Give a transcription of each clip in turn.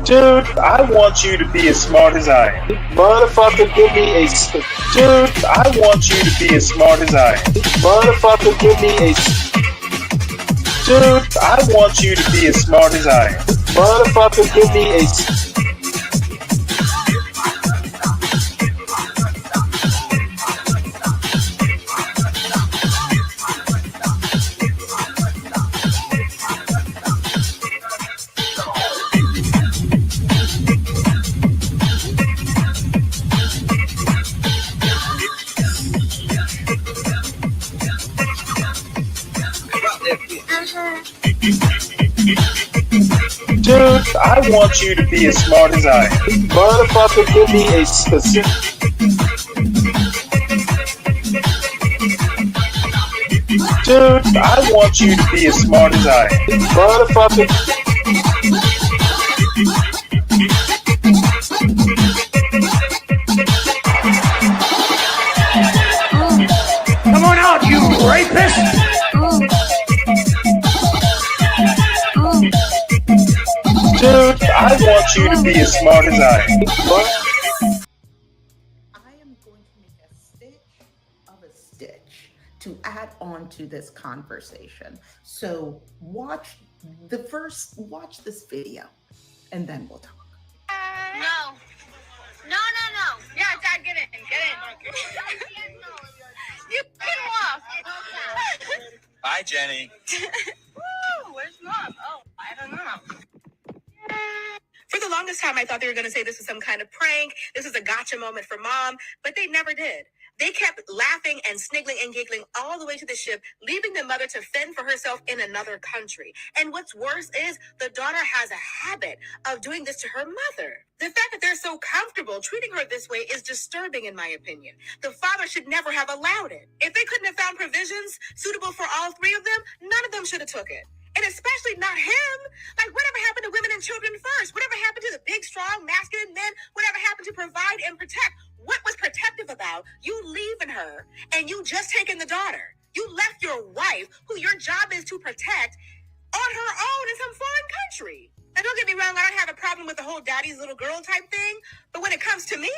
Dude, I want you to be as smart as I am. Motherfucker, give me a... Dude, I want you to be as smart as I am. Motherfucker, give me a... Dude, I want you to be as smart as I am. Motherfucker, give me a... Dude, I want you to be as smart as I am. Motherfucker, give me a specific... Dude, I want you to be as smart as I am. Motherfucker... Come on out, you rapist! Dude, I want you to be as smart as I am. I am going to make a stitch of a stitch to add on to this conversation. So watch this video and then we'll talk. No. Yeah, Dad, get in. You can walk. Bye, Jenny. Woo, where's Mom? Oh, I don't know. For the longest time, I thought they were going to say this was some kind of prank. This is a gotcha moment for Mom, but they never did. They kept laughing and sniggling and giggling all the way to the ship, leaving the mother to fend for herself in another country. And what's worse is the daughter has a habit of doing this to her mother. The fact that they're so comfortable treating her this way is disturbing, in my opinion. The father should never have allowed it. If they couldn't have found provisions suitable for all three of them, none of them should have took it. And especially not him. Like, whatever happened to women and children first? Whatever happened to the big, strong, masculine men? Whatever happened to provide and protect? What was protective about you leaving her and you just taking the daughter? You left your wife, who your job is to protect, on her own in some foreign country. Now, don't get me wrong, I don't have a problem with the whole daddy's little girl type thing. But when it comes to me,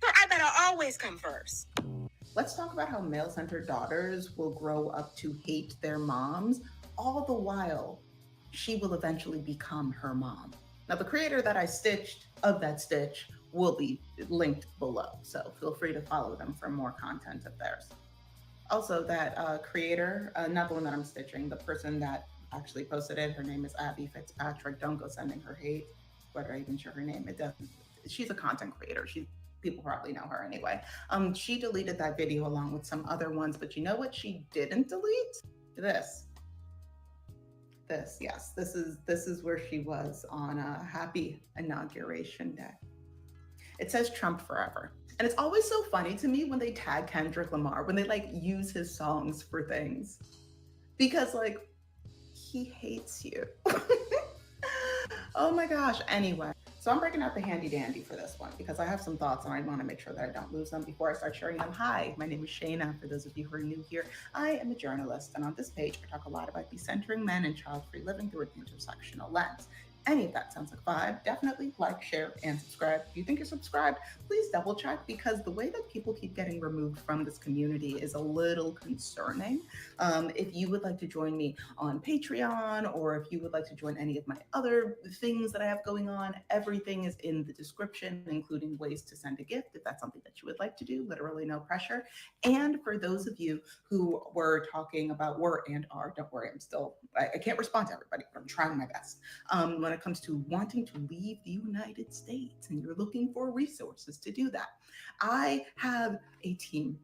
I better always come first. Let's talk about how male-centered daughters will grow up to hate their moms, all the while she will eventually become her mom. Now, the creator that I stitched of that stitch will be linked below, so feel free to follow them for more content of theirs. Also, that creator, not the one that I'm stitching, the person that actually posted it, her name is Abby Fitzpatrick. Don't go sending her hate. Whether I even share her name, it doesn't. She's a content creator. People probably know her anyway. She deleted that video along with some other ones, but you know what she didn't delete? This, yes, this is where she was on a happy inauguration day. It says Trump forever. And it's always so funny to me when they tag Kendrick Lamar, when they like use his songs for things, because like he hates you. Oh my gosh. Anyway, so I'm breaking out the handy dandy for this one because I have some thoughts and I want to make sure that I don't lose them before I start sharing them. Hi, my name is Shayna. For those of you who are new here, I am a journalist, and on this page, I talk a lot about decentering men and child-free living through an intersectional lens. Any of that sounds like vibe, definitely like, share, and subscribe. If you think you're subscribed, please double check, because the way that people keep getting removed from this community is a little concerning. If you would like to join me on Patreon, or if you would like to join any of my other things that I have going on, everything is in the description, including ways to send a gift if that's something that you would like to do. Literally no pressure. And for those of you who were talking about, don't worry, I can't respond to everybody, but I'm trying my best. When it comes to wanting to leave the United States and you're looking for resources to do that, I have a team.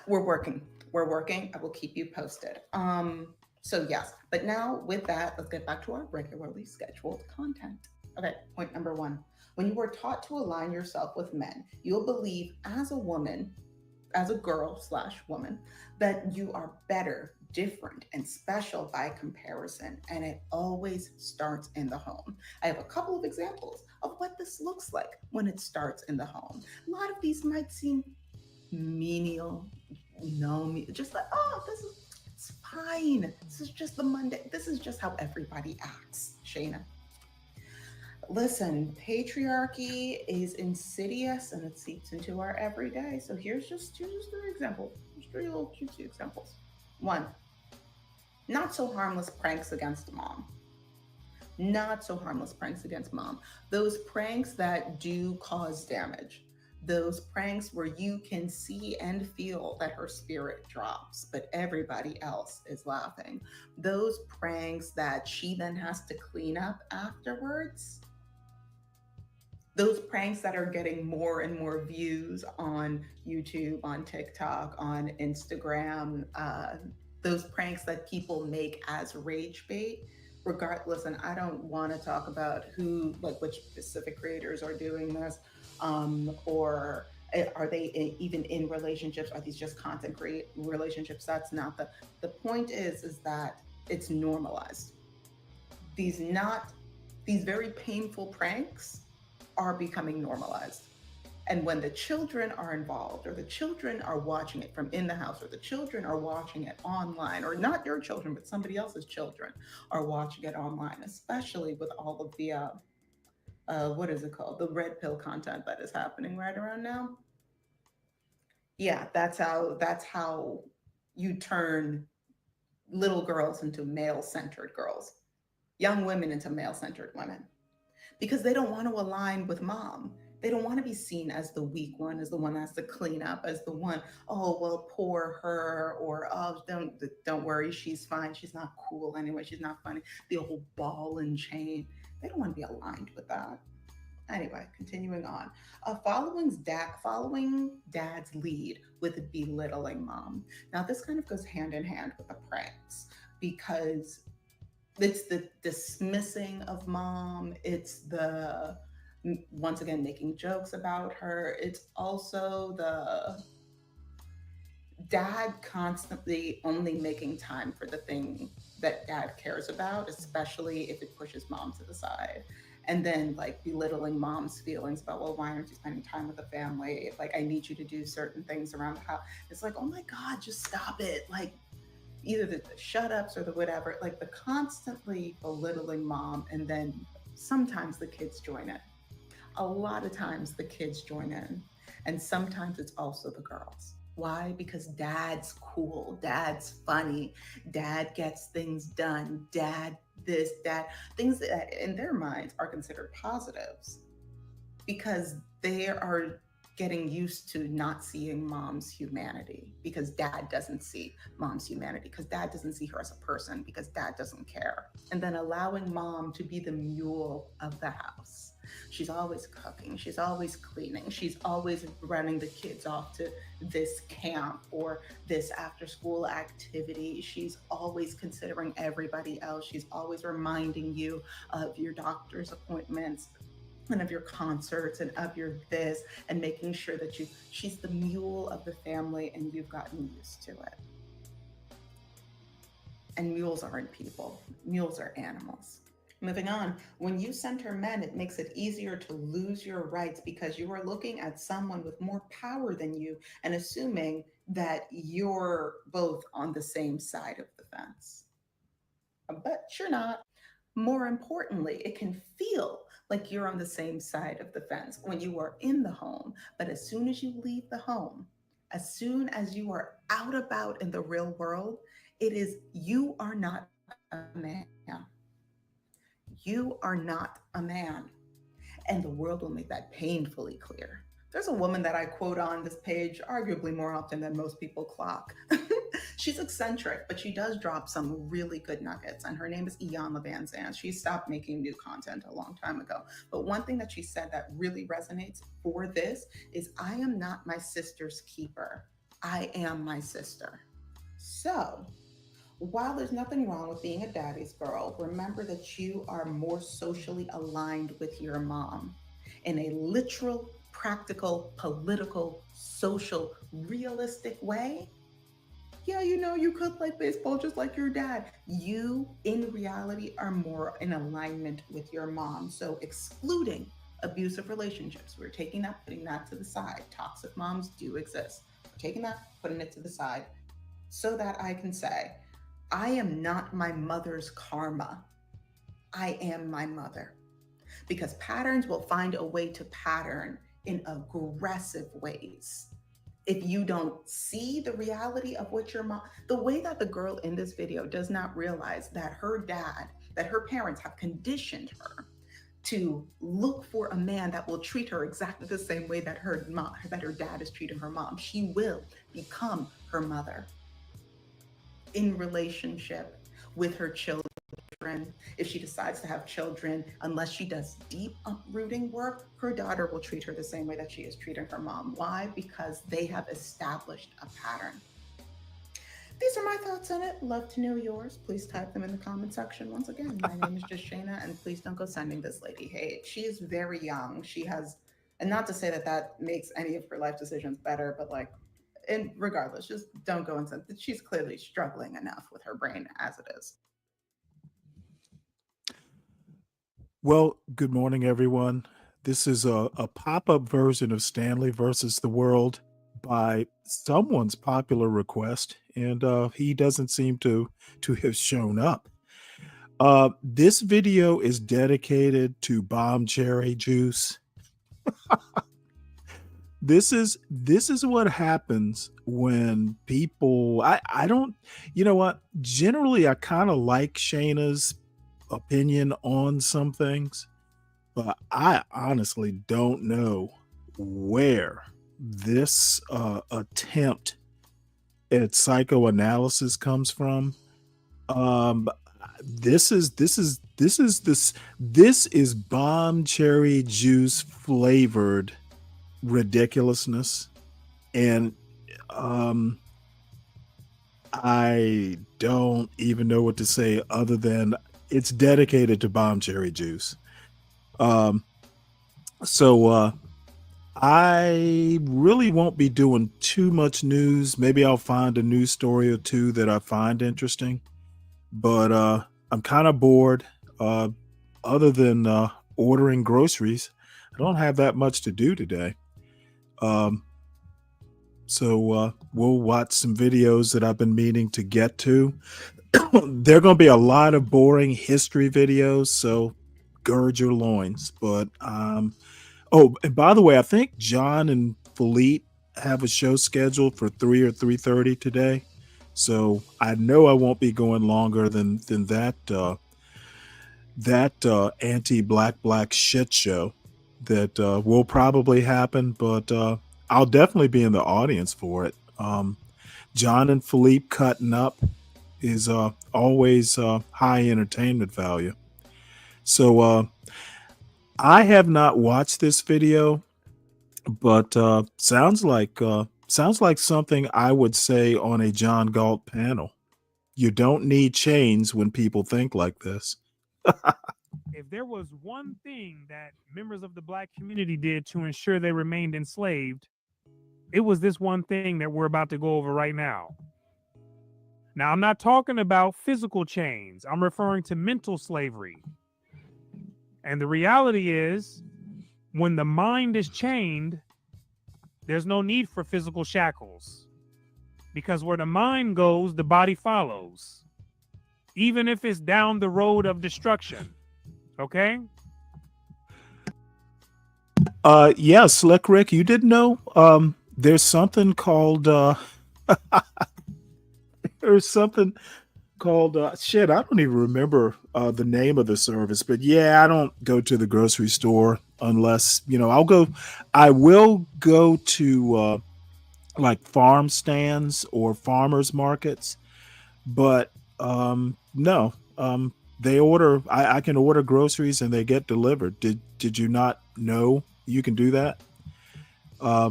We're working. I will keep you posted. So yes, but now with that, let's get back to our regularly scheduled content. Okay, point number one. When you are taught to align yourself with men, you'll believe as a woman, as a girl/woman, that you are better, different, and special by comparison, and it always starts in the home. I have a couple of examples of what this looks like when it starts in the home. A lot of these might seem menial, just like, oh, this is It's fine. This is just the Monday. This is just how everybody acts, Shayna. Listen, patriarchy is insidious and it seeps into our everyday. So here's just three examples. Just three little cutesy examples. One, not so harmless pranks against mom. Not so harmless pranks against mom. Those pranks that do cause damage. Those pranks where you can see and feel that her spirit drops, but everybody else is laughing. Those pranks that she then has to clean up afterwards. Those pranks that are getting more and more views on YouTube, on TikTok, on Instagram, those pranks that people make as rage bait. Regardless, and I don't want to talk about which specific creators are doing this, or are they even in relationships? Are these just content create relationships? That's not the point. Is that it's normalized. These very painful pranks are becoming normalized. And when the children are involved, or the children are watching it from in the house, or the children are watching it online, or not your children, but somebody else's children are watching it online, especially with all of the, what is it called? The red pill content that is happening right around now. Yeah, that's how you turn little girls into male-centered girls, young women into male-centered women, because they don't want to align with mom. They don't want to be seen as the weak one, as the one that has to clean up, as the one, oh, well, poor her, or oh, don't worry, she's fine. She's not cool anyway. She's not funny. The whole ball and chain. They don't want to be aligned with that. Anyway, continuing on. Following dad's lead with belittling mom. Now, this kind of goes hand in hand with the pranks, because it's the dismissing of mom. It's the, once again, making jokes about her. It's also the dad constantly only making time for the thing that dad cares about, especially if it pushes mom to the side. And then like belittling mom's feelings about, well, why aren't you spending time with the family? Like, I need you to do certain things around the house. It's like, oh my God, just stop it. Like, either the shut ups or the whatever, like the constantly belittling mom. And then sometimes the kids join in. A lot of times the kids join in. And sometimes it's also the girls. Why? Because dad's cool, dad's funny, dad gets things done, dad this, dad, things that in their minds are considered positives, because they are getting used to not seeing mom's humanity, because dad doesn't see mom's humanity, because dad doesn't see her as a person, because dad doesn't care. And then allowing mom to be the mule of the house. She's always cooking, she's always cleaning, she's always running the kids off to this camp or this after school activity. She's always considering everybody else. She's always reminding you of your doctor's appointments and of your concerts and of your this, and making sure that she's the mule of the family and you've gotten used to it. And mules aren't people, mules are animals. Moving on, when you center men, it makes it easier to lose your rights because you are looking at someone with more power than you and assuming that you're both on the same side of the fence. But you're not. More importantly, it can feel like you're on the same side of the fence when you are in the home. But as soon as you leave the home, as soon as you are out about in the real world, it is, you are not a man. You are not a man. And the world will make that painfully clear. There's a woman that I quote on this page, arguably more often than most people clock. She's eccentric, but she does drop some really good nuggets. And her name is Iyanla Vanzant. She stopped making new content a long time ago. But one thing that she said that really resonates for this is, I am not my sister's keeper. I am my sister. So, while there's nothing wrong with being a daddy's girl, remember that you are more socially aligned with your mom in a literal, practical, political, social, realistic way. Yeah, you could play baseball just like your dad. You, in reality, are more in alignment with your mom. So excluding abusive relationships, we're taking that, putting that to the side. Toxic moms do exist. We're taking that, putting it to the side, so that I can say, I am not my mother's karma. I am my mother. Because patterns will find a way to pattern in aggressive ways. If you don't see the reality of what your mom, the way that the girl in this video does not realize that her dad, that her parents have conditioned her to look for a man that will treat her exactly the same way that her mom, that her dad is treating her mom. She will become her mother in relationship with her children. If she decides to have children, unless she does deep uprooting work, her daughter will treat her the same way that she is treating her mom. Why? Because they have established a pattern. These are my thoughts on it. Love to know yours. Please type them in the comment section. Once again, my name is just Shayna, and please don't go sending this lady hate. She is very young. She has, and not to say that that makes any of her life decisions better, but like, and regardless, just don't go and send. She's clearly struggling enough with her brain as it is. Well, good morning, everyone. This is a pop-up version of Stanley versus the World by someone's popular request, and he doesn't seem to have shown up. This video is dedicated to bomb cherry juice. This is what happens when people I don't, you know what? Generally, I kind of like Shayna's opinion on some things, but I honestly don't know where this attempt at psychoanalysis comes from. Um, this is bomb cherry juice flavored ridiculousness, and I don't even know what to say other than it's dedicated to bomb cherry juice. So I really won't be doing too much news. Maybe I'll find a news story or two that I find interesting, but I'm kind of bored. Other than ordering groceries, I don't have that much to do today. So we'll watch some videos that I've been meaning to get to. There are going to be a lot of boring history videos, so gird your loins. But oh, and by the way, I think John and Philippe have a show scheduled for 3 or 3:30 today, so I know I won't be going longer than that anti-black shit show that will probably happen. But I'll definitely be in the audience for it. John and Philippe cutting up is always high entertainment value. So I have not watched this video, but sounds like something I would say on a John Galt panel. You don't need chains when people think like this. If there was one thing that members of the Black community did to ensure they remained enslaved, it was this one thing that we're about to go over right now. Now, I'm not talking about physical chains. I'm referring to mental slavery. And the reality is, when the mind is chained, there's no need for physical shackles. Because where the mind goes, the body follows. Even if it's down the road of destruction. Okay? Yeah, Slick Rick, you didn't know? There's something called there's something called shit, I don't even remember the name of the service, but yeah, I don't go to the grocery store unless, you know, I will go to like farm stands or farmers markets, but no, they order, I can order groceries and they get delivered. Did you not know you can do that?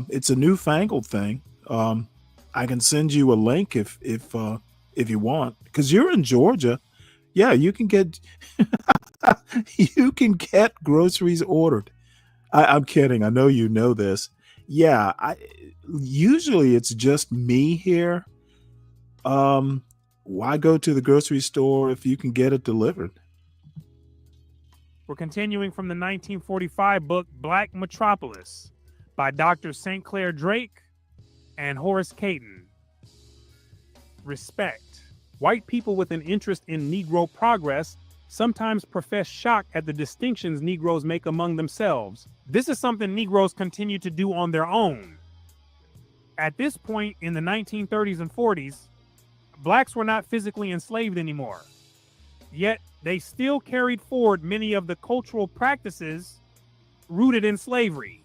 It's a newfangled thing. I can send you a link if you want, because you're in Georgia. Yeah, you can get you can get groceries ordered. I'm kidding. I know you know this. Yeah, usually it's just me here. Why go to the grocery store if you can get it delivered? We're continuing from the 1945 book Black Metropolis by Dr. St. Clair Drake and Horace Caton. Respect. White people with an interest in Negro progress sometimes profess shock at the distinctions Negroes make among themselves. This is something Negroes continue to do on their own. At this point in the 1930s and 40s, blacks were not physically enslaved anymore. Yet they still carried forward many of the cultural practices rooted in slavery,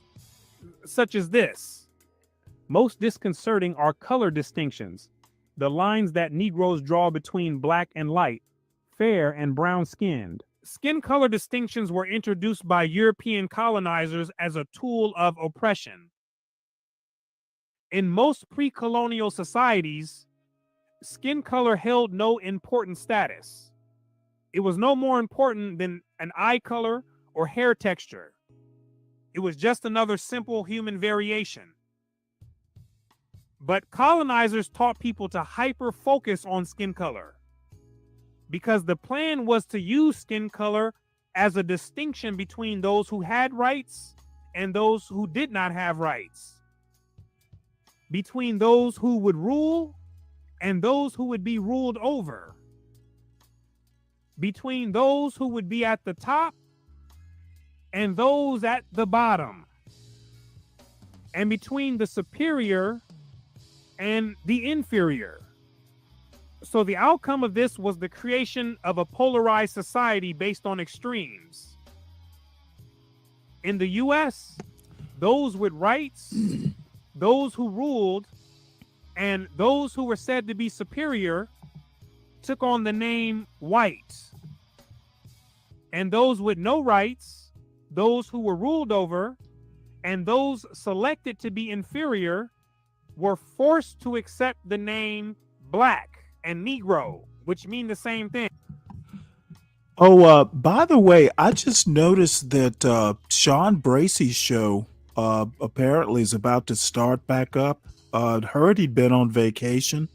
such as this. Most disconcerting are color distinctions, the lines that Negroes draw between black and light, fair and brown-skinned. Skin color distinctions were introduced by European colonizers as a tool of oppression. In most pre-colonial societies, skin color held no important status. It was no more important than an eye color or hair texture. It was just another simple human variation. But colonizers taught people to hyper-focus on skin color because the plan was to use skin color as a distinction between those who had rights and those who did not have rights, between those who would rule and those who would be ruled over, between those who would be at the top and those at the bottom, and between the superior and the inferior. So the outcome of this was the creation of a polarized society based on extremes. In the US, those with rights, those who ruled, and those who were said to be superior took on the name white. And those with no rights, those who were ruled over, and those selected to be inferior were forced to accept the name black and Negro, which mean the same thing. Oh, by the way, I just noticed that Sean Bracey's show apparently is about to start back up. Heard he'd been on vacation.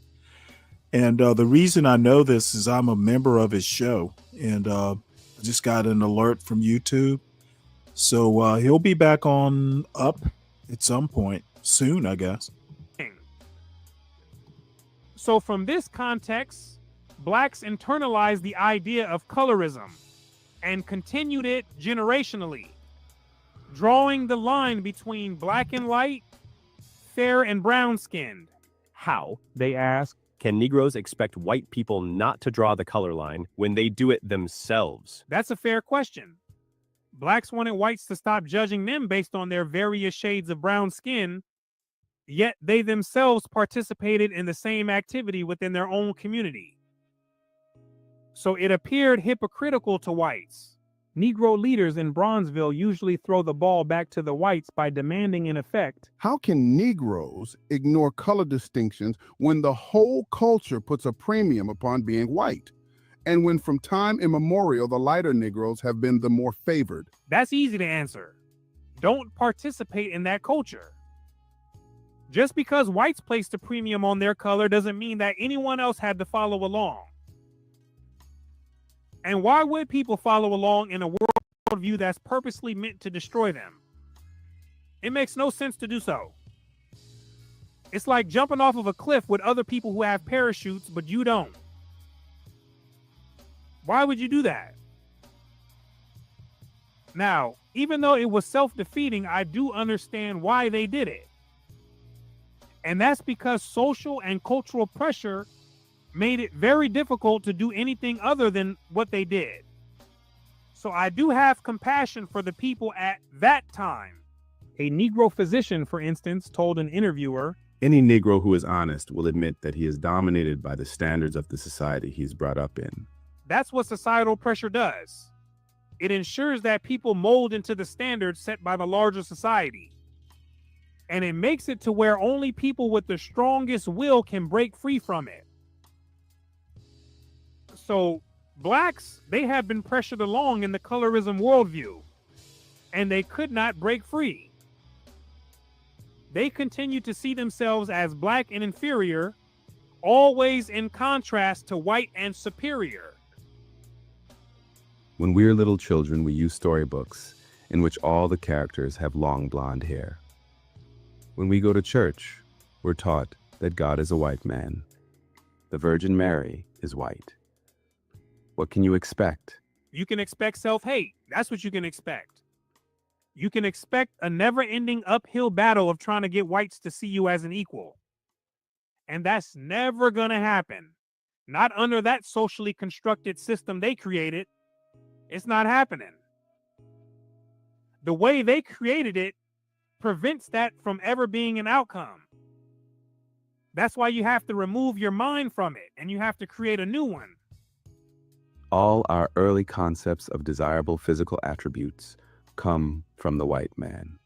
And the reason I know this is I'm a member of his show. And I just got an alert from YouTube. So he'll be back on up at some point soon, I guess. So from this context, blacks internalized the idea of colorism and continued it generationally, drawing the line between black and white, fair and brown-skinned. How, they ask, can Negroes expect white people not to draw the color line when they do it themselves? That's a fair question. Blacks wanted whites to stop judging them based on their various shades of brown skin, yet they themselves participated in the same activity within their own community. So it appeared hypocritical to whites. Negro leaders in Bronzeville usually throw the ball back to the whites by demanding, in effect, how can Negroes ignore color distinctions when the whole culture puts a premium upon being white? And when from time immemorial, the lighter Negroes have been the more favored? That's easy to answer. Don't participate in that culture. Just because whites placed a premium on their color doesn't mean that anyone else had to follow along. And why would people follow along in a worldview that's purposely meant to destroy them? It makes no sense to do so. It's like jumping off of a cliff with other people who have parachutes, but you don't. Why would you do that? Now, even though it was self-defeating, I do understand why they did it. And that's because social and cultural pressure made it very difficult to do anything other than what they did. So I do have compassion for the people at that time. A Negro physician, for instance, told an interviewer, any Negro who is honest will admit that he is dominated by the standards of the society he's brought up in. That's what societal pressure does. It ensures that people mold into the standards set by the larger society. And it makes it to where only people with the strongest will can break free from it. So blacks, they have been pressured along in the colorism worldview, and they could not break free. They continue to see themselves as black and inferior, always in contrast to white and superior. When we're little children, we use storybooks in which all the characters have long blonde hair. When we go to church, we're taught that God is a white man, The Virgin Mary is white. What can you expect? You can expect self-hate. That's what you can expect. You can expect a never-ending uphill battle of trying to get whites to see you as an equal. And that's never going to happen. Not under that socially constructed system they created. It's not happening. The way they created it prevents that from ever being an outcome. That's why you have to remove your mind from it, and you have to create a new one. All our early concepts of desirable physical attributes come from the white man.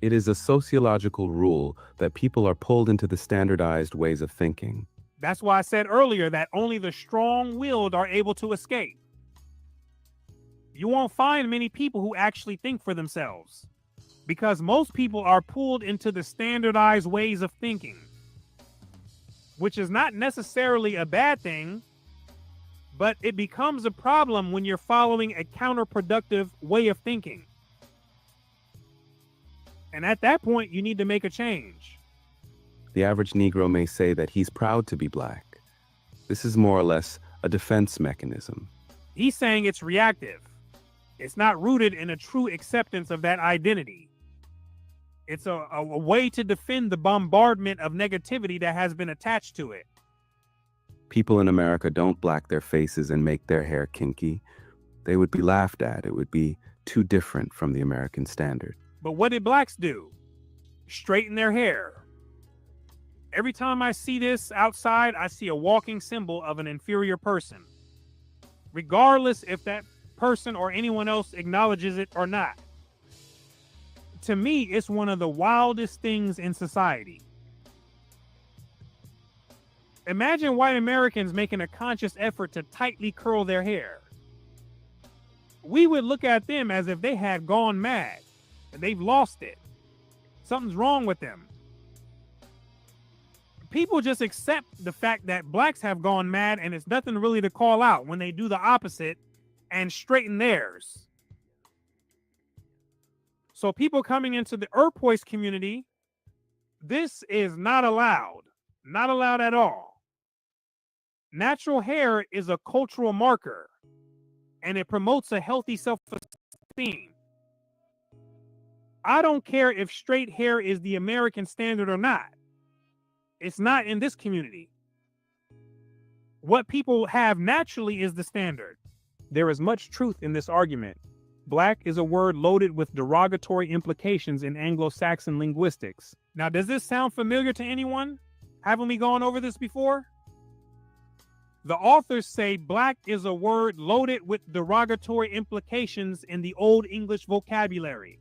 It is a sociological rule that people are pulled into the standardized ways of thinking. That's why I said earlier that only the strong-willed are able to escape. You won't find many people who actually think for themselves, because most people are pulled into the standardized ways of thinking, which is not necessarily a bad thing, but it becomes a problem when you're following a counterproductive way of thinking. And at that point, you need to make a change. The average Negro may say that he's proud to be black. This is more or less a defense mechanism. He's saying it's reactive. It's not rooted in a true acceptance of that identity. It's a way to defend the bombardment of negativity that has been attached to it. People in America don't black their faces and make their hair kinky. They would be laughed at. It would be too different from the American standard. But what did blacks do? Straighten their hair. Every time I see this outside, I see a walking symbol of an inferior person, regardless if that person or anyone else acknowledges it or not. To me, it's one of the wildest things in society. Imagine white Americans making a conscious effort to tightly curl their hair. We would look at them as if they had gone mad and they've lost it. Something's wrong with them. People just accept the fact that blacks have gone mad and it's nothing really to call out when they do the opposite and straighten theirs. So people coming into the Earthpoist community, this is not allowed. Not allowed at all. Natural hair is a cultural marker, and it promotes a healthy self-esteem. I don't care if straight hair is the American standard or not. It's not in this community. What people have naturally is the standard. There is much truth in this argument. Black is a word loaded with derogatory implications in Anglo-Saxon linguistics. Now, does this sound familiar to anyone? Haven't we gone over this before? The authors say black is a word loaded with derogatory implications in the Old English vocabulary.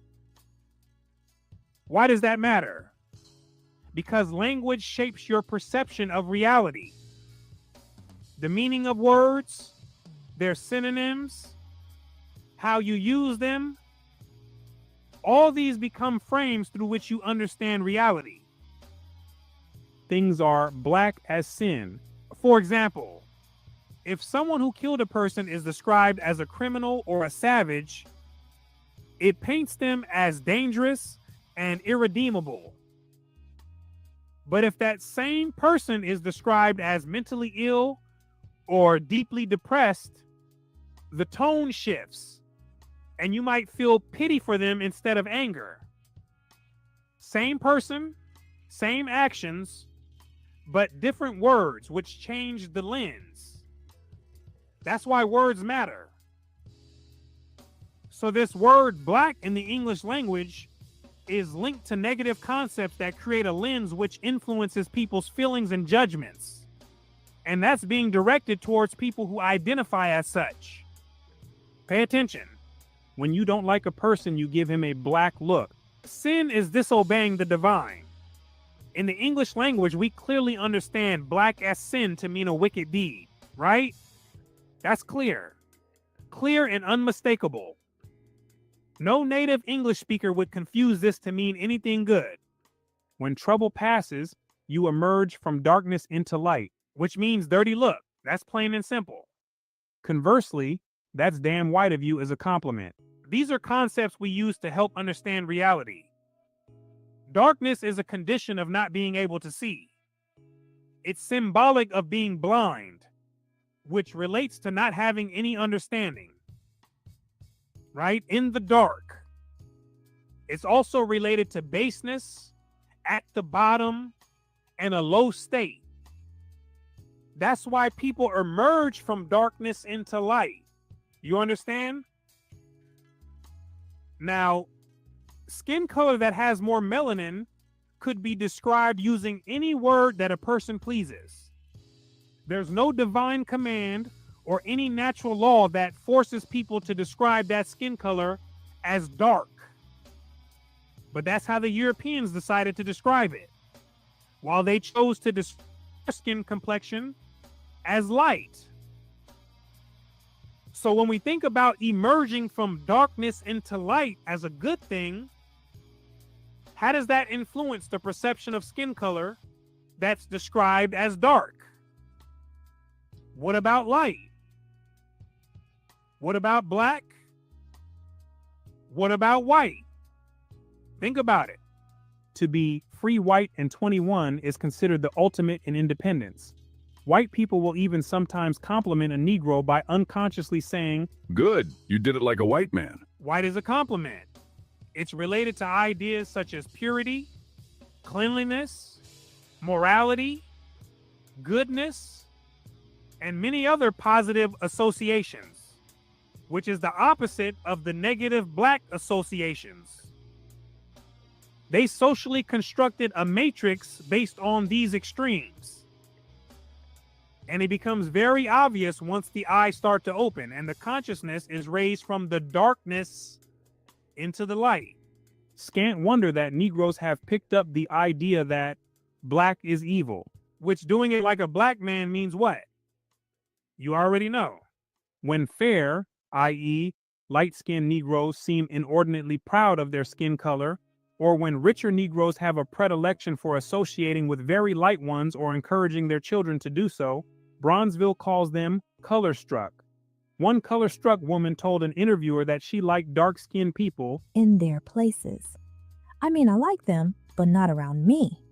Why does that matter? Because language shapes your perception of reality. The meaning of words, their synonyms, how you use them, all these become frames through which you understand reality. Things are black as sin. For example, if someone who killed a person is described as a criminal or a savage, it paints them as dangerous and irredeemable. But if that same person is described as mentally ill or deeply depressed, the tone shifts, and you might feel pity for them instead of anger. Same person, same actions, but different words, which change the lens. That's why words matter. So this word black in the English language is linked to negative concepts that create a lens which influences people's feelings and judgments. And that's being directed towards people who identify as such. Pay attention. When you don't like a person, you give him a black look. Sin is disobeying the divine. In the English language, we clearly understand black as sin to mean a wicked deed, right? That's clear. Clear and unmistakable. No native English speaker would confuse this to mean anything good. When trouble passes, you emerge from darkness into light, which means dirty look. That's plain and simple. Conversely, that's damn white of you is a compliment. These are concepts we use to help understand reality. Darkness is a condition of not being able to see. It's symbolic of being blind, which relates to not having any understanding, right? In the dark. It's also related to baseness, at the bottom, and a low state. That's why people emerge from darkness into light. You understand? Now, skin color that has more melanin could be described using any word that a person pleases. There's no divine command or any natural law that forces people to describe that skin color as dark. But that's how the Europeans decided to describe it, while they chose to describe skin complexion as light. So when we think about emerging from darkness into light as a good thing, how does that influence the perception of skin color that's described as dark? What about light? What about black? What about white? Think about it. To be free, white, and 21 is considered the ultimate in independence. White people will even sometimes compliment a Negro by unconsciously saying, "Good, you did it like a white man." white is a compliment. It's related to ideas such as purity, cleanliness, morality, goodness, and many other positive associations, which is the opposite of the negative black associations. They socially constructed a matrix based on these extremes. And it becomes very obvious once the eyes start to open and the consciousness is raised from the darkness into the light. Scant wonder that Negroes have picked up the idea that black is evil, which doing it like a black man means what? You already know. When fair, i.e., light-skinned Negroes seem inordinately proud of their skin color, or when richer Negroes have a predilection for associating with very light ones or encouraging their children to do so, Bronzeville calls them color-struck. One color-struck woman told an interviewer that she liked dark-skinned people in their places. I mean, I like them, but not around me.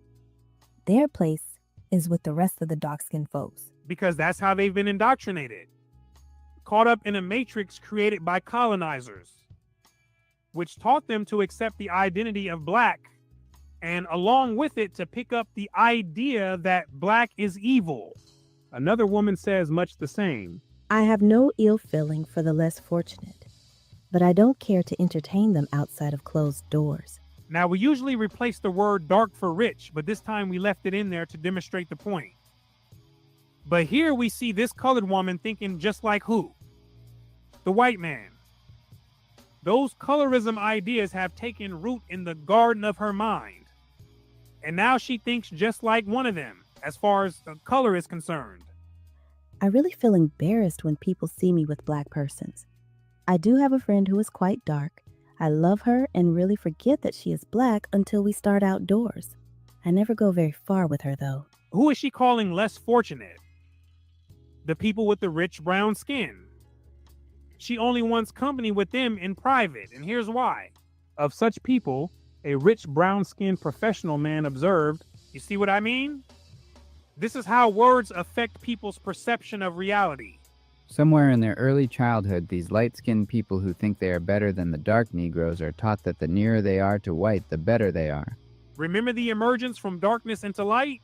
Their place is with the rest of the dark-skinned folks. because that's how they've been indoctrinated. Caught up in a matrix created by colonizers, which taught them to accept the identity of black, and along with it to pick up the idea that black is evil. Another woman says much the same. I have no ill feeling for the less fortunate, but I don't care to entertain them outside of closed doors. Now, we usually replace the word dark for rich, but this time we left it in there to demonstrate the point. But here we see this colored woman thinking just like who? The white man. Those colorism ideas have taken root in the garden of her mind. And now she thinks just like one of them, as far as the color is concerned. I really feel embarrassed when people see me with black persons. I do have a friend who is quite dark. I love her and really forget that she is black until we start outdoors. I never go very far with her, though. Who is she calling less fortunate? The people with the rich brown skin. She only wants company with them in private, and here's why. Of such people, a rich brown-skinned professional man observed, you see what I mean? This is how words affect people's perception of reality. Somewhere in their early childhood, these light-skinned people who think they are better than the dark Negroes are taught that the nearer they are to white, the better they are. Remember the emergence from darkness into light?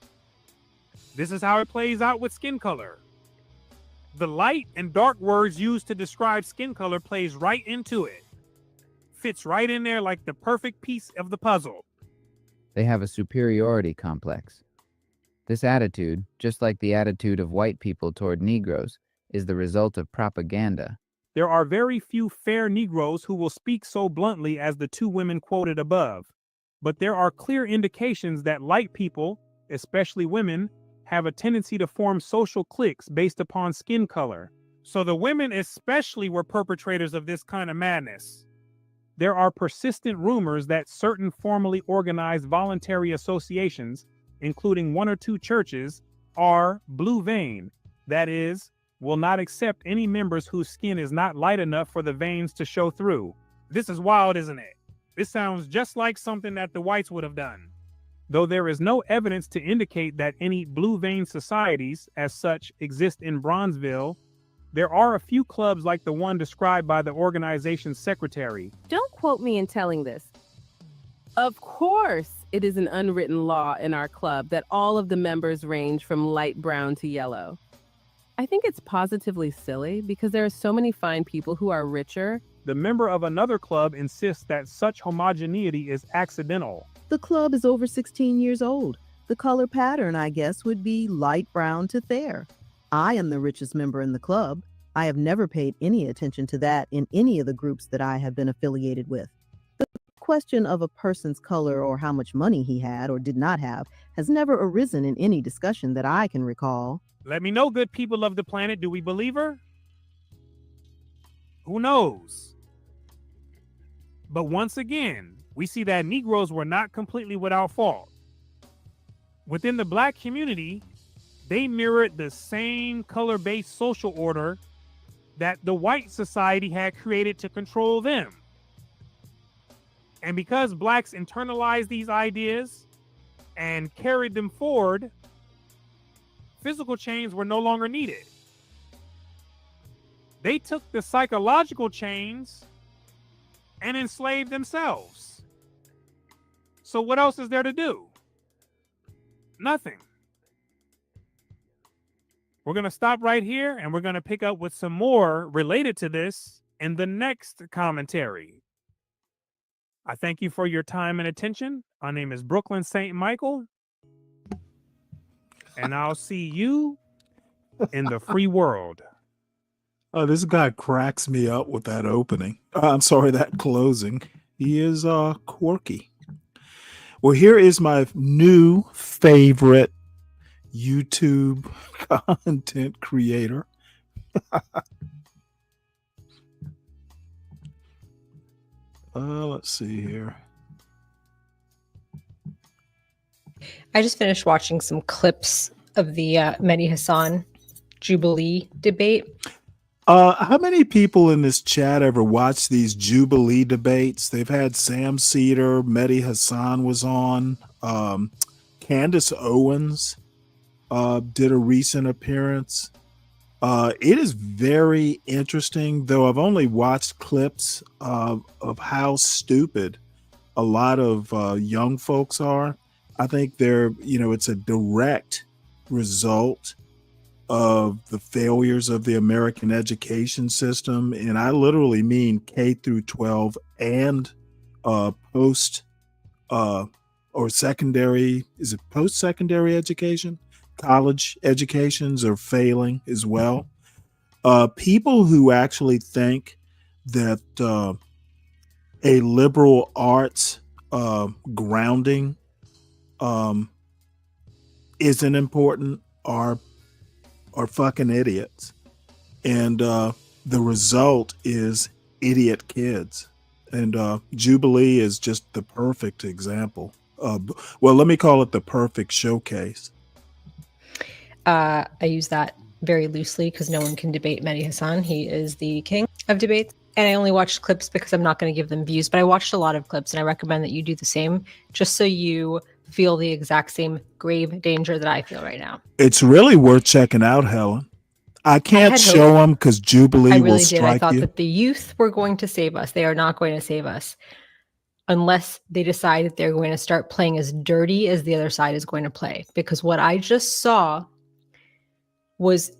This is how it plays out with skin color. The light and dark words used to describe skin color plays right into it. Fits right in there like the perfect piece of the puzzle. They have a superiority complex. This attitude, just like the attitude of white people toward Negroes, is the result of propaganda. There are very few fair Negroes who will speak so bluntly as the two women quoted above, but there are clear indications that light people, especially women, have a tendency to form social cliques based upon skin color. So the women especially were perpetrators of this kind of madness. There are persistent rumors that certain formally organized voluntary associations, including one or two churches, are blue vein, that is, will not accept any members whose skin is not light enough for the veins to show through. This is wild, isn't it? This sounds just like something that the whites would have done. Though there is no evidence to indicate that any blue vein societies as such exist in Bronzeville, there are a few clubs like the one described by the organization's secretary. Don't quote me in telling this. Of course, it is an unwritten law in our club that all of the members range from light brown to yellow. I think it's positively silly because there are so many fine people who are richer. The member of another club insists that such homogeneity is accidental. The club is over 16 years old. The color pattern, I guess, would be light brown to fair. I am the richest member in the club. I have never paid any attention to that in any of the groups that I have been affiliated with. The question of a person's color or how much money he had or did not have has never arisen in any discussion that I can recall. Let me know, good people of the planet, do we believe her? Who knows? But once again, we see that Negroes were not completely without fault. Within the Black community, they mirrored the same color-based social order that the white society had created to control them. And because Blacks internalized these ideas and carried them forward, physical chains were no longer needed. They took the psychological chains and enslaved themselves. So what else is there to do? Nothing. We're going to stop right here and we're going to pick up with some more related to this in the next commentary. I thank you for your time and attention. My name is Brooklyn St. Michael, and I'll see you in the free world. Oh, this guy cracks me up with that opening. I'm sorry, that closing. He is quirky. Well, here is my new favorite YouTube content creator. Let's see here. I just finished watching some clips of the Mehdi Hassan Jubilee debate. How many people in this chat ever watched these Jubilee debates? They've had Sam Cedar, Mehdi Hassan was on, Candace Owens did a recent appearance. It is very interesting, though I've only watched clips of how stupid a lot of young folks are. I think it's a direct result of the failures of the American education system. And I literally mean K through 12 and post or secondary, is it post-secondary education? College educations are failing as well. People who actually think that a liberal arts grounding isn't important are fucking idiots. And the result is idiot kids. And Jubilee is just the perfect example. Well, let me call it the perfect showcase. I use that very loosely because no one can debate Mehdi Hassan. He is the king of debates. And I only watched clips because I'm not going to give them views, but I watched a lot of clips and I recommend that you do the same just so you feel the exact same grave danger that I feel right now. It's really worth checking out, Helen. I can't show them because Jubilee will strike you. I thought that the youth were going to save us. They are not going to save us unless they decide that they're going to start playing as dirty as the other side is going to play. Because what I just saw was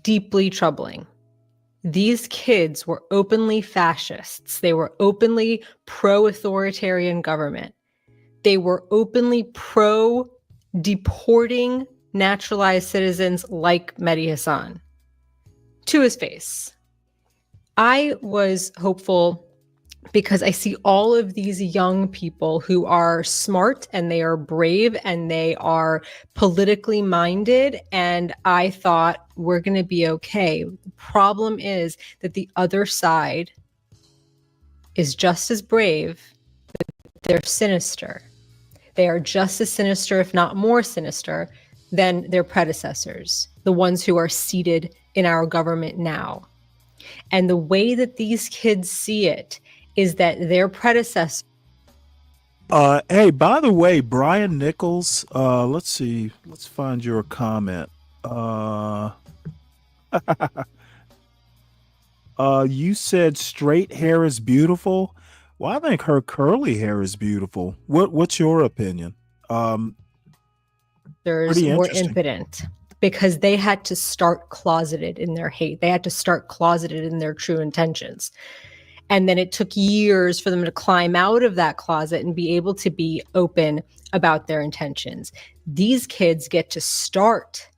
deeply troubling. These kids were openly fascists. They were openly pro-authoritarian government. They were openly pro-deporting naturalized citizens like Mehdi Hassan to his face. I was hopeful because I see all of these young people who are smart and they are brave and they are politically minded. And I thought we're going to be okay. The problem is that the other side is just as brave, but they're sinister. They are just as sinister, if not more sinister, than their predecessors, the ones who are seated in our government now. And the way that these kids see it is that their predecessors Hey, by the way, Brian Nichols, let's see, let's find your comment. Uh, you said straight hair is beautiful. Well, I think her curly hair is beautiful. What's your opinion? Um, There's Pretty more interesting. impotent because they had to start closeted in their hate. They had to start closeted in their true intentions. And then it took years for them to climb out of that closet and be able to be open about their intentions. These kids get to start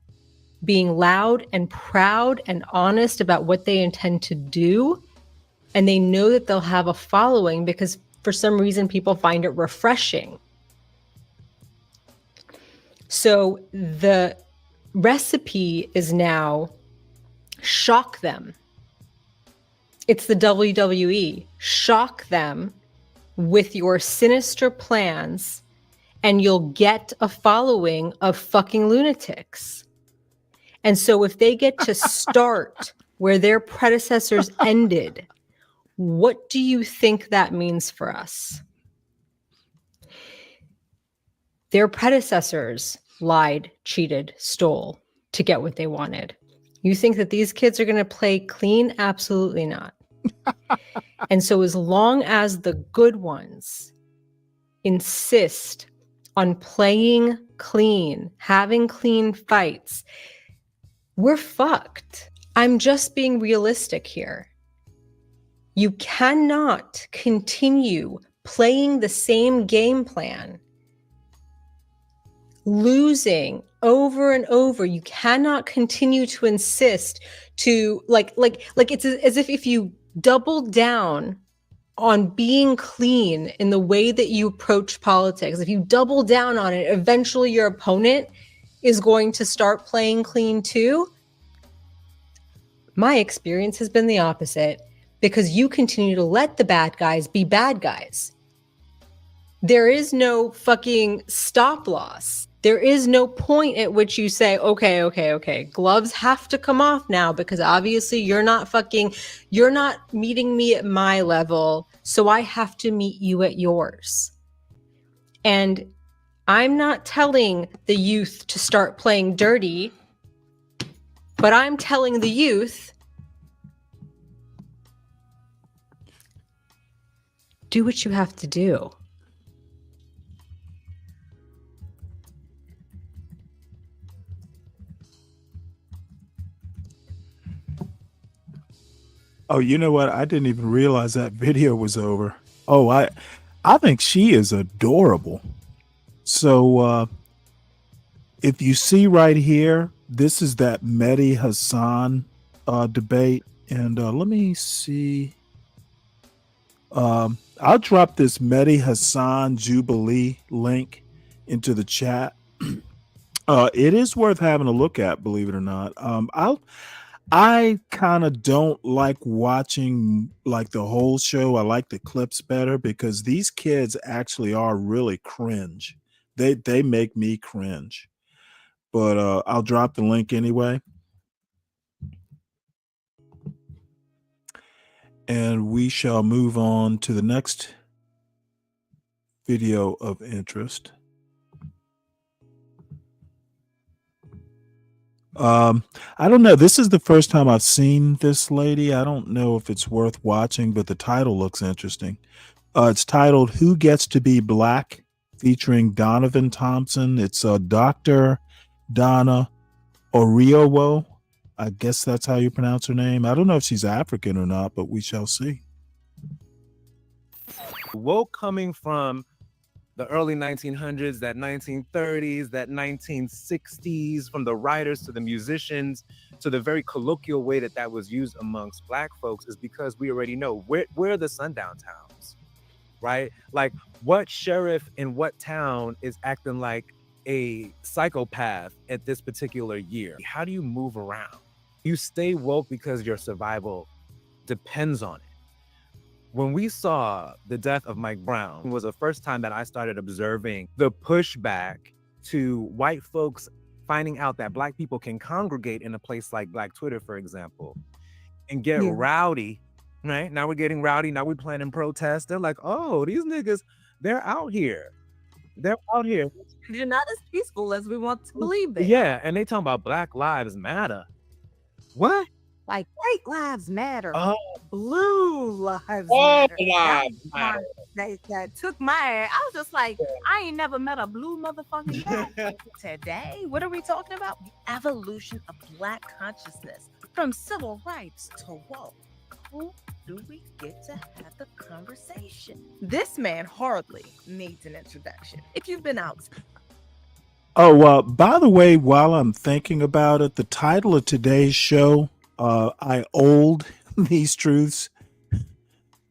being loud and proud and honest about what they intend to do. And they know that they'll have a following because for some reason people find it refreshing. So the recipe is now shock them. It's the WWE. Shock them with your sinister plans, and you'll get a following of fucking lunatics. And so if they get to start where their predecessors ended, what do you think that means for us? Their predecessors lied, cheated, stole to get what they wanted. You think that these kids are going to play clean? Absolutely not. And so as long as the good ones insist on playing clean, having clean fights, we're fucked. I'm just being realistic here. You cannot continue playing the same game plan, losing over and over. You cannot continue to insist to like it's as if you double down on being clean in the way that you approach politics. If you double down on it, eventually your opponent is going to start playing clean too. My experience has been the opposite because you continue to let the bad guys be bad guys. There is no fucking stop loss. There is no point at which you say, okay, gloves have to come off now because obviously you're not meeting me at my level, so I have to meet you at yours. And I'm not telling the youth to start playing dirty, but I'm telling the youth, do what you have to do. Oh, you know what? I didn't even realize that video was over. Oh, I think she is adorable. So if you see right here, this is that Mehdi Hassan debate. And let me see. I'll drop this Mehdi Hassan Jubilee link into the chat. It is worth having a look at, believe it or not. I kind of don't like watching like the whole show. I like the clips better because these kids actually are really cringe. They make me cringe. But I'll drop the link anyway. And we shall move on to the next video of interest. I don't know. This is the first time I've seen this lady. I don't know if it's worth watching, but the title looks interesting. It's titled "Who Gets to Be Black?" featuring Donovan Thompson. It's Dr. Donna Oriowo. I guess that's how you pronounce her name. I don't know if she's African or not, but we shall see. Woke coming from the early 1900s, that 1930s, that 1960s, from the writers to the musicians to the very colloquial way that was used amongst Black folks, is because we already know where are the sundown towns, right? Like, what sheriff in what town is acting like a psychopath at this particular year? How do you move around? You stay woke because your survival depends on it. When we saw the death of Mike Brown, it was the first time that I started observing the pushback to white folks finding out that Black people can congregate in a place like Black Twitter, for example, and get rowdy, right? Now we're getting rowdy. Now we're planning protests. They're like, oh, these niggas, They're out here. They're out here. They're not as peaceful as we want to believe they are. Yeah, and they talking about Black Lives Matter. What? Like white lives matter. Oh, Blue lives all matter. That lives was the matter. part that took my ass. I was just like, I ain't never met a blue motherfucking guy. Today, what are we talking about? The evolution of Black consciousness from civil rights to woke. Who do we get to have the conversation? This man hardly needs an introduction. If you've been out. Oh, by the way, while I'm thinking about it, the title of today's show, I old these truths.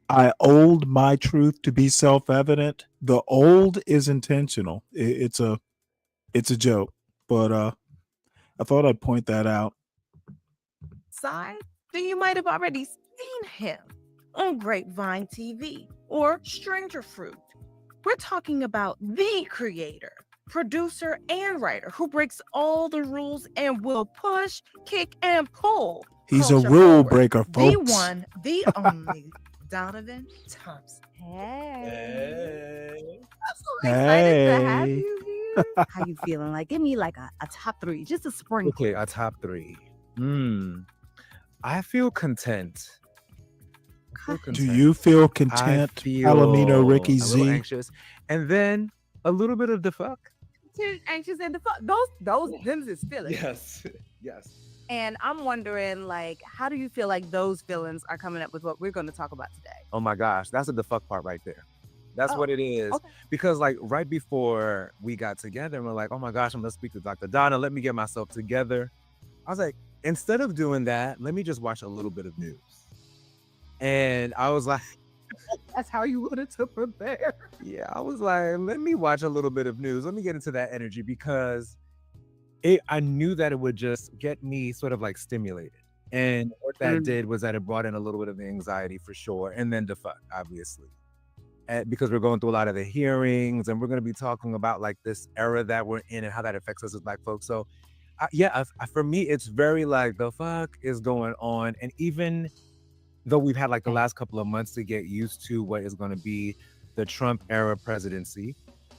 I old my truth to be self-evident. The old is intentional. It's a joke, but I thought I'd point that out. Side, then you might have already seen him on Grapevine TV or Stranger Fruit. We're talking about the creator, producer, and writer who breaks all the rules and will push, kick, and pull. He's a culture rule forward. breaker, folks. The one, the only, Donovan Thompson. Hey. I'm so excited to have Hey. you here. How you feeling? Like, give me like a top 3, just a sprinkle. Okay, a top 3. I feel content. Do you feel I content, feel Palomino Ricky a little Z? anxious, and then a little bit of the fuck. Too anxious and the fuck. Those them's is feelings. Yes. And I'm wondering, like, how do you feel like those feelings are coming up with what we're going to talk about today? Oh my gosh, that's the fuck part right there. That's Oh, what it is. okay. Because like right before we got together, we're like, oh my gosh, I'm gonna speak to Dr. Donna. Let me get myself together. I was like, instead of doing that, let me just watch a little bit of news. And I was like, That's how you wanted to prepare. yeah, I was like, let me watch a little bit of news. Let me get into that energy because I knew that it would just get me sort of like stimulated. And what that did was that it brought in a little bit of anxiety for sure. And then the fuck, obviously. Because we're going through a lot of the hearings and we're going to be talking about like this era that we're in and how that affects us as Black folks. So for me, it's very like the fuck is going on. And even though we've had like the last couple of months to get used to what is going to be the Trump era presidency,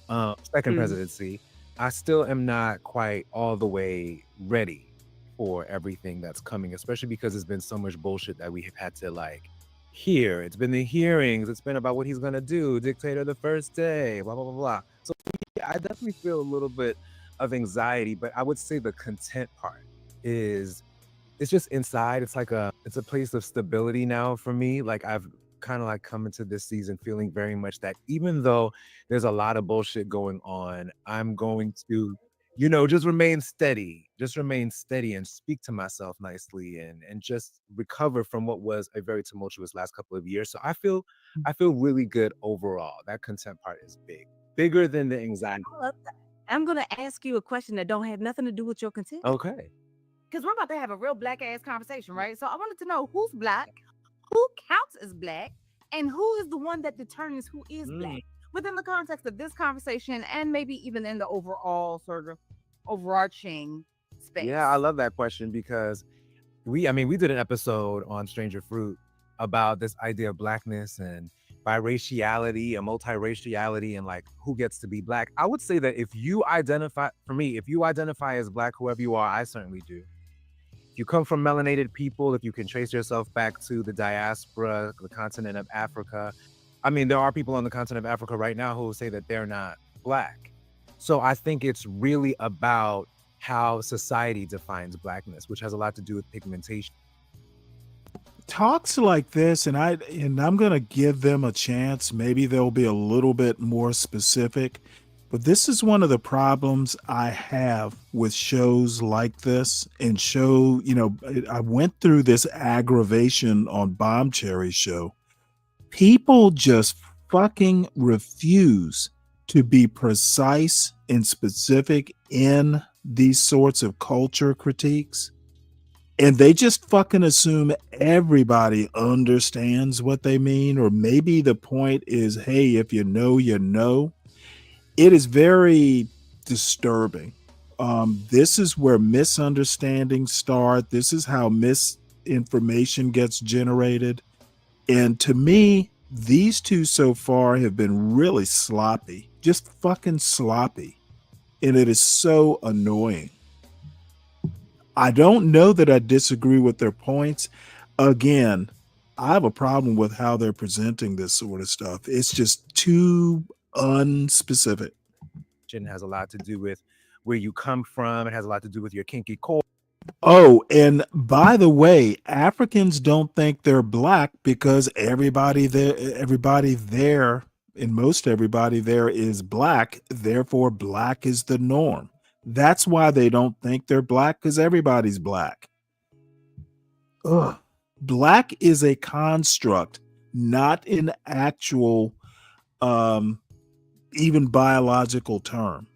second presidency, I still am not quite all the way ready for everything that's coming, especially because there's been so much bullshit that we have had to like hear. It's been the hearings. It's been about what he's going to do. Dictator the first day, blah, blah, blah, blah. So yeah, I definitely feel a little bit of anxiety, but I would say the content part is it's just inside. It's a place of stability now for me. Like I've kind of like come into this season feeling very much that even though there's a lot of bullshit going on, I'm going to, just remain steady and speak to myself nicely and just recover from what was a very tumultuous last couple of years. So I feel really good overall. That content part is bigger than the anxiety. I love that. I'm going to ask you a question that don't have nothing to do with your content. Okay. Because we're about to have a real Black ass conversation, right? So I wanted to know who's Black, who counts as Black, and who is the one that determines who is Black within the context of this conversation and maybe even in the overall sort of overarching space. Yeah, I love that question because we did an episode on Stranger Fruit about this idea of Blackness and biraciality and multiraciality and like who gets to be Black. I would say that if you identify as Black, whoever you are, I certainly do. If you come from melanated people, if you can trace yourself back to the diaspora, the continent of Africa. I mean, there are people on the continent of Africa right now who will say that they're not Black. So I think it's really about how society defines Blackness, which has a lot to do with pigmentation. Talks like this, and I'm gonna give them a chance. Maybe they'll be a little bit more specific. But this is one of the problems I have with shows like this and I went through this aggravation on Bomb Cherry show. People just fucking refuse to be precise and specific in these sorts of culture critiques. And they just fucking assume everybody understands what they mean. Or maybe the point is, hey, if you know, you know. It is very disturbing. This is where misunderstandings start. This is how misinformation gets generated. And to me, These two so far have been really sloppy, just fucking sloppy. And it is so annoying. I don't know that I disagree with their points. Again, I have a problem with how they're presenting this sort of stuff. It's just too unspecific. It has a lot to do with where you come from. It has a lot to do with your kinky core. Oh, and by the way, Africans don't think they're black because everybody there, and most everybody there is black. Therefore, black is the norm. That's why they don't think they're black, because everybody's black. Ugh. Black is a construct, not an actual, even biological term.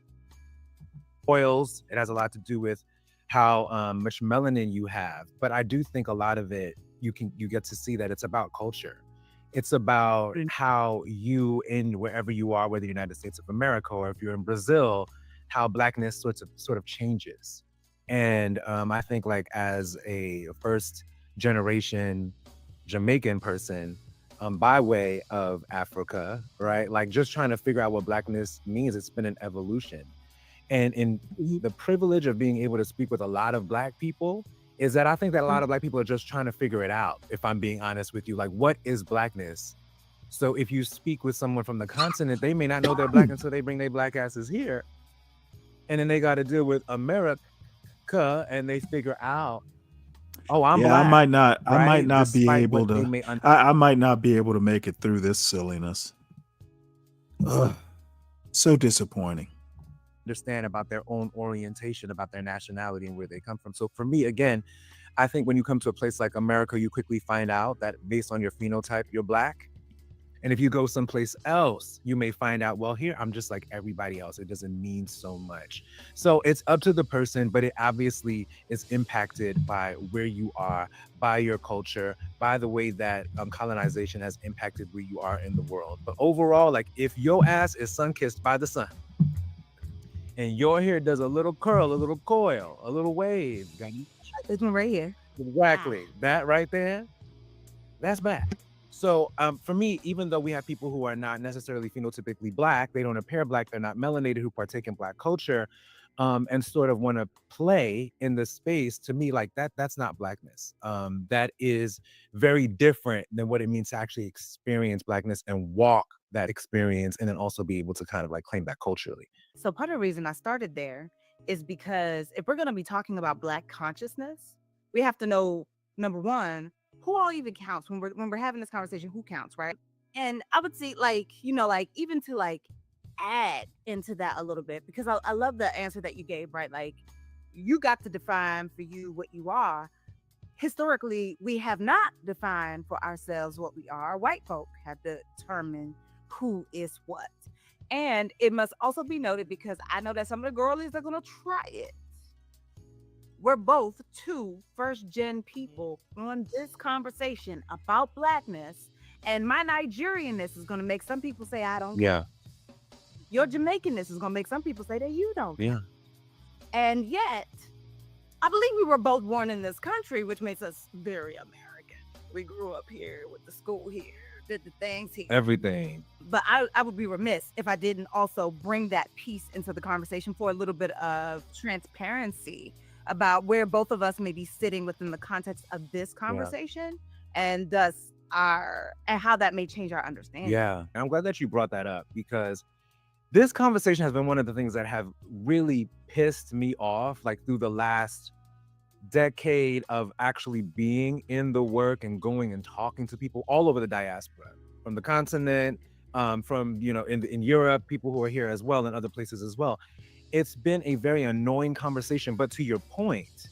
Oils. It has a lot to do with how much melanin you have. But I do think a lot of it, you get to see that it's about culture. It's about how you, in wherever you are, whether the United States of America or if you're in Brazil, how blackness sort of changes. And I think, like, as a first generation Jamaican person, by way of Africa, right? Like, just trying to figure out what blackness means. It's been an evolution. And in the privilege of being able to speak with a lot of black people is that I think that a lot of black people are just trying to figure it out, if I'm being honest with you. Like, what is blackness? So if you speak with someone from the continent, they may not know they're black until they bring their black asses here. And then they got to deal with America and they figure out, oh, I'm black. I might not be Despite able what they to, may I might not be able to make it through this silliness. Ugh, so disappointing. Understand about their own orientation, about their nationality and where they come from. So for me, again, I think when you come to a place like America, you quickly find out that based on your phenotype, you're black. And if you go someplace else, you may find out, well, here, I'm just like everybody else. It doesn't mean so much. So it's up to the person, but it obviously is impacted by where you are, by your culture, by the way that colonization has impacted where you are in the world. But overall, like, if your ass is sun-kissed by the sun, and your hair does a little curl, a little coil, a little wave. This one right here. Exactly. That right there, that's bad. So for me, even though we have people who are not necessarily phenotypically black, they don't appear black, they're not melanated, who partake in black culture, and sort of want to play in the space, to me, like that's not blackness. That is very different than what it means to actually experience blackness and walk that experience, and then also be able to kind of like claim that culturally. So part of the reason I started there is because if we're going to be talking about black consciousness, we have to know, number one, who all even counts when we're having this conversation. Who counts, right? And I would say, like, like, even to like add into that a little bit, because I love the answer that you gave, right? Like, you got to define for you what you are. Historically, we have not defined for ourselves what we are. White folk have determined who is what. And it must also be noted, because I know that some of the girlies are going to try it. We're both two first-gen people on this conversation about blackness. And my Nigerianness is going to make some people say, I don't care. Your Jamaicanness is going to make some people say that you don't care. And yet, I believe we were both born in this country, which makes us very American. We grew up here with the school here, did the things here. Everything. But I would be remiss if I didn't also bring that piece into the conversation for a little bit of transparency about where both of us may be sitting within the context of this conversation, and thus and how that may change our understanding. Yeah, I'm glad that you brought that up, because this conversation has been one of the things that have really pissed me off, like, through the last decade of actually being in the work and going and talking to people all over the diaspora, from the continent, from, in Europe, people who are here as well, and other places as well. It's been a very annoying conversation, but to your point,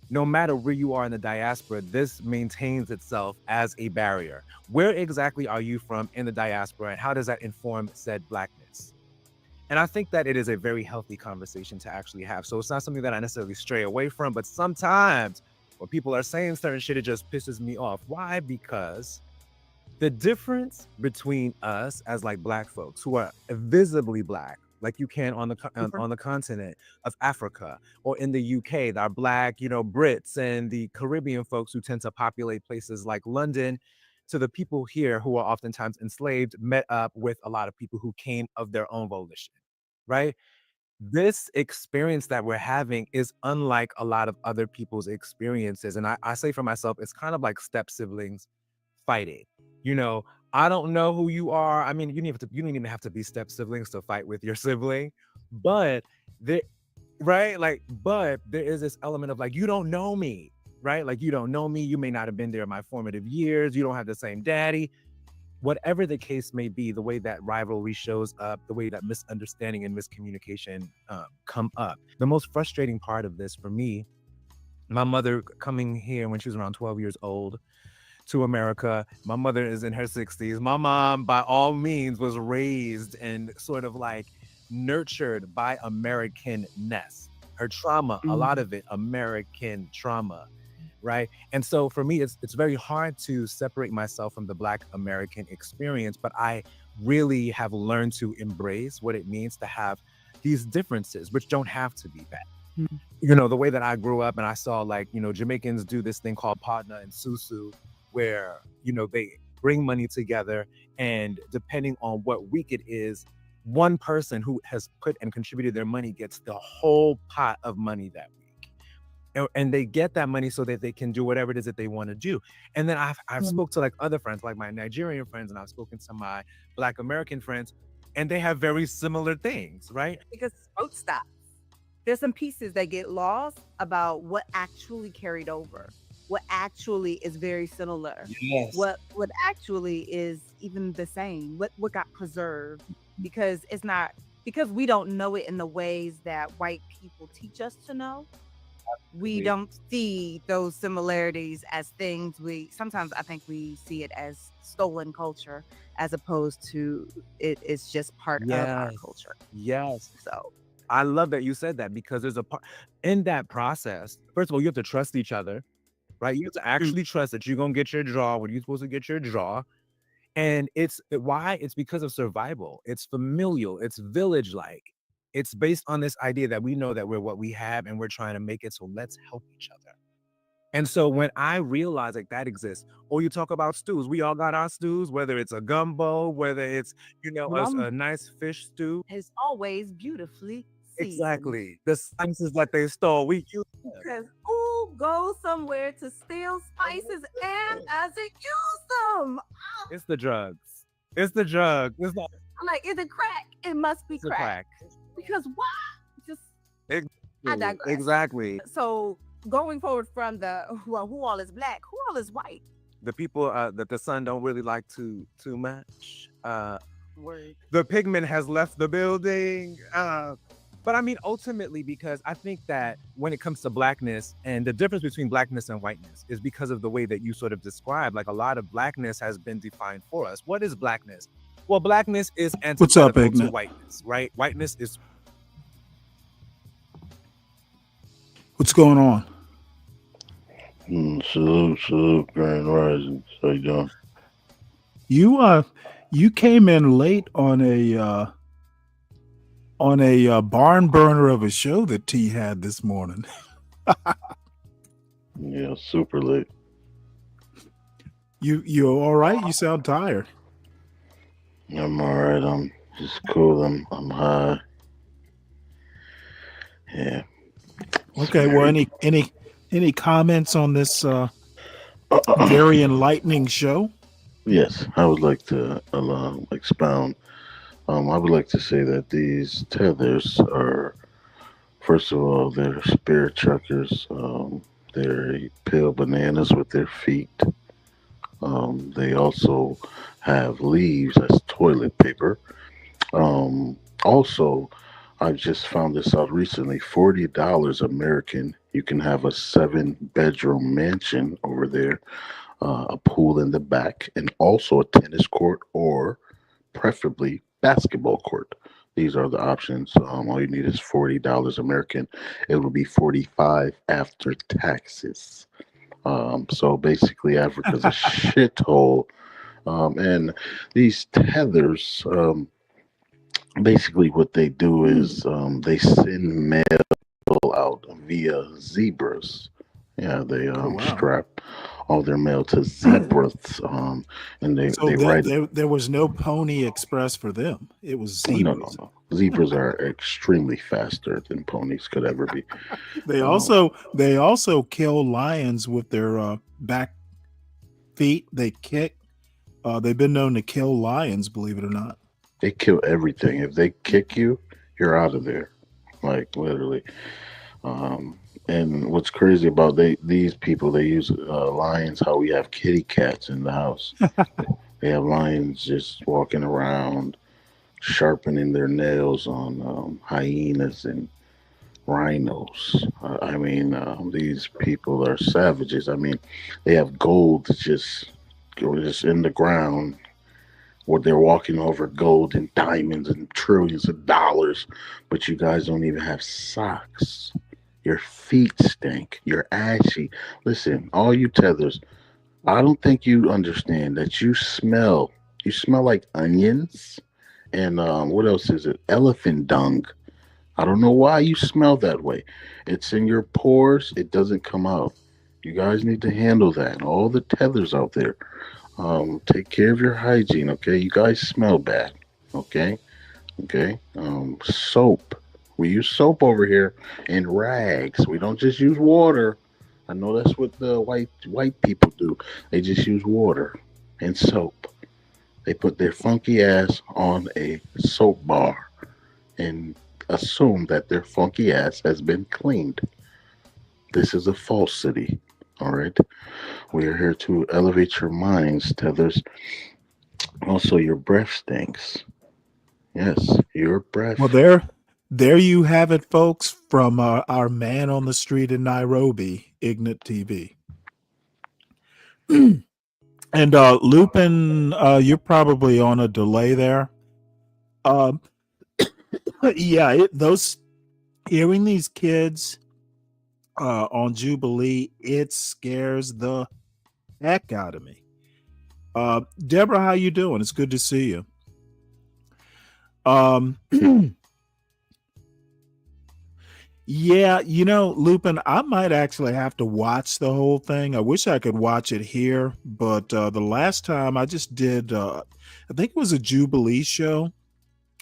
no matter where you are in the diaspora, this maintains itself as a barrier. Where exactly are you from in the diaspora, and how does that inform said blackness? And I think that it is a very healthy conversation to actually have. So it's not something that I necessarily stray away from, but sometimes when people are saying certain shit, it just pisses me off. Why? Because the difference between us as like black folks who are visibly black, like you can on the continent of Africa, or in the UK, our black, Brits and the Caribbean folks who tend to populate places like London, to the people here who are oftentimes enslaved met up with a lot of people who came of their own volition, right? This experience that we're having is unlike a lot of other people's experiences. And I say for myself, it's kind of like step siblings fighting. You know, I don't know who you are. I mean, you don't even have to be step siblings to fight with your sibling, but there, right? Like, but there is this element of like, you don't know me, right? Like, you don't know me. You may not have been there in my formative years. You don't have the same daddy. Whatever the case may be, the way that rivalry shows up, the way that misunderstanding and miscommunication come up. The most frustrating part of this for me, my mother coming here when she was around 12 years old to America. My mother is in her 60s. My mom, by all means, was raised and sort of like nurtured by Americanness. Her trauma, a lot of it, American trauma, right? And so for me, it's very hard to separate myself from the Black American experience, but I really have learned to embrace what it means to have these differences, which don't have to be bad. You know, the way that I grew up and I saw like, you know, Jamaicans do this thing called partner and susu, where, you know, they bring money together and depending on what week it is, one person who has put and contributed their money gets the whole pot of money that week. And they get that money so that they can do whatever it is that they want to do. And then I've spoke to like other friends, like my Nigerian friends, and I've spoken to my Black American friends, and they have very similar things, right? Because both stops. There's some pieces that get lost about what actually carried over, what actually is very similar, Yes. what actually is even the same, what got preserved, because it's not, because we don't know it in the ways that white people teach us to know. We don't see those similarities as things sometimes I think we see it as stolen culture as opposed to it's just part of our culture. Yes. So I love that you said that, because there's a part in that process. First of all, you have to trust each other, right? You have to actually trust that you're going to get your draw when you're supposed to get your draw. And it's because of survival. It's familial. It's village-like. It's based on this idea that we know that we're what we have and we're trying to make it. So let's help each other. And so when I realize like that exists, or you talk about stews, we all got our stews, whether it's a gumbo, whether it's, you know, a nice fish stew. it's always beautifully seasoned. Exactly. The spices that they stole, we use them. Because who goes somewhere to steal spices and doesn't use them? It's the drugs. It's the drug. It's not. I'm like, is it crack? It must be It's a crack. crack. Because why? Just I Exactly. digress. Exactly. So going forward from the who all is Black, who all is white? The people that the sun don't really like too much. Word. The pigment has left the building. But I mean, ultimately, because I think that when it comes to Blackness, and the difference between Blackness and whiteness is because of the way that you sort of describe, like a lot of Blackness has been defined for us. What is Blackness? Well, Blackness is What's up, antithetical to Ignorant? whiteness, right? Whiteness is What's going on? Salute, Grand Rising. How you doing? You came in late on a barn burner of a show that T had this morning. Yeah, super late. You all right? You sound tired. I'm all right. I'm just cool. I'm high. Yeah. Okay. Well, any comments on this very enlightening show? Yes, I would like to expound. I would like to say that these tethers are, first of all, they're spirit chuckers. They peel bananas with their feet. They also have leaves as toilet paper. Also, I've just found this out recently. $40 American. You can have a 7-bedroom mansion over there, a pool in the back, and also a tennis court, or preferably basketball court. These are the options. All you need is $40 American. It will be $45 after taxes. So basically, Africa's a shithole. And these tethers, basically what they do is they send mail out via zebras. Yeah, they strap all their mail to zebras, and So they write. there was no Pony Express for them. It was No, no, zebras. no. Zebras are extremely faster than ponies could ever be. They Um, also kill lions with their back feet. They kick. They've been known to kill lions, believe it or not. they kill everything. If they kick you, you're out of there. Like literally. Um, and what's crazy about these people, they use lions how we have kitty cats in the house. They have lions just walking around, sharpening their nails on hyenas and rhinos. I mean, these people are savages. I mean, they have gold just in the ground, or they're walking over gold and diamonds and trillions of dollars, but you guys don't even have socks. Your feet stink. You're ashy. Listen, all you tethers, I don't think you understand that you smell. You smell like onions and what else is it? Elephant dung. I don't know why you smell that way. It's in your pores. It doesn't come out. You guys need to handle that. All the tethers out there, take care of your hygiene. Okay, you guys smell bad. Okay, okay. Soap. We use soap over here and rags. We don't just use water. I know that's what the white people do. They just use water and soap. They put their funky ass on a soap bar and assume that their funky ass has been cleaned. This is a falsity. All right. We are here to elevate your minds, tethers. Also, your breath stinks. Yes, your breath. Well, there you have it, folks, from our man on the street in Nairobi, Ignat TV. And Lupin, you're probably on a delay there. Um, yeah, those hearing these kids on Jubilee, it scares the heck out of me. Deborah, how you doing? It's good to see you. Yeah, Lupin, I might actually have to watch the whole thing. I wish I could watch it here, but the last time I just did, I think it was a Jubilee show.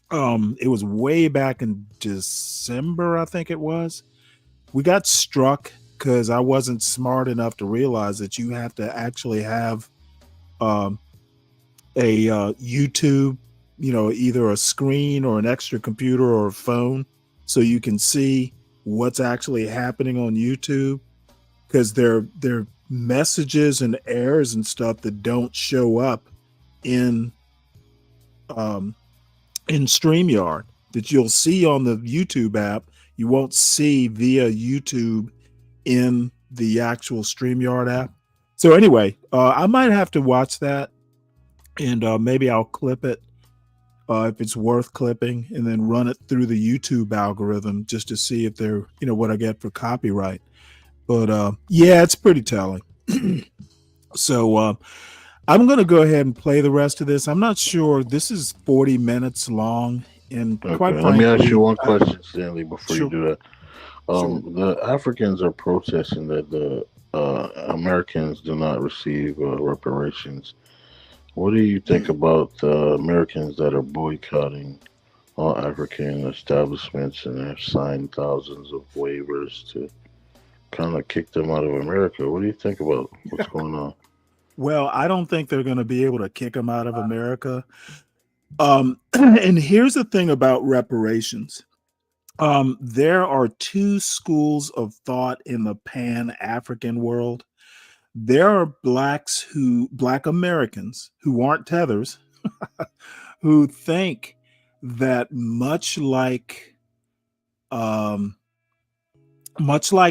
It was way back in December, I think it was. We got struck because I wasn't smart enough to realize that you have to actually have a YouTube, either a screen or an extra computer or a phone so you can see what's actually happening on YouTube, because there are messages and errors and stuff that don't show up in StreamYard that you'll see on the YouTube app. You won't see via YouTube in the actual StreamYard app. So anyway, I might have to watch that, and maybe I'll clip it if it's worth clipping, and then run it through the YouTube algorithm just to see if they're, what I get for copyright. But yeah, it's pretty telling. So I'm going to go ahead and play the rest of this. I'm not sure. This is 40 minutes long. And quite Okay, frankly, let me ask you one question, Stanley, before Sure. you do that. Sure. The Africans are protesting that the Americans do not receive reparations. What do you think about the Americans that are boycotting all African establishments and have signed thousands of waivers to kind of kick them out of America? What do you think about what's going on? Well, I don't think they're going to be able to kick them out of America. And here's the thing about reparations. There are two schools of thought in the Pan-African world. There are Black Americans who aren't tethers, who think that much like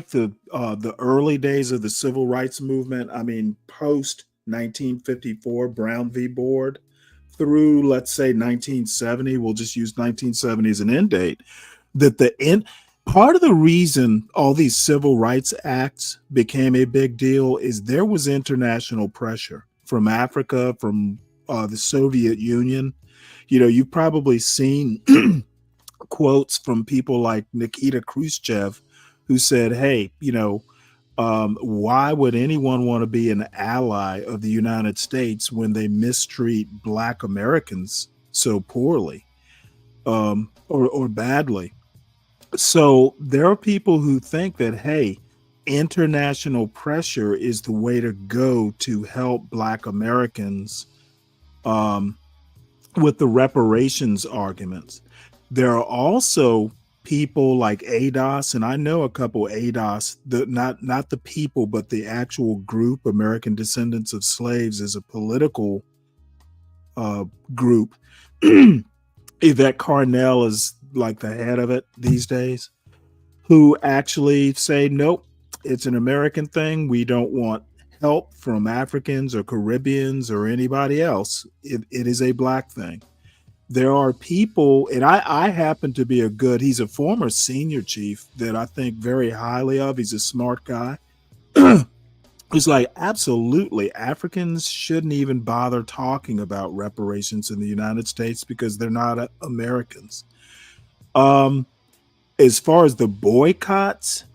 the early days of the civil rights movement, I mean, post 1954 Brown v. Board through, let's say, 1970, we'll just use 1970 as an end date, that part of the reason all these civil rights acts became a big deal is there was international pressure from Africa, from the Soviet Union. You've probably seen quotes from people like Nikita Khrushchev, who said, hey, Why would anyone want to be an ally of the United States when they mistreat Black Americans so poorly, or badly? So there are people who think that, hey, international pressure is the way to go to help Black Americans um, with the reparations arguments. There are also people like ADOS, and I know a couple ADOS, not the people, but the actual group, American Descendants of Slaves, is a political group. Yvette Carnell is like the head of it these days, who actually say, nope, it's an American thing. We don't want help from Africans or Caribbeans or anybody else. It is a Black thing. There are people, and I happen to be he's a former senior chief that I think very highly of. He's a smart guy. He's like, absolutely, Africans shouldn't even bother talking about reparations in the United States because they're not Americans. As far as the boycotts,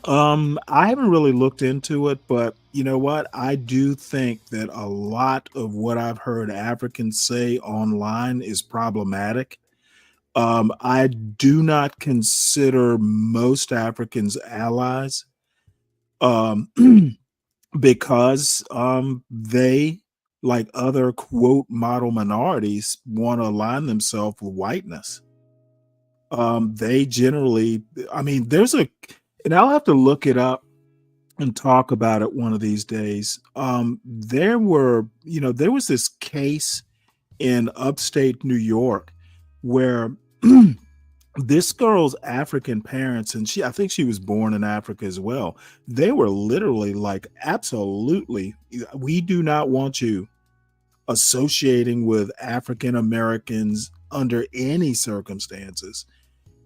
I haven't really looked into it, but you know what? I do think that a lot of what I've heard Africans say online is problematic. I do not consider most Africans allies, um, because they, like other quote model minorities, want to align themselves with whiteness. They generally, I mean, and I'll have to look it up and talk about it one of these days. There was this case in upstate New York where this girl's African parents, and I think she was born in Africa as well. They were literally like, absolutely, we do not want you associating with African Americans under any circumstances.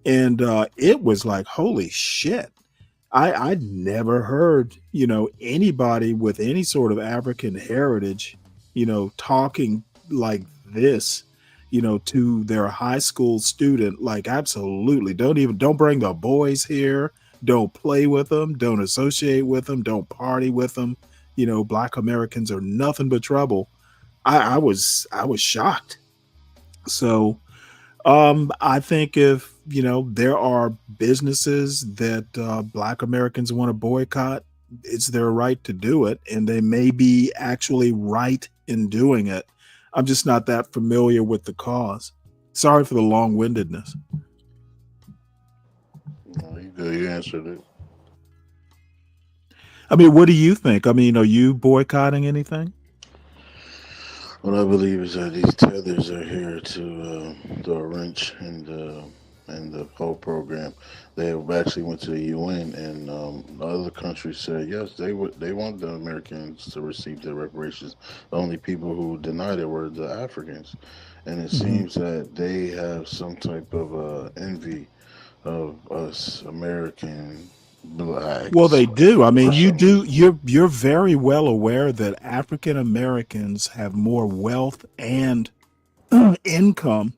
And it was like, holy shit. I'd never heard, anybody with any sort of African heritage, talking like this, to their high school student. Like, absolutely, don't bring the boys here. Don't play with them. Don't associate with them. Don't party with them. Black Americans are nothing but trouble. I was shocked. So I think if, there are businesses that Black Americans want to boycott, it's their right to do it. And they may be actually right in doing it. I'm just not that familiar with the cause. Sorry for the long windedness. No, you good. You answered it. I mean, what do you think? I mean, are you boycotting anything? What I believe is that these tethers are here to throw a wrench in the whole program. They have actually went to the UN, and the other countries said yes, they want the Americans to receive their reparations. The only people who denied it were the Africans, and it seems that they have some type of envy of us American Well, blacks they do. I mean, for you some do. You're very well aware that African Americans have more wealth and income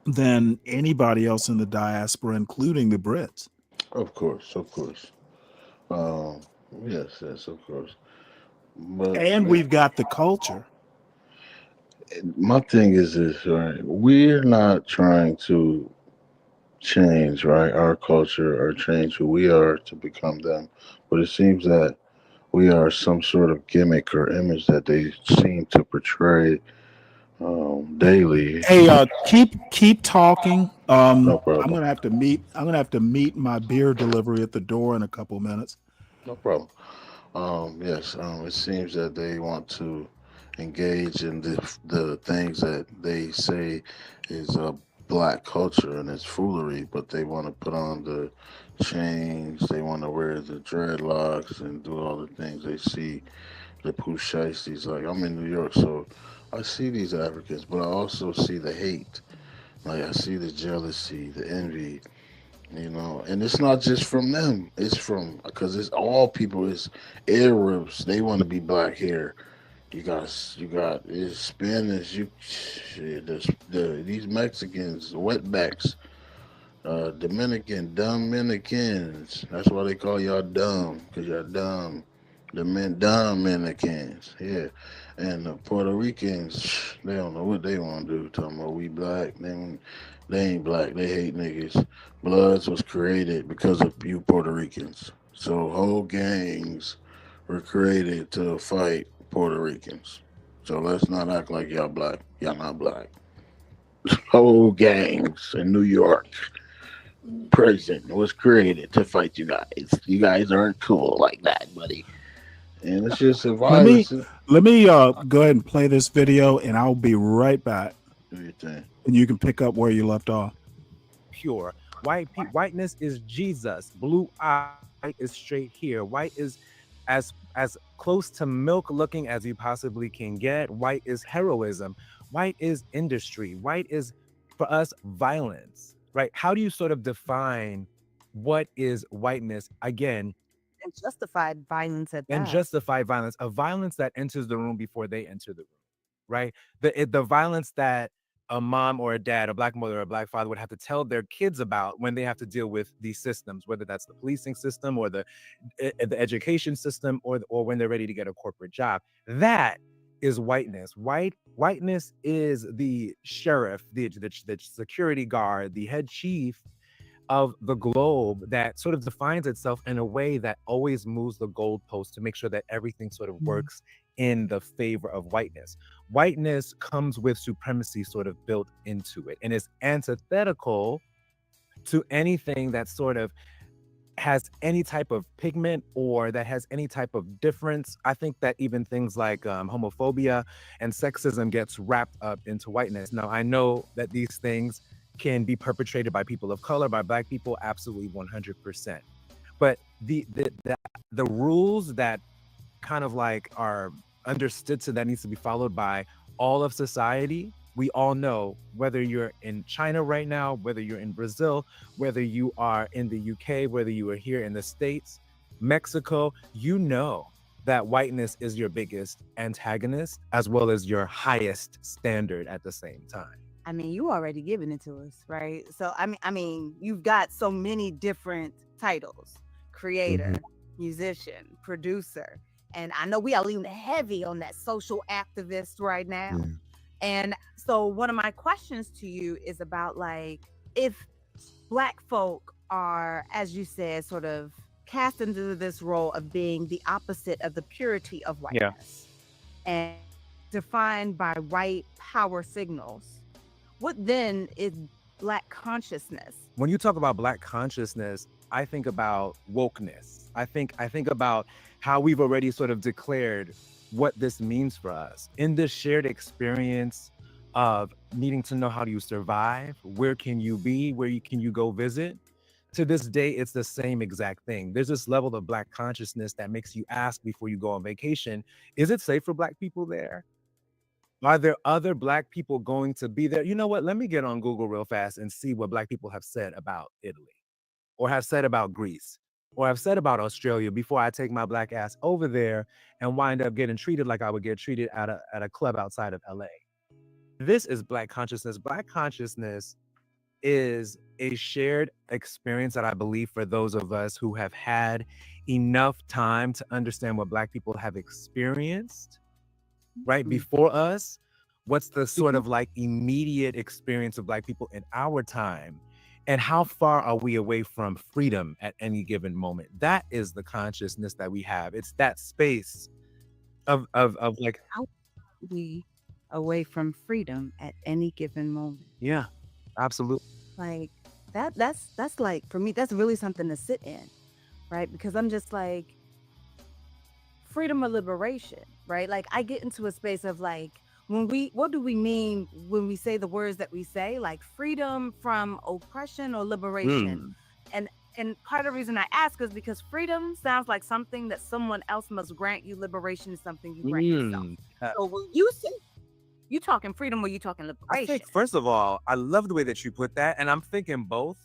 than anybody else in the diaspora, including the Brits. Of course, of course. Um, yes, yes, of course. But And we've got the culture. my thing is this, right? We're not trying to change, right, our culture or change who we are to become them. But it seems that we are some sort of gimmick or image that they seem to portray daily. Hey, keep talking. No I'm problem. gonna have to meet. I'm gonna have to meet my beer delivery at the door in a couple minutes. No problem. Yes, it seems that they want to engage in the things that they say is black culture and it's foolery, but they want to put on the chains, they want to wear the dreadlocks and do all the things. They see the pooh shiesties. Like, I'm in New York, so I see these Africans, but I also see the hate. Like, I see the jealousy, the envy, and it's not just from them. It's from, because it's all people. It's Arabs. They want to be black here. You got it's Spanish. Shit, these Mexicans, wetbacks. Dominicans. That's why they call y'all dumb, because y'all dumb. Dominicans, yeah. And the Puerto Ricans, they don't know what they want to do. Talking about we black, they ain't black. They hate niggas. Bloods was created because of you Puerto Ricans. So whole gangs were created to fight Puerto Ricans. So let's not act like y'all black. Y'all not black. Whole gangs in New York prison was created to fight you guys. You guys aren't cool like that, buddy. And it's just a Let me violence. go ahead and play this video, and I'll be right back. Do your thing. And you can pick up where you left off. Pure. Whiteness is Jesus. Blue eye is straight here. White is as close to milk looking as you possibly can get. White is heroism. White is industry. White is, for us, violence, right? How do you sort of define what is whiteness? Again, And justified violence at and that. justified violence, a violence that enters the room before they enter the room, right? The violence that a mom or a dad, a black mother or a black father would have to tell their kids about when they have to deal with these systems, whether that's the policing system or the education system, or when they're ready to get a corporate job. That is whiteness. Whiteness is the sheriff, the security guard, the head chief of the globe that sort of defines itself in a way that always moves the goalpost to make sure that everything sort of works in the favor of whiteness. Whiteness comes with supremacy sort of built into it and is antithetical to anything that sort of has any type of pigment or that has any type of difference. I think that even things like homophobia and sexism gets wrapped up into whiteness. Now, I know that these things can be perpetrated by people of color, by black people, absolutely 100%. But the rules that kind of like are understood to that needs to be followed by all of society, we all know, whether you're in China right now, whether you're in Brazil, whether you are in the UK, whether you are here in the States, Mexico, you know that whiteness is your biggest antagonist as well as your highest standard at the same time. I mean, you already given it to us, right? So I mean, you've got so many different titles: creator, musician, producer, and I know we are leaning heavy on that social activist right now. And so one of my questions to you is about, like, if Black folk are, as you said, sort of cast into this role of being the opposite of the purity of whiteness, and defined by white power signals, what then is Black consciousness? When you talk about Black consciousness, I think about wokeness. I think about how we've already sort of declared what this means for us in this shared experience of needing to know how do you survive, where can you be, can you go visit. To this day, it's the same exact thing. There's this level of Black consciousness that makes you ask before you go on vacation, is it safe for Black people there? Are there other Black people going to be there? You know what? Let me get on Google real fast and see what Black people have said about Italy, or have said about Greece, or have said about Australia before I take my Black ass over there and wind up getting treated like I would get treated at a club outside of LA. This is Black consciousness. Black consciousness is a shared experience that I believe for those of us who have had enough time to understand what Black people have experienced right before us. What's the sort of like immediate experience of Black people in our time, and how far are we away from freedom at any given moment? That is the consciousness that we have. It's that space of like, how we away from freedom at any given moment. Yeah, absolutely. Like that's like, for me, that's really something to sit in, right? Because I'm just like, freedom or liberation, right? Like, I get into a space of like, what do we mean when we say the words that we say, like freedom from oppression or liberation? And part of the reason I ask is because freedom sounds like something that someone else must grant you. Liberation is something you grant yourself. So when you say you talking freedom or you talking liberation? I think, first of all, I love the way that you put that, and I'm thinking both.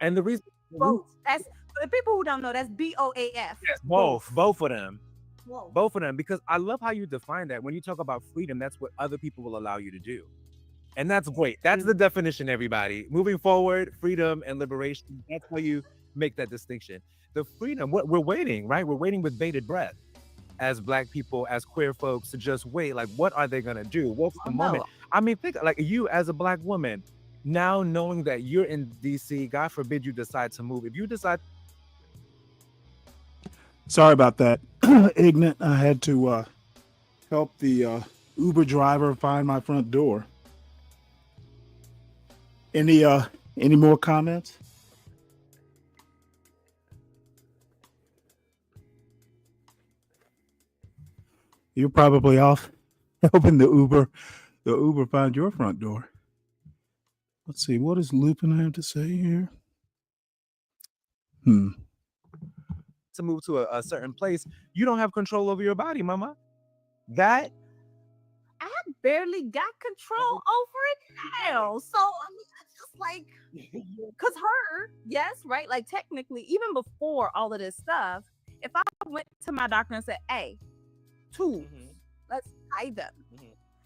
And the reason both, that's for the people who don't know, that's BOAF. Yes, both of them. Whoa. Both of them, because I love how you define that. When you talk about freedom, that's what other people will allow you to do. And that's great. That's the definition, everybody. Moving forward, freedom and liberation. That's how you make that distinction. The freedom, what we're waiting, right? We're waiting with bated breath as Black people, as queer folks, to just wait. Like, what are they gonna do? What's the moment? I mean, think like you as a Black woman, now knowing that you're in DC, God forbid you decide to move. If you decide, sorry about that, Ignorant. I had to help the Uber driver find my front door. Any more comments? You're probably off helping the Uber find your front door. Let's see, what does Lupin have to say here? to move to a certain place, you don't have control over your body, mama. That I barely got control over it. Hell, so I mean, it's just like, cause her, yes, right. Like technically, even before all of this stuff, if I went to my doctor and said, "Hey, tools, let's tie them,"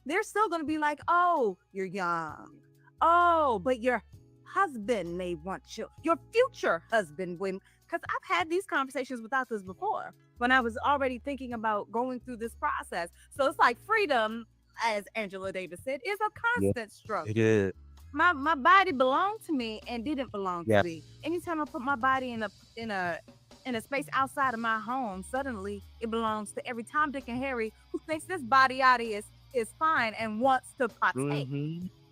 they're still gonna be like, "Oh, you're young. Oh, but your husband may want you. Your future husband will." Because I've had these conversations without this before when I was already thinking about going through this process. So it's like freedom, as Angela Davis said, is a constant struggle. it is. My body belonged to me and didn't belong to me. Anytime I put my body in a space outside of my home, suddenly it belongs to every Tom, Dick, and Harry who thinks this body yaddy is fine and wants to partake.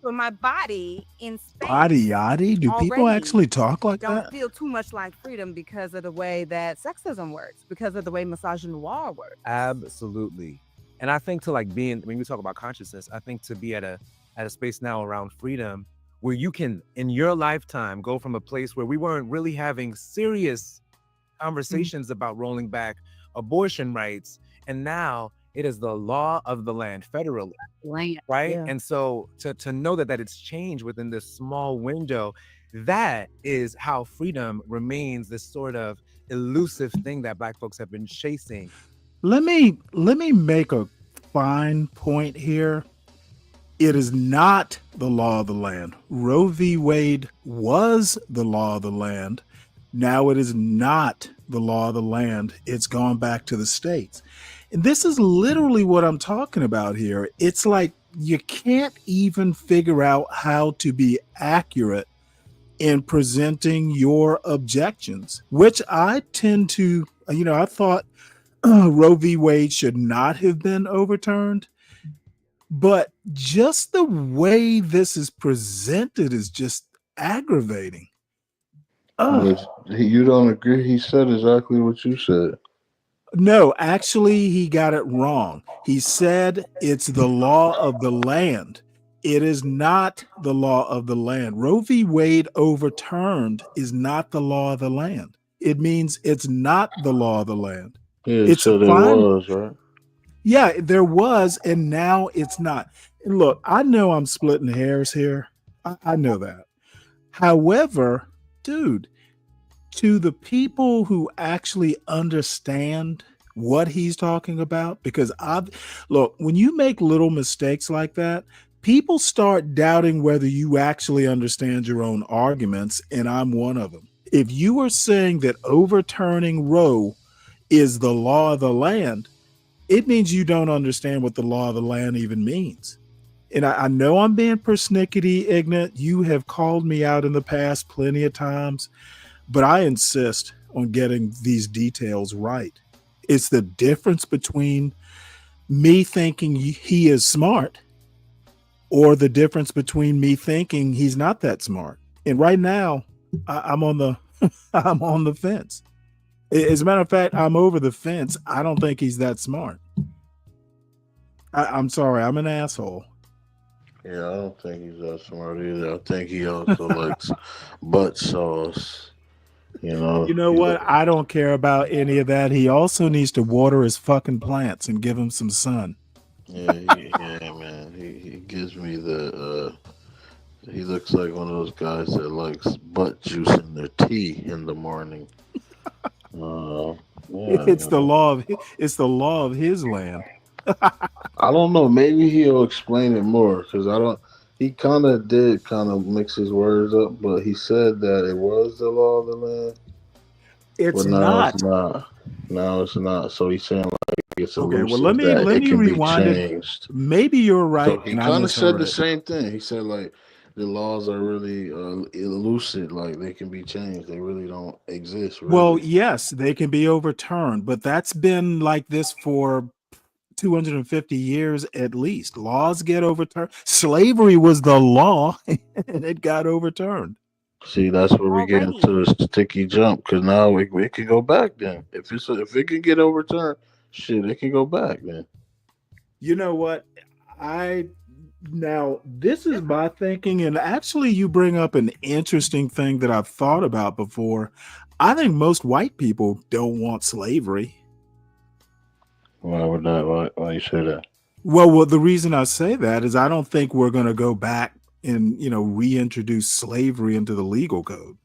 So my body in space. Body yaddy? Do people actually talk like that? Don't feel too much like freedom because of the way that sexism works, because of the way misogynoir works. Absolutely. And I think to like being, when we talk about consciousness, I think to be at a space now around freedom where you can, in your lifetime, go from a place where we weren't really having serious conversations about rolling back abortion rights, and now it is the law of the land federally, right? Yeah. And so to know that it's changed within this small window, that is how freedom remains this sort of elusive thing that Black folks have been chasing. Let me make a fine point here. It is not the law of the land. Roe v. Wade was the law of the land. Now it is not the law of the land. It's gone back to the states. And this is literally what I'm talking about here. It's like you can't even figure out how to be accurate in presenting your objections, which I tend to, I thought Roe v. Wade should not have been overturned. But just the way this is presented is just aggravating. You don't agree? He said exactly what you said. No, actually, he got it wrong. He said it's the law of the land. It is not the law of the land. Roe v. Wade overturned is not the law of the land. It means it's not the law of the land. Yeah, it's so there was, right? Yeah, there was, and now it's not. And look, I know I'm splitting hairs here. I know that. However, dude, to the people who actually understand what he's talking about, because look, when you make little mistakes like that, people start doubting whether you actually understand your own arguments, and I'm one of them. If you are saying that overturning Roe is the law of the land, it means you don't understand what the law of the land even means. And I know I'm being persnickety, ignorant. You have called me out in the past plenty of times, but I insist on getting these details right. It's the difference between me thinking he is smart or the difference between me thinking he's not that smart. And right now, I'm on the I'm on the fence. As a matter of fact, I'm over the fence. I don't think he's that smart. I'm sorry, I'm an asshole. Yeah, I don't think he's that smart either. I think he also likes butt sauce. You know what? I don't care about any of that. He also needs to water his fucking plants and give him some sun. Yeah, man. He gives me the he looks like one of those guys that likes butt juice in their tea in the morning. It's the law of his land. I don't know. Maybe he'll explain it more because I don't. He kind of did kind of mix his words up, but he said that it was the law of the land, It's but now it's not. not. Now it's not. So he's saying like it's Okay, well let elusive me that let it me can be rewind it. changed. Maybe you're So right he and I kind of said misheard the it. same thing. He said like the laws are really elusive, like they can be changed. They really don't exist, Well, really. yes, they can be overturned, but that's been like this for 250 years at least. Laws get overturned. Slavery was the law and it got overturned. See, that's where we get Already. into the sticky jump because now it can go back. Then if it can get overturned, shit, it can go back. Then You know what? I Now this is my thinking, and actually, you bring up an interesting thing that I've thought about before. I think most white people don't want slavery. why would that? Why you say that? Well, the reason I say that is I don't think we're going to go back and reintroduce slavery into the legal code.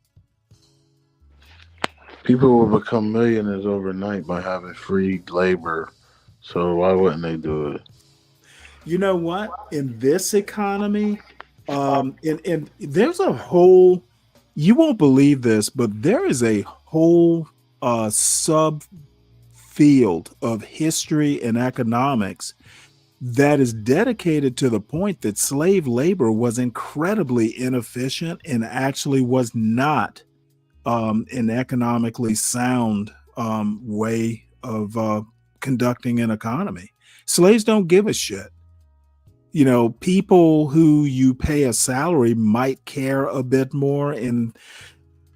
People will become millionaires overnight by having free labor. So why wouldn't they do it? You know what? In this economy, and there's a whole, you won't believe this, but there is a whole sub field of history and economics that is dedicated to the point that slave labor was incredibly inefficient and actually was not an economically sound way of conducting an economy. Slaves don't give a shit. People who you pay a salary might care a bit more, and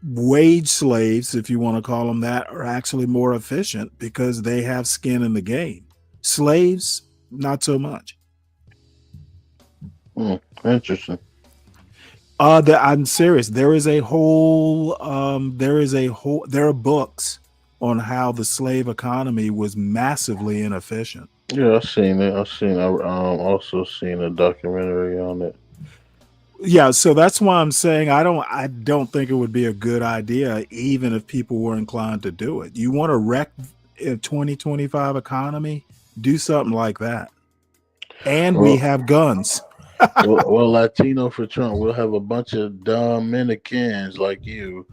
wage slaves, if you want to call them that, are actually more efficient because they have skin in the game. Slaves, not so much. Interesting. I'm serious. There are books on how the slave economy was massively inefficient. Yeah, I've seen it. I also seen a documentary on it. Yeah, so that's why I'm saying I don't think it would be a good idea even if people were inclined to do it. You want to wreck a 2025 economy? Do something like that. And we Well, have guns. Latino for Trump. We'll have a bunch of Dominicans like you.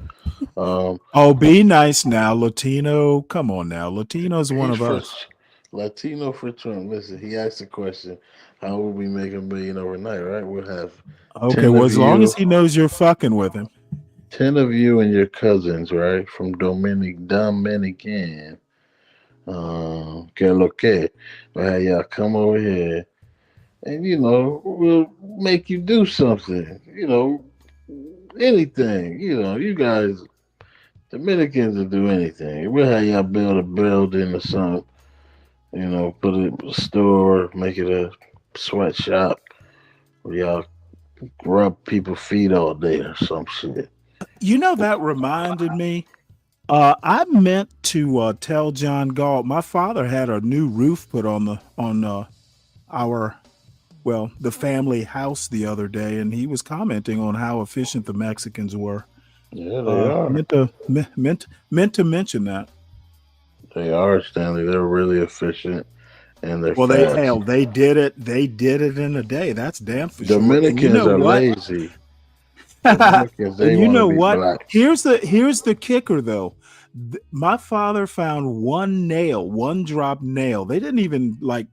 Um, Oh, be nice now, Latino. Come on now. Latino's one he's of for us. Latino for Trump. Listen, he asked the question, "How will we make a million overnight?" Right? We'll have Okay, 10 well, of as long as you, he knows you're fucking with him. 10 of you and your cousins, right? From Dominican. Que lo que? We'll have y'all come over here, and we'll make you do something. Anything. You guys Dominicans will do anything. We'll have y'all build a building or something. Put a store, make it a sweatshop where y'all rub people's feet all day or some shit. That reminded me. I meant to tell John Galt. My father had a new roof put on our the family house the other day, and he was commenting on how efficient the Mexicans were. Yeah, they are. Meant to mention that. They are, Stanley. They're really efficient and they're Well, fast. they did it. They did it in a day. That's damn for sure. And you Dominicans know are what? lazy. Dominicans, And they you want to know be what? black. Here's the kicker though. My father found one nail, one drop nail. They didn't even like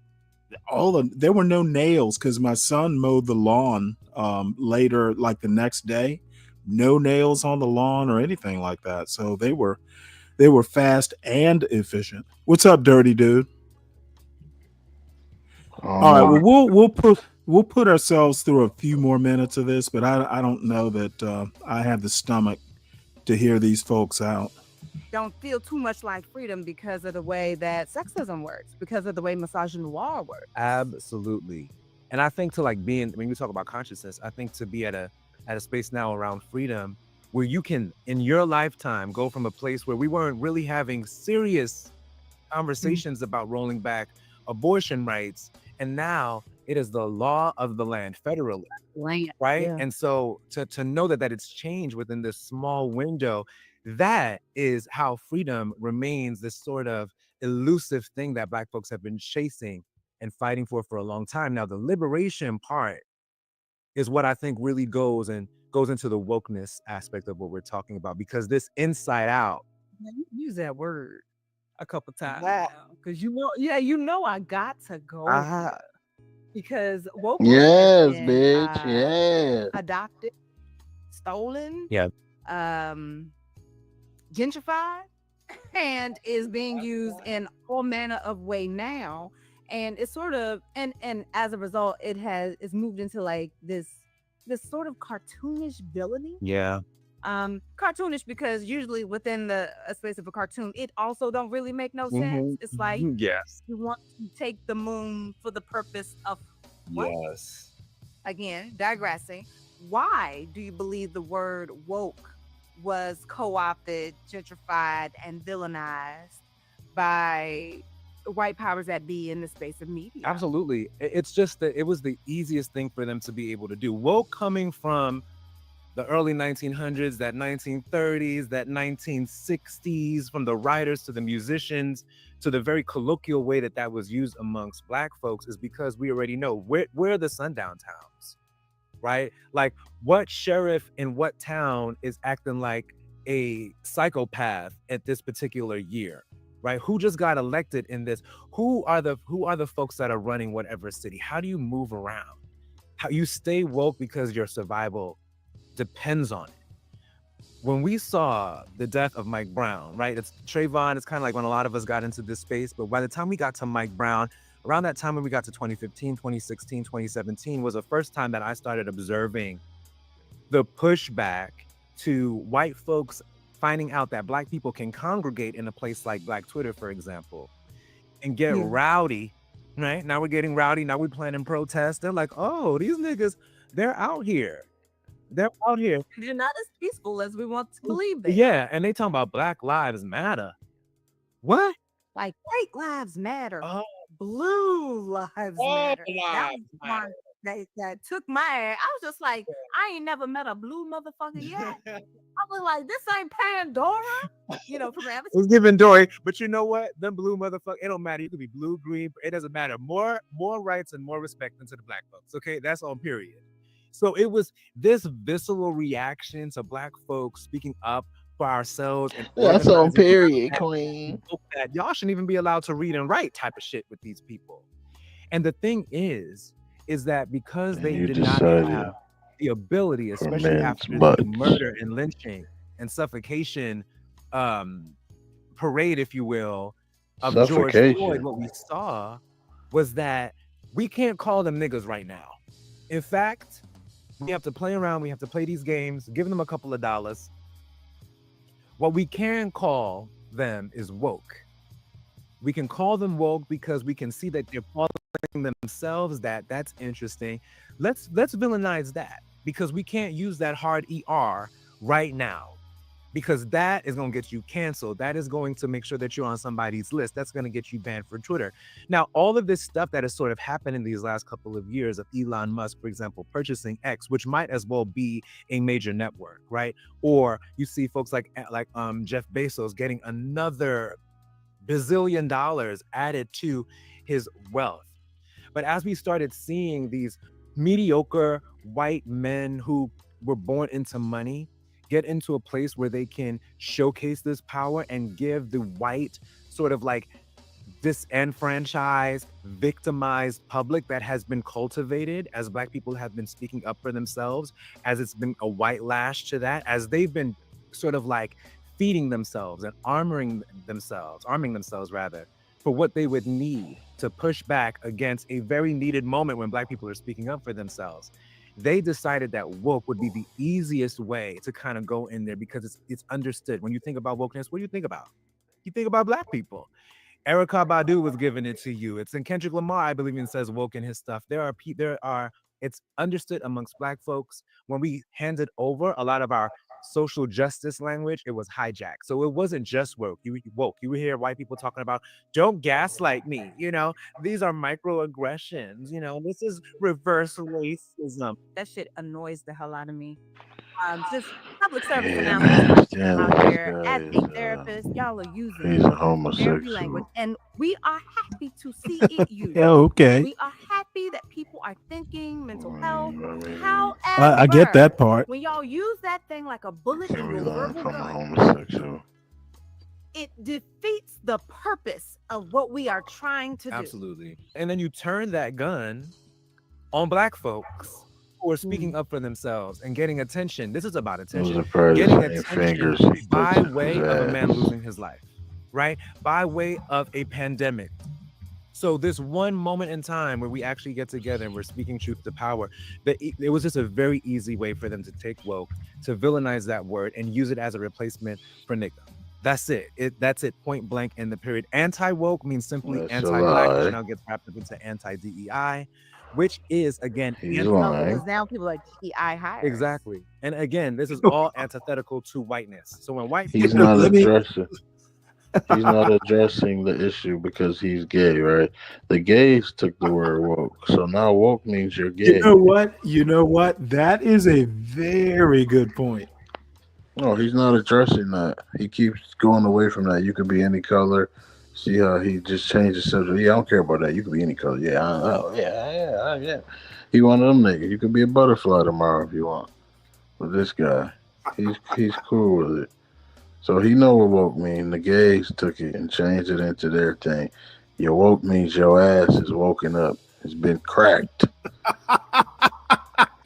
there were no nails because my son mowed the lawn later, like the next day. No nails on the lawn or anything like that. So they were fast and efficient. What's up, dirty dude? I don't All right, know. well we'll put ourselves through a few more minutes of this, but I don't know that I have the stomach to hear these folks out. Don't feel too much like freedom because of the way that sexism works, because of the way misogynoir works. Absolutely. And I think to like being, when you talk about consciousness, I think to be at a space now around freedom where you can in your lifetime go from a place where we weren't really having serious conversations about rolling back abortion rights, and now it is the law of the land federally, right? Yeah. And so to know that it's changed within this small window, that is how freedom remains this sort of elusive thing that Black folks have been chasing and fighting for a long time. Now, the liberation part is what I think really goes into the wokeness aspect of what we're talking about, because this inside out. You use that word a couple times Wow. now, because I got to go Ah, because wokeness Yes, has been bitch. Yeah. adopted, stolen, yeah. gentrified, and is being used in all manner of way now. And it's sort of and as a result, it's moved into like this sort of cartoonish villainy. Yeah. Cartoonish because usually within the space of a cartoon, it also don't really make no sense. It's like Yes. you want to take the moon for the purpose of what? Yes. Again, digressing. Why do you believe the word woke was co-opted, gentrified, and villainized by white powers that be in the space of media? Absolutely. It's just that it was the easiest thing for them to be able to do. Woke coming from the early 1900s, that 1930s, that 1960s, from the writers to the musicians to the very colloquial way that was used amongst Black folks, is because we already know we're the sundown towns, right? Like, what sheriff in what town is acting like a psychopath at this particular year, right? Who just got elected in this? Who are the folks that are running whatever city? How do you move around? How you stay woke because your survival depends on it. When we saw the death of Mike Brown, right? It's Trayvon. It's kind of like when a lot of us got into this space, but by the time we got to Mike Brown, around that time when we got to 2015, 2016, 2017 was the first time that I started observing the pushback to white folks finding out that Black people can congregate in a place like Black Twitter, for example, and get rowdy, right? Now we're getting rowdy. Now we're planning protests. They're like, oh, these niggas, they're out here. They're out here. They're not as peaceful as we want to believe they are. Yeah, and they talking about Black Lives Matter. What? Like white lives matter, Oh, blue lives matter. That lives was one that took my ass. I was just like, I ain't never met a blue motherfucker yet. I was like, this ain't Pandora, from Avatar. It's giving Dory, but you know what? Them blue motherfucker, it don't matter. You could be blue, green, it doesn't matter. More rights and more respect than to the Black folks. Okay, that's on period. So it was this visceral reaction to Black folks speaking up for ourselves. And That's on period, queen. That y'all shouldn't even be allowed to read and write type of shit with these people. And the thing is that because they did not have the ability, especially after the murder and lynching and suffocation parade, if you will, of George Floyd, what we saw was that we can't call them niggas right now. In fact, we have to play around. We have to play these games, give them a couple of dollars. What we can call them is woke. We can call them woke because we can see that they're calling themselves that. That's interesting. Let's villainize that, because we can't use that hard ER right now, because that is going to get you canceled. That is going to make sure that you're on somebody's list. That's going to get you banned for Twitter. Now, all of this stuff that has sort of happened in these last couple of years of Elon Musk, for example, purchasing X, which might as well be a major network, right? Or you see folks like Jeff Bezos getting another bazillion dollars added to his wealth. But as we started seeing these mediocre white men who were born into money get into a place where they can showcase this power and give the white sort of like disenfranchised, victimized public that has been cultivated as Black people have been speaking up for themselves, as it's been a white lash to that, as they've been sort of like feeding themselves and arming themselves rather, for what they would need to push back against a very needed moment when Black people are speaking up for themselves. They decided that woke would be the easiest way to kind of go in there, because it's understood. When you think about wokeness, what do you think about? You think about Black people. Erykah Badu was giving it to you. It's in Kendrick Lamar, I believe, says woke in his stuff. It's understood amongst Black folks. When we handed over a lot of our social justice language, it was hijacked. So it wasn't just woke. You would hear white people talking about, don't gaslight me. These are microaggressions. This is reverse racism. That shit annoys the hell out of me. Just public service announcements out here. As a therapist, y'all are using therapy language, and we are happy to see it used. Yeah, okay. We are happy that people our thinking, mental I health. mean, I get that part. When y'all use that thing like a bullet can in we your learn verbal from a gun, homosexual? it defeats the purpose of what we are trying to do. Absolutely. And then you turn that gun on black folks who are speaking up for themselves and getting attention. This is about Those attention. are probably Getting the same attention fingers he by puts in way his of a man ass. losing his life, right? By way of a pandemic. So this one moment in time where we actually get together and we're speaking truth to power, it was just a very easy way for them to take woke, to villainize that word and use it as a replacement for nigga. That's it. That's it, point blank in the period. Anti-woke means simply That's a anti-black, lie. which now gets wrapped up into anti-DEI, which is, again, He's lying. Because now people are DEI hires. exactly. And again, this is all antithetical to whiteness. So when white He's people not Let me- addressing. He's not addressing the issue because he's gay, right? The gays took the word woke, so now woke means you're gay. You know what? That is a very good point. No, he's not addressing that. He keeps going away from that. You could be any color. See how he just changed the subject. Yeah, I don't care about that. You could be any color. Yeah. He one of them niggas. You could be a butterfly tomorrow if you want. But this guy, he's cool with it. So he know what woke mean. The gays took it and changed it into their thing. Your woke means your ass is woken up. It's been cracked.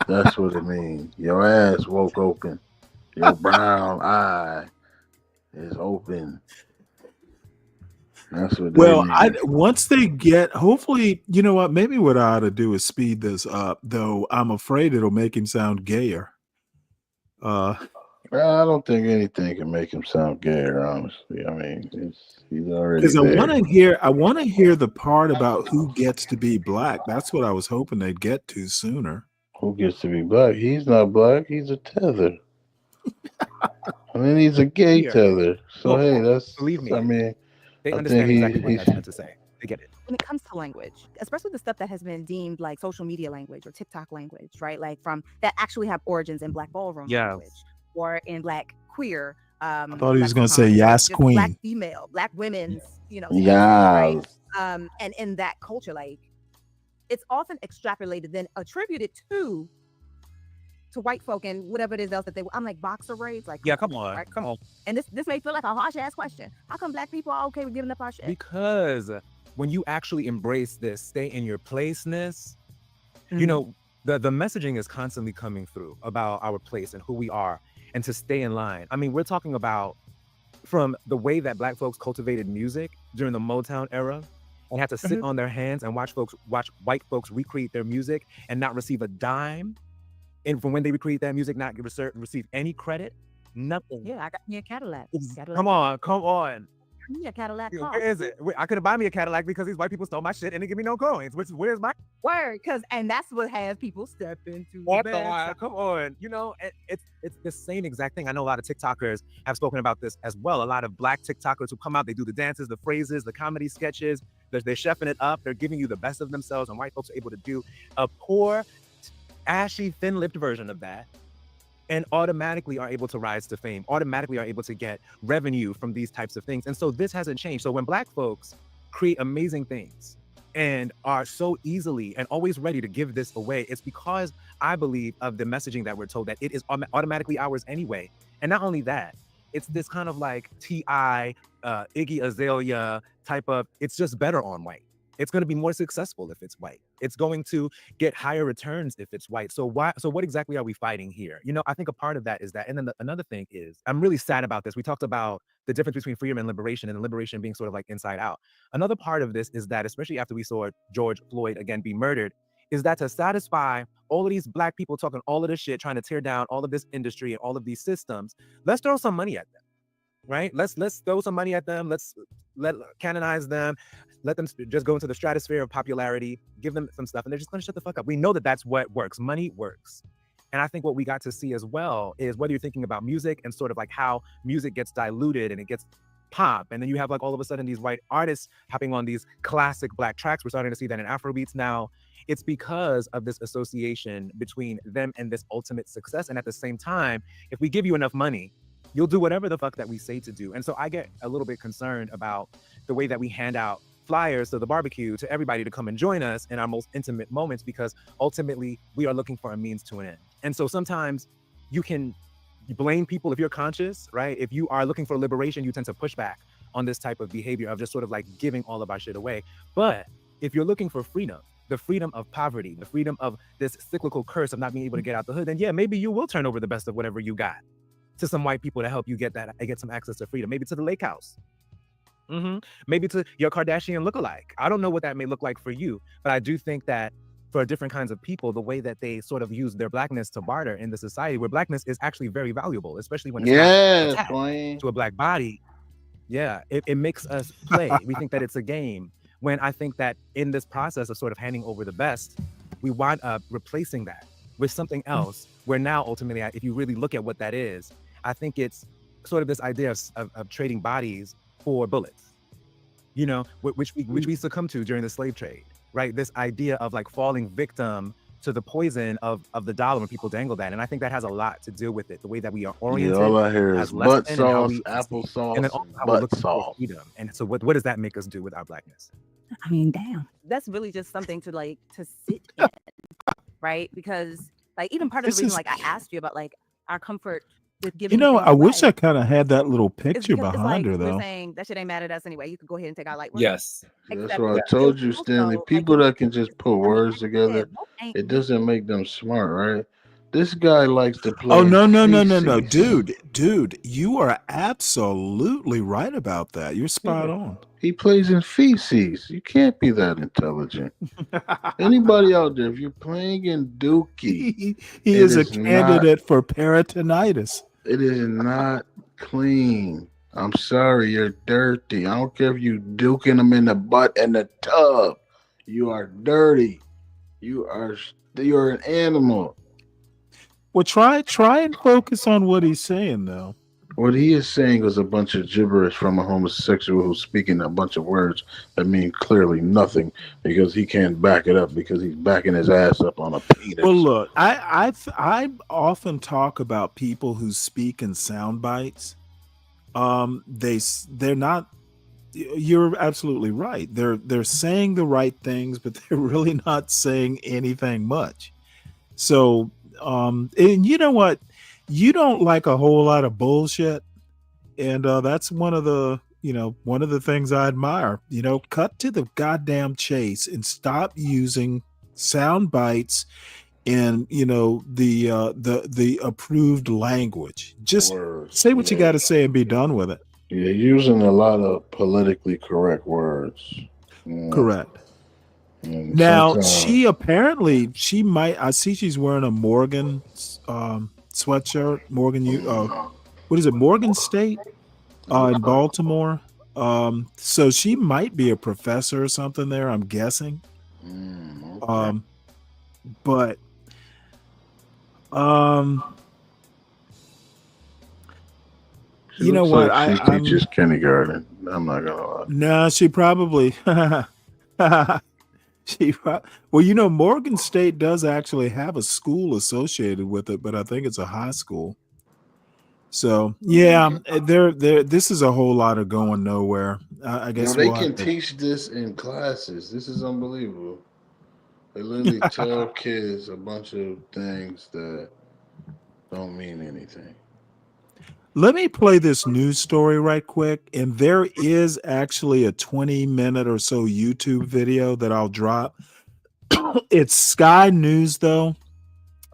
That's what it means. Your ass woke open. Your brown eye is open. That's what. Well, once they get, hopefully, you know what? Maybe what I ought to do is speed this up. Though I'm afraid it'll make him sound gayer. I don't think anything can make him sound gayer. Honestly, I mean, he's already because there. I want to hear the part about who gets to be black. That's what I was hoping they'd get to sooner. Who gets to be black? He's not black. He's a tether. And then he's a gay tether. So hey, that's, believe me. I mean, They I understand think exactly what that's meant to say. They get it. When it comes to language, especially the stuff that has been deemed like social media language or TikTok language, right? Like from that actually have origins in Black ballroom language or in Black queer. I thought he was going to say yes, queen. Black female, Black women's, speech, yeah. right? And in that culture, like it's often extrapolated, then attributed to white folk and whatever it is else that they. I'm like boxer braids, like come on, right? come on. And this may feel like a harsh ass question. How come Black people are okay with giving up our shit? Because when you actually embrace this, stay in your placeness, you know, the messaging is constantly coming through about our place and who we are, and to stay in line. I mean, we're talking about from the way that Black folks cultivated music during the Motown era and had to sit on their hands and watch white folks recreate their music and not receive a dime. And from when they recreate that music, not receive any credit, nothing. Yeah, I got me a Cadillac. Come on. Me a Cadillac car. Where is it? I couldn't buy me a Cadillac because these white people stole my shit and they give me no coins. Where's my word? And that's what has people step into what the the come on, you know, it's the same exact thing. I know a lot of TikTokers have spoken about this as well. A lot of Black TikTokers who come out, they do the dances, the phrases, the comedy sketches. They're chefing it up. They're giving you the best of themselves, and white folks are able to do a poor, ashy, thin-lipped version of that, and automatically are able to rise to fame, automatically are able to get revenue from these types of things. And so this hasn't changed. So when Black folks create amazing things and are so easily and always ready to give this away, it's because I believe of the messaging that we're told that it is automatically ours anyway. And not only that, it's this kind of like T.I., Iggy Azalea type of, it's just better on white. It's going to be more successful if it's white. It's going to get higher returns if it's white. So what exactly are we fighting here? You know, I think a part of that is that. And then another thing is, I'm really sad about this. We talked about the difference between freedom and liberation being sort of like inside out. Another part of this is that, especially after we saw George Floyd again be murdered, is that to satisfy all of these Black people talking all of this shit, trying to tear down all of this industry and all of these systems, let's throw some money at them. Right? Let's throw some money at them. Let canonize them. Let them just go into the stratosphere of popularity, give them some stuff, and they're just going to shut the fuck up. We know that that's what works. Money works. And I think what we got to see as well is whether you're thinking about music and sort of like how music gets diluted and it gets pop, and then you have like all of a sudden these white artists hopping on these classic Black tracks. We're starting to see that in Afrobeats now. It's because of this association between them and this ultimate success. And at the same time, if we give you enough money, you'll do whatever the fuck that we say to do. And so I get a little bit concerned about the way that we hand out flyers to the barbecue to everybody to come and join us in our most intimate moments, because ultimately we are looking for a means to an end. And so sometimes you blame people if you're conscious, right? If you are looking for liberation, you tend to push back on this type of behavior of just sort of like giving all of our shit away. But if you're looking for freedom, the freedom of poverty, the freedom of this cyclical curse of not being able to get out the hood, then yeah, maybe you will turn over the best of whatever you got to some white people to help you get some access to freedom. Maybe to the lake house. Maybe to your Kardashian lookalike. I don't know what that may look like for you, but I do think that for different kinds of people, the way that they sort of use their blackness to barter in the society, where blackness is actually very valuable, especially when it's not attached to a black body. Yeah, it makes us play. We think that it's a game, when I think that in this process of sort of handing over the best, we wind up replacing that with something else, where now ultimately, if you really look at what that is, I think it's sort of this idea of trading bodies for bullets, you know, which we succumb to during the slave trade, right? This idea of like falling victim to the poison of the dollar when people dangle that. And I think that has a lot to do with it, the way that we are oriented. Yeah, all I hear is as less butt than and how sauce, we applesauce, and then also how we're butt looking for sauce. freedom. And so what does that make us do with our blackness? I mean, damn. That's really just something to like to sit in, right? Because like even part of This the reason is- like I asked you about like our comfort with You giving know, things I wish away I kind of had that little is picture because it's behind like her, we're though. saying that shit ain't mad at us anyway. You could go ahead and take our light work. Yes. That's Except what I it's told you, Stanley. also like People you that can just put I mean, words like you together, said, woke ain't it doesn't make them smart, right? This guy likes to play Oh, in no, feces. dude, you are absolutely right about that. You're spot on. He plays in feces. You can't be that intelligent. Anybody out there, if you're playing in Dookie, He it is a is not. candidate for peritonitis. It is not clean. I'm sorry, you're dirty. I don't care if you duking them in the butt and the tub. You are dirty. You're an animal. Well, try and focus on what he's saying, though. What he is saying is a bunch of gibberish from a homosexual who's speaking a bunch of words that mean clearly nothing because he can't back it up because he's backing his ass up on a penis. Well, look, I often talk about people who speak in sound bites. They're not. You're absolutely right. They're saying the right things, but they're really not saying anything much. So, and you know what? You don't like a whole lot of bullshit, and that's one of the things I admire. You know, cut to the goddamn chase and stop using sound bites and the approved language. Just Words. say what you Yeah. got to say and be done with it. You're using a lot of politically correct words. Correct. And Now sometimes she might. I see she's wearing a Morgan sweatshirt. What is it? Morgan State in Baltimore. So she might be a professor or something there. I'm guessing. okay. But She you know looks what? like she I'm teaches kindergarten. I'm not gonna lie. no. She probably. Well, you know, Morgan State does actually have a school associated with it, but I think it's a high school. So yeah, there. This is a whole lot of going nowhere. I Yo, guess they we'll have can to. teach this in classes. This is unbelievable. They literally tell kids a bunch of things that don't mean anything. Let me play this news story right quick, and there is actually a 20-minute or so YouTube video that I'll drop. It's Sky News though.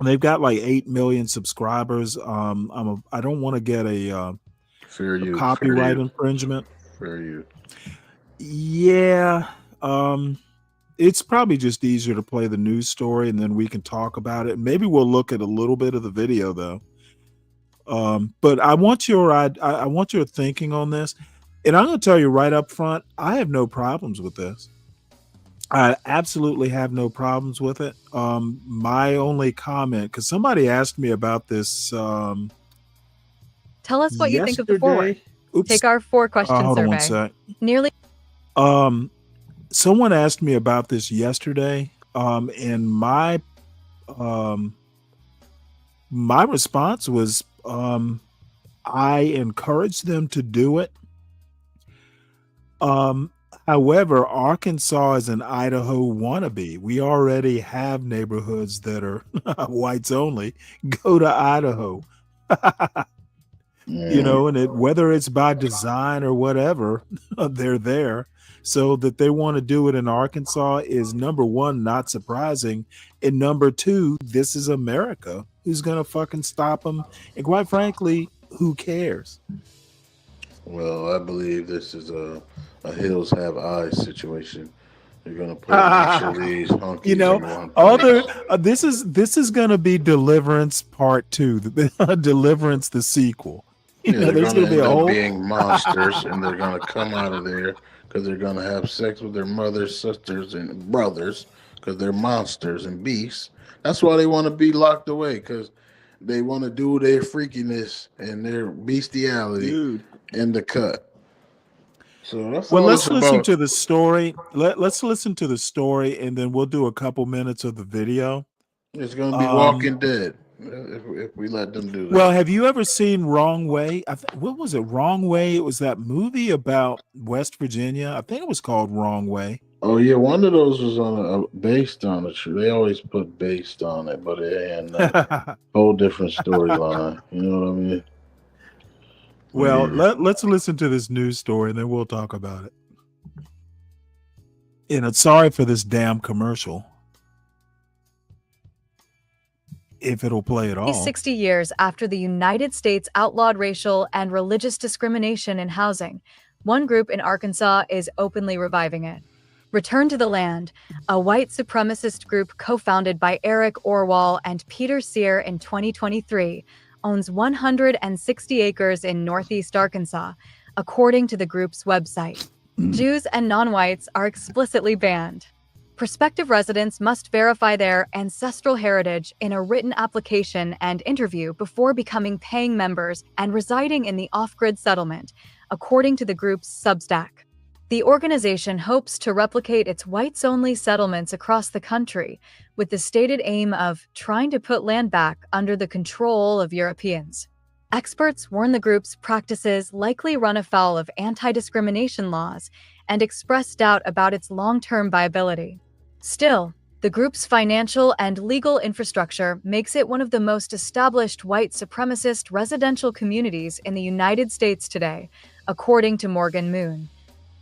They've got like 8 million subscribers. I don't want to get a Fair use. copyright infringement. Fair use. Yeah. It's probably just easier to play the news story and then we can talk about it. Maybe we'll look at a little bit of the video though. But I want I want your thinking on this. And I'm going to tell you right up front, I have no problems with this. I absolutely have no problems with it. My only comment, because somebody asked me about this Tell us what you think of the forward. Oops. Take our 4-question Hold on one survey. sec. Nearly Someone asked me about this yesterday. And my response was I encourage them to do it. However, Arkansas is an Idaho wannabe. We already have neighborhoods that are whites only. Go to Idaho. You know, and whether it's by design or whatever, they're there. So that they want to do it in Arkansas is, number one, not surprising, and number two, this is America. Who's gonna fucking stop them? And quite frankly, who cares? Well, I believe this is a hills have eyes situation. You're gonna put a bunch of these hunkies You know, in one other place. this is gonna be Deliverance Part 2, Deliverance the sequel. You Yeah, know, they're there's gonna gonna be end a up whole being monsters, and they're gonna come out of there because they're gonna have sex with their mothers, sisters, and brothers because they're monsters and beasts. That's why they want to be locked away because they want to do their freakiness and their bestiality dude. in the cut. So that's Well, all it's let's listen about. to the story. Let's listen to the story, and then we'll do a couple minutes of the video. It's gonna be Um, Walking Dead if we let them do well, that. have you ever seen Wrong Way? What was it? Wrong Way. It was that movie about West Virginia. I think it was called Wrong Way. Oh yeah, one of those was on based on it. They always put based on it, but it ain't nothing. Whole different storyline. You know what I mean? Well, Yeah. let's listen to this news story, and then we'll talk about it. And sorry for this damn commercial, if it'll play at all. 60 years after the United States outlawed racial and religious discrimination in housing, one group in Arkansas is openly reviving it. Return to the Land, a white supremacist group co-founded by Eric Orwell and Peter Sear in 2023, owns 160 acres in northeast Arkansas, according to the group's website. Jews and non-whites are explicitly banned. Prospective residents must verify their ancestral heritage in a written application and interview before becoming paying members and residing in the off-grid settlement, according to the group's Substack. The organization hopes to replicate its whites-only settlements across the country, with the stated aim of trying to put land back under the control of Europeans. Experts warn the group's practices likely run afoul of anti-discrimination laws and express doubt about its long-term viability. Still, the group's financial and legal infrastructure makes it one of the most established white supremacist residential communities in the United States today, according to Morgan Moon,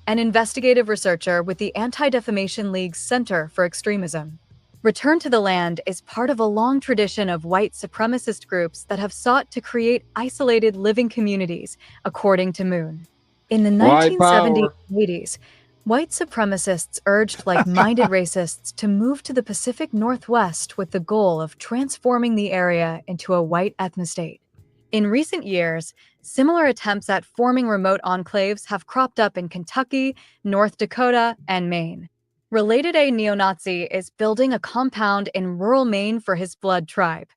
an investigative researcher with the Anti-Defamation League's Center for Extremism. Return to the Land is part of a long tradition of white supremacist groups that have sought to create isolated living communities, according to Moon. In the 1970s and 80s, white supremacists urged like-minded racists to move to the Pacific Northwest with the goal of transforming the area into a white ethnostate. In recent years, similar attempts at forming remote enclaves have cropped up in Kentucky, North Dakota, and Maine. Related, a neo-Nazi is building a compound in rural Maine for his blood tribe.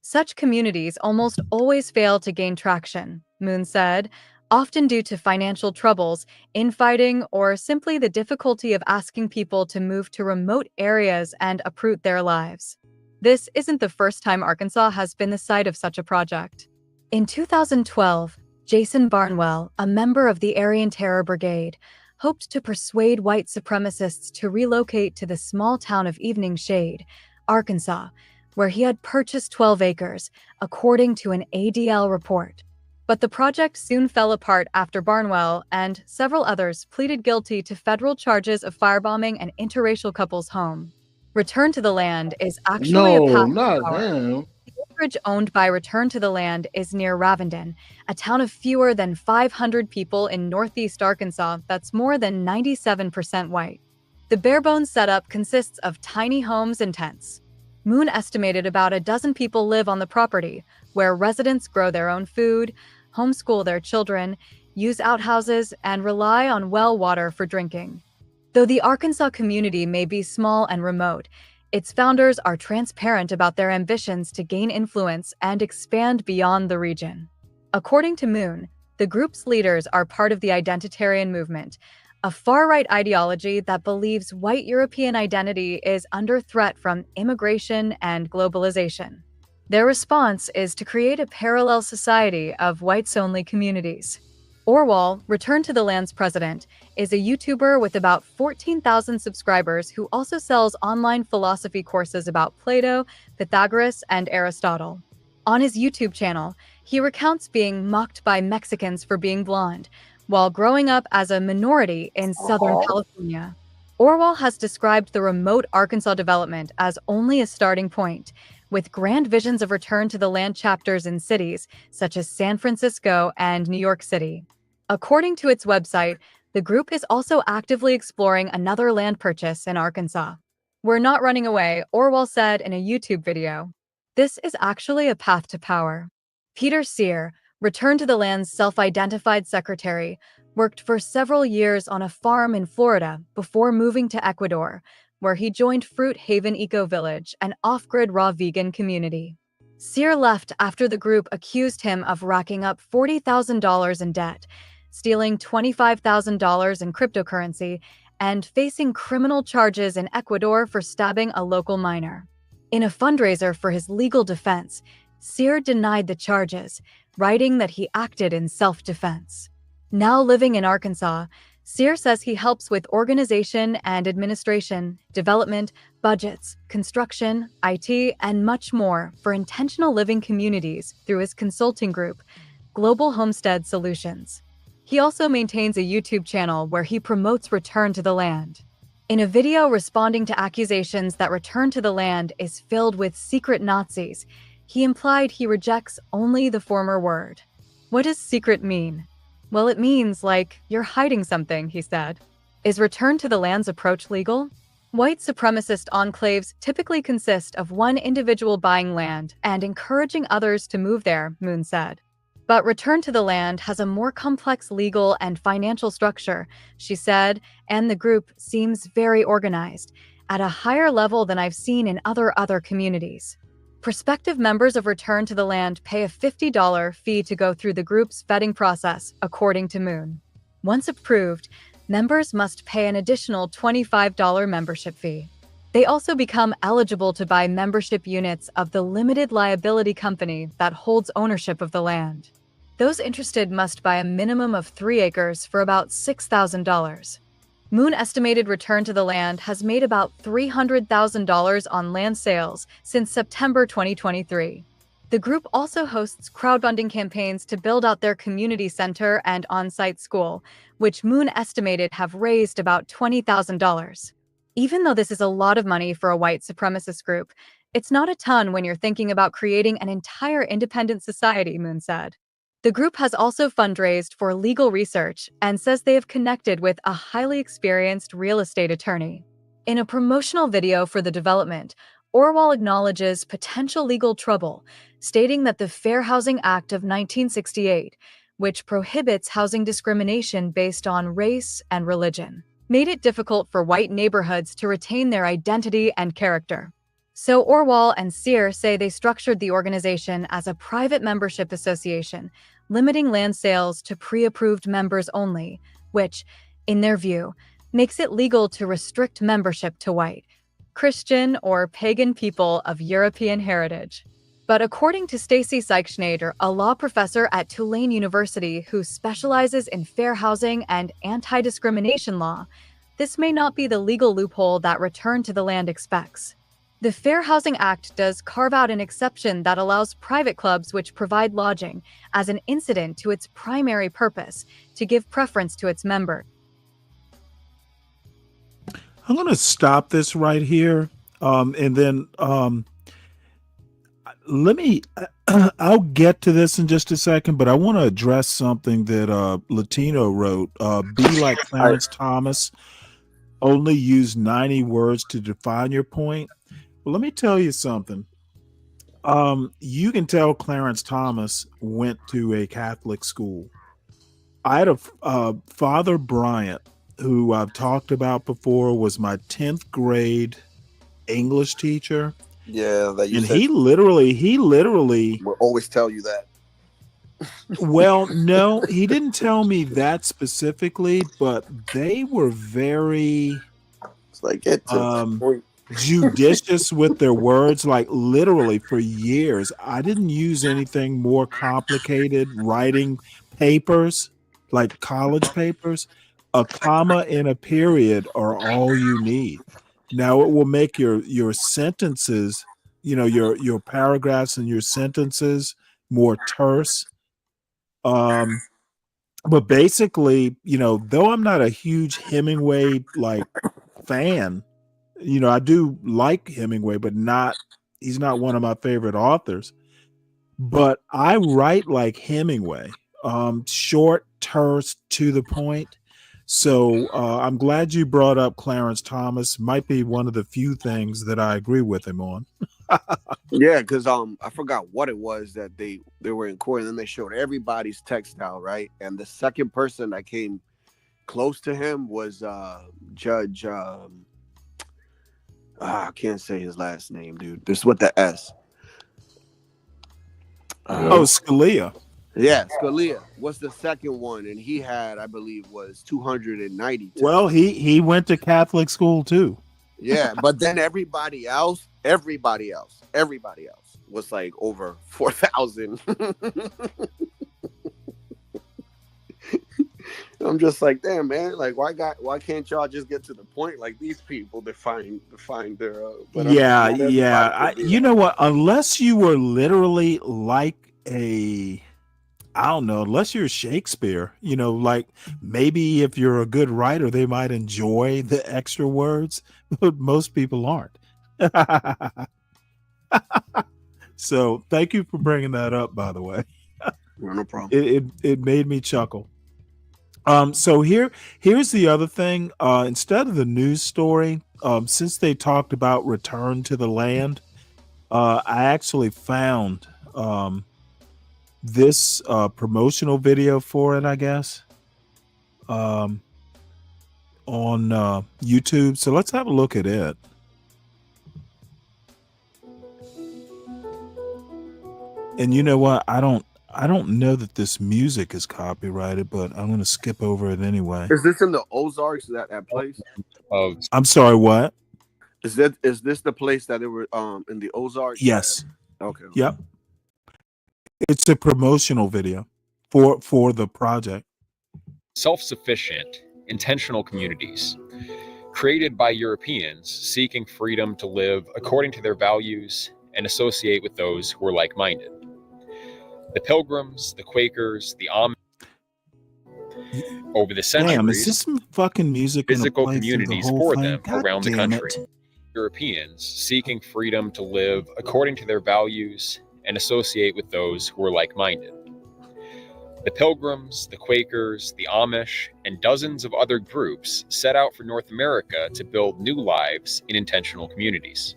Such communities almost always fail to gain traction, Moon said, often due to financial troubles, infighting, or simply the difficulty of asking people to move to remote areas and uproot their lives. This isn't the first time Arkansas has been the site of such a project. In 2012, Jason Barnwell, a member of the Aryan Terror Brigade, hoped to persuade white supremacists to relocate to the small town of Evening Shade, Arkansas, where he had purchased 12 acres, according to an ADL report. But the project soon fell apart after Barnwell and several others pleaded guilty to federal charges of firebombing an interracial couple's home. Return to the Land is actually a No, path not to power. him. The acreage owned by Return to the Land is near Ravenden, a town of fewer than 500 people in northeast Arkansas that's more than 97% white. The bare-bones setup consists of tiny homes and tents. Moon estimated about a dozen people live on the property, where residents grow their own food, homeschool their children, use outhouses, and rely on well water for drinking. Though the Arkansas community may be small and remote, its founders are transparent about their ambitions to gain influence and expand beyond the region. According to Moon, the group's leaders are part of the identitarian movement, a far-right ideology that believes white European identity is under threat from immigration and globalization. Their response is to create a parallel society of whites-only communities. Orwell, Return to the Land's president, is a YouTuber with about 14,000 subscribers who also sells online philosophy courses about Plato, Pythagoras, and Aristotle. On his YouTube channel, he recounts being mocked by Mexicans for being blonde, while growing up as a minority in Southern California. Orwell has described the remote Arkansas development as only a starting point, with grand visions of return to the land chapters in cities such as San Francisco and New York City. According to its website, the group is also actively exploring another land purchase in Arkansas. "We're not running away," Orwell said in a YouTube video. "This is actually a path to power." Peter Sear, Return to the Land's self-identified secretary, worked for several years on a farm in Florida before moving to Ecuador, where he joined Fruit Haven Eco Village, an off-grid raw vegan community. Sear left after the group accused him of racking up $40,000 in debt, stealing $25,000 in cryptocurrency, and facing criminal charges in Ecuador for stabbing a local miner. In a fundraiser for his legal defense, Sear denied the charges, writing that he acted in self-defense. Now living in Arkansas, Sear says he helps with organization and administration, development, budgets, construction, IT, and much more for intentional living communities through his consulting group, Global Homestead Solutions. He also maintains a YouTube channel where he promotes Return to the Land. In a video responding to accusations that Return to the Land is filled with secret Nazis, he implied he rejects only the former word. What does secret mean? Well, it means, like, you're hiding something, he said. Is Return to the Land's approach legal? White supremacist enclaves typically consist of one individual buying land and encouraging others to move there, Moon said. But Return to the Land has a more complex legal and financial structure, she said, and the group seems very organized, at a higher level than I've seen in other communities. Prospective members of Return to the Land pay a $50 fee to go through the group's vetting process, according to Moon. Once approved, members must pay an additional $25 membership fee. They also become eligible to buy membership units of the limited liability company that holds ownership of the land. Those interested must buy a minimum of 3 acres for about $6,000. Moon estimated Return to the Land has made about $300,000 on land sales since September 2023. The group also hosts crowdfunding campaigns to build out their community center and on-site school, which Moon estimated have raised about $20,000. Even though this is a lot of money for a white supremacist group, it's not a ton when you're thinking about creating an entire independent society, Moon said. The group has also fundraised for legal research and says they have connected with a highly experienced real estate attorney. In a promotional video for the development, Orwell acknowledges potential legal trouble, stating that the Fair Housing Act of 1968, which prohibits housing discrimination based on race and religion, made it difficult for white neighborhoods to retain their identity and character. So Orwell and Sear say they structured the organization as a private membership association, limiting land sales to pre-approved members only, which, in their view, makes it legal to restrict membership to white, Christian, or pagan people of European heritage. But according to Stacy Seichschneider, a law professor at Tulane University who specializes in fair housing and anti-discrimination law, this may not be the legal loophole that Return to the Land expects. The Fair Housing Act does carve out an exception that allows private clubs which provide lodging as an incident to its primary purpose, to give preference to its members. I'm going to stop this right here. And then I'll get to this in just a second, but I want to address something that Latino wrote. Be like Clarence Thomas, only use 90 words to define your point. Well, let me tell you something. You can tell Clarence Thomas went to a Catholic school. I had a Father Bryant, who I've talked about before, was my 10th grade English teacher. Yeah, that you and said. He literally will always tell you that. Well, no, he didn't tell me that specifically, but they were very judicious with their words. Like literally for years, I didn't use anything more complicated writing papers. like college papers, a comma and a period are all you need. Now it will make your sentences, your paragraphs and your sentences more terse. But basically, though I'm not a huge Hemingway like fan, I do like Hemingway, but he's not one of my favorite authors. But I write like Hemingway, short, terse, to the point. So I'm glad you brought up Clarence Thomas. Might be one of the few things that I agree with him on. Yeah, because I forgot what it was that they were in court, and then they showed everybody's textile, right? And the second person that came close to him was Judge. I can't say his last name, dude. This is with the S. Scalia. Yeah, Scalia was the second one, and he had, I believe, was 290. Well, he went to Catholic school too. Yeah, but then everybody else was like over 4,000. I'm just like, damn, man, like why can't y'all just get to the point like these people define their you know what, unless you were literally like I don't know, unless you're Shakespeare, like maybe if you're a good writer, they might enjoy the extra words, but most people aren't. So thank you for bringing that up, by the way. No problem. It made me chuckle. So here's the other thing. Instead of the news story, since they talked about return to the land, I actually found this promotional video for it, I guess, on YouTube. So let's have a look at it. And you know what? I don't know that this music is copyrighted, but I'm going to skip over it anyway. Is this in the Ozarks, that place? I'm sorry, what? Is this the place that they were in the Ozarks? Yes. Okay. Yep. It's a promotional video for the project. Self-sufficient, intentional communities created by Europeans seeking freedom to live according to their values and associate with those who are like-minded. The Pilgrims, the Quakers, the Amish. Over the centuries, damn, is this some fucking music physical play communities the for thing? them God around the damn country. it. Europeans seeking freedom to live according to their values and associate with those who are like-minded. The Pilgrims, the Quakers, the Amish, and dozens of other groups set out for North America to build new lives in intentional communities.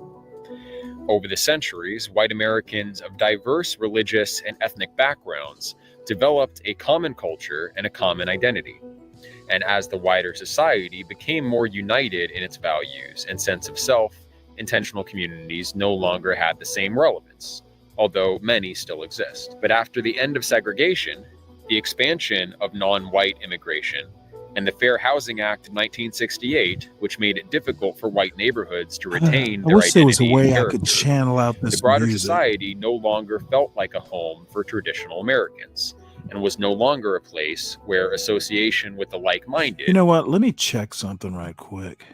Over the centuries, white Americans of diverse religious and ethnic backgrounds developed a common culture and a common identity. And as the wider society became more united in its values and sense of self, intentional communities no longer had the same relevance, although many still exist. But after the end of segregation, the expansion of non-white immigration, and the Fair Housing Act of 1968, which made it difficult for white neighborhoods to retain I their wish there was a identity and way I character, could channel out this the broader music. society no longer felt like a home for traditional Americans, and was no longer a place where association with the like-minded. You know what? Let me check something right quick.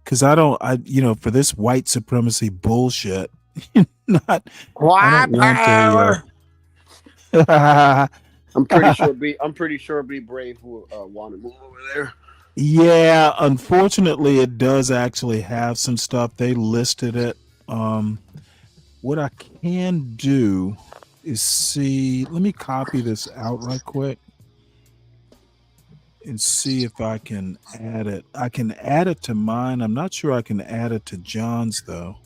Because for this white supremacy bullshit, I don't want I'm pretty sure be brave who want to move over there. Yeah, unfortunately, it does actually have some stuff. They listed it. What I can do is see. Let me copy this out right quick and see if I can add it. I can add it to mine. I'm not sure I can add it to John's though.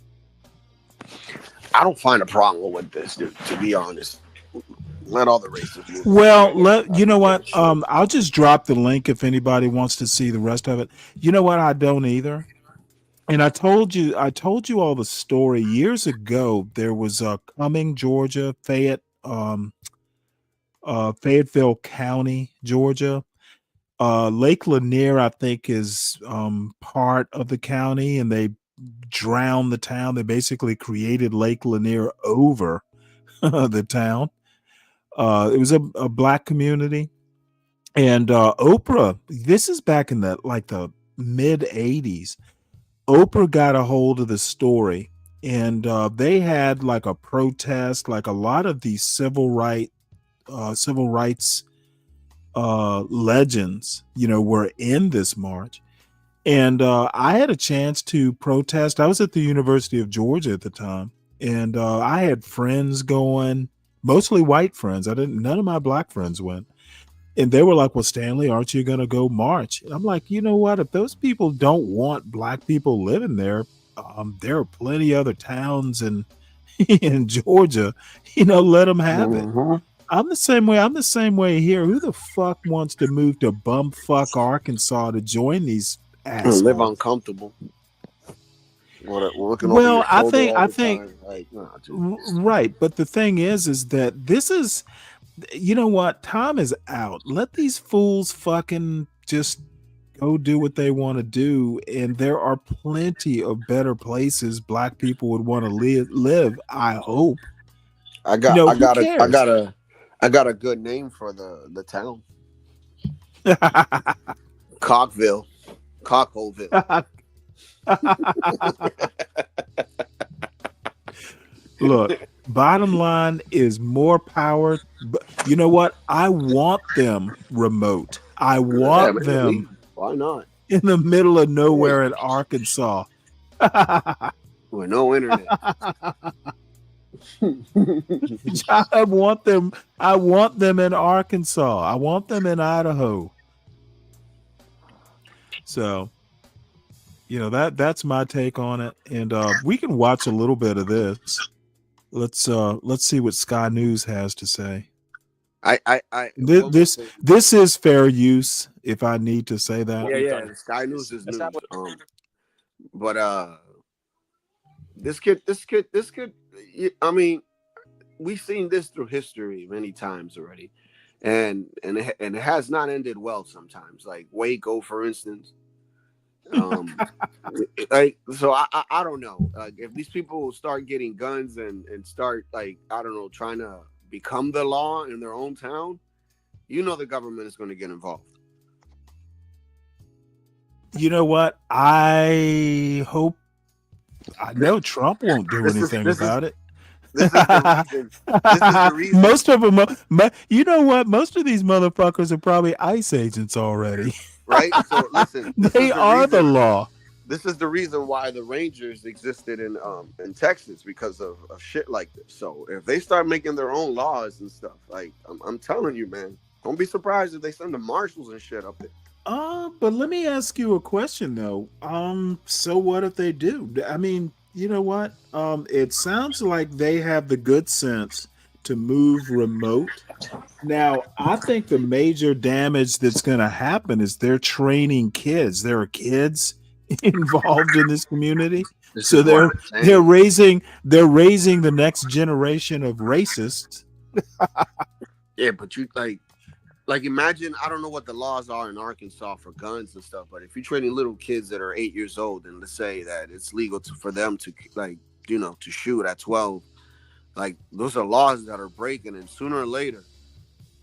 I don't find a problem with this, dude, to be honest. Let all the races move. Well, you know what? I'll just drop the link if anybody wants to see the rest of it. You know what? I don't either. And I told you all the story years ago. There was Cumming, Georgia, Fayetteville County, Georgia. Lake Lanier, I think, is part of the county, and they drowned the town. They basically created Lake Lanier over the town. It was a black community, And Oprah, this is back in the mid 80s. Oprah got a hold of the story, and they had like a protest, like a lot of these civil rights legends, were in this march. And I had a chance to protest. I was at the University of Georgia at the time, and I had friends going, mostly white friends. None of my black friends went. And they were like, well, Stanley, aren't you going to go march? And I'm like, you know what? If those people don't want black people living there, there are plenty other towns in Georgia, let them have it. Mhm. I'm the same way. I'm the same way here. Who the fuck wants to move to bumfuck Arkansas to join these And live assholes? uncomfortable. Looking over Well, your I shoulder think all the time. Like, nah, dude. right, but the thing is that this is, you know what? Time is out. Let these fools fucking just go do what they want to do, and there are plenty of better places black people would want to live. I hope. I got Who a cares? good name for the town. Cockville. Cockholeville. Look, bottom line is more power. But you know what? I want them remote. I Yeah, want man, them why not? in the middle of nowhere in Arkansas. With no internet. I want them. I want them in Arkansas. I want them in Idaho. So, that's my take on it. And we can watch a little bit of this. Let's see what Sky News has to say. This is fair use, if I need to say that. Yeah. Sky News is news. But this could. I mean, we've seen this through history many times already, and it has not ended well sometimes. Like Waco, for instance. Like, so I don't know. Like, if these people start getting guns and start, like, I don't know, trying to become the law in their own town, the government is going to get involved. You know what? I know Trump won't do anything about it. This is the reason. Most of them, you know what? Most of these motherfuckers are probably ICE agents already. Right? So listen, they are the law. This is the reason why the Rangers existed in Texas, because of shit like this. So if they start making their own laws and stuff, like, I'm telling you, man, don't be surprised if they send the marshals and shit up there. But let me ask you a question though. So what if they do? I mean, you know what? It sounds like they have the good sense to move remote. Now, I think the major damage that's going to happen is they're training kids. There are kids involved in this community, so they're raising the next generation of racists. Yeah, but you like imagine, I don't know what the laws are in Arkansas for guns and stuff, but if you're training little kids that are 8 years old, and let's say that it's legal for them to, like, to shoot at 12, like, those are laws that are breaking, and sooner or later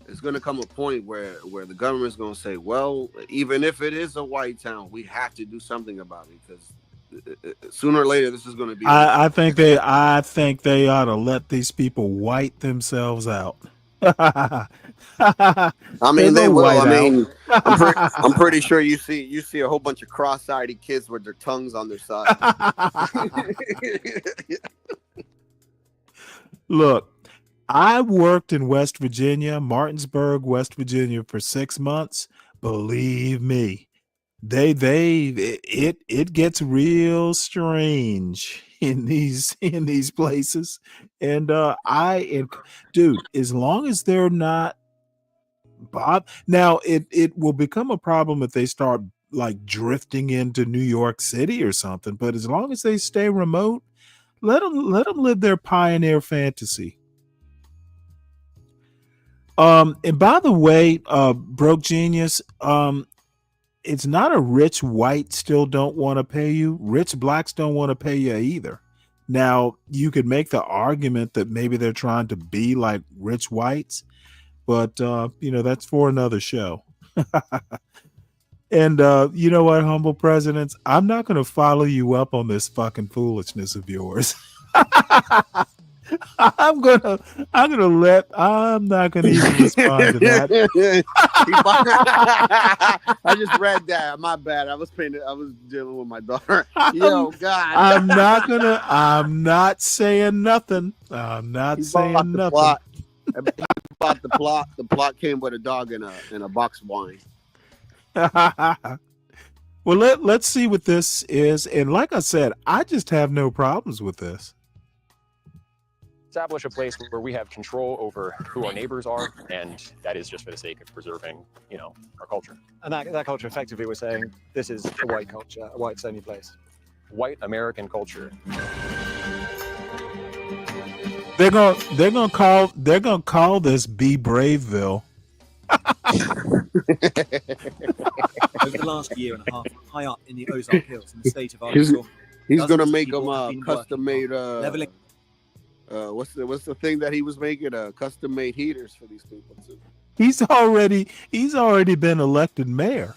it's going to come a point where the government's going to say, well, even if it is a white town, we have to do something about it, because sooner or later this is going to be. I think they ought to let these people white themselves out. I mean, they will. I mean, I'm pretty sure you see a whole bunch of cross-eyed kids with their tongues on their side. Look, I worked in West Virginia, Martinsburg, West Virginia, for 6 months. Believe me, it gets real strange in these places. And dude, as long as they're not now, it will become a problem if they start, like, drifting into New York City or something. But as long as they stay remote, let them live their pioneer fantasy. And by the way, Broke Genius, it's not a rich white still don't want to pay you. Rich blacks don't want to pay you either. Now, you could make the argument that maybe they're trying to be like rich whites, but that's for another show. And you know what, humble presidents, I'm not going to follow you up on this fucking foolishness of yours. I'm not gonna even respond to that. I just read that. My bad. I was dealing with my daughter. Yo, God. I'm not saying nothing. I'm not saying nothing. Plot. About the plot. The plot came with a dog and a box of wine. Well, let's see what this is. And like I said, I just have no problems with this. Establish a place where we have control over who our neighbors are, and that is just for the sake of preserving, our culture. And that culture, effectively, we're saying this is a white culture, a whites only place. White American culture. They're gonna call this Be Braveville. Over the last year and a half, high up in the Ozark Hills in the state of Arkansas, he's gonna make them custom made. Leveling. What's the thing that he was making? Custom made heaters for these people too. He's already been elected mayor.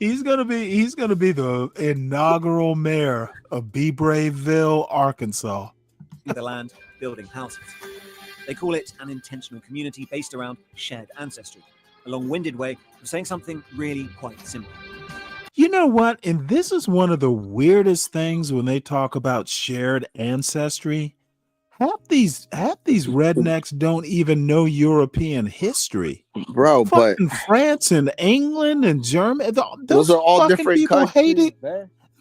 He's gonna be the inaugural mayor of Be Braveville, Arkansas. The land, building houses. They call it an intentional community based around shared ancestry. A long-winded way of saying something really quite simple. You know what? And this is one of the weirdest things when they talk about shared ancestry. Half these rednecks don't even know European history, bro. Fucking but France and England and Germany, those are all different people countries.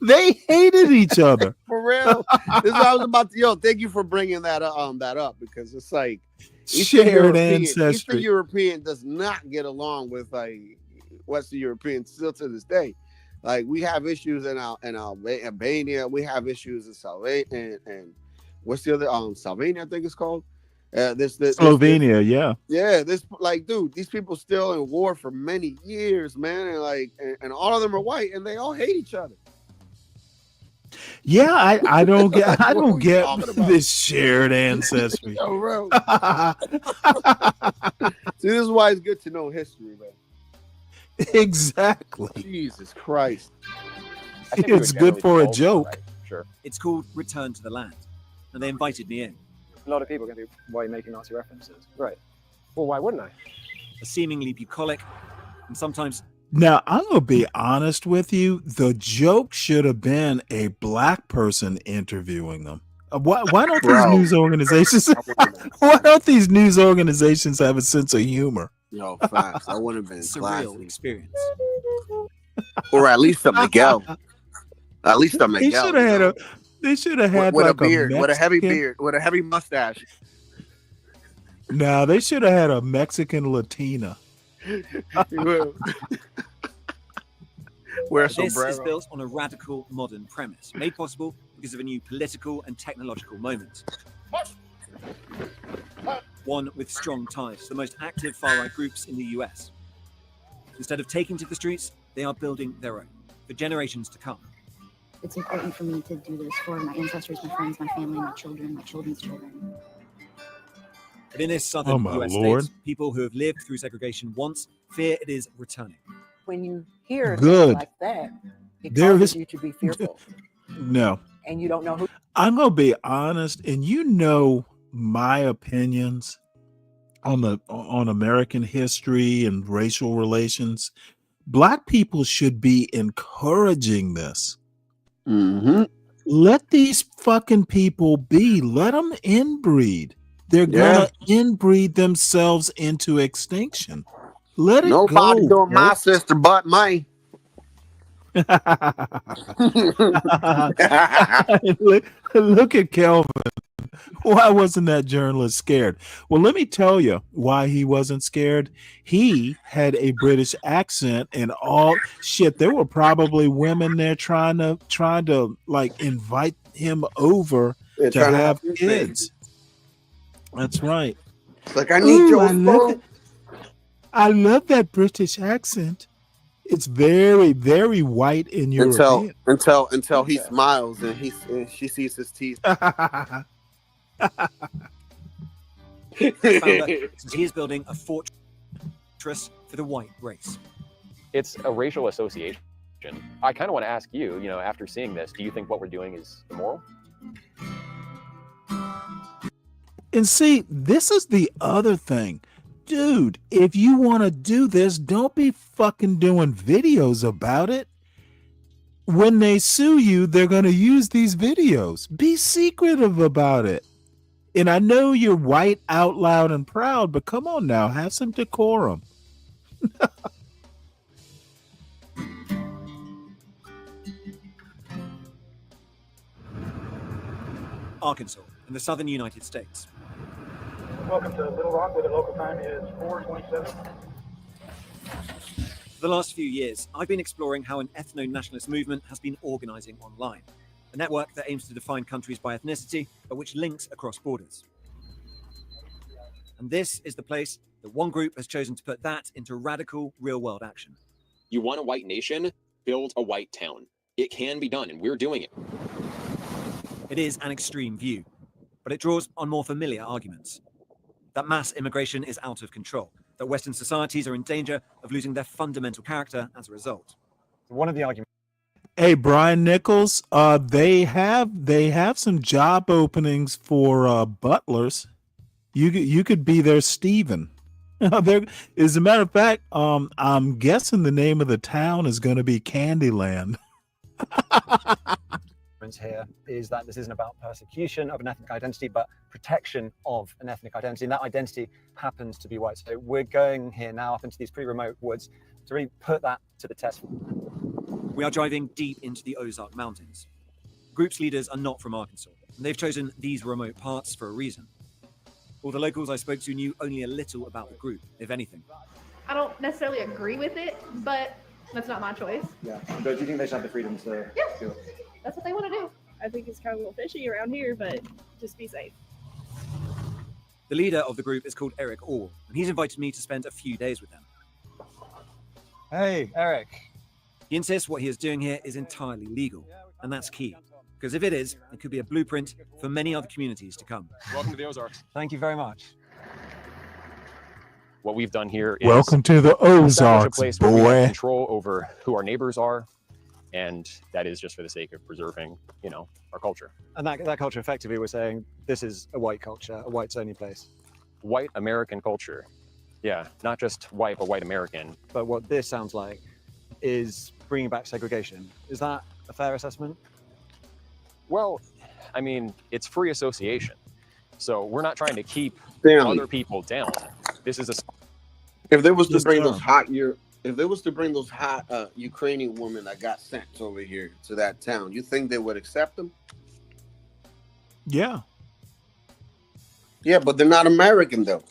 They hated each other. For real. This is what I was about to. Thank you for bringing that up because it's like shared ancestry. Eastern European does not get along with Western Europeans still to this day. Like we have issues in Albania, we have issues in Slovenia and what's the other Slovenia, I think it's called. Slovenia, yeah. This dude, these people still in war for many years, man, and all of them are white and they all hate each other. Yeah, I don't get this shared ancestry. Yo, bro. See, this is why it's good to know history, man. Exactly. Jesus Christ. It's good for a joke. Right? Sure. It's called Return to the Land. And they invited me in. A lot of people are going to be, why are you making Nazi references? Right. Well, why wouldn't I? A seemingly bucolic and sometimes... Now, I'm going to be honest with you. The joke should have been a black person interviewing them. Why don't these news organizations? Why don't these news organizations have a sense of humor? Yo, facts. I would have been surreal experience. Or at least a Miguel. At least a Miguel. They should have had with like a beard, with a heavy beard, with a heavy mustache. No, they should have had a Mexican Latina. This is built on a radical modern premise, made possible because of a new political and technological moment. One with strong ties to the most active far-right groups in the US. Instead of taking to the streets, they are building their own, for generations to come. It's important for me to do this for my ancestors, my friends, my family, my children, my children's children. But in this southern US state, people who have lived through segregation once fear it is returning. When you hear things like that, it causes you to be fearful. No. And you don't know who. I'm going to be honest, and you know my opinions on American history and racial relations. Black people should be encouraging this. Mm-hmm. Let these fucking people be. Let them inbreed. They're gonna inbreed themselves into extinction. Let it go. Nobody doing my sister but me. Look at Kelvin. Why wasn't that journalist scared? Well, let me tell you why he wasn't scared. He had a British accent and all shit. There were probably women there trying to like invite him over to have kids. That's right. Like I need your phone. I love that British accent. It's very, very white in European. Until he smiles and she sees his teeth. founder, since he is building a fortress for the white race. It's a racial association. I kind of want to ask you, after seeing this, do you think what we're doing is immoral? And see, this is the other thing. Dude, if you want to do this, don't be fucking doing videos about it. When they sue you, they're going to use these videos. Be secretive about it. And I know you're white, out loud, and proud, but come on now, have some decorum. Arkansas, in the southern United States. Welcome to Little Rock, where the local time is 4:27. For the last few years, I've been exploring how an ethno-nationalist movement has been organizing online, a network that aims to define countries by ethnicity, but which links across borders. And this is the place that one group has chosen to put that into radical, real-world action. You want a white nation? Build a white town. It can be done, and we're doing it. It is an extreme view, but it draws on more familiar arguments. That mass immigration is out of control, that Western societies are in danger of losing their fundamental character as a result. One of the arguments. Hey, Brian Nichols, they have some job openings for butlers. You could be their Steven. There, as a matter of fact, I'm guessing the name of the town is going to be Candyland. Here is that this isn't about persecution of an ethnic identity, but protection of an ethnic identity, and that identity happens to be white. So we're going here now up into these pretty remote woods to really put that to the test. We are driving deep into the Ozark Mountains. The group's leaders are not from Arkansas, and they've chosen these remote parts for a reason. All the locals I spoke to knew only a little about the group, if anything. I don't necessarily agree with it, but that's not my choice. Yeah, but do you think they should have the freedom to do it? That's what they want to do. I think it's kind of a little fishy around here, but just be safe. The leader of the group is called Eric Orr, and he's invited me to spend a few days with them. Hey, Eric. He insists what he is doing here is entirely legal, and that's key. Because if it is, it could be a blueprint for many other communities to come. Welcome to the Ozarks. Thank you very much. What we've done here is Welcome to the establish Ozarks, a place where we have boy. control over who our neighbors are, and that is just for the sake of preserving, our culture. And that culture, effectively, we're saying this is a white culture, a whites only place. White American culture. Yeah, not just white, but white American. But what this sounds like is bringing back segregation. Is that a fair assessment? Well, I mean, it's free association. So we're not trying to keep Stanley. other people down. This is a... If they was to bring those hot Ukrainian women that got sent over here to that town, you think they would accept them? Yeah. Yeah, but they're not American though.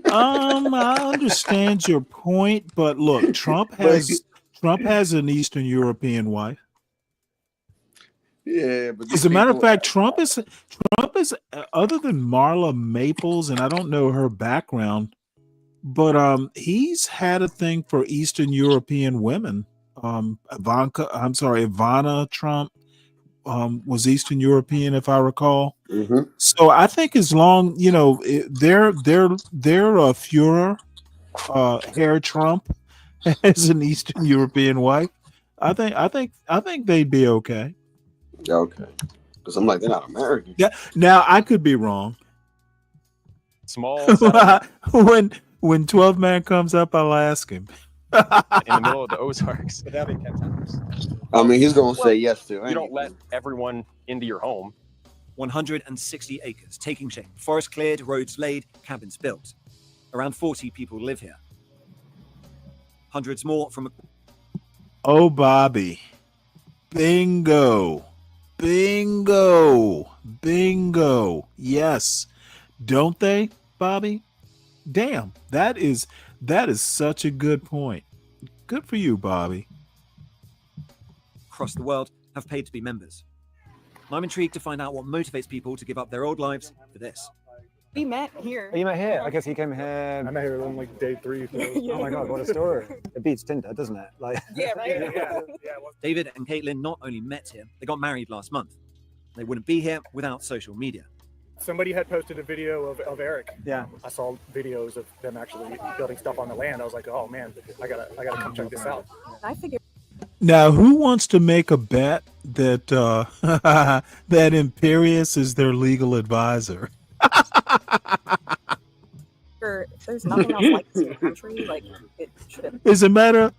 I understand your point, but look, Trump has an Eastern European wife. Yeah, but As a matter of fact, Trump is other than Marla Maples, and I don't know her background, but he's had a thing for Eastern European women. Ivana Trump was Eastern European, if I recall. Mm-hmm. So I think as long their Führer, Herr Trump, has an Eastern European wife, I think they'd be okay. Okay, because I'm like, they're not American. Yeah. Now I could be wrong. Small. When 12 Man comes up, I'll ask him. In the middle of the Ozarks. But that'd be contenders. I mean, he's gonna say yes to. You don't let everyone into your home. 160 acres, taking shape. Forest cleared, roads laid, cabins built. Around 40 people live here. Hundreds more from... Oh, Bobby. Bingo. Bingo. Bingo. Yes. Don't they, Bobby? Damn. That is such a good point. Good for you, Bobby. Across the world have paid to be members. I'm intrigued to find out what motivates people to give up their old lives for this. We met here. Oh, you met here? I guess he came here. I met here on like day 3. Oh my God, what a story. It beats Tinder, doesn't it? Like, yeah, right. David and Caitlin not only met here, they got married last month. They wouldn't be here without social media. Somebody had posted a video of Eric. Yeah. I saw videos of them actually building stuff on the land. I was like, oh man, I gotta come check this out. I figured Now, who wants to make a bet that that Imperius is their legal advisor? there's nothing else like this in the country. Like, it should Is it matter?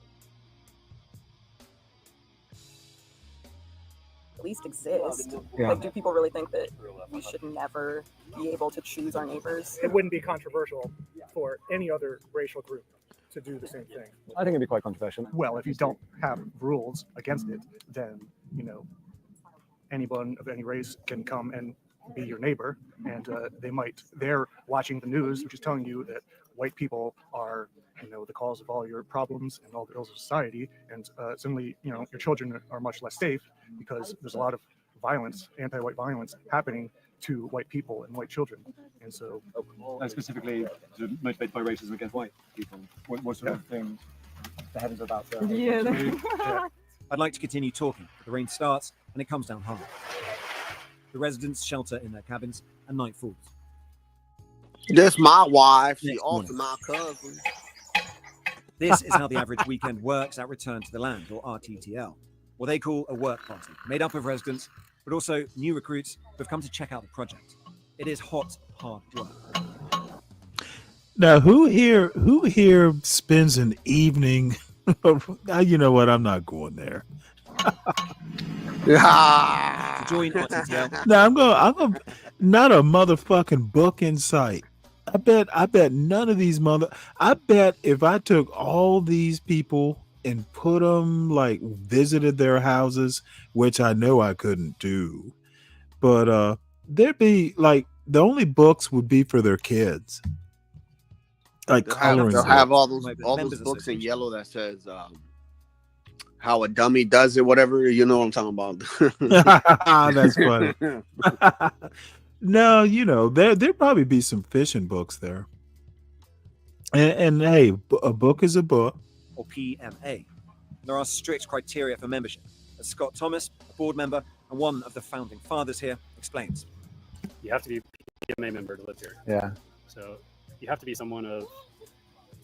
at least exist. Yeah. Like, do people really think that we should never be able to choose our neighbors? It wouldn't be controversial for any other racial group to do the same thing. I think it'd be quite controversial. Well, if you don't have rules against it, then anyone of any race can come and be your neighbor, and they're watching the news, which is telling you that white people are the cause of all your problems and all the ills of society, and suddenly your children are much less safe because there's a lot of violence, anti-white violence happening to white people and white children. And so specifically motivated by racism against white people. What sort of thing the heavens about? I'd like to continue talking, but the rain starts and it comes down hard. The residents shelter in their cabins and night falls. That's my wife. She Next also morning. my cousin. This is how the average weekend works at Return to the Land, or RTTL, what they call a work party, made up of residents, but also new recruits who have come to check out the project. It is hot, hard work. Now, who here spends an evening? You know what? I'm not going there. To join RTTL, No, I'm going. Not a motherfucking book in sight. I bet none of these I bet if I took all these people and put them visited their houses, which I know I couldn't do, but there'd be the only books would be for their kids, coloring. They'll have all Members those books in association. yellow that says how a dummy does it, whatever. You know what I'm talking about. That's funny. No, there'd probably be some fishing books there. And hey, a book is a book. or PMA. There are strict criteria for membership, as Scott Thomas, a board member and one of the founding fathers here, explains. You have to be a PMA member to live here. Yeah. So you have to be someone of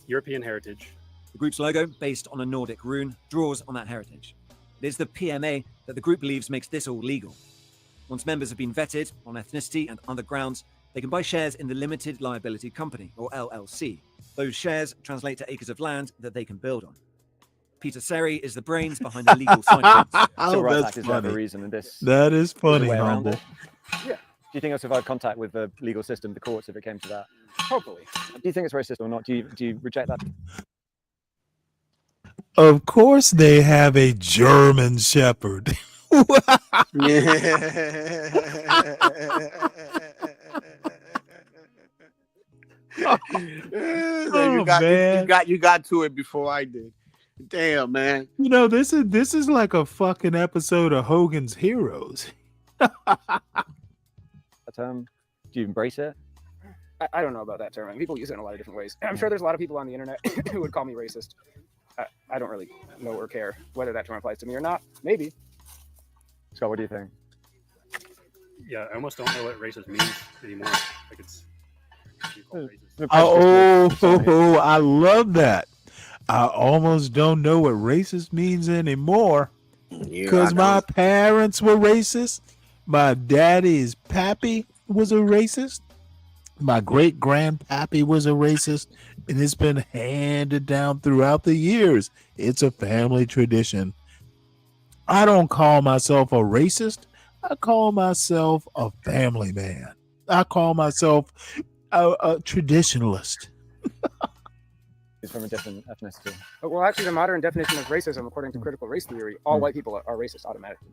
European heritage. The group's logo, based on a Nordic rune, draws on that heritage. It is the PMA that the group believes makes this all legal. Once members have been vetted on ethnicity and other grounds, they can buy shares in the Limited Liability Company, or LLC. Those shares translate to acres of land that they can build on. Peter Seri is the brains behind the legal side of things. Civil Rights that's Act is there for a funny. reason, and this That is funny, way around humble. it. Yeah. Do you think it'll survive contact with the legal system, the courts, if it came to that? Probably. Do you think it's racist or not? Do you reject that? Of course, they have a German Shepherd. You got to it before I did. Damn, man. This is like a fucking episode of Hogan's Heroes. That term, do you embrace it? I don't know about that term. I mean, people use it in a lot of different ways. I'm sure there's a lot of people on the internet who would call me racist. I don't really know or care whether that term applies to me or not. Maybe. Scott, what do you think? Yeah, I almost don't know what racist means anymore. Like it's you call racist. Oh, I love that. I almost don't know what racist means anymore because my parents were racist. My daddy's pappy was a racist. My great grandpappy was a racist, and it's been handed down throughout the years. It's a family tradition. I don't call myself a racist. I call myself a family man. I call myself a traditionalist. It's from a different ethnicity. Well, actually, the modern definition of racism, according to critical race theory, all white people are racist automatically.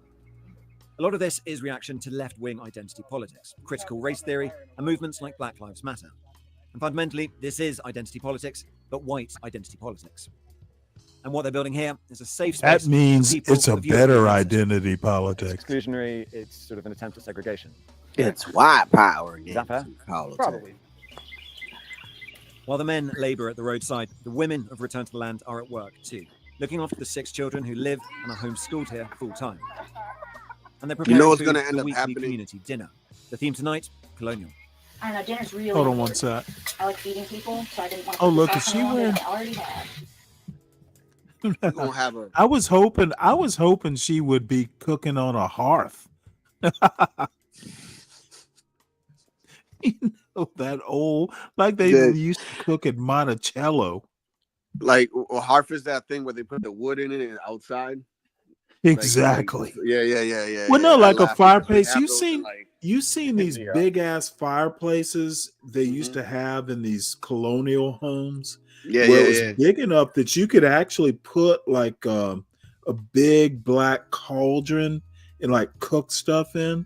A lot of this is reaction to left-wing identity politics, critical race theory, and movements like Black Lives Matter. And fundamentally, this is identity politics, but white identity politics. And what they're building here is a safe space. That means for people it's a of better European identity politics. It's exclusionary. It's sort of an attempt at segregation. It's white power. Is that fair? Probably. While the men labour at the roadside, the women of Return to the Land are at work too, looking after the 6 children who live and are homeschooled here full time. And they're preparing what's food gonna for end the up weekly happening? community dinner. The theme tonight, colonial. I don't know, dinner's really Hold on one important. sec. I like feeding people, so I didn't want to Oh, put look, this is off she any longer wearing? than I already had. We're gonna have a I was hoping she would be cooking on a hearth. You know, that old, like they the used to cook at Monticello. like harf is that thing where they put the wood in it and outside. Exactly. Yeah. Well, no, I like a laugh because we fireplace. have those in like You seen these yeah. big ass fireplaces they used Mhm. to have in these colonial homes, Yeah, where yeah, it was yeah. big enough that you could actually put like a big black cauldron and like cook stuff in.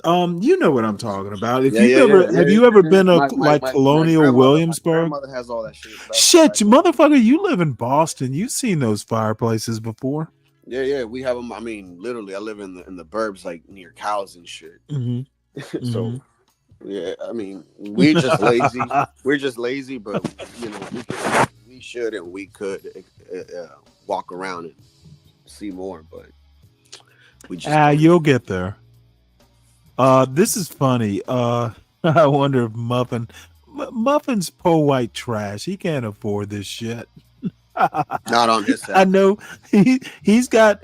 You know what I'm talking about. If Yeah, you've yeah, ever yeah, have yeah, you ever yeah. been to like My colonial Williamsburg? grandmother has all that shit. Shit, you motherfucker, you live in Boston. You've seen those fireplaces before. Yeah, we have them. I mean, literally, I live in the burbs, like near cows and shit. Mm-hmm. So, yeah, I mean, we're just lazy. We're just lazy, but you know, we should and we could walk around and see more, but we just don't. You'll get there. This is funny. I wonder if Muffin's poor white trash. He can't afford this shit. Not on his I side. know he's got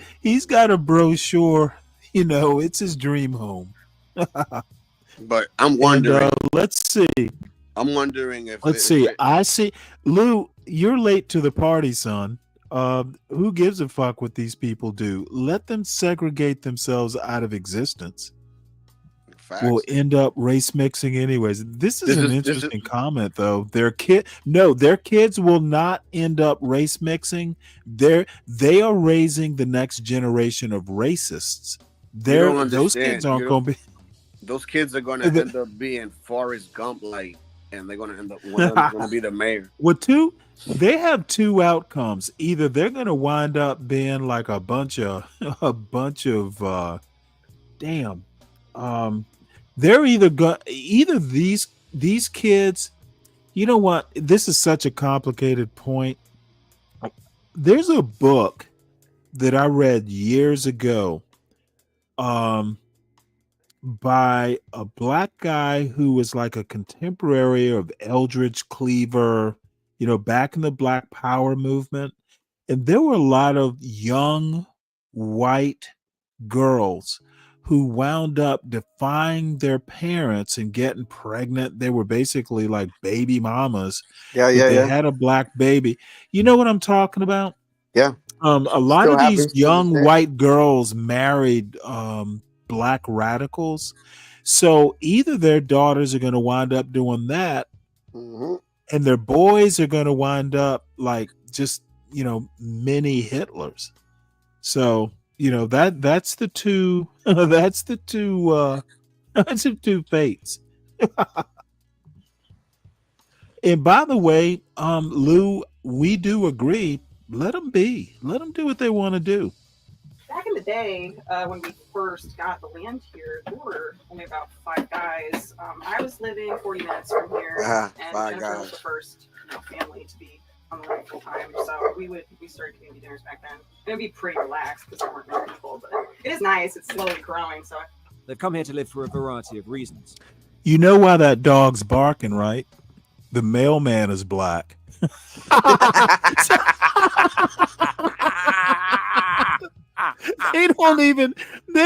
a brochure. You know, it's his dream home. But I'm wondering. And, let's see. I'm wondering if Let's see. I see. Lou, you're late to the party, son. Who gives a fuck what these people do? Let them segregate themselves out of existence. facts. Will end up race mixing anyways. This is an interesting comment though. Their kids will not end up race mixing. They are raising the next generation of racists. Those kids aren't going to be. Those kids are going to end up being Forrest Gump like, and they're going to end up one of them going to be the mayor. They have two outcomes. Either they're going to wind up being like a bunch of they're either these kids. You know what? This is such a complicated point. There's a book that I read years ago by a black guy who was like a contemporary of Eldridge Cleaver, you know, back in the Black Power movement. And there were a lot of young white girls who wound up defying their parents and getting pregnant. They were basically like baby mamas. They had a black baby. You know what I'm talking about? Yeah. A lot of these young white girls married black radicals. So either their daughters are going to wind up doing that, and their boys are going to wind up like just, you know, mini Hitlers. So, you know, that's the two that's the two fates. And by the way, Lou, we do agree. Let them be. Let them do what they want to do. Back in the day, when we first got the land here, there were only about 5 guys. I was living 40 minutes from here, and Jennifer was the first family to be on the land full time. So we started community dinners back then. It would be pretty relaxed because there weren't many people, but it is nice. It's slowly growing. So they've come here to live for a variety of reasons. You know why that dog's barking, right? The mailman is black. They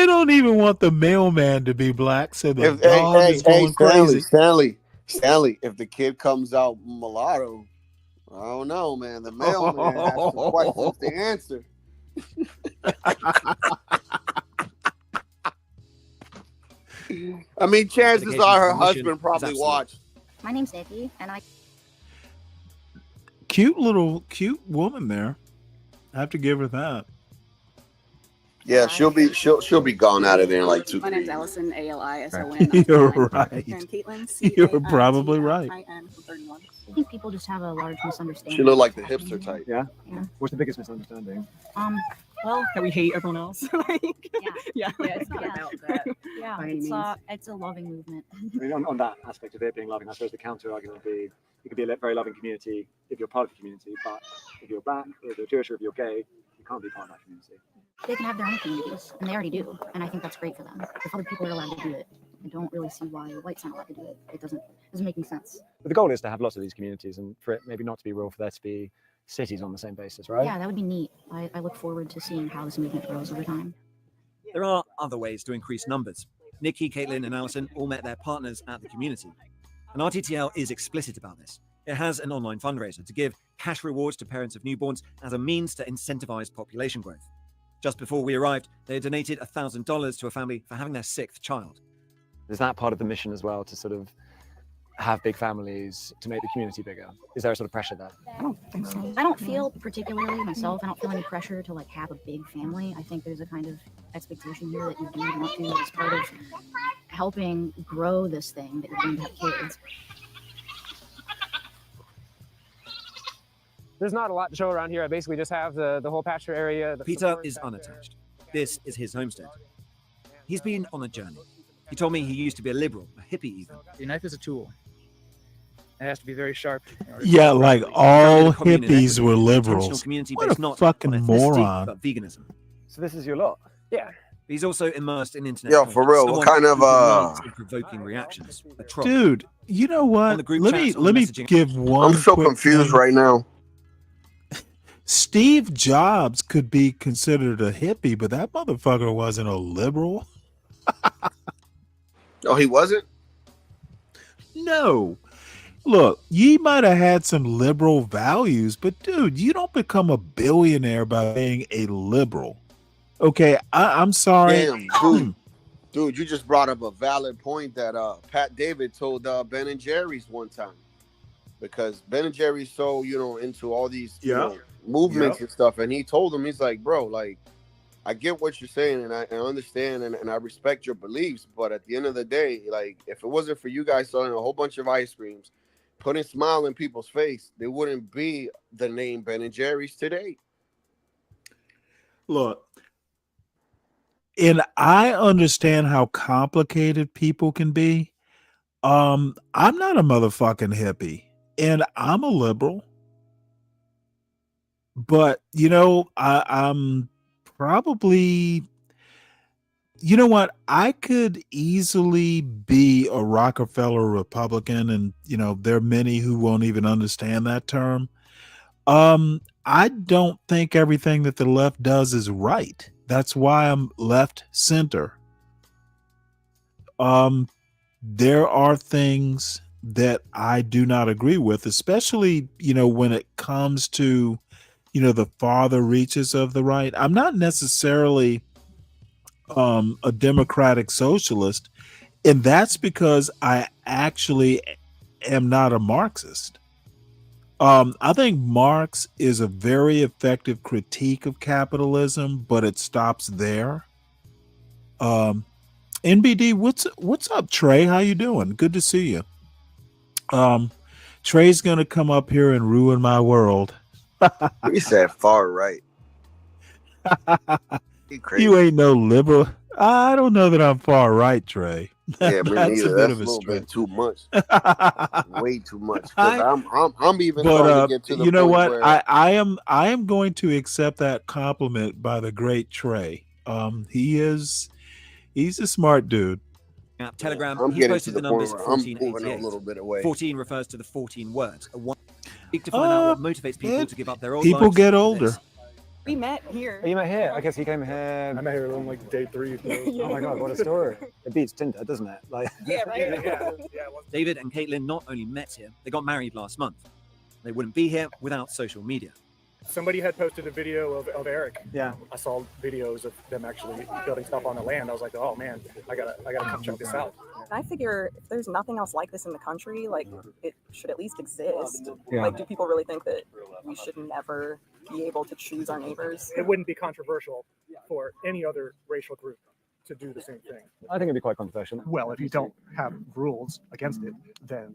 don't even want the mailman to be black, so the dog is going crazy. Stanley, if the kid comes out mulatto, I don't know, man. The mailman has some questions to answer. I mean, chances are her husband probably watched. My name's Nikki, and I. Cute woman there. I have to give her that. Yeah, she'll be gone out of there in like 2. My name's Allison, ALISON. You're right. And Caitlin, You're probably right. I think people just have a large misunderstanding. She looked like the hipster type. Yeah. What's the biggest misunderstanding? Well, that we hate everyone else. yeah, it's not about that. Yeah, by any means. it's a loving movement. I mean, on that aspect of it being loving, I suppose the counter argument would be you could be a very loving community if you're part of the community, but if you're black, or if you're Jewish, or if you're gay, you can't be part of that community. They can have their own communities, and they already do, and I think that's great for them. If other people are allowed to do it, I don't really see why whites aren't allowed to do it. It doesn't make any sense. But the goal is to have lots of these communities, and for it maybe not to be real, for there to be cities on the same basis, right? Yeah, that would be neat. I look forward to seeing how this movement grows over time. There are other ways to increase numbers. Nikki, Caitlin, and Alison all met their partners at the community. And RTTL is explicit about this. It has an online fundraiser to give cash rewards to parents of newborns as a means to incentivize population growth. Just before we arrived, they had donated $1,000 to a family for having their 6th child. Is that part of the mission as well, to sort of have big families to make the community bigger? Is there a sort of pressure there? I don't think so. I don't feel particularly myself, I don't feel any pressure to like have a big family. I think there's a kind of expectation here that you do want to, as part of helping grow this thing, that you're going to have kids. There's not a lot to show around here. I basically just have the whole pasture area. Peter is unattached. This is his homestead. He's been on a journey. He told me he used to be a liberal, a hippie even. The knife is a tool. It has to be very sharp. Yeah, like all Communist hippies were equity, liberals. community What based a not fucking on ethnicity, moron. but veganism. So this is your lot? Yeah. He's also immersed in internet. Yo, for real, what kind of provoking reactions? A troll. Dude, you know what? Let me give one. I'm so quick confused thing. right now. Steve Jobs could be considered a hippie, but that motherfucker wasn't a liberal. Oh, he wasn't? No. Look, you might have had some liberal values, but dude, you don't become a billionaire by being a liberal. Okay, I'm sorry. Damn, dude, you just brought up a valid point that Pat David told Ben and Jerry's one time, because Ben and Jerry's so into all these movements and stuff, and he told him, he's like, bro, like, I get what you're saying, and I understand, and I respect your beliefs, but at the end of the day, like, if it wasn't for you guys selling a whole bunch of ice creams, putting a smile in people's face, there wouldn't be the name Ben and Jerry's today. Look, and I understand how complicated people can be. I'm not a motherfucking hippie, and I'm a liberal, but I'm probably, you know what? I could easily be a Rockefeller Republican, and there are many who won't even understand that term. I don't think everything that the left does is right. That's why I'm left center. There are things that I do not agree with, especially when it comes to the farther reaches of the right. I'm not necessarily a democratic socialist, and that's because I actually am not a Marxist. I think Marx is a very effective critique of capitalism, but it stops there. NBD, what's up, Trey? How you doing? Good to see you. Trey's gonna come up here and ruin my world. He said far right. You ain't no liberal. I don't know that I'm far right, Trey. Yeah, me That's neither. a bit That's of a a little stretch. bit too much. Way too much. 'Cause I'm even trying to get to the you know point what? where I am going to accept that compliment by the great Trey. He's a smart dude. Telegram, I'm he getting posted to the the point numbers where I'm moving a 1488. little bit away. 14 refers to the 14 words. A one to find out what motivates people to give up their old People lives get for older. this. We met here. Oh, you met here? I guess he came here. I met her on like day 3. Oh my god, what a story! It beats Tinder, doesn't it? Like, Yeah, right. David and Caitlin not only met here, they got married last month. They wouldn't be here without social media. Somebody had posted a video of Eric. Yeah. I saw videos of them actually building stuff on the land. I was like, oh man, I gotta come check this out. I figure if there's nothing else like this in the country, like it should at least exist. Yeah. Like, do people really think that we should never be able to choose our neighbors? It wouldn't be controversial for any other racial group to do the same thing. I think it'd be quite controversial. Well, if you don't have rules against it, then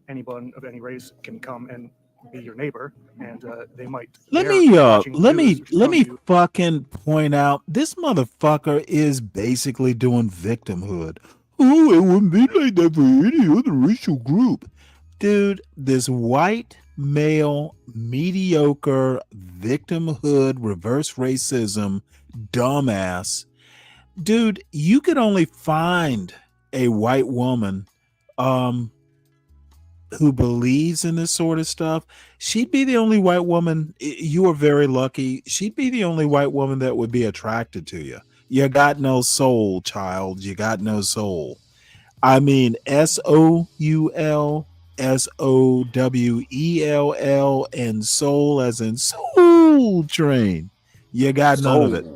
anyone of any race can come and be your neighbor, and they might. Let me fucking point out this motherfucker is basically doing victimhood. Oh, it wouldn't be like that for any other racial group. Dude, this white male mediocre victimhood reverse racism dumbass dude, you could only find a white woman who believes in this sort of stuff. She'd be the only white woman. You are very lucky. She'd be the only white woman that would be attracted to you. You got no soul, child. You got no soul. I mean, SOUL, SOWELL, and soul as in soul train. You got none of it.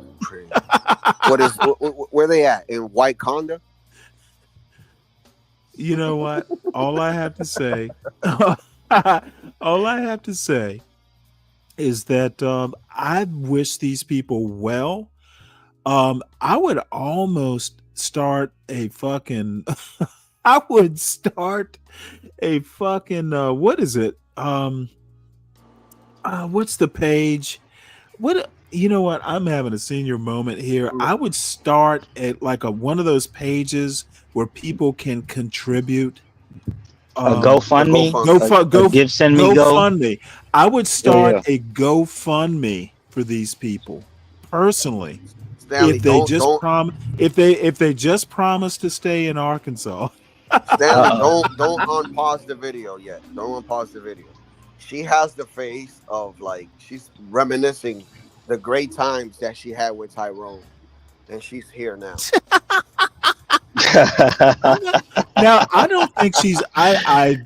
Where they at? In White Conda? You know what? All I have to say is that I wish these people well. I would almost start a fucking what is it? What's the page? You know what? I'm having a senior moment here. I would start at like one of those pages where people can contribute. A GoFundMe, GoFundMe. I would start a GoFundMe for these people personally. Stanley, if they just promise to stay in Arkansas. Stanley, don't unpause the video yet. Don't unpause the video. She has the face of like she's reminiscing the great times that she had with Tyrone, and she's here now. Now I don't think she's. I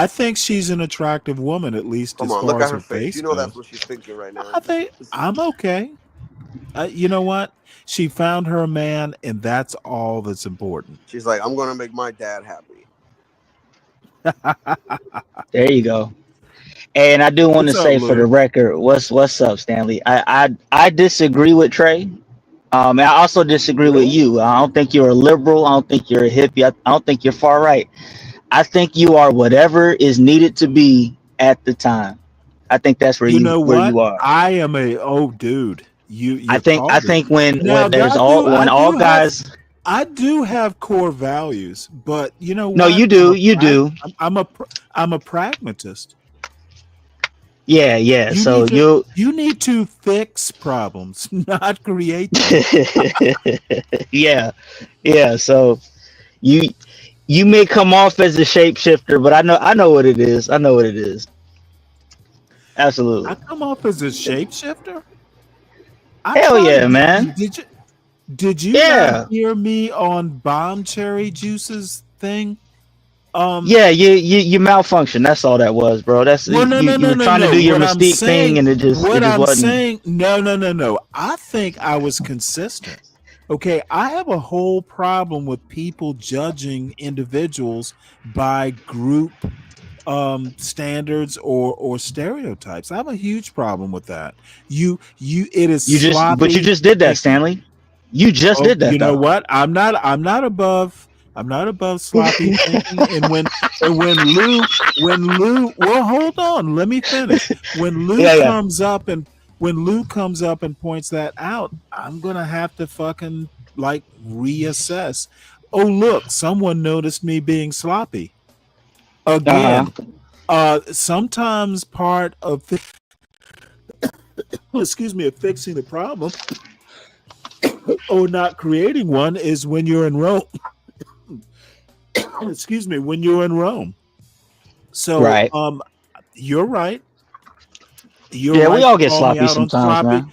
think she's an attractive woman, at least as far look as at her face. You know goes. that's what she's thinking right now. I think I'm okay. You know what? She found her man, and that's all that's important. She's like, I'm gonna make my dad happy. There you go. And I do want to say for the record, what's up, Stanley? I disagree with Trey. And I also disagree with you. I don't think you're a liberal. I don't think you're a hippie. I don't think you're far right. I think you are whatever is needed to be at the time. I think that's where you are. I am dude. I think when all guys. I do have core values, but you know what? No, you do. I'm a pragmatist. Yeah. You need to fix problems, not create them. Yeah. So you may come off as a shapeshifter, but I know what it is. Absolutely. I come off as a shapeshifter? Hell yeah, man. Did you not hear me on Bomb Cherry Juice's thing? Yeah, you malfunction. That's all that was, bro. That's you were trying to do your Mystique thing, and it just wasn't. No. I think I was consistent. Okay, I have a whole problem with people judging individuals by group standards or stereotypes. I have a huge problem with that. But you just did that, Stanley. You just did that. You know what? I'm not above sloppy thinking. And when Lou, well, hold on, let me finish. When Lou comes up and points that out, I'm gonna have to fucking like reassess. Oh, look, someone noticed me being sloppy. Again, sometimes part of of fixing the problem or not creating one is when you're in Rome. When you're in Rome. So you're right. We all get sloppy sometimes, man.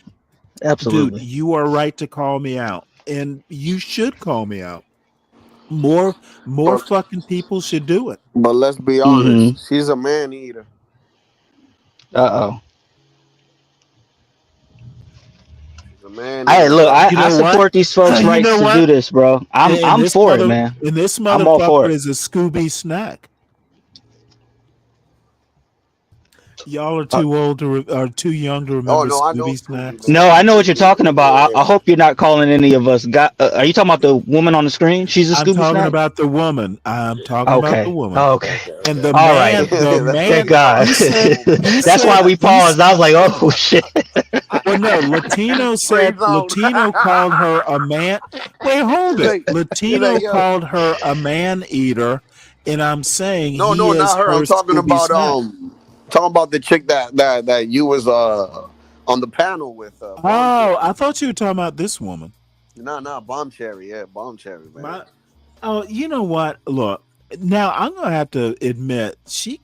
Absolutely. Dude, you are right to call me out. And you should call me out. More fucking people should do it. But let's be honest, she's a man eater. Hey, look, I support these folks' rights to do this, bro. I'm for it, man. And this motherfucker is a Scooby snack. Y'all are too old or too young to remember Scooby snacks. No, I know what you're talking about. I hope you're not calling any of us. Are you talking about the woman on the screen? She's a Scooby snack? I'm talking about the woman. I'm talking about the woman. Okay. And the man, thank God. That's why we paused. I was like, oh shit. Well, no, Latino called her a man. Wait, hold it. Latino called her a man eater, and I'm saying not her. I'm talking about the chick that you was on the panel with. I thought you were talking about this woman. No, bomb cherry. Yeah, bomb cherry, man. Oh, you know what? Look, now I'm gonna have to admit, she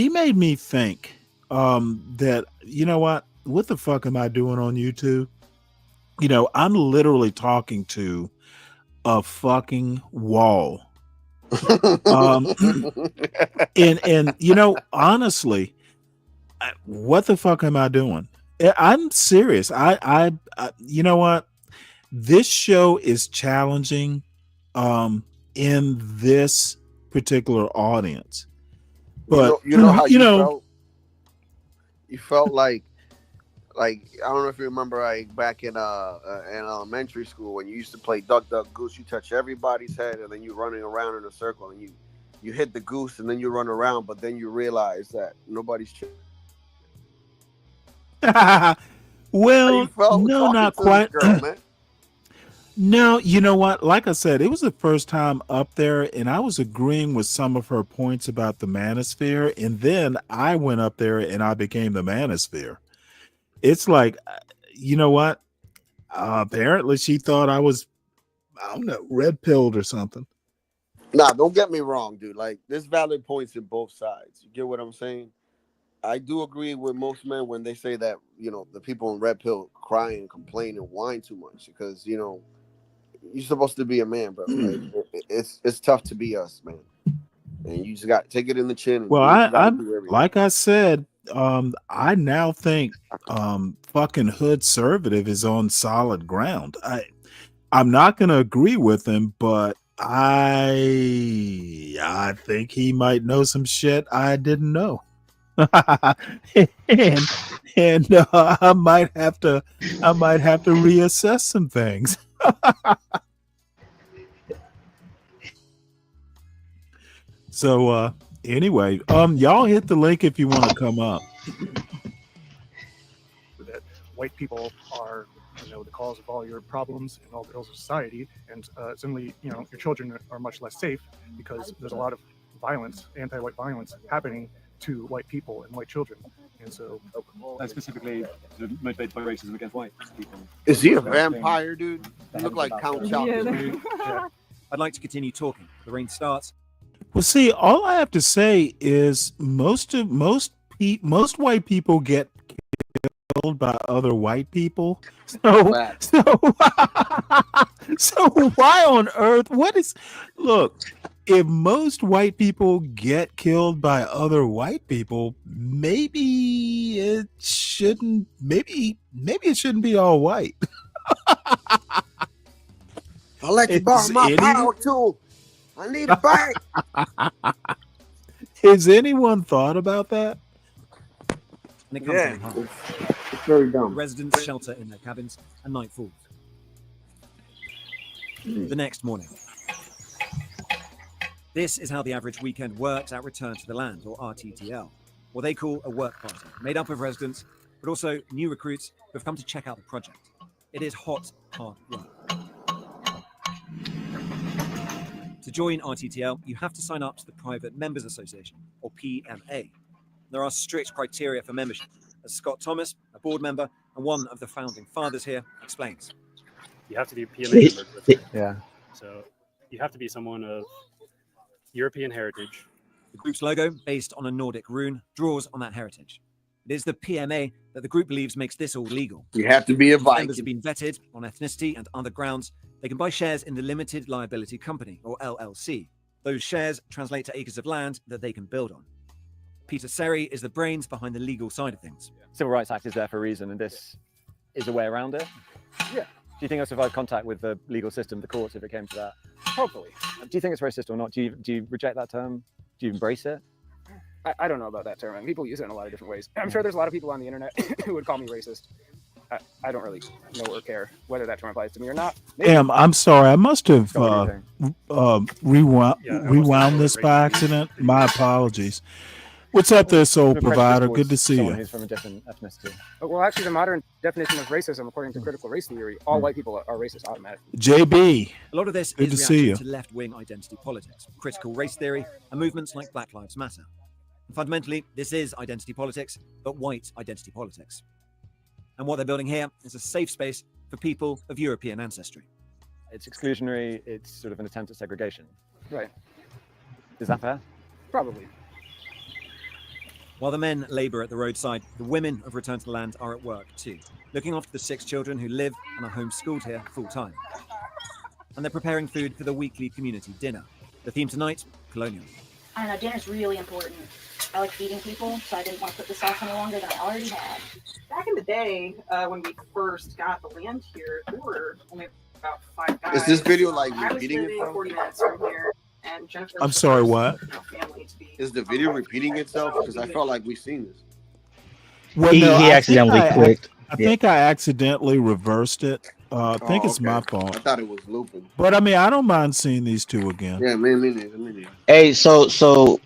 made me think that, you know what the fuck am I doing on YouTube? You know, I'm literally talking to a fucking wall. And you know, honestly, what the fuck am I doing? I'm serious. I you know what? This show is challenging in this particular audience. But you know how you know, felt? You felt like I don't know if you remember, like back in elementary school when you used to play duck duck goose. You touch everybody's head and then you're running around in a circle and you hit the goose and then you run around, but then you realize that nobody's well, felt no, talking not to this quite. girl, man. No, you know what? Like I said, it was the first time up there, and I was agreeing with some of her points about the manosphere, and then I went up there and I became the manosphere. It's like, you know what? Apparently, she thought I was, I don't know, red pilled or something. Nah, don't get me wrong, dude. Like, there's valid points in both sides. You get what I'm saying? I do agree with most men when they say that, you know, the people in red pill cry and complain and whine too much because, you know, you're supposed to be a man, bro. Like, it's tough to be us, man. And you just got to take it in the chin and Well, do what you got to I'm do every day. like I said, I now think fucking hood conservative is on solid ground. I'm not going to agree with him, but I think he might know some shit I didn't know. and I might have to reassess some things. So anyway, y'all hit the link if you want to come up. That white people are, you know, the cause of all your problems and all the ills of society, and suddenly, you know, your children are much less safe because there's a lot of violence, anti-white violence happening to white people and white children. And so specifically motivated by racism against white people. Is he a vampire, dude? You look like Count Chocula. Yeah. I'd like to continue talking. The rain starts. Well, see, all I have to say is most white people get killed by other white people. So why on earth? Look, if most white people get killed by other white people, maybe it shouldn't. Maybe it shouldn't be all white. I'll let you borrow my power tool. I need a bite. Has anyone thought about that? And it comes down hard. It's very dumb. Residents shelter in their cabins, and night falls. The next morning. This is how the average weekend works at Return to the Land, or RTTL, what they call a work party, made up of residents, but also new recruits who have come to check out the project. It is hot, hard work. To join RTTL, you have to sign up to the Private Members Association, or PMA. There are strict criteria for membership, as Scott Thomas, a board member and one of the founding fathers here, explains. You have to be PMA member. Yeah. So you have to be someone of European heritage. The group's logo, based on a Nordic rune, draws on that heritage. It is the PMA that the group believes makes this all legal. You have to be a Viking. Members have been vetted on ethnicity and other grounds. They can buy shares in the Limited Liability Company, or LLC. Those shares translate to acres of land that they can build on. Peter Seri is the brains behind the legal side of things. Civil Rights Act is there for a reason, and this is a way around it. Yeah. Do you think it'll survive contact with the legal system, the courts, if it came to that? Hopefully. Do you think it's racist or not? Do you reject that term? Do you embrace it? I don't know about that term. I mean, people use it in a lot of different ways. I'm sure there's a lot of people on the internet who would call me racist. I don't really know or care whether that term applies to me or not. I'm sorry. I must have rewound this by accident. My apologies. What's up there, Soul Provider? Good to see you. Who's from a different ethnicity. Well, actually, the modern definition of racism, according to critical race theory, all white people are racist automatically. JB. A lot of this good is to see you. reaction to left-wing identity politics, critical race theory, and movements like Black Lives Matter. And fundamentally, this is identity politics, but white identity politics. And what they're building here is a safe space for people of European ancestry. It's exclusionary. It's sort of an attempt at segregation. Right. Is that fair? Probably. While the men labour at the roadside, the women of Return to the Land are at work too, looking after the 6 children who live and are homeschooled here full-time. And they're preparing food for the weekly community dinner. The theme tonight, colonial. I don't know, dinner's really important. I like feeding people, so I didn't want to put this off any longer than I already had. Back in the day, when we first got the land here, there were only about 5 guys. Is this video like I was repeating living itself? 40 minutes from here, and Jennifer. I'm sorry, what? Family to be. Is the video repeating itself? Because I felt like we've seen this. Well, He no, I think accidentally I- clicked. I think I accidentally reversed it. I think it's my I fault. thought it was looping. But I mean, I don't mind seeing these two again. Yeah, me neither. Hey, so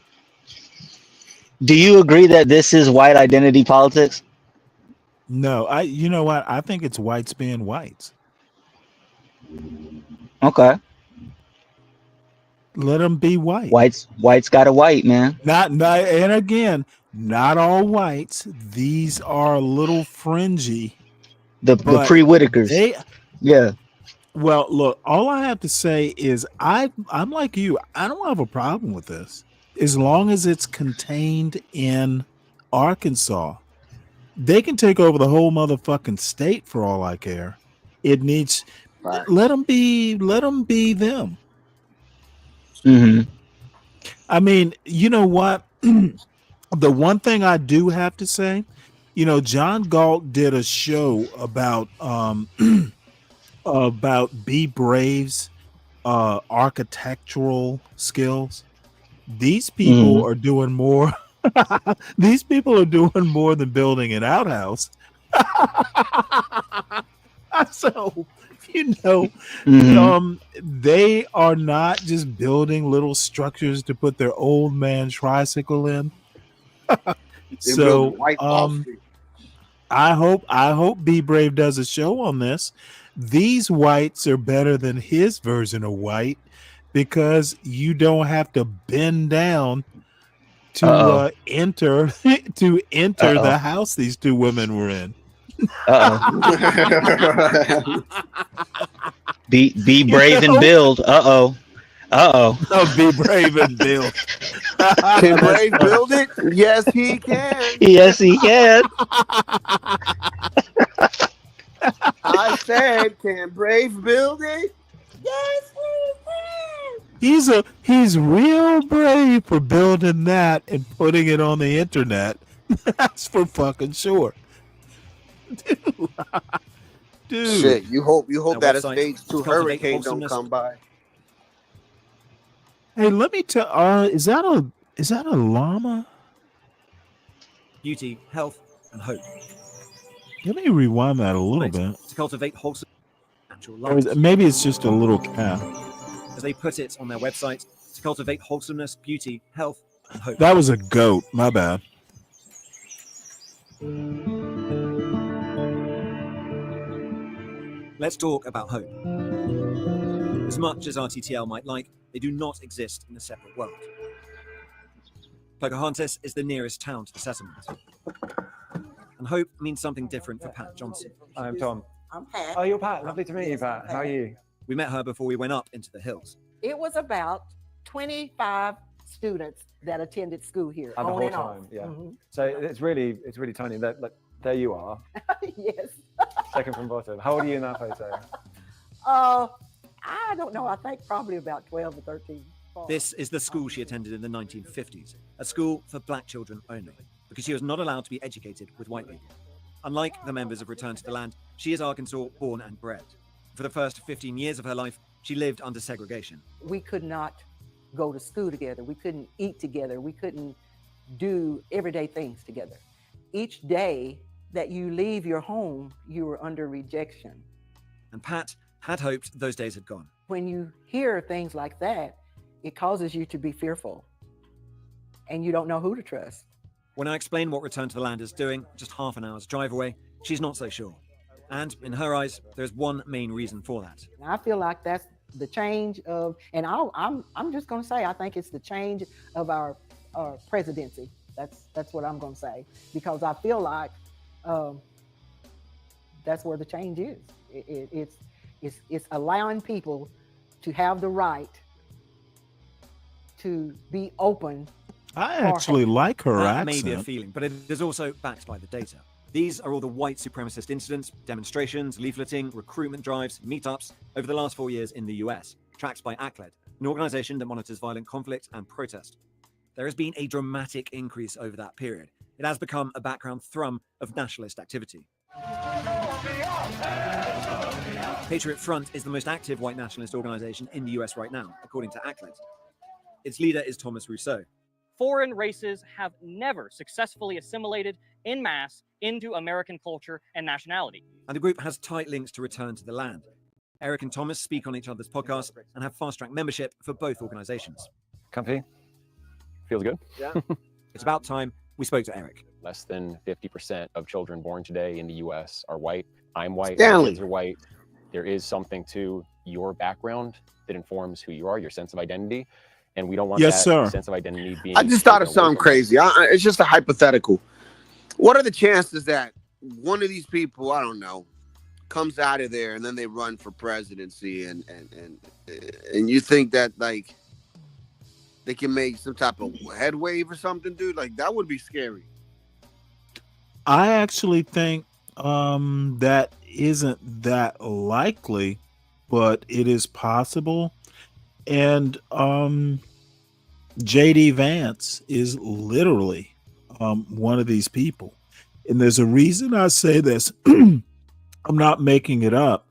do you agree that this is white identity politics? No, you know what? I think it's whites being whites. Okay. Let them be white. Whites got a white, man. And again, not all whites. These are a little fringy. The pre-Whitakers. Yeah. Well, look, all I have to say is I'm like you. I don't have a problem with this as long as it's contained in Arkansas. They can take over the whole motherfucking state for all I care. It needs let them be them. Mm-hmm. I mean, you know what? The one thing I do have to say, you know, John Galt did a show about about Be Brave's architectural skills. These people are doing more. These people are doing more than building an outhouse. So, you know, they are not just building little structures to put their old man tricycle in. So, I hope Be Brave does a show on this. These whites are better than his version of white because you don't have to bend down to enter the house these 2 women were in. Be brave and build. Oh, be brave and build. Can Brave build it? Yes, he can. Yes, he can. I said, can Brave build it? Yes, he can. He's real brave for building that and putting it on the internet. That's for fucking sure. Dude. Shit, you hope that a website, stage 2 hurricane don't come by. Hey, let me tell. Is that a llama? Beauty, health, and hope. Let me rewind that a little bit. To cultivate wholesome natural life. Maybe it's just a little calf. As they put it on their website, to cultivate wholesomeness, beauty, health, and hope. That was a goat. My bad. Let's talk about hope. As much as RTTL might like, they do not exist in a separate world. Pocahontas is the nearest town to the settlement. And hope means something different for Pat Johnson. I'm Tom. I'm Pat. Oh, you're Pat. Lovely to meet you, Pat. How are you? We met her before we went up into the hills. It was about 25 students that attended school here. And the on whole and off. time, yeah. Mhm. So it's really tiny. There you are. Yes. Second from bottom. How old are you in that photo? I don't know. I think probably about 12 or 13. This is the school she attended in the 1950s, a school for black children only, because she was not allowed to be educated with white people. Unlike the members of Return to the Land, she is Arkansas born and bred. For the first 15 years of her life, she lived under segregation. We could not go to school together. We couldn't eat together. We couldn't do everyday things together. Each day that you leave your home, you are under rejection. And Pat had hoped those days had gone. When you hear things like that, it causes you to be fearful and you don't know who to trust. When I explain what Return to the Land is doing, just half an hour's drive away, she's not so sure. And in her eyes, there's one main reason for that. And I feel like that's the change of, and I'm just going to say, I think it's the change of our presidency. That's what I'm going to say, because I feel like that's where the change is. It's allowing people to have the right to be open. I actually like her That may be a accent. feeling, but it is also backed by the data. These are all the white supremacist incidents, demonstrations, leafleting, recruitment drives, meetups over the last 4 years in the US, tracked by ACLED, an organization that monitors violent conflict and protest. There has been a dramatic increase over that period. It has become a background thrum of nationalist activity. Patriot Front is the most active white nationalist organization in the US right now, according to ACLED. Its leader is Thomas Rousseau. Foreign races have never successfully assimilated in mass into American culture and nationality. And the group has tight links to return to the land. Eric and Thomas speak on each other's podcasts and have fast-track membership for both organizations. Comfy? Feels good? Yeah. It's about time we spoke to Eric. Less than 50% of children born today in the US are white. I'm white. Stanley. My kids are white. There is something to your background that informs who you are, your sense of identity. And we don't want that sense of identity being... I just thought of something crazy. It's just a hypothetical. What are the chances that one of these people, I don't know, comes out of there and then they run for presidency and you think that, like, they can make some type of head wave or something, dude? Like, that would be scary. I actually think that isn't that likely, but it is possible. And JD Vance is literally one of these people. And there's a reason I say this. I'm not making it up.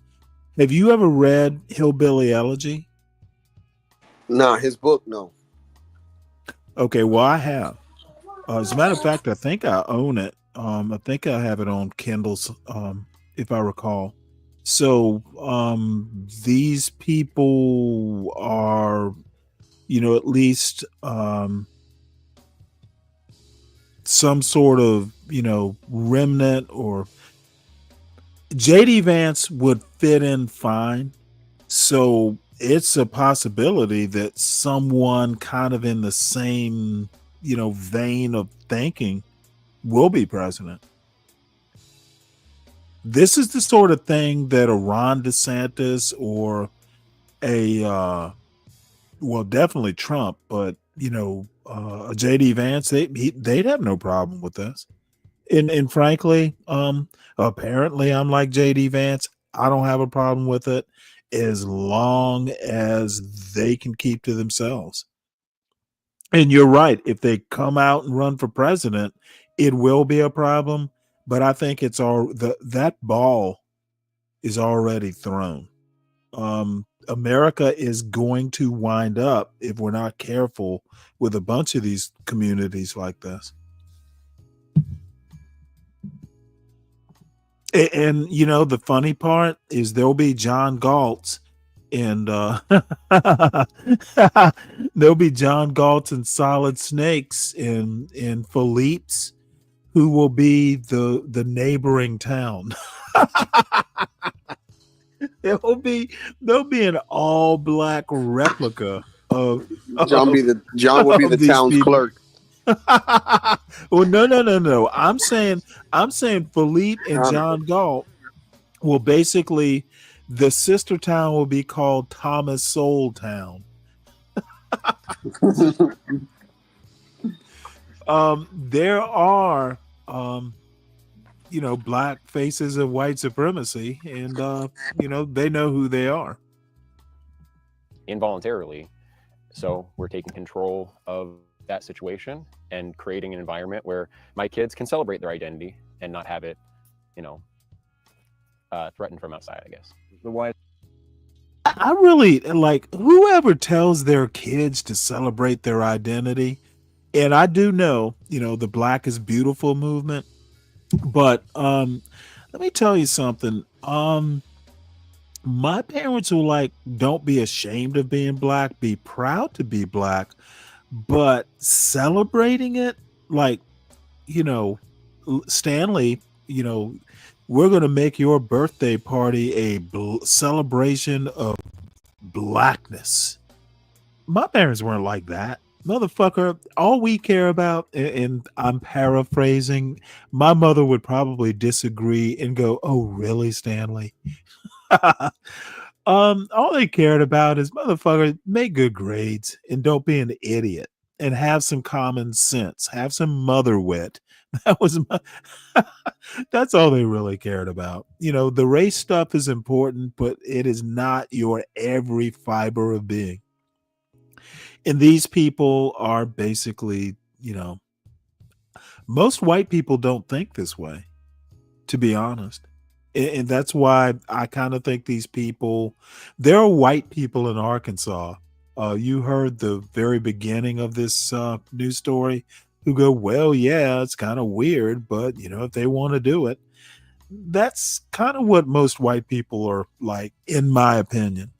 Have you ever read Hillbilly Elegy? No, his book, no. Okay, well, I have. As a matter of fact, I think I own it. I think I have it on Kindles, if I recall. So these people are, at least some sort of, remnant, or JD Vance would fit in fine. So it's a possibility that someone kind of in the same, vein of thinking will be president. This is the sort of thing that a Ron DeSantis or definitely Trump, but a JD Vance, they'd have no problem with this. And frankly, apparently I'm like JD Vance. I don't have a problem with it as long as they can keep to themselves. And you're right. If they come out and run for president, it will be a problem. But I think it's that ball is already thrown. America is going to wind up, if we're not careful, with a bunch of these communities like this. And the funny part is there'll be John Galt's and there'll be John Galt's and Solid Snakes and Philippe's, who will be the neighboring town. There'll be an all black replica of John will be the town's people. clerk. Well, no. I'm saying Philippe and John Galt will basically, the sister town will be called Thomas Soul Town. There are black faces of white supremacy, and they know who they are involuntarily. So we're taking control of that situation and creating an environment where my kids can celebrate their identity and not have it, threatened from outside, I guess. The white. I really like whoever tells their kids to celebrate their identity. And I do know, the Black is Beautiful movement, but let me tell you something. My parents were like, don't be ashamed of being black, be proud to be black, but celebrating it, like, Stanley, we're going to make your birthday party a celebration of blackness. My parents weren't like that. Motherfucker, all we care about, and I'm paraphrasing, my mother would probably disagree and go, oh, really, Stanley? All they cared about is motherfucker, make good grades and don't be an idiot and have some common sense, have some mother wit. That was my, that's all they really cared about. You know, the race stuff is important, but it is not your every fiber of being. And these people are basically, you know, most white people don't think this way, to be honest. And that's why I kind of think these people, there are white people in Arkansas. You heard the very beginning of this news story who go, well, yeah, it's kind of weird, but you know, if they want to do it, that's kind of what most white people are like, in my opinion.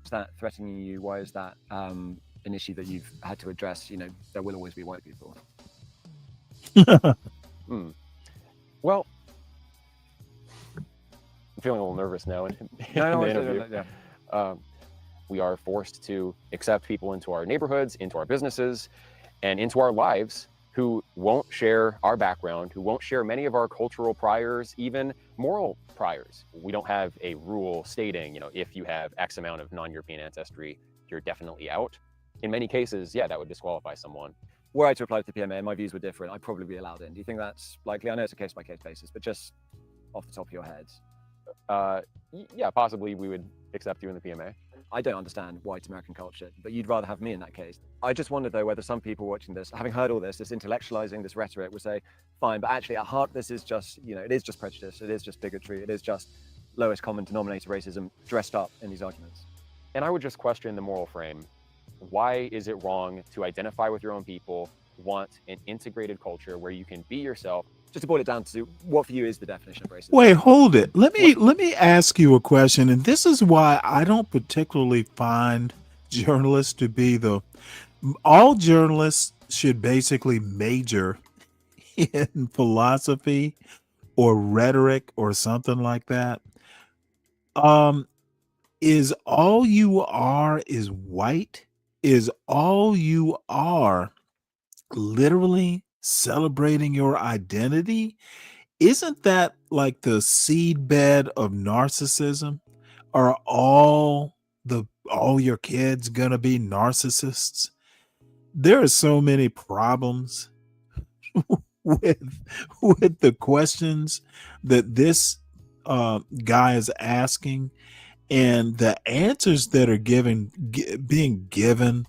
Is that threatening you? Why is that an issue that you've had to address? You know, there will always be white people. Well, I'm feeling a little nervous now in No, the interview. We are forced to accept people into our neighborhoods, into our businesses, and into our lives who won't share our background, who won't share many of our cultural priors, even moral priors. We don't have a rule stating, you know, if you have X amount of non-European ancestry, you're definitely out. In many cases, yeah, that would disqualify someone. Were I to apply to the PMA and my views were different, I'd probably be allowed in. Do you think that's likely? I know it's a case-by-case basis, but just off the top of your head. Yeah, possibly we would accept you in the PMA. I don't understand white American culture, but you'd rather have me in that case. I just wonder, though, whether some people watching this, having heard all this intellectualizing, this rhetoric, would say, fine, but actually at heart, this is just, you know, it is just prejudice, it is just bigotry, it is just lowest common denominator racism dressed up in these arguments. And I would just question the moral frame. Why is it wrong to identify with your own people, want an integrated culture where you can be yourself? Just to boil it down to, what for you is the definition of racism? Wait, hold it. Let me ask you a question, and this is why I don't particularly find journalists to be all journalists should basically major in philosophy or rhetoric or something like that. Is all you are is white? Is all you are literally celebrating your identity? Isn't that like the seedbed of narcissism? Are all your kids gonna be narcissists? There are so many problems with the questions that this guy is asking, and the answers that are being given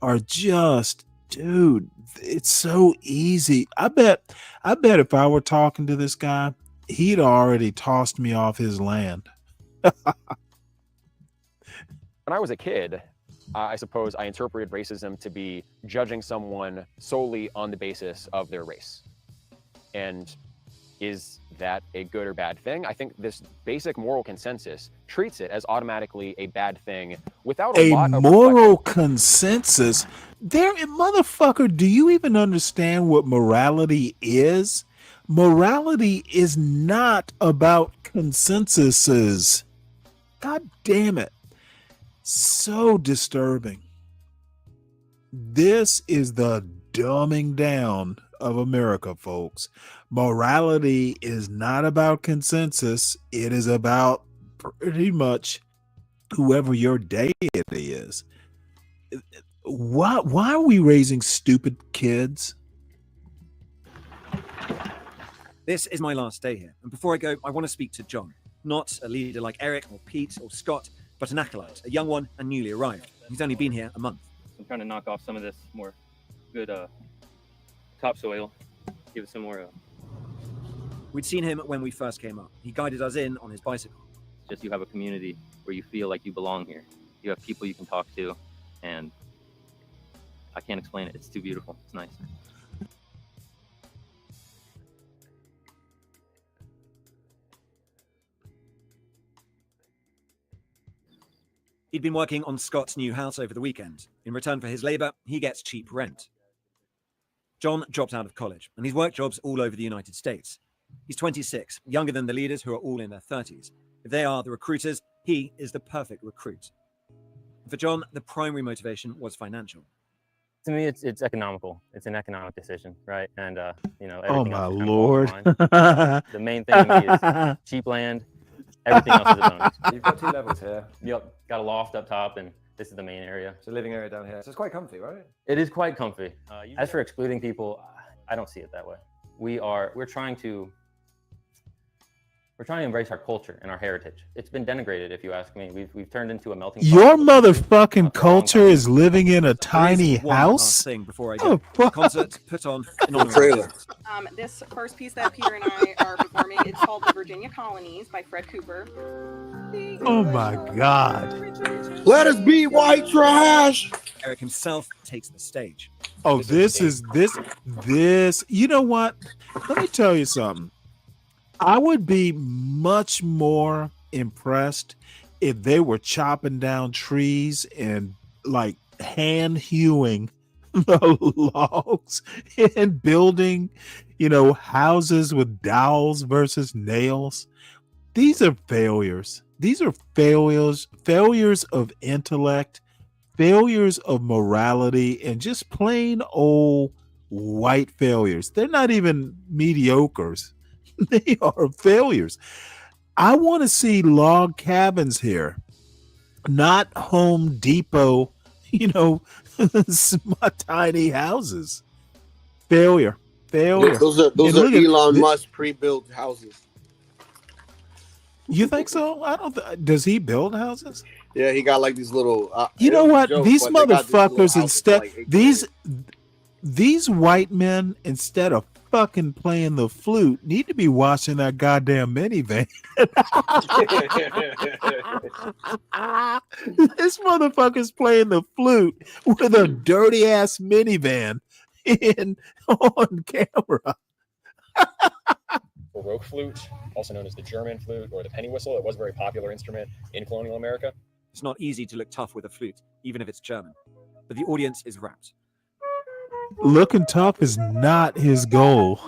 are just, dude, it's so easy. I bet if I were talking to this guy, he'd already tossed me off his land. When I was a kid, I suppose I interpreted racism to be judging someone solely on the basis of their race. And is that a good or bad thing? I think this basic moral consensus treats it as automatically a bad thing without a lot of moral consensus. Motherfucker, do you even understand what morality is? Morality is not about consensuses. God damn it. So disturbing. This is the dumbing down of America, folks. Morality is not about consensus. It is about pretty much whoever your deity is. Why are we raising stupid kids? This is my last day here, and before I go, I want to speak to John. Not a leader like Eric or Pete or Scott, but an acolyte, a young one and newly arrived. He's only been here a month. I'm trying to knock off some of this more good topsoil, give it some more. We'd seen him when we first came up. He guided us in on his bicycle. It's just you have a community where you feel like you belong here. You have people you can talk to, and I can't explain it. It's too beautiful. It's nice. He'd been working on Scott's new house over the weekend. In return for his labor, he gets cheap rent. John dropped out of college, and he's worked jobs all over the United States. He's 26, younger than the leaders who are all in their 30s. If they are the recruiters, he is the perfect recruit. For John, the primary motivation was financial. To me, it's economical. It's an economic decision, right? And oh my Lord. The main thing to me is cheap land Everything else is a bonus. You've got 2 levels here. Yep, got a loft up top, and this is the main area. So living area down here. So it's quite comfy, right? It is quite comfy. As for excluding people, I don't see it that way. We're trying to embrace our culture and our heritage. It's been denigrated, if you ask me. We've turned into a melting pot. Your motherfucking culture is living in a tiny One house. last thing before I Oh, go. fuck. Concert put on in honor of Trailer. This first piece that Peter and I are performing, it's called The Virginia Colonies by Fred Cooper. Oh my God. Let us be white trash. Eric himself takes the stage. Oh, this. You know what? Let me tell you something. I would be much more impressed if they were chopping down trees and like hand hewing the logs and building, houses with dowels versus nails. These are failures. These are failures of intellect, failures of morality, and just plain old white failures. They're not even mediocres. They are failures. I want to see log cabins here, not Home Depot, tiny houses. Failure. Those are Elon Musk pre-built houses. You think so? I don't. Does he build houses? Yeah, he got like these little. You know what? These motherfuckers instead these white men, instead of fucking playing the flute, need to be washing that goddamn minivan. This motherfucker's playing the flute with a dirty ass minivan on camera. Baroque flute, also known as the German flute or the penny whistle. It was a very popular instrument in colonial America. It's not easy to look tough with a flute, even if it's German. But the audience is rapt. Looking tough is not his goal.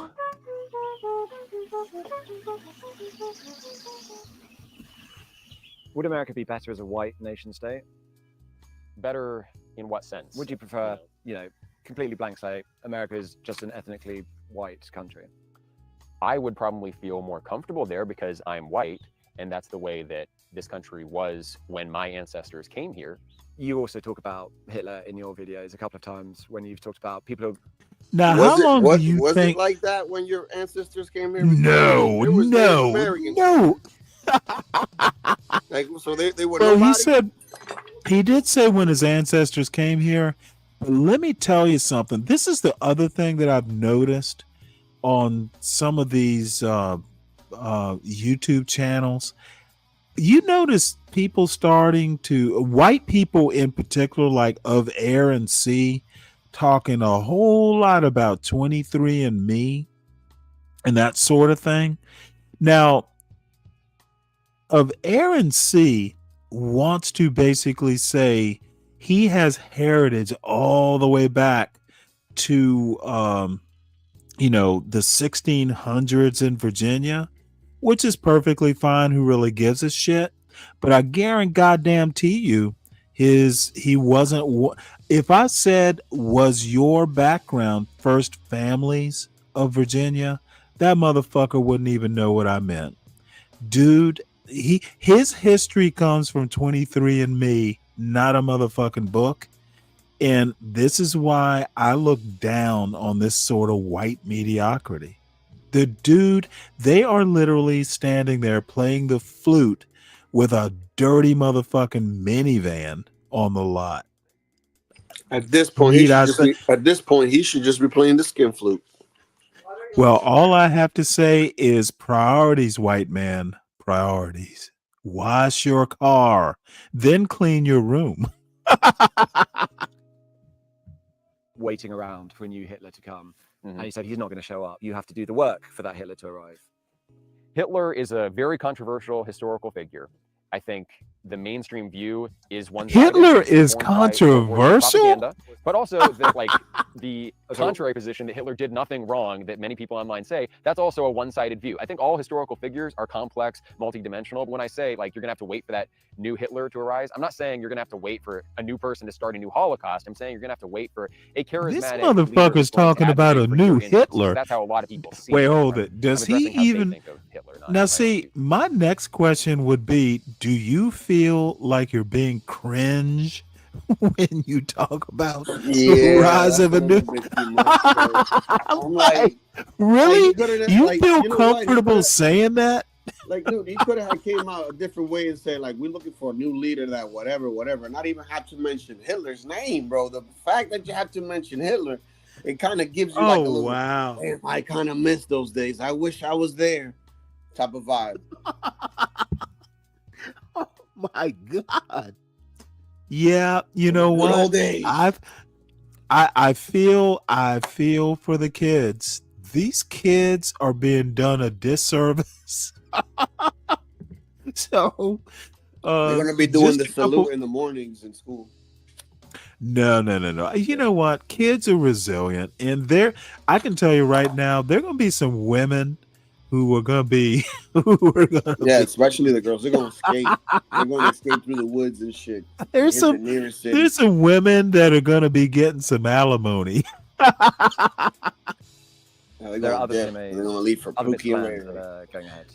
Would America be better as a white nation state? Better in what sense? Would you prefer, completely blank slate, America is just an ethnically white country? I would probably feel more comfortable there because I'm white, and that's the way that this country was when my ancestors came here. You also talk about Hitler in your videos a couple of times when you've talked about people who... Now, how long do you was think... it like that when your ancestors came here? No. Like, so they were Well, nobody? he did say when his ancestors came here, but let me tell you something. This is the other thing that I've noticed on some of these YouTube channels. You notice people white people in particular, like of Air and Sea, talking a whole lot about 23andMe and that sort of thing. Now, of Air and Sea wants to basically say he has heritage all the way back to the 1600s in Virginia, which is perfectly fine. Who really gives a shit? But I guarantee you, he wasn't. If I said, was your background first families of Virginia, that motherfucker wouldn't even know what I meant. Dude, his history comes from 23andMe, not a motherfucking book. And this is why I look down on this sort of white mediocrity. The dude, they are literally standing there playing the flute with a dirty motherfucking minivan on the lot. At this point, he should just be playing the skin flute. Well, all I have to say is priorities, white man, priorities. Wash your car, then clean your room. Waiting around for a new Hitler to come. And he said he's not going to show up. You have to do the work for that Hitler to arrive. Hitler is a very controversial historical figure. I think the mainstream view is one Hitler is controversial. propaganda, but also the contrary position that Hitler did nothing wrong that many people online say, that's also a one-sided view. I think all historical figures are complex, multidimensional. But when I say you're gonna have to wait for that new Hitler to arise, I'm not saying you're gonna have to wait for a new person to start a new Holocaust. I'm saying you're gonna have to wait for a charismatic. This motherfucker's talking about a new Hitler. That's how a lot of people see. Wait, hold it. Does he even? Now, see, my next question would be: do you feel like you're being cringe when you talk about the rise of a new? I'm like, really? You feel comfortable saying that? Like, dude, he could have came out a different way and said, we're looking for a new leader that whatever. Not even have to mention Hitler's name, bro. The fact that you have to mention Hitler, it kind of gives you a little, wow. Damn, I kind of miss those days. I wish I was there type of vibe. Oh my God. Yeah, you know what? All days. I feel for the kids. These kids are being done a disservice. So they're gonna be doing the salute in the mornings in school. No. You know what? Kids are resilient, and I can tell you right now, there are gonna be some women who are gonna be especially the girls. They're gonna skate. They're gonna skate through the woods and shit. There's some women that are gonna be getting some alimony. There are others they're gonna leave for Pookie going ahead.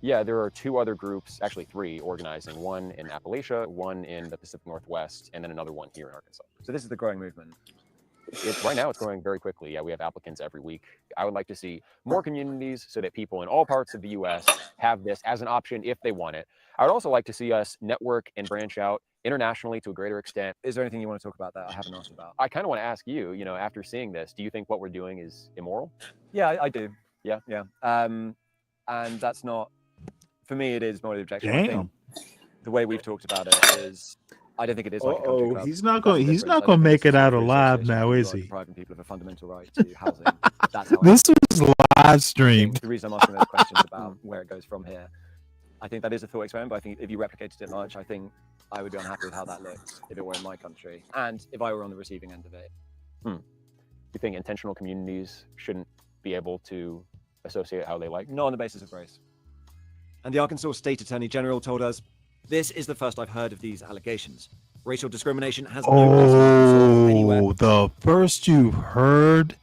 Yeah, there are two other groups, actually three, organizing. One in Appalachia, one in the Pacific Northwest, and then another one here in Arkansas. So this is the growing movement. Right now it's growing very quickly. Yeah, we have applicants every week. I would like to see more communities so that people in all parts of the U.S. have this as an option if they want it. I would also like to see us network and branch out internationally to a greater extent. Is there anything you want to talk about that I haven't asked about? I kind of want to ask you, after seeing this, do you think what we're doing is immoral? Yeah, I do. Yeah. And that's not, for me, it is more the objection. Damn. I think the way we've talked about it is, I don't think it is like a country club. He's not going to make it out alive now, is he? Depriving people of a fundamental right to housing. That's how this was live streamed. The reason I'm asking those questions about where it goes from here, I think that is a thought experiment, but I think if you replicated it much, I think I would be unhappy with how that looks if it were in my country and if I were on the receiving end of it. You think intentional communities shouldn't be able to associate how they like? Not on the basis of race. And the Arkansas State Attorney General told us, "This is the first I've heard of these allegations. Racial discrimination has no place in Arkansas or anywhere." The first you've heard?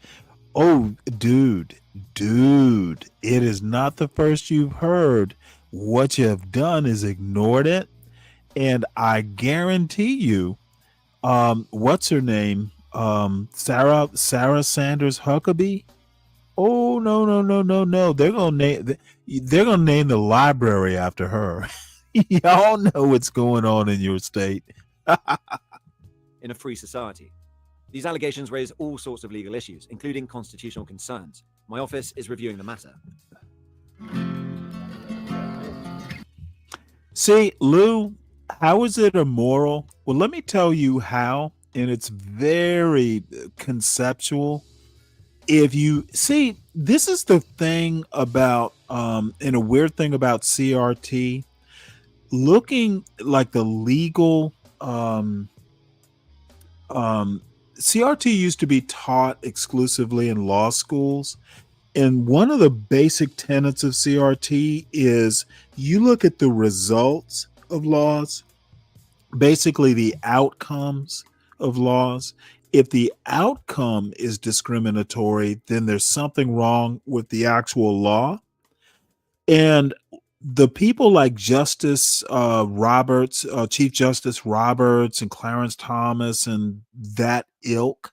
Oh, dude, it is not the first you've heard. What you have done is ignored it. And I guarantee you, what's her name? Sarah Sanders Huckabee. Oh no! They're gonna name the library after her. Y'all know what's going on in your state. In a free society, these allegations raise all sorts of legal issues, including constitutional concerns. My office is reviewing the matter. See, Lou, how is it immoral? Well, let me tell you how, and it's very conceptual. If you see, this is the thing about, and a weird thing about CRT, looking like the legal, CRT used to be taught exclusively in law schools. And one of the basic tenets of CRT is you look at the results of laws, basically the outcomes of laws. If the outcome is discriminatory, then there's something wrong with the actual law. And the people like Justice Roberts, Chief Justice Roberts and Clarence Thomas and that ilk,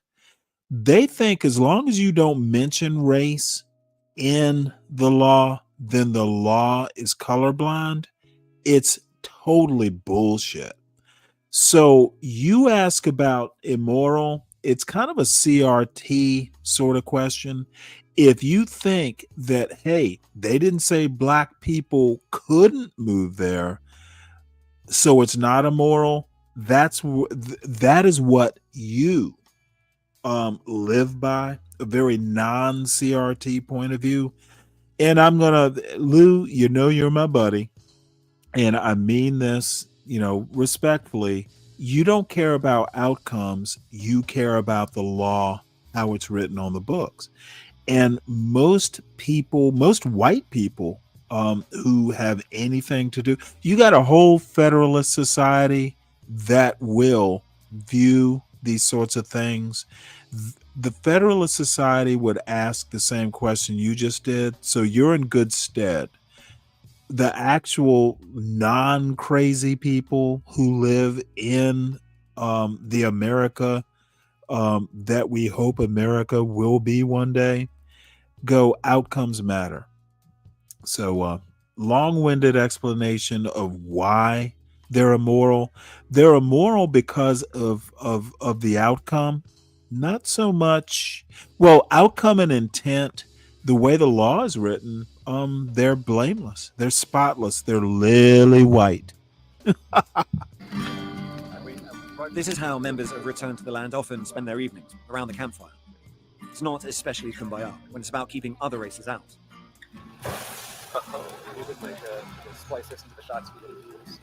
they think as long as you don't mention race in the law, then the law is colorblind. It's totally bullshit. So you ask about immoral, it's kind of a CRT sort of question. If you think that, hey, they didn't say black people couldn't move there, so it's not immoral, that is what you live by, a very non-CRT point of view. And I'm gonna, Lou, you know you're my buddy, and I mean this respectfully, you don't care about outcomes. You care about the law, how it's written on the books. And most people, most white people who have anything to do, you got a whole Federalist society that will view these sorts of things. The Federalist Society would ask the same question you just did. So you're in good stead. The actual non-crazy people who live in the America that we hope America will be one day, go outcomes matter. So long-winded explanation of why they're immoral. They're immoral because of the outcome, not so much. Well, outcome and intent. The way the law is written, they're blameless. They're spotless. They're lily white. This is how members of Return to the Land often spend their evenings, around the campfire. It's not especially kumbaya when it's about keeping other races out. We would splice this into the shots we use.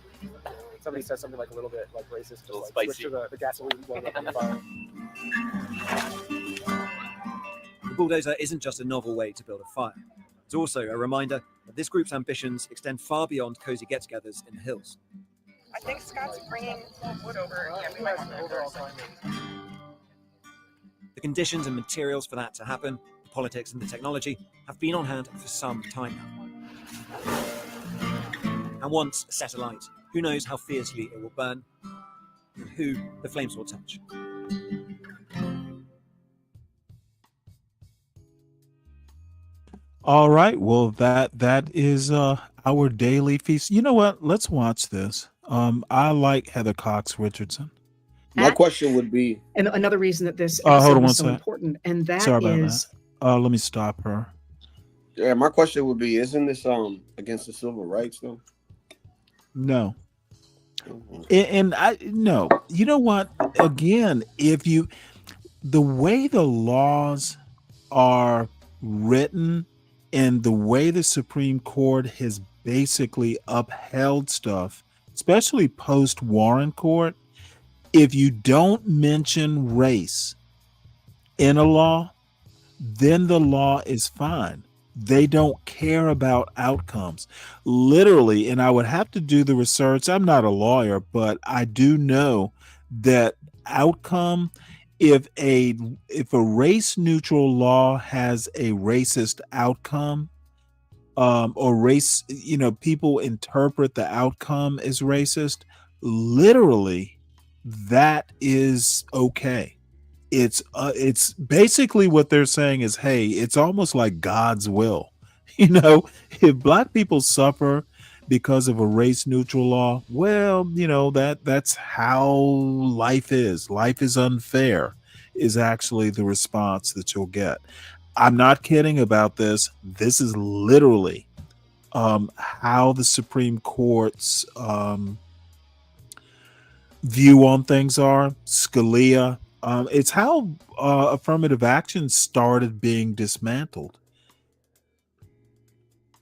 Somebody says something like a little bit like racist, just like switch to the gasoline blowing up on the fire. The bulldozer isn't just a novel way to build a fire. It's also a reminder that this group's ambitions extend far beyond cozy get-togethers in the hills. I think Scott's bringing wood over. Yeah, we might have to. The conditions and materials for that to happen, the politics and the technology, have been on hand for some time now. And once set alight, who knows how fiercely it will burn, and who the flames will touch. All right. Well, that is our daily feast. You know what? Let's watch this. I like Heather Cox Richardson. My question would be, and another reason that this hold episode on was so one sec. important, and that Sorry about is that. Let me stop her. yeah, my question would be, isn't this against the civil rights though? No. And I no. You know what? Again, the way the laws are written and the way the Supreme Court has basically upheld stuff, especially post Warren Court, if you don't mention race in a law, then the law is fine. They don't care about outcomes. Literally, and I would have to do the research. I'm not a lawyer, but I do know that outcome, if a race neutral law has a racist outcome, or race, people interpret the outcome as racist, literally that is okay. It's basically what they're saying is, hey, it's almost like God's will. If black people suffer because of a race neutral law, well, that's how life is. Life is unfair is actually the response that you'll get. I'm not kidding about this. This is literally how the Supreme Court's view on things are. Scalia. It's how affirmative action started being dismantled.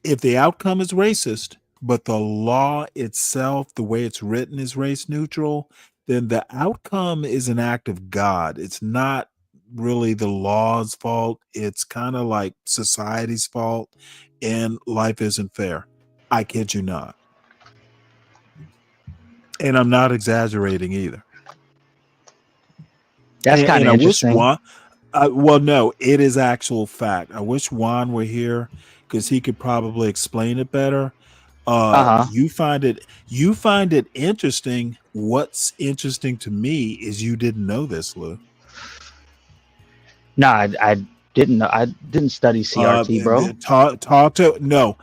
If the outcome is racist, but the law itself, the way it's written, is race neutral, then the outcome is an act of God. It's not really the law's fault. It's kind of like society's fault, and life isn't fair. I kid you not. And I'm not exaggerating either. That's kind of interesting. Well, no, it is actual fact. I wish Juan were here because he could probably explain it better. You find it interesting. What's interesting to me is you didn't know this, Lou. No, I didn't know. I didn't study CRT, bro. Talk to no.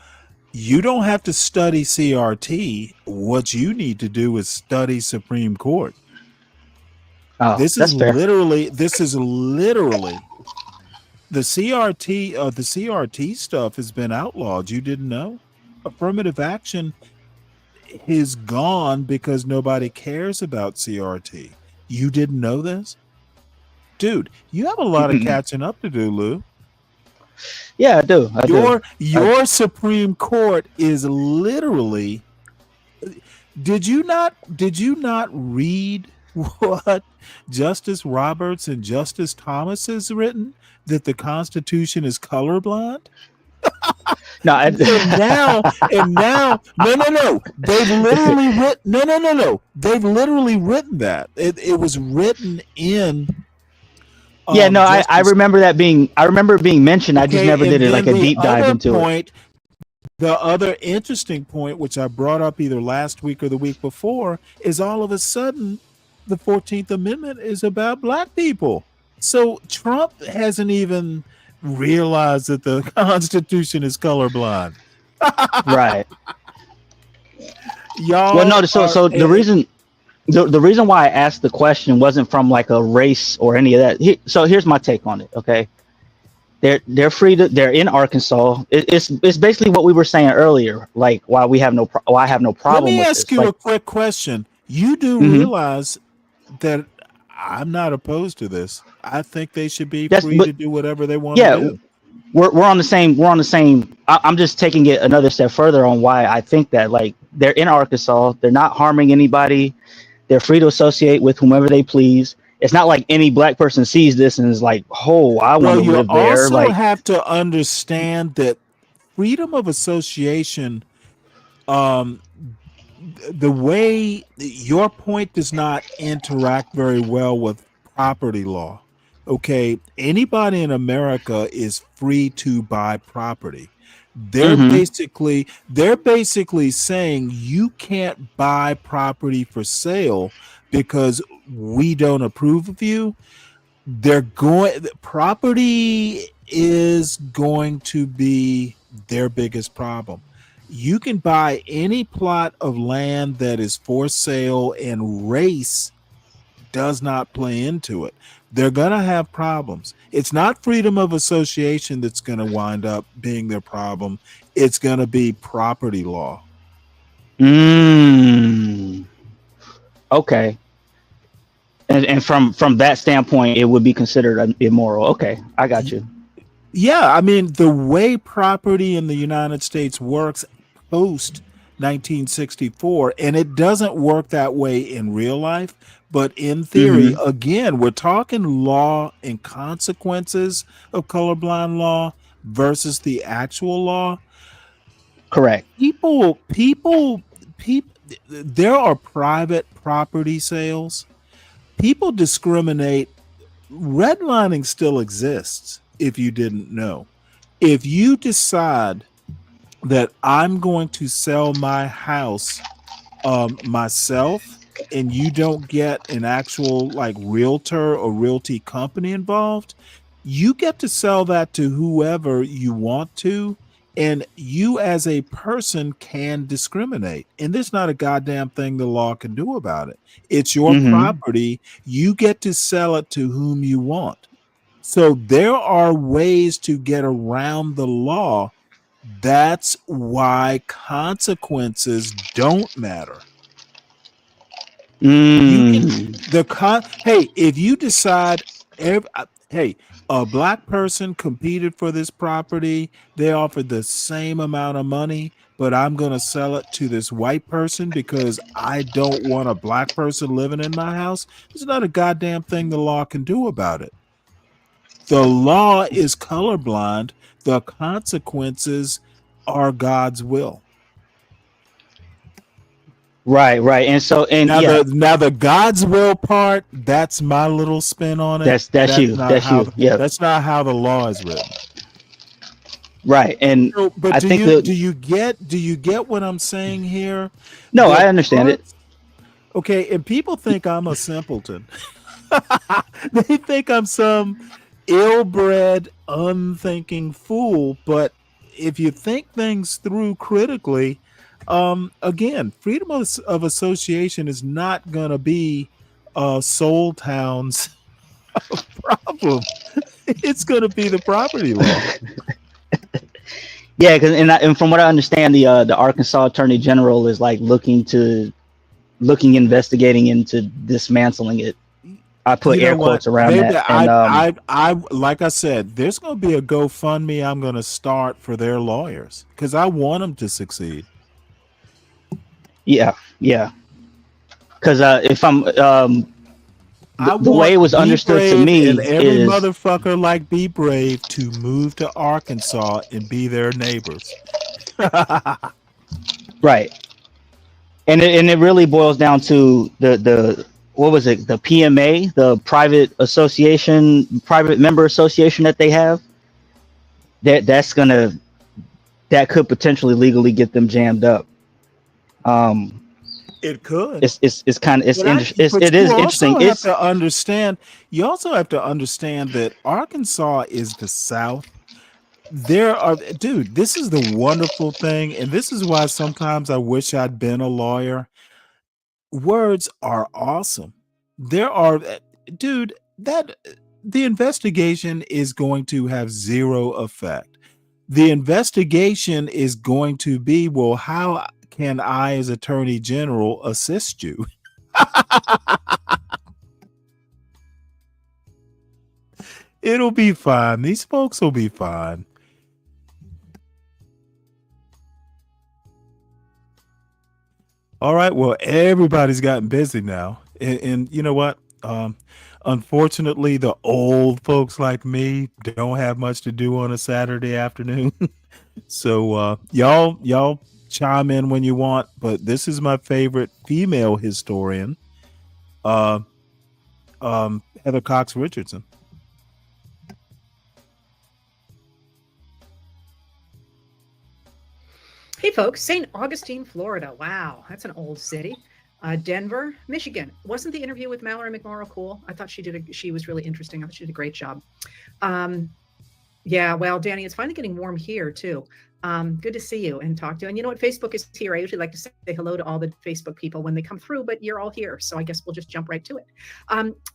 You don't have to study CRT. What you need to do is study Supreme Court. Oh, this is literally the CRT. The CRT stuff has been outlawed. You didn't know? Affirmative action is gone because nobody cares about CRT. You didn't know this? Dude, you have a lot of catching up to do, Lou. Yeah, I do. Your Supreme Court is literally, Did you not read what Justice Roberts and Justice Thomas has written, that the Constitution is colorblind? No, And now, no. They've literally written, no. They've literally written that. It was written in. Yeah, no, I Justice. remember that being. I remember it being mentioned. I just never And did it then like a the deep dive other into it. point, the other interesting point, which I brought up either last week or the week before, is all of a sudden the 14th Amendment is about black people. So Trump hasn't even realized that the Constitution is colorblind. Right. Y'all. Well, no. So the reason. The reason why I asked the question wasn't from like a race or any of that. So here's my take on it. Okay, they're free to. They're in Arkansas. It's basically what we were saying earlier. Like why I have no Let problem me with ask this. you Like, a quick question. You do realize that I'm not opposed to this. I think they should be free to do whatever they want to do. We're on the same. I'm just taking it another step further on why I think that. Like they're in Arkansas. They're not harming anybody. They're free to associate with whomever they please. It's not like any black person sees this and is like, "Oh, I want to You live there." also Like, have to understand that freedom of association, the way your point does not interact very well with property law. Okay, anybody in America is free to buy property. They're basically saying you can't buy property for sale because we don't approve of you. Property is going to be their biggest problem. You can buy any plot of land that is for sale, and race does not play into it. They're going to have problems. It's not freedom of association that's going to wind up being their problem. It's going to be property law. Okay. And from that standpoint, it would be considered immoral. Okay, I got you. Yeah, I mean, the way property in the United States works post 1964, and it doesn't work that way in real life, but in theory, again, we're talking law and consequences of colorblind law versus the actual law. Correct. People, there are private property sales. People discriminate. Redlining still exists, if you didn't know. If you decide that I'm going to sell my house myself, and you don't get an actual like realtor or realty company involved, you get to sell that to whoever you want to, and you as a person can discriminate, and there's not a goddamn thing the law can do about it. It's your property. You get to sell it to whom you want. So there are ways to get around the law. That's why consequences don't matter. You can hey, if you decide hey, a black person competed for this property, they offered the same amount of money, but I'm going to sell it to this white person because I don't want a black person living in my house. There's not a goddamn thing the law can do about it. The law is colorblind. The consequences are God's will. Right. And so, and now the God's will part, that's my little spin on it. That's you. Yeah. That's not how the law is written. Right. And so, but I think do you get what I'm saying here? No, I understand it. Okay, and people think I'm a simpleton. They think I'm some ill-bred, unthinking fool, but if you think things through critically, again, freedom of association is not going to be Soul Town's problem. It's going to be the property law. Yeah, because and from what I understand, the Arkansas Attorney General is like investigating into dismantling it. I put air quotes around that. And I like I said, there's going to be a GoFundMe I'm going to start for their lawyers because I want them to succeed. Yeah, Yeah, because if I'm I the way want it was Be understood to Brave and me every is motherfucker like Be Brave to move to Arkansas and be their neighbors. right, and it really boils down to the what was it, the PMA, the private member association that they have. That could potentially legally get them jammed up. Um, It could. it's kind of But it you is also interesting. have to understand. You also have to understand that Arkansas is the South. Dude, this is the wonderful thing, and this is why sometimes I wish I'd been a lawyer. Words are awesome. There are, dude, that the investigation is going to have zero effect. The investigation is going to be, well, how can I, as Attorney General, assist you? It'll be fine. These folks will be fine. All right. Well, everybody's gotten busy now. And you know what? Unfortunately, the old folks like me don't have much to do on a Saturday afternoon. So y'all chime in when you want. But this is my favorite female historian, Heather Cox Richardson. Hey, folks, St. Augustine, Florida. Wow, that's an old city. Denver, Michigan. Wasn't the interview with Mallory McMorrow cool? I thought she was really interesting. I thought she did a great job. Yeah, well, Danny, it's finally getting warm here too. Good to see you and talk to you. And you know what? Facebook is here. I usually like to say hello to all the Facebook people when they come through, but you're all here. So I guess we'll just jump right to it.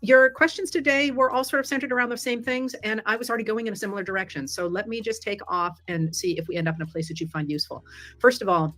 Your questions today were all sort of centered around the same things, and I was already going in a similar direction. So let me just take off and see if we end up in a place that you find useful. First of all,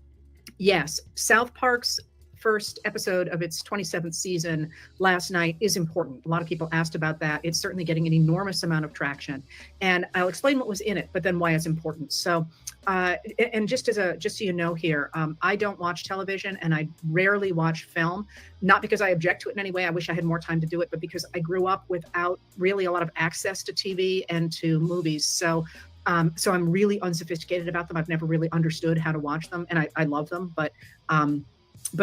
yes, South Park's first episode of its 27th season last night is important. A lot of people asked about that. It's certainly getting an enormous amount of traction, and I'll explain what was in it, but then why it's important. So, and just so you know here, I don't watch television and I rarely watch film, not because I object to it in any way. I wish I had more time to do it, but because I grew up without really a lot of access to TV and to movies. So I'm really unsophisticated about them. I've never really understood how to watch them, and I love them, but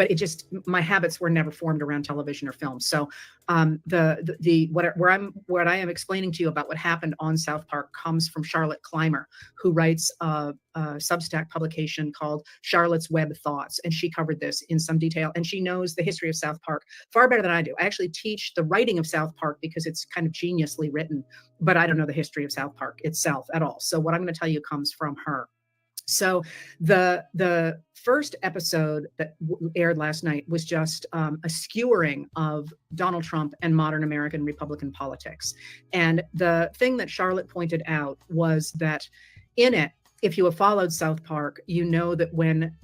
it just, my habits were never formed around television or film. So what I am explaining to you about what happened on South Park comes from Charlotte Clymer, who writes a Substack publication called Charlotte's Web Thoughts, and she covered this in some detail, and she knows the history of South Park far better than I do. I actually teach the writing of South Park because it's kind of geniusly written, but I don't know the history of South Park itself at all. So what I'm going to tell you comes from her. So the first episode that aired last night was just a skewering of Donald Trump and modern American Republican politics. And the thing that Charlotte pointed out was that in it, if you have followed South Park, you know that when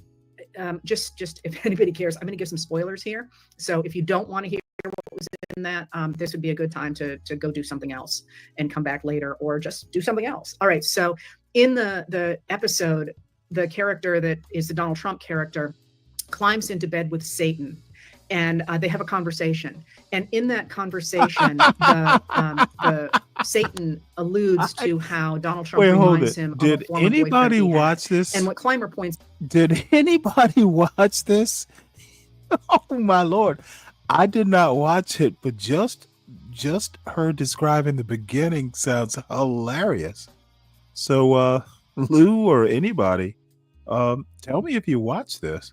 just if anybody cares, I'm going to give some spoilers here. So if you don't want to hear what was in that, this would be a good time to go do something else and come back later, or just do something else. All right. So in the episode, the character that is the Donald Trump character climbs into bed with Satan, and they have a conversation. And in that conversation, the Satan alludes to how Donald Trump reminds him of a former anybody boyfriend he had. watch this? And what Clymer points. Did anybody watch this? Oh my Lord. I did not watch it, but just her describing the beginning sounds hilarious. So Lou or anybody, tell me if you watch this.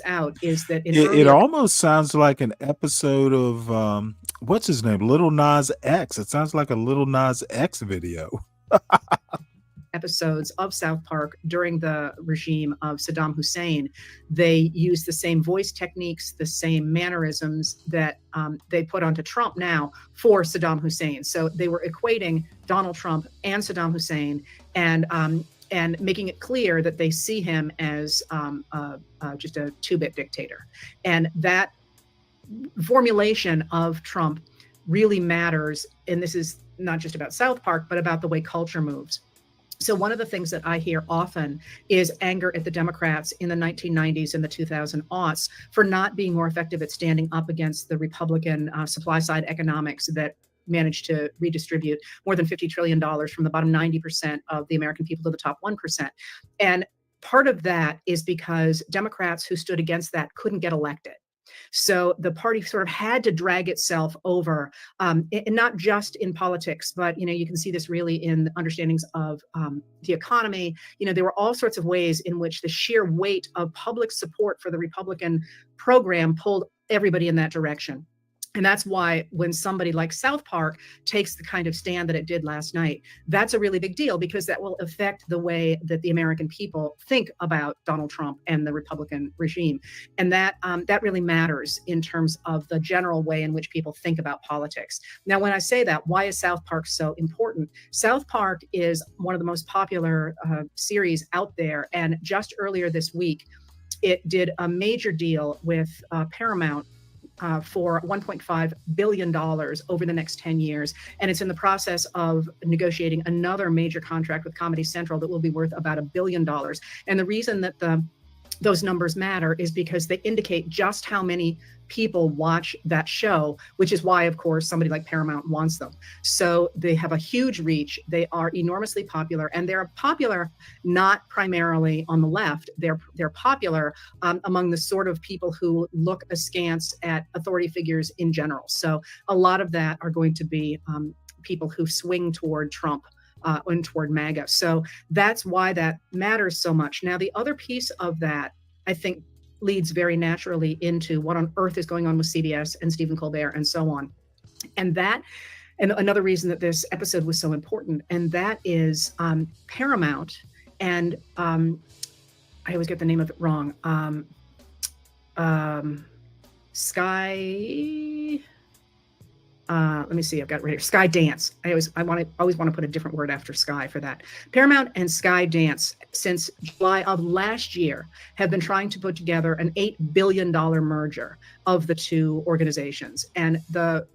Out is that it almost sounds like an episode of what's his name, Little Nas X. It sounds like a Little Nas X video. Episodes of South Park during the regime of Saddam Hussein, they use the same voice techniques, the same mannerisms that they put onto Trump now for Saddam Hussein. So they were equating Donald Trump and Saddam Hussein, and making it clear that they see him as just a two-bit dictator. And that formulation of Trump really matters. And this is not just about South Park, but about the way culture moves. So one of the things that I hear often is anger at the Democrats in the 1990s and the 2000s for not being more effective at standing up against the Republican supply side economics that managed to redistribute more than $50 trillion from the bottom 90% of the American people to the top 1%. And part of that is because Democrats who stood against that couldn't get elected. So the party sort of had to drag itself over, and not just in politics, but, you can see this really in understandings of the economy. There were all sorts of ways in which the sheer weight of public support for the Republican program pulled everybody in that direction. And that's why when somebody like South Park takes the kind of stand that it did last night, that's a really big deal, because that will affect the way that the American people think about Donald Trump and the Republican regime. And that really matters in terms of the general way in which people think about politics. Now, when I say that, why is South Park so important? South Park is one of the most popular series out there. And just earlier this week, it did a major deal with Paramount for $1.5 billion over the next 10 years. And it's in the process of negotiating another major contract with Comedy Central that will be worth about $1 billion. And the reason that those numbers matter is because they indicate just how many people watch that show, which is why, of course, somebody like Paramount wants them. So they have a huge reach. They are enormously popular, and they're popular not primarily on the left. They're popular among the sort of people who look askance at authority figures in general. So a lot of that are going to be people who swing toward Trump and toward MAGA. So that's why that matters so much. Now, the other piece of that, I think, leads very naturally into what on earth is going on with CBS and Stephen Colbert and so on. And another reason that this episode was so important, and that is Paramount, and I always get the name of it wrong. Let me see, I've got it right here. Skydance. I always want to put a different word after Sky for that. Paramount and Skydance, since July of last year, have been trying to put together an $8 billion merger of the two organizations. And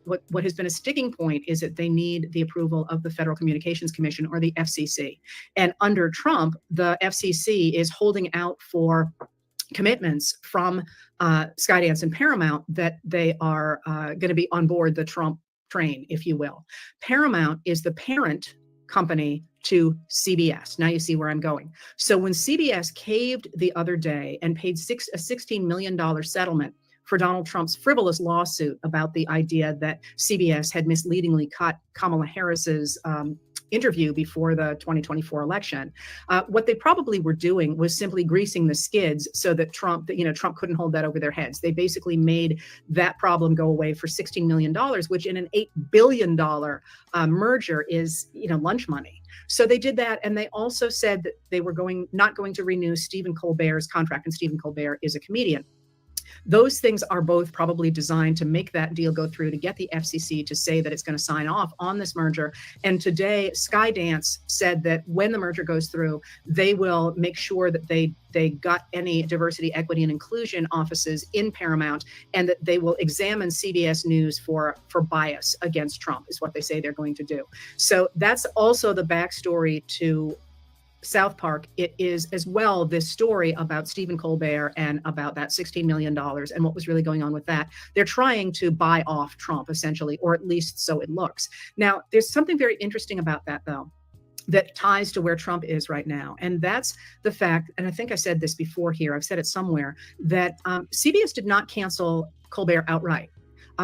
what has been a sticking point is that they need the approval of the Federal Communications Commission, or the FCC. And under Trump, the FCC is holding out for commitments from Skydance and Paramount that they are going to be on board the Trump train, if you will. Paramount is the parent company to CBS. Now you see where I'm going. So when CBS caved the other day and paid a $16 million settlement for Donald Trump's frivolous lawsuit about the idea that CBS had misleadingly cut Kamala Harris's interview before the 2024 election, what they probably were doing was simply greasing the skids so that Trump couldn't hold that over their heads. They basically made that problem go away for $16 million, which in an $8 billion merger is, lunch money. So they did that, and they also said that they were not going to renew Stephen Colbert's contract, and Stephen Colbert is a comedian. Those things are both probably designed to make that deal go through, to get the FCC to say that it's going to sign off on this merger. And today, Skydance said that when the merger goes through, they will make sure that they got any diversity, equity, and inclusion offices in Paramount, and that they will examine CBS News for bias against Trump, is what they say they're going to do. So that's also the backstory to South Park. It is as well this story about Stephen Colbert and about that $16 million and what was really going on with that. They're trying to buy off Trump, essentially, or at least so it looks. Now, there's something very interesting about that, though, that ties to where Trump is right now. And that's the fact, and I think I said this before here, I've said it somewhere, that CBS did not cancel Colbert outright.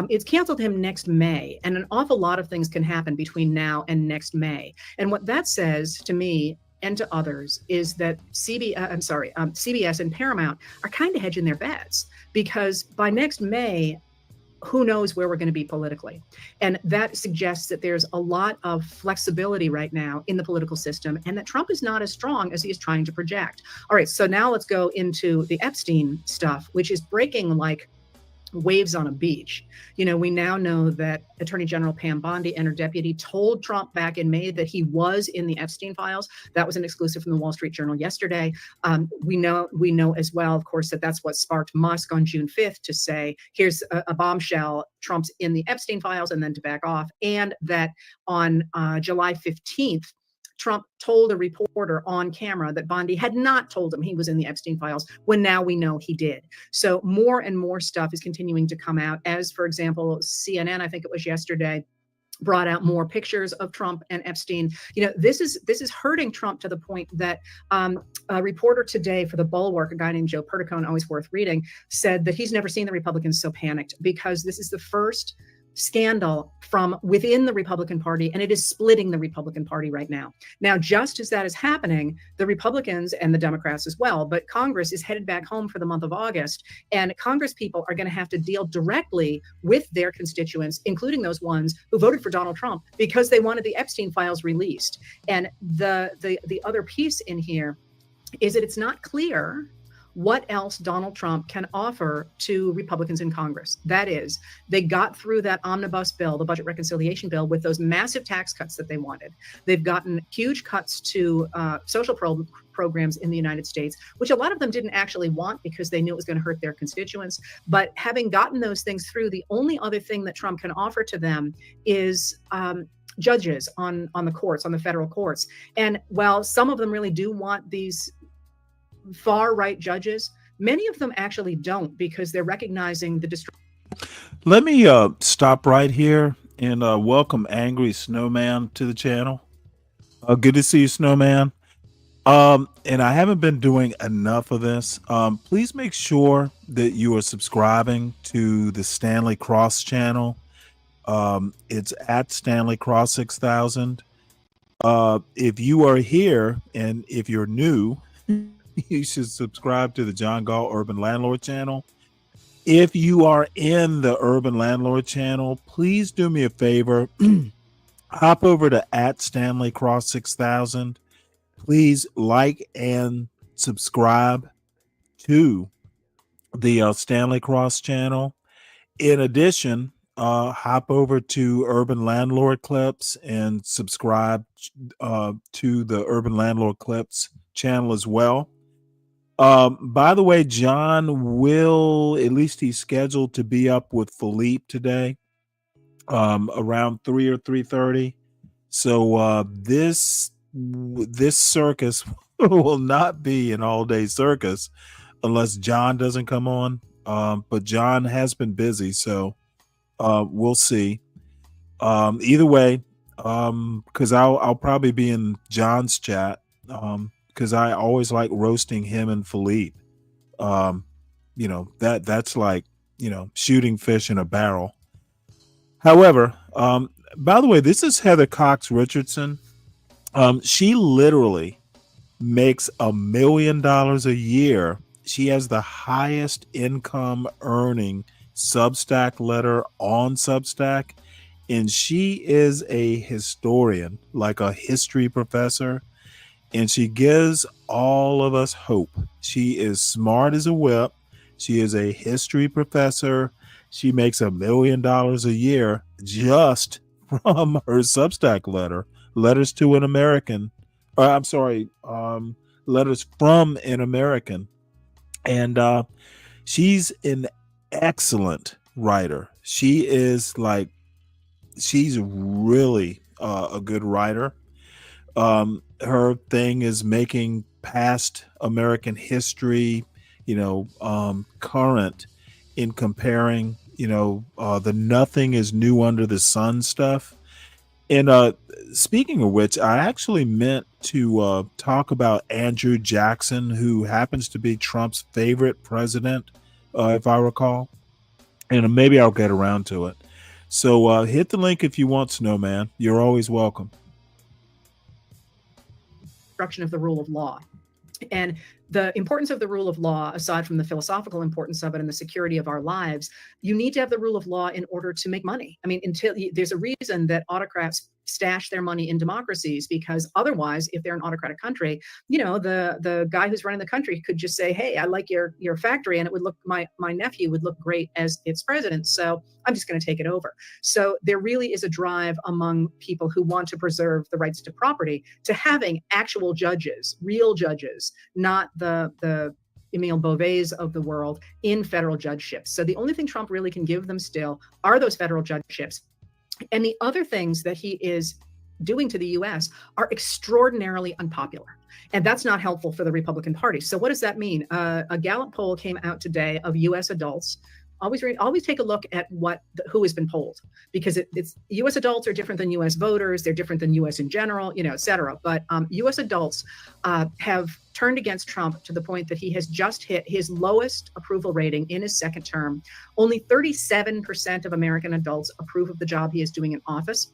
It's canceled him next May, and an awful lot of things can happen between now and next May. And what that says to me and to others is that CBS and Paramount are kind of hedging their bets, because by next May, who knows where we're going to be politically. And that suggests that there's a lot of flexibility right now in the political system, and that Trump is not as strong as he is trying to project. All right, so now let's go into the Epstein stuff, which is breaking like waves on a beach. We now know that Attorney General Pam Bondi and her deputy told Trump back in May that he was in the Epstein files. That was an exclusive from the Wall Street Journal yesterday. We know as well, of course, that that's what sparked Musk on June 5th to say, here's a bombshell, Trump's in the Epstein files, and then to back off. And that on July 15th, Trump told a reporter on camera that Bondi had not told him he was in the Epstein files, when now we know he did. So more and more stuff is continuing to come out, as, for example, CNN, I think it was yesterday, brought out more pictures of Trump and Epstein. You know, this is hurting Trump to the point that a reporter today for the Bulwark, a guy named Joe Perticone, always worth reading, said that he's never seen the Republicans so panicked, because this is the first scandal from within the Republican Party, and it is splitting the Republican Party right now. Now, just as that is happening, the Republicans and the Democrats as well, but Congress is headed back home for the month of August, and Congress people are going to have to deal directly with their constituents, including those ones who voted for Donald Trump because they wanted the Epstein files released. And the other piece in here is that it's not clear what else Donald Trump can offer to Republicans in Congress. That is, they got through that omnibus bill, the budget reconciliation bill, with those massive tax cuts that they wanted. They've gotten huge cuts to social programs in the United States, which a lot of them didn't actually want because they knew it was going to hurt their constituents. But having gotten those things through, the only other thing that Trump can offer to them is judges on the courts, on the federal courts. And while some of them really do want these far-right judges, many of them actually don't, because they're recognizing the Let me stop right here and welcome Angry Snowman to the channel. Good to see you, Snowman. And I haven't been doing enough of this. Please make sure that you are subscribing to the Stanley Cross channel. It's at Stanley Cross 6000. If you are here and if you're new, you should subscribe to the John Gall Urban Landlord channel. If you are in the Urban Landlord channel, please do me a favor. Hop over to at Stanley Cross 6000. Please like and subscribe to the Stanley Cross channel. In addition, hop over to Urban Landlord Clips and subscribe to the Urban Landlord Clips channel as well. By the way, John will, at least he's scheduled to be up with Philippe today, around 3 or 3:30. So this circus will not be an all-day circus unless John doesn't come on. But John has been busy, so we'll see. Either way, because I'll probably be in John's chat. Because I always like roasting him and Philippe. That's like, shooting fish in a barrel. However, by the way, this is Heather Cox Richardson. She literally makes $1 million a year. She has the highest income earning Substack letter on Substack, and she is a historian, like a history professor. And she gives all of us hope. She is smart as a whip. She is a history professor. She makes $1 million a year just from her Substack letters to an American. Letters from an American. And she's an excellent writer. She's really a good writer. Her thing is making past American history, current in comparing, the nothing is new under the sun stuff. And speaking of which, I actually meant to talk about Andrew Jackson, who happens to be Trump's favorite president, if I recall. And maybe I'll get around to it. So hit the link if you want, Snowman. You're always welcome. Of the rule of law. And the importance of the rule of law, aside from the philosophical importance of it and the security of our lives, you need to have the rule of law in order to make money. I mean, there's a reason that autocrats stash their money in democracies, because otherwise, if they're an autocratic country, the guy who's running the country could just say, hey, I like your factory, and it would look, my nephew would look great as its president, so I'm just going to take it over. So there really is a drive among people who want to preserve the rights to property to having actual judges, real judges, not the Emile Beauvais of the world in federal judgeships. So the only thing Trump really can give them still are those federal judgeships. And the other things that he is doing to the US are extraordinarily unpopular. And that's not helpful for the Republican Party. So what does that mean? A Gallup poll came out today of US adults. Always take a look at who has been polled, because it's U.S. adults are different than U.S. voters. They're different than U.S. in general, et cetera. But U.S. adults have turned against Trump to the point that he has just hit his lowest approval rating in his second term. Only 37% of American adults approve of the job he is doing in office.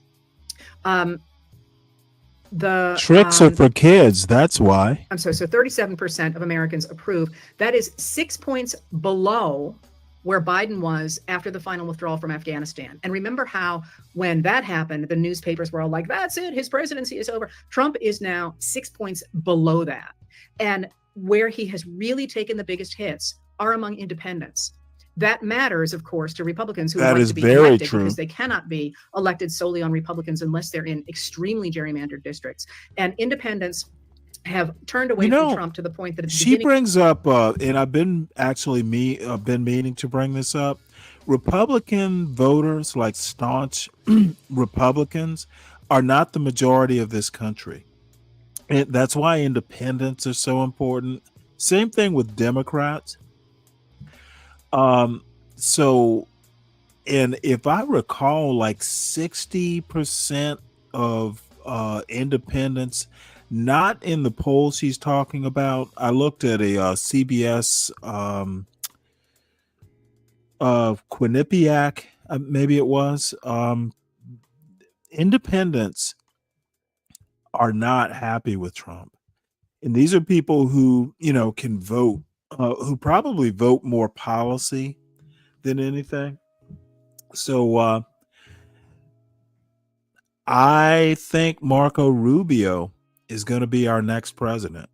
The tricks are for kids. That's why. I'm sorry. So 37% of Americans approve. That is 6 points below where Biden was after the final withdrawal from Afghanistan. And remember how when that happened, the newspapers were all like, that's it, his presidency is over. Trump is now 6 points below that. And where he has really taken the biggest hits are among independents. That matters, of course, to Republicans who That would like is to be very elected, true. because they cannot be elected solely on Republicans unless they're in extremely gerrymandered districts. And independents have turned away from Trump to the point that at the She beginning, brings up, and I've been been meaning to bring this up. Republican voters, like staunch Republicans, are not the majority of this country. And that's why independents are so important. Same thing with Democrats. So, and if I recall, like 60% of independents, not in the polls he's talking about. I looked at a CBS Quinnipiac, maybe it was. Independents are not happy with Trump. And these are people who, can vote, who probably vote more policy than anything. So I think Marco Rubio is going to be our next president.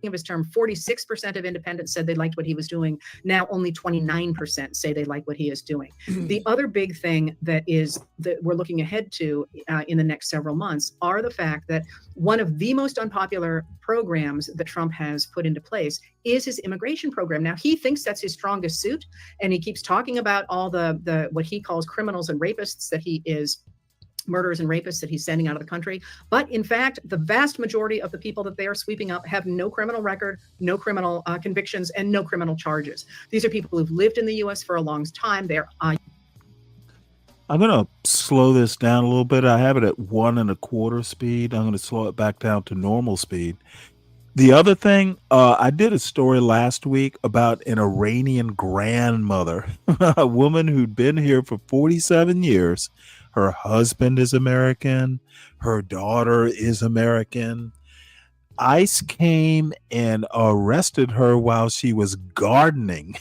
of his term, 46% of independents said they liked what he was doing. Now only 29% say they like what he is doing. The other big thing that we're looking ahead to in the next several months are the fact that one of the most unpopular programs that Trump has put into place is his immigration program. Now, he thinks that's his strongest suit, and he keeps talking about all the what he calls criminals and rapists that he is murderers and rapists that he's sending out of the country. But in fact, the vast majority of the people that they are sweeping up have no criminal record, no criminal convictions, and no criminal charges. These are people who've lived in the U.S. for a long time. They're I'm going to slow this down a little bit. I have it at 1 1/4 speed. I'm going to slow it back down to normal speed. The other thing, I did a story last week about an Iranian grandmother, a woman who'd been here for 47 years. Her husband is American. Her daughter is American. ICE came and arrested her while she was gardening.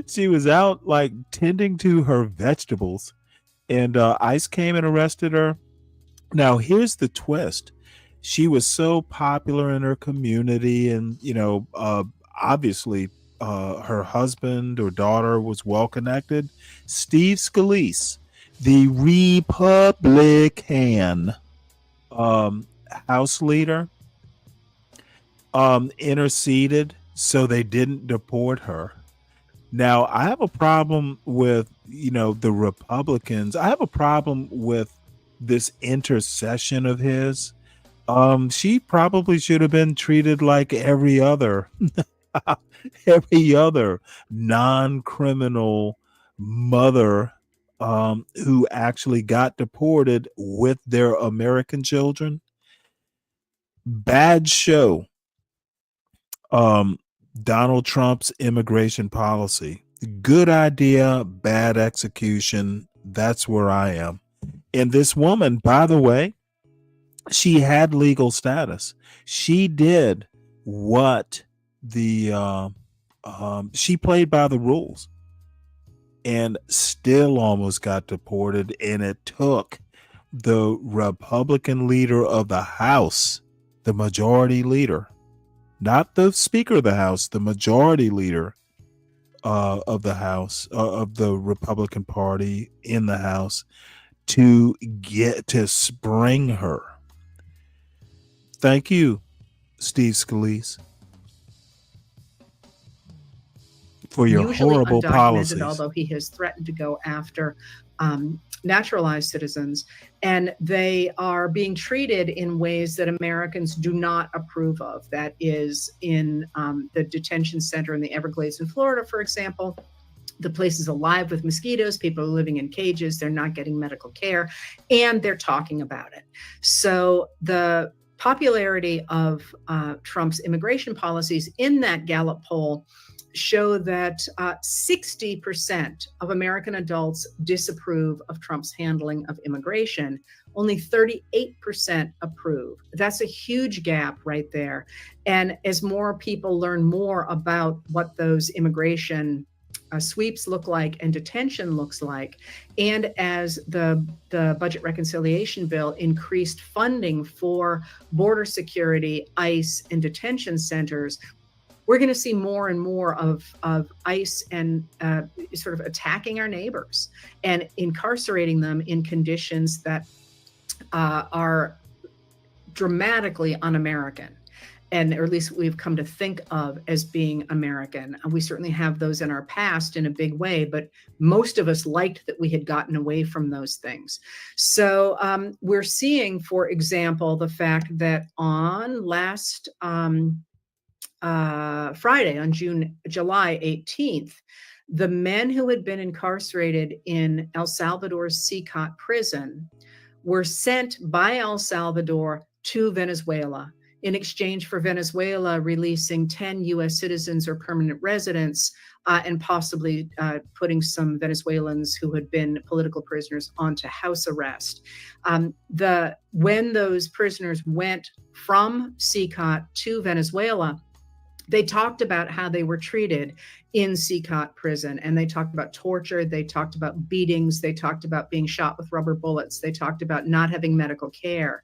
She was out like tending to her vegetables, and ICE came and arrested her. Now, here's the twist. She was so popular in her community, and obviously her husband or daughter was well connected. Steve Scalise, the Republican House leader, interceded so they didn't deport her. Now, I have a problem with the Republicans. I have a problem with this intercession of his. She probably should have been treated like every other non-criminal mother who actually got deported with their American children. Bad show. Donald Trump's immigration policy. Good idea, bad execution. That's where I am. And this woman, by the way, she had legal status. She did what she played by the rules and still almost got deported. And it took the Republican leader of the House, the majority leader, not the Speaker of the House, the majority leader of the House, of the Republican Party in the House, to get to spring her. Thank you, Steve Scalise. for your usually horrible undocumented, policies. although he has threatened to go after naturalized citizens. And they are being treated in ways that Americans do not approve of. That is in the detention center in the Everglades in Florida, for example. The place is alive with mosquitoes. People are living in cages. They're not getting medical care, and they're talking about it. So the popularity of Trump's immigration policies in that Gallup poll show that 60% of American adults disapprove of Trump's handling of immigration. Only 38% approve. That's a huge gap right there. And as more people learn more about what those immigration sweeps look like and detention looks like, and as the budget reconciliation bill increased funding for border security, ICE, and detention centers, we're going to see more and more of ICE and sort of attacking our neighbors and incarcerating them in conditions that are dramatically un-American, and or at least we've come to think of as being American. And we certainly have those in our past in a big way, but most of us liked that we had gotten away from those things. So we're seeing, for example, the fact that on last Friday, on July 18th, the men who had been incarcerated in El Salvador's CCOT prison were sent by El Salvador to Venezuela in exchange for Venezuela releasing 10 U.S. citizens or permanent residents and possibly putting some Venezuelans who had been political prisoners onto house arrest. When those prisoners went from CCOT to Venezuela, they talked about how they were treated in CCOT prison, and they talked about torture, they talked about beatings, they talked about being shot with rubber bullets, they talked about not having medical care.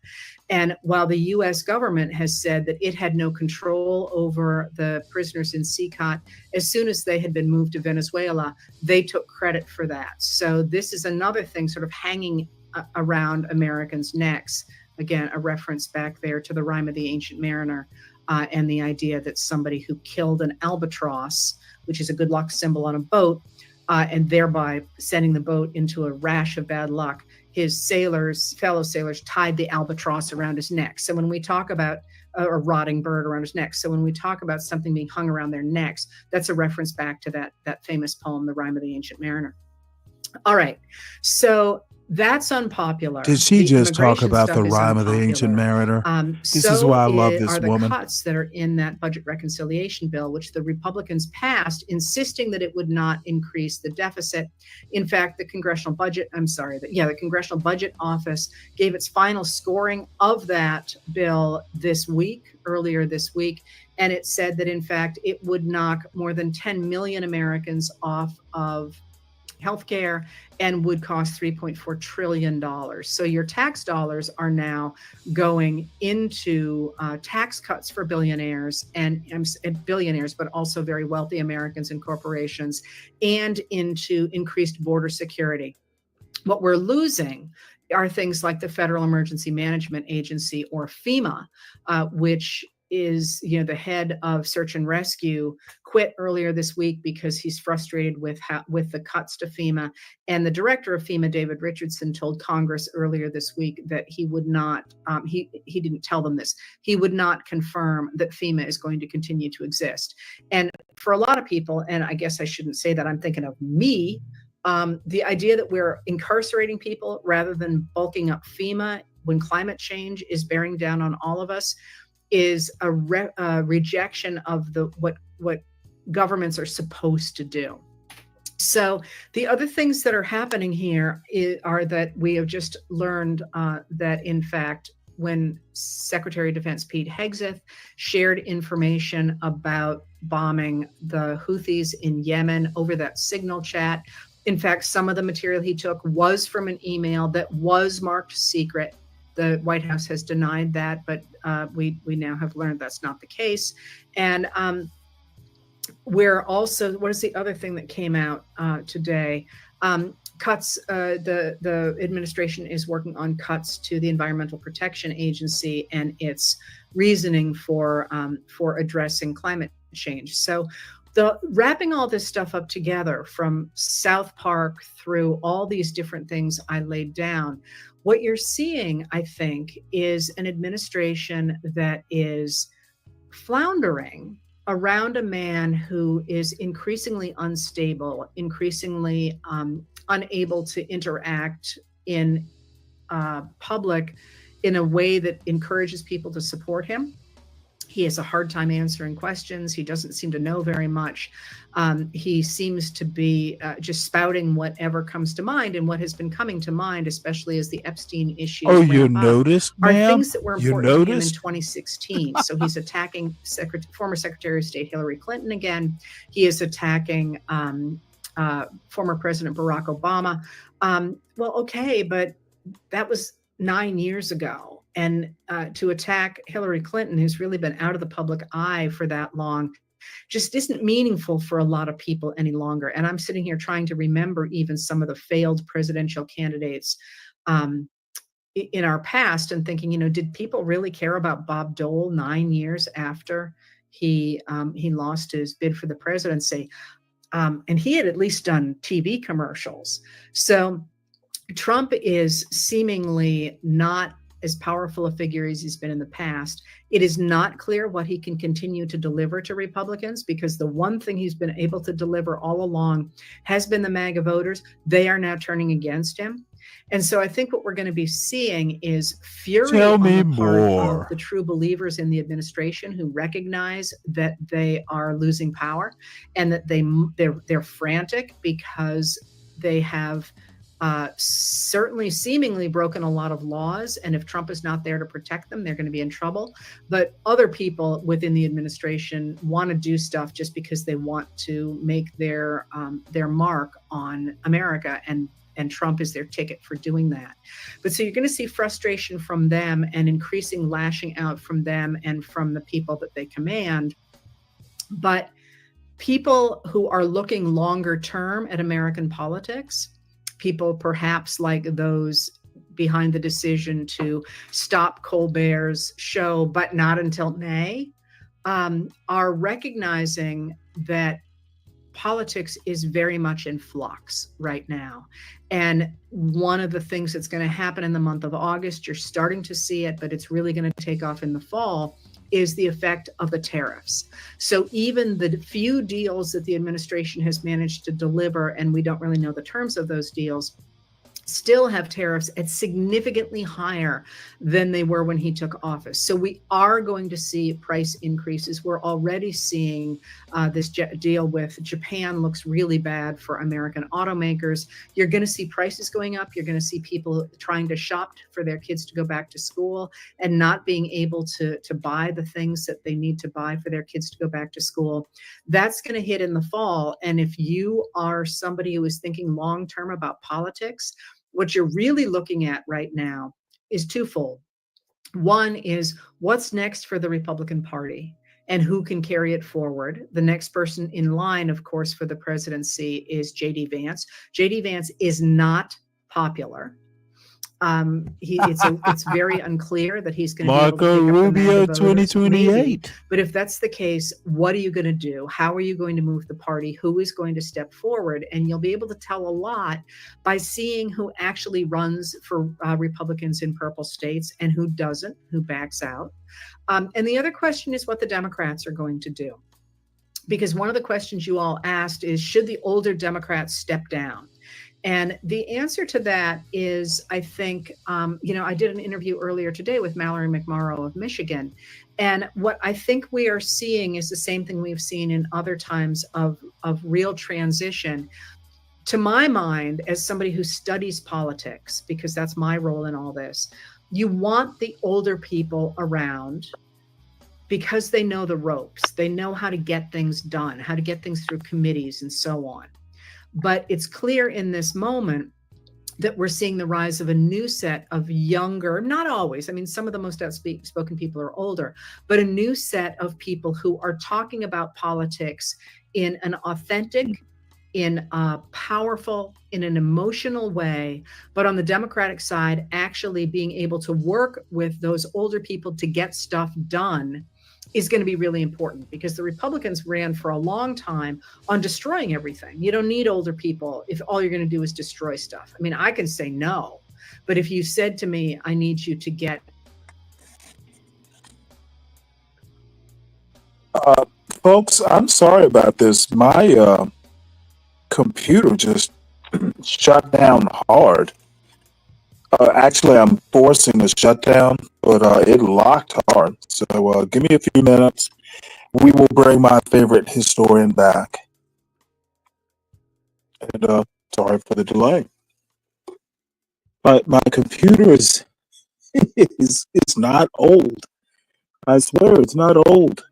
And while the US government has said that it had no control over the prisoners in CCOT, as soon as they had been moved to Venezuela, they took credit for that. So this is another thing sort of hanging around Americans' necks. Again, a reference back there to the rhyme of the Ancient Mariner. And the idea that somebody who killed an albatross, which is a good luck symbol on a boat, and thereby sending the boat into a rash of bad luck, his fellow sailors tied the albatross around his neck. So when we talk about a rotting bird around his neck, so when we talk about something being hung around their necks, that's a reference back to that famous poem, The Rhyme of the Ancient Mariner. All right, so that's unpopular. Did she The just talk immigration about stuff the is rhyme of the ancient unpopular. mariner? This is why I love this are the woman. cuts that are in that budget reconciliation bill, which the Republicans passed, insisting that it would not increase the deficit. In fact, the Congressional Budget Office gave its final scoring of that bill earlier this week, and it said that, in fact, it would knock more than 10 million Americans off of healthcare and would cost $3.4 trillion. So your tax dollars are now going into tax cuts for billionaires and billionaires, but also very wealthy Americans and corporations, and into increased border security. What we're losing are things like the Federal Emergency Management Agency, or FEMA, which is, the head of search and rescue, quit earlier this week because he's frustrated with the cuts to FEMA. And the director of FEMA, David Richardson, told Congress earlier this week that he would not, he didn't tell them this, he would not confirm that FEMA is going to continue to exist. And for a lot of people, and I guess I shouldn't say that, I'm thinking of me, the idea that we're incarcerating people rather than bulking up FEMA when climate change is bearing down on all of us is a rejection of what governments are supposed to do. So the other things that are happening here are that we have just learned that, in fact, when Secretary of Defense Pete Hegseth shared information about bombing the Houthis in Yemen over that Signal chat, in fact, some of the material he took was from an email that was marked secret. The White House has denied that, but we now have learned that's not the case. And we're also, what is the other thing that came out today? Cuts, the administration is working on cuts to the Environmental Protection Agency and its reasoning for addressing climate change. So the wrapping all this stuff up together, from South Park through all these different things I laid down, what you're seeing, I think, is an administration that is floundering around a man who is increasingly unstable, increasingly unable to interact in public in a way that encourages people to support him. He has a hard time answering questions. He doesn't seem to know very much. He seems to be just spouting whatever comes to mind, and what has been coming to mind, especially as the Epstein issues Oh, you ramp up, noticed, are ma'am? things that were You important to him in noticed? 2016. So he's attacking former Secretary of State Hillary Clinton again. He is attacking former President Barack Obama. Well, okay, but that was 9 years ago. And to attack Hillary Clinton, who's really been out of the public eye for that long, just isn't meaningful for a lot of people any longer. And I'm sitting here trying to remember even some of the failed presidential candidates in our past and thinking, did people really care about Bob Dole 9 years after he lost his bid for the presidency? And he had at least done TV commercials. So Trump is seemingly not as powerful a figure as he's been in the past. It is not clear what he can continue to deliver to Republicans, because the one thing he's been able to deliver all along has been the MAGA voters. They are now turning against him. And so I think what we're going to be seeing is fury Tell on me the part more. of the true believers in the administration who recognize that they are losing power, and that they're frantic because they have certainly seemingly broken a lot of laws. And if Trump is not there to protect them, they're going to be in trouble. But other people within the administration want to do stuff just because they want to make their mark on America, and Trump is their ticket for doing that. But so you're going to see frustration from them and increasing lashing out from them and from the people that they command. But people who are looking longer term at American politics, people perhaps like those behind the decision to stop Colbert's show, but not until May, are recognizing that politics is very much in flux right now. And one of the things that's going to happen in the month of August, you're starting to see it, but it's really going to take off in the fall, is the effect of the tariffs. So even the few deals that the administration has managed to deliver, and we don't really know the terms of those deals, still have tariffs at significantly higher than they were when he took office. So we are going to see price increases. We're already seeing this deal with Japan looks really bad for American automakers. You're going to see prices going up. You're going to see people trying to shop for their kids to go back to school and not being able to buy the things that they need to buy for their kids to go back to school. That's going to hit in the fall. And if you are somebody who is thinking long-term about politics, what you're really looking at right now is twofold. One is what's next for the Republican Party and who can carry it forward. The next person in line, of course, for the presidency is J.D. Vance. J.D. Vance is not popular. It's very unclear that he's going to be able to Marco pick up the Rubio MAGA voters, 2028. maybe. But if that's the case, what are you going to do? How are you going to move the party? Who is going to step forward? And you'll be able to tell a lot by seeing who actually runs for Republicans in purple states and who doesn't, who backs out. And the other question is what the Democrats are going to do. Because one of the questions you all asked is, should the older Democrats step down? And the answer to that is, I think, I did an interview earlier today with Mallory McMorrow of Michigan. And what I think we are seeing is the same thing we've seen in other times of real transition. To my mind, as somebody who studies politics, because that's my role in all this, you want the older people around because they know the ropes. They know how to get things done, how to get things through committees and so on. But it's clear in this moment that we're seeing the rise of a new set of younger, not always, I mean, some of the most outspoken people are older, but a new set of people who are talking about politics in an authentic in a powerful, in an emotional way, but on the Democratic side, actually being able to work with those older people to get stuff done is going to be really important, because the Republicans ran for a long time on destroying everything. You don't need older people if all you're going to do is destroy stuff. I mean, I can say no, but if you said to me, I need you to get Folks, I'm sorry about this. My computer just shut down hard. Actually, I'm forcing a shutdown, but it locked hard. So give me a few minutes. We will bring my favorite historian back. And sorry for the delay. But my computer is it's not old. I swear it's not old.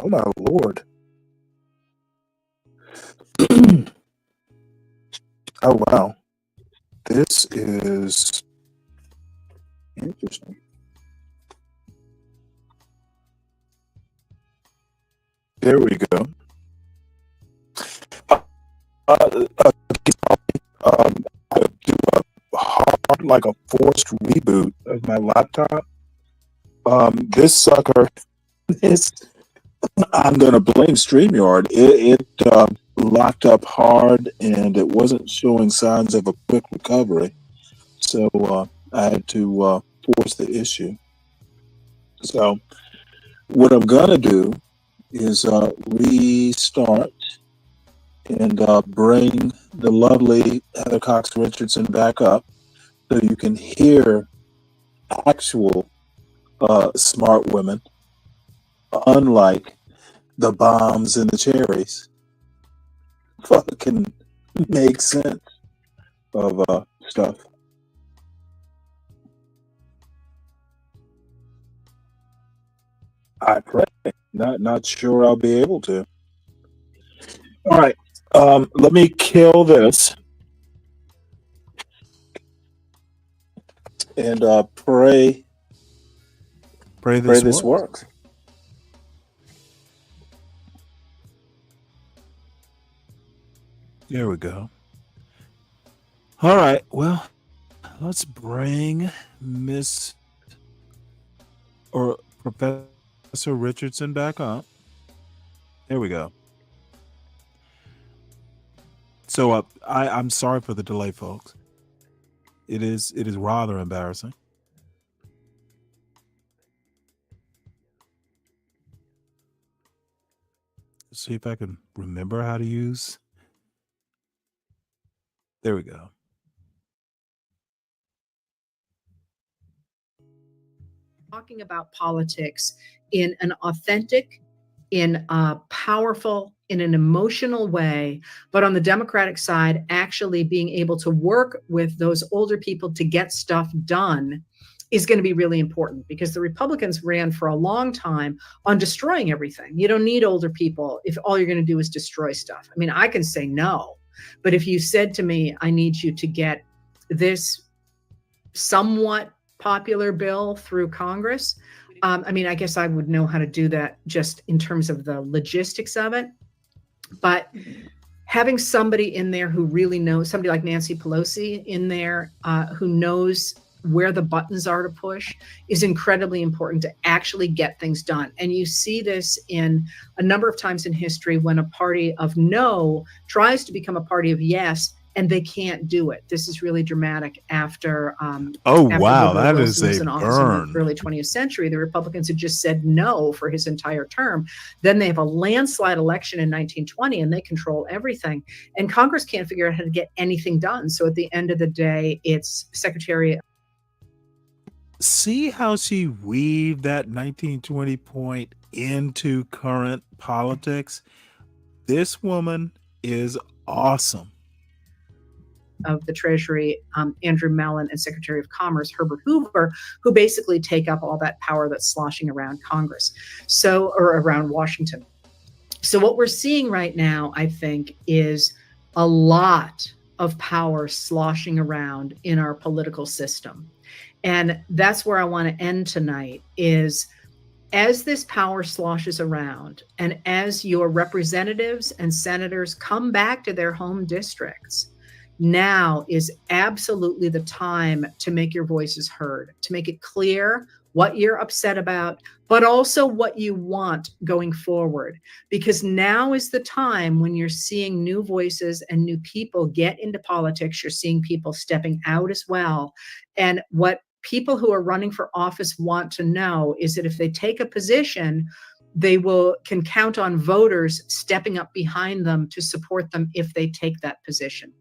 Oh my lord. Oh wow. This is interesting. There we go. I do a hard, like a forced reboot of my laptop. This sucker is. I'm gonna blame StreamYard. It locked up hard, and it wasn't showing signs of a quick recovery. So I had to force the issue. So what I'm gonna do is restart and bring the lovely Heather Cox Richardson back up, so you can hear actual smart women, unlike the bombs and the cherries. Fucking make sense of stuff. I pray. Not sure I'll be able to. All right. Let me kill this and pray this works. There we go. All right. Well, let's bring Miss or Professor Richardson back up. There we go. So I'm sorry for the delay, folks. It is rather embarrassing. Let's see if I can remember how to use. There we go. talking about politics in an authentic, in a powerful, in an emotional way, but on the Democratic side, actually being able to work with those older people to get stuff done is going to be really important, because the Republicans ran for a long time on destroying everything. You don't need older people if all you're going to do is destroy stuff. I mean, I can say no, but if you said to me, I need you to get this somewhat popular bill through Congress, I mean, I guess I would know how to do that just in terms of the logistics of it. But having somebody in there who really knows, somebody like Nancy Pelosi in there who knows where the buttons are to push, is incredibly important to actually get things done. And you see this in a number of times in history when a party of no tries to become a party of yes, and they can't do it. This is really dramatic after wow, that Woodrow is Wilson was a in office in burn. the early 20th century. The Republicans had just said no for his entire term. Then they have a landslide election in 1920, and they control everything. And Congress can't figure out how to get anything done. So at the end of the day, it's Secretary. See how she weaved that 1920 point into current politics? This woman is awesome. Of the Treasury, Andrew Mellon, and Secretary of Commerce, Herbert Hoover, who basically take up all that power that's sloshing around Congress, or around Washington. So what we're seeing right now, I think, is a lot of power sloshing around in our political system. And that's where I want to end tonight, is as this power sloshes around, and as your representatives and senators come back to their home districts, now is absolutely the time to make your voices heard, to make it clear what you're upset about, but also what you want going forward. Because now is the time when you're seeing new voices and new people get into politics. You're seeing people stepping out as well. And what people who are running for office want to know is that if they take a position, they can count on voters stepping up behind them to support them if they take that position.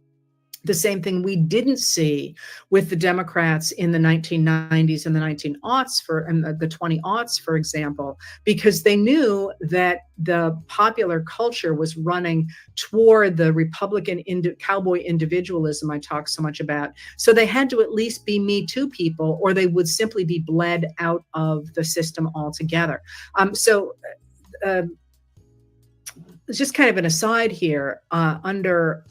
The same thing we didn't see with the Democrats in the 1990s and the 19aughts and the 20aughts, for example, because they knew that the popular culture was running toward the Republican cowboy individualism I talk so much about. So they had to at least be Me Too people, or they would simply be bled out of the system altogether. Just kind of an aside here, under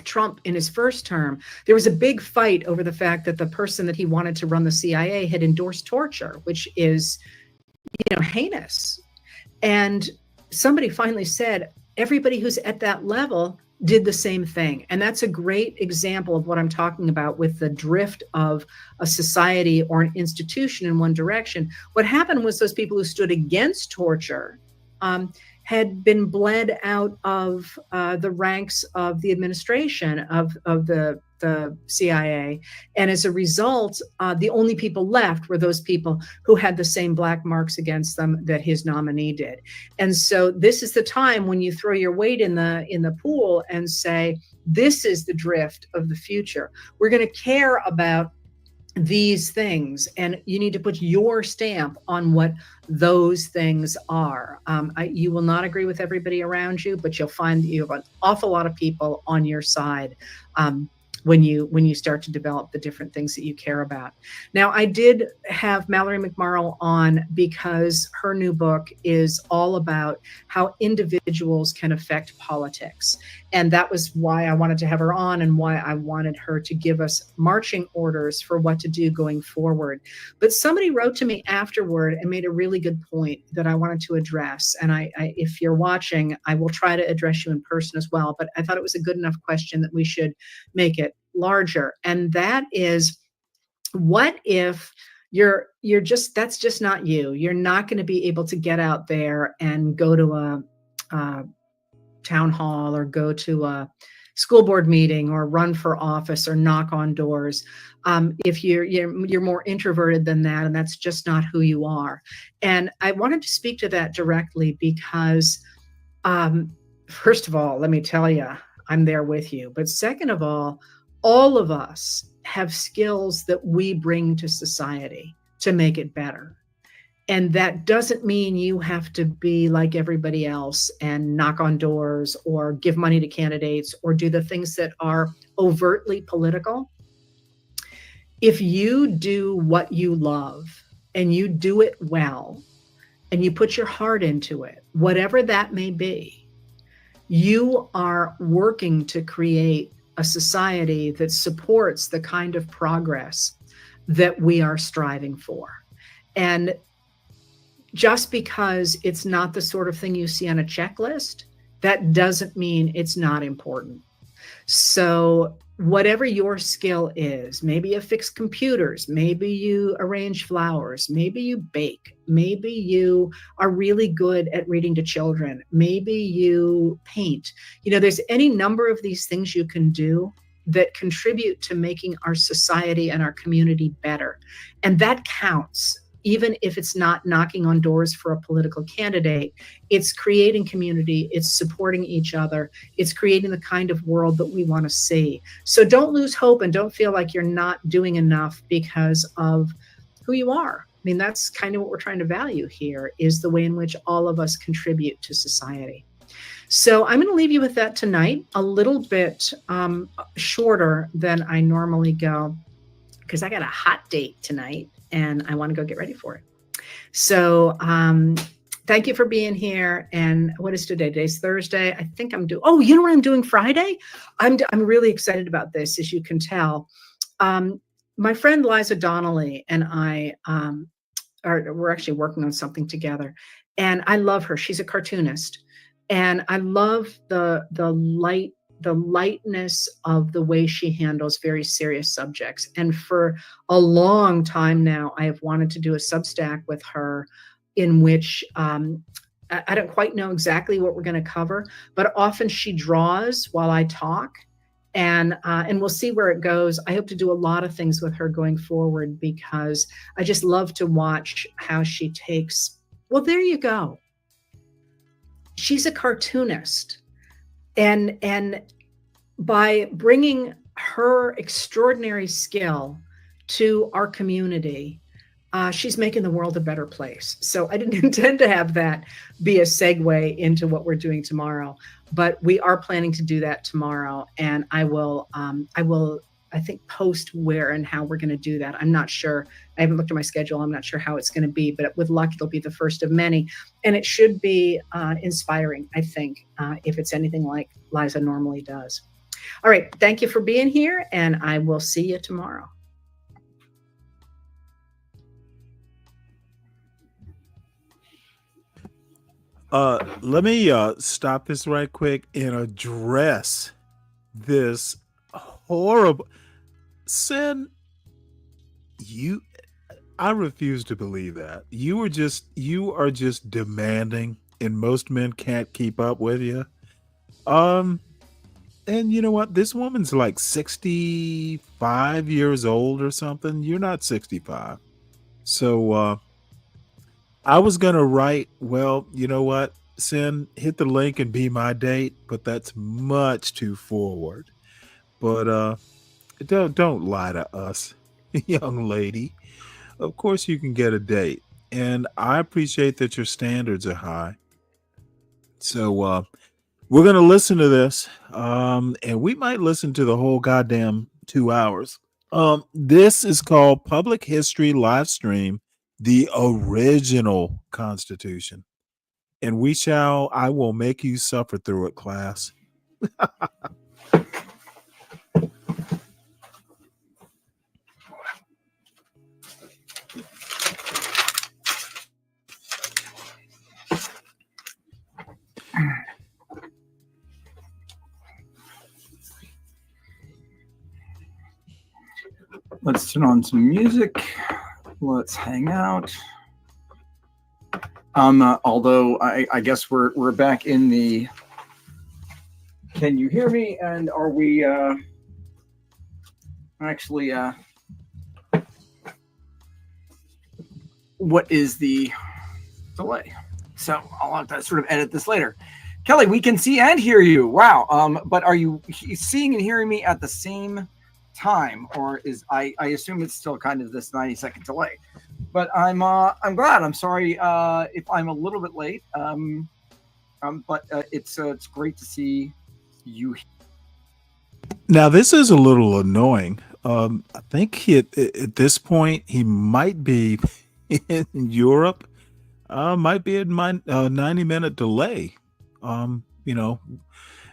Trump in his first term, there was a big fight over the fact that the person that he wanted to run the CIA had endorsed torture, which is, heinous. And somebody finally said, everybody who's at that level did the same thing. And that's a great example of what I'm talking about with the drift of a society or an institution in one direction. What happened was those people who stood against torture had been bled out of the ranks of the administration of the CIA. And as a result, the only people left were those people who had the same black marks against them that his nominee did. And so this is the time when you throw your weight in the pool and say, this is the drift of the future. We're going to care about these things, and you need to put your stamp on what those things are. You will not agree with everybody around you, but you'll find that you have an awful lot of people on your side when you start to develop the different things that you care about. Now, I did have Mallory McMarl on because her new book is all about how individuals can affect politics. And that was why I wanted to have her on, and why I wanted her to give us marching orders for what to do going forward. But somebody wrote to me afterward and made a really good point that I wanted to address. And I if you're watching, I will try to address you in person as well. But I thought it was a good enough question that we should make it larger. And that is, what if that's just not you? You're not going to be able to get out there and go to a town hall, or go to a school board meeting, or run for office, or knock on doors. If you're more introverted than that, and that's just not who you are. And I wanted to speak to that directly because, first of all, let me tell you, I'm there with you. But second of all of us have skills that we bring to society to make it better. And that doesn't mean you have to be like everybody else and knock on doors, or give money to candidates, or do the things that are overtly political. If you do what you love, and you do it well, and you put your heart into it, whatever that may be, you are working to create a society that supports the kind of progress that we are striving for. And just because it's not the sort of thing you see on a checklist, that doesn't mean it's not important. So whatever your skill is, maybe you fix computers, maybe you arrange flowers, maybe you bake, maybe you are really good at reading to children, maybe you paint. There's any number of these things you can do that contribute to making our society and our community better. And that counts. Even if it's not knocking on doors for a political candidate, it's creating community, it's supporting each other, it's creating the kind of world that we want to see. So don't lose hope, and don't feel like you're not doing enough because of who you are. I mean, that's kind of what we're trying to value here, is the way in which all of us contribute to society. So I'm going to leave you with that tonight, a little bit shorter than I normally go, because I got a hot date tonight and I want to go get ready for it. So thank you for being here. And what is today? Today's Thursday. I think I'm doing, oh, you know what I'm doing Friday? I'm really excited about this, as you can tell. My friend Liza Donnelly and I we're actually working on something together. And I love her. She's a cartoonist. And I love the lightness of the way she handles very serious subjects. And for a long time now, I have wanted to do a Substack with her in which I don't quite know exactly what we're going to cover, but often she draws while I talk. And we'll see where it goes. I hope to do a lot of things with her going forward because I just love to watch how she takes. Well, there you go. She's a cartoonist, and by bringing her extraordinary skill to our community, she's making the world a better place. So I didn't intend to have that be a segue into what we're doing tomorrow, but we are planning to do that tomorrow. And I will, I think, post where and how we're going to do that. I'm not sure. I haven't looked at my schedule. I'm not sure how it's going to be, but with luck, it'll be the first of many. And it should be inspiring, I think, if it's anything like Liza normally does. All right. Thank you for being here, and I will see you tomorrow. Let me stop this right quick and address this horrible sin. I refuse to believe that. You are just demanding, and most men can't keep up with you. And you know what? This woman's like 65 years old or something. You're not 65. So I was gonna write, well, you know what? Hit the link and be my date, but that's much too forward. But don't lie to us, young lady. Of course you can get a date. And I appreciate that your standards are high. So we're gonna listen to this. And we might listen to the whole goddamn 2 hours. This is called Public History Live Stream, the original Constitution. And I will make you suffer through it, class. Let's turn on some music. Let's hang out. Although I guess we're back in the. Can you hear me? And are we actually? What is the delay? So I'll have to sort of edit this later. Kelly, we can see and hear you. Wow. But are you seeing and hearing me at the same time, or is I assume it's still kind of this 90-second delay? But I'm glad. I'm sorry if I'm a little bit late. But it's great to see you. Now this is a little annoying. I think at this point he might be in Europe. Might be at my 90-minute delay. You know,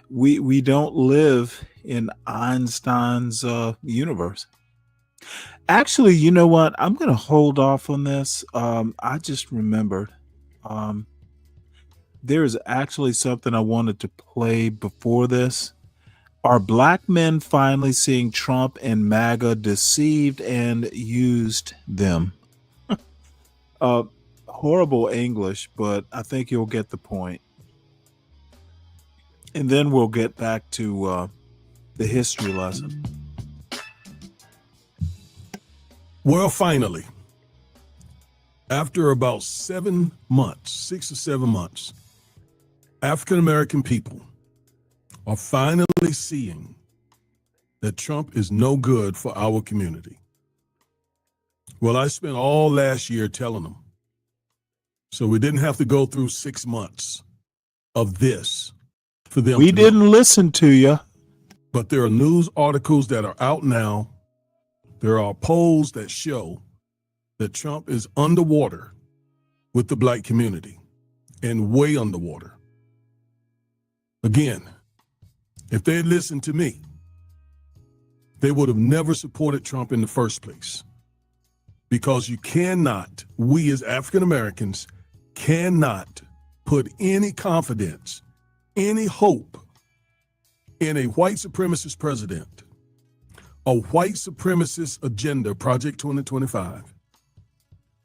we don't live in Einstein's universe. Actually, you know what? I'm going to hold off on this. I just remembered. There is actually something I wanted to play before this. Are black men finally seeing Trump and MAGA deceived and used them? Horrible English, but I think you'll get the point. And then we'll get back to the history lesson. Well, finally, after about 7 months, 6 or 7 months, African-American people are finally seeing that Trump is no good for our community. Well, I spent all last year telling them, so we didn't have to go through 6 months of this for them. We didn't listen to you. But there are news articles that are out now. There are polls that show that Trump is underwater with the black community and way underwater. Again, if they had listened to me, they would have never supported Trump in the first place because we as African Americans cannot put any confidence, any hope in a white supremacist president, a white supremacist agenda, Project 2025,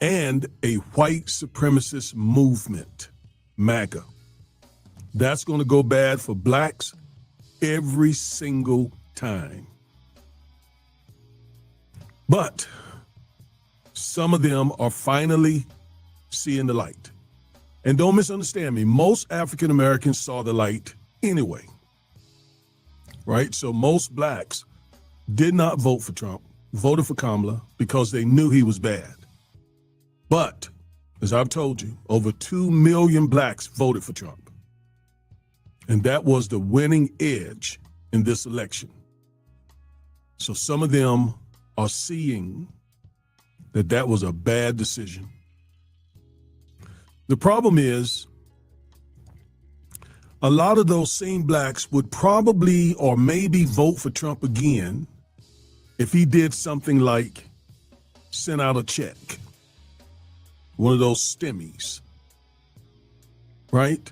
and a white supremacist movement, MAGA. That's going to go bad for blacks every single time. But some of them are finally seeing the light. And don't misunderstand me, most African Americans saw the light anyway, right? So most blacks did not vote for Trump, voted for Kamala because they knew he was bad. But, as I've told you, over 2 million blacks voted for Trump. And that was the winning edge in this election. So some of them are seeing that that was a bad decision. The problem is, a lot of those same blacks would probably or maybe vote for Trump again if he did something like send out a check, one of those stimmies, right?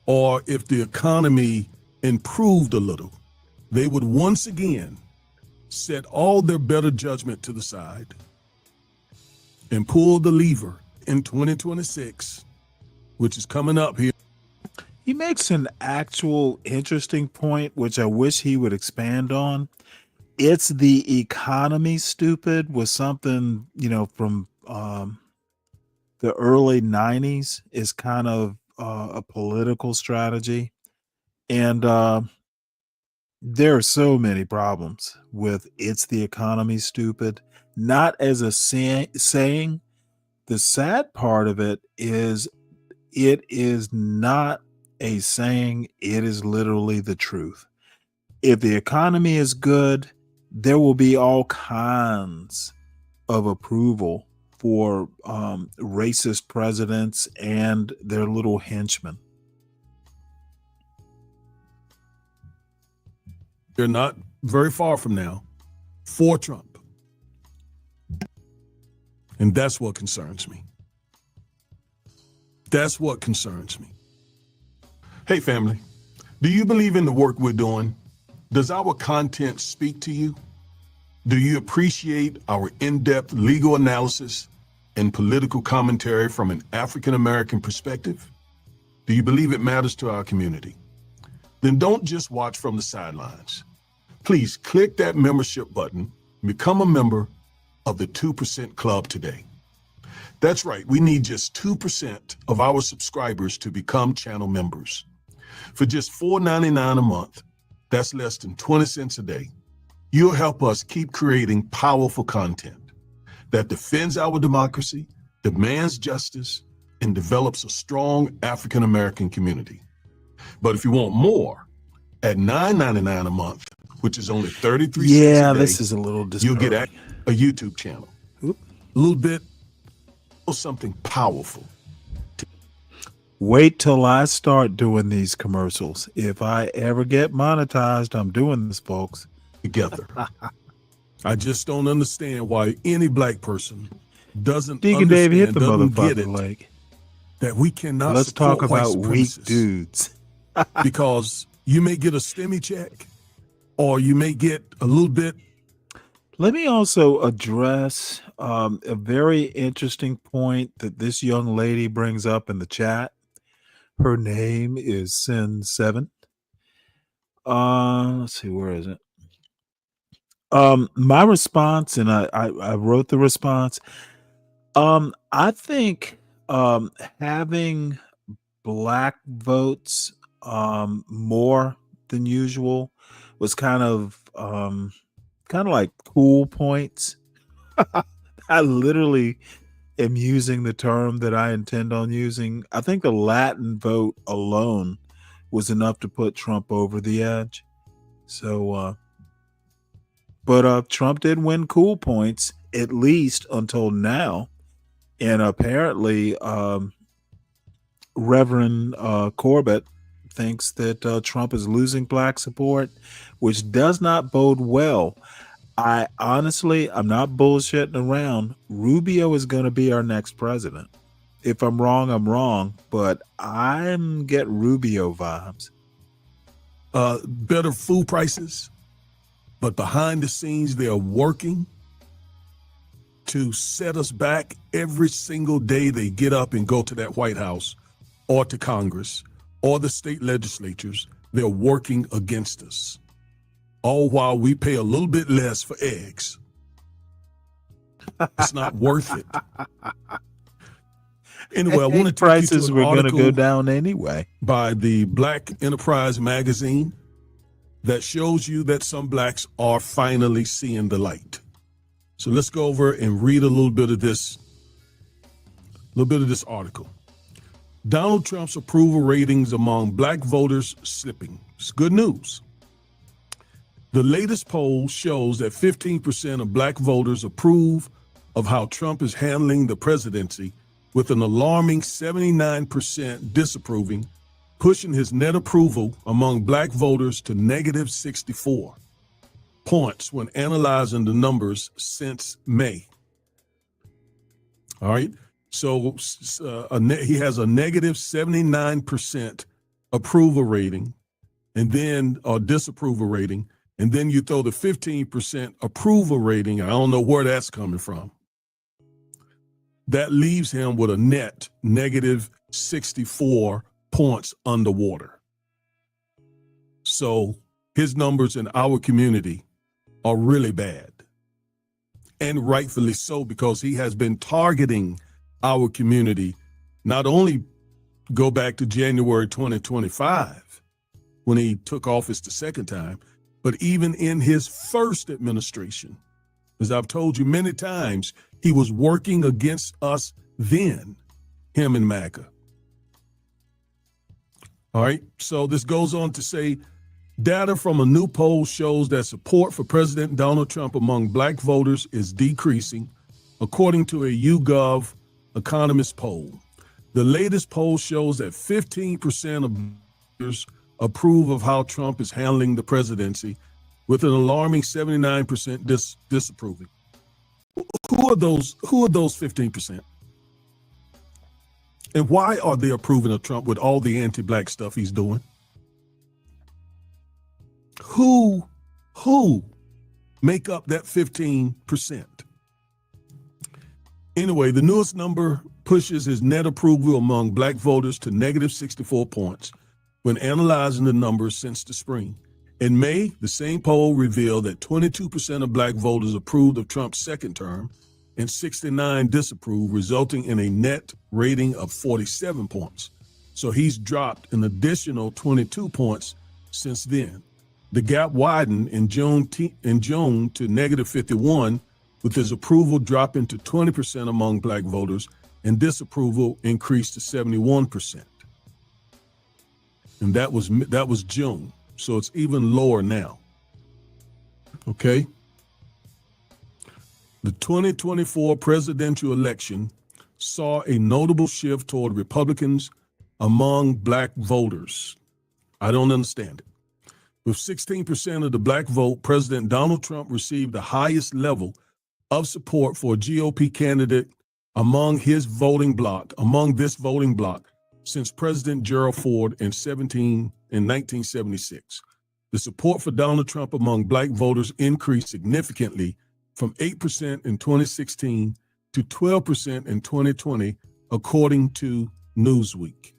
Or if the economy improved a little, they would once again set all their better judgment to the side and pull the lever in 2026, which is coming up here. He makes an actual interesting point, which I wish he would expand on. It's the economy, stupid, was something, from the early 90s is kind of a political strategy. And there are so many problems with it's the economy, stupid, not as a saying. The sad part of it is not a saying, it is literally the truth. If the economy is good, there will be all kinds of approval for racist presidents and their little henchmen. They're not very far from now for Trump. And that's what concerns me. That's what concerns me. Hey, family, do you believe in the work we're doing? Does our content speak to you? Do you appreciate our in-depth legal analysis and political commentary from an African-American perspective? Do you believe it matters to our community? Then don't just watch from the sidelines. Please click that membership button and become a member of the 2% Club today. That's right, we need just 2% of our subscribers to become channel members. For just $4.99 a month, that's less than 20 cents a day, you'll help us keep creating powerful content that defends our democracy, demands justice, and develops a strong African-American community. But if you want more, at $9.99 a month, which is only 33 cents a day, this is a little disturbing. You'll get a YouTube channel. A little bit of something powerful. Wait till I start doing these commercials. If I ever get monetized, I'm doing this, folks. Together. I just don't understand why any black person doesn't Deacon Dave, hit the doesn't get motherfucking leg. That we cannot Let's support talk white about weak supremacists. dudes. Because you may get a STEMI check or you may get a little bit. Let me also address a very interesting point that this young lady brings up in the chat. Her name is Sin7. Let's see, where is it? My response, and I wrote the response. I think having black votes more than usual was kind of like cool points. I literally am using the term that I intend on using. I think the Latin vote alone was enough to put Trump over the edge. So, but Trump did win cool points, at least until now. And apparently, Reverend Corbett thinks that Trump is losing black support, which does not bode well. I honestly, I'm not bullshitting around. Rubio is going to be our next president. If I'm wrong, I'm wrong, but I'm get Rubio vibes. Better food prices, but behind the scenes, they are working to set us back every single day they get up and go to that White House or to Congress or the state legislatures. They're working against us, all while we pay a little bit less for eggs. It's not worth it. Anyway, I want to take prices you to were an going to article go down anyway by the Black Enterprise magazine that shows you that some blacks are finally seeing the light. So let's go over and read a little bit of this article. Donald Trump's approval ratings among black voters slipping. It's good news. The latest poll shows that 15% of black voters approve of how Trump is handling the presidency, with an alarming 79% disapproving, pushing his net approval among black voters to negative 64 points when analyzing the numbers since May. All right. So he has a negative 79% approval rating and then disapproval rating. And then you throw the 15% approval rating. I don't know where that's coming from. That leaves him with a net negative 64 points underwater. So his numbers in our community are really bad. And rightfully so, because he has been targeting our community, not only go back to January 2025, when he took office the second time, but even in his first administration. As I've told you many times, he was working against us then, him and MAGA. All right, so this goes on to say, data from a new poll shows that support for President Donald Trump among black voters is decreasing, according to a YouGov Economist poll. The latest poll shows that 15% of voters approve of how Trump is handling the presidency, with an alarming 79% disapproving. Who are those 15%? And why are they approving of Trump with all the anti-black stuff he's doing? Who make up that 15%? Anyway, the newest number pushes his net approval among black voters to negative 64 points when analyzing the numbers since the spring. In May, the same poll revealed that 22% of black voters approved of Trump's second term and 69% disapproved, resulting in a net rating of 47 points. So he's dropped an additional 22 points since then. The gap widened in June to negative 51, with his approval dropping to 20% among black voters and disapproval increased to 71%. And that was June. So it's even lower now. Okay. The 2024 presidential election saw a notable shift toward Republicans among black voters. I don't understand it. With 16% of the black vote, President Donald Trump received the highest level of support for a GOP candidate among this voting bloc since President Gerald Ford in 1976. The support for Donald Trump among black voters increased significantly from 8% in 2016 to 12% in 2020, according to Newsweek.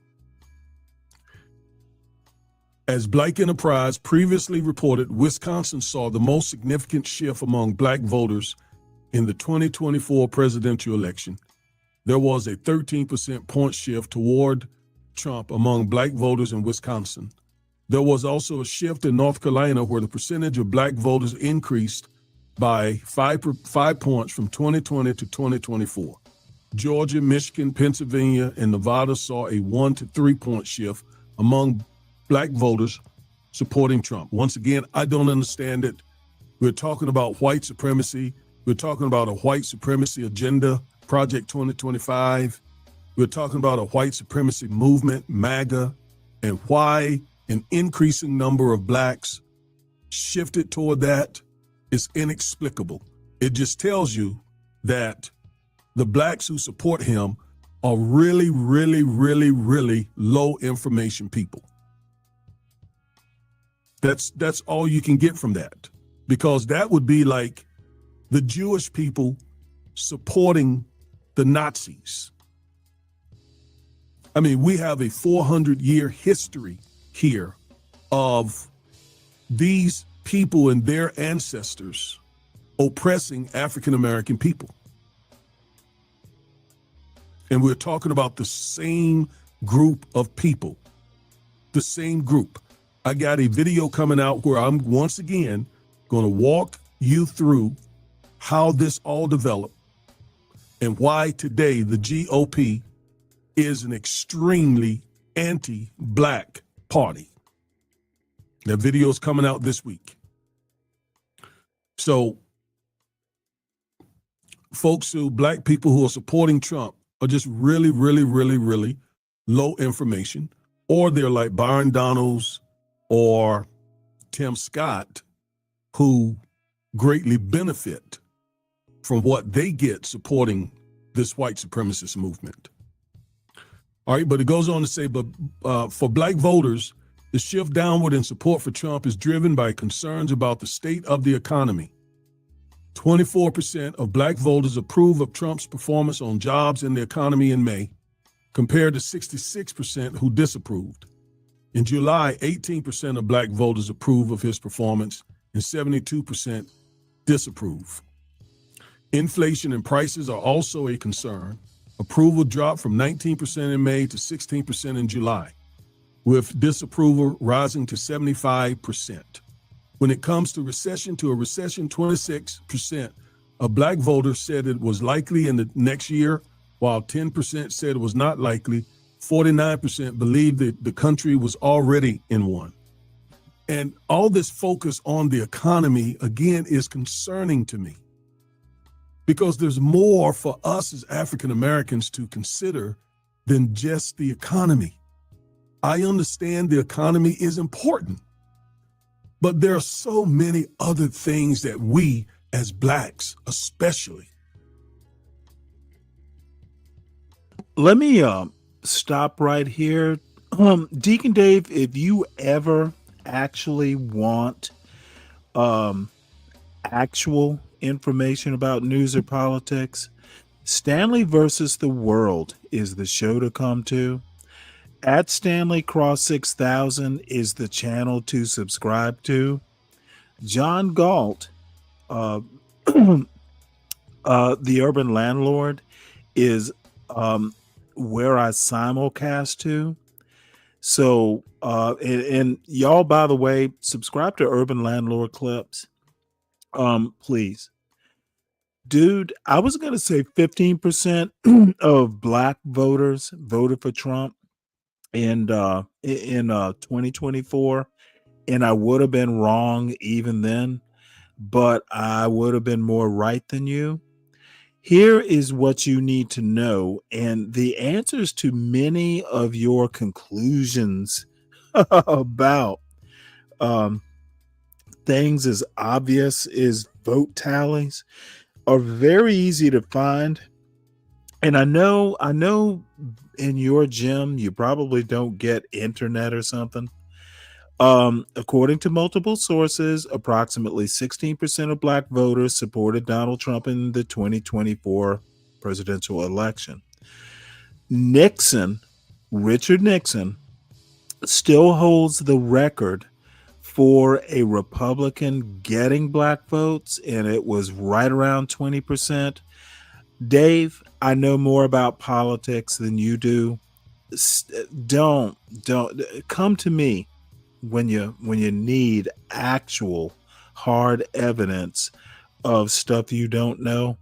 As Black Enterprise previously reported, Wisconsin saw the most significant shift among black voters in the 2024 presidential election. There was a 13% point shift toward Trump among black voters in Wisconsin. There was also a shift in North Carolina, where the percentage of black voters increased by 5 points from 2020 to 2024. Georgia, Michigan, Pennsylvania, and Nevada saw a 1 to 3 point shift among black voters supporting Trump. Once again, I don't understand it. We're talking about white supremacy. We're talking about a white supremacy agenda, Project 2025. We're talking about a white supremacy movement, MAGA, and why an increasing number of blacks shifted toward that. is inexplicable. It just tells you that the blacks who support him are really, really, really, really low information people. That's all you can get from that, because that would be like the Jewish people supporting the Nazis. I mean, we have a 400-year history here of these people and their ancestors oppressing African American people. And we're talking about the same group of people, the same group. I got a video coming out where I'm once again going to walk you through how this all developed and why today the GOP is an extremely anti-black party. That video is coming out this week. So black people who are supporting Trump are just really, really, really, really low information, or they're like Byron Donalds or Tim Scott, who greatly benefit from what they get supporting this white supremacist movement. All right, but it goes on to say, but for black voters, the shift downward in support for Trump is driven by concerns about the state of the economy. 24% of black voters approve of Trump's performance on jobs and the economy in May, compared to 66% who disapproved. In July, 18% of black voters approve of his performance and 72% disapprove. Inflation and prices are also a concern. Approval dropped from 19% in May to 16% in July, with disapproval rising to 75%. When it comes to a recession, 26% of black voters said it was likely in the next year, while 10% said it was not likely. 49% believed that the country was already in one. And all this focus on the economy, again, is concerning to me, because there's more for us as African Americans to consider than just the economy. I understand the economy is important, but there are so many other things that we as blacks especially. Let me stop right here. Deacon Dave, if you ever actually want actual information about news or politics, Stanley versus the World is the show to come to. At Stanley Cross 6000 is the channel to subscribe to. John Galt, the Urban Landlord, is where I simulcast to. So, and y'all, by the way, subscribe to Urban Landlord Clips. Please. Dude, I was going to say 15% of black voters voted for Trump in 2024, and I would have been wrong even then, but I would have been more right than you. Here is what you need to know, and the answers to many of your conclusions about things as obvious as vote tallies are very easy to find. And I know in your gym you probably don't get internet or something. According to multiple sources, approximately 16% of black voters supported Donald Trump in the 2024 presidential election. Richard Nixon, still holds the record for a Republican getting black votes, and it was right around 20%. Dave, I know more about politics than you do. Don't come to me when you need actual hard evidence of stuff you don't know.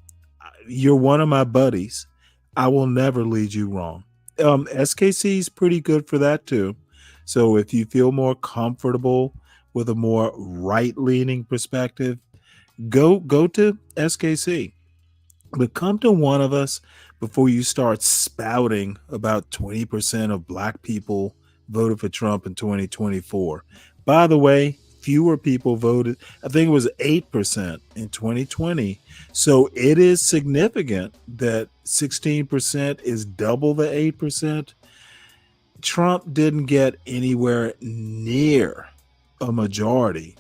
You're one of my buddies. I will never lead you wrong. SKC is pretty good for that too. So if you feel more comfortable with a more right-leaning perspective, go to SKC. But come to one of us before you start spouting about 20% of black people voted for Trump in 2024. By the way, fewer people voted. I think it was 8% in 2020. So it is significant that 16% is double the 8%. Trump didn't get anywhere near a majority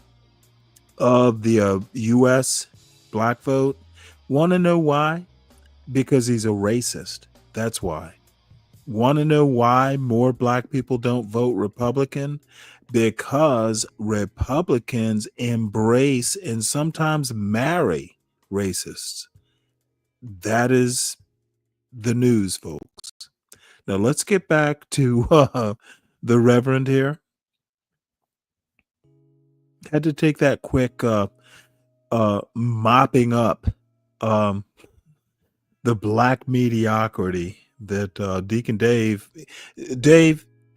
of the U.S. black vote. Want to know why? Because he's a racist. That's why. Want to know why more black people don't vote Republican? Because Republicans embrace and sometimes marry racists. That is the news, folks. Now let's get back to the Reverend here. Had to take that quick mopping up the black mediocrity that Deacon Dave,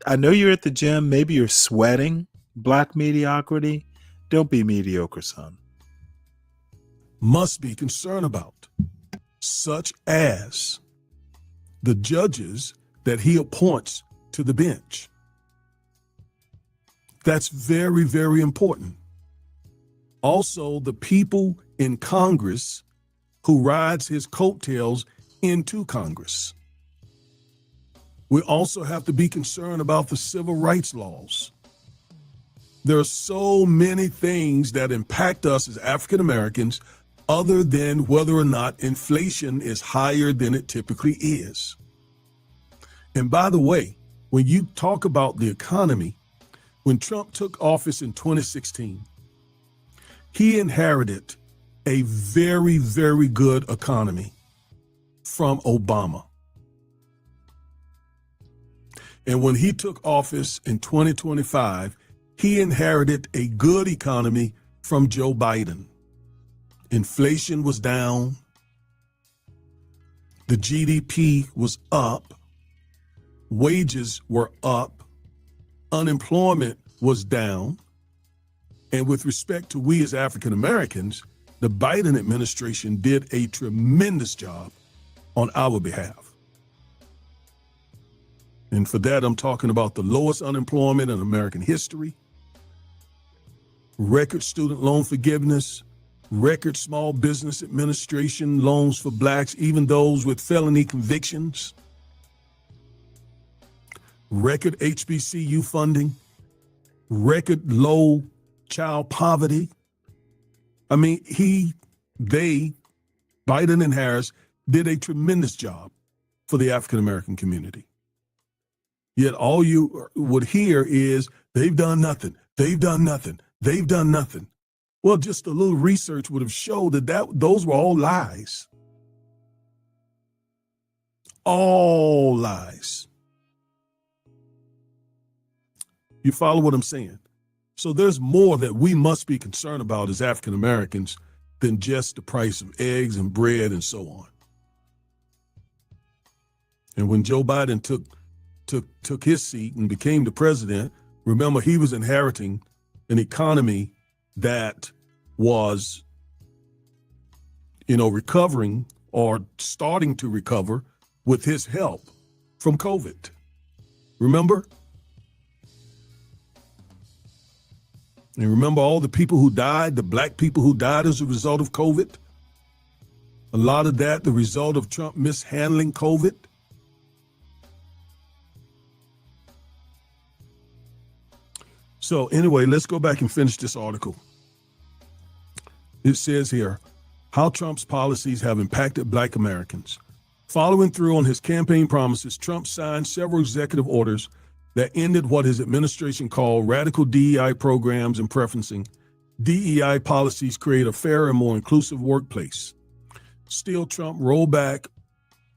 I know you're at the gym. Maybe you're sweating black mediocrity. Don't be mediocre, son. Must be concerned about, such as the judges that he appoints to the bench. That's very, very important. Also, the people in Congress who rides his coattails into Congress. We also have to be concerned about the civil rights laws. There are so many things that impact us as African Americans other than whether or not inflation is higher than it typically is. And by the way, when you talk about the economy, when Trump took office in 2016, he inherited a very, very good economy from Obama. And when he took office in 2025, he inherited a good economy from Joe Biden. Inflation was down. The GDP was up. Wages were up. Unemployment was down. And with respect to we as African Americans, the Biden administration did a tremendous job on our behalf. And for that, I'm talking about the lowest unemployment in American history, record student loan forgiveness, record small business administration loans for blacks, even those with felony convictions, record HBCU funding, record low child poverty. I mean, Biden and Harris did a tremendous job for the African American community. Yet all you would hear is, they've done nothing, they've done nothing, they've done nothing. Well, just a little research would have showed that those were all lies. All lies. You follow what I'm saying? So there's more that we must be concerned about as African Americans than just the price of eggs and bread and so on. And when Joe Biden took his seat and became the president, remember, he was inheriting an economy that was, recovering or starting to recover with his help from COVID. Remember? And remember all the people who died, the black people who died as a result of COVID? A lot of that, the result of Trump mishandling COVID. So anyway, let's go back and finish this article. It says here, how Trump's policies have impacted black Americans. Following through on his campaign promises, Trump signed several executive orders that ended what his administration called radical DEI programs and preferencing. DEI policies create a fairer and more inclusive workplace. Still, Trump rolled back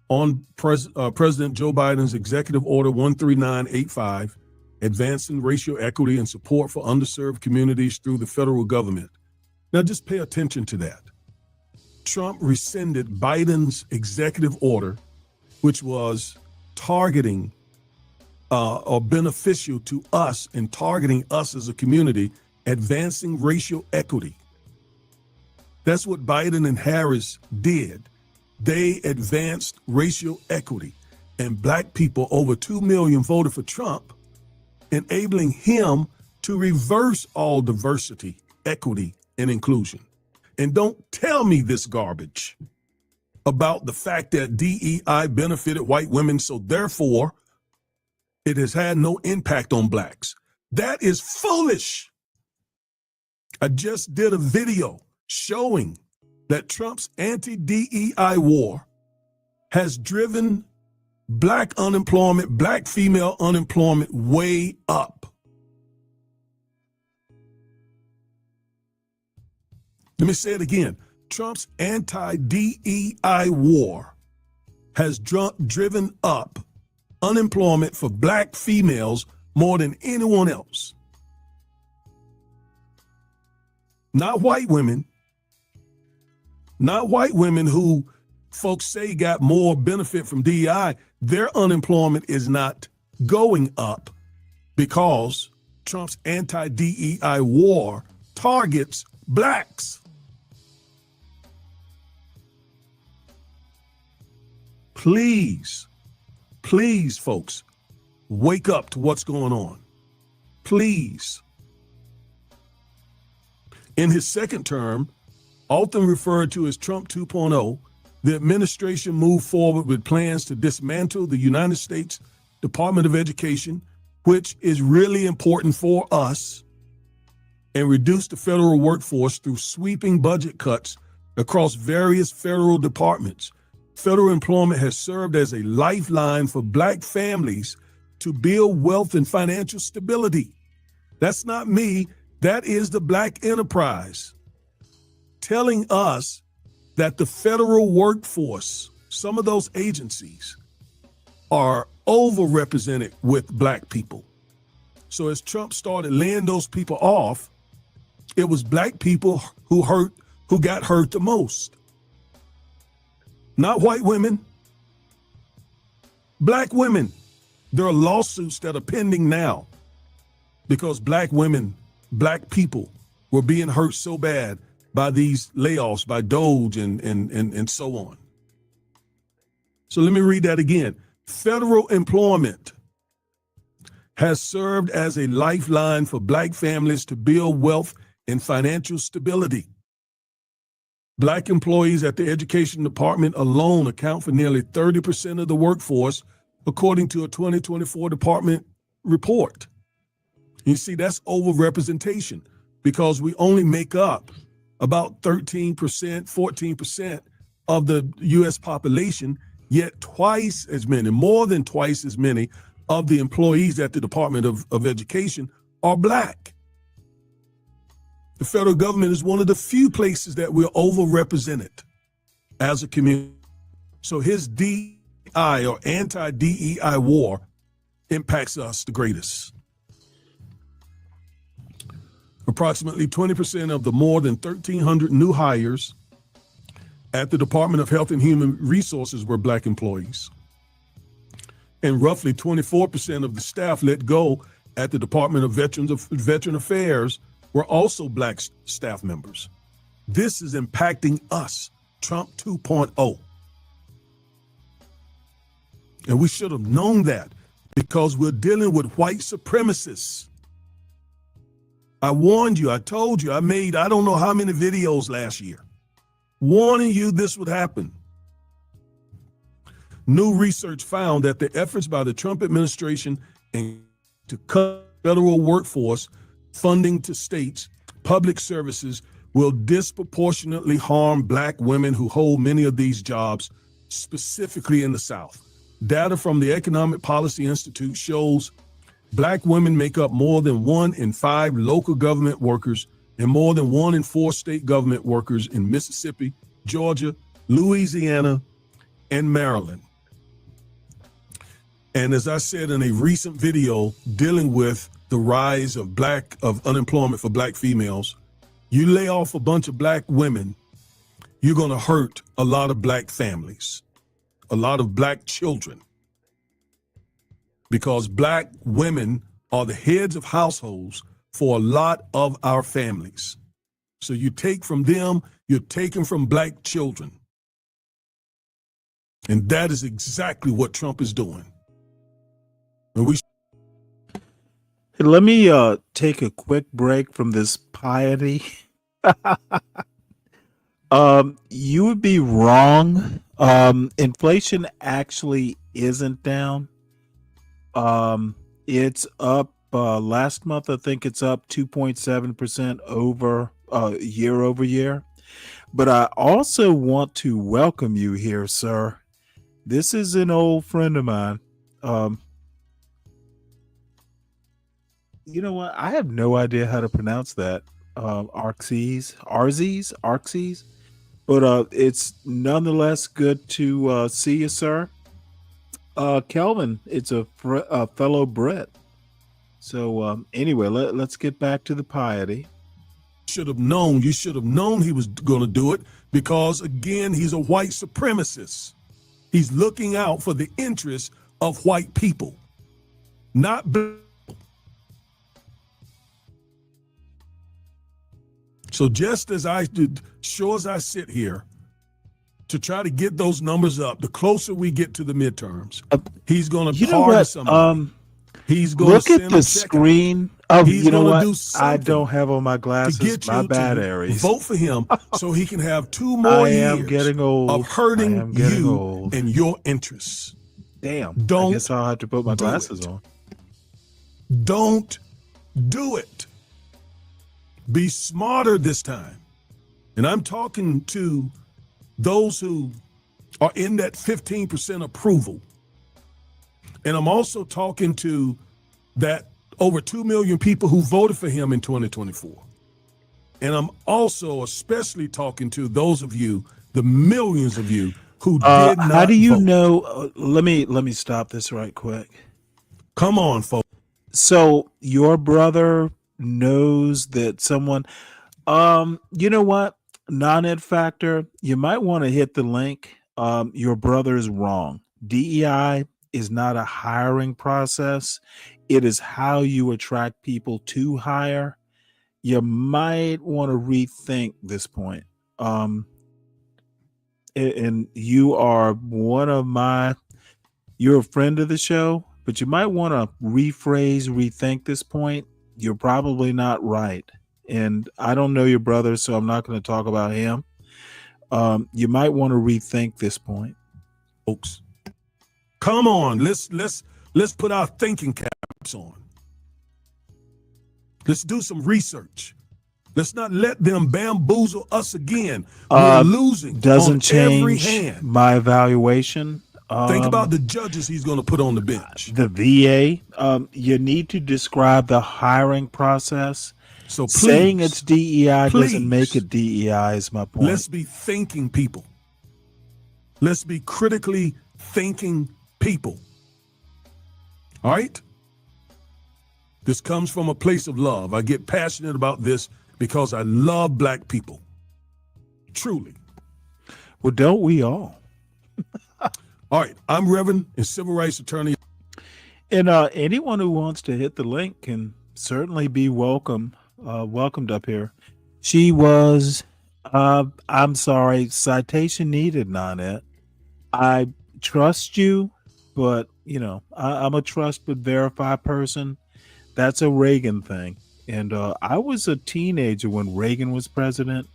on President Joe Biden's Executive Order 13985, advancing racial equity and support for underserved communities through the federal government. Now, just pay attention to that. Trump rescinded Biden's executive order, which was targeting or beneficial to us and targeting us as a community, advancing racial equity. That's what Biden and Harris did. They advanced racial equity, and black people, over 2 million, voted for Trump, enabling him to reverse all diversity, equity, and inclusion. And don't tell me this garbage about the fact that DEI benefited white women, so therefore it has had no impact on blacks. That is foolish. I just did a video showing that Trump's anti-DEI war has driven black unemployment, black female unemployment way up. Let me say it again. Trump's anti-DEI war has driven up unemployment for black females more than anyone else. Not white women. Not white women who folks say got more benefit from DEI. Their unemployment is not going up because Trump's anti-DEI war targets blacks. Please, please, folks, wake up to what's going on. Please. In his second term, often referred to as Trump 2.0, the administration moved forward with plans to dismantle the United States Department of Education, which is really important for us, and reduce the federal workforce through sweeping budget cuts across various federal departments. Federal employment has served as a lifeline for black families to build wealth and financial stability. That's not me. That is the black enterprise telling us that the federal workforce, some of those agencies, are overrepresented with black people. So as Trump started laying those people off, it was black people who got hurt the most. Not white women, black women. There are lawsuits that are pending now because black women, black people were being hurt so bad by these layoffs, by Doge and so on. So let me read that again. Federal employment has served as a lifeline for black families to build wealth and financial stability. Black employees at the Education Department alone account for nearly 30% of the workforce, according to a 2024 department report. You see, that's overrepresentation because we only make up about 13%, 14% of the US population, yet twice as many, more than twice as many of the employees at the Department of Education are black. The federal government is one of the few places that we're overrepresented as a community. So his DEI or anti-DEI war impacts us the greatest. Approximately 20% of the more than 1,300 new hires at the Department of Health and Human Resources were black employees. And roughly 24% of the staff let go at the Department of Veteran Affairs were also black staff members. This is impacting us, Trump 2.0. And we should have known that because we're dealing with white supremacists. I warned you, I told you, I made I don't know how many videos last year warning you this would happen. New research found that the efforts by the Trump administration to cut federal workforce funding to states, public services will disproportionately harm black women who hold many of these jobs, specifically in the South. Data from the Economic Policy Institute shows black women make up more than 1 in 5 local government workers and more than 1 in 4 state government workers in Mississippi, Georgia, Louisiana, and Maryland. And as I said in a recent video dealing with the rise of unemployment for black females, you lay off a bunch of black women, you're going to hurt a lot of black families, a lot of black children, because black women are the heads of households for a lot of our families. So you take from them, you're taking from black children. And that is exactly what Trump is doing. And Let me take a quick break from this piety. You would be wrong. Inflation actually isn't down. It's up last month. I think it's up 2.7% over year over year. But I also want to welcome you here, sir. This is an old friend of mine. You know what? I have no idea how to pronounce that. Arxes. But it's nonetheless good to see you, sir. Kelvin, it's a fellow Brit. So anyway, let's get back to the piety. You should have known he was going to do it because, again, he's a white supremacist. He's looking out for the interests of white people, not black. So just as I sit here to try to get those numbers up, the closer we get to the midterms, he's going to pardon somebody. He's going look to at the screen. Oh, he's you know going what? to do I something don't have on my glasses. to get My you bad, to Aries. vote for him so he can have 2 more I am years getting old. of hurting I am getting you old. and your interests. Damn. Don't I guess I'll have to put my glasses on. Don't do it. Be smarter this time. And I'm talking to those who are in that 15% approval. And I'm also talking to that over 2 million people who voted for him in 2024. And I'm also especially talking to those of you, the millions of you who did not How do you vote. know? Let me stop this right quick. Come on, folks. So your brother knows that someone, you know what? Non-ed factor, you might want to hit the link. Your brother is wrong. DEI is not a hiring process. It is how you attract people to hire. You might want to rethink this point. And you are you're a friend of the show, but you might want to rethink this point. You're probably not right. And I don't know your brother, so I'm not going to talk about him. You might want to rethink this point. Folks, come on, let's put our thinking caps on. Let's do some research. Let's not let them bamboozle us again. We're losing doesn't on change every hand. my evaluation. Think about the judges he's going to put on the bench. The VA. You need to describe the hiring process. So please, saying it's DEI doesn't make it DEI is my point. Let's be thinking people. Let's be critically thinking people. All right? This comes from a place of love. I get passionate about this because I love black people. Truly. Well, don't we all? All right. I'm Reverend and civil rights attorney. And anyone who wants to hit the link can certainly be welcomed up here. She was, I'm sorry, citation needed, Nanette. I trust you, but, I'm a trust but verify person. That's a Reagan thing. And I was a teenager when Reagan was president.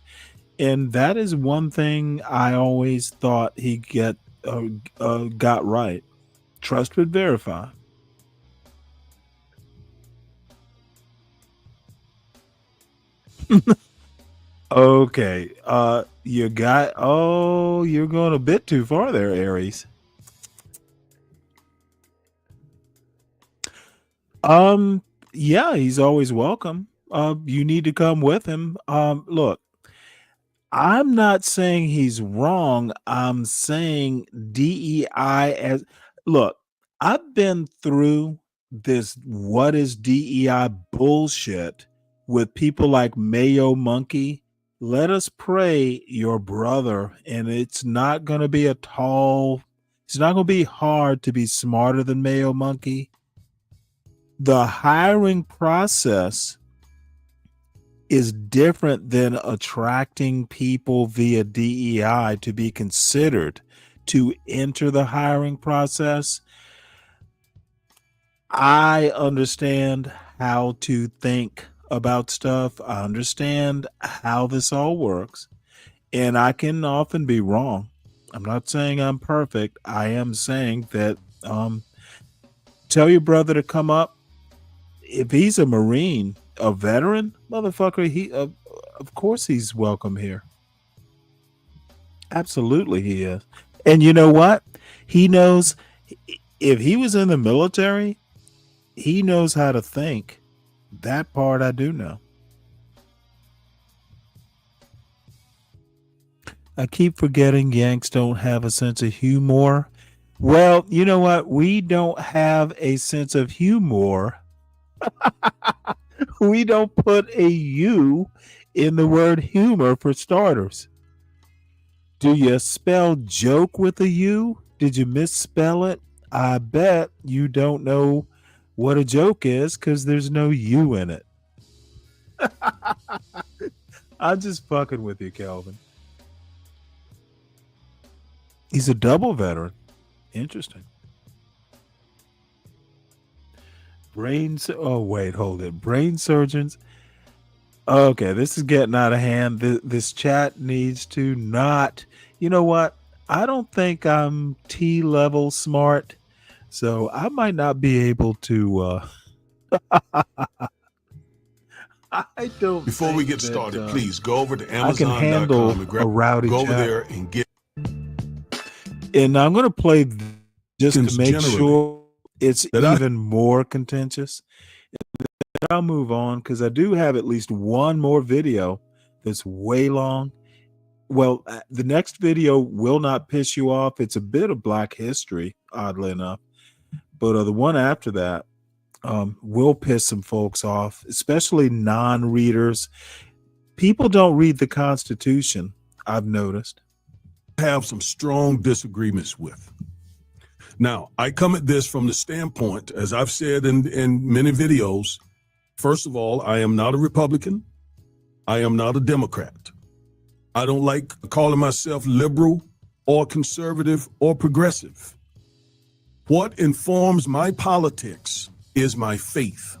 And that is one thing I always thought he got right. Trust but verify. Okay. You're going a bit too far there, Aries. Yeah, he's always welcome. You need to come with him. Look, I'm not saying he's wrong. I'm saying DEI look, I've been through this what is DEI bullshit with people like Mayo Monkey. Let us pray, your brother, and it's not going to be it's not going to be hard to be smarter than Mayo Monkey. The hiring process is different than attracting people via DEI to be considered to enter the hiring process. I understand how to think about stuff. I understand how this all works. And I can often be wrong. I'm not saying I'm perfect. I am saying that tell your brother to come up. If he's a Marine, a veteran, motherfucker, he of course he's welcome here. Absolutely he is. And you know what? He knows if he was in the military, he knows how to think. That part I do know. I keep forgetting Yanks don't have a sense of humor. Well, you know what? We don't have a sense of humor. We don't put a U in the word humor for starters. Do you spell joke with a U? Did you misspell it? I bet you don't know what a joke is because there's no U in it. I'm just fucking with you, Calvin. He's a double veteran. Interesting. Oh, wait, hold it. Brain surgeons. Okay, this is getting out of hand. This chat needs to not. You know what? I don't think I'm T-level smart, so I might not be able to. I don't. Before we get started, please go over to I can handle Amazon.com and grab. a rowdy Go over chat. there and get. And I'm going to play just to make Generally, sure it's even more contentious. I'll move on because I do have at least one more video that's way long. Well, the next video will not piss you off. It's a bit of Black history, oddly enough. But the one after that will piss some folks off, especially non-readers. People don't read the Constitution, I've noticed. Have some strong disagreements with. Now, I come at this from the standpoint, as I've said in many videos, first of all, I am not a Republican. I am not a Democrat. I don't like calling myself liberal or conservative or progressive. What informs my politics is my faith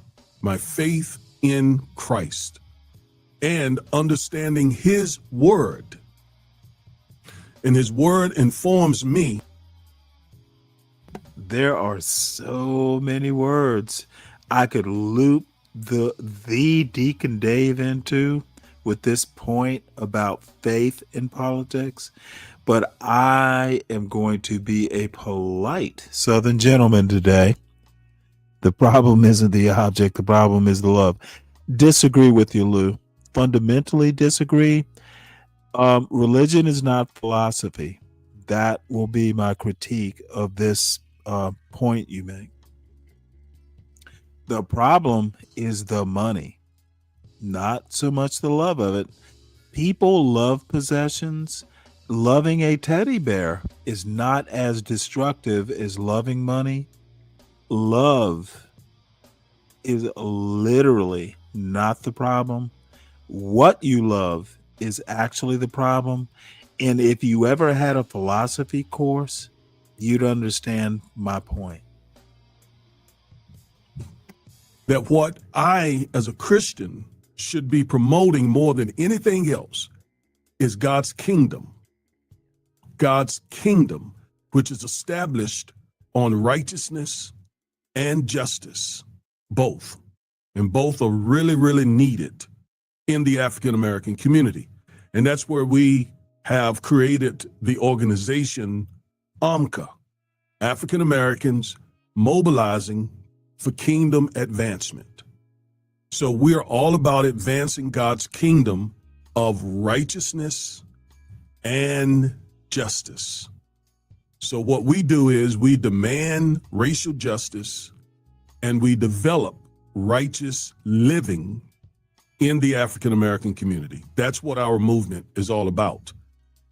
in Christ, and understanding his word. And his word informs me. There are so many words I could loop the Deacon Dave into with this point about faith in politics, but I am going to be a polite Southern gentleman today. The problem isn't the object, the problem is the love. Disagree with you, Lou. Fundamentally disagree. Religion is not philosophy. That will be my critique of this point you make. The problem is the money, not so much the love of it. People love possessions. Loving a teddy bear is not as destructive as loving money. Love is literally not the problem. What you love is actually the problem. And if you ever had a philosophy course, you'd understand my point. That what I, as a Christian, should be promoting more than anything else is God's kingdom. God's kingdom, which is established on righteousness and justice, both. And both are really, really needed in the African American community. And that's where we have created the organization AMCA, African Americans Mobilizing for Kingdom Advancement. So we're all about advancing God's kingdom of righteousness and justice. So what we do is we demand racial justice and we develop righteous living in the African American community. That's what our movement is all about.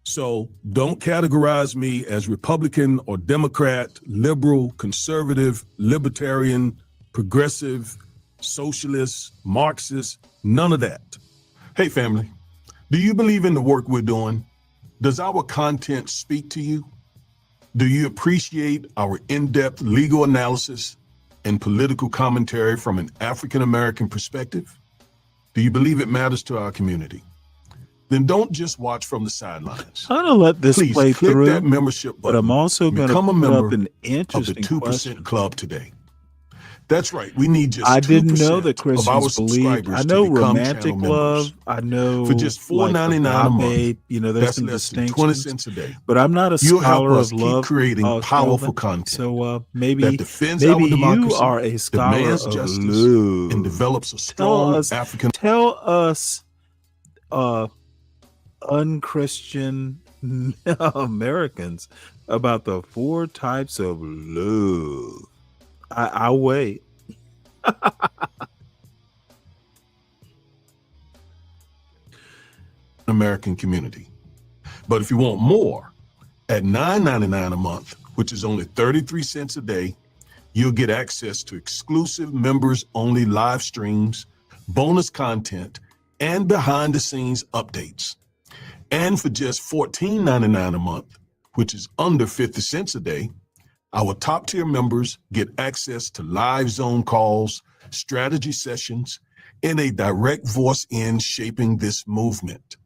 So don't categorize me as Republican or Democrat, liberal, conservative, libertarian, progressive, socialist, Marxist, none of that. Hey family, do you believe in the work we're doing? Does our content speak to you? Do you appreciate our in-depth legal analysis and political commentary from an African American perspective? Do you believe it matters to our community? Then don't just watch from the sidelines. I'm gonna let this Please play click through, that membership but button. I'm also gonna Become a put member up an of the interesting 2% question. Club today. That's right. We need just I 2% didn't know that of our Christians believed. I subscribers know to become romantic channel love. members. I know For just like $4.99 a month, agape. You know, there's that's some less than 20 distinctions. cents a day. But I'm not a You'll help scholar us of keep love, creating powerful Kelvin. content So that maybe defends maybe our you democracy, are a scholar demands of justice, love. and develops a strong African. Tell us, unchristian Americans about the 4 types of love. I'll wait. American community. But if you want more, at $9.99 a month, which is only 33 cents a day, you'll get access to exclusive members-only live streams, bonus content, and behind-the-scenes updates. And for just $14.99 a month, which is under 50 cents a day, our top-tier members get access to live Zone calls, strategy sessions, and a direct voice in shaping this movement.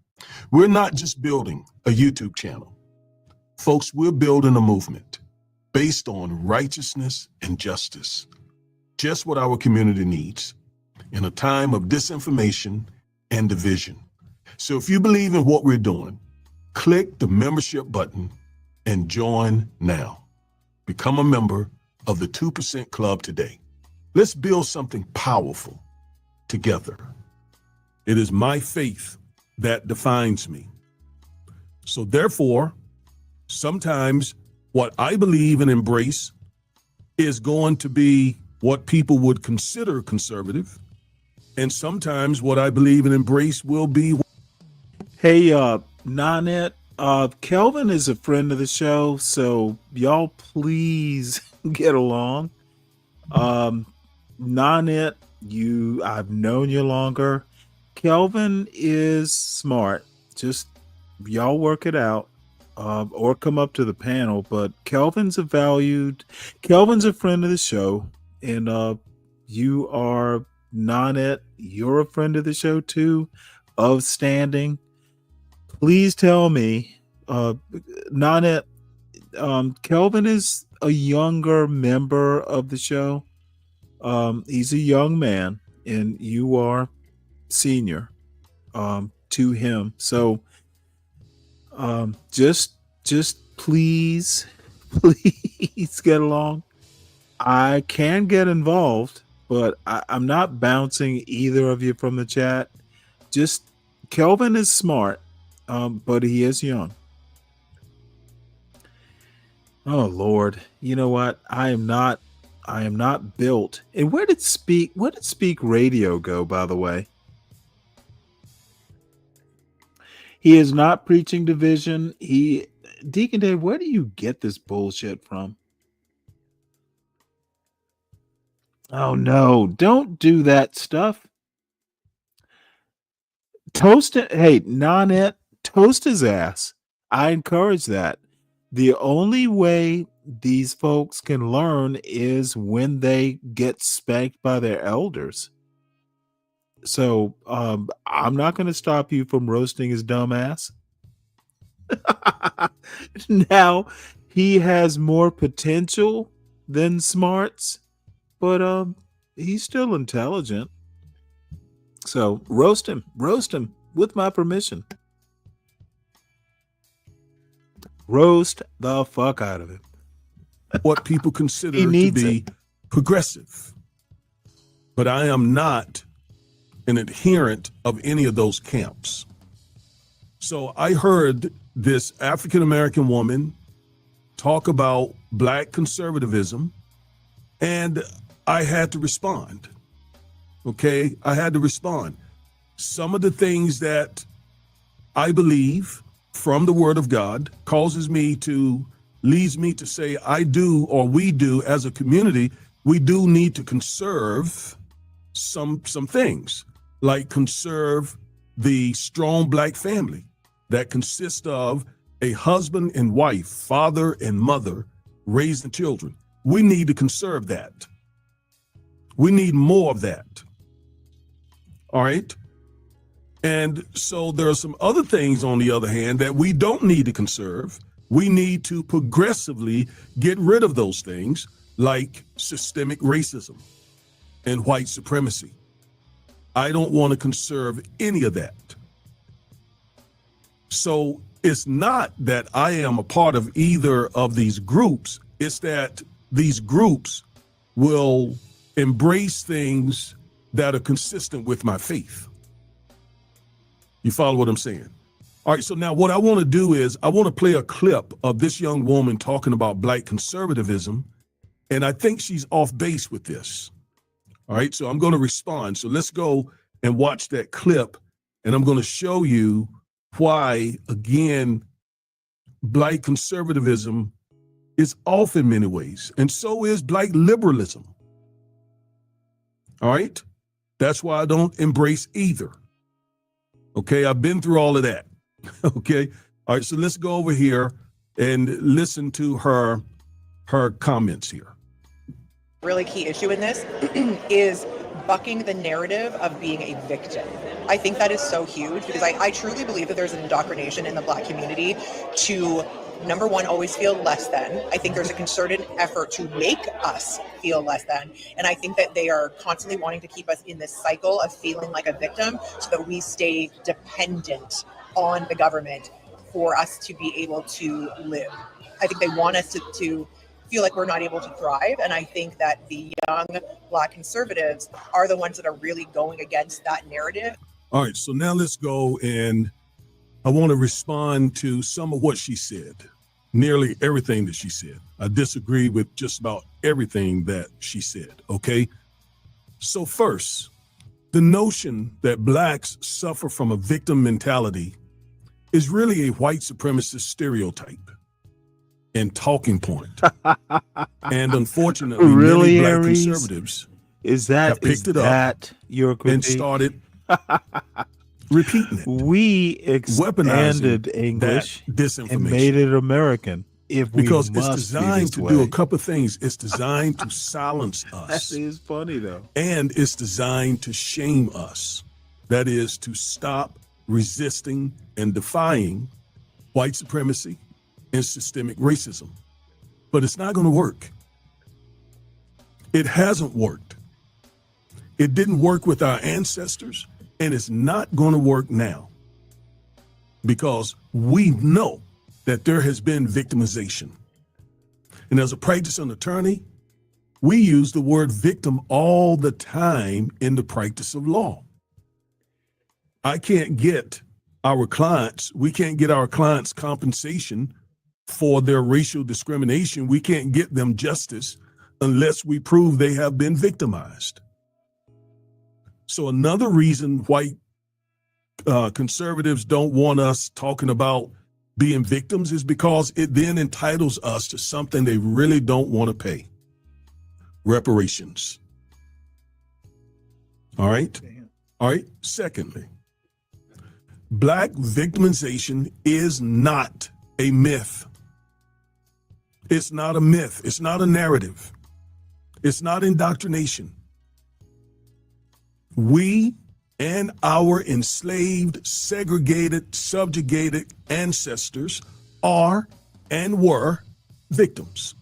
We're not just building a YouTube channel. Folks, we're building a movement based on righteousness and justice. Just what our community needs in a time of disinformation and division. So if you believe in what we're doing, click the membership button and join now. Become a member of the 2% Club today. Let's build something powerful together. It is my faith that defines me. So therefore, sometimes what I believe and embrace is going to be what people would consider conservative. And sometimes what I believe and embrace will be. Hey, Nanette, Kelvin is a friend of the show, so y'all please get along. Nanette, I've known you longer. Kelvin is smart. Just y'all work it out, or come up to the panel. But Kelvin's a friend of the show, and you are Nanette. You're a friend of the show too, of standing. Please tell me, Nanette, Kelvin is a younger member of the show. He's a young man, and you are senior to him. So just please get along. I can get involved, but I'm not bouncing either of you from the chat. Just Kelvin is smart, but he is young. Oh Lord, you know what? I am not built. And where did Speak Radio go, by the way? He is not preaching division. Deacon Dave, where do you get this bullshit from? Oh no, don't do that stuff. Toast it. Hey, Nanette, toast his ass. I encourage that. The only way these folks can learn is when they get spanked by their elders. So I'm not going to stop you from roasting his dumb ass. Now, he has more potential than smarts, but he's still intelligent. So roast him with my permission. Roast the fuck out of him. What people consider to be progressive. But I am not an adherent of any of those camps. So I heard this African-American woman talk about Black conservatism, and I had to respond. Okay, I had to respond. Some of the things that I believe from the Word of God leads me to say I do, or we do as a community, we do need to conserve some things, like conserve the strong Black family that consists of a husband and wife, father and mother raising children. We need to conserve that. We need more of that. All right. And so there are some other things, on the other hand, that we don't need to conserve. We need to progressively get rid of those things, like systemic racism and white supremacy. I don't want to conserve any of that. So it's not that I am a part of either of these groups. It's that these groups will embrace things that are consistent with my faith. You follow what I'm saying? All right, so now what I want to do is I want to play a clip of this young woman talking about Black conservatism, and I think she's off base with this. All right, so I'm going to respond. So let's go and watch that clip, and I'm going to show you why, again, Black conservatism is off in many ways, and so is Black liberalism. All right, that's why I don't embrace either. Okay, I've been through all of that. Okay, all right, so let's go over here and listen to her comments here. Really key issue in this is bucking the narrative of being a victim. I think that is so huge because I truly believe that there's an indoctrination in the Black community to, number one, always feel less than. I think there's a concerted effort to make us feel less than. And I think that they are constantly wanting to keep us in this cycle of feeling like a victim so that we stay dependent on the government for us to be able to live. I think they want us to feel like we're not able to thrive. And I think that the young Black conservatives are the ones that are really going against that narrative. All right, so now let's go, and I want to respond to some of what she said, nearly everything that she said. I disagree with just about everything that she said, okay? So first, the notion that Blacks suffer from a victim mentality is really a white supremacist stereotype and talking point. And unfortunately, Really, many Black Aries? conservatives Is that have picked it up your critique? and started repeating it. We expanded Weaponizing English that disinformation. and made it American. If we Because it's must be designed this to way. do a couple of things. It's designed to silence us. That is funny though. And it's designed to shame us. That is, to stop resisting and defying white supremacy and systemic racism. But it's not going to work. It hasn't worked. It didn't work with our ancestors, and it's not going to work now. Because we know that there has been victimization. And as a practicing attorney, we use the word victim all the time in the practice of law. I can't get our clients, we can't get our clients compensation for their racial discrimination. We can't get them justice unless we prove they have been victimized. So another reason white conservatives don't want us talking about being victims is because it then entitles us to something they really don't want to pay. Reparations. All right? All right. Secondly, Black victimization is not a myth. It's not a myth. It's not a narrative. It's not indoctrination. We and our enslaved, segregated, subjugated ancestors are and were victims.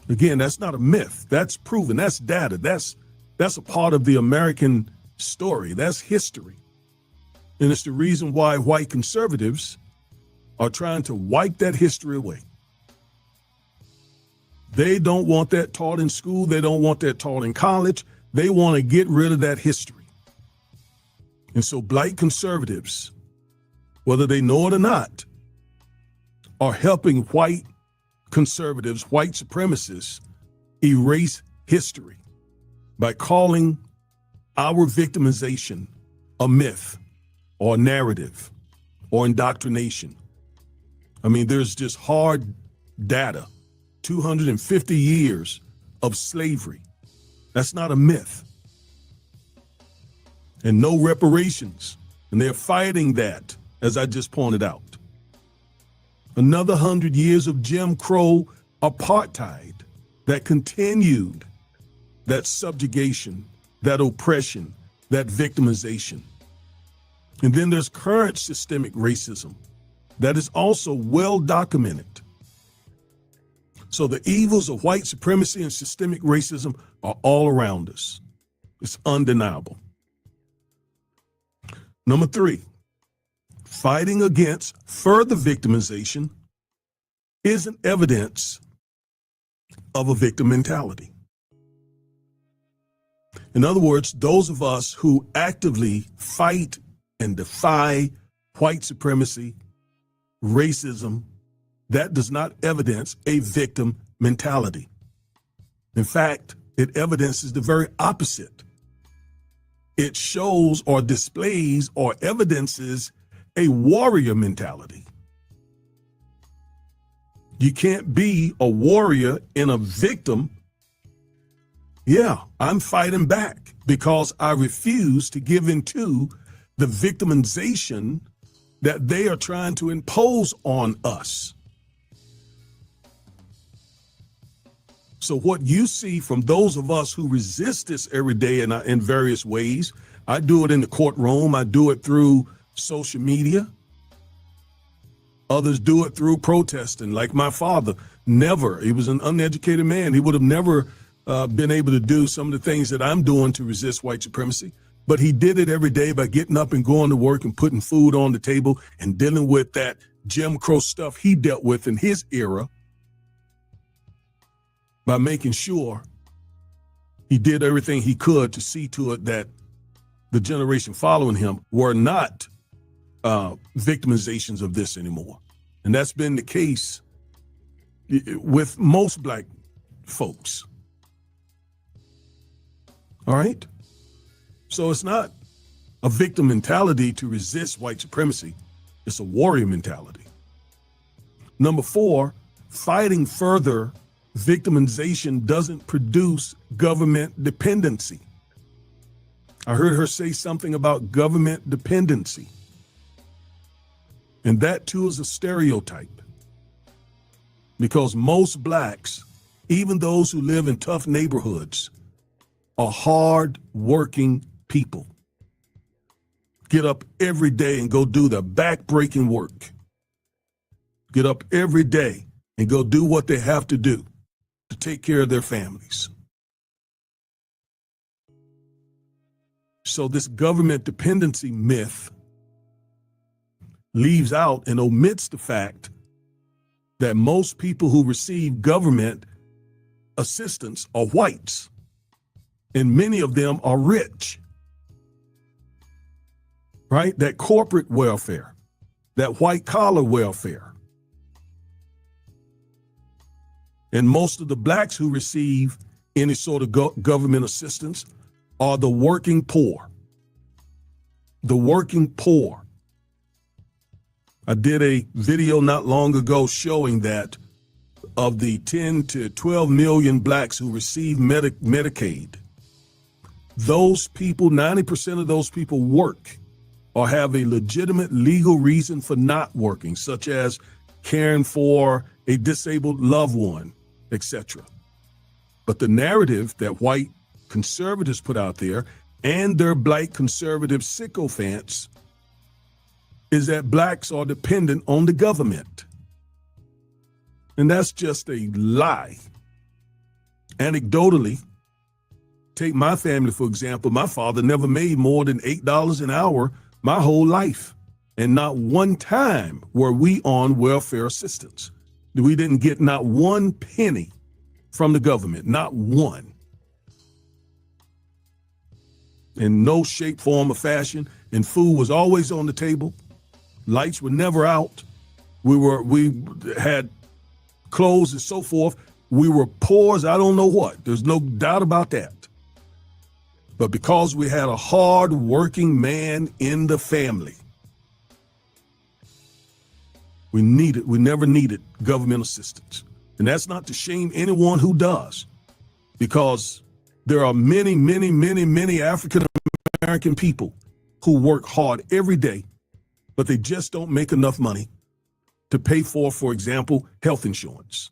Again, that's not a myth. That's proven. That's data. That's a part of the American story. That's history. And it's the reason why white conservatives are trying to wipe that history away. They don't want that taught in school. They don't want that taught in college. They want to get rid of that history. And so Black conservatives, whether they know it or not, are helping white conservatives, white supremacists, erase history by calling our victimization a myth or narrative or indoctrination. I mean, there's just hard data, 250 years of slavery. That's not a myth. And no reparations. And they're fighting that, as I just pointed out. Another 100 years of Jim Crow apartheid that continued that subjugation, that oppression, that victimization. And then there's current systemic racism that is also well documented. So the evils of white supremacy and systemic racism are all around us. It's undeniable. Number 3, fighting against further victimization isn't evidence of a victim mentality. In other words, those of us who actively fight and defy white supremacy, racism, that does not evidence a victim mentality. In fact, it evidences the very opposite. It shows or displays or evidences a warrior mentality. You can't be a warrior in a victim. Yeah, I'm fighting back because I refuse to give into the victimization that they are trying to impose on us. So what you see from those of us who resist this every day in various ways, I do it in the courtroom, I do it through social media. Others do it through protesting, like my father. Never, he was an uneducated man. He would have never been able to do some of the things that I'm doing to resist white supremacy. But he did it every day by getting up and going to work and putting food on the table and dealing with that Jim Crow stuff he dealt with in his era, by making sure he did everything he could to see to it that the generation following him were not victimizations of this anymore. And that's been the case with most Black folks. All right? So it's not a victim mentality to resist white supremacy. It's a warrior mentality. Number 4, fighting further victimization doesn't produce government dependency. I heard her say something about government dependency. And that too is a stereotype. Because most Blacks, even those who live in tough neighborhoods, are hard-working people. Get up every day and go do the back-breaking work. Get up every day and go do what they have to do to take care of their families. So this government dependency myth leaves out and omits the fact that most people who receive government assistance are whites, and many of them are rich, right? That corporate welfare, that white collar welfare. And most of the Blacks who receive any sort of government assistance are the working poor. The working poor. I did a video not long ago showing that of the 10 to 12 million Blacks who receive Medicaid, those people, 90% of those people work or have a legitimate legal reason for not working, such as caring for a disabled loved one, etc. But the narrative that white conservatives put out there and their Black conservative sycophants is that Blacks are dependent on the government. And that's just a lie. Anecdotally, take my family, for example. My father never made more than $8 an hour my whole life. And not one time were we on welfare assistance. We didn't get not one penny from the government, not one. In no shape, form, or fashion. And food was always on the table. Lights were never out. We had clothes and so forth. We were poor as I don't know what. There's no doubt about that. But because we had a hard-working man in the family, we never needed government assistance. And that's not to shame anyone who does, because there are many, many, many, many African-American people who work hard every day, but they just don't make enough money to pay for example, health insurance.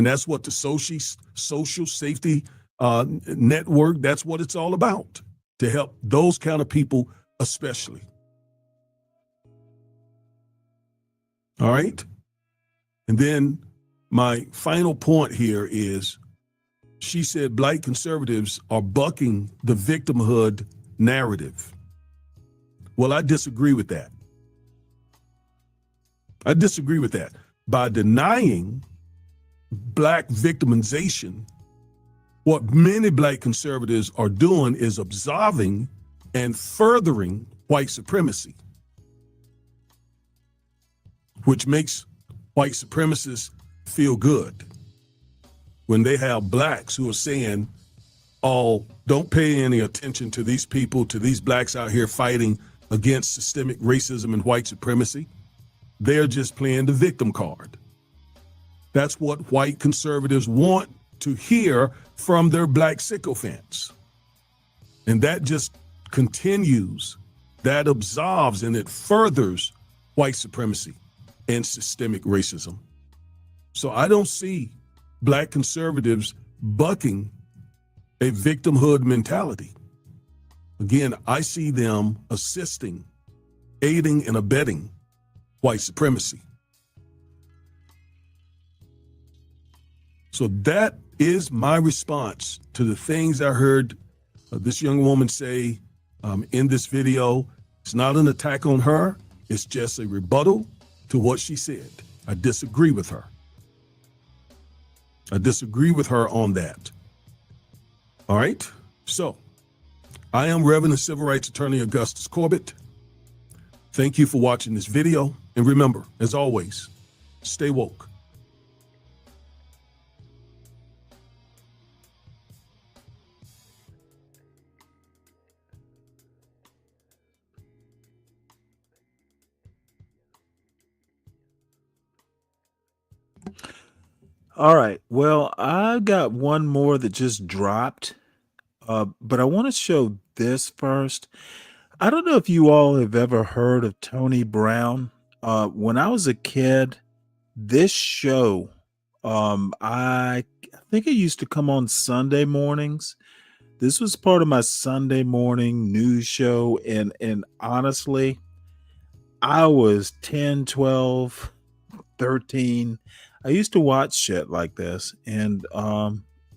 And that's what the social safety network, that's what it's all about, to help those kind of people especially. All right? And then my final point here is, she said Black conservatives are bucking the victimhood narrative. Well, I disagree with that. I disagree with that. By denying Black victimization, what many Black conservatives are doing is absolving and furthering white supremacy, which makes white supremacists feel good when they have Blacks who are saying, oh, don't pay any attention to these people, to these Blacks out here fighting against systemic racism and white supremacy. They're just playing the victim card. That's what white conservatives want to hear from their Black sycophants. And that just continues, that absolves and it furthers white supremacy and systemic racism. So I don't see Black conservatives bucking a victimhood mentality. Again, I see them assisting, aiding and abetting white supremacy. So that is my response to the things I heard this young woman say in this video. It's not an attack on her. It's just a rebuttal to what she said. I disagree with her. I disagree with her on that. All right. So I am Reverend and Civil Rights Attorney Augustus Corbett. Thank you for watching this video. And remember, as always, stay woke. All right. Well, I got one more that just dropped, but I want to show this first. I don't know if you all have ever heard of Tony Brown. When I was a kid, this show, I think it used to come on Sunday mornings. This was part of my Sunday morning news show. And honestly, I was 10, 12, 13. I used to watch shit like this, and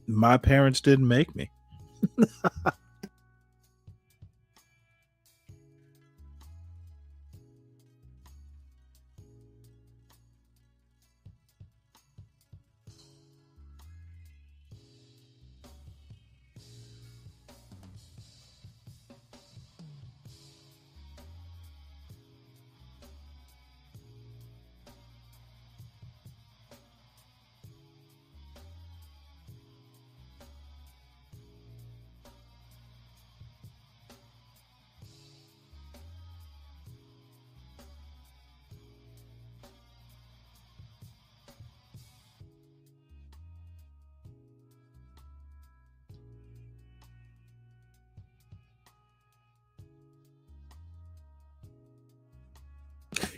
my parents didn't make me.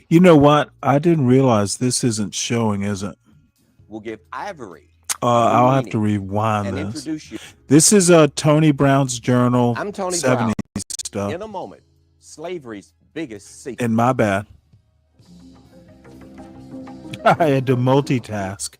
You know what? I didn't realize this isn't showing, is it? Will give ivory. I'll have to rewind and this. introduce you. This is Tony Brown's journal. I'm Tony 70s Brown. stuff. In a moment, slavery's biggest secret. And my bad. I had to multitask.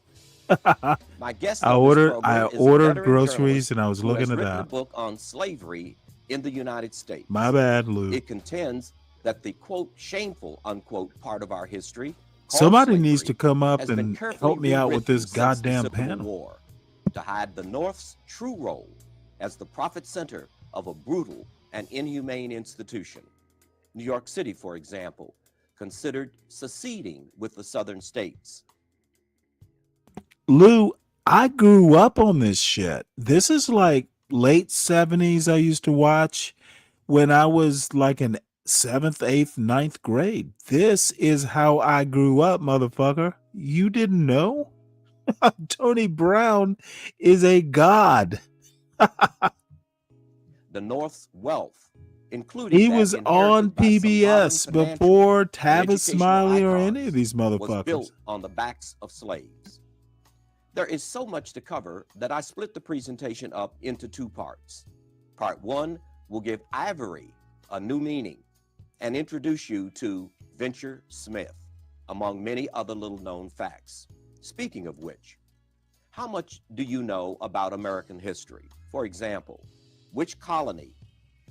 My guest I on this ordered program is a ordered veteran groceries and I was who has looking at written a that. book on slavery in the United States. My bad, Lou. It contends that the quote shameful unquote part of our history, called Somebody needs slavery, to come up has been and carefully help me out with rewritten this since the goddamn Civil panel. War to hide the North's true role as the profit center of a brutal and inhumane institution. New York City, for example, considered seceding with the southern states. Lou, I grew up on this shit. This is like late 70s. I used to watch when I was like in 7th, 8th, 9th grade. This is how I grew up, motherfucker. You didn't know? Tony Brown is a god. The North's wealth, including He that was inherited on by some modern PBS financial before and Tavis educational Smiley or icons, any of these was motherfuckers. built on the backs of slaves. There is so much to cover that I split the presentation up into two parts. Part one will give ivory a new meaning and introduce you to Venture Smith, among many other little known facts. Speaking of which, how much do you know about American history? For example, which colony,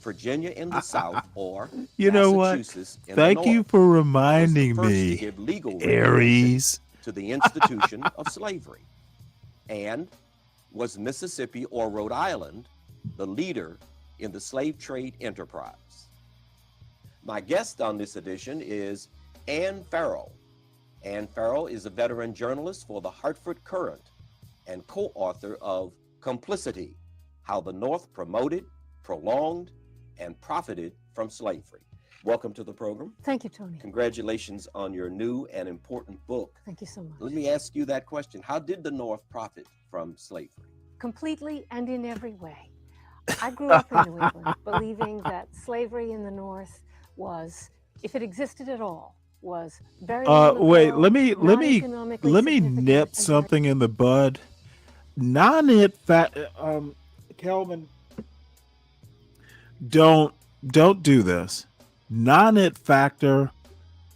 Virginia in the South or You know what? Massachusetts in Thank the North, you for was the reminding first to me, give legal Aries. recognition to the institution of slavery? And was Mississippi or Rhode Island the leader in the slave trade enterprise? My guest on this edition is Ann Farrell. Ann Farrell is a veteran journalist for the Hartford Courant and co-author of Complicity: How the North Promoted, Prolonged, and Profited from Slavery. Welcome to the program. Thank you, Tony. Congratulations on your new and important book. Thank you so much. Let me ask you that question. How did the North profit from slavery? Completely and in every way. I grew up in New England believing that slavery in the North was, if it existed at all, was very Wait, let me nip something in the bud. Non-it fact, Kelvin, don't do this. Non-it factor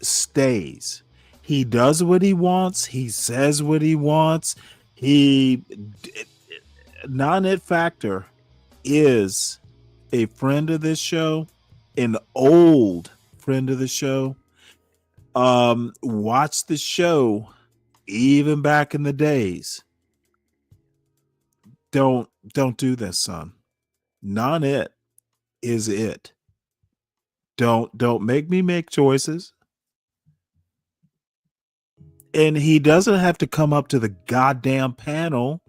stays. He does what he wants. He says what he wants. Non-it factor is a friend of this show, an old friend of the show. Watch the show even back in the days. Don't do this, son. Non-it is it. Don't make me make choices. And he doesn't have to come up to the goddamn panel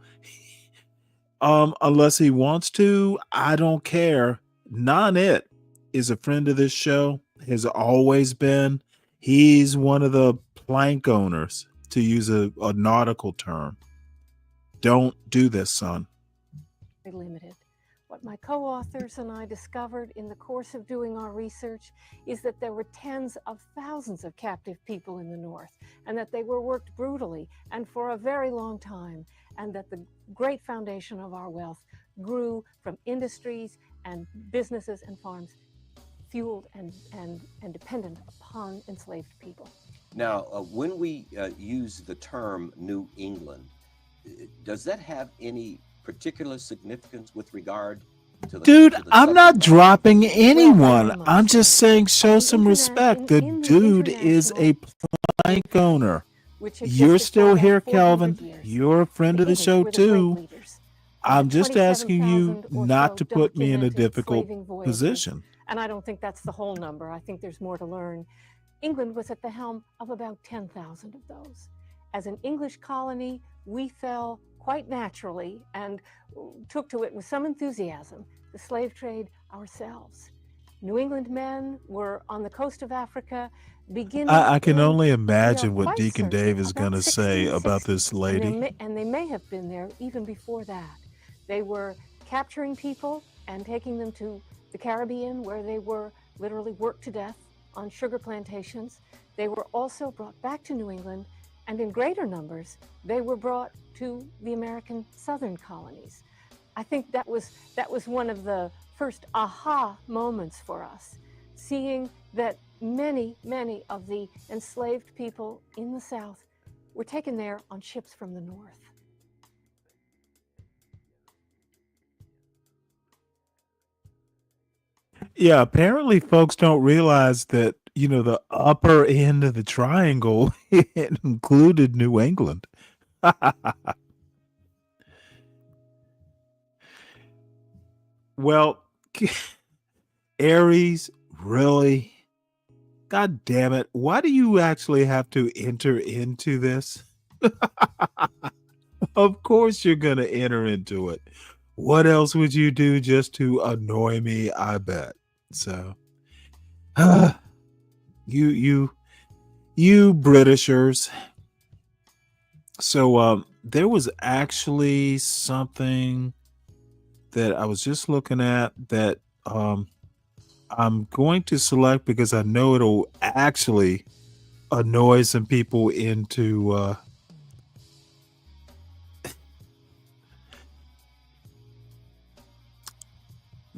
unless he wants to. I don't care. Non-it is a friend of this show, has always been. He's one of the plank owners, to use a nautical term. Don't do this, son. Limited. What my co-authors and I discovered in the course of doing our research is that there were tens of thousands of captive people in the North, and that they were worked brutally and for a very long time, and that the great foundation of our wealth grew from industries and businesses and farms fueled and dependent upon enslaved people. Now, when we use the term New England, does that have any particular significance with regard to the... Dude, I'm not dropping anyone. I'm just saying show some respect. The dude is a plank owner. You're still here, Calvin. You're a friend of the show too. I'm just asking you not to put me in a difficult position. And I don't think that's the whole number. I think there's more to learn. England was at the helm of about 10,000 of those. As an English colony, we fell quite naturally and took to it with some enthusiasm, the slave trade ourselves. New England men were on the coast of Africa beginning... I can only imagine what Deacon Dave is going to say about this lady. And they may have been there even before that. They were capturing people and taking them to the Caribbean, where they were literally worked to death on sugar plantations. They were also brought back to New England, and in greater numbers, they were brought to the American southern colonies. I think that was one of the first aha moments for us, seeing that many, many of the enslaved people in the South were taken there on ships from the North. Yeah, apparently folks don't realize that, the upper end of the triangle included New England. Well, Aries, really? God damn it. Why do you actually have to enter into this? Of course you're going to enter into it. What else would you do just to annoy me? I bet. So, you Britishers. So, there was actually something that I was just looking at that I'm going to select because I know it'll actually annoy some people into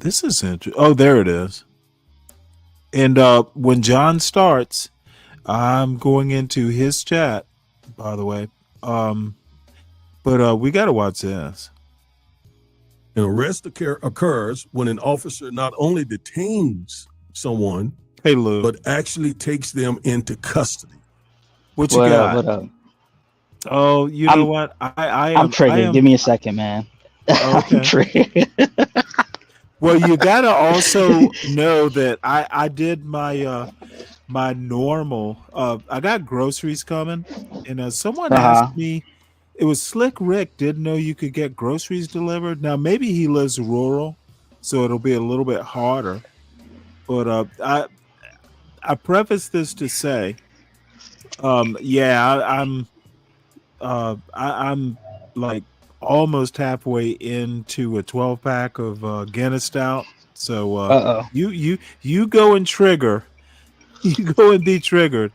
This is interesting. Oh, there it is. And when John starts, I'm going into his chat, by the way. But we got to watch this. An arrest occurs when an officer not only detains someone, hey Lou, but actually takes them into custody. What you got? What up? Oh, you know what? I'm triggered. Give me a second, man. Okay. I'm triggered. Well, you gotta also know that I did my my normal. I got groceries coming, and someone asked me. It was Slick Rick didn't know you could get groceries delivered. Now maybe he lives rural, so it'll be a little bit harder. But I preface this to say, yeah, I'm like almost halfway into a 12-pack of Guinness Stout. So you go and trigger, you go and be triggered.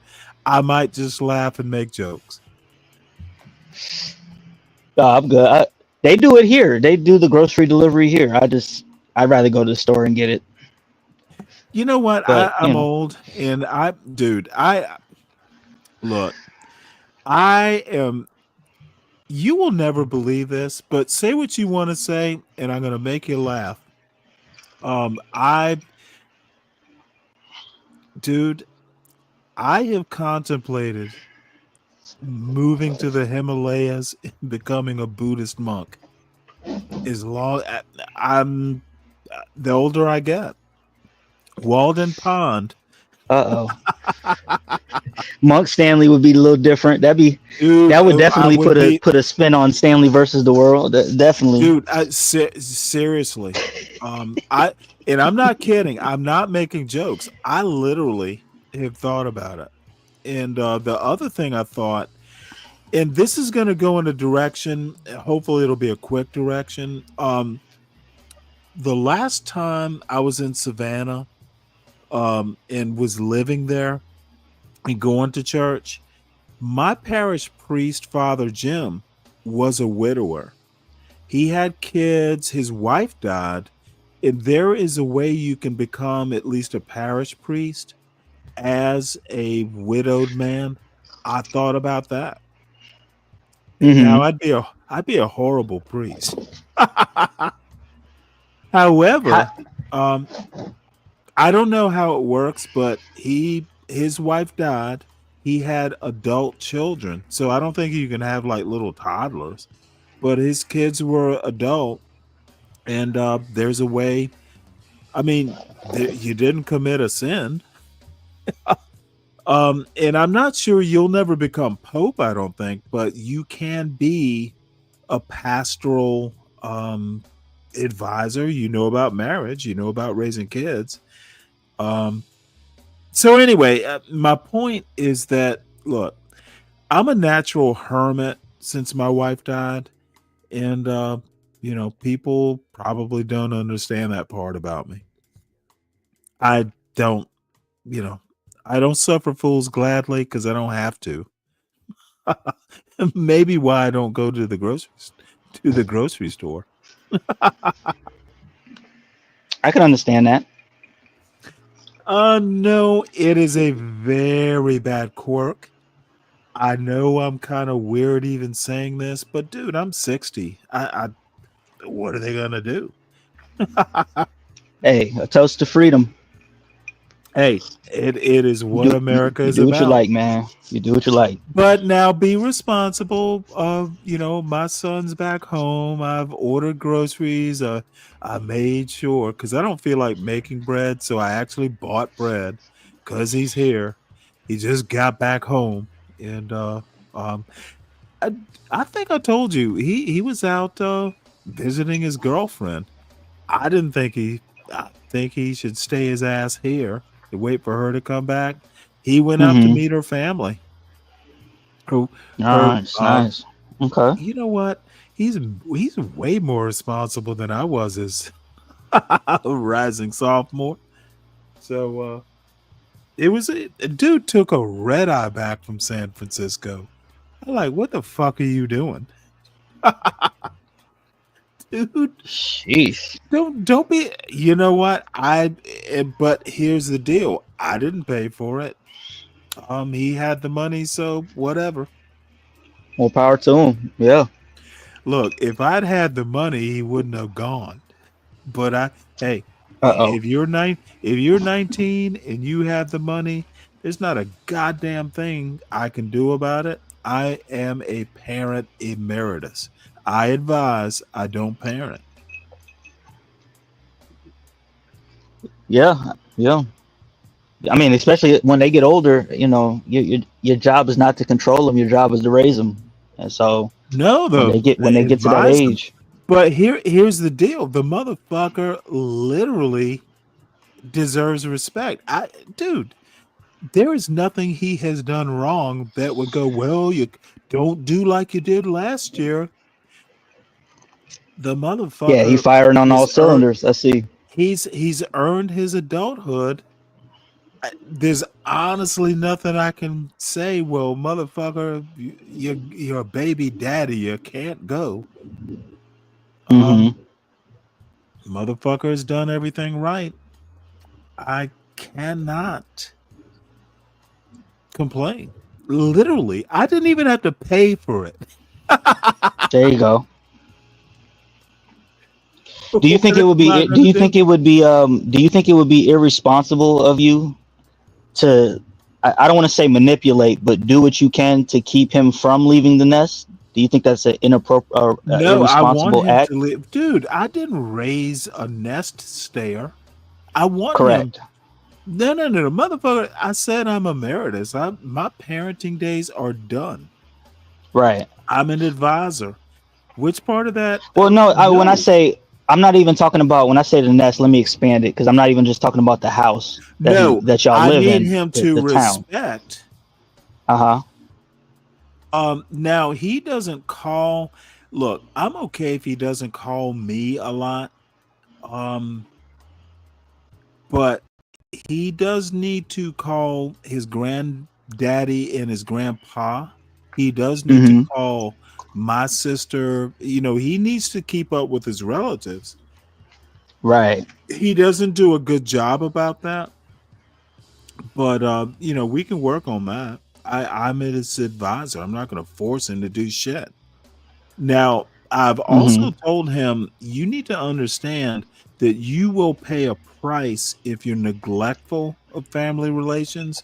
I might just laugh and make jokes. I'm good. They do it here. They do the grocery delivery here. I'd rather go to the store and get it. You know what? But, I'm old, and look, I am. You will never believe this, but say what you want to say, and I'm going to make you laugh. Dude, I have contemplated moving to the Himalayas and becoming a Buddhist monk. As long I'm the older I get. Walden Pond. Monk Stanley would be a little different. That would definitely put a spin on Stanley versus the world. Definitely, dude. Seriously, I'm not kidding. I'm not making jokes. I literally have thought about it. And the other thing I thought, and this is going to go in a direction. Hopefully, it'll be a quick direction. The last time I was in Savannah, and was living there and going to church, my parish priest, Father Jim, was a widower. He had kids. His wife died. And there is a way you can become at least a parish priest as a widowed man. I thought about that. Mm-hmm. Now I'd be a horrible priest. However, I don't know how it works, but his wife died. He had adult children, so I don't think you can have like little toddlers. But his kids were adult, and there's a way. I mean, you didn't commit a sin. And I'm not sure you'll never become Pope, I don't think, but you can be a pastoral advisor. You know about marriage, you know about raising kids. So anyway, my point is that, look, I'm a natural hermit since my wife died. And, people probably don't understand that part about me. I don't suffer fools gladly because I don't have to. Maybe why I don't go to the grocery store. I can understand that. No, it is a very bad quirk. I know I'm kind of weird even saying this, but dude, I'm 60. I what are they gonna do? Hey, a toast to freedom. Hey, it is what America is do about. What you like, man. You do what you like. But now be responsible. My son's back home. I've ordered groceries. I made sure because I don't feel like making bread, so I actually bought bread because he's here. He just got back home, and I think I told you he was out visiting his girlfriend. I think he should stay his ass here to wait for her to come back. He went out to meet her family. Nice. Okay. You know what? He's way more responsible than I was as a rising sophomore. So it was a dude took a red eye back from San Francisco. I'm like, what the fuck are you doing? Dude, Sheesh. don't be. You know what? But here's the deal. I didn't pay for it. He had the money, so whatever. More power to him. Yeah. Look, if I'd had the money, he wouldn't have gone. But hey, Uh-oh. if you're 19 and you have the money, there's not a goddamn thing I can do about it. I am a parent emeritus. I advise I don't parent. Yeah. Yeah. I mean, especially when they get older, your job is not to control them. Your job is to raise them. And so No, when they get to that advise them. age, But here's the deal. The motherfucker literally deserves respect. Dude, there is nothing he has done wrong that would go, well, you don't do like you did last year. The yeah, he motherfucker firing on all cylinders. I see. he's earned his adulthood. There's honestly nothing I can say. Well, motherfucker, you're a baby daddy. You can't go. Mm-hmm. Motherfucker has done everything right. I cannot complain. Literally, I didn't even have to pay for it. There you go. Do you think it would What am I be? Do gonna you do? think it would be? Do you think it would be irresponsible of you to? I don't want to say manipulate, but do what you can to keep him from leaving the nest. Do you think that's an inappropriate, No, I want irresponsible him act? to live. Dude, I didn't raise a nest stayer. I want him. Correct. No, motherfucker. I said I'm emeritus. My parenting days are done. Right. I'm an advisor. Which part of that? Well, no. When I No. say I'm not even talking about when I say the nest. Let me expand it because I'm not even just talking about the house No, that y'all I live need in, him the to town. respect. Uh huh. Now he doesn't call. Look, I'm okay if he doesn't call me a lot. But he does need to call his granddaddy and his grandpa. He does need to Mm-hmm. call my sister. He needs to keep up with his relatives. Right. He doesn't do a good job about that. But we can work on that. I'm his advisor. I'm not going to force him to do shit. Now, I've Mm-hmm. also told him you need to understand that you will pay a price if you're neglectful of family relations.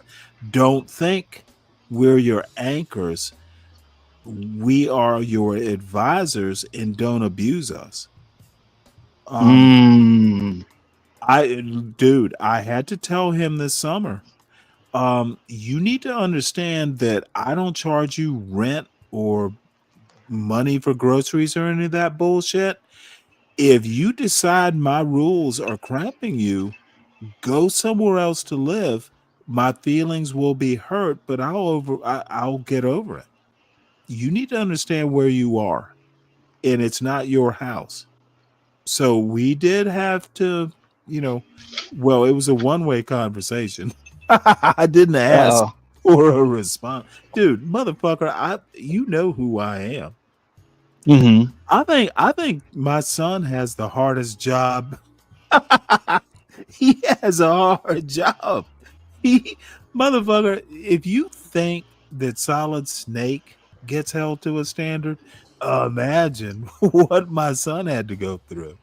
Don't think we're your anchors. We are your advisors, and don't abuse us. Um, Mm. I had to tell him this summer. You need to understand that I don't charge you rent or money for groceries or any of that bullshit. If you decide my rules are cramping you, go somewhere else to live. My feelings will be hurt, but I'll get over it. You need to understand where you are, and it's not your house. So we did have to, well, it was a one-way conversation. I didn't ask Uh-oh. for a response. Dude, motherfucker, you know who I am. Mm-hmm. I think my son has the hardest job. He has a hard job. He Motherfucker, if you think that Solid Snake gets held to a standard, imagine what my son had to go through.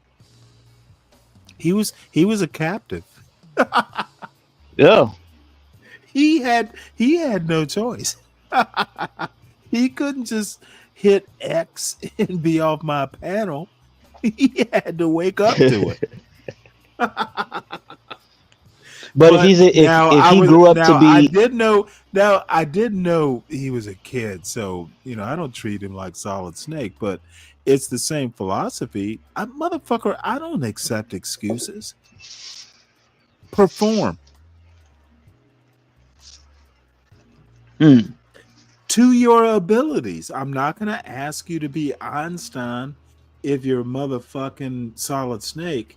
He was a captive. Yeah. He had no choice. He couldn't just hit X and be off my panel. He had to wake up to it. But if But he's a, if he grew up to I be, did know he was a kid, so I don't treat him like Solid Snake, but it's the same philosophy. Motherfucker, I don't accept excuses. Perform. mm, To your abilities. I'm not going to ask you to be Einstein if you're motherfucking Solid Snake,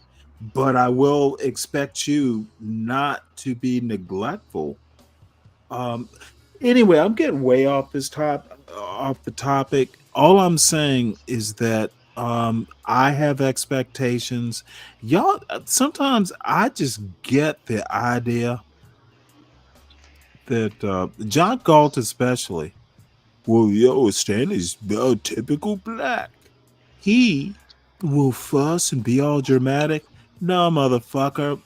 but I will expect you not to be neglectful. Anyway, I'm getting way off the topic. All I'm saying is that I have expectations. Y'all, sometimes I just get the idea that John Galt, especially, well, yo, Stanley's typical black. He will fuss and be all dramatic. No, motherfucker.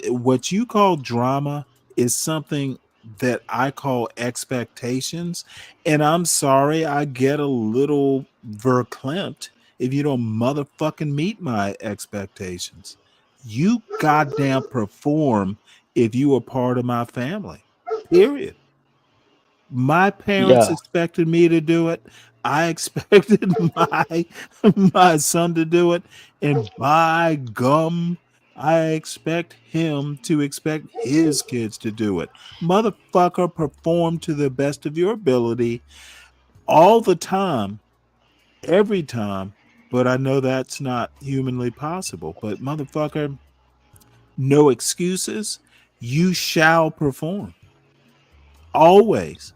What you call drama is something that I call expectations. And I'm sorry, I get a little verklempt if you don't motherfucking meet my expectations. You goddamn perform if you are part of my family. Period. My parents Yeah. expected me to do it. I expected my son to do it, and by gum, I expect him to expect his kids to do it. Motherfucker, perform to the best of your ability all the time, every time. But I know that's not humanly possible. But motherfucker, no excuses. You shall perform always.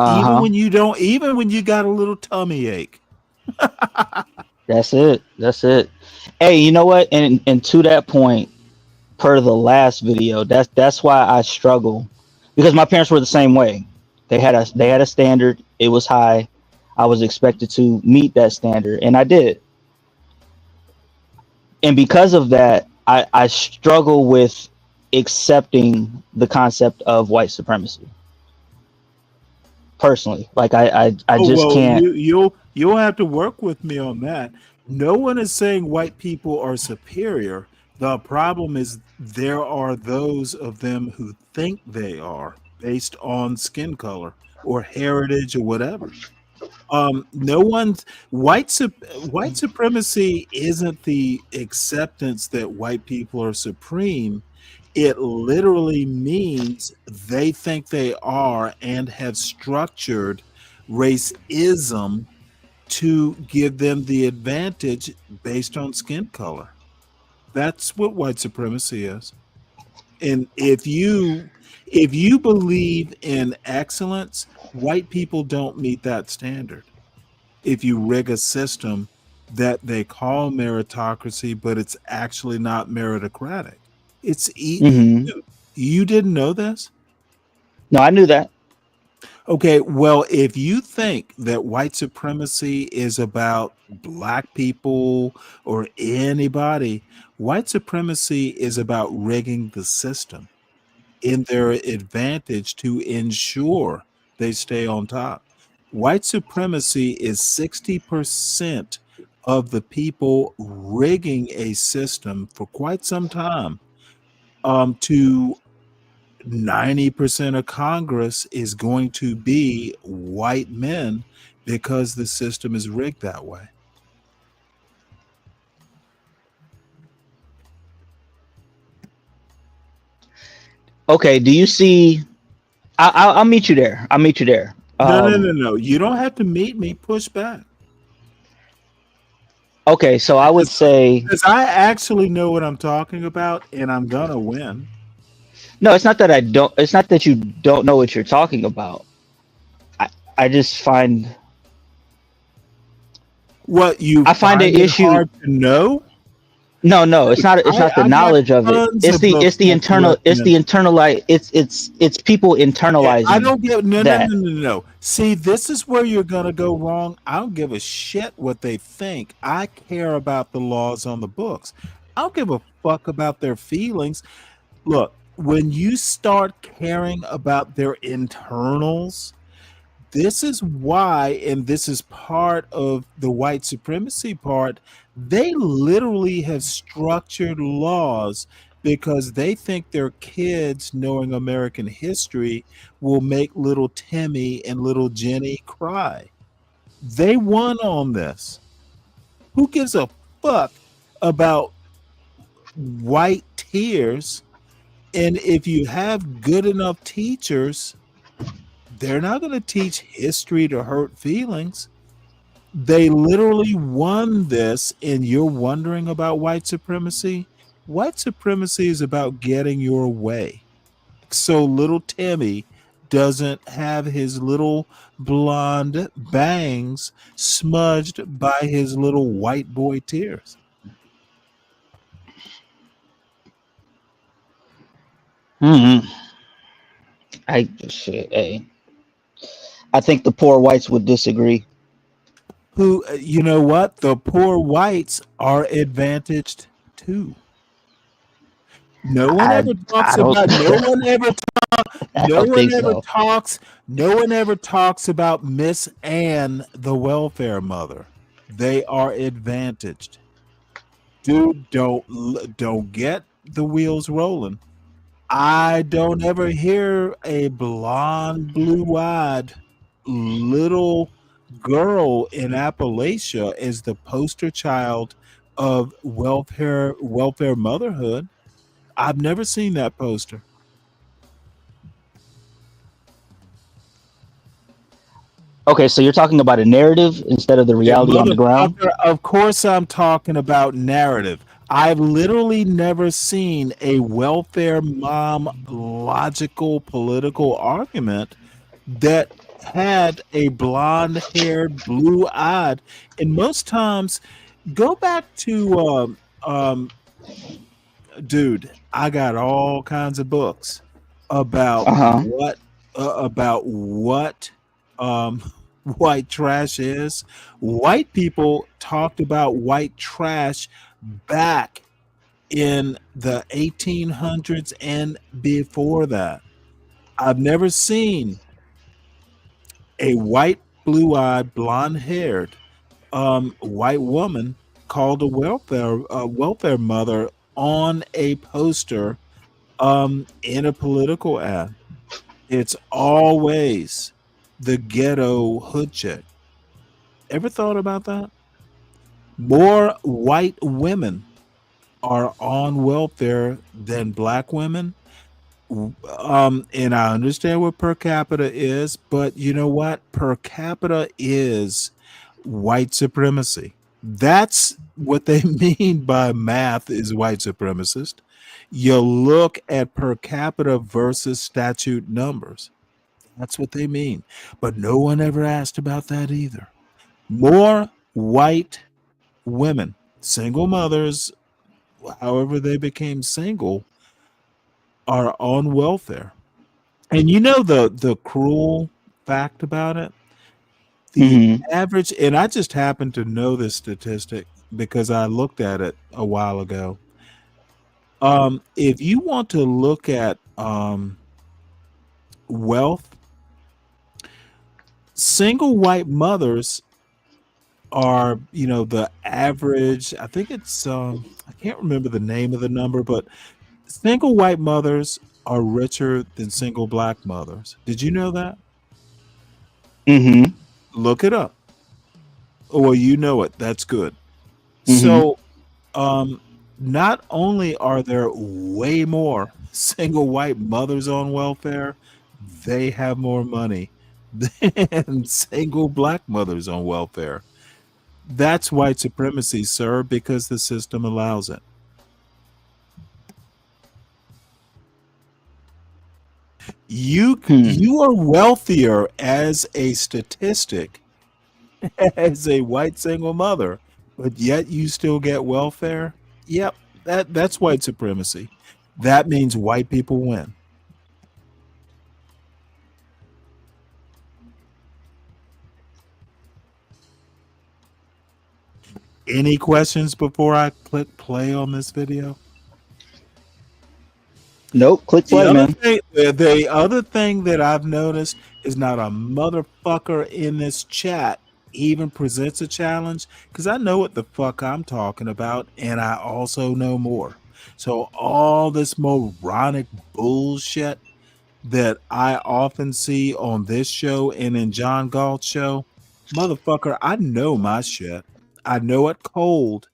Even Uh-huh. when you don't, even when you got a little tummy ache. That's it. That's it. Hey, you know what? And to that point, per the last video, that's why I struggle, because my parents were the same way. They had a standard. It was high. I was expected to meet that standard, and I did. And because of that, I struggle with accepting the concept of white supremacy personally. Like I Oh just well, can't. you'll have to work with me on that. No one is saying white people are superior. The problem is there are those of them who think they are based on skin color or heritage or whatever. No one's white supremacy isn't the acceptance that white people are supreme. It literally means they think they are and have structured racism to give them the advantage based on skin color. That's what white supremacy is. And if you believe in excellence, white people don't meet that standard. If you rig a system that they call meritocracy, but it's actually not meritocratic. Hmm. You didn't know this? No, I knew that. Okay, well, if you think that white supremacy is about black people or anybody, white supremacy is about rigging the system in their advantage to ensure they stay on top. White supremacy is 60% of the people rigging a system for quite some time, to 90% of Congress is going to be white men because the system is rigged that way. Okay, do you see? I'll meet you there. I'll meet you there. No. You don't have to meet me. Push back. Okay, so I would say Because I actually know what I'm talking about, and I'm gonna win. no. It's not that I don't. It's not that you don't know what you're talking about. I I just find What, you I find find the it issue. hard to know? No, no, it's Dude, not. It's not the I got knowledge of it. tons It's of the books it's the I can internal. It's the recommend. internalize. It's people Okay, I internalizing don't give that. no. See, this is where you're gonna go wrong. I don't give a shit what they think. I care about the laws on the books. I don't give a fuck about their feelings. Look, when you start caring about their internals, this is why, and this is part of the white supremacy part, they literally have structured laws because they think their kids knowing American history will make little Timmy and little Jenny cry. They won on this. Who gives a fuck about white tears? And if you have good enough teachers, they're not going to teach history to hurt feelings. They literally won this, and you're wondering about white supremacy? White supremacy is about getting your way. So little Timmy doesn't have his little blonde bangs smudged by his little white boy tears. Hey, I think the poor whites would disagree. Who, you know what? The poor whites are advantaged too. No one ever talks I don't about. No one ever I don't think so. No one ever talks about Miss Ann, the welfare mother. They are advantaged. Dude, don't get the wheels rolling. I don't ever hear a blonde, blue-eyed little girl in Appalachia as the poster child of welfare motherhood. I've never seen that poster. Okay, so you're talking about a narrative instead of the reality on the ground? Motherfucker, of course I'm talking about narrative. I've literally never seen a welfare mom logical political argument that had a blonde haired, blue eyed, and most times go back to dude, I got all kinds of books about Uh-huh. what um white trash is. White people talked about white trash back in the 1800s and before that. I've never seen a white, blue-eyed, blonde-haired white woman called a welfare mother on a poster in a political ad. It's always the ghetto hood chick. Ever thought about that? More white women are on welfare than black women. And I understand what per capita is, but you know what? Per capita is white supremacy. That's what they mean by math is white supremacist. You look at per capita versus statute numbers. That's what they mean. But no one ever asked about that either. More white women, single mothers, however they became single, are on welfare. And you know the cruel fact about it? The average, and I just happen to know this statistic because I looked at it a while ago. If you want to look at wealth, single white mothers are, you know, the average. I think it's I can't remember the name of the number, but single white mothers are richer than single black mothers. Did you know that? Look it up. Oh, well, you know it. That's good. So, not only are there way more single white mothers on welfare, they have more money than single black mothers on welfare. That's white supremacy, sir, because the system allows it. You are wealthier as a statistic as a white single mother, but yet you still get welfare. Yep, that's white supremacy. That means white people win. Any questions before I click play on this video? Nope. Click play, man. The other thing that I've noticed is not a motherfucker in this chat even presents a challenge because I know what the fuck I'm talking about, and I also know more. So all this moronic bullshit that I often see on this show and in John Galt's show, motherfucker, I know my shit. I know it cold,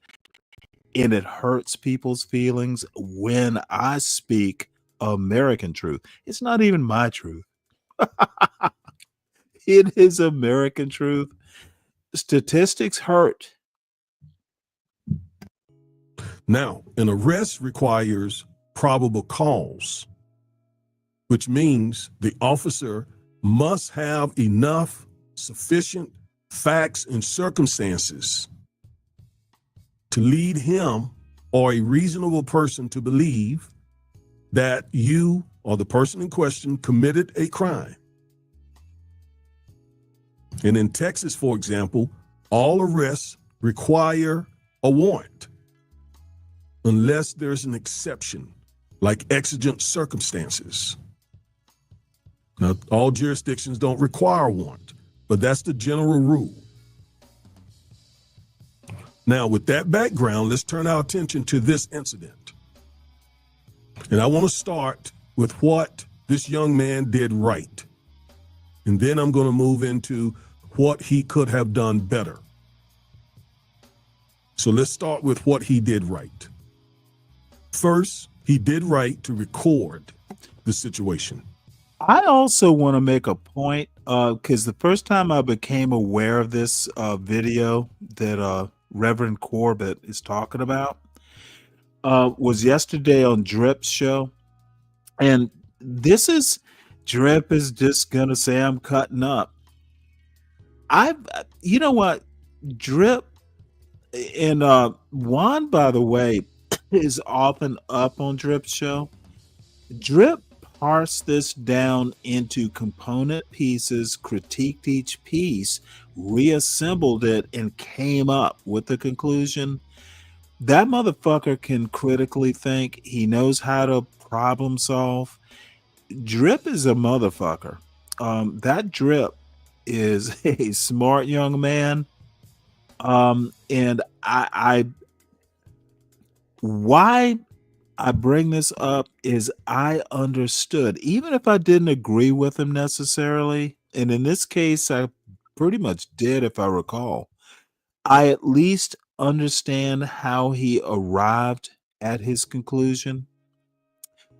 and it hurts people's feelings when I speak American truth. It's not even my truth. It is American truth. Statistics hurt. Now, an arrest requires probable cause. which means the officer must have enough sufficient facts and circumstances to lead him or a reasonable person to believe that you or the person in question committed a crime. And in Texas, for example, all arrests require a warrant unless there's an exception, like exigent circumstances. Now, all jurisdictions don't require a warrant, but that's the general rule. Now, with that background, let's turn our attention to this incident. And I want to start with what this young man did right. And then I'm going to move into what he could have done better. So let's start with what he did right. First, he did right to record the situation. I also want to make a point, because the first time I became aware of this video that Reverend Corbett is talking about was yesterday on Drip's show. And this is, Drip is just going to say I'm cutting up. You know what? Drip and Juan, by the way, is often up on Drip's show. Drip parsed this down into component pieces, critiqued each piece, reassembled it, and came up with the conclusion. That motherfucker can critically think. He knows how to problem solve. Drip is a motherfucker. That Drip is a smart young man. And why I bring this up is I understood, even if I didn't agree with him necessarily, and in this case, I pretty much did, if I recall, I at least understand how he arrived at his conclusion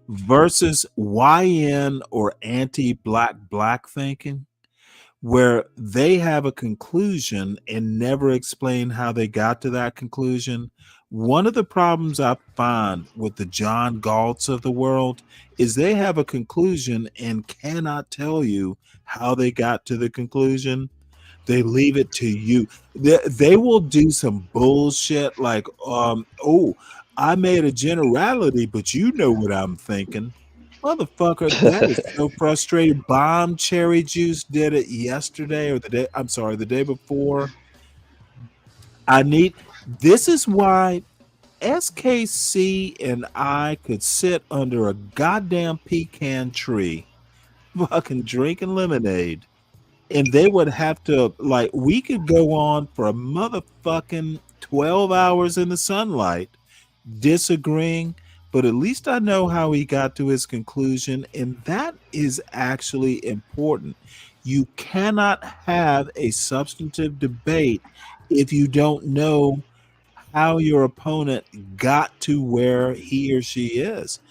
versus YN or anti-black thinking, where they have a conclusion and never explain how they got to that conclusion. One of the problems I find with the John Galts of the world is they have a conclusion and cannot tell you how they got to the conclusion. They leave it to you. They will do some bullshit like, oh, I made a generality, but you know what I'm thinking. Motherfucker, that is so frustrating. Bomb Cherry Juice did it yesterday or the day before. This is why SKC and I could sit under a goddamn pecan tree, fucking drinking lemonade, and they would have to, like, we could go on for a motherfucking 12 hours in the sunlight disagreeing, but at least I know how he got to his conclusion, and that is actually important. You cannot have a substantive debate if you don't know how your opponent got to where he or she is.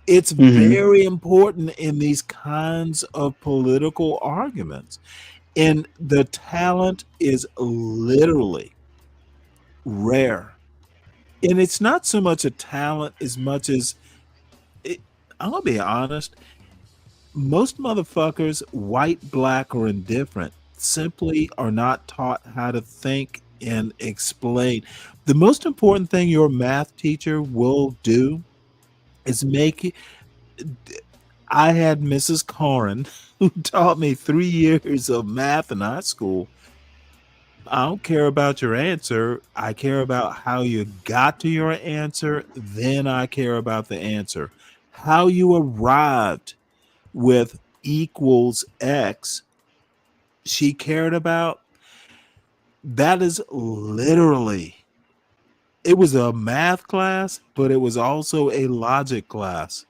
It's very important in these kinds of political arguments. And the talent is literally rare. And it's not so much a talent as much as, I'm going to be honest, most motherfuckers, white, black, or indifferent, simply are not taught how to think and explain. The most important thing your math teacher will do is make it. I had Mrs. Corrin who taught me 3 years of math in high school. I don't care about your answer. I care about how you got to your answer. Then I care about the answer. How you arrived with equals X, she cared about. That is literally, it was a math class, but it was also a logic class.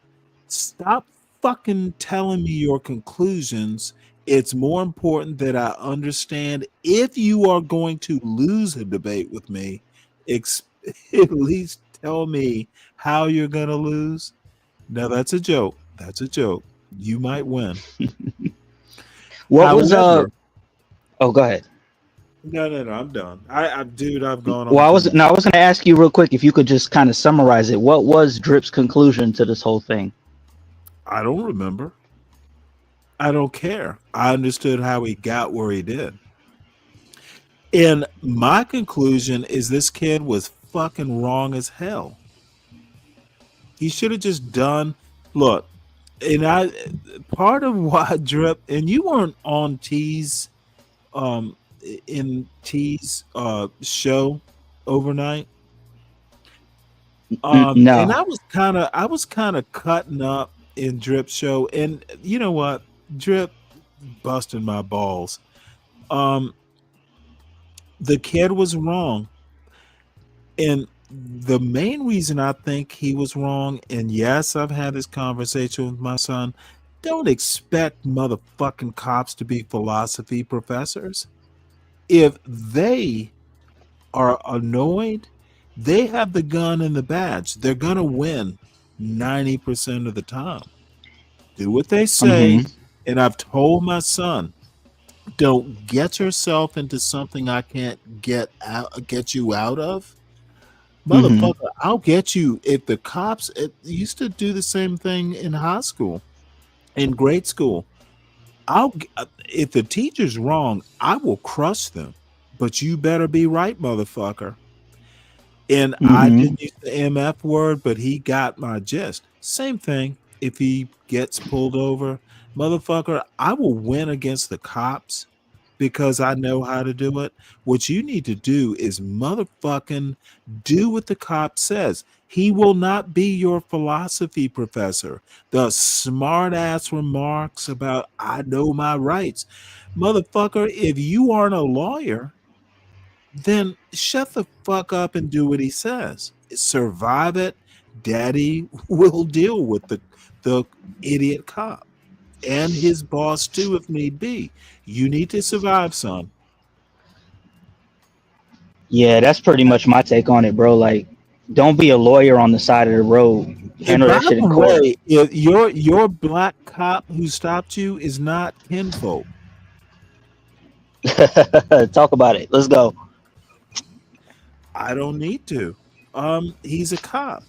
Stop fucking telling me your conclusions. It's more important that I understand if you are going to lose a debate with me, at least tell me how you're going to lose. Now, that's a joke. That's a joke. You might win. What was oh, go ahead. No, I'm done. Dude, I've gone on. Well, I was going to ask you real quick if you could just kind of summarize it. What was Drip's conclusion to this whole thing? I don't remember. I don't care. I understood how he got where he did. And my conclusion is this kid was fucking wrong as hell. He should have just done, look, and part of why Drip, and you weren't on T's, in T's show overnight. And No. I was kind of cutting up in Drip show, and you know what? Drip busting my balls. The kid was wrong. And the main reason I think he was wrong, and yes, I've had this conversation with my son, don't expect motherfucking cops to be philosophy professors. If they are annoyed, they have the gun and the badge. They're going to win 90% of the time. Do what they say. And I've told my son, don't get yourself into something I can't get you out of. Motherfucker, I'll get you. If the cops used to do the same thing in high school, in grade school, if the teacher's wrong, I will crush them. But you better be right, motherfucker. And I didn't use the MF word, but he got my gist. Same thing. If he gets pulled over, motherfucker, I will win against the cops because I know how to do it. What you need to do is motherfucking do what the cop says. He will not be your philosophy professor. The smart ass remarks about I know my rights. Motherfucker, if you aren't a lawyer, then shut the fuck up and do what he says. Survive it. Daddy will deal with the idiot cop and his boss too, if need be. You need to survive, son. Yeah, that's pretty much my take on it, bro. Like, don't be a lawyer on the side of the road. And Handle by that shit in the court. way, if your black cop who stopped you is not kinfolk. Talk about it. Let's go. I don't need to. He's a cop.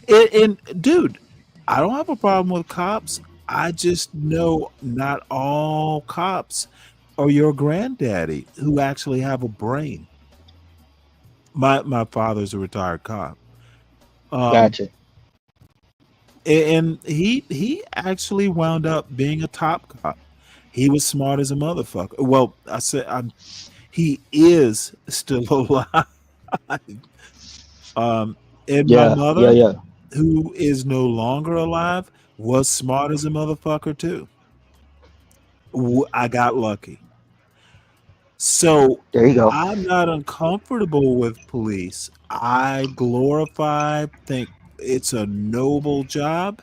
And dude, I don't have a problem with cops. I just know not all cops are your granddaddy who actually have a brain. My father's a retired cop. Gotcha. And he actually wound up being a top cop. He was smart as a motherfucker. Well, he is still alive. And my mother, Yeah. who is no longer alive, was smart as a motherfucker too. I got lucky. So There you go. I'm not uncomfortable with police. I glorify, think it's a noble job,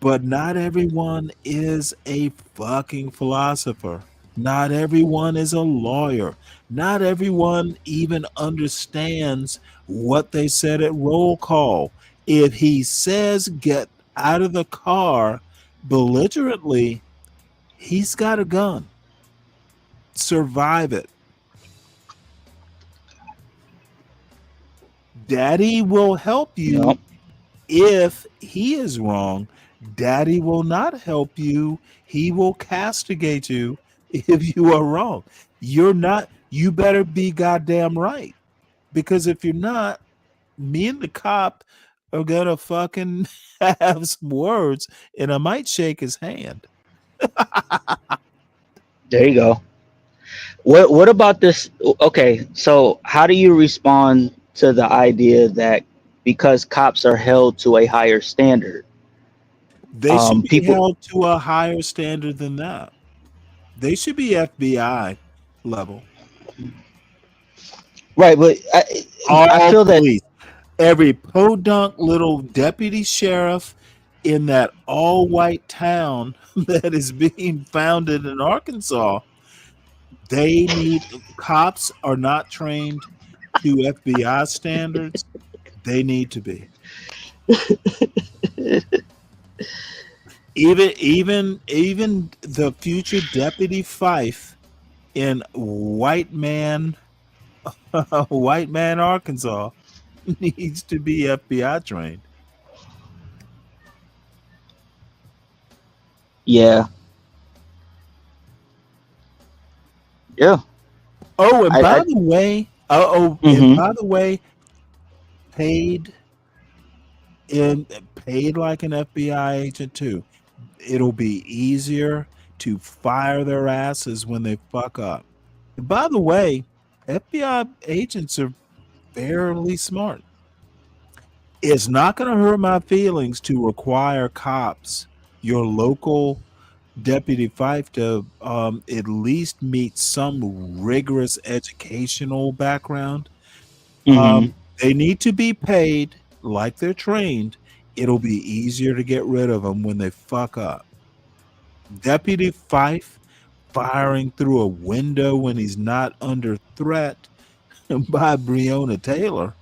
but not everyone is a fucking philosopher. Not everyone is a lawyer. Not everyone even understands what they said at roll call. If he says get out of the car belligerently, he's got a gun. Survive it. Daddy will help you if he is wrong. Daddy will not help you. He will castigate you if you are wrong. You better be goddamn right. Because if you're not, me and the cop are gonna fucking have some words and I might shake his hand. There you go. What about this? Okay, so how do you respond to the idea that because cops are held to a higher standard, They should be people held to a higher standard than that. They should be FBI level. right? But I All feel that police. Every podunk little deputy sheriff in that all white town that is being founded in Arkansas, cops are not trained to FBI standards. They need to be. Even the future deputy Fife in white man Arkansas needs to be FBI trained. Yeah. Yeah. Oh, and I by the way, and mhm. by the way, paid paid like an FBI agent too. It'll be easier to fire their asses when they fuck up. And by the way, FBI agents are fairly smart. It's not going to hurt my feelings to require cops, your local Deputy Fife, to at least meet some rigorous educational background. Mhm. They need to be paid like they're trained. It'll be easier to get rid of them when they fuck up. Deputy Fife firing through a window when he's not under threat by Breonna Taylor.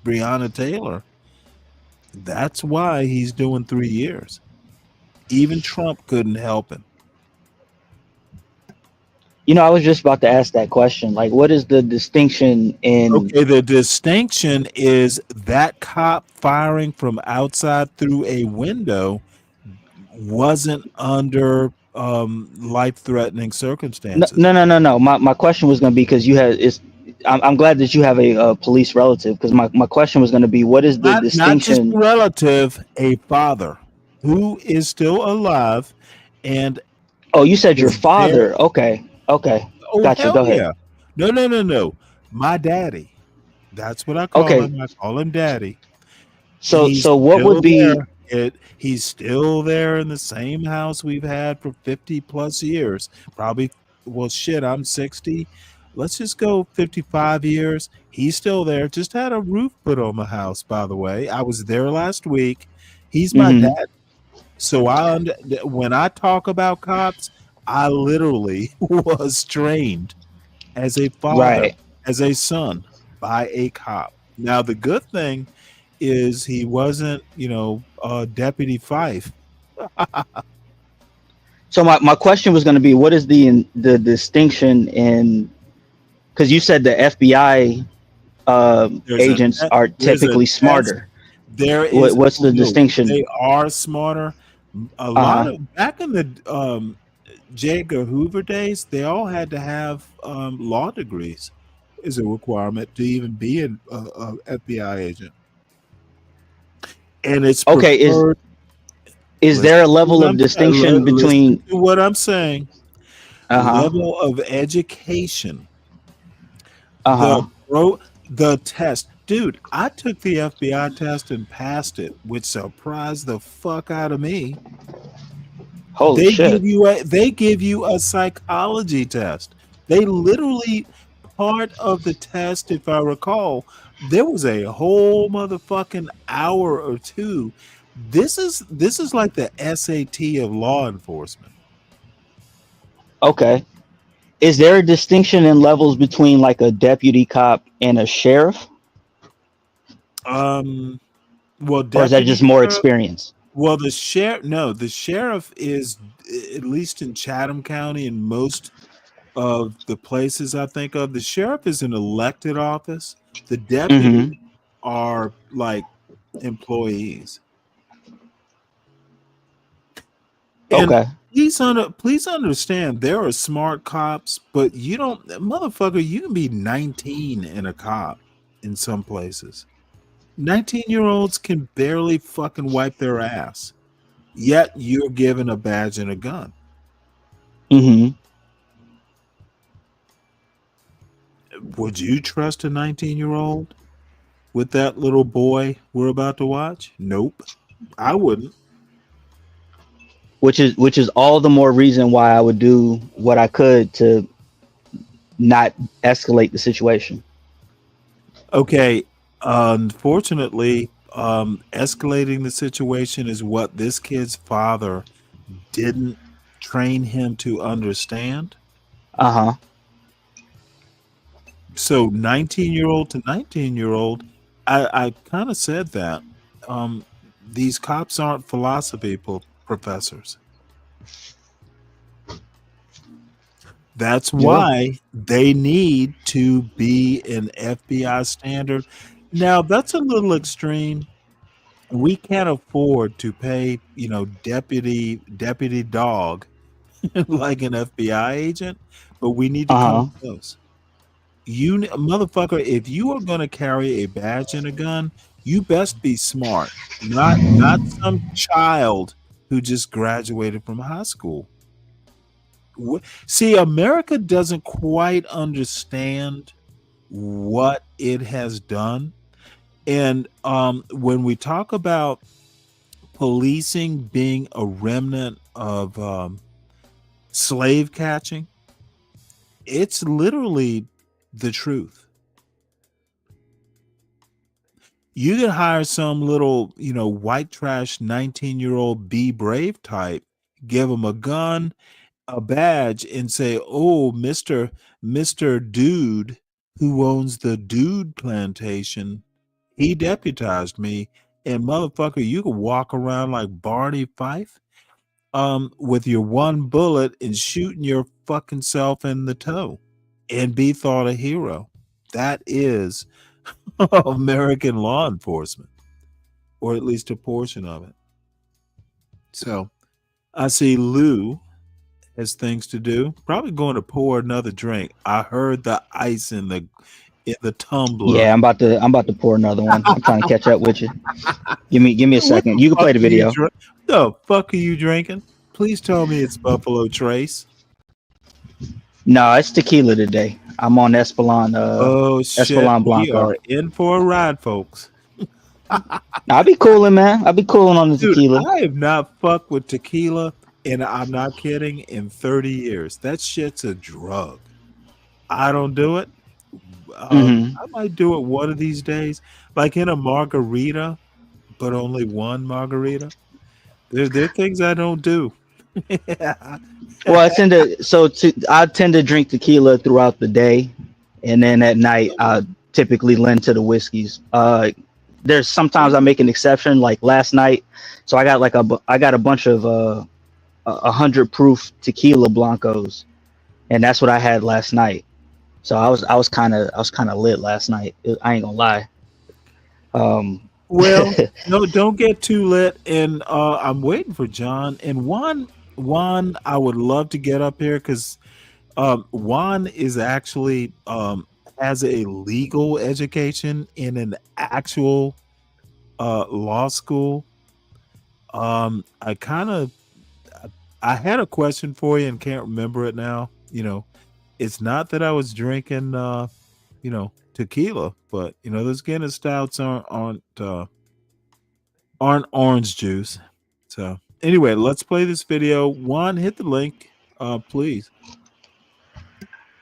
That's why he's doing 3 years. Even Trump couldn't help him. You know, I was just about to ask that question. Like, what is the distinction in? Okay, the distinction is that cop firing from outside through a window wasn't under life-threatening No, circumstances. no, no, no, no. My question was going to be because you had is. I'm glad that you have a police relative because my question was going to be what is the Not just a distinction? relative, a father who is still alive and Oh, you said your was there. father. Okay, okay, Oh, gotcha. hell Go ahead. yeah. No, no, no, no. My daddy. That's what I call Okay, him. I call him daddy. so He's so what would still be? there. He's still there in the same house we've had for 50 plus years. Probably, well, shit, I'm 60. Let's just go 55 years. He's still there. Just had a roof put on the house, by the way. I was there last week. He's my Mhm. dad. So when I talk about cops, I literally was trained as a father, Right. as a son by a cop. Now, the good thing is he wasn't, Deputy Fife. So my question was going to be what is the distinction in because you said the FBI There's a agents te- are there's a typically test. smarter. There is What's the no, distinction? they are smarter. A Uh lot huh. of back in the J. Edgar Hoover days, they all had to have law degrees as a requirement to even be a FBI agent, and it's Okay. preferred. Is Listen there a to level what of distinction listen between? to what I'm saying. Uh huh. Level of education, Uh the huh. the test. Dude, I took the FBI test and passed it, which surprised the fuck out of me. Holy shit. They give you a psychology test. They literally part of the test, if I recall, there was a whole motherfucking hour or two. This is like the SAT of law enforcement. Okay. Is there a distinction in levels between like a deputy cop and a sheriff, Um well, or is that just deputy more experience? well, the sheriff is, at least in Chatham County and most of the places I think of, the sheriff is an elected office. The deputies Mm-hmm. are like employees. And Okay. please understand there are smart cops, but you don't, motherfucker, you can be 19 and a cop in some places. 19-year-olds can barely fucking wipe their ass. Yet you're given a badge and a gun. Mm-hmm. Would you trust a 19-year-old with that little boy we're about to watch? Nope. I wouldn't. Which is all the more reason why I would do what I could to not escalate the situation. Okay. Unfortunately, escalating the situation is what this kid's father didn't train him to understand. Uh huh. So 19-year-old to 19-year-old, I kind of said that. These cops aren't philosophy professors. That's Yeah. why they need to be an FBI standard. Now, that's a little extreme. We can't afford to pay, deputy dog like an FBI agent, but we need to Uh-huh. come close. You motherfucker, if you are going to carry a badge and a gun, you best be smart, not some child who just graduated from high school. See, America doesn't quite understand what it has done. And when we talk about policing being a remnant of slave catching, it's literally the truth. You can hire some little, white trash 19-year-old be brave type, give him a gun, a badge, and say, "Oh, Mr. Dude who owns the Dude plantation, he deputized me." And motherfucker, you can walk around like Barney Fife, with your one bullet and shooting your fucking self in the toe and be thought a hero. That is American law enforcement, or at least a portion of it. So I see Lou has things to do. Probably going to pour another drink. I heard the ice in the tumbler. Yeah, I'm about to pour another one. I'm trying to catch up with you. Give me a What second. the You can play fuck the are you video. The fuck are you drinking? Please tell me it's Buffalo Trace. No, it's tequila today. I'm on Espolon Oh shit, Espolon we Blanco. are in for a ride, folks. I'll be cooling, man. I'll be cooling on the Dude, tequila. I have not fucked with tequila, and I'm not kidding, in 30 years. That shit's a drug. I don't do it. Mhm. I might do it one of these days, like in a margarita, but only one margarita. There are things I don't do. Well, I tend to drink tequila throughout the day, and then at night I typically lend to the whiskeys. There's sometimes I make an exception, like last night. So I got a bunch of 100 proof tequila blancos, and that's what I had last night. So I was kind of lit last night. I ain't gonna lie. Well, no, don't get too lit. And I'm waiting for John. And Juan, I would love to get up here because Juan is actually has a legal education in an actual law school. I kind of I had a question for you and can't remember it now. It's not that I was drinking tequila, but those Guinness stouts aren't orange juice. So anyway, let's play this video. Juan, hit the link, please.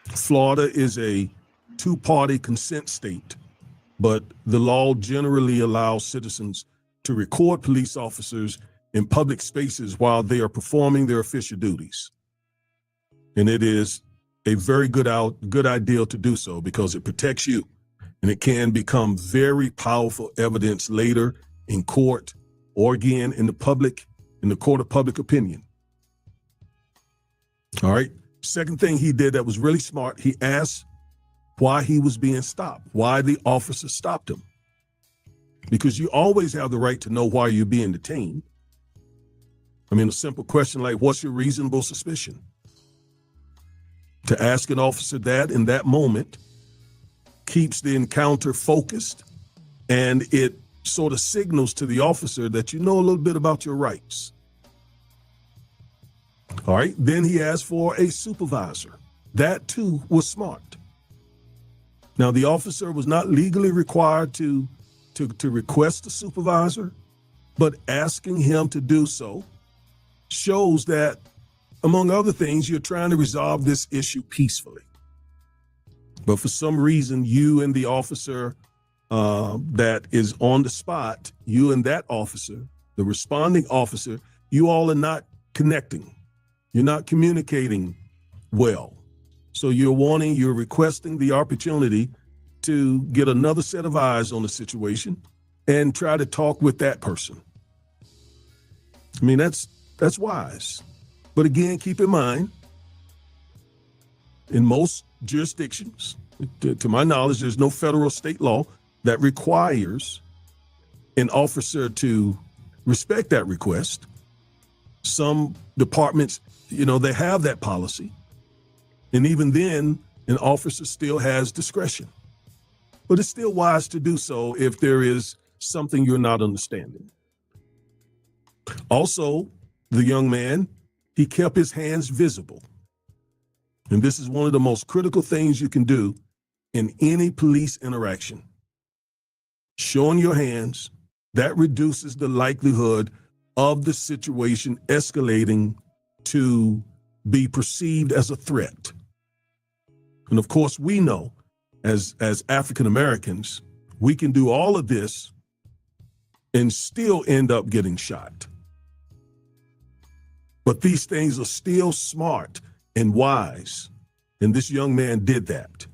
Florida is a two-party consent state, but the law generally allows citizens to record police officers in public spaces while they are performing their official duties. And it is a very good idea to do so because it protects you, and it can become very powerful evidence later in court or again in the court of public opinion. All right. Second thing he did that was really smart, he asked why he was being stopped, why the officer stopped him. Because you always have the right to know why you're being detained. I mean, a simple question like, what's your reasonable suspicion? To ask an officer that in that moment keeps the encounter focused, and it sort of signals to the officer that you know a little bit about your rights. All right, then he asked for a supervisor. That too was smart. Now, the officer was not legally required to request a supervisor, but asking him to do so shows that, among other things, you're trying to resolve this issue peacefully. But for some reason, you and the officer that is on the spot, you and that officer, the responding officer, you all are not connecting. You're not communicating well. So you're requesting the opportunity to get another set of eyes on the situation and try to talk with that person. I mean, that's wise. But again, keep in mind, in most jurisdictions, to my knowledge, there's no federal state law that requires an officer to respect that request. Some departments, they have that policy. And even then, an officer still has discretion. But it's still wise to do so if there is something you're not understanding. Also, the young man, he kept his hands visible. And this is one of the most critical things you can do in any police interaction. Showing your hands, that reduces the likelihood of the situation escalating to be perceived as a threat. And of course, we know as African Americans, we can do all of this and still end up getting shot. But these things are still smart and wise. And this young man did that.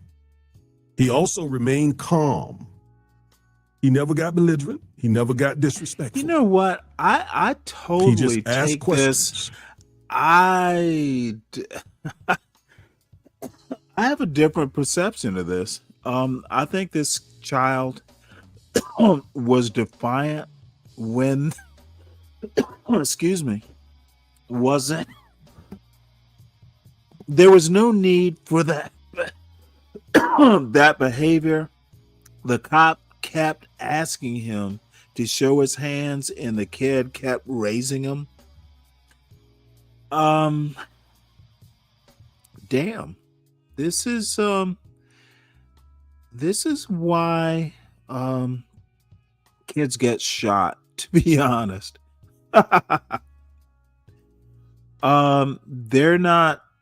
He also remained calm. He never got belligerent. He never got disrespectful. You know what? I totally He just asked take questions. this. I have a different perception of this. I think this child was defiant when, excuse me, wasn't. There was no need for that that behavior. The cop kept asking him to show his hands, and the kid kept raising them. Damn. This is why kids get shot, to be honest.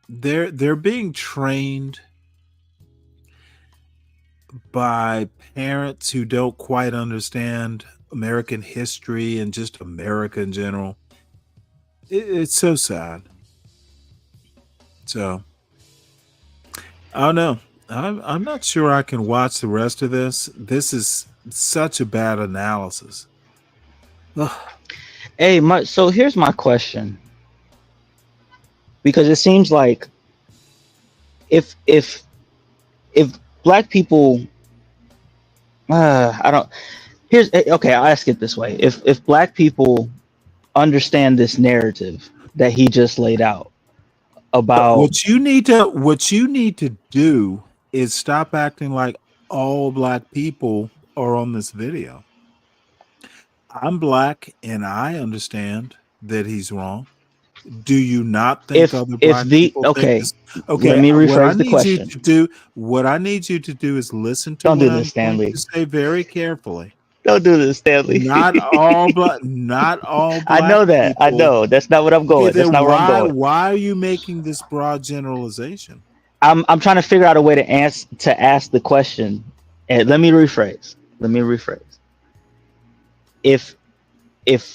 They're being trained by parents who don't quite understand American history and just America in general. It's so sad. So I don't know. I'm not sure I can watch the rest of this. This is such a bad analysis. Ugh. Hey, so here's my question. Because it seems like if black people, I'll ask it this way. If black people understand this narrative that he just laid out about what you need to do is stop acting like all black people are on this video. I'm black and I understand that he's wrong. Do you not think other black people think this? Okay, let me rephrase the what I need you to do is listen to what I'm going to say very carefully. Don't do this, Stanley. Not all black I know that. people. I know. That's not what I'm going. Okay, That's not where I'm going. Why are you making this broad generalization? I'm trying to figure out a way to ask the question. And let me rephrase. If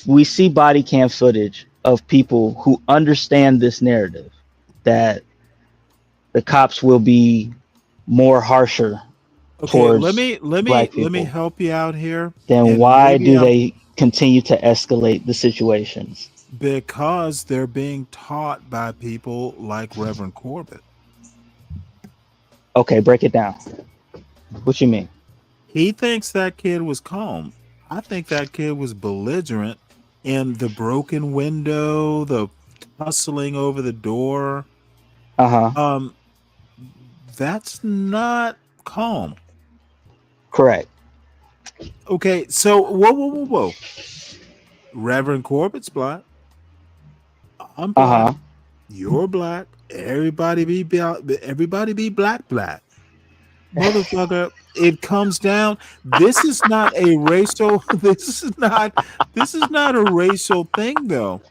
we see body cam footage of people who understand this narrative, that the cops will be more harsher towards let me black people, let me help you out here. Then why do they continue to escalate the situations? Because they're being taught by people like Reverend Corbett. Okay, break it down. What you mean? He thinks that kid was calm. I think that kid was belligerent, and the broken window, the tussling over the door. That's not calm. Correct. Okay, so whoa. Reverend Corbett's black. I'm black. You're black. Everybody be black. Motherfucker, it comes down. This is not a racial. This is not a racial thing, though.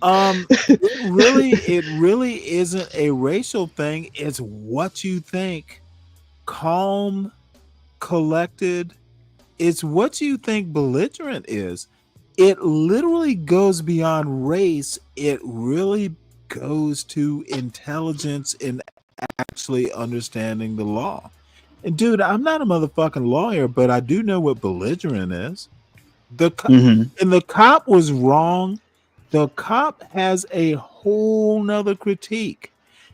It really isn't a racial thing. It's what you think. Calm, collected. It's what you think belligerent is. It literally goes beyond race. It really goes to intelligence and actually understanding the law. And dude, I'm not a motherfucking lawyer, but I do know what belligerent is. And the cop was wrong. The cop has a whole nother critique.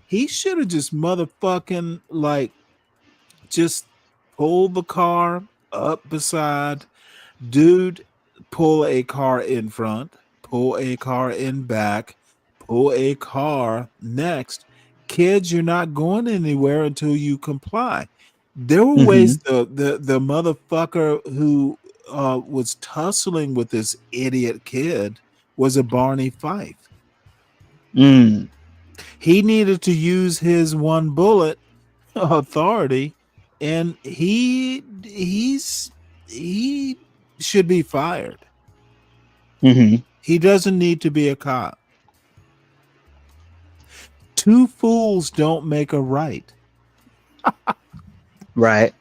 He should have just motherfucking just pulled the car up beside. Dude, pull a car in front. pull a car in back, pull a car next. Kids, you're not going anywhere until you comply. There were ways the motherfucker who was tussling with this idiot kid was a Barney Fife. Mm. He needed to use his one bullet authority, and he should be fired. He doesn't need to be a cop. Two fools don't make a right. Right.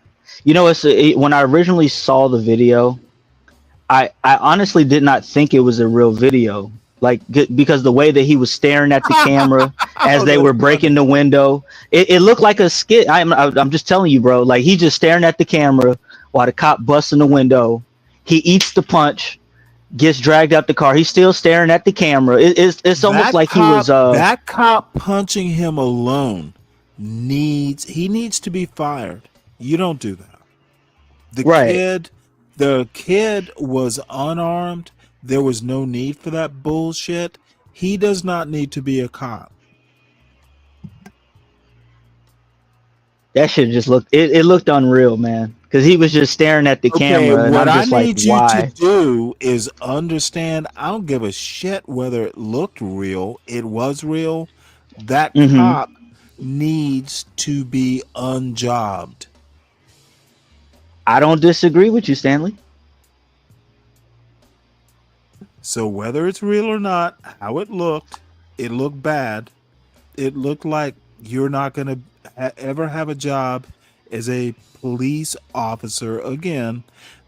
You know, when I originally saw the video, I honestly did not think it was a real video. Like, because the way that he was staring at the camera as they were breaking the window, it looked like a skit. I'm just telling you, bro. Like, he just staring at the camera while the cop busts in the window. He eats the punch, gets dragged out the car. He's still staring at the camera. It's almost like he was that cop punching him alone needs to be fired. You don't do that. The kid was unarmed. There was no need for that bullshit. He does not need to be a cop. That shit just looked it looked unreal, man. Because he was just staring at the camera, and what I'm just I like, need you why? to do is understand. I don't give a shit whether it looked real. It was real. That cop needs to be unjobbed. I don't disagree with you, Stanley. So whether it's real or not, how it looked bad. It looked like you're not going to ever have a job as a police officer again.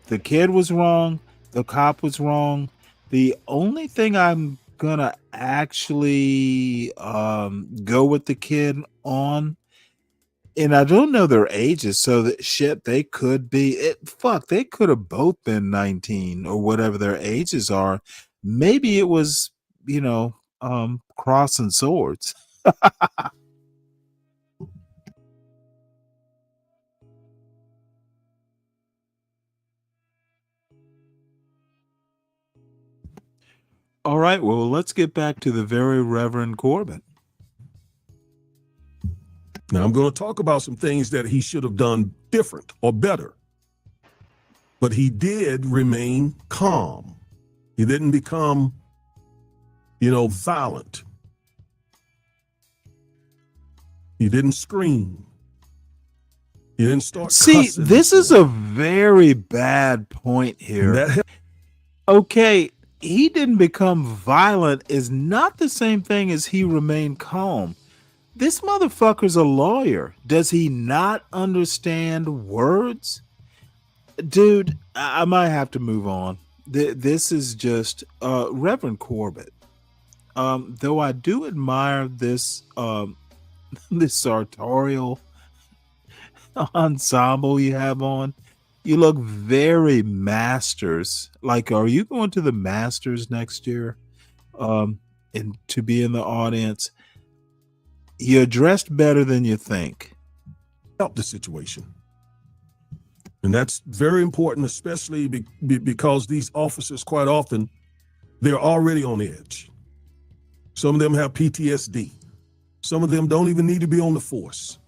The kid was wrong. The cop was wrong. The only thing I'm going to actually go with the kid on, and I don't know their ages, so that shit, they could be they could have both been 19 or whatever their ages are. Maybe it was, crossing swords. All right, well, let's get back to the very Reverend Corbett. Now, I'm going to talk about some things that he should have done different or better. But he did remain calm. He didn't become, violent. He didn't scream. He didn't start cussing. This is a very bad point here. Okay, he didn't become violent is not the same thing as he remained calm. This motherfucker's a lawyer. Does he not understand words? Dude, I might have to move on. This is just Reverend Corbett. Though I do admire this this sartorial ensemble you have on. You look very Masters. Like, are you going to the Masters next year? And to be in the audience? You're dressed better than you think. Help the situation. And that's very important, especially because these officers, quite often, they're already on edge. Some of them have PTSD. Some of them don't even need to be on the force.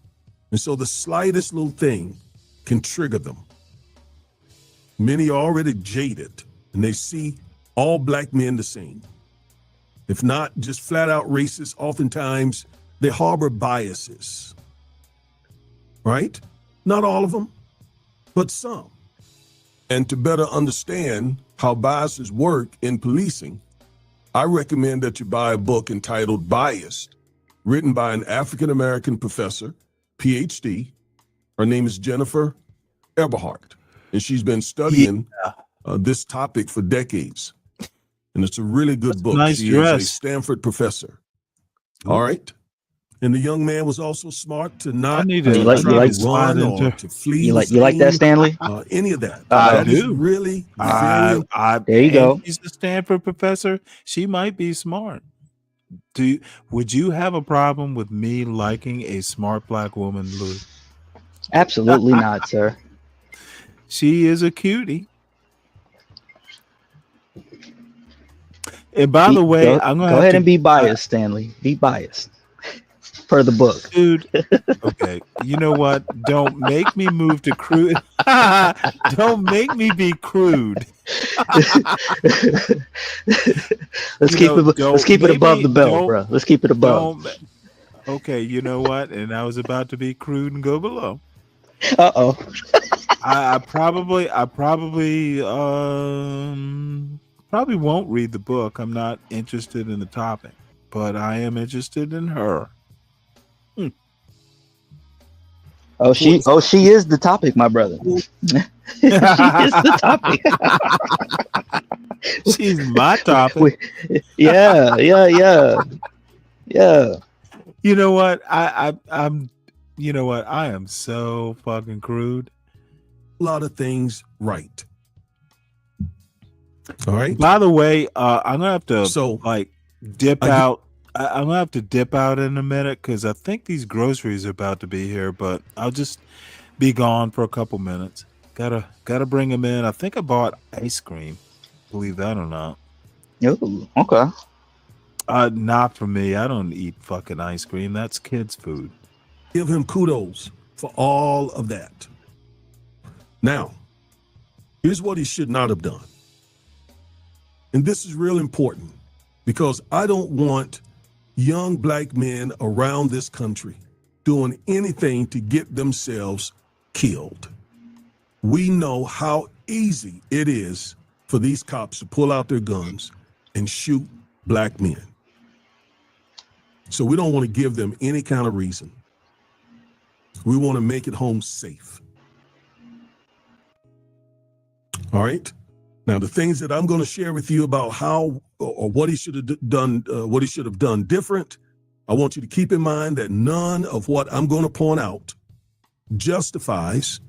And so the slightest little thing can trigger them. Many are already jaded, and they see all black men the same. If not just flat out racist, oftentimes they harbor biases, right? Not all of them, but some. And to better understand how biases work in policing, I recommend that you buy a book entitled Biased, written by an African-American professor, PhD. Her name is Jennifer Eberhardt, and she's been studying this topic for decades. And it's a really good book. Nice she dress. is a Stanford professor. All right. And the young man was also smart to not try to run or to flee. You like that, Stanley? Any of that. I That is do. really very. There you go. She's the Stanford professor. She might be smart. Would you have a problem with me liking a smart black woman, Louis? Absolutely not, sir. She is a cutie. And by the way, I'm gonna go have ahead to and be biased, Stanley. Be biased per the book, dude. Okay, you know what? Don't make me move to crude. Don't make me be crude. let's keep it above the belt, bro. Let's keep it above. Okay, you know what? And I was about to be crude and go below. Uh-oh. I probably won't read the book. I'm not interested in the topic, but I am interested in her. Oh, she is the topic, my brother. She is the topic. She's my topic. Yeah. You know what? I'm you know what? I am so fucking crude. A lot of things right. All right. By the way, I'm gonna have to dip out. I'm gonna have to dip out in a minute because I think these groceries are about to be here. But I'll just be gone for a couple minutes. Gotta bring them in. I think I bought ice cream. Believe that or not. Oh, okay. Not for me. I don't eat fucking ice cream. That's kids' food. Give him kudos for all of that. Now, here's what he should not have done. And this is real important because I don't want young black men around this country doing anything to get themselves killed. We know how easy it is for these cops to pull out their guns and shoot black men. So we don't want to give them any kind of reason. We want to make it home safe. All right. Now, the things that I'm going to share with you about how or what he should have done, different. I want you to keep in mind that none of what I'm going to point out justifies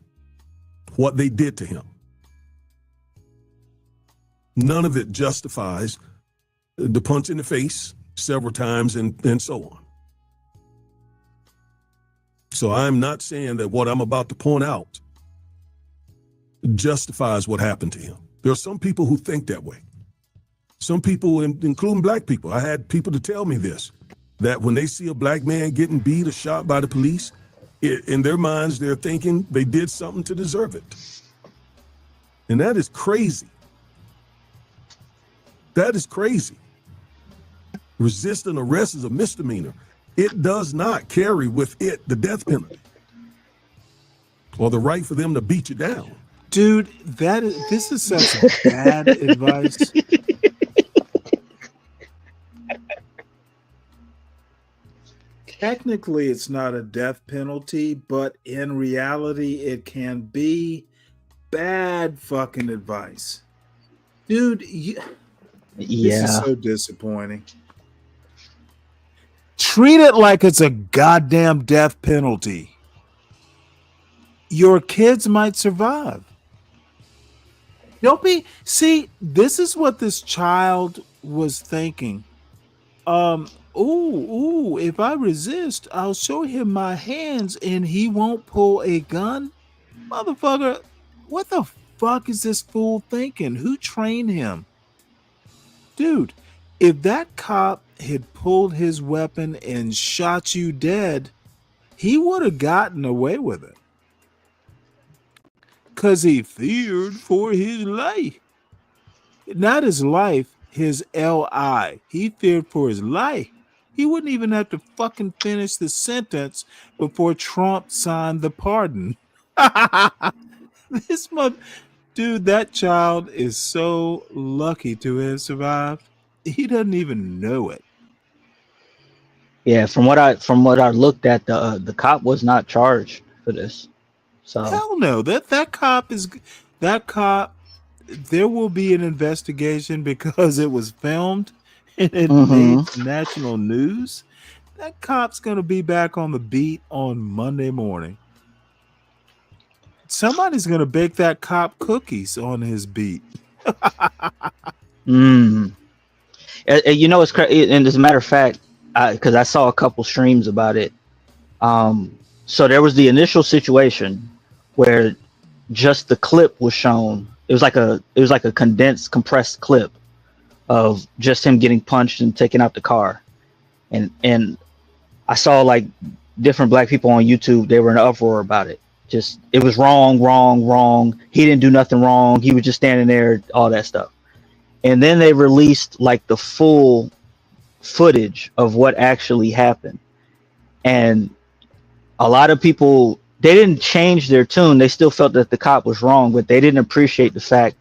what they did to him. None of it justifies the punch in the face several times and so on. So I'm not saying that what I'm about to point out justifies what happened to him. There are some people who think that way. Some people, including black people, I had people to tell me this, that when they see a black man getting beat or shot by the police, in their minds, they're thinking they did something to deserve it. And that is crazy. That is crazy. Resisting arrest is a misdemeanor. It does not carry with it the death penalty or the right for them to beat you down. Dude, this is such bad advice. Technically, it's not a death penalty, but in reality, it can be bad fucking advice. Dude, this is so disappointing. Treat it like it's a goddamn death penalty. Your kids might survive. See, this is what this child was thinking. If I resist, I'll show him my hands and he won't pull a gun. Motherfucker, what the fuck is this fool thinking? Who trained him? Dude, if that cop had pulled his weapon and shot you dead, he would have gotten away with it. Because he feared for his life. Not his life, his L.I. He feared for his life. He wouldn't even have to fucking finish the sentence before Trump signed the pardon. Dude, that child is so lucky to have survived. He doesn't even know it. Yeah, from what I looked at, the cop was not charged for this. So hell no, that cop, there will be an investigation because it was filmed and it made national news. That cop's gonna be back on the beat on Monday morning. Somebody's gonna bake that cop cookies on his beat. You know, it's crazy. And as a matter of fact, because I saw a couple streams about it. So there was the initial situation where just the clip was shown. It was like a compressed clip of just him getting punched and taking out the car. And I saw like different black people on YouTube, they were in an uproar about it. Just, it was wrong, wrong, wrong. He didn't do nothing wrong. He was just standing there, all that stuff. And then they released like the full footage of what actually happened. And a lot of people, they didn't change their tune. They still felt that the cop was wrong, but they didn't appreciate the fact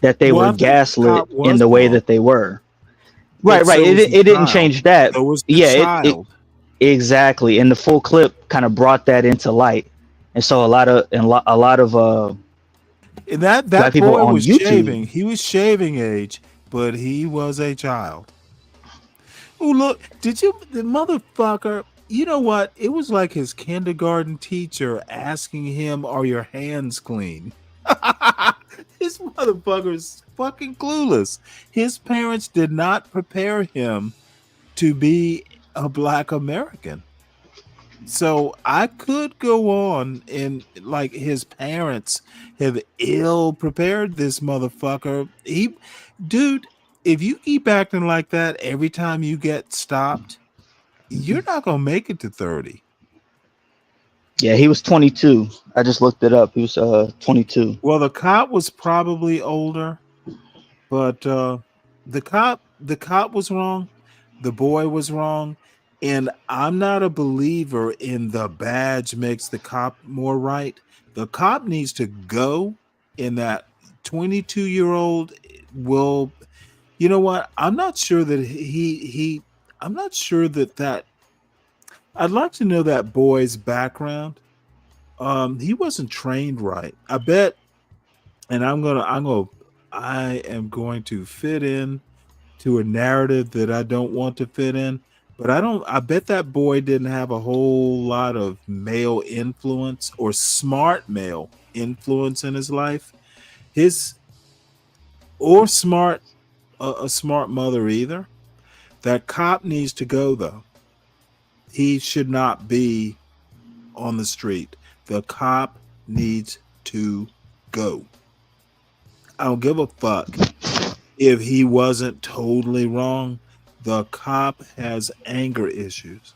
that they were gaslit in the way that they were. Right. It didn't change that. So was the child. Exactly. And the full clip kind of brought that into light. And so a lot of that black people boy on was YouTube, shaving. He was shaving age, but he was a child. Oh, look, the motherfucker, you know what? It was like his kindergarten teacher asking him, are your hands clean? This motherfucker's fucking clueless. His parents did not prepare him to be a black American. So I could go on and like his parents have ill prepared this motherfucker. Dude, if you keep acting like that every time you get stopped, you're not gonna make it to 30. Yeah, he was 22. I just looked it up. He was 22. Well, the cop was probably older, but the cop was wrong. The boy was wrong. And I'm not a believer in the badge makes the cop more right. The cop needs to go, and that 22-year-old will, you know what? I'm not sure that I'm not sure that I'd like to know that boy's background. He wasn't trained right. I bet, and I am going to fit in to a narrative that I don't want to fit in. But I bet that boy didn't have a whole lot of male influence or smart male influence in his life. A smart mother either. That cop needs to go though. He should not be on the street. The cop needs to go. I don't give a fuck if he wasn't totally wrong. The cop has anger issues.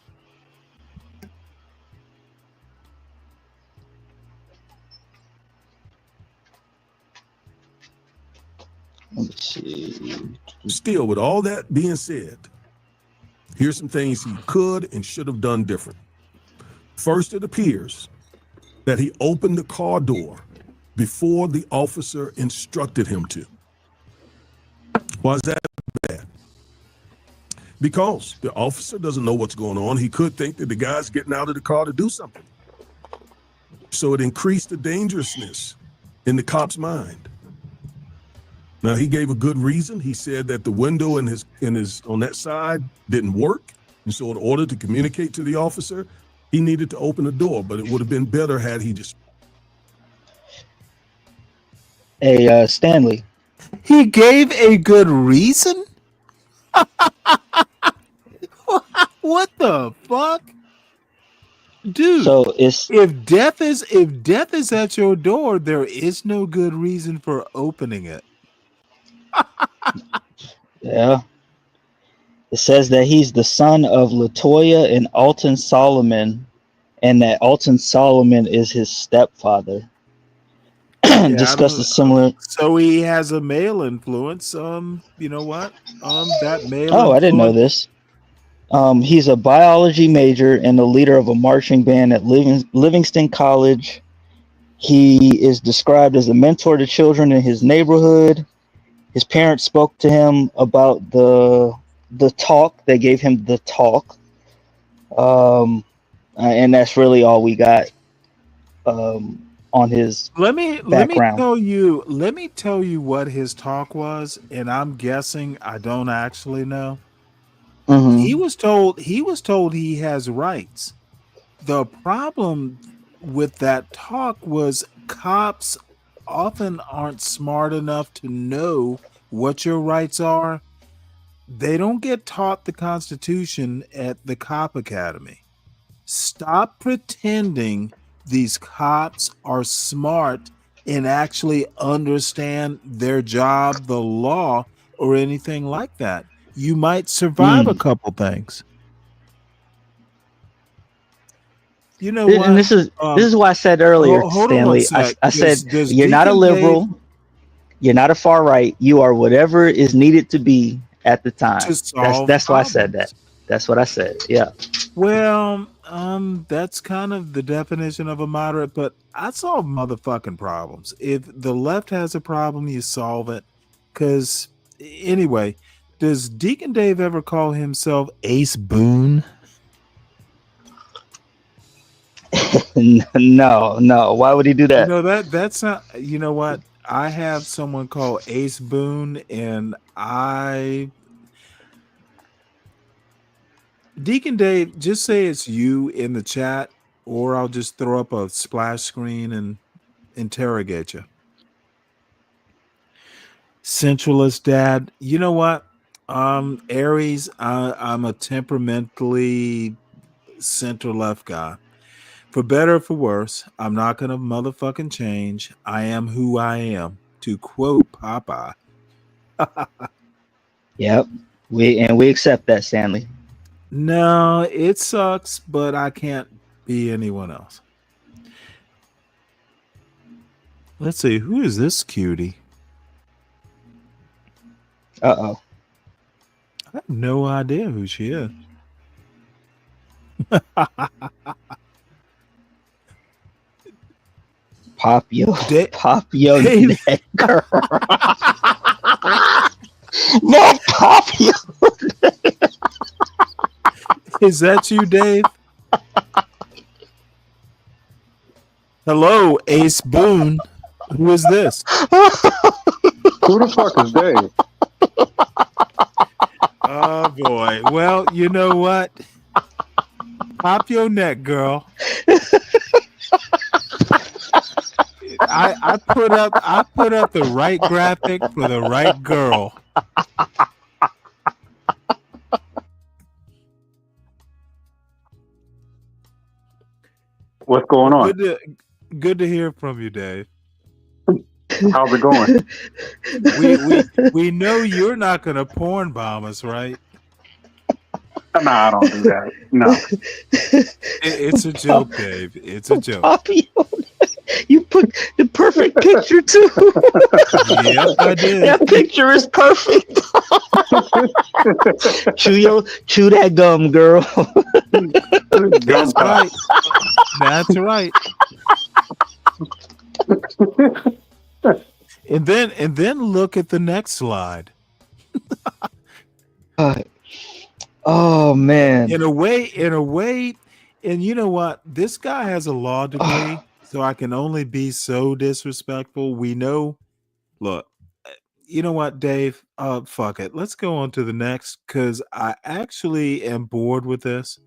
Let's see. Still, with all that being said, here's some things he could and should have done different. First, it appears that he opened the car door before the officer instructed him to. Why is that bad? Because the officer doesn't know what's going on. He could think that the guy's getting out of the car to do something. So it increased the dangerousness in the cop's mind. Now, he gave a good reason. He said that the window in his on that side didn't work. And so in order to communicate to the officer, he needed to open the door, but it would have been better had he just... Hey, Stanley. He gave a good reason? What the fuck? Dude, so if death is at your door, there is no good reason for opening it. Yeah. It says that he's the son of Latoya and Alton Solomon, and that Alton Solomon is his stepfather. Discussed a similar. So he has a male influence. You know what? That male. Oh, I didn't know this. He's a biology major and the leader of a marching band at Livingston College. He is described as a mentor to children in his neighborhood. His parents spoke to him about the talk. They gave him the talk. And that's really all we got on his background. Let me tell you what his talk was, and I'm guessing I don't actually know. Mm-hmm. He was told he has rights. The problem with that talk was cops often aren't smart enough to know what your rights are. They don't get taught the Constitution at the cop academy. Stop pretending these cops are smart and actually understand their job, the law, or anything like that. You might survive a couple things. You know what? And this is why I said earlier, Hold on one Stanley. sec. I said Does you're not a Deacon liberal, you're not a far right. You are whatever is needed to be at the time. to solve That's why I said that. problems? That's what I said. Yeah. Well, that's kind of the definition of a moderate, but I solve motherfucking problems. If the left has a problem, you solve it. Because anyway, does Deacon Dave ever call himself Ace Boone? No. Why would he do that? You know that's not. You know what? I have someone called Ace Boone, and Deacon Dave, just say it's you in the chat, or I'll just throw up a splash screen and interrogate you. Centralist dad. You know what? Aries, I'm a temperamentally center left guy. For better or for worse, I'm not gonna motherfucking change. I am who I am. To quote Popeye. Yep. We accept that, Stanley. No, it sucks, but I can't be anyone else. Let's see, who is this cutie? Uh-oh. I have no idea who she is. Pop your Dave. neck, girl. Not pop your neck. Is that you, Dave? Hello, Ace Boone. Who is this? Who the fuck is Dave? Oh boy. Well, you know what? Pop your neck, girl. I put up the right graphic for the right girl. What's going on? Good to hear from you, Dave. How's it going? We know you're not gonna porn bomb us, right? No, I don't do that. No. It's a joke, Dave. It's a joke. You put the perfect picture too. Yep, I did. That picture is perfect. chew that gum, girl. That's right. That's right. And then look at the next slide. Oh man. In a way, and you know what? This guy has a law degree, so I can only be so disrespectful. We know. Look, you know what, Dave? Fuck it. Let's go on to the next because I actually am bored with this.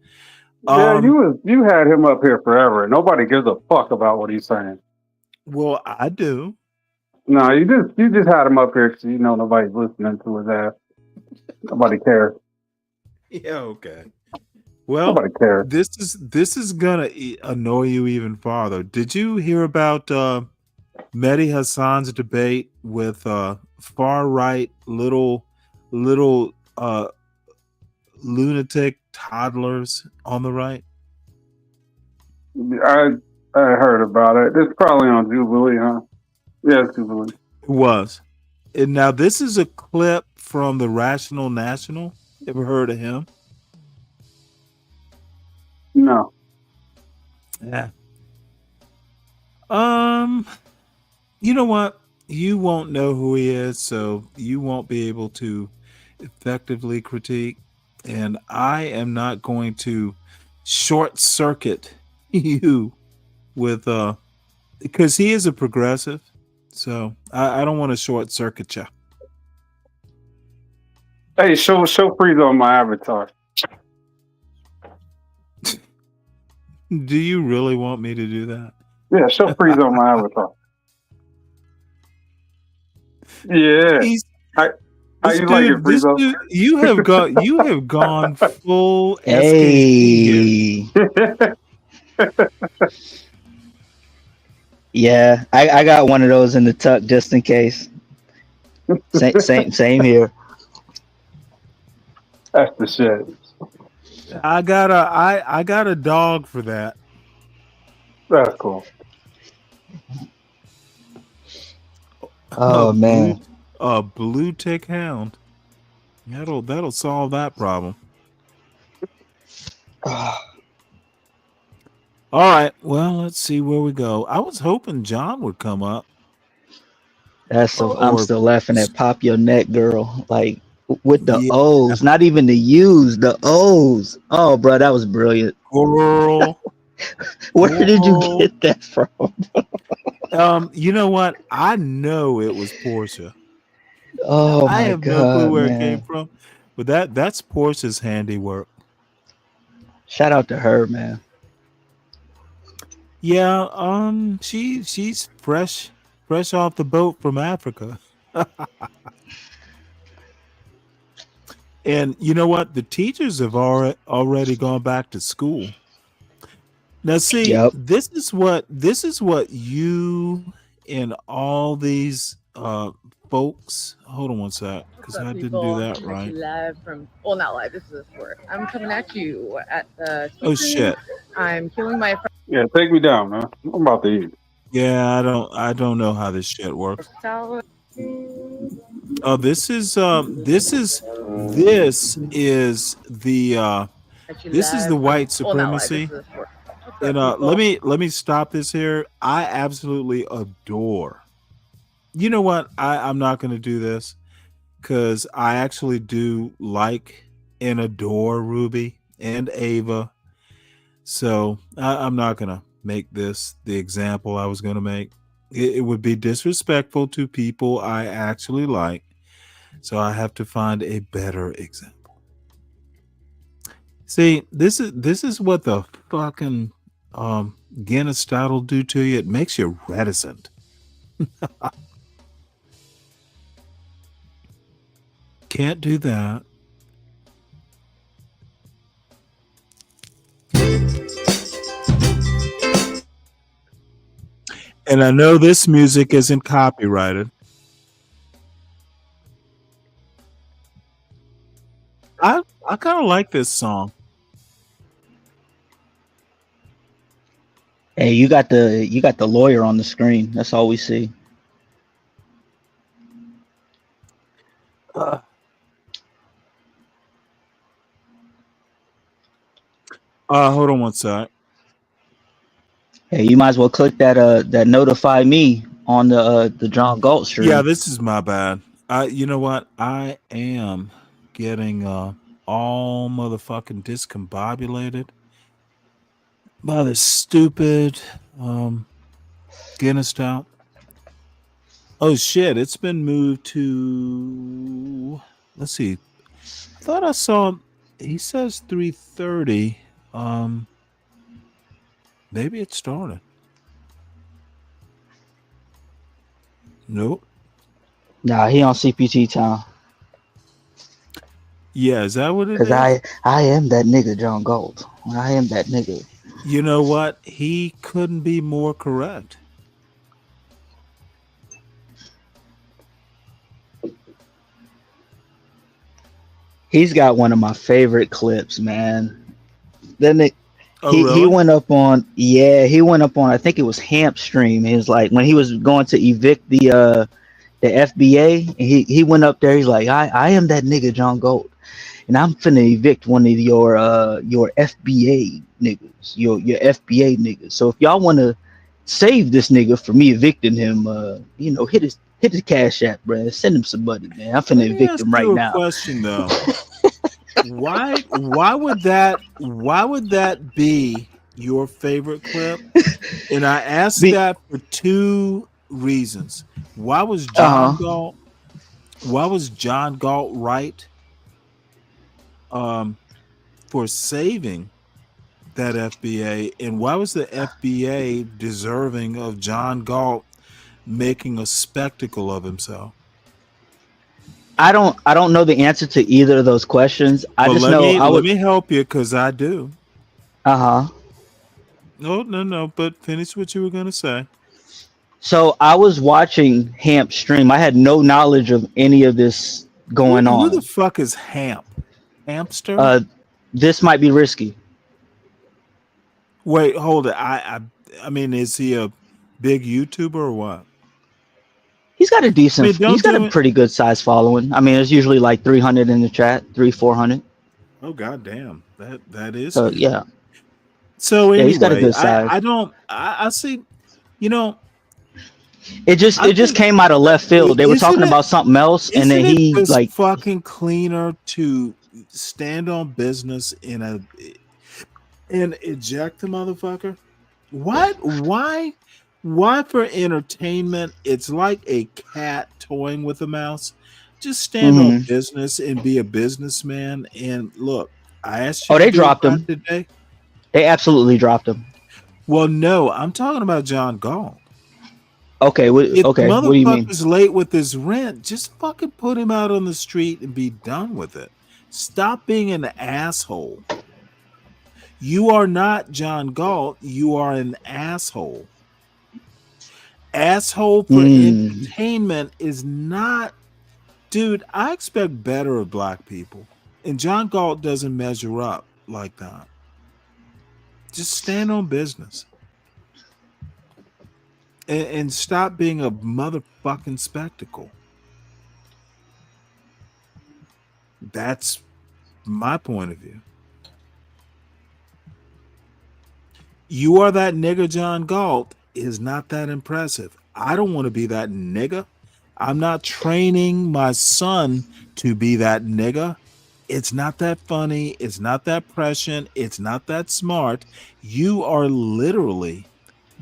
Yeah, you had him up here forever. Nobody gives a fuck about what he's saying. Well, I do. No, you just had him up here because you know nobody's listening to his ass. Nobody cares. Yeah, okay. Well, nobody cares. This is gonna annoy you even farther. Did you hear about Mehdi Hassan's debate with far right little lunatic toddlers on the right? I heard about it. It's probably on Jubilee, huh? Yeah, it's Jubilee. It was. And now this is a clip from the Rational National. Ever heard of him? No. Yeah. You know what? You won't know who he is, so you won't be able to effectively critique. And I am not going to short circuit you with because he is a progressive. So I don't want to short circuit you. Hey, show freeze on my avatar. Do you really want me to do that? Yeah, show freeze on my avatar. Yeah. How you like it, Friezo? You have gone full Hey. Yeah, I got one of those in the tuck just in case. Same here. That's the shit. I got a dog for that. That's cool. Oh man. Blue tick hound. That'll solve that problem. All right. Well, let's see where we go. I was hoping John would come up. That's so. I'm Or still laughing at "Pop Your Neck, Girl." Like with the yeah, O's, not even the U's, the O's. Oh, bro, that was brilliant. girl. Where did you Girl. get that from? You know what? I know it was Portia. Oh I my have no clue god, where it came man! from, but that's Portia's handiwork. Shout out to her, man. Yeah, she's fresh off the boat from Africa. And you know what? The teachers have already gone back to school. Now, see, Yep. this is what you and all these folks. Hold on one sec, because I didn't do that right. Live from, well, not live. This is a sport. I'm coming at you at the. Oh shit! I'm killing my. Yeah, take me down, man. I'm about to eat. Yeah, I don't know how this shit works. Salad. Oh, this is the white supremacy. And let me stop this here. I absolutely adore. You know what? I'm not going to do this because I actually do like and adore Ruby and Ava. So I'm not going to make this the example I was going to make. It would be disrespectful to people I actually like. So I have to find a better example. See, this is what the fucking Ethnostates will do to you. It makes you reticent. Can't do that. And I know this music isn't copyrighted. I kind of like this song. Hey, you got the lawyer on the screen. That's all we see. Hold on one sec. Hey, you might as well click that notify me on the John Galt stream. Yeah, this is my bad. You know what? I am getting all motherfucking discombobulated by this stupid Ethnostates. Oh shit! It's been moved to. Let's see. I thought I saw. He says 3:30. Maybe it started. Nope. Nah, he on CPT time. Yeah, is that what it is? Because I am that nigga, John Galt. I am that nigga. You know what? He couldn't be more correct. He's got one of my favorite clips, man. Then really? he went up on I think it was Hamp stream. He was like when he was going to evict the FBA, and he went up there, he's like, I am that nigga John Galt, and I'm finna evict one of your FBA niggas, your FBA niggas. So if y'all wanna save this nigga from me evicting him, hit his cash app, bro. Send him some money, man. I'm finna evict him right now. Question though. Why would that be your favorite clip? And I asked that for two reasons. Why was John Galt? Why was John Galt right for saving that FBA, and why was the FBA deserving of John Galt making a spectacle of himself? I don't know the answer to either of those questions. Let me help you because I do. No, but finish what you were gonna say. So I was watching Hamp stream. I had no knowledge of any of this going on. Who the fuck is Hamp? Hamster? This might be risky. Wait, hold it. I mean, is he a big YouTuber or what? He's got a decent. He's don't got do a it. pretty good size following. I mean, there's usually like 300 in the chat, 400. Oh goddamn, that is So huge. yeah. So Yeah, he's got a anyway, good size. I see. You know, It just came out of left field. They were talking about something else, and then Isn't it he just like fucking cleaner to stand on business and eject the motherfucker? What? Why for entertainment? It's like a cat toying with a mouse. Just stand on Mhm. business and be a businessman. And look, I asked you Oh, to they do a dropped rap him. today. They absolutely dropped him. Well, no, I'm talking about John Galt. Okay, If the okay. What do you mean? motherfucker's late with his rent, just fucking put him out on the street and be done with it. Stop being an asshole. You are not John Galt. You are an asshole. Asshole for entertainment is not, dude. I expect better of black people, and John Galt doesn't measure up like that. Just stand on business and stop being a motherfucking spectacle. That's my point of view. You are that nigga John Galt is not that impressive. I don't want to be that nigga. I'm not training my son to be that nigga. It's not that funny. It's not that prescient. It's not that smart. You are literally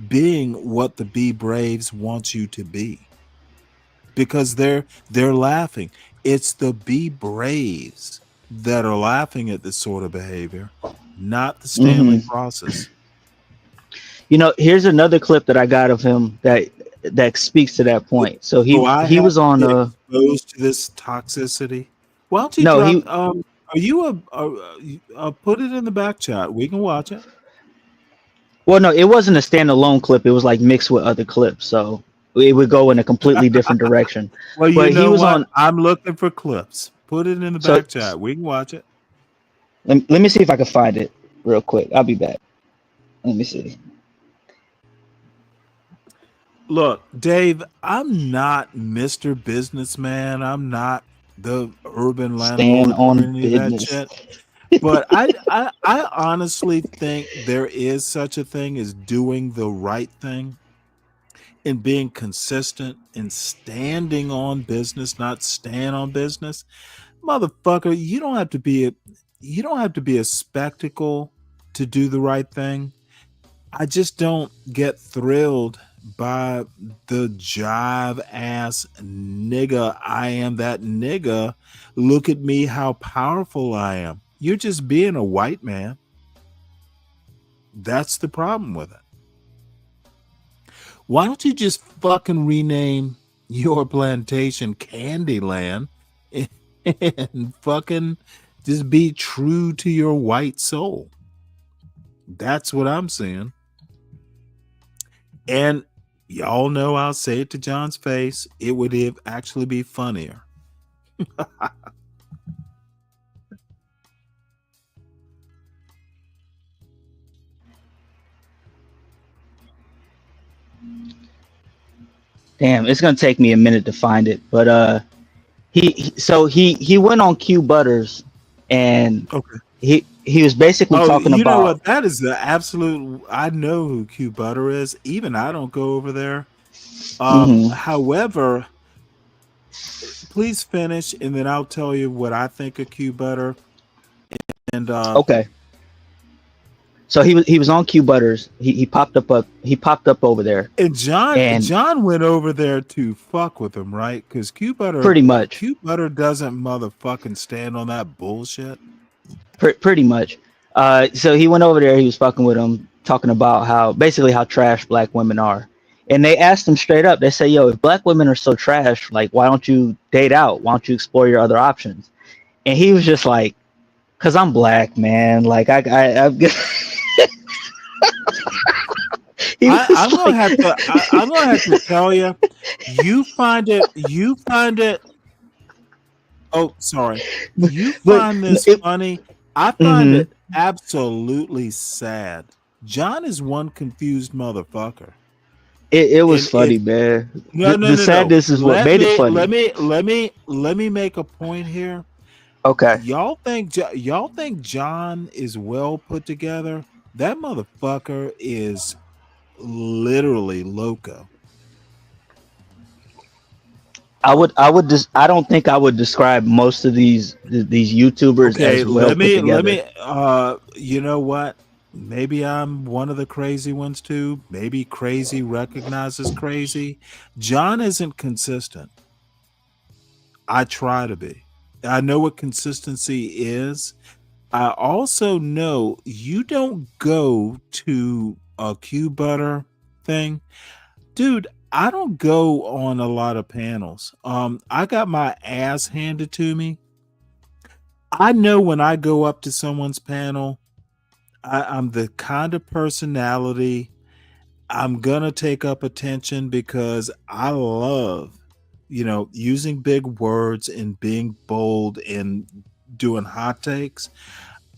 being what the Be Braves want you to be. Because they're laughing. It's the Be Braves that are laughing at this sort of behavior, not the Stanley process. You know, here's another clip that I got of him that speaks to that point. So he was on exposed to this toxicity. Why don't you no, drop? he Are you put it in the back chat? We can watch it. well, no, it wasn't a standalone clip. It was like mixed with other clips, so it would go in a completely different direction. Well, you but know he was what? on. I'm looking for clips. Put it in the back chat. We can watch it. Let me see if I can find it real quick. I'll be back. Let me see. Look, Dave, I'm not Mr. Businessman. I'm not the urban Stand landlord or on any of that business. shit. But I honestly think there is such a thing as doing the right thing and being consistent and standing on business, not stand on business. Motherfucker, you don't have to be a spectacle to do the right thing. I just don't get thrilled by the jive ass nigga. I am that nigga. Look at me, how powerful I am. You're just being a white man. That's the problem with it. Why don't you just fucking rename your plantation Candyland and fucking just be true to your white soul? That's what I'm saying. And y'all know I'll say it to John's face. It would actually be funnier. Damn, it's gonna take me a minute to find it, but he went on Q Butters, and he was basically talking you know about. what? That is the absolute. I know who Q Butter is. Even I don't go over there. However, please finish, and then I'll tell you what I think of Q Butter. And okay. So he was on Q Butters. He popped up over there. And John went over there to fuck with him, right? Because Q Butter doesn't motherfucking stand on that bullshit. Pretty much. So he went over there. He was fucking with him, talking about how trash black women are. And they asked him straight up. They say, "Yo, if black women are so trash, like, why don't you date out? Why don't you explore your other options?" And he was just like, "Cause I'm black, man. Like, I'm gonna have to tell you, you find it Oh, sorry. You But find this it, funny? I find mhm. it absolutely sad. John is one confused motherfucker. It was And funny, man. no, no, The no, no. sadness is what Let made it me funny. let me make a point here. Okay. Y'all think John is well put together? That motherfucker is literally loco. I don't think I would describe most of these YouTubers Okay, as well put let together. me you know what? Maybe I'm one of the crazy ones too. Maybe crazy recognizes crazy. John isn't consistent. I try to be. I know what consistency is. I also know you don't go to a Q butter thing. Dude, I don't go on a lot of panels. I got my ass handed to me. I know when I go up to someone's panel, I'm the kind of personality I'm gonna take up attention because I love, using big words and being bold and doing hot takes.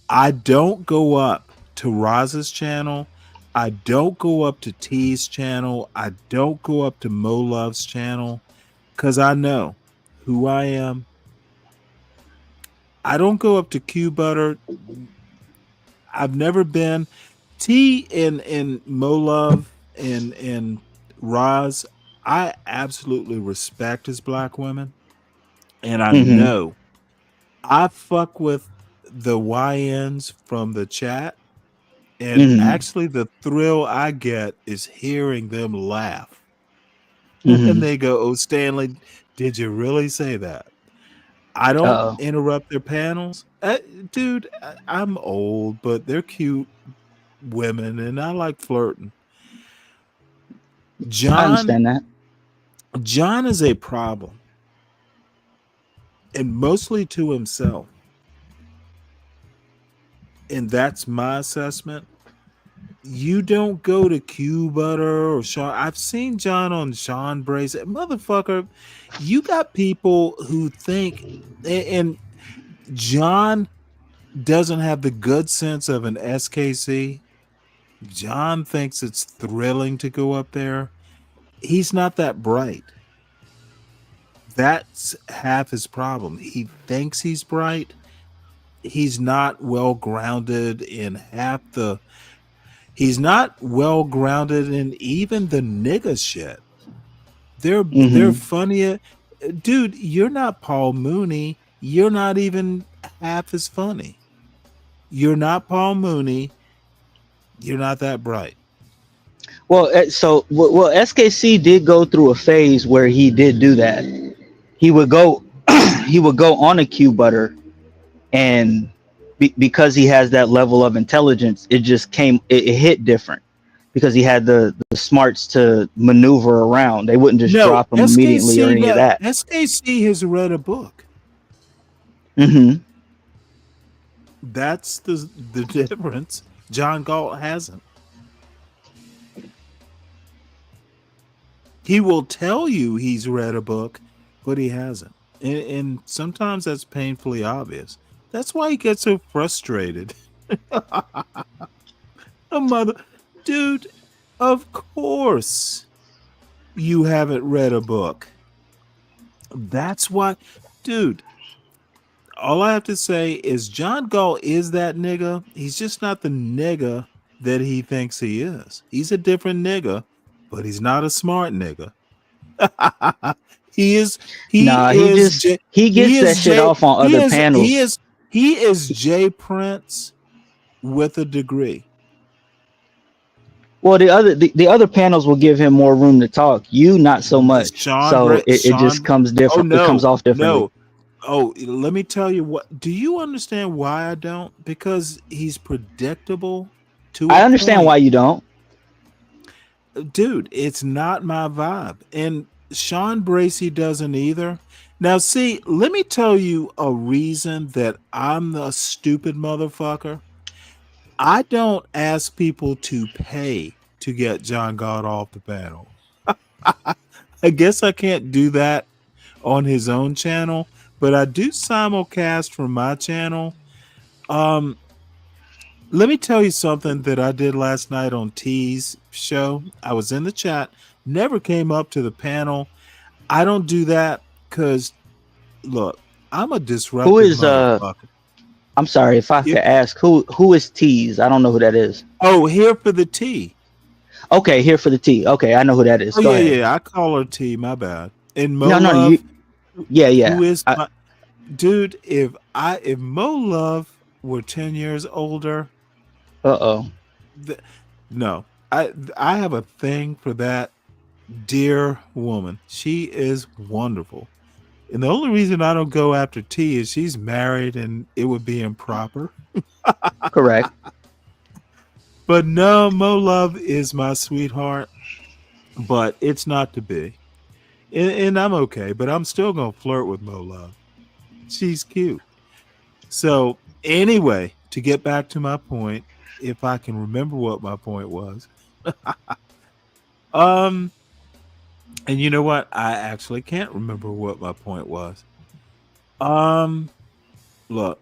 I don't go up to Roz's channel. I don't go up to T's channel. I don't go up to Mo Love's channel because I know who I am. I don't go up to Q Butter. I've never been T in Mo Love and Roz. I absolutely respect his black women, and I Hmm. know I fuck with the YNs from the chat. And Hmm. actually, the thrill I get is hearing them laugh when Hmm. they go, "Oh, Stanley, did you really say that?" I don't Uh-oh. interrupt their panels. Dude, I'm old, but they're cute women, and I like flirting. I John, understand that. John is a problem, and mostly to himself. And that's my assessment. You don't go to Q Butter or Sean. I've seen John on Sean Brace. Motherfucker, you got people who think, and John doesn't have the good sense of an SKC. John thinks it's thrilling to go up there. He's not that bright. That's half his problem. He thinks he's bright. He's not well grounded in he's not well grounded in even the nigga shit. They're Hmm. funnier. Dude, you're not Paul Mooney. You're not even half as funny. You're not Paul Mooney. You're not that bright. Well, SKC did go through a phase where he did do that. He would go, he would go on a Q Butter, and because he has that level of intelligence, it just it hit different because he had the smarts to maneuver around. They wouldn't just No, drop him immediately or any of that. SKC has read a book. Hmm. That's the difference. John Galt hasn't. He will tell you he's read a book, but he hasn't. And sometimes that's painfully obvious. That's why he gets so frustrated. A mother, dude, of course you haven't read a book. That's why, dude, all I have to say is John Galt is that nigga. He's just not the nigga that he thinks he is. He's a different nigga, but he's not a smart nigga. he is he Nah, is J he gets that shit off on other panels. he is Jay Prince with a degree. Well, the other panels will give him more room to talk. You not so much. So it just comes Oh different. It comes no, off differently. no. Oh, let me tell you what. Do you understand why I don't? Because he's predictable to a I understand point. why you don't. Dude, it's not my vibe. And Sean Bracey doesn't either. Now, see, let me tell you a reason that I'm the stupid motherfucker. I don't ask people to pay to get John God off the panel. I guess I can't do that on his own channel, but I do simulcast from my channel. Let me tell you something that I did last night on T's show. I was in the chat, never came up to the panel. I don't do that because, look, I'm a disruptive Who is motherfucker. I'm sorry if I could ask who is T's? I don't know who that is. Oh, here for the tea. Okay, here for the tea. Okay, I know who that is. Oh Go yeah, ahead. yeah. I call her T. My bad. And Mo No, Love. yeah. Who is my dude? If Mo Love were 10 years older, no, I have a thing for that dear woman. She is wonderful. And the only reason I don't go after T is she's married and it would be improper. Correct. But no, Mo Love is my sweetheart, but it's not to be. And I'm okay, but I'm still going to flirt with Mo Love. She's cute. So anyway, to get back to my point, if I can remember what my point was. And you know what? I actually can't remember what my point was. Look.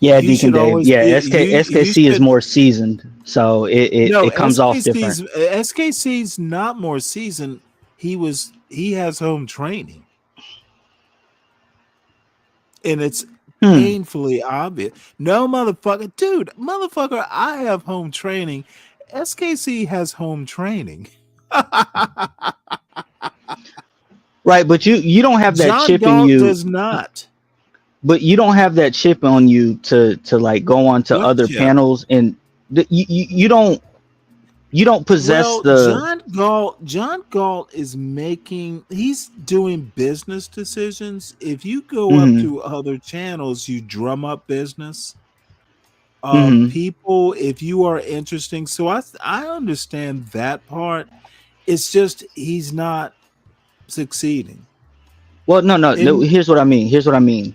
Yeah, Deacon Dave. Yeah, SKC is more seasoned, so it comes off different. SKC's not more seasoned. He has home training. And it's painfully obvious. No, motherfucker. Dude, motherfucker, I have home training. SKC has home training. Right, but you don't have that John chip Galt in you. Does not. But you don't have that chip on you to like go on to other panels, and you don't possess John Galt is he's doing business decisions. If you go up to other channels, you drum up business. People, if you are interesting. So I understand that part. It's just he's not succeeding. Well, no. Here's what I mean.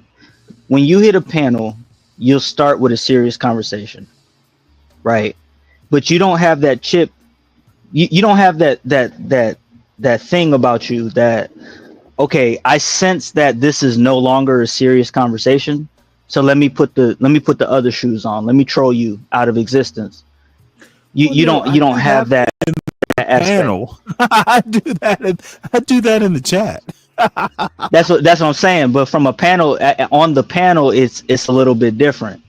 When you hit a panel, you'll start with a serious conversation, right? But you don't have that chip. You don't have that thing about you that, okay, I sense that this is no longer a serious conversation. So let me put the other shoes on. Let me troll you out of existence. You don't have that panel. I do that in the chat. That's what I'm saying. But from a panel, on the panel, it's a little bit different,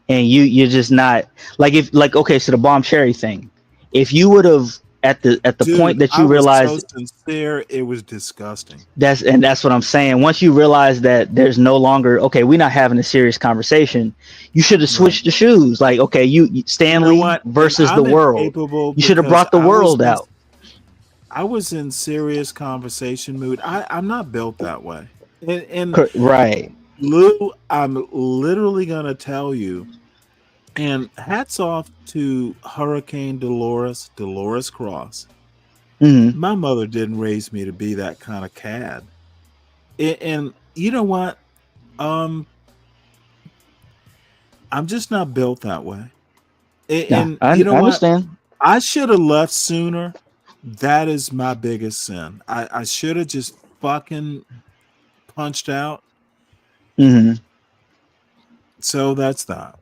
and you're just not okay. So the bomb cherry thing, if you would have at the point that you realized, so sincere, it was disgusting. That's what I'm saying. Once you realize that there's no longer, okay, we're not having a serious conversation, you should have switched the shoes. Like, okay, you Stanley versus the world. You should have brought the world out. I was in serious conversation mood. I'm not built that way. And right. Lou, I'm literally gonna tell you, and hats off to Hurricane Dolores Cross. My mother didn't raise me to be that kind of cad. And you know what? I'm just not built that way. And you know I understand. What? I should have left sooner. That is my biggest sin. I should have just fucking punched out. So that's that.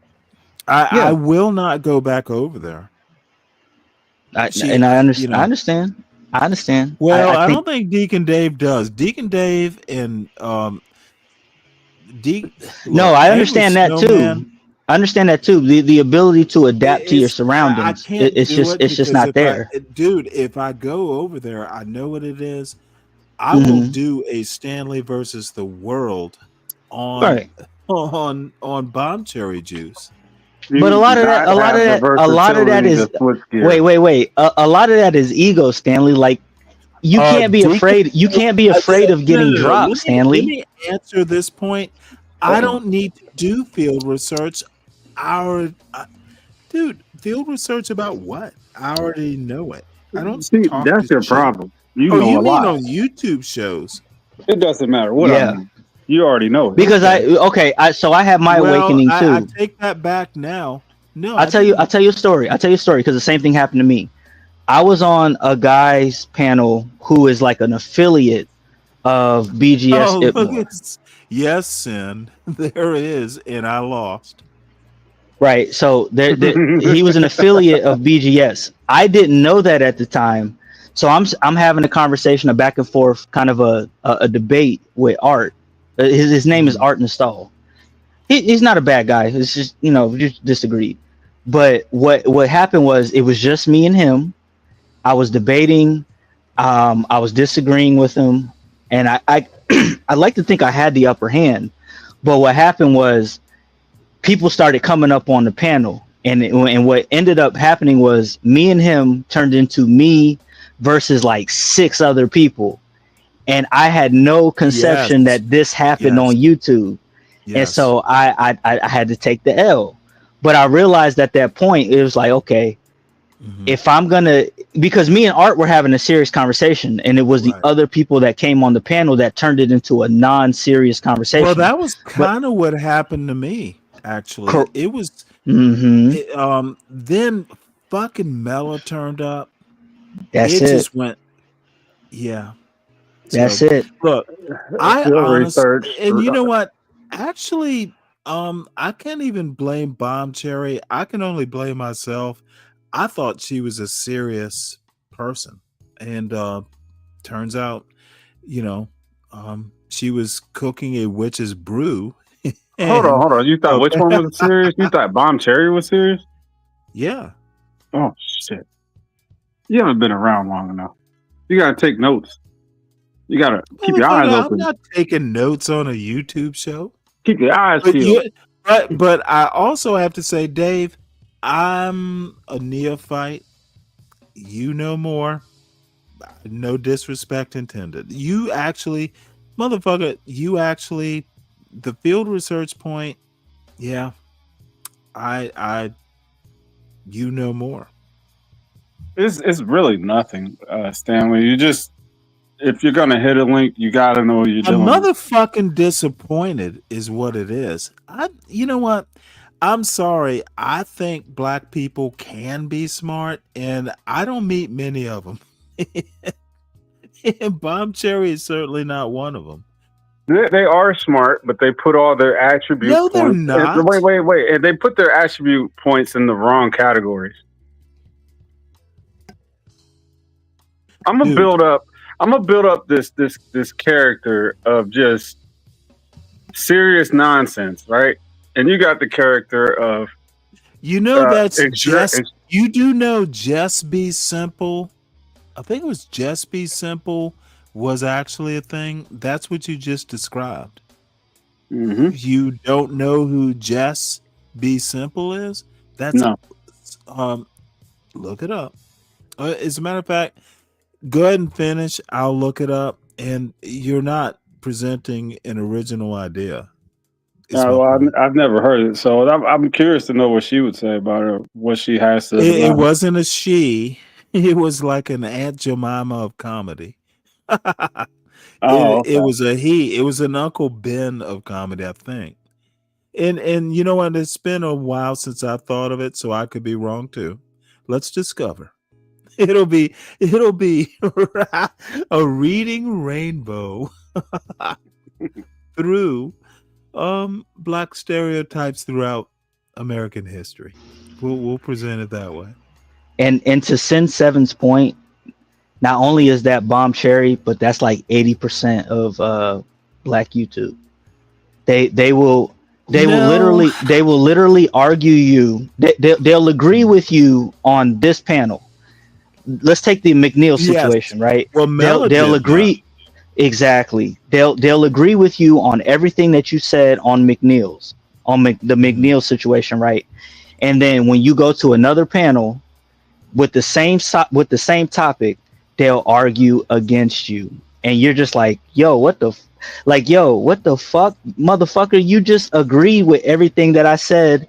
I will not go back over there. I understand. Well, I don't think Deacon Dave does. Deacon Dave and I understand that too. I understand that too. The ability to adapt to your surroundings. It's just not there. Dude, if I go over there, I know what it is. I will do a Stanley versus the world on bomb cherry juice. But a lot of that is wait. A lot of that is ego, Stanley. Like you can't be afraid. You can't be afraid of getting dropped, Stanley. Let me answer this point. I don't need to do field research. Dude, field research about what? I already know it. I don't. That's your problem. You mean on YouTube shows? It doesn't matter what I mean. You already know it. Because so I have my awakening too. I take that back now. No, I'll tell you a story because the same thing happened to me. I was on a guy's panel who is like an affiliate of BGS Oh, look, Ipmore. yes, Sin. There is, and I lost. Right. So he was an affiliate of BGS. I didn't know that at the time. So I'm having a conversation, a back and forth, kind of a debate with Art. His name is Art Nostal. He's not a bad guy. It's just, just disagreed. But what happened was, it was just me and him. I was debating. I was disagreeing with him, and I I like to think I had the upper hand. But what happened was, people started coming up on the panel, and what ended up happening was, me and him turned into me versus like 6 other people, and I had no conception Yes. that this happened Yes. on YouTube. And Yes. so I had to take the L. But I realized at that point, it was like, okay, if I'm gonna, because me and Art were having a serious conversation, and it was the Right. other people that came on the panel that turned it into a non-serious conversation. Well, that was But kind of what happened to me, actually. Cor- It was Mhm. then fucking Mella turned up. That's It it. just went, yeah. That's So it. look, I Field honestly, research. and you know what? Actually, I can't even blame Bomb Cherry. I can only blame myself. I thought she was a serious person, and turns out, she was cooking a witch's brew. Hold on. You thought which one was serious? You thought Bomb Cherry was serious? Yeah. Oh shit! You haven't been around long enough. You gotta take notes. You gotta keep your eyes I'm open. not taking notes on a YouTube show. Keep your eyes But peeled. but I also have to say, Dave, I'm a neophyte. You know more. No disrespect intended. You actually, motherfucker, the field research point, yeah, you know more. It's really nothing, Stanley. You just, if you're gonna hit a link, you gotta know what you're I'm doing. motherfucking disappointed is what it is. You know what? I'm sorry. I think black people can be smart, and I don't meet many of them. And Bomb Cherry is certainly not one of them. They are smart, but they put all their attribute No, they're points. not. Wait. And they put their attribute points in the wrong categories. I'm gonna build up this character of just serious nonsense, right? And you got the character of, that's you do know Just Be Simple. I think it was Just Be Simple was actually a thing. That's what you just described. You don't know who Just Be Simple is? That's look it up. As a matter of fact, go ahead and finish. I'll look it up. And you're not presenting an original idea. I've never heard it, so I'm curious to know what she would say about it. What she has to. It wasn't a she. It was like an Aunt Jemima of comedy. It was a he. It was an Uncle Ben of comedy, I think. And you know what? It's been a while since I thought of it, so I could be wrong too. Let's discover. It'll be a reading rainbow through black stereotypes throughout American history. We'll present it that way. And to Sin 7's point, not only is that Bomb Cherry, but that's like 80% of black YouTube. They will literally argue you. They'll agree with you on this panel. Let's take the McNeil situation, right? Well, they'll agree. Exactly. They'll agree with you on everything that you said on the McNeil situation, right? And then when you go to another panel with the same topic, they'll argue against you, and you're just like, what the fuck, motherfucker? You just agreed with everything that I said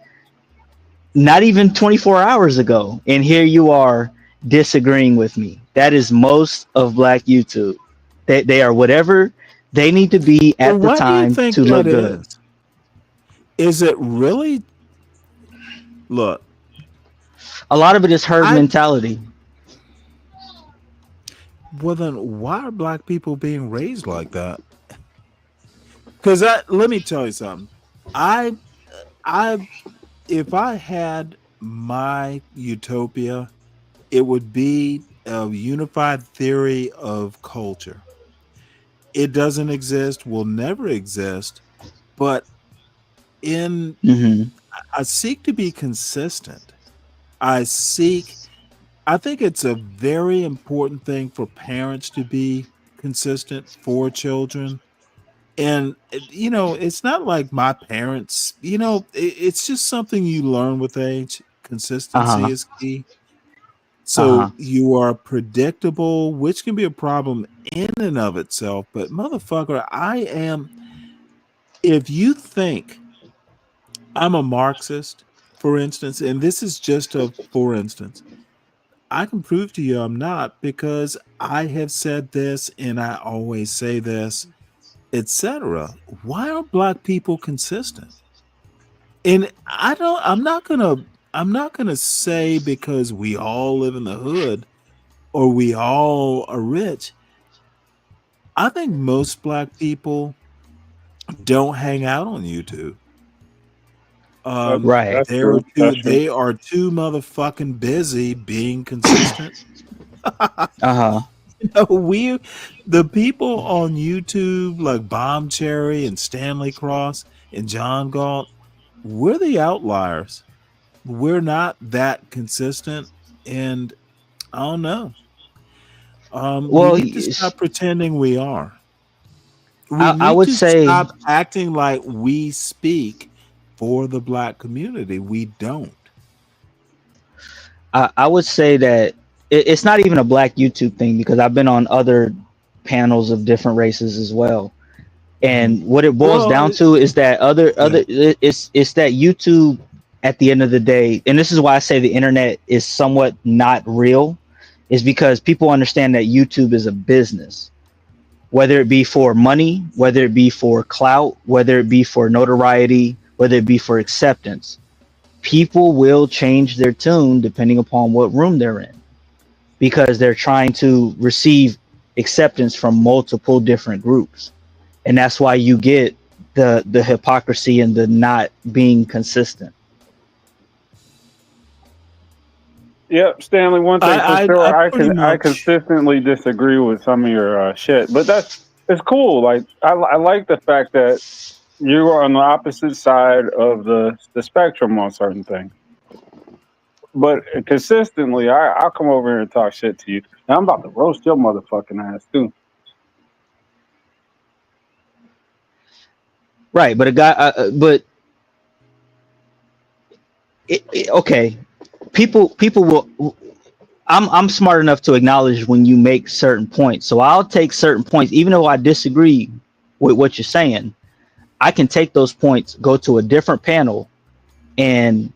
not even 24 hours ago, and here you are disagreeing with me. That is most of black YouTube. They are whatever they need to be at the time to look good. Is it really? Look, a lot of it is herd mentality. Well, then why are black people being raised like that? Because let me tell you something. I, if I had my utopia, it would be a unified theory of culture. It doesn't exist, will never exist, but in Mm-hmm. I seek to be consistent. I think it's a very important thing for parents to be consistent for children. And it's not like my parents, it's just something you learn with age. Consistency Uh-huh. is key. Uh-huh. So you are predictable, which can be a problem in and of itself. But motherfucker, if you think I'm a Marxist, for instance, and this is just a for instance, I can prove to you I'm not, because I have said this and I always say this, etc. Why are black people consistent? And I'm not gonna say because we all live in the hood or we all are rich. I think most black people don't hang out on YouTube. Right. That's true. That's true. They are too motherfucking busy being consistent. Uh-huh. The people on YouTube like Bomb Cherry and Stanley Cross and John Galt, we're the outliers. We're not that consistent, and I don't know. We Well, need to stop pretending we are. We I need would to say stop acting like we speak for the black community. We don't. I would say that it's not even a black YouTube thing, because I've been on other panels of different races as well. And what it boils Well, down to is that it's that YouTube at the end of the day, and this is why I say the internet is somewhat not real, is because people understand that YouTube is a business, whether it be for money, whether it be for clout, whether it be for notoriety, whether it be for acceptance. People will change their tune depending upon what room they're in, because they're trying to receive acceptance from multiple different groups. And that's why you get the hypocrisy and the not being consistent. Yep, Stanley. One thing for I sure, pretty I much consistently disagree with some of your shit, but it's cool. Like I like the fact that you are on the opposite side of the spectrum on certain things. But consistently, I'll come over here and talk shit to you. And I'm about to roast your motherfucking ass too. Right, but a guy, but okay, people will. I'm smart enough to acknowledge when you make certain points, so I'll take certain points, even though I disagree with what you're saying. I can take those points, go to a different panel, and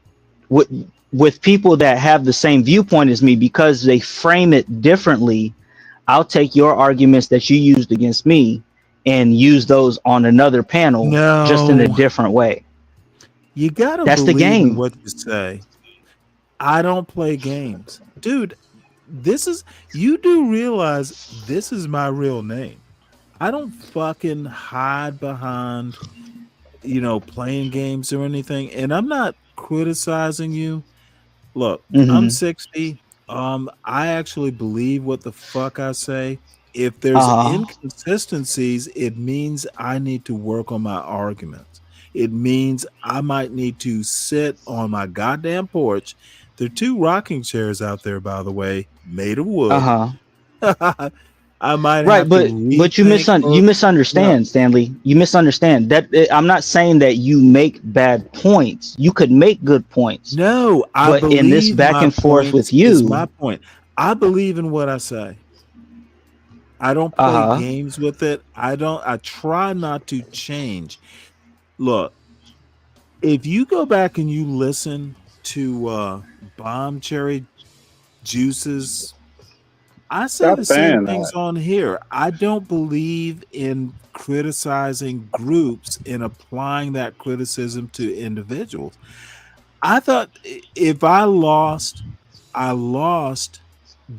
with people that have the same viewpoint as me, because they frame it differently, I'll take your arguments that you used against me and use those on another panel, just in a no. different way. You gotta That's the believe in game. what you say. I don't play games, dude. You do realize this is my real name. I don't fucking hide behind playing games or anything. And I'm not criticizing you. Look, I'm Mm-hmm. 60. I actually believe what the fuck I say. If there's Uh-huh. inconsistencies, it means I need to work on my arguments. It means I might need to sit on my goddamn porch. There are 2 rocking chairs out there, by the way, made of wood. Uh-huh. I might Right, have to but you rethink or no. misunderstand, Stanley. You misunderstand that. I'm not saying that you make bad points. You could make good points, No, I but in this believe back my and forth point with is you, my point. I believe in what I say. I don't play uh-huh, games with it. I try not to change. Look, if you go back and you listen to Bomb Cherry Juices, I say Stop the same saying things that. on here. I don't believe in criticizing groups and applying that criticism to individuals. I thought if I lost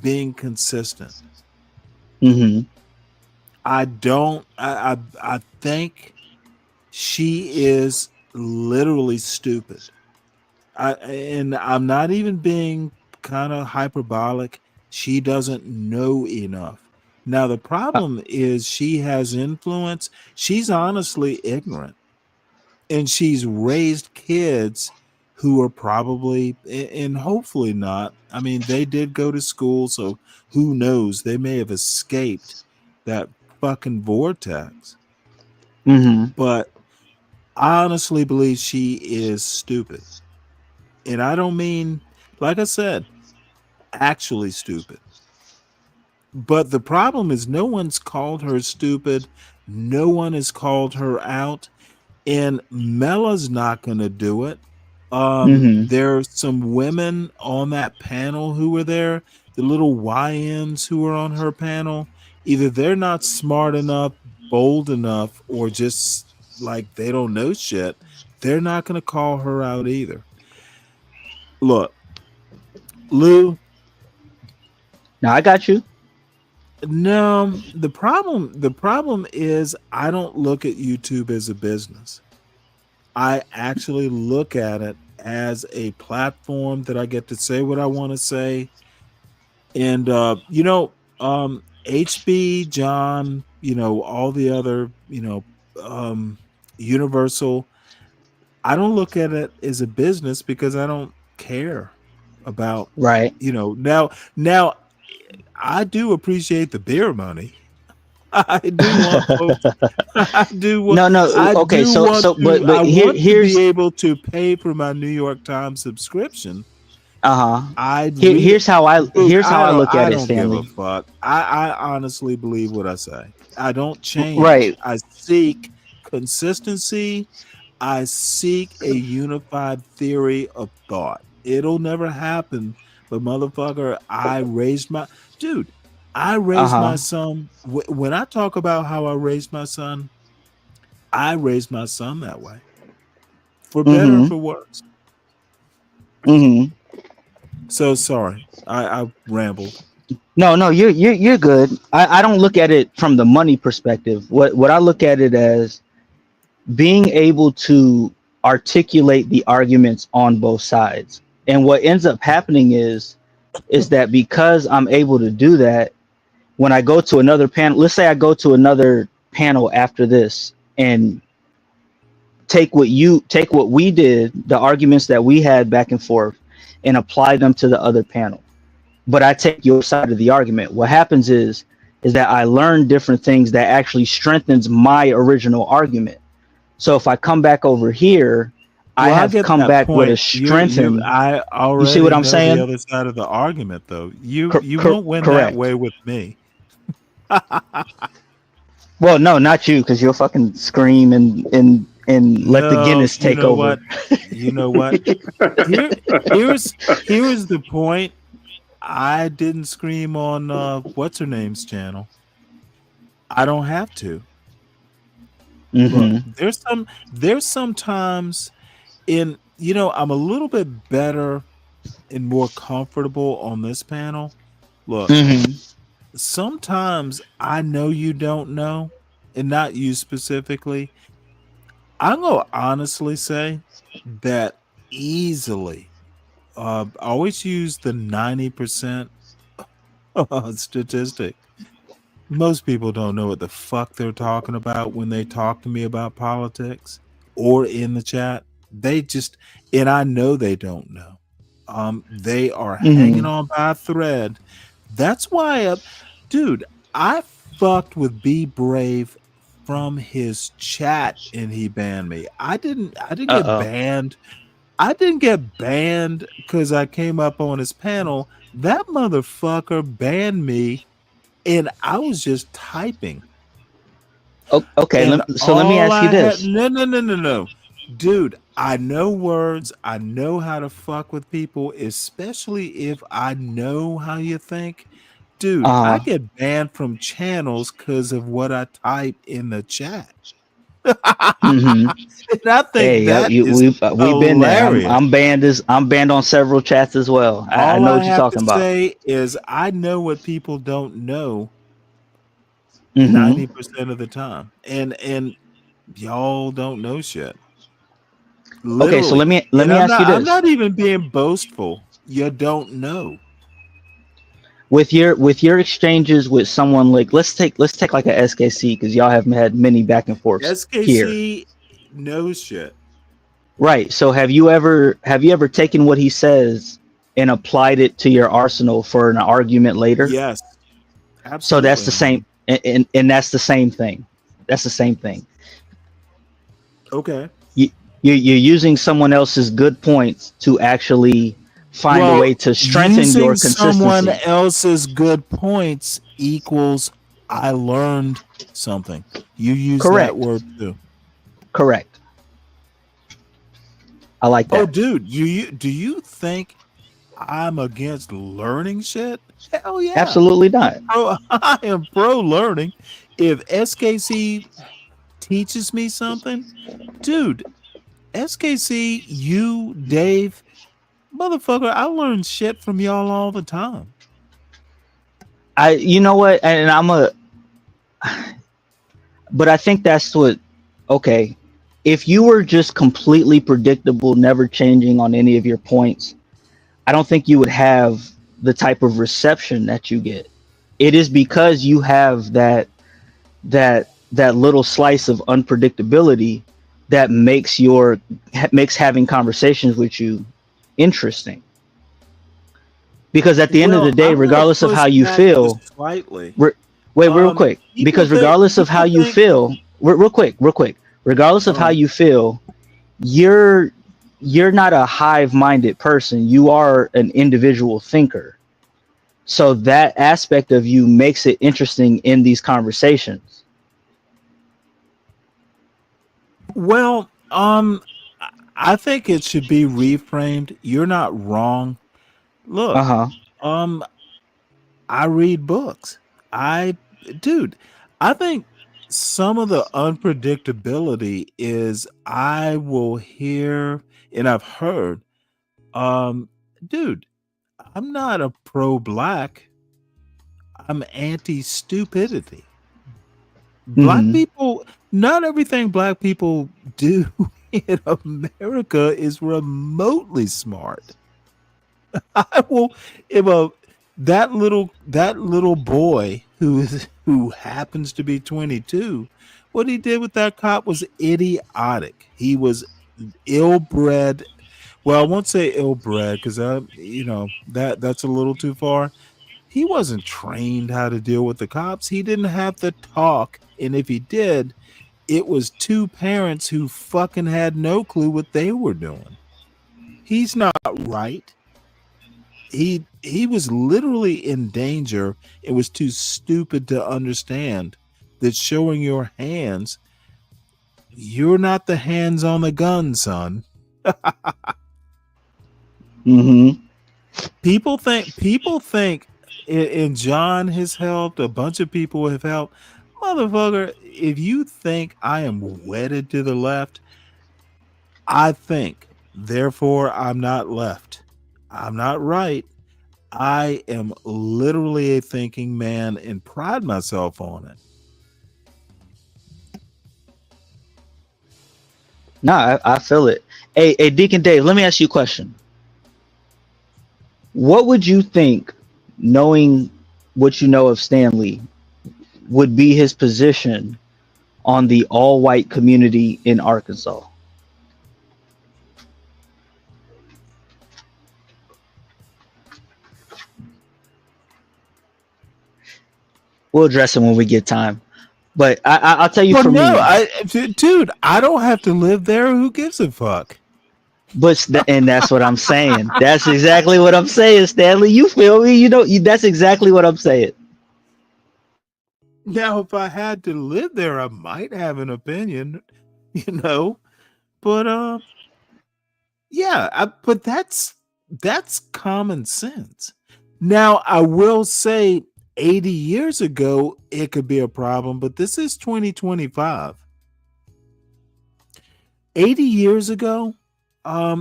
being consistent. Mm-hmm. I think she is literally stupid. And I'm not even being kind of hyperbolic. She doesn't know enough. Now the problem is she has influence. She's honestly ignorant, and she's raised kids who are probably, and hopefully not. I mean, they did go to school, so who knows? They may have escaped that fucking vortex. Mm-hmm. But I honestly believe she is stupid. And I don't mean, like I said, actually stupid. But the problem is no one's called her stupid. No one has called her out. And Mella's not going to do it. Mm-hmm. There's some women on that panel who were there, the little YNs who were on her panel. Either they're not smart enough, bold enough, or just like they don't know shit. They're not going to call her out either. Look, Lou. No, I got you. No, the problem is I don't look at YouTube as a business. I actually look at it as a platform that I get to say what I want to say. And HB, John, all the other, Universal, I don't look at it as a business because I don't care about, Right. now I do appreciate the beer money. I do want folks. I do want. No. I Okay. do want to. But I want to be here's able to pay for my New York Times subscription. uh-huh. I'd read it. Here's how I Dude, look at I it, don't give a Stanley. fuck. I honestly believe what I say. I don't change. Right. I seek consistency. I seek a unified theory of thought. It'll never happen, but motherfucker, I raised my Uh-huh. son. When I talk about how I raised my son, I raised my son that way, for better or Mm-hmm. for worse. Mm-hmm. So sorry, I rambled. No, you're good. I don't look at it from the money perspective. What I look at it as being able to articulate the arguments on both sides. And what ends up happening is that because I'm able to do that, when I go to another panel, let's say I go to another panel after this and take what we did, the arguments that we had back and forth, and apply them to the other panel. But I take your side of the argument. What happens is that I learn different things that actually strengthens my original argument. So if I come back over here, I Well, I have get come that back with a point. You strengthened. I You see already what I'm know the saying? other side of the argument, though. You won't win that Correct. way with me. Well, no, not you, because you'll fucking scream and let the No, Guinness you take know over. what? You know what? Here, here's the point. I didn't scream on what's her name's channel. I don't have to. Look, Mm-hmm. there's sometimes I'm a little bit better and more comfortable on this panel. Look, Mm-hmm. sometimes I know you don't know, and not you specifically. I'm gonna honestly say that easily. I always use the 90% statistic. Most people don't know what the fuck they're talking about when they talk to me about politics or in the chat. They just, and I know they don't know. They are hanging Mm-hmm. on by a thread. That's why, dude, I fucked with Be Brave from his chat and he banned me. I didn't get Uh-oh. banned. I didn't get banned because I came up on his panel. That motherfucker banned me and I was just typing. Okay, And so let me all ask you I had, this. no. Dude, I know words. I know how to fuck with people, especially if I know how you think. Dude, I Uh, get banned from channels because of what I type in the chat. mm-hmm. And I think Hey, that is we've been there. hilarious. I'm banned on several chats as well. I All know I what you're have to talking about. say is I know what people don't know 90% of the time. And y'all don't know shit. Okay, so Literally. let And me ask you I'm this. not even being boastful. You don't know. With your exchanges with someone like let's take like a SKC because y'all have had many back and forths here. SKC knows shit. Right. So have you ever taken what he says and applied it to your arsenal for an argument later? Yes. So Absolutely. that's the same and that's the same thing. That's the same thing. Okay. You're using someone else's good points to actually find a Well, way to strengthen using your someone consistency. else's good points equals I learned something. You use that Correct. word too. Correct. I like that. Oh, dude, do you think I'm against learning shit? Hell yeah. Absolutely not. I am pro learning. If SKC teaches me something, dude, SKC, you, Dave, motherfucker, I learn shit from y'all all the time. You know what? And but I think that's what, okay. If you were just completely predictable, never changing on any of your points, I don't think you would have the type of reception that you get. It is because you have that little slice of unpredictability that makes having conversations with you interesting. Because at the end of the day, I'm gonna regardless of push how you back feel, just slightly. wait, real quick. Because regardless of how you feel, real quick. Regardless of how you feel, you're not a hive-minded person. You are an individual thinker. So that aspect of you makes it interesting in these conversations. Well, I think it should be reframed. You're not wrong. Look, I read books. Dude, I think some of the unpredictability is I will hear and I've heard, dude, I'm not a pro-black. I'm anti-stupidity. Black people, not everything black people do in America is remotely smart. I will if that little boy who happens to be 22, what he did with that cop was idiotic. He was ill-bred. Well, I won't say ill-bred because that's a little too far. He wasn't trained how to deal with the cops. He didn't have the talk, and if he did, it was two parents who fucking had no clue what they were doing. He's not right. He was literally in danger. It was too stupid to understand that showing your hands, you're not the hands on the gun, son. People think and John has helped, a bunch of people have helped. Motherfucker, if you think I am wedded to the left, I think, therefore I'm not left. I'm not right. I am literally a thinking man and pride myself on it. No, I feel it. Hey, Deacon Dave, let me ask you a question. What would you think, knowing what you know of Stanley, would be his position on the all-white community in Arkansas? We'll address it when we get time. But I'll tell you Well, for me. Dude, I don't have to live there. Who gives a fuck? And that's what I'm saying. That's exactly what I'm saying, Stanley. You feel me? That's exactly what I'm saying. Now, if I had to live there, I might have an opinion, but yeah, but that's common sense. Now, I will say 80 years ago, it could be a problem, but this is 2025. 80 years ago,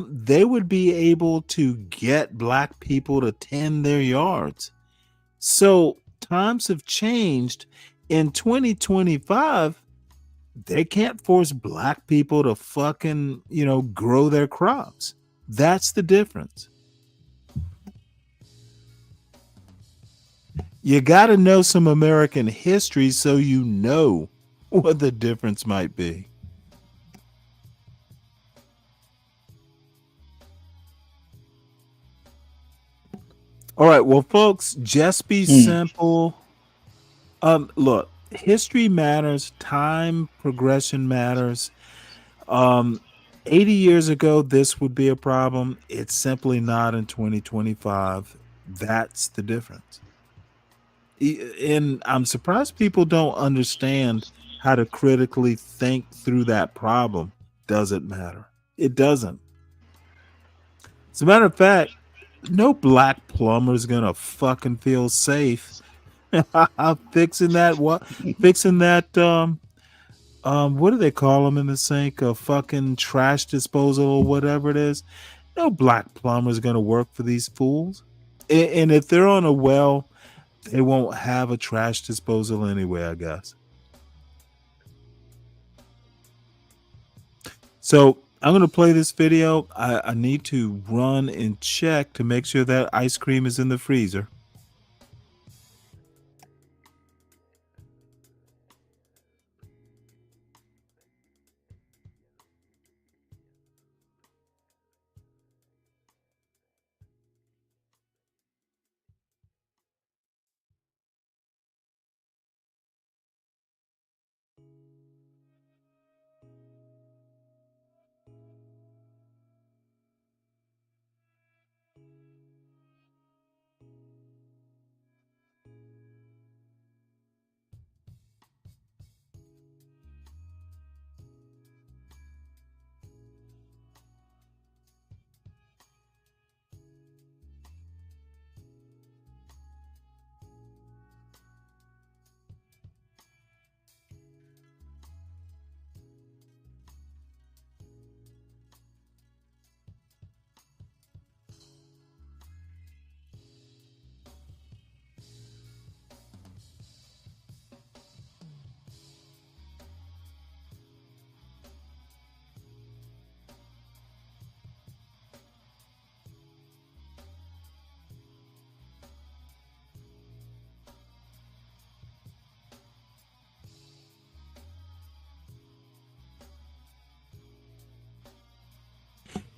they would be able to get black people to tend their yards. So times have changed, In 2025, they can't force black people to fucking, grow their crops. That's the difference. You got to know some American history so you know what the difference might be. All right, well, folks, just be simple. Look, history matters, time progression matters. 80 years ago, this would be a problem. It's simply not in 2025. That's the difference. And I'm surprised people don't understand how to critically think through that problem. Doesn't matter. It doesn't. As a matter of fact, no black plumber is gonna fucking feel safe fixing that what do they call them in the sink? A fucking trash disposal or whatever it is. No black plumber is gonna work for these fools. And if they're on a well, they won't have a trash disposal anyway, I guess. So I'm going to play this video. I need to run and check to make sure that ice cream is in the freezer.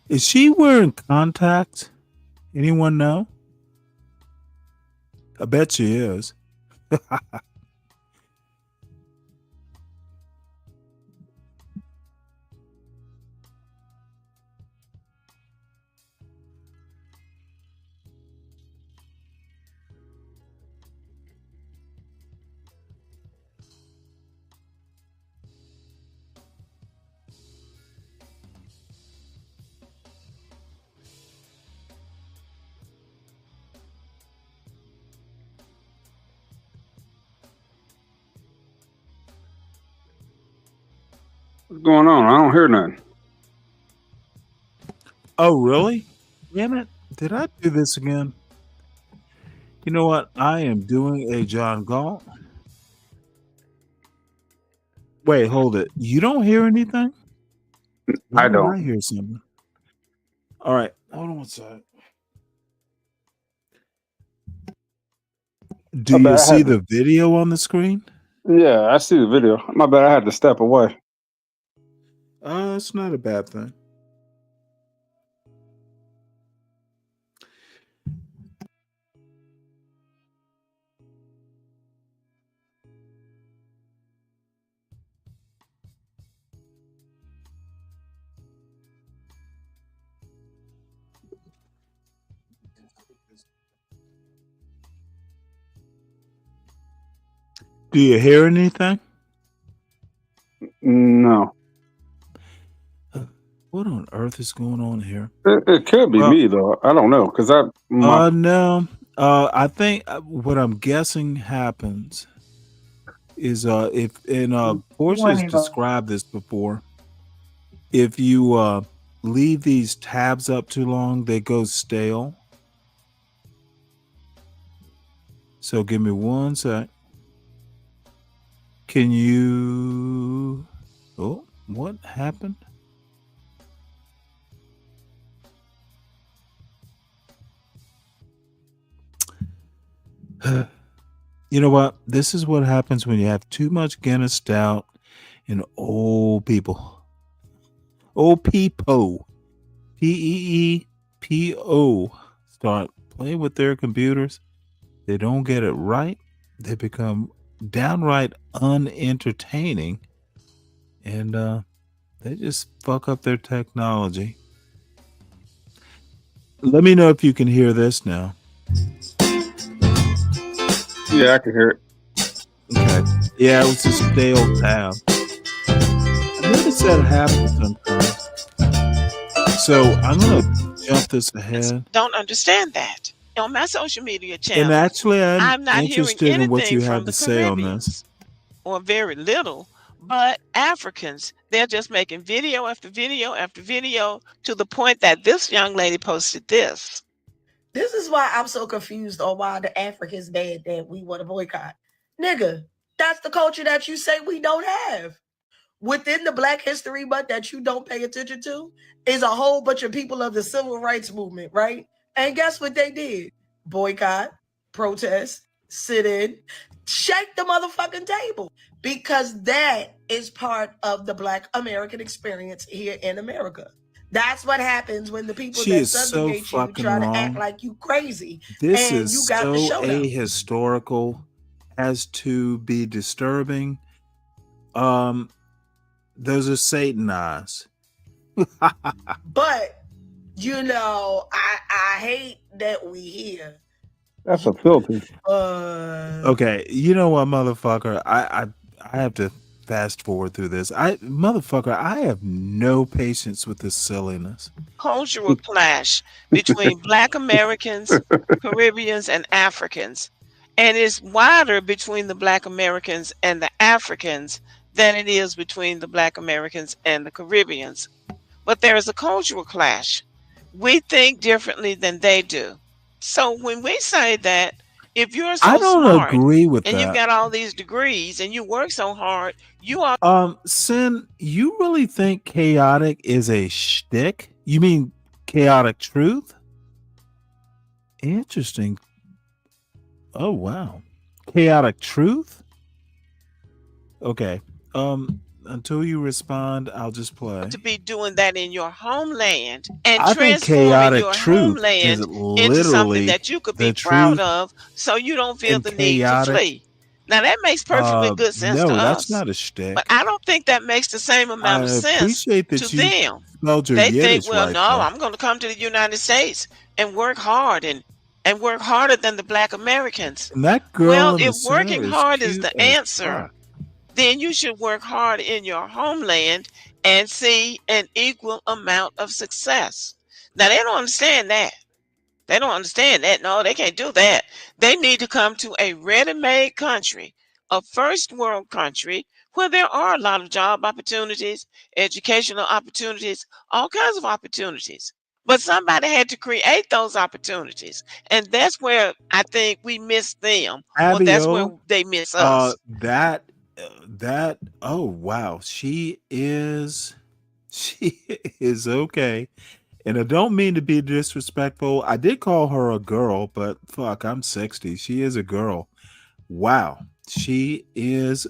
Is she wearing contacts? Anyone know? I bet she is. What's going on? I don't hear nothing. Oh, really? Damn it. Did I do this again? You know what? I am doing a John Galt. Wait, hold it. You don't hear anything? Why I did I don't. hear something? All right. Hold on one second. Do you see the video on the screen? Yeah, I see the video. My bad. I had to step away. It's not a bad thing. Do you hear anything? No. What on earth is going on here? It could be me though. I don't know because no. I think what I'm guessing happens is if Portia's described this before. If you leave these tabs up too long, they go stale. So give me one sec. Can you? Oh, what happened? You know what? This is what happens when you have too much Guinness Stout and old people. Old people. PEEPO start playing with their computers. They don't get it right. They become downright unentertaining. And they just fuck up their technology. Let me know if you can hear this now. Yeah, I can hear it. Okay. Yeah, it was a stale tab. I noticed that happens sometimes. So I'm gonna jump this ahead. Don't understand that. On my social media channel, And actually, I'm not hearing interested in what anything you have from the to say on this. Caribbeans, or very little, but Africans. They're just making video after video after video, to the point that this young lady posted this. This is why I'm so confused on why the Africans mad that we want to boycott. Nigga, that's the culture that you say we don't have. Within the Black History Month that you don't pay attention to is a whole bunch of people of the civil rights movement, right? And guess what they did? Boycott, protest, sit in, shake the motherfucking table, because that is part of the Black American experience here in America. That's what happens when the people She that is so subjugate you fucking try to act wrong. like you crazy. This and is you got the so showdown. ahistorical as to be disturbing. Those are Satan eyes. But you know, I hate that we here. That's a filter. Okay, you know what, motherfucker? I have to fast forward through this. I have no patience with this silliness. Cultural clash between Black Americans, Caribbeans, and Africans. And it's wider between the Black Americans and the Africans than it is between the Black Americans and the Caribbeans. But there is a cultural clash. We think differently than they do. So when we say that, if you're so I don't smart agree with and you've that. got all these degrees and you work so hard, you are. Sin, you really think chaotic is a shtick? You mean chaotic truth? Interesting. Oh wow. Chaotic truth? Okay. Until you respond, I'll just play. To be doing that in your homeland and I think transforming chaotic your truth homeland is into something literally that you could the be proud truth, of, so you don't feel and the need to chaotic. flee. Now that makes perfectly good sense to No, that's us, not a but shtick. I don't think that makes the same amount of I sense appreciate to that you them. spelled your They think, Yiddish well, right no, there. I'm going to come to the United States and work hard and work harder than the Black Americans. And that girl Well, in the if center working is hard is cute the as answer, fuck. then you should work hard in your homeland and see an equal amount of success. Now, they don't understand that. They don't understand that. No, they can't do that. They need to come to a ready-made country, a first world country, where there are a lot of job opportunities, educational opportunities, all kinds of opportunities. But somebody had to create those opportunities. And that's where I think we miss them, or that's where Abio, they miss us. that oh wow, she is okay. And I don't mean to be disrespectful. I did call her a girl, but fuck, I'm 60. She is a girl. Wow. She is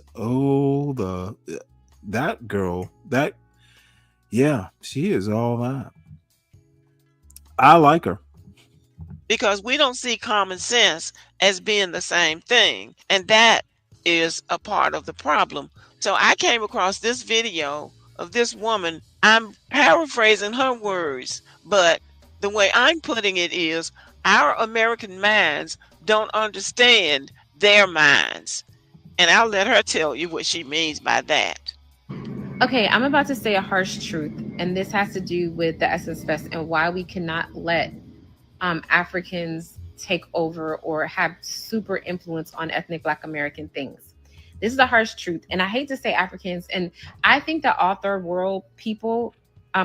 that girl. Yeah, she is all that. I like her. Because we don't see common sense as being the same thing. And that is a part of the problem. So I came across this video of this woman. I'm paraphrasing her words, but the way I'm putting it is, our American minds don't understand their minds. And I'll let her tell you what she means by that. Okay, I'm about to say a harsh truth, and this has to do with the Essence Fest and why we cannot let Africans take over or have super influence on ethnic Black American things. This is a harsh truth, and I hate to say Africans, and I think that all third world people,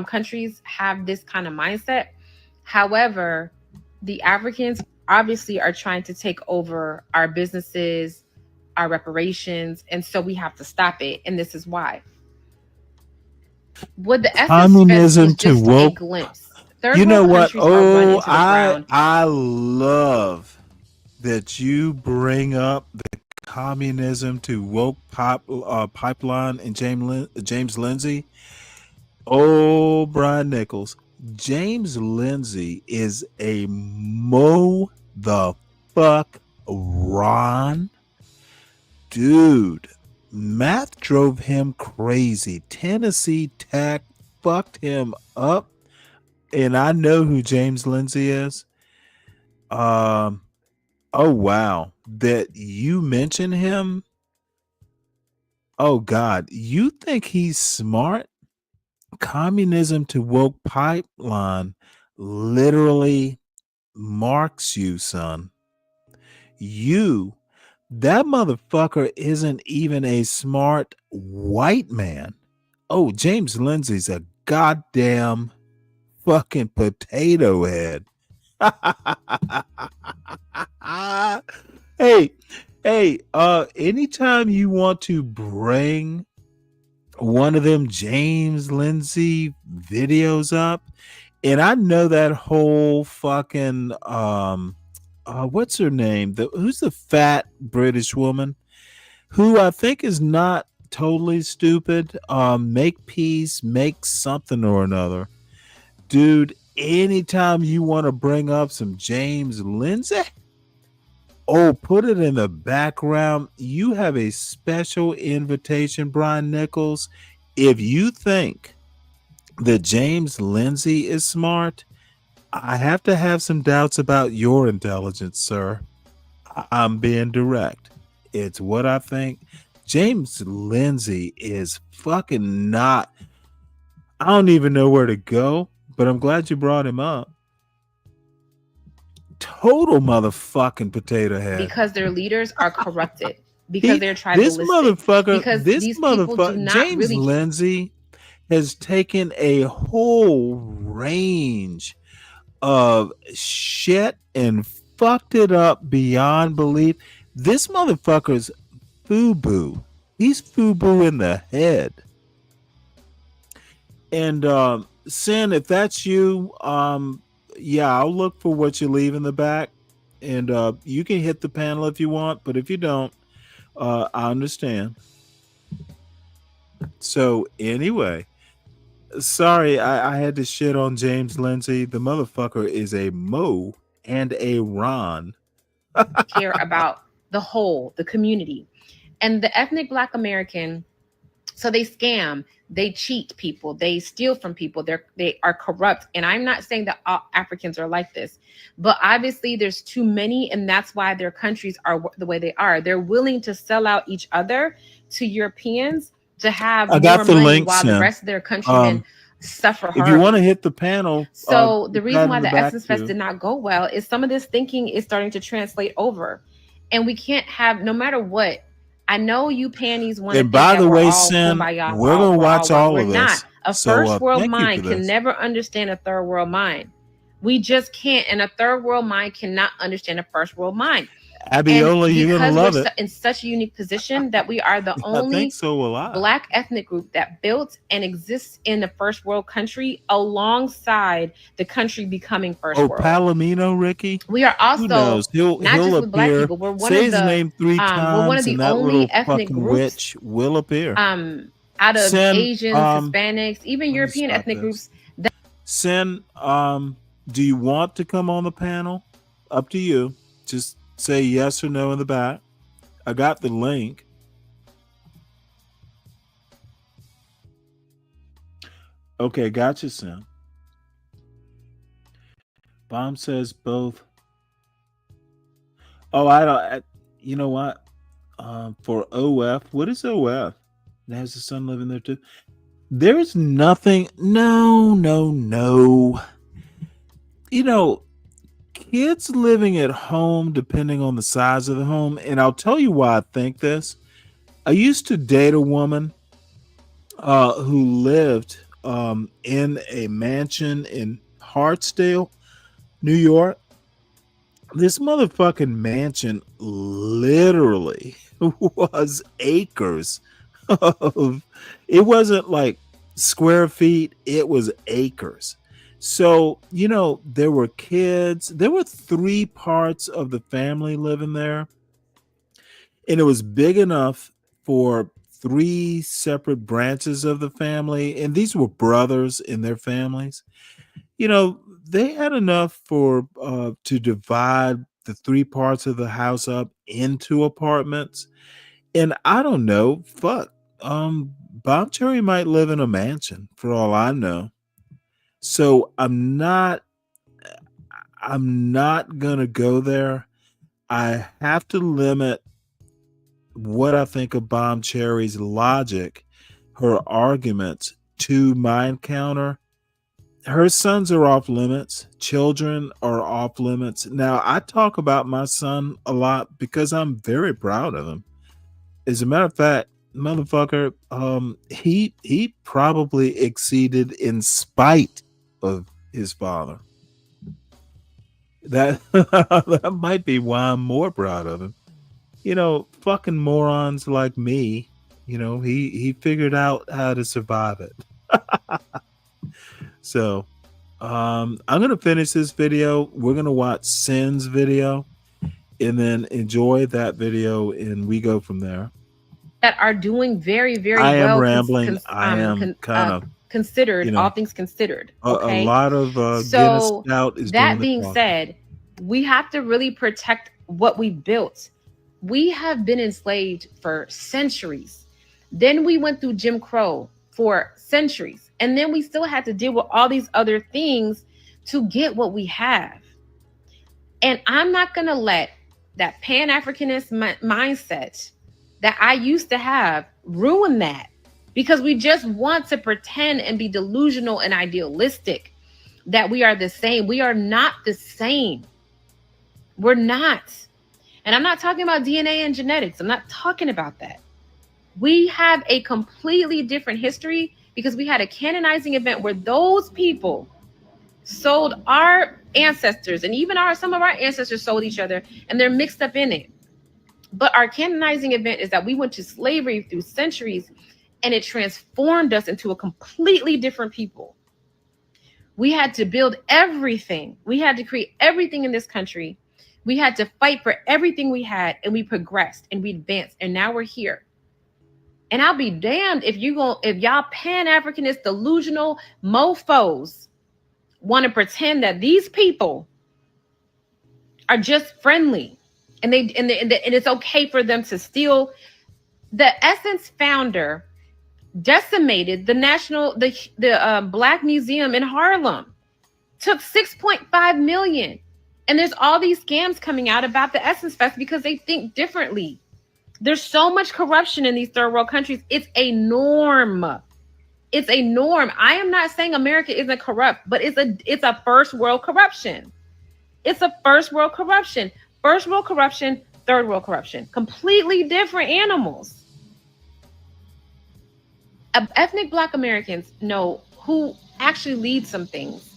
countries have this kind of mindset. However, the Africans obviously are trying to take over our businesses, our reparations, and so we have to stop it. And this is why. What the Essence Fest was just a glimpse. Third You know world what? countries are run into the ground. I love that you bring up the communism to woke pipeline and James Lindsay. Oh, Brian Nichols. James Lindsay is a the fuck Ron. Dude, math drove him crazy. Tennessee Tech fucked him up. And I know who James Lindsay is. Oh wow. That you mention him. Oh God. You think he's smart? Communism to woke pipeline literally marks you, son. That motherfucker isn't even a smart white man. Oh, James Lindsay's a goddamn fucking potato head. Hey, anytime you want to bring one of them James Lindsay videos up, and I know that whole fucking what's her name? Who's the fat British woman who I think is not totally stupid? Make peace, make something or another. Dude, anytime you want to bring up some James Lindsay, oh, put it in the background. You have a special invitation, Brian Nichols. If you think that James Lindsay is smart, I have to have some doubts about your intelligence, sir. I'm being direct. It's what I think. James Lindsay is fucking not. I don't even know where to go, but I'm glad you brought him up. Total motherfucking potato head. Because their leaders are corrupted. Because they're tribalistic. Because these people do not James Lindsay has taken a whole range of shit and fucked it up beyond belief. This motherfucker's FUBU. He's FUBU in the head. And Sin, if that's you, yeah, I'll look for what you leave in the back, and you can hit the panel if you want, but if you don't, I understand. So anyway, sorry, I had to shit on James Lindsay. The motherfucker is a Mo and a Ron. Care about the community, and the ethnic Black American. So they scam, they cheat people, they steal from people, they are corrupt. And I'm not saying that all Africans are like this, but obviously there's too many, and that's why their countries are the way they are. They're willing to sell out each other to Europeans to have more money links, while the rest of their countrymen suffer horribly. If you want to hit the panel. So the reason why the Essence Fest did not go well is some of this thinking is starting to translate over. And we can't have, no matter what, I know you panties want to think by the way, Sin, we're going to watch all of this. A first world mind can never understand a third world mind. We just can't. And a third world mind cannot understand a first world mind. Abiola, you're going to love it. In such a unique position that we are the only Black ethnic group that built and exists in the first world country alongside the country becoming first world. Palomino, Ricky. We are also not just with Black people. We're one of the name 3 times, we're one of the only ethnic groups witch will appear. Out of Asians, Hispanics, even European ethnic groups. Sin, do you want to come on the panel? Up to you. Just say yes or no in the back. I got the link. Okay, gotcha, Sam. Bomb says both. Oh, you know what? For OF, what is OF? It has the son living there too. There's nothing. No. You know, kids living at home, depending on the size of the home, and I'll tell you why I think this. I used to date a woman who lived in a mansion in Hartsdale, New York. This motherfucking mansion literally was acres of, it wasn't like square feet, it was acres. So, you know, there were kids, there were 3 parts of the family living there, and it was big enough for 3 separate branches of the family, and these were brothers and their families. You know, they had enough for to divide the 3 parts of the house up into apartments. And I don't know, fuck. Bob Cherry might live in a mansion for all I know. So I'm not gonna go there. I have to limit what I think of Bomb Cherry's logic, her arguments to my encounter. Her sons are off limits. Children are off limits. Now, I talk about my son a lot because I'm very proud of him. As a matter of fact, motherfucker, he probably exceeded in spite of his father. That that might be why I'm more proud of him. You know, fucking morons like me, you know, he figured out how to survive it. So I'm gonna finish this video. We're gonna watch Sin's video and then enjoy that video, and we go from there. That are doing very, very I am well. rambling. I am kind of, Considered, you all know, things considered. a Okay. lot of Guinness So Stout is doing that the being talking. said, we have to really protect what we built. We have been enslaved for centuries. Then we went through Jim Crow for centuries. And then we still had to deal with all these other things to get what we have. And I'm not going to let that Pan-Africanist mindset that I used to have ruin that, because we just want to pretend and be delusional and idealistic that we are the same. We are not the same. We're not. And I'm not talking about DNA and genetics. I'm not talking about that. We have a completely different history because we had a canonizing event where those people sold our ancestors, and even some of our ancestors sold each other, and they're mixed up in it. But our canonizing event is that we went to slavery through centuries, and it transformed us into a completely different people. We had to build everything. We had to create everything in this country. We had to fight for everything we had, and we progressed and we advanced, and now we're here. And I'll be damned if y'all Pan-Africanist delusional mofos want to pretend that these people are just friendly and it's okay for them to steal. The Essence founder decimated the Black Museum in Harlem, took 6.5 million. And there's all these scams coming out about the Essence Fest because they think differently. There's so much corruption in these third world countries. It's a norm. It's a norm. I am not saying America isn't corrupt, but it's a first world corruption. It's a first world corruption. First world corruption, third world corruption. Completely different animals. Ethnic Black Americans know who actually lead some things.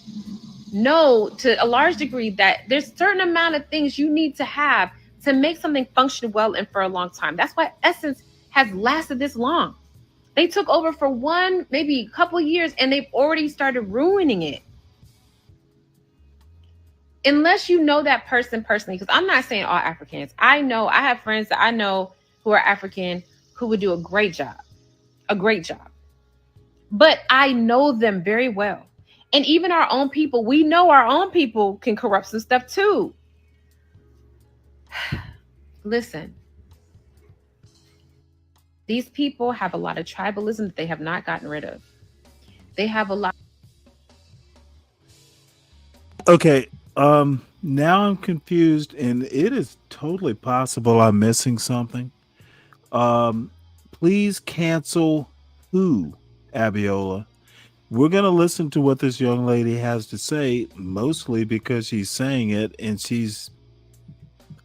Know to a large degree that there's a certain amount of things you need to have to make something function well and for a long time. That's why Essence has lasted this long. They took over for maybe a couple years, and they've already started ruining it. Unless you know that person personally, because I'm not saying all Africans. I have friends that I know who are African who would do a great job. But I know them very well. And even our own people, we know our own people can corrupt some stuff too. Listen, these people have a lot of tribalism that they have not gotten rid of. They have a lot. Okay, now I'm confused, and it is totally possible I'm missing something. Please cancel who, Abiola? We're gonna listen to what this young lady has to say, mostly because she's saying it, and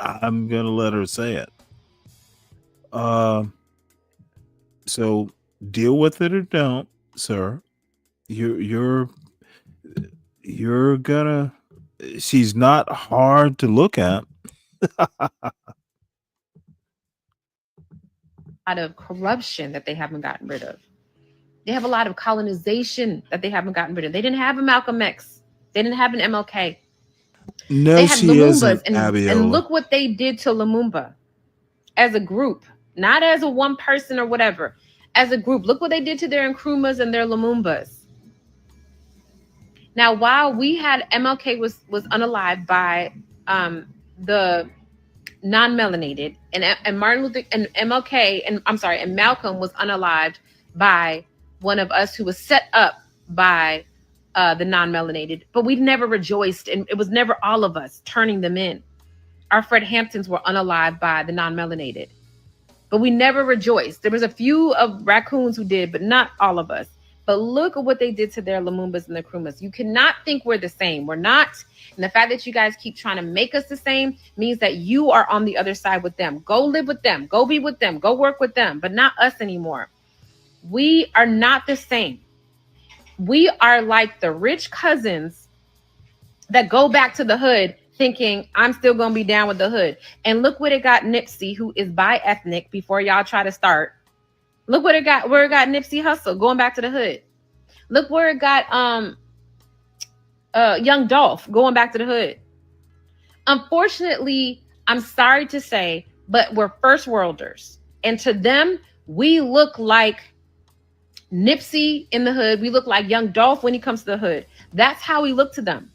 I'm gonna let her say it. So deal with it or don't, sir. You're gonna. She's not hard to look at. of corruption that they haven't gotten rid of. They have a lot of colonization that they haven't gotten rid of. They didn't have a Malcolm X. They didn't have an MLK. No, They had she Lumumbas, isn't, and Abiola. look what they did to Lumumba as a group, not as a one person or whatever. As a group, look what they did to their Nkrumahs and their Lumumbas. Now, while we had MLK was unalived by the non-melanated, and Martin Luther and MLK and Malcolm was unalived by one of us who was set up by the non-melanated, but we never rejoiced, and it was never all of us turning them in. Our Fred Hamptons were unalived by the non-melanated, but we never rejoiced. There was a few of raccoons who did, but not all of us. But look at what they did to their Lumumbas and their Nkrumahs. You cannot think we're the same. We're not. And the fact that you guys keep trying to make us the same means that you are on the other side with them. Go live with them. Go be with them. Go work with them, but not us anymore. We are not the same. We are like the rich cousins that go back to the hood thinking, I'm still going to be down with the hood. And look what it got Nipsey, who is bi-ethnic, before y'all try to start. Look what it got, where it got Nipsey Hussle going back to the hood. Look where it got Young Dolph going back to the hood. Unfortunately, I'm sorry to say, but we're first worlders. And to them, we look like Nipsey in the hood. We look like Young Dolph when he comes to the hood. That's how we look to them.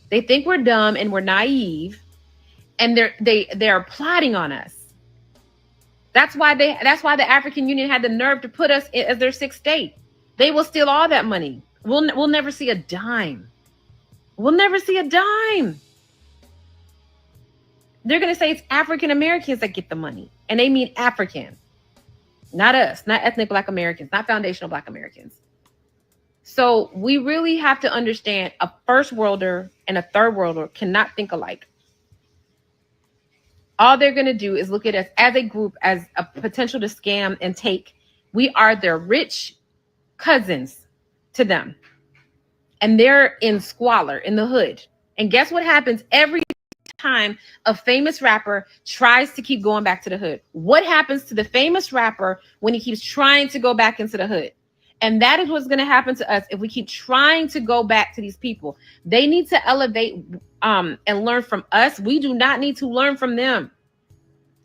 They think we're dumb and we're naive, and they're plotting on us. That's why the African Union had the nerve to put us as their sixth state. They will steal all that money. We'll never see a dime. We'll never see a dime. They're going to say it's African Americans that get the money, and they mean African, not us, not ethnic Black Americans, not foundational Black Americans. So we really have to understand a first worlder and a third worlder cannot think alike. All they're going to do is look at us as a group, as a potential to scam and take. We are their rich cousins to them. And they're in squalor, in the hood. And guess what happens every time a famous rapper tries to keep going back to the hood? What happens to the famous rapper when he keeps trying to go back into the hood? And that is what's going to happen to us if we keep trying to go back to these people. They need to elevate and learn from us. We do not need to learn from them.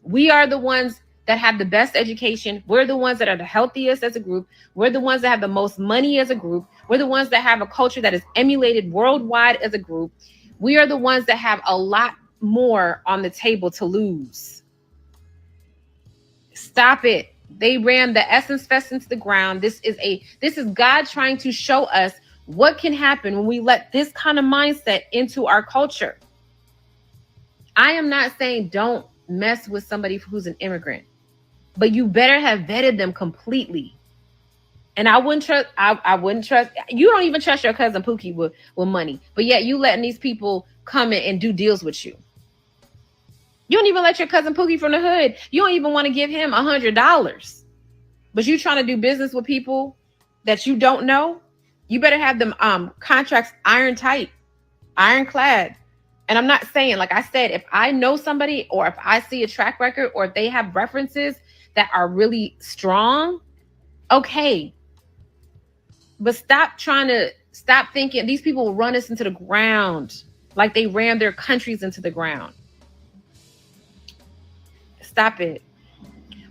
We are the ones that have the best education. We're the ones that are the healthiest as a group. We're the ones that have the most money as a group. We're the ones that have a culture that is emulated worldwide as a group. We are the ones that have a lot more on the table to lose. Stop it. They ran the Essence Fest into the ground. This is God trying to show us what can happen when we let this kind of mindset into our culture. I am not saying don't mess with somebody who's an immigrant, but you better have vetted them completely. And I wouldn't trust, you don't even trust your cousin Pookie with money, but yet you letting these people come in and do deals with you. You don't even let your cousin Pookie from the hood. You don't even want to give him $100, but you trying to do business with people that you don't know. You better have them contracts iron tight, ironclad. And I'm not saying, like I said, if I know somebody or if I see a track record or if they have references that are really strong, okay. But stop thinking these people will run us into the ground like they ran their countries into the ground. Stop it.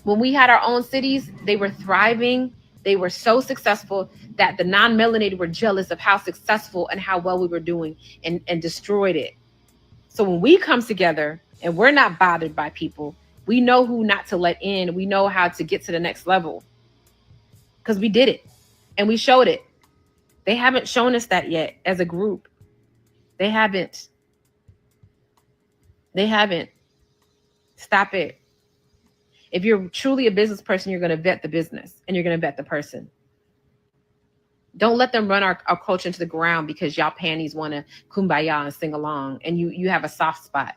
When we had our own cities, they were thriving. They were so successful that the non-melanated were jealous of how successful and how well we were doing and destroyed it. So when we come together and we're not bothered by people, we know who not to let in. We know how to get to the next level because we did it and we showed it. They haven't shown us that yet as a group. They haven't. Stop it. If you're truly a business person, you're going to vet the business and you're going to vet the person. Don't let them run our culture into the ground because y'all panties want to kumbaya and sing along and you have a soft spot.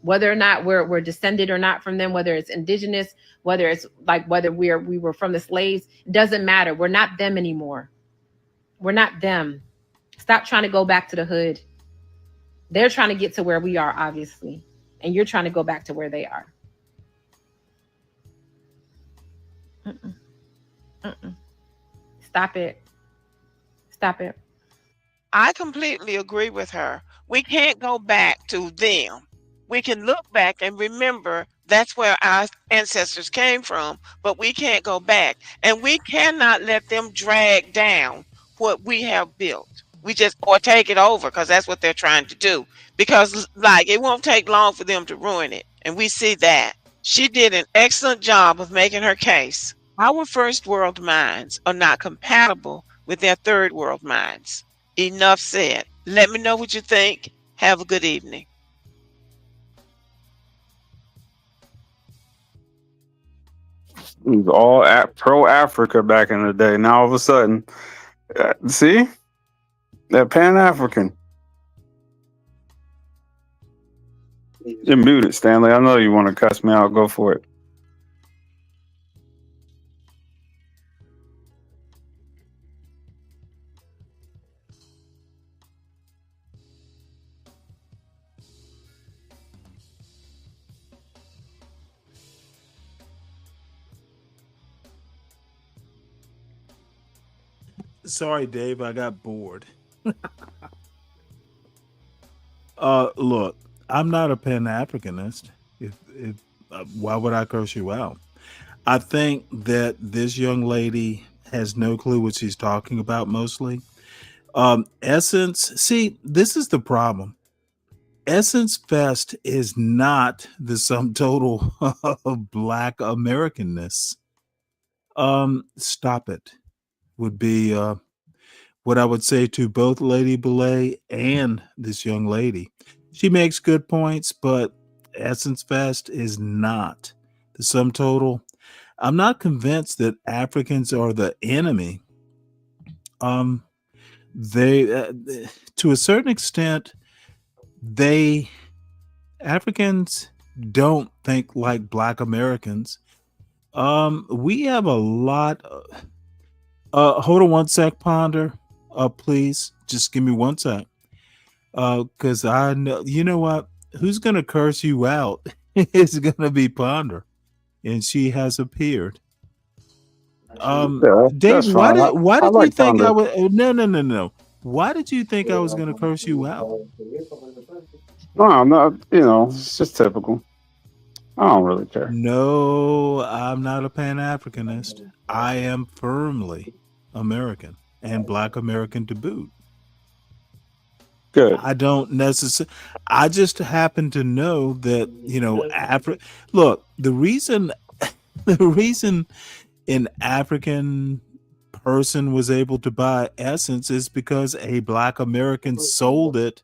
Whether or not we're descended or not from them, whether it's indigenous, whether it's like whether we were from the slaves, it doesn't matter. We're not them anymore. We're not them. Stop trying to go back to the hood. They're trying to get to where we are, obviously, and you're trying to go back to where they are. Mm-mm. Mm-mm. Stop it. Stop it. I completely agree with her. We can't go back to them. We can look back and remember that's where our ancestors came from, but we can't go back. And we cannot let them drag down what we have built. We just, or take it over, because that's what they're trying to do. Because, like, it won't take long for them to ruin it. And we see that. She did an excellent job of making her case. Our first world minds are not compatible with their third world minds. Enough said. Let me know what you think. Have a good evening. It was all pro Africa back in the day. Now all of a sudden, see that Pan African. You're muted, Stanley. I know you want to cuss me out. Go for it. Sorry, Dave, I got bored. Look, I'm not a Pan Africanist. Why would I curse you out? I think that this young lady has no clue what she's talking about. Mostly, Essence. See, this is the problem. Essence Fest is not the sum total of Black Americanness. Stop it. Would be what I would say to both Lady Belay and this young lady. She makes good points, but Essence Fest is not the sum total. I'm not convinced that Africans are the enemy. They, to a certain extent, Africans don't think like Black Americans. We have a lot. Hold on one sec, Ponder. Please, just give me one sec. Because I know, you know what? Who's gonna curse you out? It's gonna be Ponder, and she has appeared. Yeah, Dave, that's fine. why I did you like think I Ponder. was? No. Why did you think I was gonna curse you out? No, no, you know, it's just typical. I don't really care. No, I'm not a Pan Africanist. I am firmly American and Black American to boot. Good. I don't necessarily. I just happen to know that Look, the reason an African person was able to buy Essence is because a Black American sold it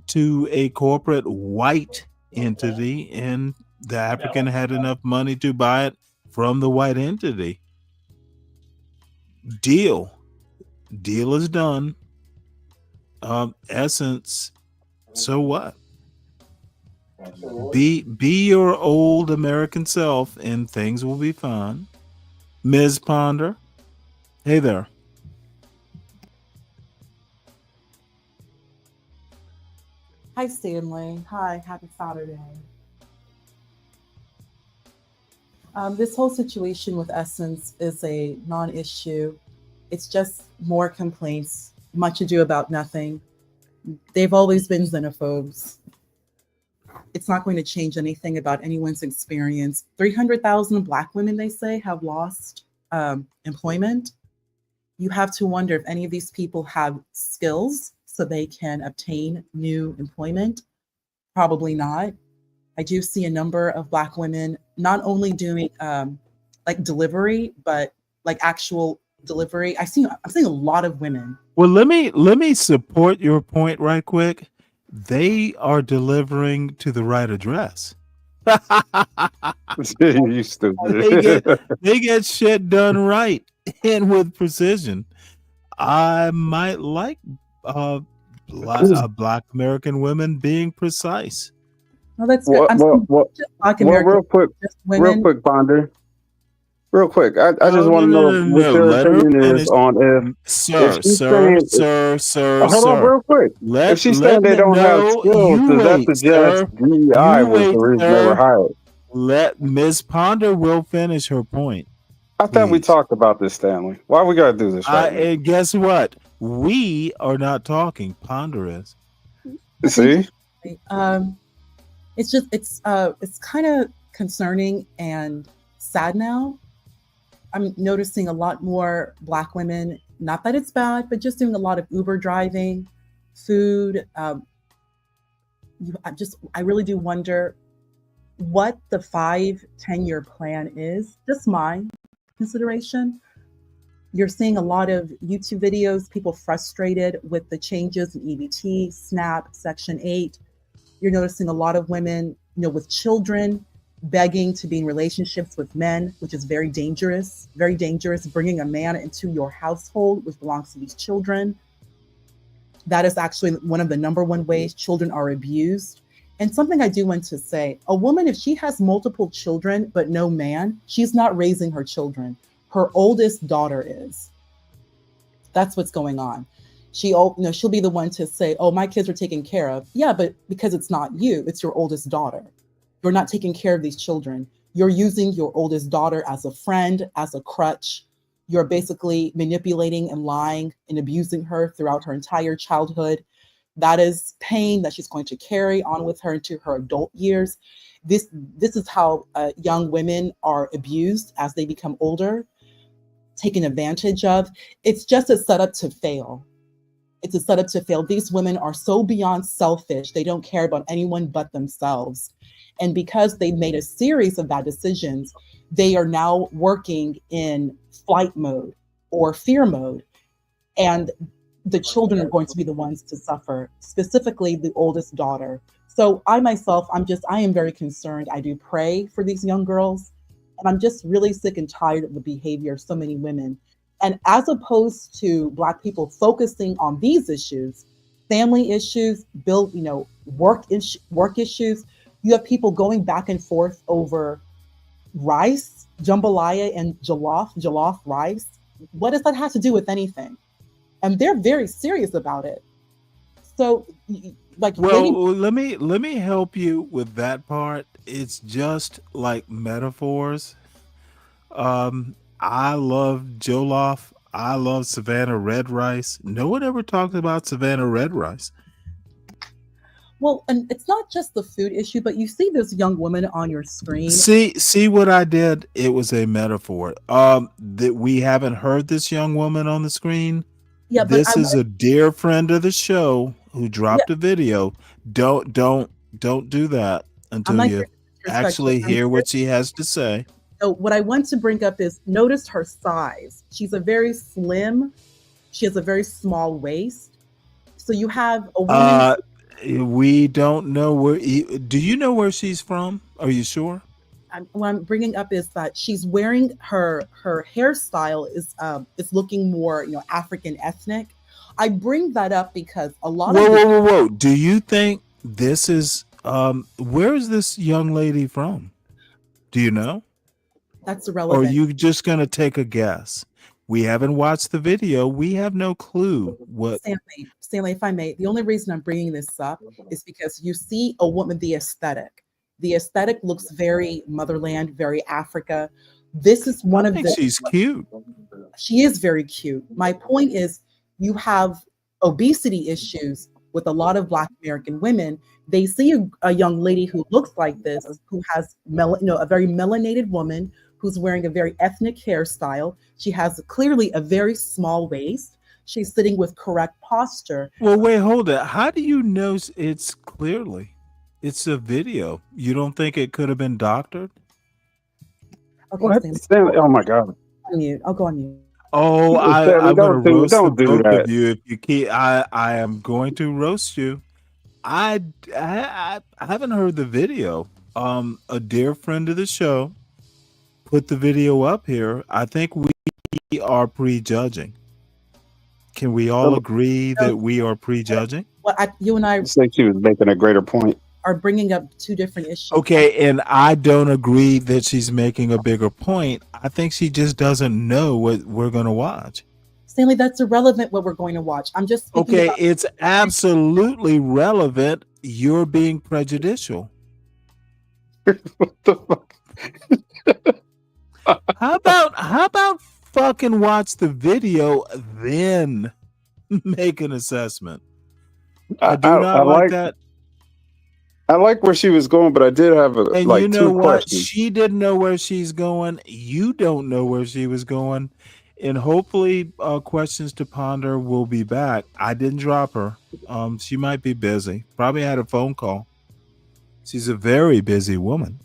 to a corporate white entity, and the African had enough money to buy it from the white entity. Deal is done. Essence, so what? Be your old American self and things will be fine. Ms. Ponder, hey there. Hi, Stanley. Hi, happy Saturday. This whole situation with Essence is a non-issue. It's just more complaints, much ado about nothing. They've always been xenophobes. It's not going to change anything about anyone's experience. 300,000 Black women, they say, have lost employment. You have to wonder if any of these people have skills so they can obtain new employment. Probably not. I do see a number of Black women not only doing like delivery, but like actual delivery. I'm seeing a lot of women. Well, let me support your point right quick. They are delivering to the right address. You stupid. they get shit done right and with precision. I might like Black American women being precise. No, that's good. Real quick, Ponder. Real quick, I just want to know what your opinion is on if she's saying, hold on, real quick. If she's saying they don't have skills, does that suggest DEI was the reason they were hired? Let Ms. Ponder will finish her point. I thought we Please. talked about this, Stanley. Why we gotta do this right now? And guess what? We are not talking. Ponder is. See? It's just it's kind of concerning and sad now. I'm noticing a lot more Black women, not that it's bad, but just doing a lot of Uber driving, food. I really do wonder what the 5-10 year plan is. Just my consideration. You're seeing a lot of YouTube videos, people frustrated with the changes in EBT, SNAP, Section 8. You're noticing a lot of women, with children begging to be in relationships with men, which is very dangerous, bringing a man into your household, which belongs to these children. That is actually one of the number one ways children are abused. And something I do want to say, a woman, if she has multiple children, but no man, she's not raising her children. Her oldest daughter is. That's what's going on. She'll be the one to say, oh, my kids are taken care of. Yeah, but because it's not you, it's your oldest daughter. You're not taking care of these children. You're using your oldest daughter as a friend, as a crutch. You're basically manipulating and lying and abusing her throughout her entire childhood. That is pain that she's going to carry on with her into her adult years. This is how young women are abused as they become older, taken advantage of. It's just a setup to fail. It's a setup to fail. These women are so beyond selfish. They don't care about anyone but themselves. And because they've made a series of bad decisions, they are now working in flight mode or fear mode. And the children are going to be the ones to suffer, specifically the oldest daughter. So I myself, I am very concerned. I do pray for these young girls. And I'm just really sick and tired of the behavior of so many women. And as opposed to Black people focusing on these issues, family issues, work issues, you have people going back and forth over rice, jambalaya and jollof rice. What does that have to do with anything? And they're very serious about it. So, let me help you with that part. It's just like metaphors. I love jollof. I love Savannah red rice. No one ever talks about Savannah red rice. Well, and it's not just the food issue, but you see this young woman on your screen. See what I did? It was a metaphor. That we haven't heard this young woman on the screen. Yeah, this is a dear friend of the show who dropped a video. Don't do that until you actually hear what she has to say. So what I want to bring up is notice her size. She's a very slim. She has a very small waist. So you have a woman. We don't know where. Do you know where she's from? Are you sure? What I'm bringing up is that she's wearing her hairstyle is looking more African ethnic. I bring that up because a lot of whoa. Do you think this is where is this young lady from? Do you know? That's irrelevant. Or are you just gonna take a guess? We haven't watched the video. We have no clue what. Stanley, if I may, the only reason I'm bringing this up is because you see a woman, the aesthetic. The aesthetic looks very motherland, very Africa. This is one of the. She's cute. She is very cute. My point is, you have obesity issues with a lot of Black American women. They see a young lady who looks like this, who has a very melanated woman who's wearing a very ethnic hairstyle. She has clearly a very small waist. She's sitting with correct posture. Well, wait, hold it. How do you know it's clearly? It's a video. You don't think it could have been doctored? Okay, Stanley, oh my God. I'll go on mute. Oh, I'm going to roast the both of you if you keep. I am going to roast you. I haven't heard the video. A dear friend of the show put the video up here. I think we are prejudging. Can we all agree that we are prejudging? Well, you and I think she was making a greater point. Are bringing up two different issues. Okay, and I don't agree that she's making a bigger point. I think she just doesn't know what we're going to watch. Stanley, that's irrelevant what we're going to watch. I'm just okay. It's absolutely relevant. You're being prejudicial. What the fuck? How about fucking watch the video, then make an assessment? I do not like that. I like where she was going, but I did have And you know two what? questions. She didn't know where she's going. You don't know where she was going. And hopefully Questions to Ponder will be back. I didn't drop her. She might be busy. Probably had a phone call. She's a very busy woman.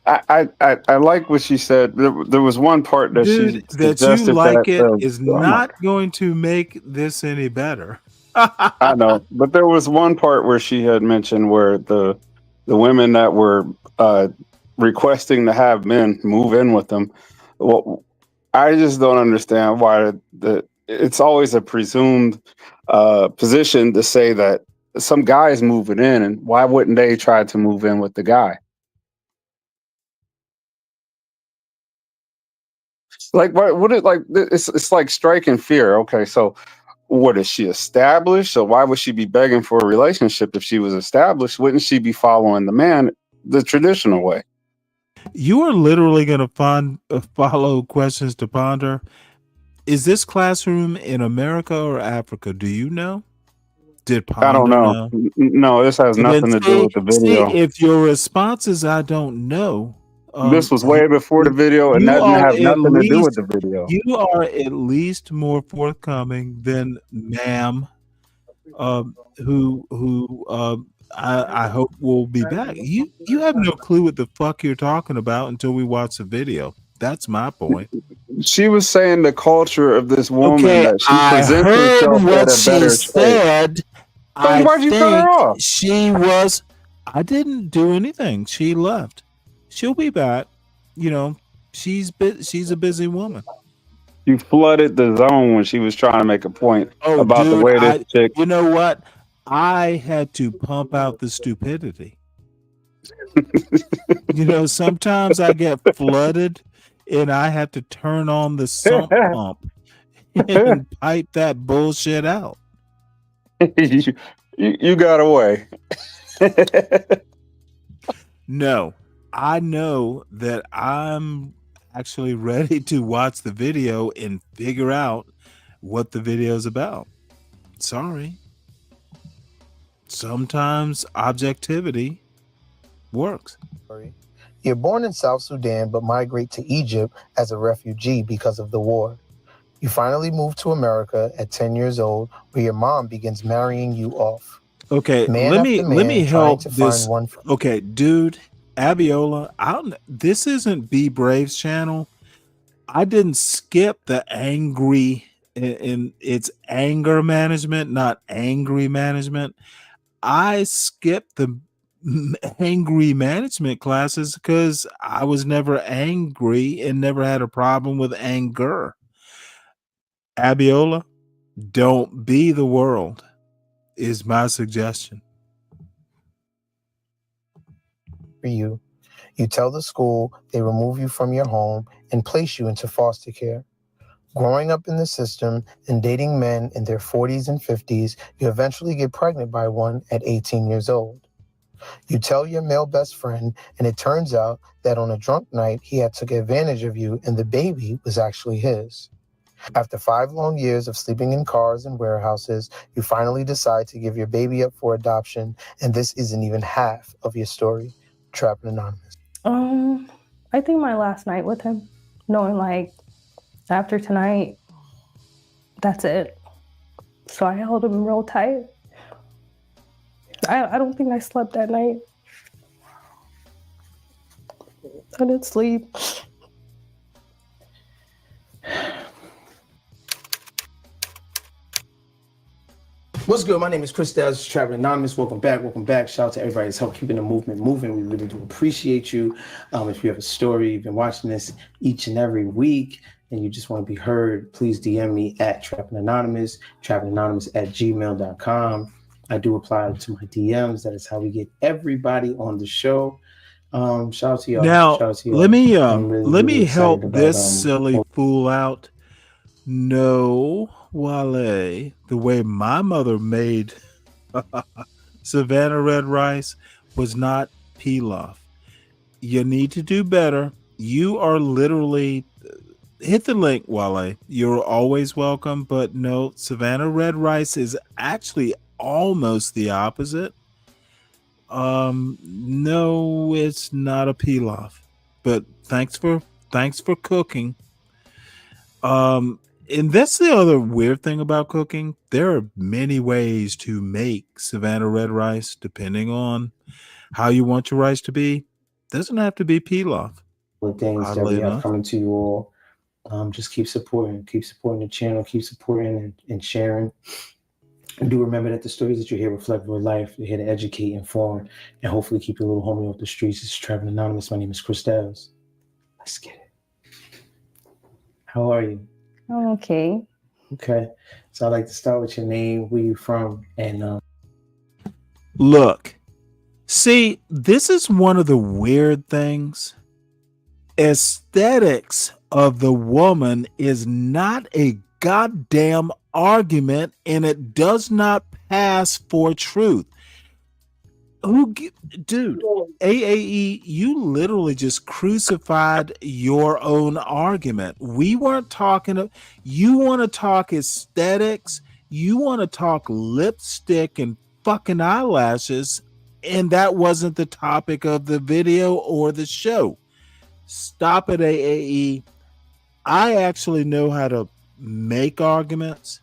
I like what she said. There was one part that she that you suggested like that is not going to make this any better. I know, but there was one part where she had mentioned where the women that were requesting to have men move in with them. Well, I just don't understand why it's always a presumed position to say that some guy is moving in, and why wouldn't they try to move in with the guy? Like what it like it's like striking fear. Okay, so what is she established? So why would she be begging for a relationship if she was established? Wouldn't she be following the man the traditional way? You are literally going to follow Questions to Ponder. Is this classroom in America or Africa? Do you know? Did Ponder I don't know. No, this has nothing to do with the video. See, if your response is I don't know, this was way before the video, and that didn't have nothing to do with the video. You are at least more forthcoming than ma'am, who I hope will be back. You have no clue what the fuck you're talking about until we watch the video. That's my point. She was saying the culture of this woman that she I presents heard herself what at a she better said. Why'd you cut her off? She was. I didn't do anything. She left. She'll be back. You know, she's a busy woman. You flooded the zone when she was trying to make a point about the way this chick. You know what? I had to pump out the stupidity. You know, sometimes I get flooded and I have to turn on the sump pump and pipe that bullshit out. you got away. No, I know that I'm actually ready to watch the video and figure out what the video is about. Sorry. Sometimes objectivity works. You're born in South Sudan but migrate to Egypt as a refugee because of the war. You finally move to America at 10 years old, where your mom begins marrying you off. Okay, let me help this. Okay, dude, Abiola, this isn't Be Brave's channel. I didn't skip the angry in its anger management, not angry management. I skipped the angry management classes because I was never angry and never had a problem with anger. Abiola, don't be the world is my suggestion. For you tell the school they remove you from your home and place you into foster care. Growing up in the system and dating men in their 40s and 50s, you eventually get pregnant by one at 18 years old. You tell your male best friend, and it turns out that on a drunk night, he had took advantage of you and the baby was actually his. After 5 long years of sleeping in cars and warehouses, you finally decide to give your baby up for adoption, and this isn't even half of your story. Trapped Anonymous. I think my last night with him, knowing like after tonight, that's it. So I held him real tight. I don't think I slept that night. I didn't sleep. What's good? My name is Chris Dow's Traveling Anonymous. Welcome back. Shout out to everybody that's helped keeping the movement moving. We really do appreciate you. If you have a story, you've been watching this each and every week, and you just want to be heard, please DM me at Traveling Anonymous, travelanonymous@gmail.com. I do reply to my DMs. That is how we get everybody on the show. Shout out to y'all. Now, let me help about, this silly fool out. No, Wale, the way my mother made Savannah red rice was not pilaf. You need to do better. You are literally hit the link, Wale. You're always welcome. But no, Savannah Red Rice is actually almost the opposite. No, it's not a pilaf. But thanks for cooking. And that's the other weird thing about cooking. There are many ways to make Savannah Red Rice, depending on how you want your rice to be. Doesn't have to be pilaf. With things that we have coming to you all. Just keep supporting the channel, keep supporting and sharing. And do remember that the stories that you hear reflect real life. They're here to educate, inform, and hopefully keep your little homie off the streets. This is Trevor Anonymous. My name is Christels. Let's get it. How are you? I'm okay. Okay. So I'd like to start with your name, where you from, and look. See, this is one of the weird things. Aesthetics of the woman is not a goddamn argument, and it does not pass for truth. Dude, AAE, you literally just crucified your own argument. We weren't talking. You want to talk aesthetics? You want to talk lipstick and fucking eyelashes? And that wasn't the topic of the video or the show. Stop it, AAE. I actually know how to make arguments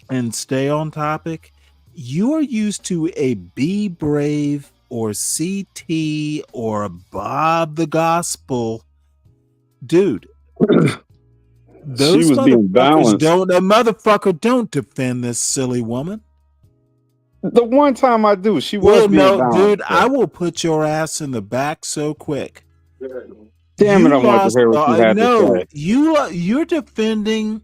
and stay on topic. You are used to a Be Brave or CT or Bob the Gospel. Dude, those motherfuckers don't defend this silly woman. The one time I do, she was being balanced. Dude, I will put your ass in the back so quick. Damn it, I want to hear what you had to say. You're defending.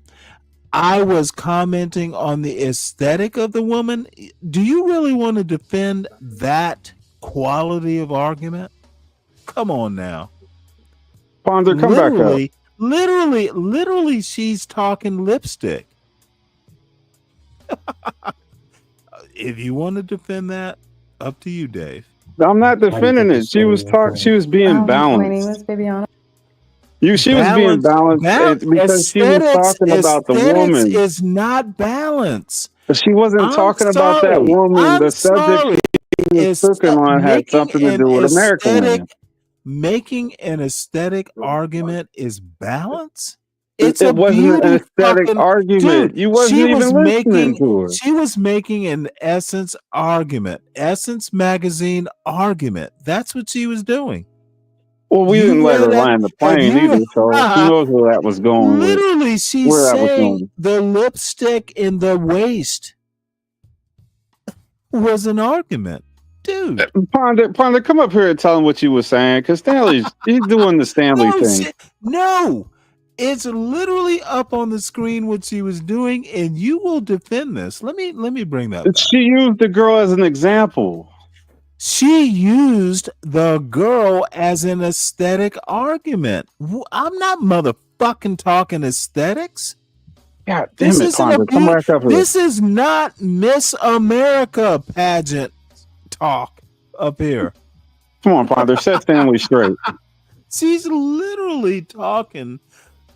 I was commenting on the aesthetic of the woman. Do you really want to defend that quality of argument? Come on now. Ponder, come back up. Literally, she's talking lipstick. If you want to defend that, up to you, Dave. I'm not defending it. She was being balanced. My name is Bibiana. She was being balanced because she was talking about the woman. Is not balance. But she wasn't talking about that woman. The subject she was cooking on had something to do with American women. Making an aesthetic argument is balance. It wasn't an aesthetic argument. Dude, you wasn't even listening to her. She was making an Essence argument, Essence magazine argument. That's what she was doing. Well, we didn't let her land the plane either, so who knows where that was going. Literally, she's saying the lipstick in the waist was an argument. Dude. Ponder, come up here and tell him what you were saying, because he's doing the Stanley thing. No, it's literally up on the screen what she was doing, and you will defend this. Let me bring that back. She used the girl as an example. She used the girl as an aesthetic argument. I'm not motherfucking talking aesthetics. God damn it, Ponder. Come back up here. This is not Miss America pageant talk up here. Come on, Ponder. Set Stanley straight. She's literally talking.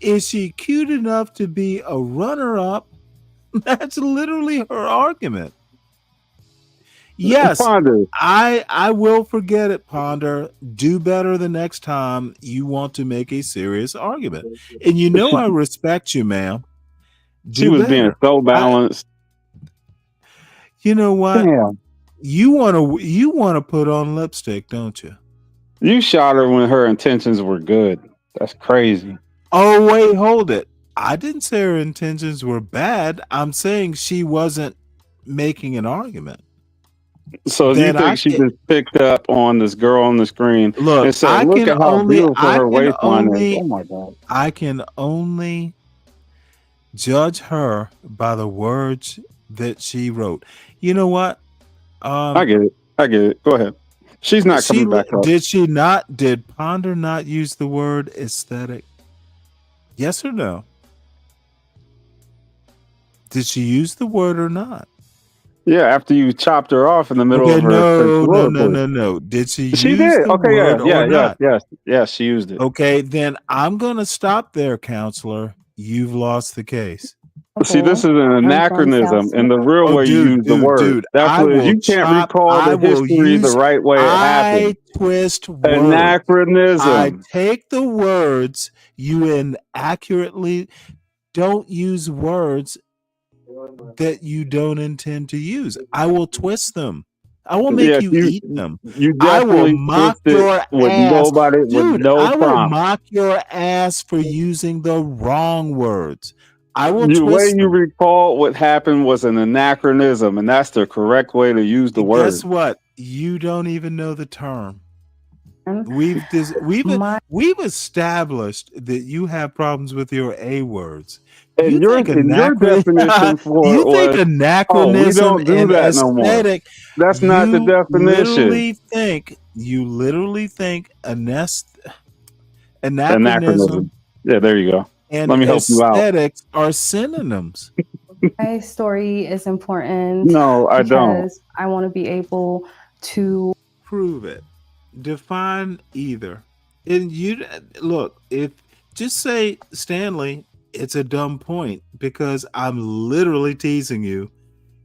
Is she cute enough to be a runner-up? That's literally her argument. Yes, Ponder. I will forget it, Ponder. Do better the next time you want to make a serious argument. And you know I respect you, ma'am. She was being so balanced. You know what? Damn. You want to put on lipstick, don't you? You shot her when her intentions were good. That's crazy. Oh, wait, hold it. I didn't say her intentions were bad. I'm saying she wasn't making an argument. So you think she just picked up on this girl on the screen and said, look at how beautiful her waistline is. Oh my God. I can only judge her by the words that she wrote. You know what? I get it. Go ahead. She's not coming back up. Did Ponder not use the word aesthetic? Yes or no? Did she use the word or not? Yeah, after you chopped her off in the middle Okay, of her soliloquy. no. Did she She use did. the Okay, yeah, word or not? yes, she used it. Okay, then I'm gonna stop there, counselor. You've lost the case. See, this is an I'm from South anachronism in the real Oh, way you use the word. dude. That's I what it is. will You can't chop. recall I the will history the use. right way it I happened. twist words. I Anachronism. take the words you inaccurately. Don't use words that you don't intend to use. I will twist them. I will make Yes, you eat them. you I will definitely mock twisted your with ass. nobody, with Dude, no I will prompt. mock your ass for using the wrong words. I will The way twist you them. recall what happened was an anachronism, and that's the correct way to use the And word. guess what? You don't even know the term. My- We've established that you have problems with your A words. And your definition for You it think was, oh, we anachronism don't do and that no more. aesthetic. That's not the definition. You literally think anachronism Anachronism. Yeah, there you go. and Let me help you out. aesthetics are synonyms. My story is important No, I don't. because I want to be able to Prove it. Define either. And you look, if just say, Stanley, it's a dumb point because I'm literally teasing you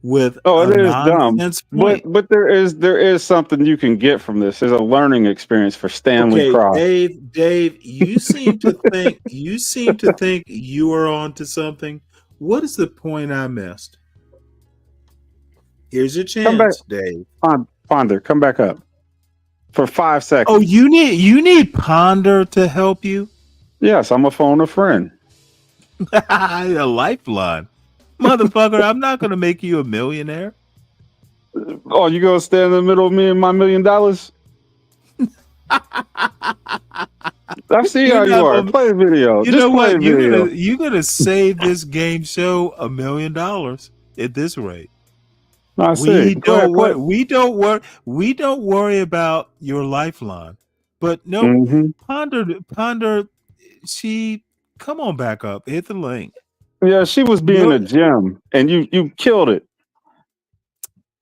with Oh, a it is dumb. nonsense point. But there is something you can get from this. There's a learning experience for Stanley Okay, Cross. Dave, you seem to think you are onto something. What is the point I missed? Here's your Come back, chance, Dave. Ponder, come back up for 5 seconds. Oh, you need Ponder to help you? Yes, I'm a phone a friend. A lifeline. Motherfucker, I'm not going to make you a millionaire. Oh, you going to stand in the middle of me and my $1 million? I see how you are. Play a video. You know what? You're gonna save this game show $1 million at this rate. I see. We don't worry about your lifeline. But no, Ponder, she come on back up. Hit the link. Yeah, she was being a gem, and you killed it.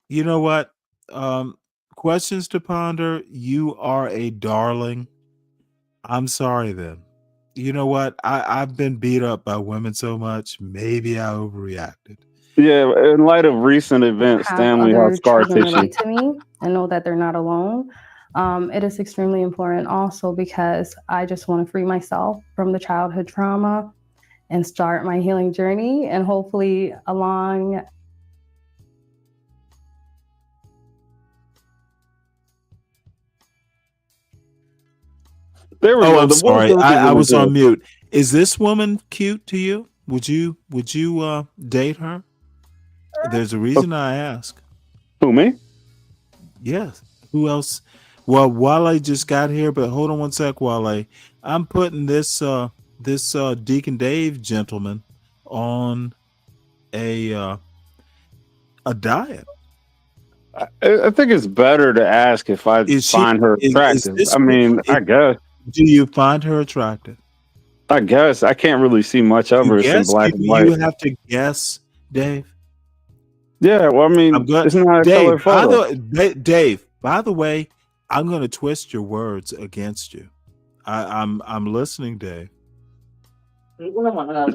You know what? Questions to Ponder. You are a darling. I'm sorry then. You know what? I've been beat up by women so much. Maybe I overreacted. Yeah, in light of recent events, Stanley has scar tissue. relate to me and know that they're not alone. It is extremely important also because I just want to free myself from the childhood trauma and start my healing journey, and hopefully along There we go. I'm sorry. I was on mute. Is this woman cute to you? Would you date her? There's a reason I ask. Who, me? Yes. Who else? Well, Wale just got here, but hold on one sec, Wale. I'm putting this Deacon Dave gentleman on a diet. I think it's better to ask if I find her attractive. I guess. Do you find her attractive? I guess. I can't really see much of her. It's in black and white. You have to guess, Dave. Yeah, well, it's not a Dave, color photo. Dave, by the way, I'm going to twist your words against you. I'm listening, Dave.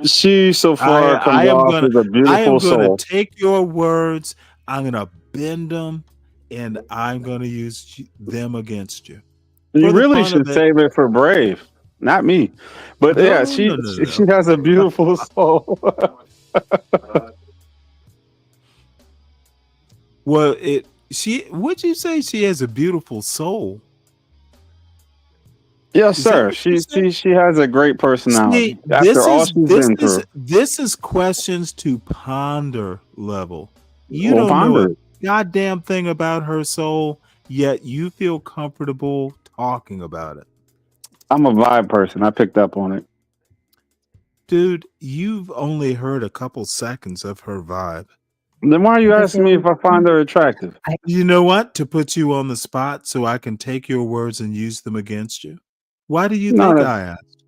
She so far comes off as a beautiful soul. I am going to take your words, I'm going to bend them, and I'm going to use them against you. You really should save it for Brave, not me. But she has a beautiful soul. Well, would you say she has a beautiful soul? Yes, sir. She has a great personality. This is questions to Ponder level. You don't know a goddamn thing about her soul, yet you feel comfortable talking about it. I'm a vibe person. I picked up on it. Dude, you've only heard a couple seconds of her vibe. Then why are you asking me if I find her attractive? You know what? To put you on the spot so I can take your words and use them against you. Why do you think I asked?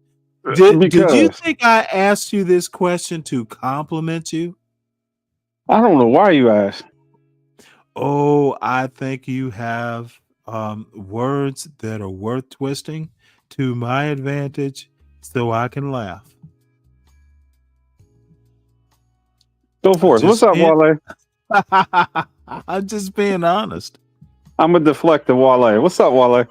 Did you think I asked you this question to compliment you? I don't know why you asked. Oh, I think you have words that are worth twisting to my advantage so I can laugh. Go for it. What's up, Wale? I'm just being honest. I'm going to deflect the Wale. What's up, Wale?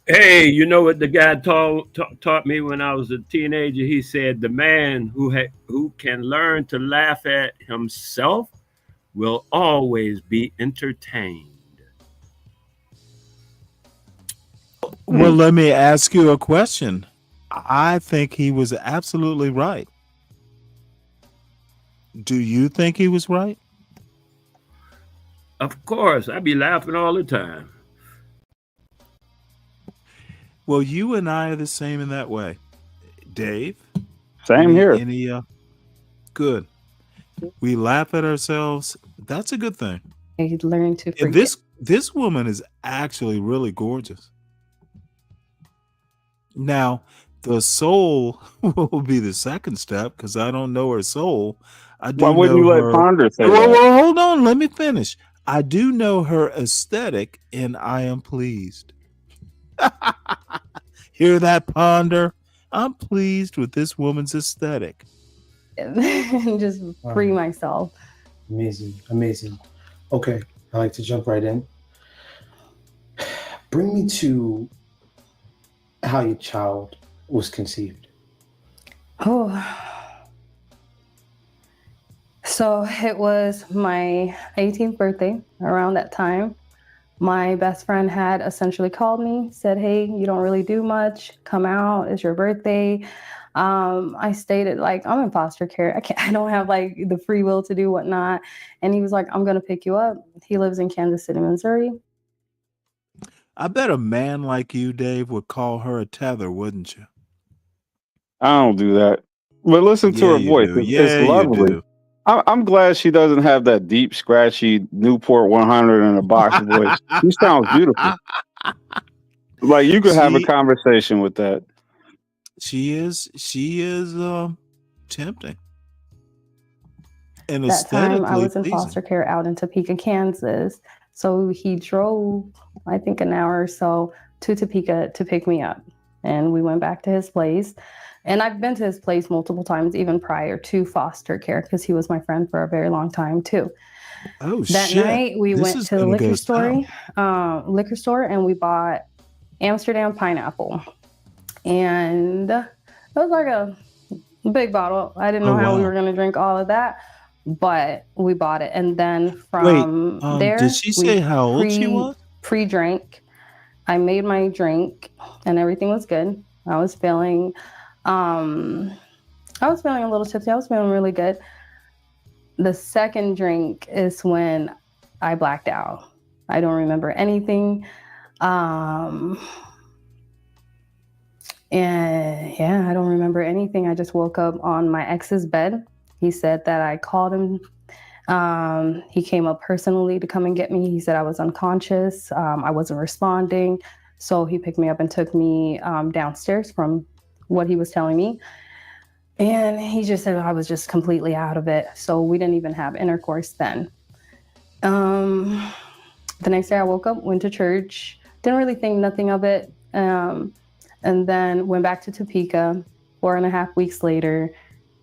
Hey, you know what the guy taught me when I was a teenager? He said, the man who can learn to laugh at himself will always be entertained. Well, let me ask you a question. I think he was absolutely right. Do you think he was right? Of course, I be laughing all the time. Well, you and I are the same in that way. Dave? Same here. Good. We laugh at ourselves. That's a good thing. I learned to And forget. this woman is actually really gorgeous. Now, the soul will be the second step because I don't know her soul. I do Why wouldn't know you let her. Ponder say Well, that? hold on. Let me finish. I do know her aesthetic, and I am pleased. Hear that, Ponder? I'm pleased with this woman's aesthetic. And just free myself. Amazing. Okay, I like to jump right in. Bring me to how your child was conceived. Oh. So it was my 18th birthday around that time. My best friend had essentially called me, said, hey, you don't really do much. Come out. It's your birthday. I stated, like, I'm in foster care. I don't have like the free will to do whatnot. And he was like, I'm going to pick you up. He lives in Kansas City, Missouri. I bet a man like you, Dave, would call her a tether, wouldn't you? I don't do that. But listen to her voice. It's lovely. I'm glad she doesn't have that deep, scratchy Newport 100 in a box voice. She sounds beautiful. Like you could have a conversation with that. She is tempting. And that time I was in pleasing. foster care out in Topeka, Kansas. So he drove, I think, an hour or so to Topeka to pick me up. And we went back to his place. And I've been to his place multiple times, even prior to foster care, because he was my friend for a very long time, too. Oh, that night, we went to the liquor store, and we bought Amsterdam pineapple. And it was like a big bottle. I didn't know how we were going to drink all of that, but we bought it. And then from there, did she say how old she was? Pre-drink. I made my drink and everything was good. I was feeling a little tipsy. I was feeling really good. The second drink is when I blacked out. I don't remember anything. And yeah, I don't remember anything. I just woke up on my ex's bed. He said that I called him. He came up personally to come and get me. He said I was unconscious. I wasn't responding. So he picked me up and took me downstairs from what he was telling me. And he just said I was just completely out of it. So we didn't even have intercourse then. The next day I woke up, went to church, didn't really think nothing of it. And then went back to Topeka. 4.5 weeks later,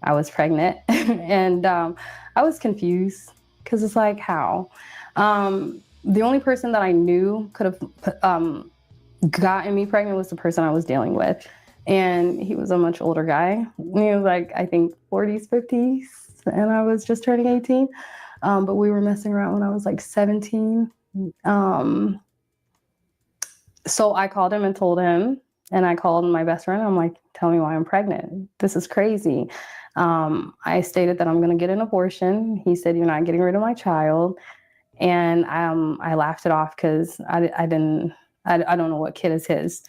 I was pregnant. And I was confused because it's like, how? The only person that I knew could have gotten me pregnant was the person I was dealing with. And he was a much older guy. He was like, I think 40s, 50s. And I was just turning 18. But we were messing around when I was like 17. So I called him and told him, and I called my best friend. I'm like, tell me why I'm pregnant. This is crazy. I stated that I'm going to get an abortion. He said, you're not getting rid of my child. And I laughed it off because I don't know what kid is his.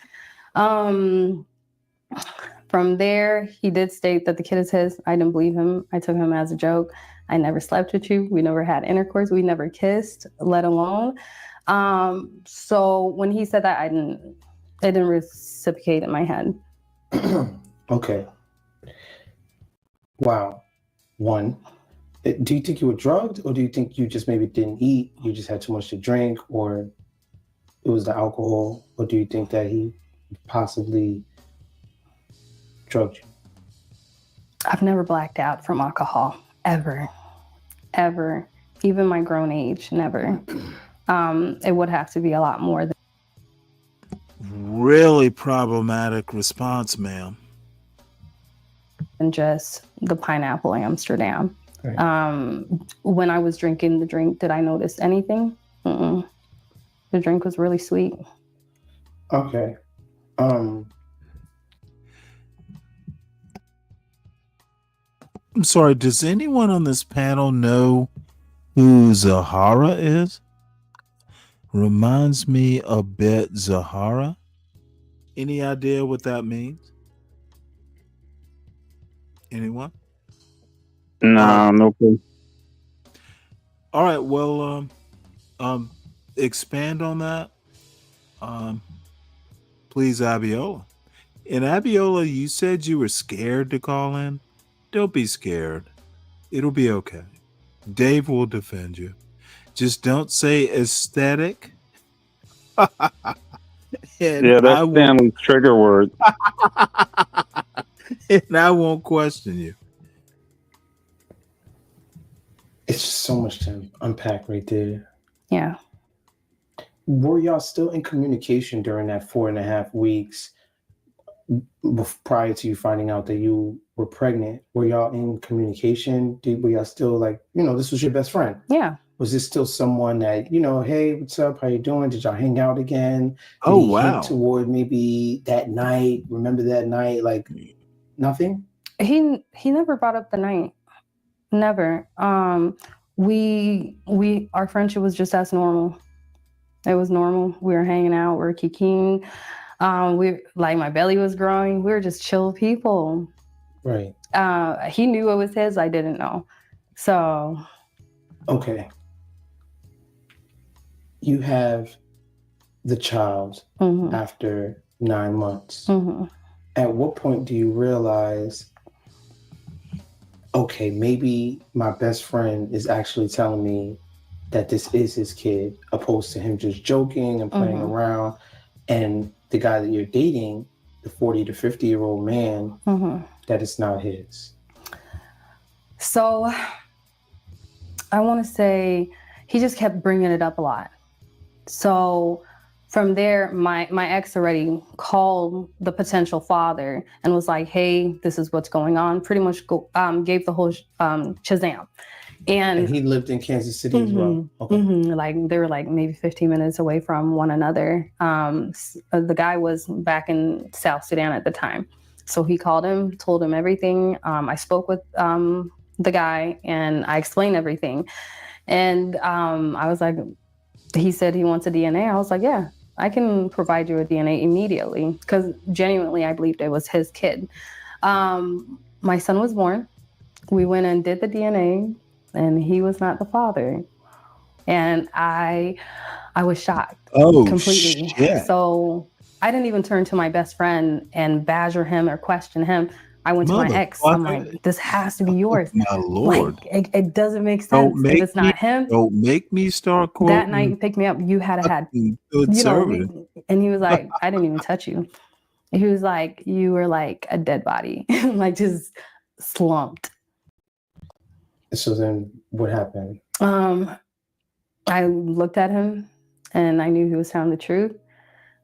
From there, he did state that the kid is his. I didn't believe him. I took him as a joke. I never slept with you. We never had intercourse. We never kissed, let alone. So when he said that, it didn't reciprocate in my head. Okay. Wow. One, Do you think you were drugged, or do you think you just maybe didn't eat, you just had too much to drink, or it was the alcohol, or do you think that he possibly drugged you? I've never blacked out from alcohol, ever. Even my grown age, never. It would have to be a lot more than. Really problematic response, ma'am. Than just the pineapple Amsterdam. Right. When I was drinking the drink, did I notice anything? The drink was really sweet. Okay. I'm sorry, does anyone on this panel know who Zahara is? Reminds me a bit Zahara. Any idea what that means? Anyone? No, no clue. All right, well, expand on that. Please, Abiola. And Abiola, you said you were scared to call in. Don't be scared. It'll be okay. Dave will defend you. Just don't say aesthetic. Yeah, that's Stanley's trigger word. And I won't question you. It's just so much to unpack right there. Yeah. Were y'all still in communication during that 4.5 weeks prior to you finding out that you were pregnant? Were y'all in communication? Were y'all still like, this was your best friend? Yeah. Was this still someone that, hey, what's up? How you doing? Did y'all hang out again? Did Oh, he wow. hint toward maybe that night? Remember that night? Like nothing? He never brought up the night. Never. Our friendship was just as normal. It was normal. We were hanging out. We were kikiing. My belly was growing. We were just chill people. Right. He knew it was his. I didn't know. So. Okay. You have the child after 9 months. At what point do you realize, okay, maybe my best friend is actually telling me that this is his kid, opposed to him just joking and playing around, and the guy that you're dating, the 40 to 50-year-old man, that it's not his? So I want to say he just kept bringing it up a lot. So from there, my ex already called the potential father and was like, hey, this is what's going on. Pretty much gave the whole Shazam. And he lived in Kansas City as well. Okay. Like they were like maybe 15 minutes away from one another. The guy was back in South Sudan at the time. So he called him, told him everything. I spoke with the guy and I explained everything. And I was like, he said he wants a DNA. I was like, yeah, I can provide you a DNA immediately, because genuinely I believed it was his kid. My son was born. We went and did the DNA, and he was not the father. And I was shocked. Completely. Shit. So I didn't even turn to my best friend and badger him or question him. I went to my ex. I'm like, this has to be yours. My Lord. Like, it doesn't make sense if it's not him. Don't make me start quoting. That night you picked me up, you had had, and he was like, I didn't even touch you. He was like, you were like a dead body, like just slumped. So then what happened? I looked at him and I knew he was telling the truth.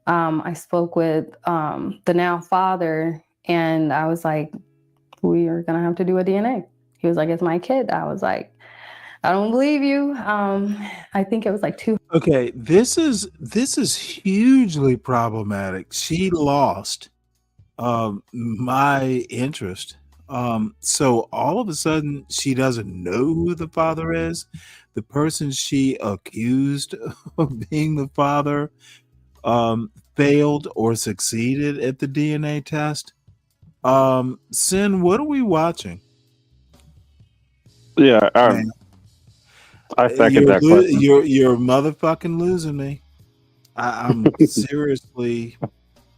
I spoke with the now father and I was like, we are going to have to do a DNA. He was like, it's my kid. I was like, I don't believe you. I think it was like 2. Okay, this is hugely problematic. She lost my interest. So all of a sudden she doesn't know who the father is. The person she accused of being the father failed or succeeded at the DNA test. Sin, what are we watching? Yeah, I second that question. You're motherfucking losing me. I'm seriously.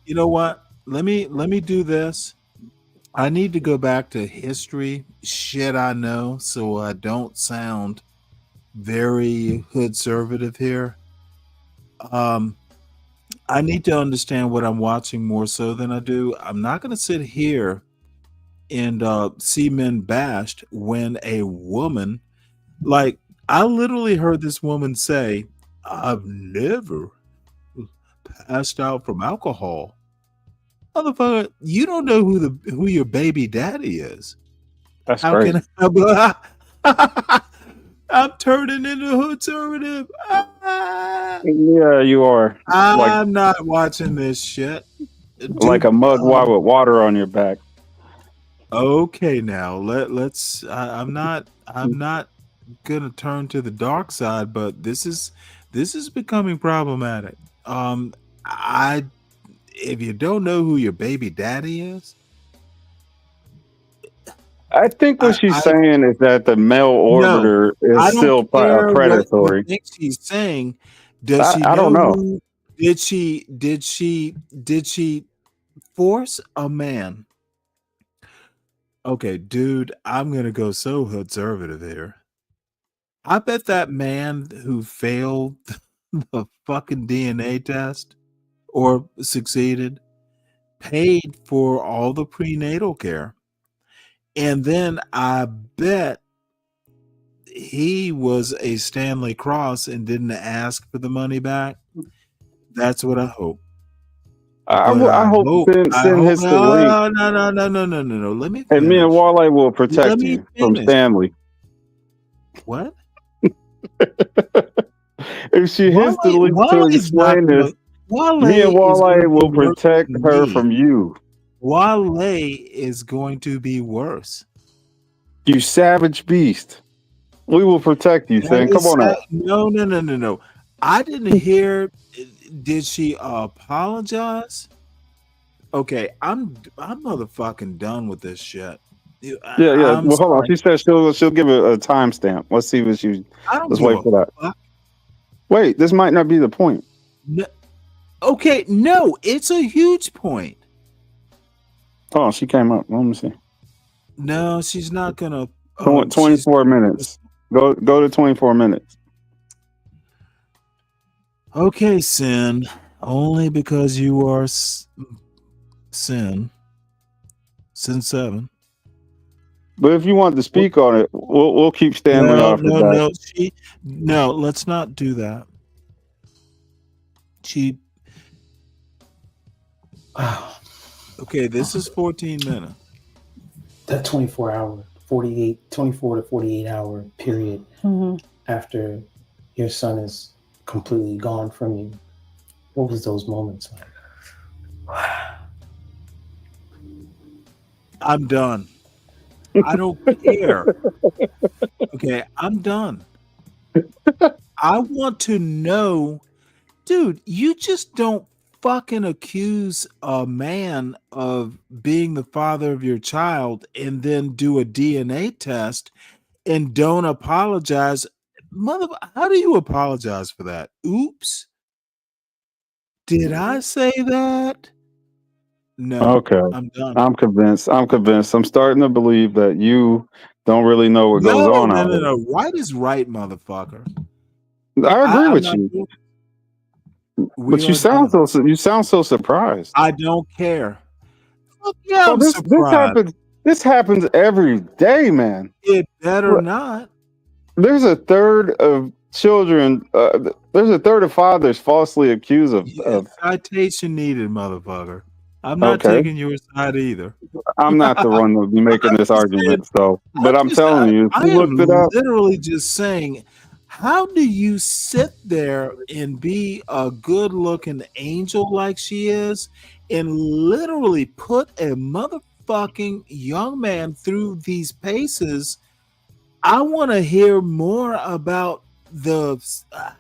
You know what? Let me do this. I need to go back to history, shit I know, so I don't sound very hood-servative here. I need to understand what I'm watching more so than I do. I'm not going to sit here and see men bashed when a woman, like, I literally heard this woman say, I've never passed out from alcohol. Motherfucker, you don't know who your baby daddy is. That's How crazy. can I'm turning into hood-servative. Yeah, you are. I'm not watching this shit. Like a mug with water on your back. Okay, now let's. I'm not gonna turn to the dark side, but this is becoming problematic. I if you don't know who your baby daddy is, I think what she's saying is that the male no, orbiter I is don't still care what you predatory. think she's saying. Does she I don't know know. who? Did she force a man? Okay, dude, I'm gonna go so conservative here. I bet that man who failed the fucking DNA test or succeeded paid for all the prenatal care. And then I bet he was a Stanley Cross and didn't ask for the money back. That's what I hope. But I hope Sin hits the link. No. Let me And me and finish. Wale will Let protect me you from finish. Stanley. What? If she hits the link to Wale's not explain gonna. this, Wale me and is Wale going to will be worse protect than her me. from you. Wale is going to be worse. You savage beast. We will protect you, Sin. Come on up. No. I didn't hear. Did she apologize? Okay, I'm motherfucking done with this shit. Yeah. I'm Well, hold on. sorry. She said she'll give a timestamp. Let's see what she. I don't Let's give wait a for that. fuck. Wait, this might not be the point. No, okay, no, it's a huge point. Oh, she came up. Let me see. No, she's not gonna. 24 minutes. Go to 24 minutes. Okay, Sin. Only because you are Sin 7. But if you want to speak on it, we'll keep Stanley off your back. No, let's not do that. Okay, this is 14 minutes. That 24 to 48 hour period after your son is completely gone from you, what was those moments like? I'm done. I don't care. Okay, I'm done. I want to know, dude, you just don't fucking accuse a man of being the father of your child and then do a DNA test and don't apologize. How do you apologize for that? Oops. Did I say that? No. Okay. I'm done. I'm convinced. I'm starting to believe that you don't really know what goes on out there. No. Right is right, motherfucker. I agree with you. But you sound so surprised. I don't care. Fuck yeah, I'm this surprised. This happens every day, man. It better not. There's a third of children. There's a third of fathers falsely accused of citation needed, motherfucker. I'm not taking your side either. I'm not the one to be making this argument, but I'm telling you, if you looked it up, literally just saying, how do you sit there and be a good-looking angel like she is, and literally put a motherfucking young man through these paces? I want to hear more about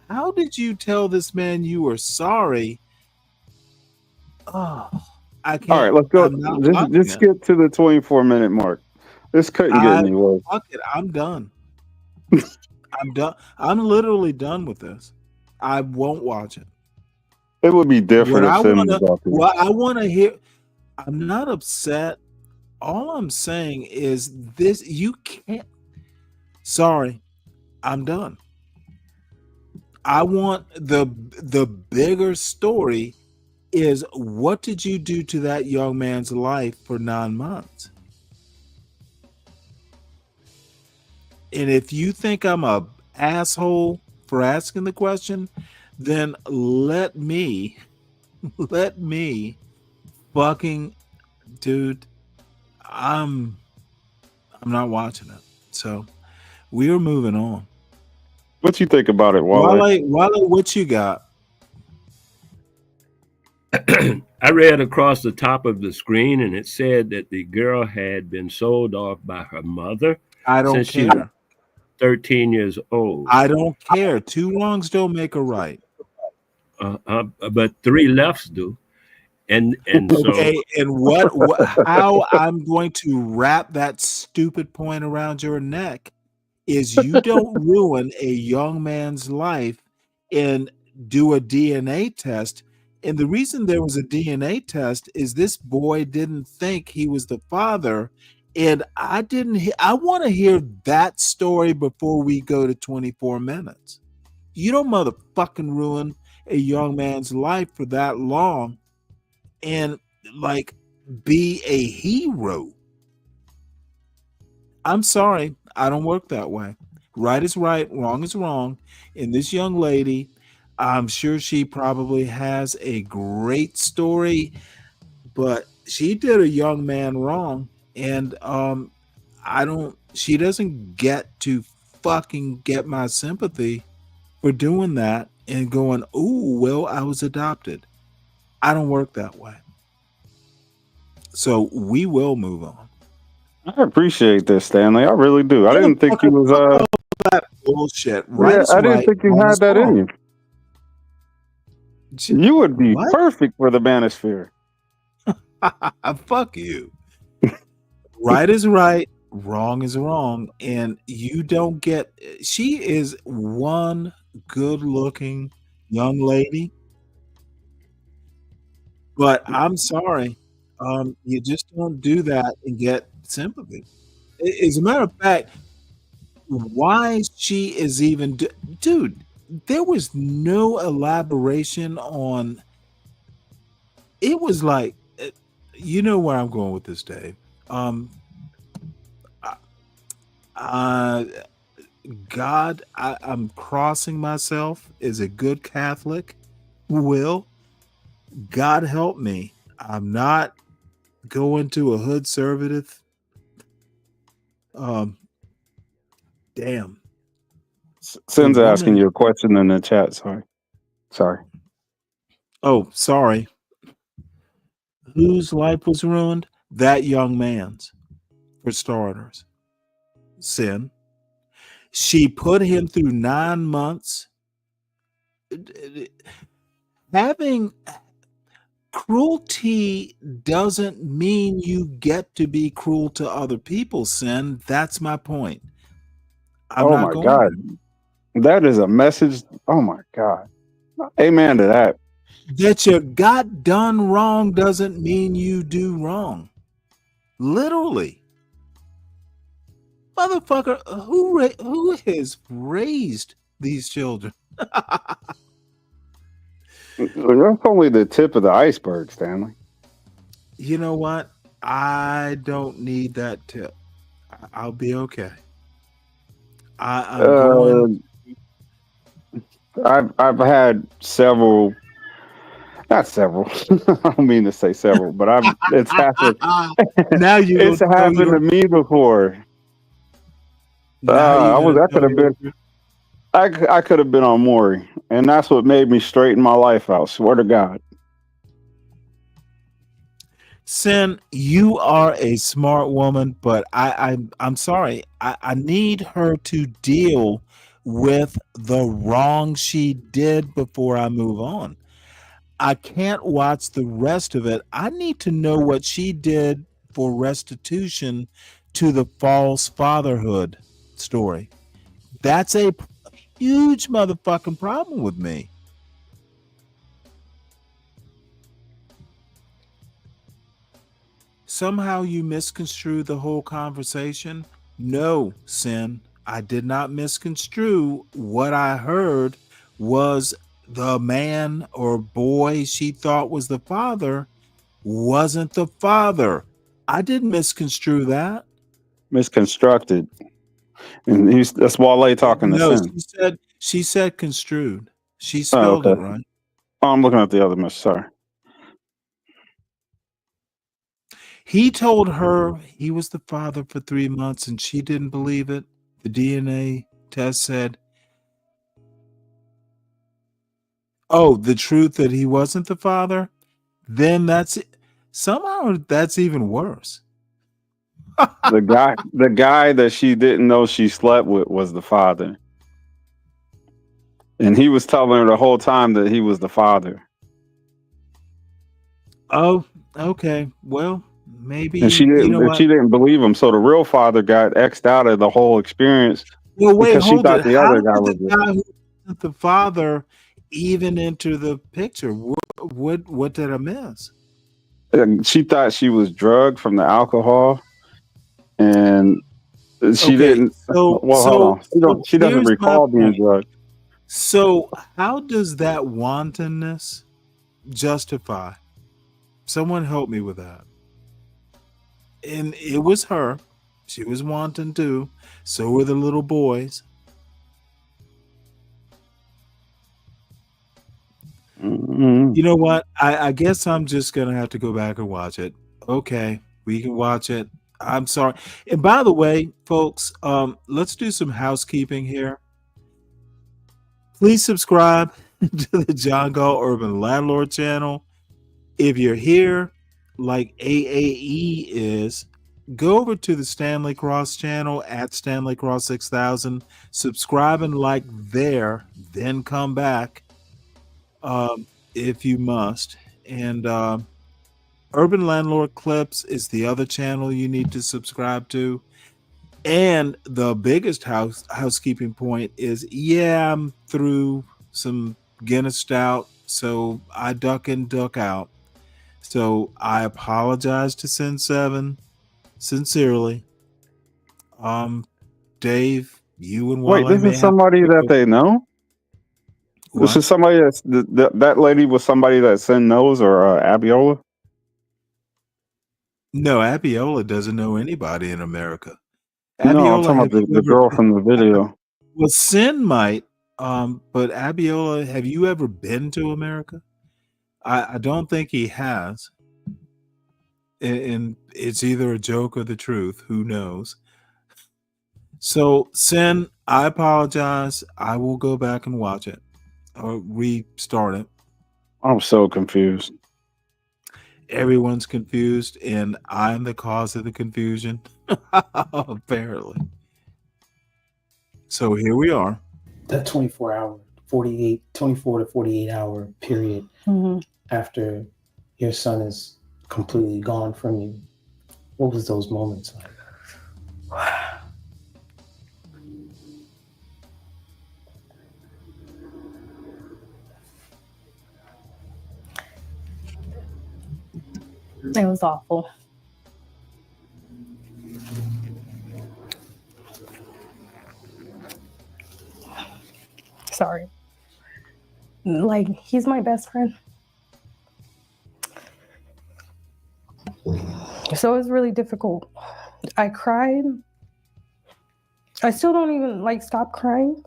how did you tell this man you were sorry? Oh, I can't. All right, let's go. Just skip to the 24-minute mark. This couldn't get any worse. Fuck it, I'm done. I'm done. I'm literally done with this. I won't watch it. It would be different if Sin was out there. Well, I want to hear. I'm not upset All I'm saying is this: you can't. Sorry, I'm done. I want the bigger story is what did you do to that young man's life for 9 months? And if you think I'm a asshole for asking the question, then let me fucking dude, I'm not watching it. So we are moving on. What you think about it, Wale? Wale, what you got? I read across the top of the screen, and it said that the girl had been sold off by her mother I don't since she care. was 13 years old. I don't care. 2 wrongs don't make a right. But 3 lefts do. And so Okay, and how I'm going to wrap that stupid point around your neck is you don't ruin a young man's life and do a DNA test. And the reason there was a DNA test is this boy didn't think he was the father. And I want to hear that story before we go to 24 minutes. You don't motherfucking ruin a young man's life for that long and like be a hero. I'm sorry, I don't work that way. Right is right, wrong is wrong. And this young lady, I'm sure she probably has a great story, but she did a young man wrong. And she doesn't get to fucking get my sympathy for doing that and going, oh, well, I was adopted. I don't work that way. So we will move on. I appreciate this, Stanley. I really do. I didn't think you was that bullshit. Right yeah, is I didn't right, think you wrong had is that in wrong. you. You would be What? perfect for the manosphere. Fuck you. Right is right, wrong is wrong, and you don't get. She is one good-looking young lady, but I'm sorry, you just don't do that and get sympathy. As a matter of fact, why she is even, dude? There was no elaboration on. It was like, you know where I'm going with this, Dave. God, I'm crossing myself as a good Catholic. Will God help me? I'm not going to a hood conservative. Damn. Sin's asking you a question in the chat. Sorry. Oh, sorry. Whose life was ruined? That young man's, for starters. Sin. She put him through 9 months. Having cruelty doesn't mean you get to be cruel to other people, Sin. That's my point. I'm Oh not my going God. That is a message. Oh my God. Amen to that. That you got done wrong doesn't mean you do wrong. Literally. Motherfucker, who has raised these children? That's only the tip of the iceberg, Stanley. You know what? I don't need that tip. I'll be okay. I'm going. I've had several, not several. I don't mean to say several, but it's happened. Now you It's happened to me before. I could have been. I could have been on Maury, and that's what made me straighten my life out. Swear to God. Sin, you are a smart woman, but I'm sorry. I need her to deal with the wrong she did before I move on. I can't watch the rest of it. I need to know what she did for restitution to the false fatherhood story. That's a huge motherfucking problem with me. somehow you misconstrue the whole conversation. No, Sin, I did not misconstrue. What I heard was the man or boy she thought was the father wasn't the father. I didn't misconstrue that. Misconstructed. And that's Wale talking to No, Sin. she said construed. She Oh, spelled okay. it right. Oh, I'm looking at the other message. Sorry. He told her he was the father for 3 months and she didn't believe it. The DNA test said, oh, the truth that he wasn't the father? Then somehow that's even worse. The guy that she didn't know she slept with was the father. And he was telling her the whole time that he was the father. Oh, okay. Well, maybe And she didn't believe him. So the real father got X'd out of the whole experience. Well, wait, because she hold thought it. the How other guy did was the guy who wasn't the father even enter the picture? What did I miss? She thought she was drugged from the alcohol, and she didn't. Well, hold on. She doesn't here's my recall being point. drugged. So how does that wantonness justify? Someone help me with that. And it was her. She was wanton too. So were the little boys. Mm-hmm. You know what? I guess I'm just gonna have to go back and watch it. Okay, we can watch it. I'm sorry. And by the way, folks, let's do some housekeeping here. Please subscribe to the John Gall Urban Landlord channel. If you're here, like AAE is, go over to the Stanley Cross channel at Stanley Cross 6000. Subscribe and like there, then come back if you must. And Urban Landlord Clips is the other channel you need to subscribe to. And the biggest housekeeping point is, yeah, I'm through some Guinness Stout, so I duck in, duck out. So I apologize to Sin 7 sincerely. Dave, you and Wale Wait, this may is have somebody that they know. What? This is somebody that lady was somebody that Sin knows, or Abiola. No, Abiola doesn't know anybody in America. No, I'm Abiola, talking have about you the ever girl from the video. Well, Sin might, but Abiola, have you ever been to America? I don't think he has. And it's either a joke or the truth. Who knows? So, Sin, I apologize. I will go back and watch it or restart it. I'm so confused. Everyone's confused, and I'm the cause of the confusion, apparently. So here we are. That 24 to 48 hour period after your son is completely gone from you. What was those moments like? It was awful. Sorry. Like, he's my best friend. So it was really difficult. I cried. I still don't even stop crying.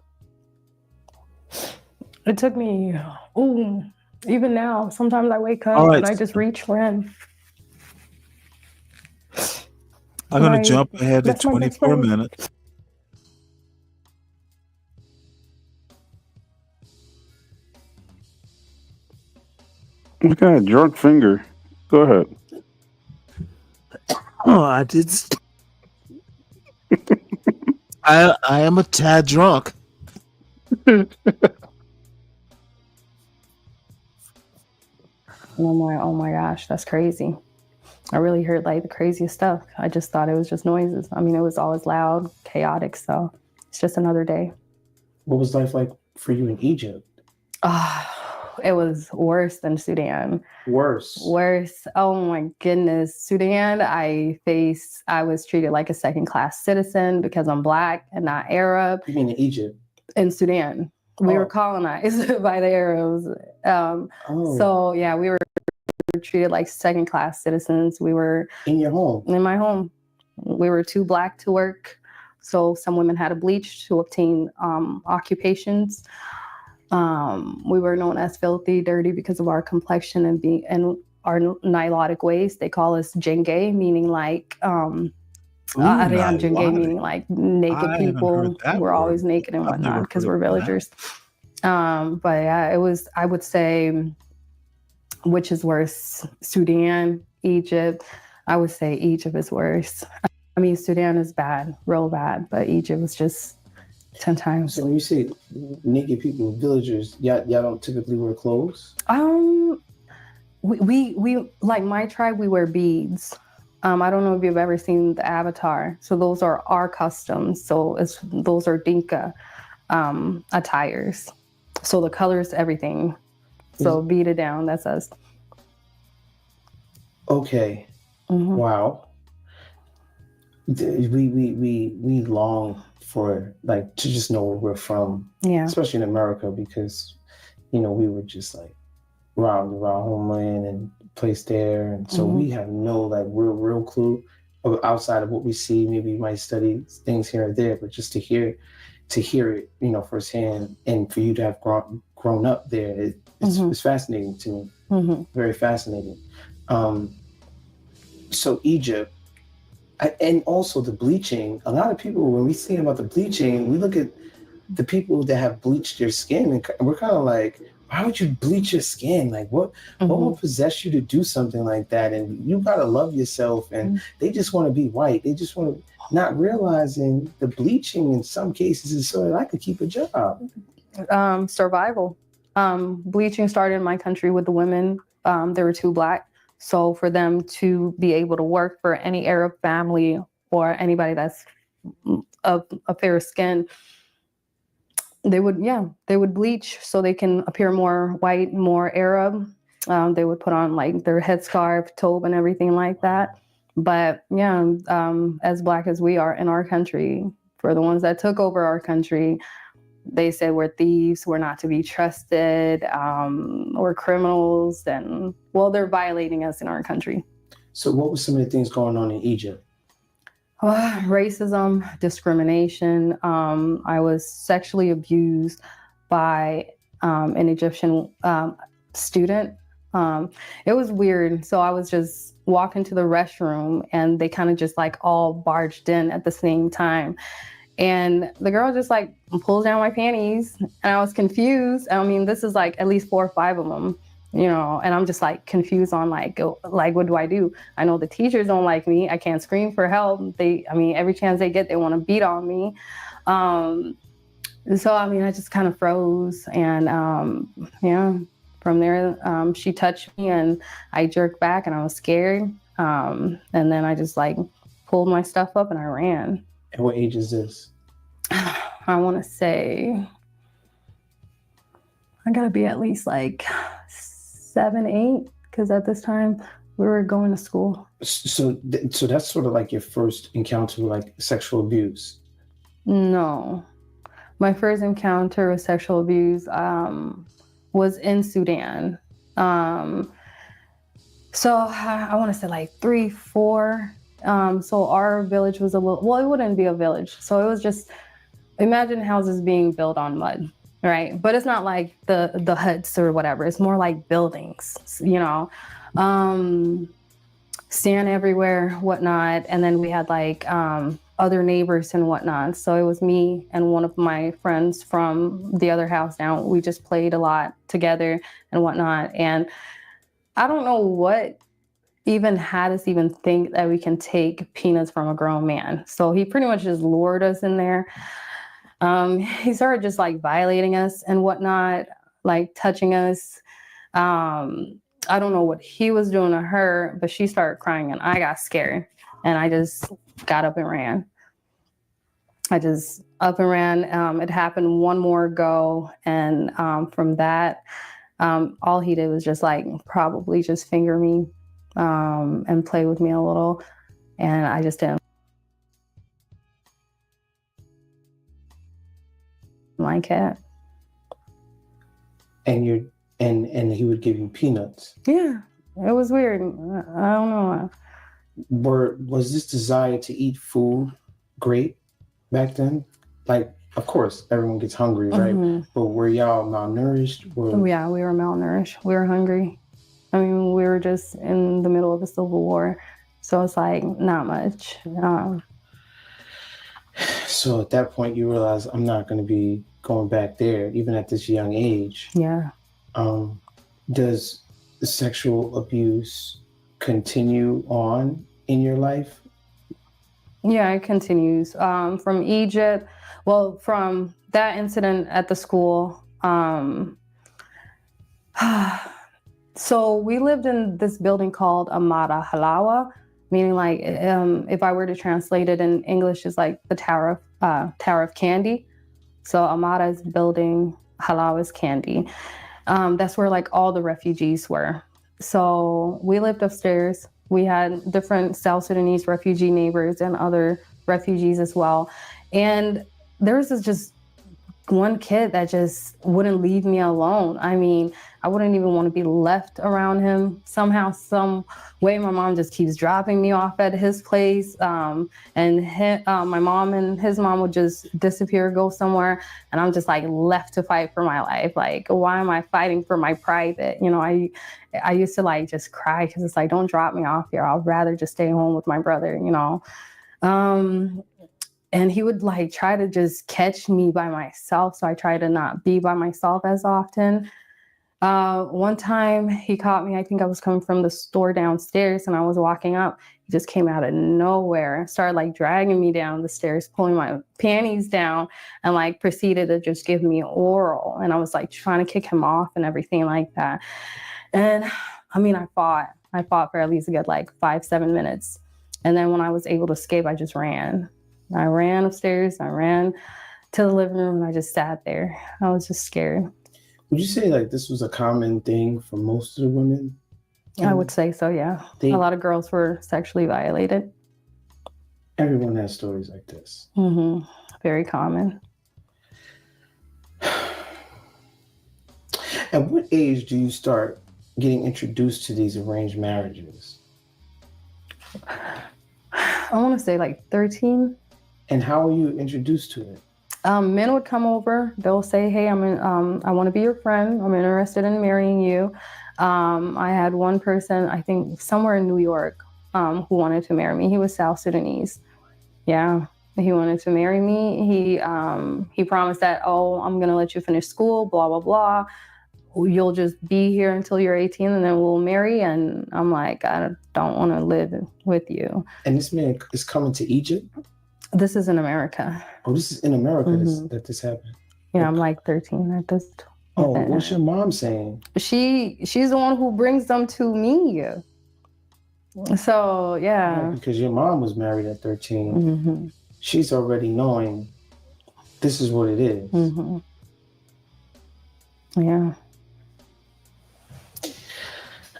It took me, even now, sometimes I wake up and I just reach for him. I'm going to jump ahead to 24 minutes. Look at that drunk finger. Go ahead. Oh, I did. I am a tad drunk. And I'm like, oh my gosh, that's crazy. I really heard the craziest stuff. I just thought it was just noises. I mean, it was always loud, chaotic. So it's just another day. What was life like for you in Egypt? it was worse than Sudan. Worse. Oh my goodness. Sudan, I was treated like a second-class citizen because I'm Black and not Arab. You mean in Egypt? In Sudan. We were colonized by the Arabs. So yeah, we were treated like second-class citizens. We were in your home. In my home. We were too Black to work. So some women had to bleach to obtain occupations. We were known as filthy, dirty because of our complexion and our Nilotic ways. They call us jenge, meaning like Aryan jenge, meaning like naked people. We're always naked and whatnot because we're villagers. But yeah, I would say, which is worse, Sudan, Egypt? I would say Egypt is worse. I mean, Sudan is bad, real bad, but Egypt was just 10 times. So when you say naked people, villagers, y'all don't typically wear clothes? We like my tribe, we wear beads. I don't know if you've ever seen the Avatar. So those are our customs. So those are Dinka attires. So the colors, everything. So beaded down, that's us. Okay. Mm-hmm. Wow. We long for like to just know where we're from, especially in America, because we were just like robbed of our homeland and placed there, and so we have no like real clue outside of what we see. Maybe we might study things here and there, but just to hear it, firsthand, and for you to have grown up there, it's fascinating to me. Very fascinating. So Egypt. And also the bleaching. A lot of people, when we think about the bleaching, we look at the people that have bleached their skin, and we're kind of like, why would you bleach your skin? Like, what will possess you to do something like that? And you gotta love yourself. And they just want to be white. They just want to, not realizing the bleaching in some cases is so that I could keep a job. Survival. Bleaching started in my country with the women. They were too Black. So for them to be able to work for any Arab family or anybody that's of a fair skin, they would bleach so they can appear more white, more Arab. They would put on like their headscarf, tobe, and everything like that. But yeah, as Black as we are in our country, for the ones that took over our country, they said we're thieves, we're not to be trusted, we're criminals, and they're violating us in our country. So what were some of the things going on in Egypt? Racism, discrimination. I was sexually abused by an Egyptian student. It was weird. So I was just walking to the restroom and they kind of just like all barged in at the same time. And the girl just like pulls down my panties and I was confused. I mean, this is like at least 4 or 5 of them, and I'm just like confused on like, what do I do? I know the teachers don't like me. I can't scream for help. Every chance they get, they want to beat on me. So, I just kind of froze and, from there, she touched me and I jerked back and I was scared. And then I just like pulled my stuff up and I ran. And what age is this? I want to say I gotta be at least like 7, 8, because at this time we were going to school. So that's sort of like your first encounter with like sexual abuse? No, my first encounter with sexual abuse was in Sudan. So I want to say like 3, 4. So our village was it wouldn't be a village. So it was just, imagine houses being built on mud, right? But it's not like the huts or whatever. It's more like buildings, sand everywhere, whatnot. And then we had like other neighbors and whatnot. So it was me and one of my friends from the other house down. We just played a lot together and whatnot. And I don't know what even had us even think that we can take peanuts from a grown man. So he pretty much just lured us in there. He started just like violating us and whatnot, like touching us. I don't know what he was doing to her, but she started crying and I got scared and I just got up and ran. It happened one more go. And from that, All he did was just like probably just finger me and play with me a little. And I just didn't like it. And he would give you peanuts. Yeah, it was weird. I don't know. Was this desire to eat food great back then? Like, of course, everyone gets hungry, right? Mm-hmm. But were y'all malnourished? Yeah, we were malnourished. We were hungry. I mean, we were just in the middle of the Civil War. So it's like not much. So at that point, you realize I'm not going to be going back there, even at this young age. Yeah. Does the sexual abuse continue on in your life? Yeah, it continues. From Egypt, well, from that incident at the school. So we lived in this building called Amada Halawa, meaning like, if I were to translate it in English, is like the Tower of Candy. So Amada is building, Halawa is candy. That's where like all the refugees were. So we lived upstairs. We had different South Sudanese refugee neighbors and other refugees as well. And there was this just one kid that just wouldn't leave me alone. I mean, I wouldn't even want to be left around him. Somehow, some way, my mom just keeps dropping me off at his place. And my mom and his mom would just disappear, go somewhere. And I'm just like left to fight for my life. Like, why am I fighting for my private? You know, I used to like just cry because it's like, don't drop me off here. I'd rather just stay home with my brother, you know. And he would like try to just catch me by myself. So I try to not be by myself as often. One time he caught me, I think I was coming from the store downstairs and I was walking up. He just came out of nowhere, started like dragging me down the stairs, pulling my panties down and like proceeded to just give me oral. And I was like trying to kick him off and everything like that. And I mean, I fought for at least a good like 5-7 minutes. And then when I was able to escape, I just ran. I ran upstairs, I ran to the living room, and I just sat there. I was just scared. Would you say like this was a common thing for most of the women? I would say so, yeah. A lot of girls were sexually violated. Everyone has stories like this. Mm-hmm. Very common. At what age do you start getting introduced to these arranged marriages? I want to say like 13. And how are you introduced to it? Men would come over. They'll say, hey, I want to be your friend. I'm interested in marrying you. I had one person, I think somewhere in New York, who wanted to marry me. He was South Sudanese. Yeah, he wanted to marry me. He promised that, oh, I'm going to let you finish school, blah, blah, blah. You'll just be here until you're 18 and then we'll marry. And I'm like, I don't want to live with you. And this man is coming to Egypt? This is in America. Oh, this is in America that this happened? Yeah, okay. I'm like 13 at this. Oh, what's your mom saying? She's the one who brings them to me. So, yeah. Because your mom was married at 13. Mm-hmm. She's already knowing this is what it is. Mm-hmm. Yeah.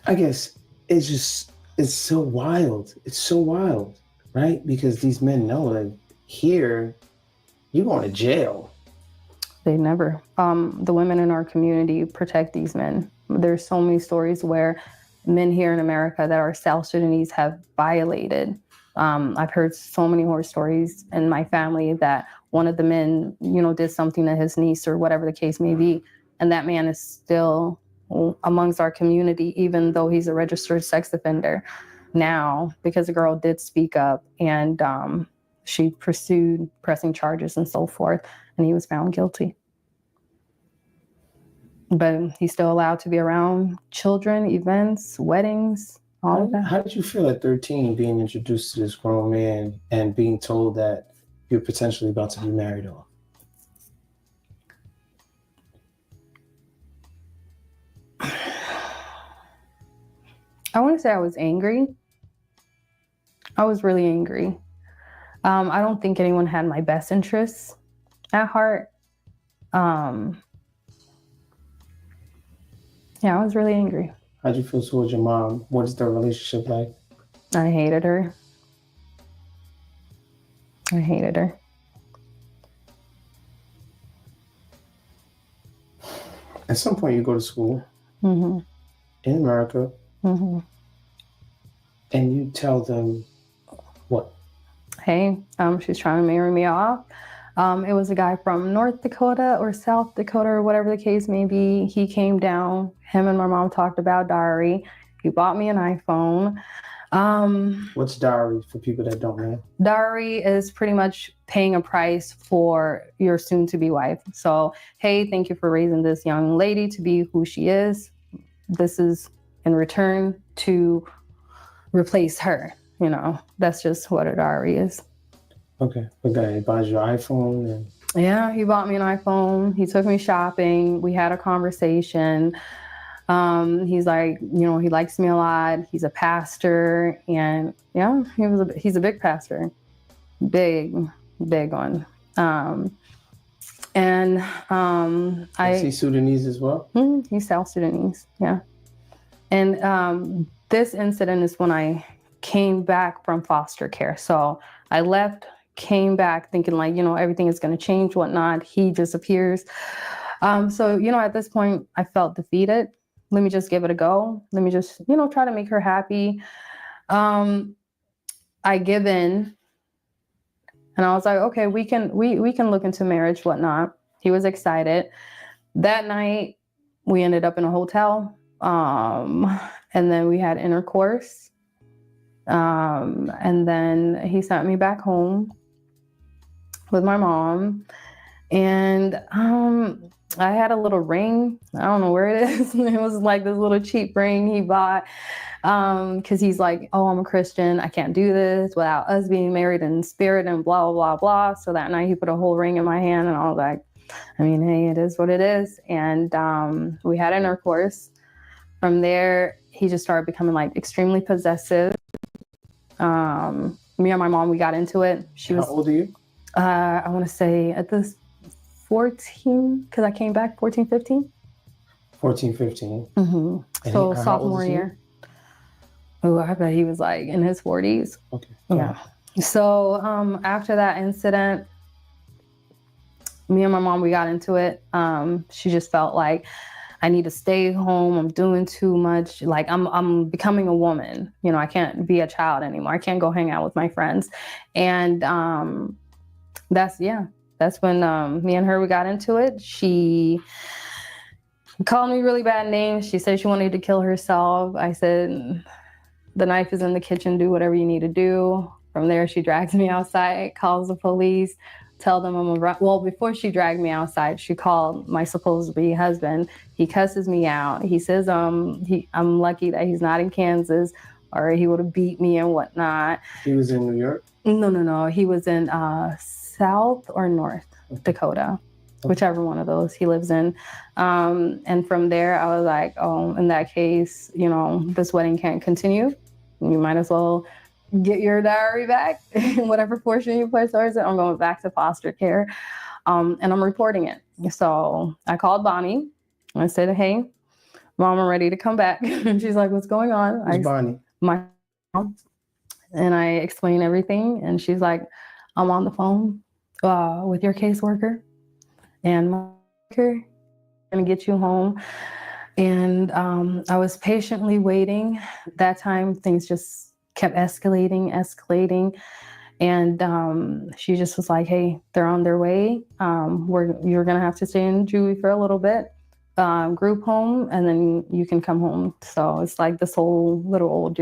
I guess it's so wild. It's so wild, right? Because these men know that here, you're going to jail. They never. The women in our community protect these men. There's so many stories where men here in America that are South Sudanese have violated. I've heard so many horror stories in my family that one of the men, did something to his niece or whatever the case may be. And that man is still amongst our community, even though he's a registered sex offender now, because the girl did speak up and she pursued pressing charges and so forth, and he was found guilty. But he's still allowed to be around children, events, weddings, all of that. How did you feel at 13 being introduced to this grown man and being told that you're potentially about to be married off? I want to say I was angry. I was really angry. I don't think anyone had my best interests at heart. Yeah, I was really angry. How'd you feel towards your mom? What is their relationship like? I hated her. I hated her. At some point, you go to school Mm-hmm. in America, Mm-hmm. and you tell them what? Hey, she's trying to marry me off. It was a guy from North Dakota or South Dakota or whatever the case may be. He came down. Him and my mom talked about dowry. He bought me an iPhone. What's dowry for people that don't know? Dowry is pretty much paying a price for your soon-to-be wife. So, hey, thank you for raising this young lady to be who she is. This is in return to replace her. You know, that's just what a dowry is. Okay, but guy buys your iPhone and. Yeah, he bought me an iPhone. He took me shopping. We had a conversation. He's like, you know, he likes me a lot. He's a pastor, and yeah, he's a big pastor, big one. Is he Sudanese as well? He's South Sudanese, yeah. And this incident is when I came back from foster care. So I left, came back thinking like, you know, everything is going to change, whatnot. He disappears. So, you know, at this point I felt defeated. Let me just give it a go. Let me just, you know, try to make her happy. I give in, and I was like, okay, we can look into marriage, whatnot. He was excited. That night we ended up in a hotel. And then we had intercourse. And then he sent me back home with my mom. And I had a little ring. I don't know where it is. It was like this little cheap ring he bought. Because he's like, oh, I'm a Christian. I can't do this without us being married in spirit and blah, blah, blah, blah. So that night he put a whole ring in my hand, and I was like, I mean, hey, it is what it is. And we had intercourse. From there, he just started becoming like extremely possessive. Me and my mom, we got into it. How old are you? I want to say at this 14, because I came back 14, 15. 14, 15. Mm-hmm. So sophomore year. Oh, I bet he was like in his 40s. Okay. Yeah. So after that incident, me and my mom, we got into it. She just felt like I need to stay home. I'm doing too much. Like I'm becoming a woman. You know, I can't be a child anymore. I can't go hang out with my friends. And that's when me and her, we got into it. She called me really bad names. She said she wanted to kill herself. I said, the knife is in the kitchen. Do whatever you need to do. From there, she drags me outside, calls the police, tell them well, before she dragged me outside, she called my supposed-to-be husband. He cusses me out. He says I'm lucky that he's not in Kansas, or he would have beat me and whatnot. He was in New York? No. He was in South or North Dakota, whichever one of those he lives in. And from there, I was like, oh, in that case, you know, this wedding can't continue. You might as well get your dowry back, whatever portion you put towards it. I'm going back to foster care, and I'm reporting it. So I called Bonnie. I said, hey, Mom, I'm ready to come back. And she's like, what's going on? Who's Bonnie? My mom. And I explained everything. And she's like, I'm on the phone with your caseworker. And my worker going to get you home. And I was patiently waiting. That time, things just kept escalating. And she just was like, hey, they're on their way. You're going to have to stay in Juvie for a little bit, group home, and then you can come home. So it's like this whole little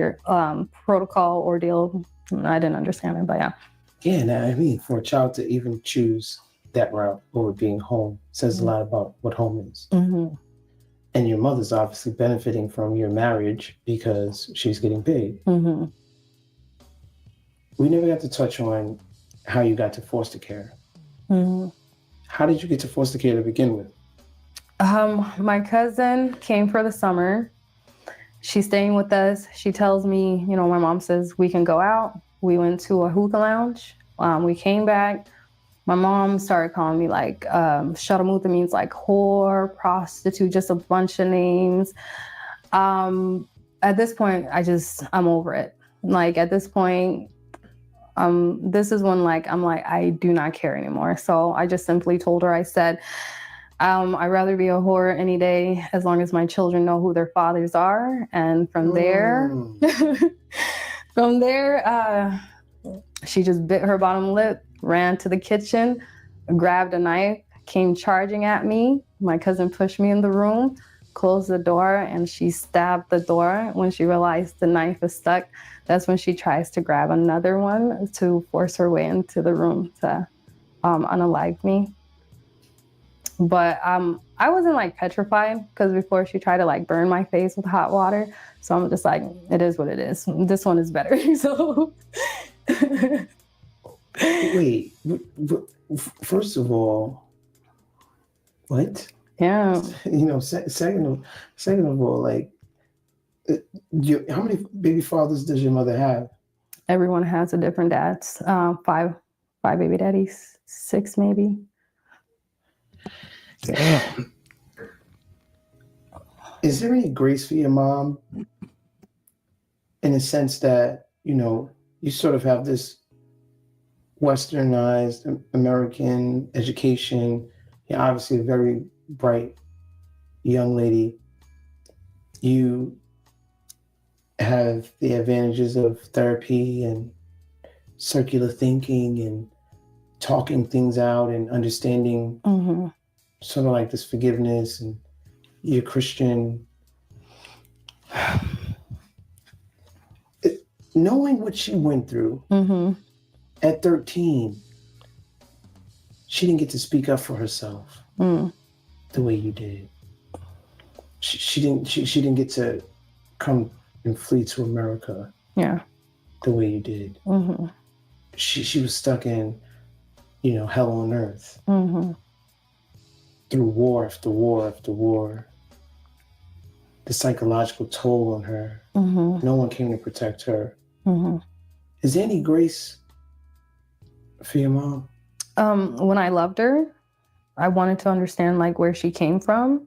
protocol ordeal. I didn't understand it, but yeah. Yeah, now, I mean, for a child to even choose that route over being home says a lot about what home is. Mm-hmm. And your mother's obviously benefiting from your marriage because she's getting paid. Mm-hmm. We never got to touch on how you got to foster care. Mm-hmm. How did you get to foster care to begin with? My cousin came for the summer. She's staying with us. She tells me, you know, my mom says we can go out. We went to a hookah lounge. We came back. My mom started calling me like, Sharamuta means like whore, prostitute, just a bunch of names. At this point, I'm over it. Like at this point, this is when I'm like, I do not care anymore. So I just simply told her, I said, I'd rather be a whore any day as long as my children know who their fathers are. And from there, she just bit her bottom lip, ran to the kitchen, grabbed a knife, came charging at me. My cousin pushed me in the room, closed the door, and she stabbed the door. When she realized the knife was stuck, that's when she tries to grab another one to force her way into the room to unalive me. But I wasn't like petrified, because before she tried to like burn my face with hot water. So I'm just like, it is what it is. This one is better. So Wait, first of all, what? Yeah. Second of all, like, how many baby fathers does your mother have? Everyone has a different dads. Five baby daddies, 6 maybe. Damn. Is there any grace for your mom in the sense that, you sort of have this westernized American education? You're obviously a very bright young lady. You have the advantages of therapy and circular thinking and talking things out and understanding sort of like this forgiveness, and you're Christian. Knowing what she went through at 13, she didn't get to speak up for herself the way you did. She didn't get to come and flee to America the way you did. She was stuck in, hell on earth through war after war after war. The psychological toll on her. No one came to protect her. Is there any grace for your mom? When I loved her, I wanted to understand like where she came from.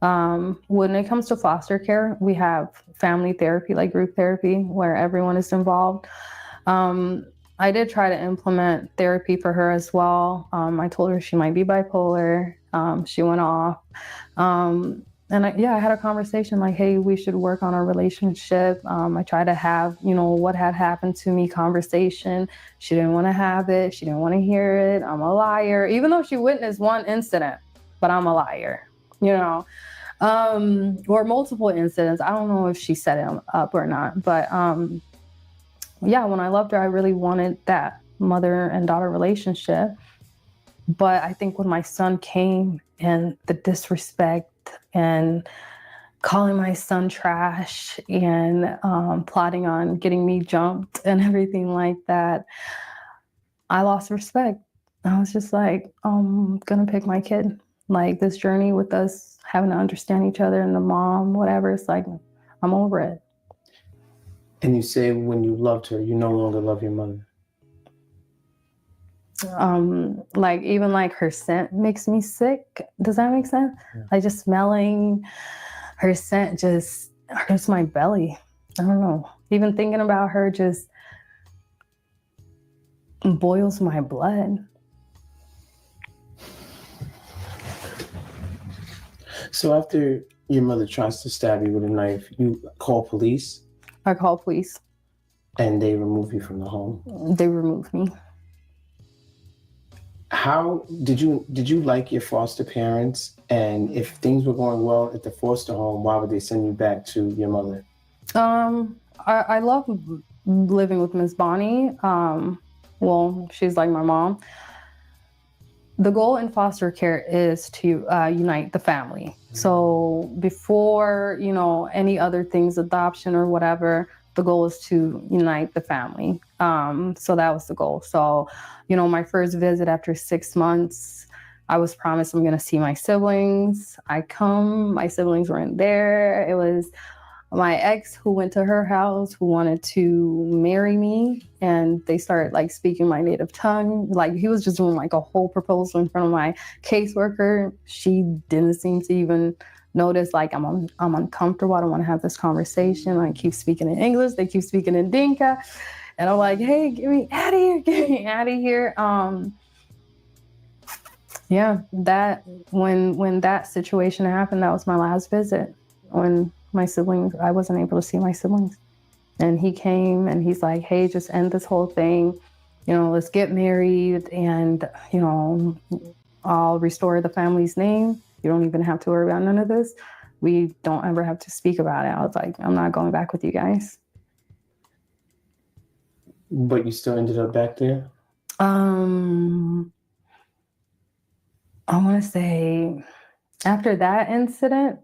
When it comes to foster care, we have family therapy, like group therapy, where everyone is involved. I did try to implement therapy for her as well. I told her she might be bipolar. She went off. And I had a conversation like, hey, we should work on our relationship. I tried to have, what had happened to me conversation. She didn't want to have it. She didn't want to hear it. I'm a liar, even though she witnessed one incident, but I'm a liar, or multiple incidents. I don't know if she set it up or not, but when I loved her, I really wanted that mother and daughter relationship. But I think when my son came and the disrespect and calling my son trash and plotting on getting me jumped and everything like that, I lost respect. I was just like, I'm gonna pick my kid. Like this journey with us having to understand each other and the mom, whatever, it's like, I'm over it. And you say when you loved her, you no longer love your mother. Like even like her scent makes me sick. Does that make sense? Yeah. Like just smelling her scent just hurts my belly. I don't know. Even thinking about her just boils my blood. So after your mother tries to stab you with a knife, you call police? I call police. And they remove you from the home? They remove me. How did you like your foster parents? And if things were going well at the foster home, why would they send you back to your mother? I love living with Miss Bonnie. Well, she's like my mom. The goal in foster care is to unite the family. So before, any other things, adoption or whatever, the goal is to unite the family. So that was the goal. So, my first visit after 6 months, I was promised I'm going to see my siblings. My siblings weren't there. It was my ex who went to her house, who wanted to marry me, and they started like speaking my native tongue. Like he was just doing like a whole proposal in front of my caseworker. She didn't seem to even notice like I'm uncomfortable. I don't want to have this conversation. I keep speaking in English. They keep speaking in Dinka. And I'm like, hey, get me out of here. Get me out of here. Yeah, that when that situation happened, that was my last visit. When my siblings, I wasn't able to see my siblings. And he came and he's like, hey, just end this whole thing. You know, let's get married and, you know, I'll restore the family's name. You don't even have to worry about none of this. We don't ever have to speak about it. I was like, I'm not going back with you guys. But you still ended up back there? I want to say after that incident,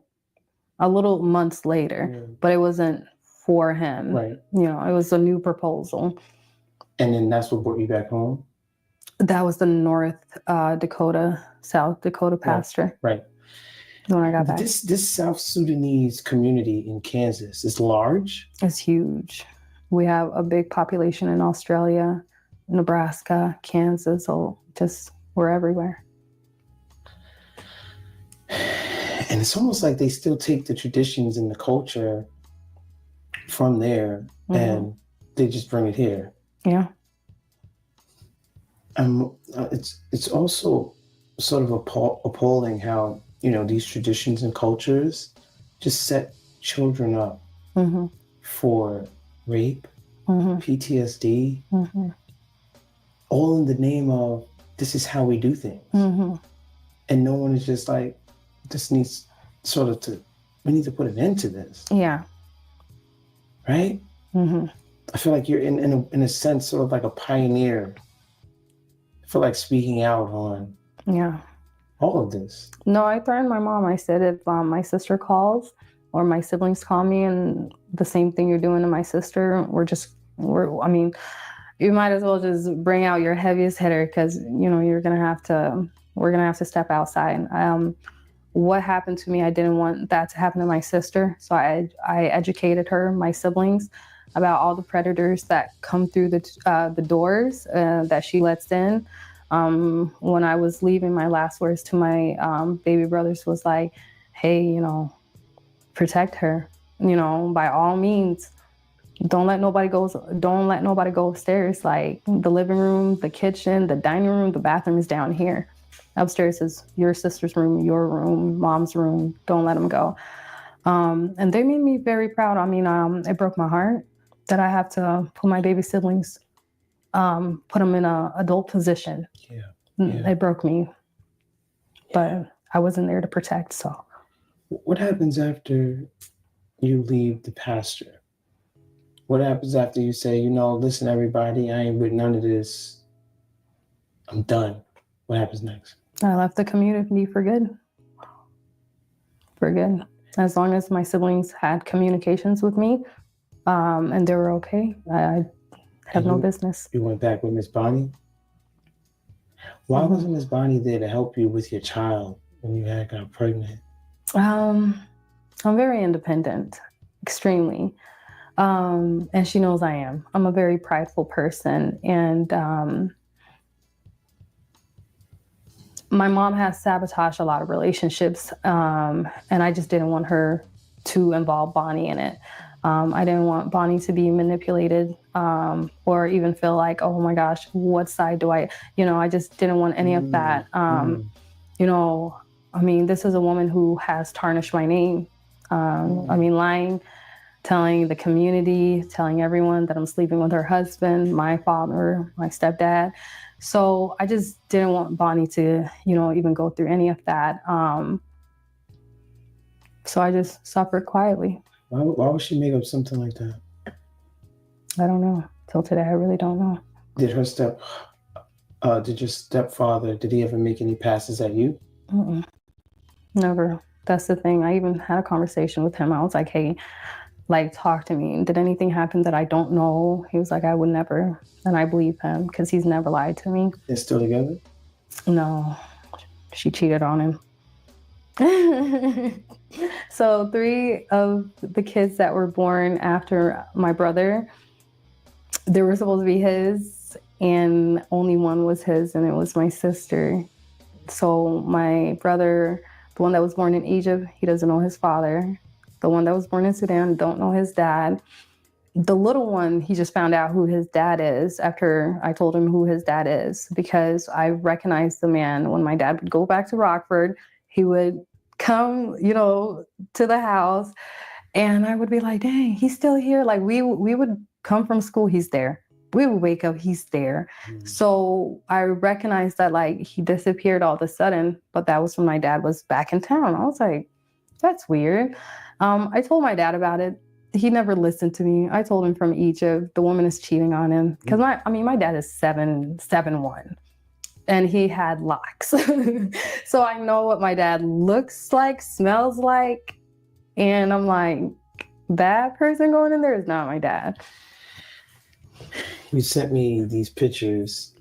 a little months later, but it wasn't for him. Right. You know, it was a new proposal. And then that's what brought you back home? That was the North Dakota, South Dakota pastor. Right. When I got back. This South Sudanese community in Kansas is large? It's huge. We have a big population in Australia, Nebraska, Kansas, so just we're everywhere. And it's almost like they still take the traditions and the culture from there and they just bring it here. Yeah. It's also sort of appalling how, you know, these traditions and cultures just set children up for rape, PTSD, all in the name of this is how we do things. And no one is just like, this needs we need to put an end to this. Yeah. Right? I feel like you're in a sense sort of like a pioneer. I feel like speaking out on all of this. No, I threatened my mom. I said if my sister calls or my siblings call me and the same thing you're doing to my sister, I mean, you might as well just bring out your heaviest hitter because, you know, we're going to have to step outside. What happened to me, I didn't want that to happen to my sister. So I educated her, my siblings, about all the predators that come through the doors that she lets in. When I was leaving, my last words to my baby brothers was like, hey, you know, protect her, you know, by all means. Don't let nobody go upstairs. Like the living room, the kitchen, the dining room, the bathroom is down here. Upstairs is your sister's room, your room, mom's room. Don't let them go. And they made me very proud. I mean, it broke my heart that I have to put my baby siblings, put them in an adult position. It broke me, but I wasn't there to protect. So, what happens after you leave the pasture? What happens after you say, you know, listen, everybody, I ain't with none of this. I'm done. What happens next? I left the community for good. For good. As long as my siblings had communications with me, and they were okay, I have no business. You went back with Miss Bonnie? Why wasn't Miss Bonnie there to help you with your child when you had got pregnant? I'm very independent, extremely. And she knows I am. I'm a very prideful person. And my mom has sabotaged a lot of relationships. And I just didn't want her to involve Bonnie in it. I didn't want Bonnie to be manipulated or even feel like, oh my gosh, what side do I just didn't want any of that. You know, I mean, this is a woman who has tarnished my name. I mean, lying, telling the community, telling everyone that I'm sleeping with her husband, my father, my stepdad. So I just didn't want Bonnie to, you know, even go through any of that. So I just suffered quietly. Why would she make up something like that? I don't know. Till today, I really don't know. Did your stepfather, did he ever make any passes at you? Never. That's the thing. I even had a conversation with him. I was like, hey, like, talk to me. Did anything happen that I don't know? He was like, I would never. And I believe him because he's never lied to me. They're still together? No. She cheated on him. So 3 of the kids that were born after my brother, they were supposed to be his, and only one was his, and it was my sister. So my brother, the one that was born in Egypt, he doesn't know his father. The one that was born in Sudan don't know his dad. The little one, he just found out who his dad is after I told him who his dad is, because I recognized the man. When my dad would go back to Rockford, he would come, to the house, and I would be like, dang, he's still here. Like we would come from school, he's there. We would wake up, he's there. Mm-hmm. So I recognized that like he disappeared all of a sudden, but that was when my dad was back in town. I was like, that's weird. I told my dad about it. He never listened to me. I told him from Egypt, the woman is cheating on him. Because my dad is 7'1", and he had locks. So I know what my dad looks like, smells like, and I'm like, that person going in there is not my dad. You sent me these pictures,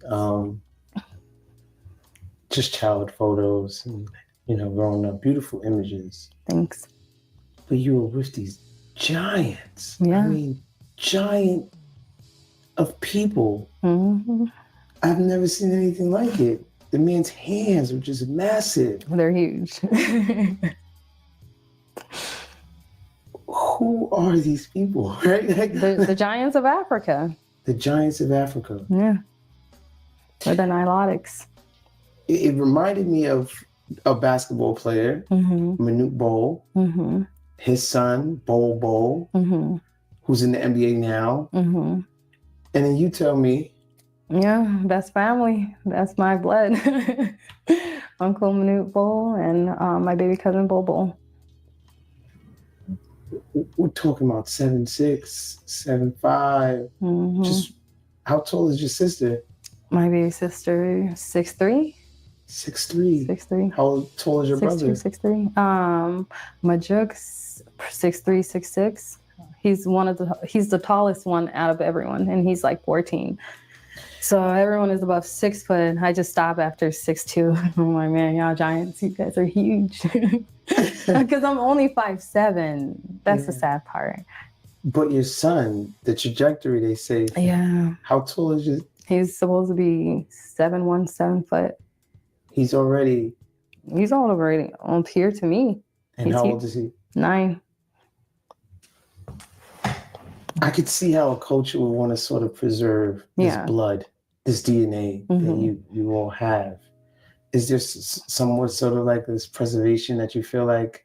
just child photos, and growing up, beautiful images. Thanks. But you were with these giants. Yeah. I mean, giant of people. Mm-hmm. I've never seen anything like it. The man's hands were just massive. They're huge. Who are these people? Right? The giants of Africa. The giants of Africa. Yeah. Or the Nilotics. It reminded me of a basketball player, mm-hmm. Manute Bol. Mm-hmm. His son, Bol, mm-hmm. who's in the NBA now. Mm-hmm. And then you tell me. Yeah, that's family. That's my blood. Uncle Manute Bol and my baby cousin Bol. We're talking about 7'6", 7'5". Mm-hmm. Just how tall is your sister? My baby sister, 6'3". 6'3". 6'3". How tall is your brother? 6'3". Majuk, 6'3", 6'6". He's the tallest one out of everyone, and he's like 14. So everyone is above 6 foot. I just stop after 6'2". I'm like, man, y'all giants, you guys are huge. Because I'm only 5'7". That's the sad part. But your son, the trajectory, they say. Yeah. How tall is he? He's supposed to be 7'1", 7 foot. He's already on peer to me. And how old is he? 9. I could see how a culture would want to sort of preserve this blood, this DNA mm-hmm. that you all have. Is there somewhat sort of like this preservation that you feel like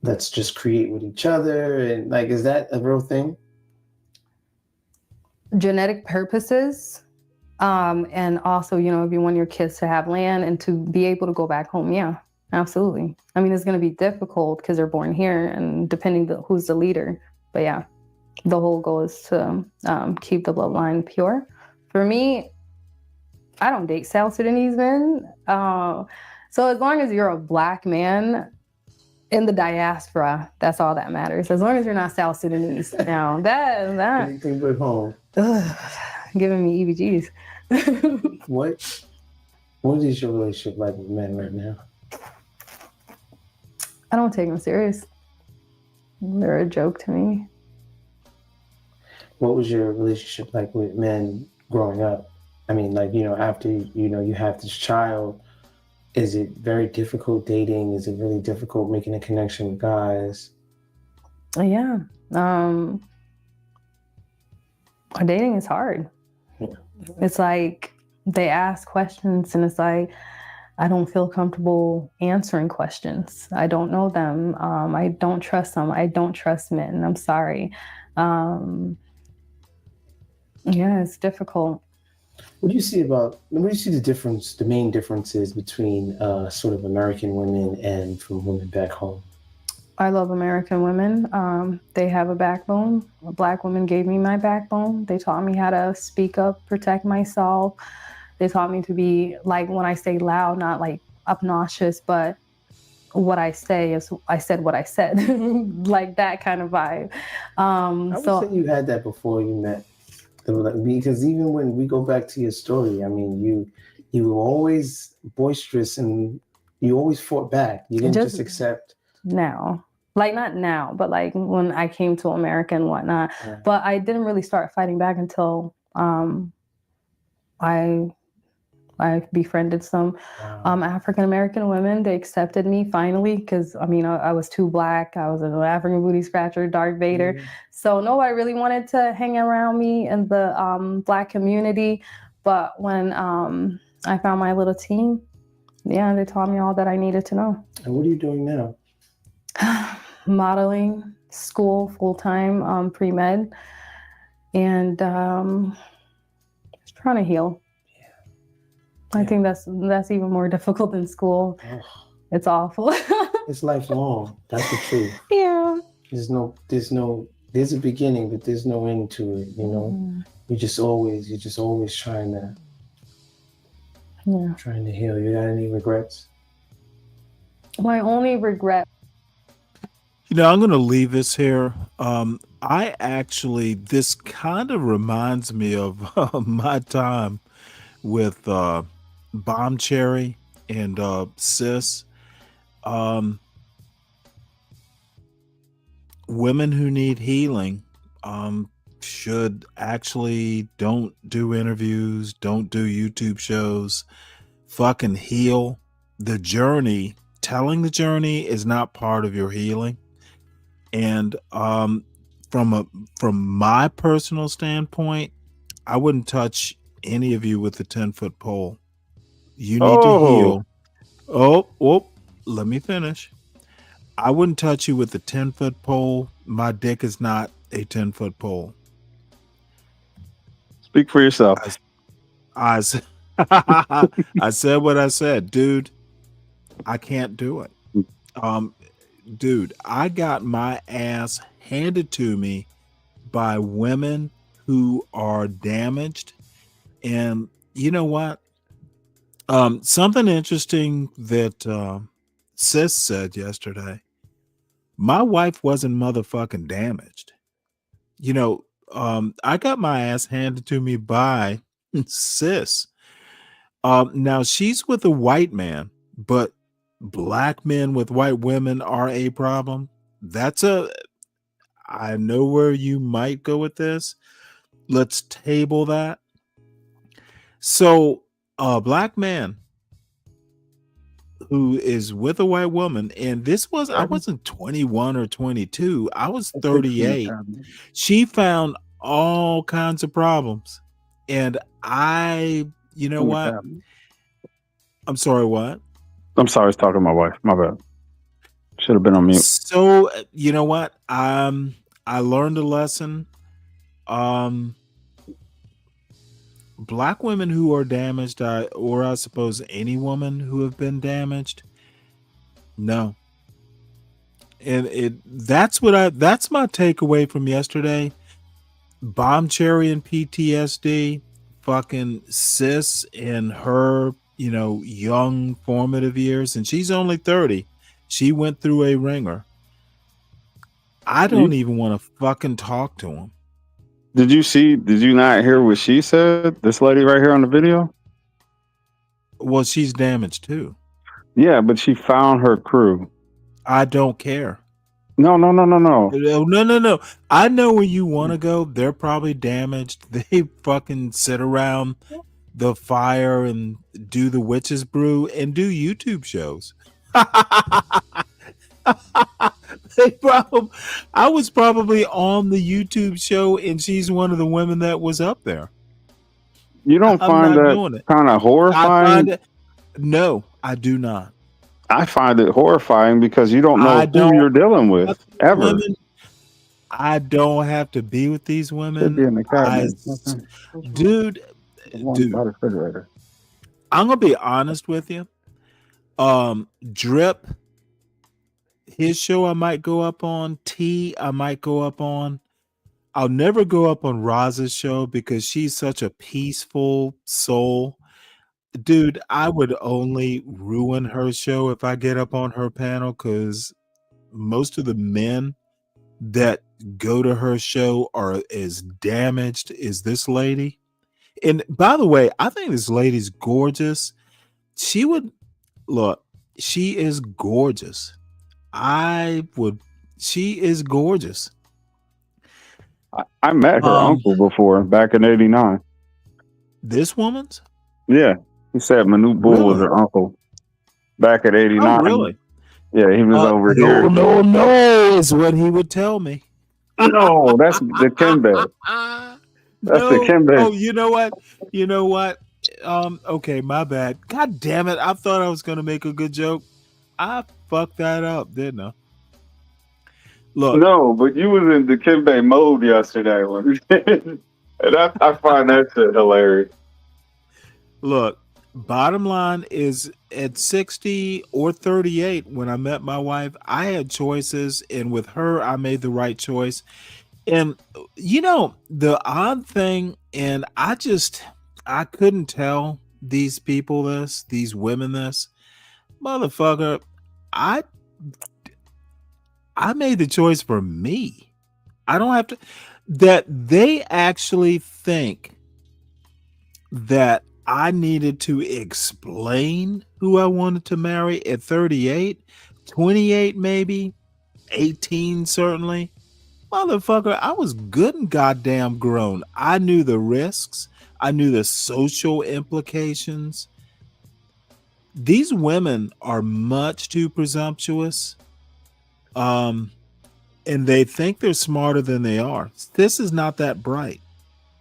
let's just create with each other? And like, is that a real thing? Genetic purposes. And also, if you want your kids to have land and to be able to go back home. Yeah, absolutely. I mean, it's going to be difficult because they're born here and depending who's the leader. But yeah, the whole goal is to keep the bloodline pure. For me, I don't date South Sudanese men. So as long as you're a Black man in the diaspora, that's all that matters. As long as you're not South Sudanese. Now, that anything but home. Giving me EBGs. What is your relationship like with men right now? I don't take them serious. They're a joke to me. What was your relationship like with men growing up? I mean, like, after, you have this child, is it very difficult dating? Is it really difficult making a connection with guys? Yeah. Dating is hard. Yeah. It's like they ask questions and it's like, I don't feel comfortable answering questions. I don't know them. I don't trust them. I don't trust men. I'm sorry. Yeah, it's difficult. What do you see the main differences between sort of American women and from women back home? I love American women. They have a backbone. Black women gave me my backbone. They taught me how to speak up, protect myself. They taught me to be, like, when I say loud, not like obnoxious, but what I say is, I said what I said. Like that kind of vibe. I would say you had that before you met. Because even when we go back to your story, I mean, you were always boisterous and You always fought back. You didn't just accept. Now. Like, not now, but like when I came to America and whatnot. But I didn't really start fighting back until I befriended some African American women. They accepted me finally because I was too black. I was an African booty scratcher, Darth Vader. So nobody really wanted to hang around me in the black community. But when I found my little team, they taught me all that I needed to know. And what are you doing now? Modeling, school, full-time, pre-med, and just trying to heal. I think that's even more difficult than school. It's awful. It's lifelong. That's the truth. Yeah. There's a beginning, but there's no end to it. You know, you're just always trying to heal. You got any regrets? My only regret. I'm going to leave this here. This kind of reminds me of my time with Bomb Cherry and Sis. Women who need healing should actually don't do interviews, don't do YouTube shows, fucking heal. The journey, telling the journey is not part of your healing. And from my personal standpoint, I wouldn't touch any of you with a 10-foot pole. You need to heal. Let me finish. I wouldn't touch you with a 10-foot pole. My dick is not a 10-foot pole. Speak for yourself. I said what I said, dude. I can't do it. Dude, I got my ass handed to me by women who are damaged. And you know what? Something interesting that Sis said yesterday. My wife wasn't motherfucking damaged. I got my ass handed to me by Sis. Now she's with a white man, but black men with white women are a problem. I know where you might go with this. Let's table that. So a black man who is with a white woman, and I wasn't 21 or 22, I was 38. She found all kinds of problems. And you know what? I'm sorry, what? I'm sorry, I was talking to my wife. My bad. Should have been on mute. So, you know what? I learned a lesson. Black women who are damaged, or I suppose any woman who have been damaged, no. And that's my takeaway from yesterday. Bomb Cherry and PTSD, fucking Sis in her, young formative years, and she's only 30. She went through a ringer. I don't even want to fucking talk to him. Did you not hear what she said? This lady right here on the video? Well, she's damaged too. Yeah, but she found her crew. I don't care. No. No. I know where you want to go. They're probably damaged. They fucking sit around the fire and do the witch's brew and do YouTube shows. I was probably on the YouTube show, and she's one of the women that was up there. You don't find that kind of horrifying? No, I do not. I find it horrifying because you don't know who you're dealing with ever. I don't have to be with these women. Dude, I'm gonna be honest with you. Drip, his show I might go up on. T, I might go up on. I'll never go up on Roz's show because she's such a peaceful soul. Dude, I would only ruin her show if I get up on her panel, because most of the men that go to her show are as damaged as this lady. And by the way, I think this lady's gorgeous. She would look, She is gorgeous. I would. She is gorgeous. I met her uncle before back in '89. This woman's? Yeah, he said Manute Bull was Really? her uncle back at Oh, '89. really? Yeah, he was over No, here. no, is what he would tell me. No, that's the Kimbe. That's the No. Kimbe. Oh, you know what? You know what? Okay, my bad. God damn it. I thought I was gonna make a good joke. I fucked that up, didn't I? Look. No, but you was in the Kimbe mode yesterday, and I find that shit hilarious. Look, bottom line is at 60 or 38, when I met my wife, I had choices, and with her, I made the right choice. And the odd thing, and I couldn't tell these people this, these women this, motherfucker, I made the choice for me. I don't have to, that they actually think that I needed to explain who I wanted to marry at 38, 28 maybe, 18 certainly. Motherfucker, I was good and goddamn grown. I knew the risks. I knew the social implications. These women are much too presumptuous. And they think they're smarter than they are. This is not that bright.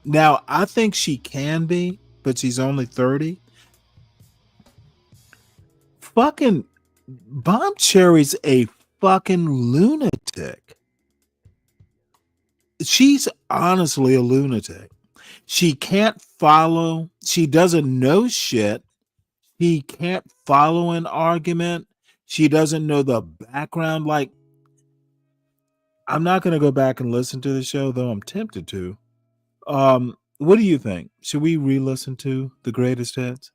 Now, I think she can be, but she's only 30. Fucking Bomb Cherry's a fucking lunatic. She's honestly a lunatic. She can't follow. She doesn't know shit. He can't follow an argument. She doesn't know the background. Like, I'm not going to go back and listen to the show, though I'm tempted to. What do you think? Should we re-listen to the greatest hits?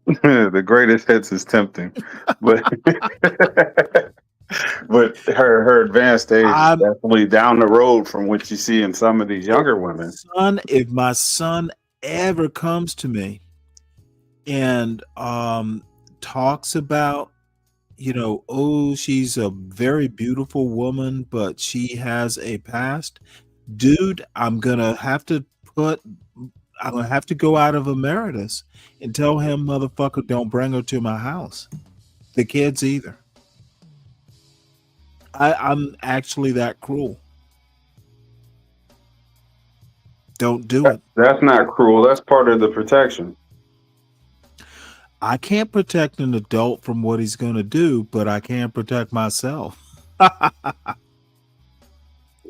The greatest hits is tempting, but but her advanced age is definitely down the road from what you see in some of these younger women. Son, if my son ever comes to me and talks about, oh, she's a very beautiful woman, but she has a past, dude, I'm gonna have to go out of emeritus and tell him, motherfucker, don't bring her to my house. The kids either. I'm actually that cruel. Don't do it. That's not cruel. That's part of the protection. I can't protect an adult from what he's going to do, but I can protect myself. You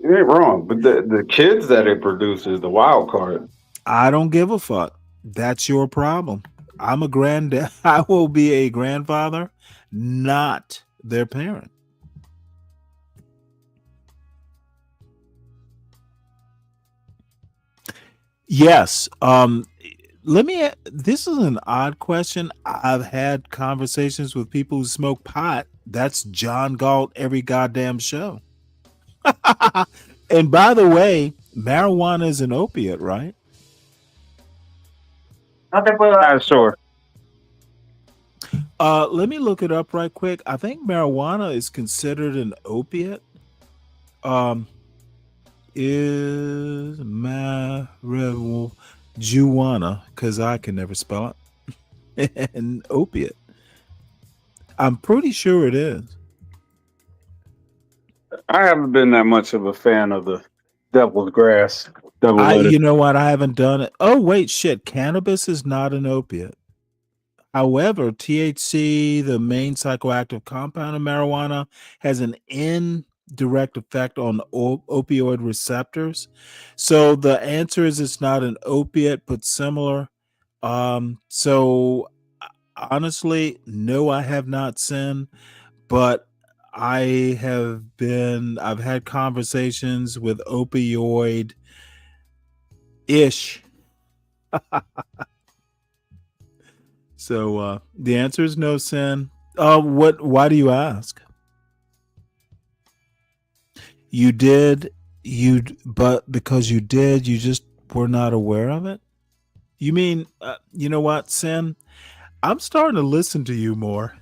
ain't wrong, but the kids that it produces, the wild card. I don't give a fuck. That's your problem. I'm a granddad. I will be a grandfather, not their parent. Yes. This is an odd question. I've had conversations with people who smoke pot. That's John Galt every goddamn show. And by the way, marijuana is an opiate, right? Sure. Let me look it up right quick. I think marijuana is considered an opiate. Is marijuana, because I can never spell it, an opiate? I'm pretty sure it is. I haven't been that much of a fan of the devil's grass. You know what? I haven't done it. Oh, wait, shit. Cannabis is not an opiate. However, THC, the main psychoactive compound of marijuana, has an indirect effect on opioid receptors. So the answer is it's not an opiate, but similar. So honestly, no, I have not sinned, but I've had conversations with opioid ish. So the answer is no sin. Why do you ask? You did, but because you did, you just were not aware of it? You mean, you know what, Sin? I'm starting to listen to you more.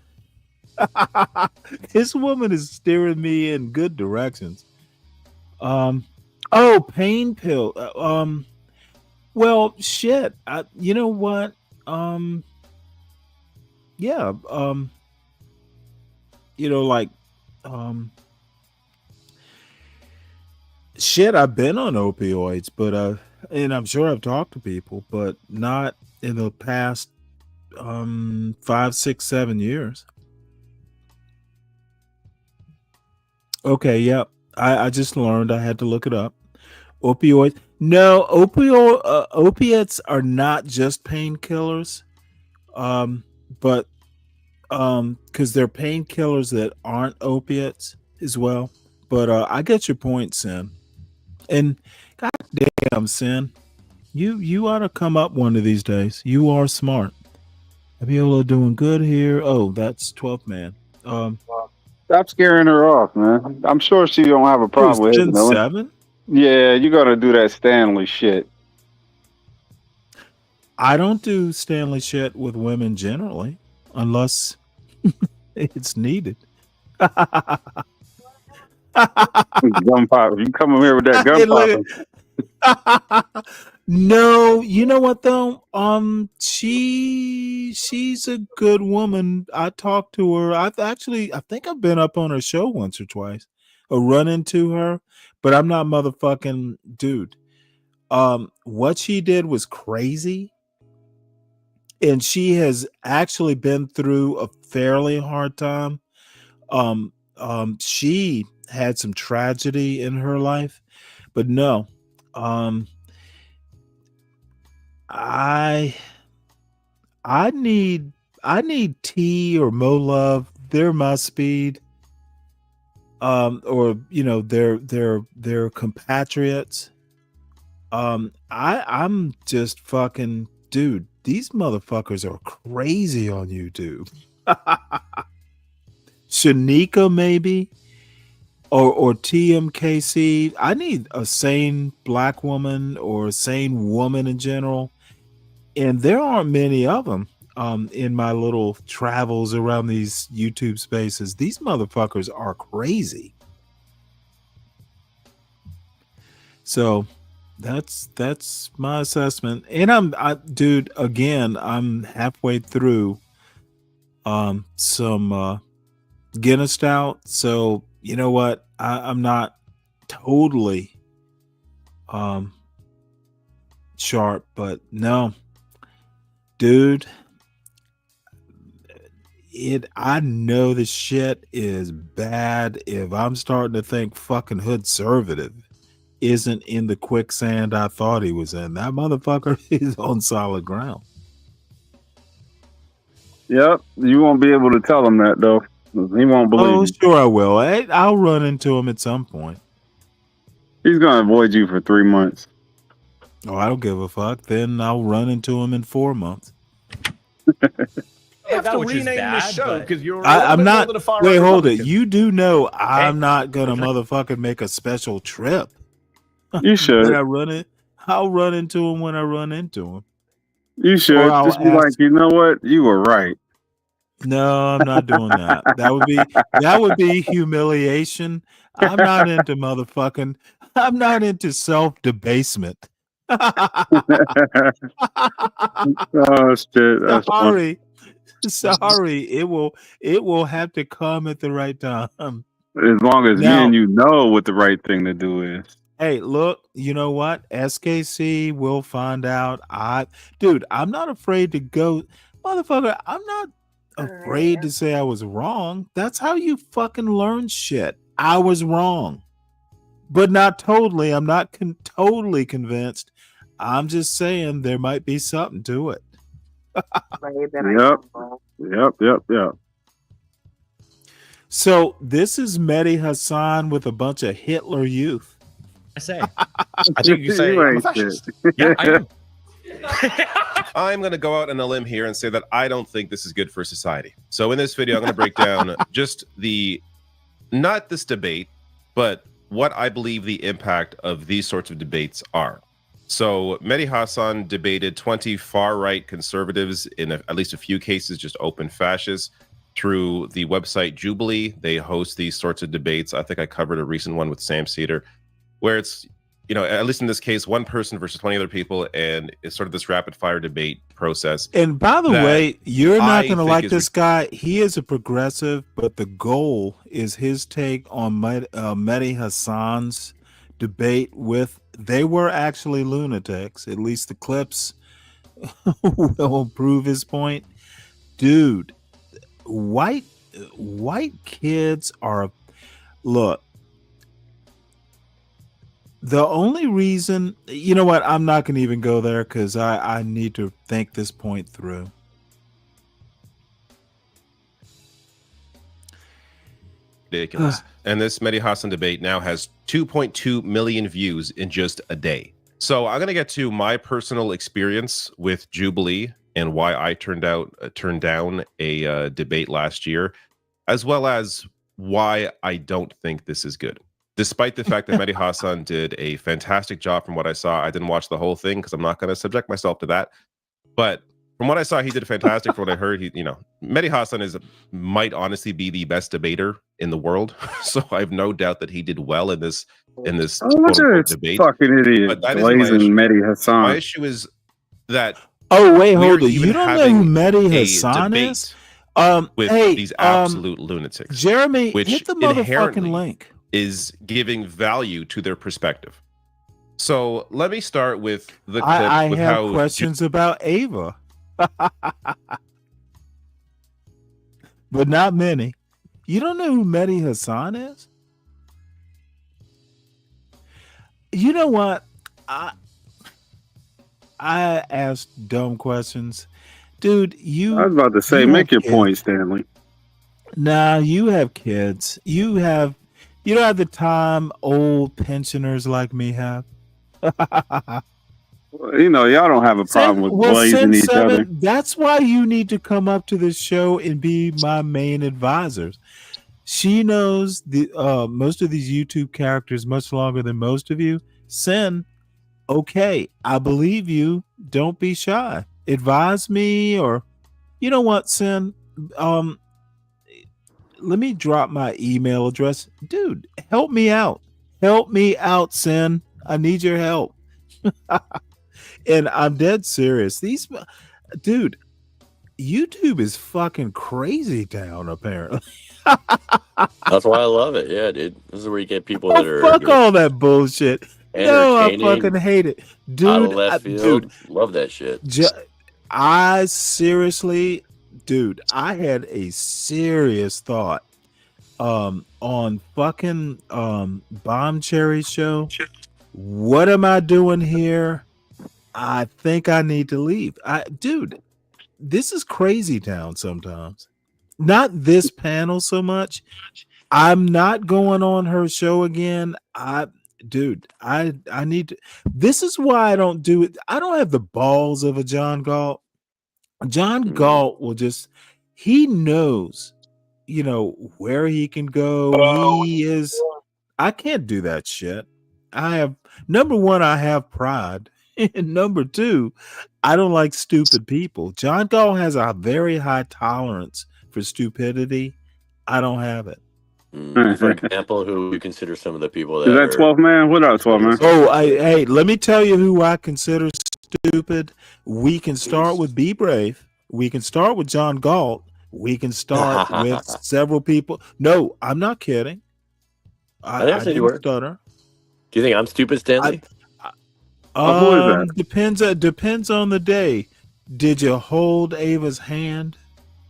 This woman is steering me in good directions. Oh, pain pill. Well, shit. You know what? Yeah. Like, shit. I've been on opioids, but and I'm sure I've talked to people, but not in the past 5, 6, 7 years. Okay, yep. I just learned. I had to look it up. Opioids. No, opiates are not just painkillers. But because they're painkillers that aren't opiates as well. But I get your point, Sin. And goddamn, Sin, you ought to come up one of these days. You are smart. Abiola doing good here. Oh, that's 12th man. Stop scaring her off, man. I'm sure she don't have a problem with it. Sin 7? Yeah, you gotta do that Stanley shit. I don't do Stanley shit with women generally, unless it's needed. Gun pop. You come here with that gun popping. No, you know what though? She's a good woman. I talked to her. I think I've been up on her show once or twice, or run into her, but I'm not motherfucking dude. What she did was crazy, and she has actually been through a fairly hard time. She had some tragedy in her life, but no, I need T or Mo Love. They're my speed. Or they're compatriots. I'm just fucking dude. These motherfuckers are crazy on YouTube. Shanika maybe, or TMKC. I need a sane black woman or a sane woman in general. And there aren't many of them in my little travels around these YouTube spaces. These motherfuckers are crazy. So that's my assessment. And dude, again, I'm halfway through some Guinness Stout. So you know what? I'm not totally sharp, but no. Dude, I know the shit is bad if I'm starting to think fucking Hoodservative isn't in the quicksand I thought he was in. That motherfucker is on solid ground. Yep, you won't be able to tell him that though. He won't believe you. Sure I will. I'll run into him at some point. He's gonna avoid you for 3 months. Oh, I don't give a fuck. Then I'll run into him in 4 months. You have to rename the show because you're I'm not. more than a Wait, hold it. You do know I'm not gonna motherfucking make a special trip. You should. I'll run into him when I run into him. You should just be like, you know what? You were right. No, I'm not doing that. That would be humiliation. I'm not into motherfucking. I'm not into self-debasement. Oh shit! That's Sorry. It will have to come at the right time. As long as me and you know what the right thing to do is. Hey, look, you know what? SKC will find out. I'm not afraid to go, motherfucker. I'm not afraid to say I was wrong. That's how you fucking learn shit. I was wrong, but not totally. I'm not totally convinced. I'm just saying there might be something to it. Yep. So this is Mehdi Hassan with a bunch of Hitler youth. I think you say I'm a fascist. Yeah, I am. I'm going to go out on a limb here and say that I don't think this is good for society. So in this video, I'm going to break down just not this debate, but what I believe the impact of these sorts of debates are. So Mehdi Hassan debated 20 far-right conservatives in at least a few cases, just open fascists. through the website Jubilee. They host these sorts of debates. I think I covered a recent one with Sam Cedar, where it's, you know, at least in this case, one person versus 20 other people, and it's sort of this rapid fire debate process. And by the way, you're not going to like this guy. He is a progressive, but the goal is his take on Mehdi Hassan's debate with, they were actually lunatics. At least the clips will prove his point. Dude, white kids are, look, the only reason, you know what, I'm not going to even go there because I need to think this point through. Ridiculous. And this Mehdi Hassan debate now has 2.2 million views in just a day. So I'm going to get to my personal experience with Jubilee and why I turned down a debate last year, as well as why I don't think this is good. Despite the fact that Mehdi Hassan did a fantastic job from what I saw. I didn't watch the whole thing because I'm not going to subject myself to that. But from what I saw, he did fantastic. From what I heard, Mehdi Hassan might honestly be the best debater in the world. So I have no doubt that he did well in this debate. Fucking idiot, blazing Mehdi Hassan. My issue is that. Oh wait, hold it. You don't know who Mehdi Hassan is? With these absolute lunatics, Jeremy, which hit the motherfucking link. Is giving value to their perspective. So let me start with the clip. I have questions about Ava, but not many. You don't know who Mehdi Hassan is? You know what? I asked dumb questions. Dude, I was about to say, make your point, Stanley. Nah, you have kids. You don't have the time old pensioners like me have. You know, y'all don't have a problem with blazing each other. That's why you need to come up to this show and be my main advisors. She knows the most of these YouTube characters much longer than most of you. Sin, okay, I believe you. Don't be shy. Advise me, or you know what, Sin? Let me drop my email address. Dude, help me out. Help me out, Sin. I need your help. And I'm dead serious. Dude, YouTube is fucking crazy town, apparently. That's why I love it. Yeah, dude. This is where you get people that are fuck all that bullshit. No, I fucking hate it. Dude, out of left field. Love that shit. I seriously, dude, I had a serious thought on fucking Bomb Cherry's show. What am I doing here? I think I need to leave. Dude, this is crazy town sometimes. Not this panel so much. I'm not going on her show again. I need to. This is why I don't do it. I don't have the balls of a John Galt. John Galt will just, he knows, where he can go. I can't do that shit. Number one, I have pride. And number two, I don't like stupid people. John Galt has a very high tolerance for stupidity. I don't have it. For example, who you consider some of the people that is that 12 man? What up, 12 man? Oh, hey, let me tell you who I consider stupid. We can start with Be Brave. We can start with John Galt. We can start with several people. No, I'm not kidding. I didn't stutter. Do you think I'm stupid, Stanley? Depends on the day. Did you hold Ava's hand?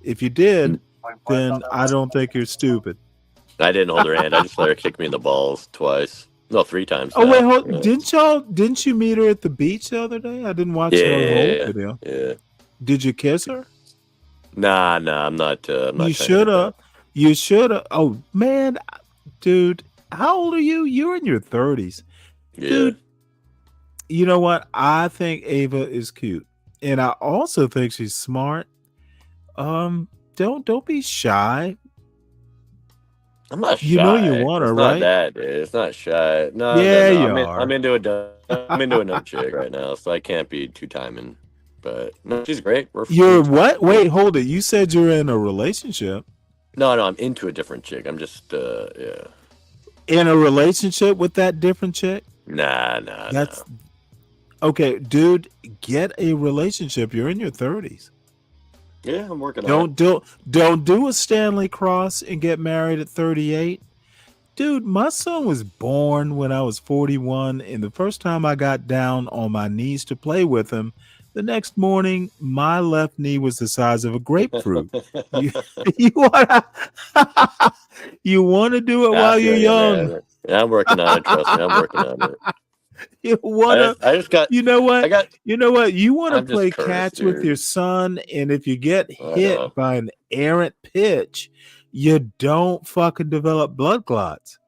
If you did, then I don't think you're stupid. I didn't hold her hand. I just let her kick me in the balls twice. No, 3 times. Oh, wait, didn't you meet her at the beach the other day? I didn't watch the whole video. Yeah. Did you kiss her? Nah, I'm not. You should have. You should have. Oh, man. Dude, how old are you? You're in your 30s. Yeah. Dude, you know what? I think Ava is cute. And I also think she's smart. Don't be shy. I'm not shy. You know you want her, it's right? Not that, dude. It's not shy. No, yeah, no. you are. I'm into a chick right now, so I can't be too timing. But no, she's great. You're what? Wait, hold it. You said you're in a relationship. No, I'm into a different chick. I'm just, yeah. In a relationship with that different chick? Nah. Okay, dude, get a relationship. You're in your 30s. Yeah, I'm working on it. Don't do a Stanley Cross and get married at 38. Dude, my son was born when I was 41, and the first time I got down on my knees to play with him, the next morning, my left knee was the size of a grapefruit. you you want to do it while you're young. Man. Yeah, I'm working on it. Trust me, I'm working on it. You want to? I just got. You know what? You want to I'm just play cursed, catch with dude. your son, and if you get I hit know. by an errant pitch, you don't fucking develop blood clots.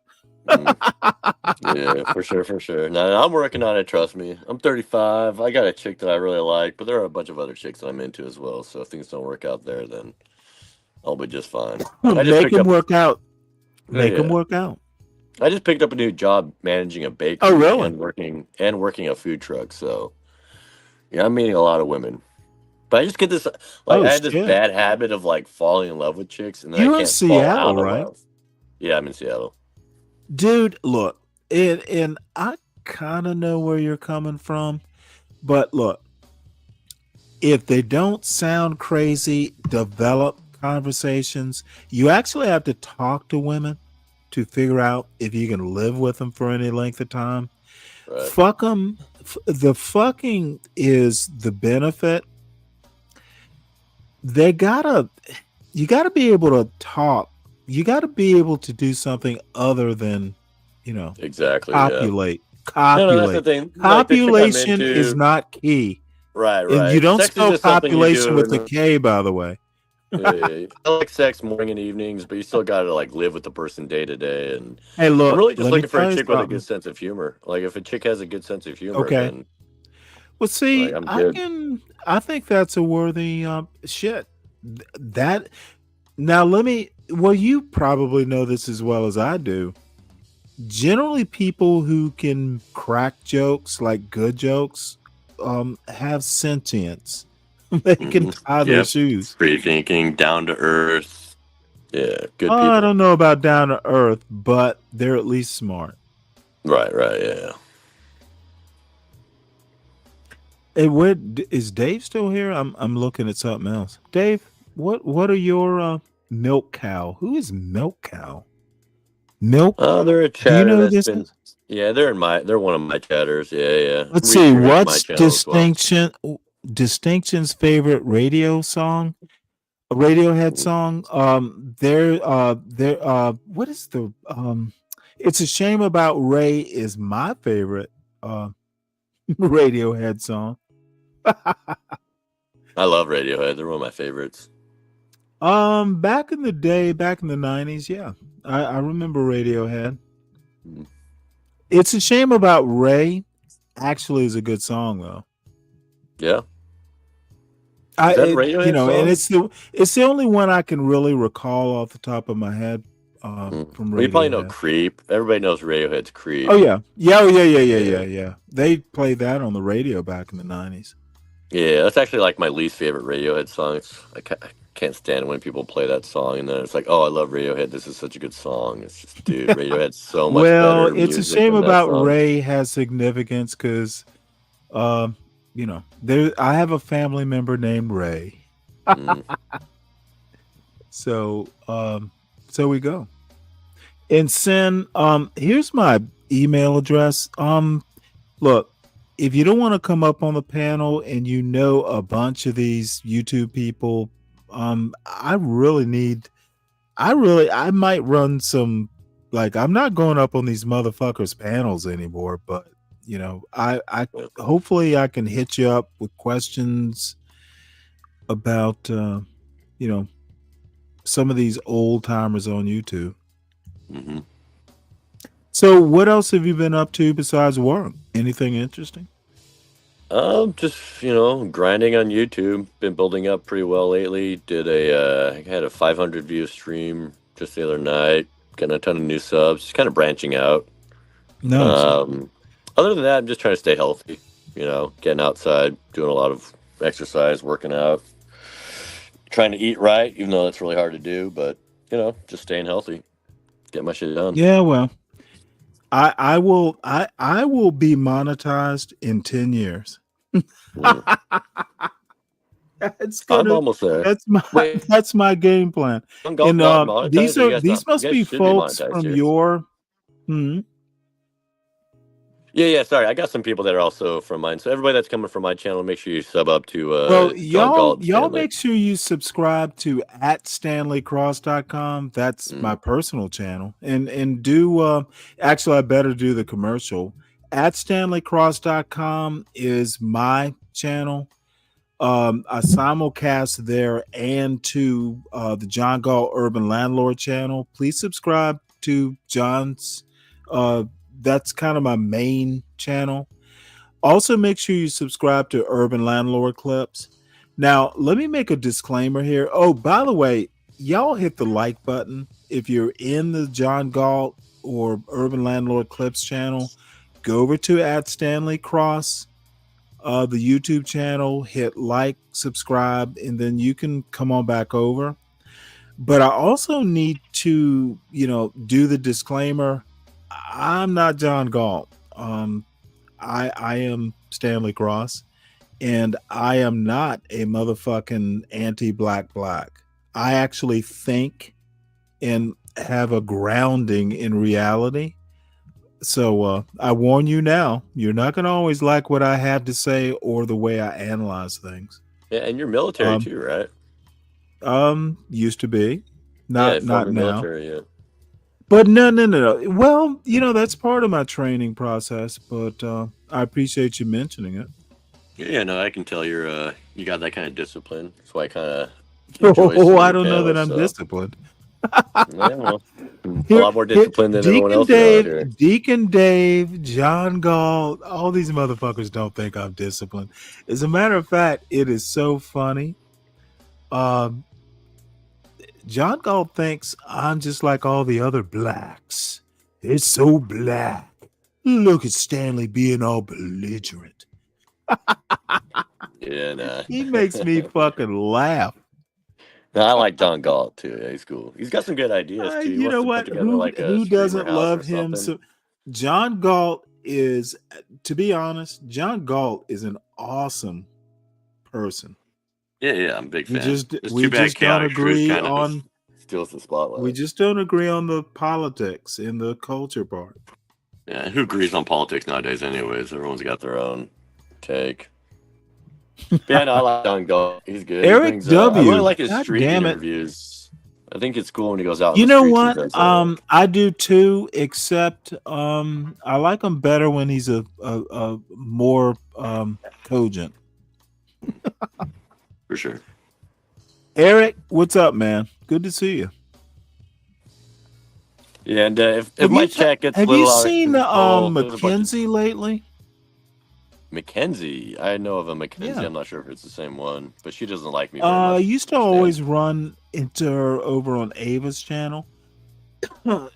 Yeah, for sure. No, I'm working on it. Trust me. I'm 35. I got a chick that I really like, but there are a bunch of other chicks that I'm into as well. So if things don't work out there, then I'll be just fine. Make them work out. Make them work out. I just picked up a new job managing a bakery. Oh, really? And working a food truck. So yeah, I'm meeting a lot of women. But I just get this I had this bad habit of like falling in love with chicks, and then You're I in can't fall Seattle, out of right? love. Yeah, I'm in Seattle. Dude, look, and I kind of know where you're coming from, but look, if they don't sound crazy, develop conversations. You actually have to talk to women to figure out if you can live with them for any length of time. Right. Fuck them. The fucking is the benefit. You gotta be able to talk. You gotta be able to do something other than, exactly copulate. Yeah. Copulate. No, that's the thing. Copulation is not key. Right. And you don't Sex spell copulation with a K, by the way. Yeah. I like sex morning and evenings, but you still got to like live with the person day to day. And hey, look, I'm really just looking for a chick with a good sense of humor. Like if a chick has a good sense of humor, then well, see, I'm good. I think that's a worthy shit. That now you probably know this as well as I do. Generally, people who can crack jokes, like good jokes, have sentience. They can tie their shoes. Free thinking, down to earth. Yeah, good people. I don't know about down to earth, but they're at least smart. Right, yeah. Hey, is Dave still here? I'm looking at something else. Dave, what are your milk cow? Who is milk cow? Milk? Oh, they're a chatter. Do you know this? Yeah, they're one of my chatters. Yeah. Let's see. What's Distinction's favorite radio song? A Radiohead song. What is the It's a Shame About Ray is my favorite Radiohead song. I love Radiohead. They're one of my favorites. Back in the day, back in the 90s, yeah. I remember Radiohead. It's a Shame About Ray actually is a good song though. Yeah. Radiohead song? And it's the only one I can really recall off the top of my head from Radiohead. Well, you probably know Creep. Everybody knows Radiohead's Creep. Oh yeah. Yeah. They played that on the radio back in the 90s. Yeah, that's actually like my least favorite Radiohead song. I can't stand when people play that song and then it's like, oh, I love Radiohead. This is such a good song. It's just, dude, Radiohead's so much better. Well, It's a Shame About Ray has significance because, I have a family member named Ray. So we go. And Sin, here's my email address. Look, if you don't want to come up on the panel and you know a bunch of these YouTube people, I might run some, like, I'm not going up on these motherfuckers panels anymore, but I hopefully I can hit you up with questions about some of these old timers on YouTube. Mm-hmm. So what else have you been up to besides work? Anything interesting? Just grinding on YouTube. Been building up pretty well lately. I had a 500 view stream just the other night. Getting a ton of new subs. Just kind of branching out. Nice. Other than that, I'm just trying to stay healthy. Getting outside, doing a lot of exercise, working out, trying to eat right, even though that's really hard to do. But just staying healthy, get my shit done. Yeah, well, I will be monetized in 10 years. It's I'm gonna almost there. Wait, that's my game plan. John Galt And not monetized? these You must guys be should be folks monetized from here. your Yeah, sorry. I got some people that are also from mine. So everybody that's coming from my channel, make sure you sub up to well, John Galt and y'all Stanley. make sure you subscribe to @StanleyCross.com. That's my personal channel. And do actually I better do the commercial. @StanleyCross.com is my channel. I simulcast there and to the John Galt Urban Landlord channel. Please subscribe to John's. That's kind of my main channel. Also, make sure you subscribe to Urban Landlord Clips. Now, let me make a disclaimer here. Oh, by the way, y'all hit the like button if you're in the John Galt or Urban Landlord Clips channel. Go over to @StanleyCross. The YouTube channel, hit like, subscribe, and then you can come on back over. But I also need to, do the disclaimer. I'm not John Galt. I am Stanley Cross, and I am not a motherfucking anti-black. I actually think and have a grounding in reality. So I warn you now, you're not going to always like what I have to say or the way I analyze things. Yeah, and you're military too, right? Used to be. Not now. Military, yeah. But no. Well, that's part of my training process, but I appreciate you mentioning it. Yeah, no, I can tell you got that kind of discipline. That's why I kind of I don't know that I'm disciplined. Yeah, well, a lot more disciplined than everyone else around here. Deacon Dave, John Galt, all these motherfuckers don't think I'm disciplined. As a matter of fact, it is so funny. John Galt thinks I'm just like all the other blacks. It's so black. Look at Stanley being all belligerent. Yeah, nah. He makes me fucking laugh. No, I like John Galt too. Yeah, he's cool. He's got some good ideas too. You know what? Who doesn't love him? So John Galt is, to be honest, John Galt is an awesome person. Yeah, I'm a big fan. We just don't agree on steals the spotlight. We just don't agree on the politics and the culture part. Yeah, who agrees on politics nowadays anyways? Everyone's got their own take. Yeah, no, I like John Galt. He's good. Eric W. I really like his God street interviews. I think it's cool when he goes out. You know what? I do too. Except I like him better when he's a more cogent. For sure. Eric, what's up, man? Good to see you. Yeah, and if my chat gets have you seen Mackenzie lately? Mackenzie, I know of a Mackenzie. Yeah. I'm not sure if it's the same one, but she doesn't like me very much. I used to always run into her over on Ava's channel.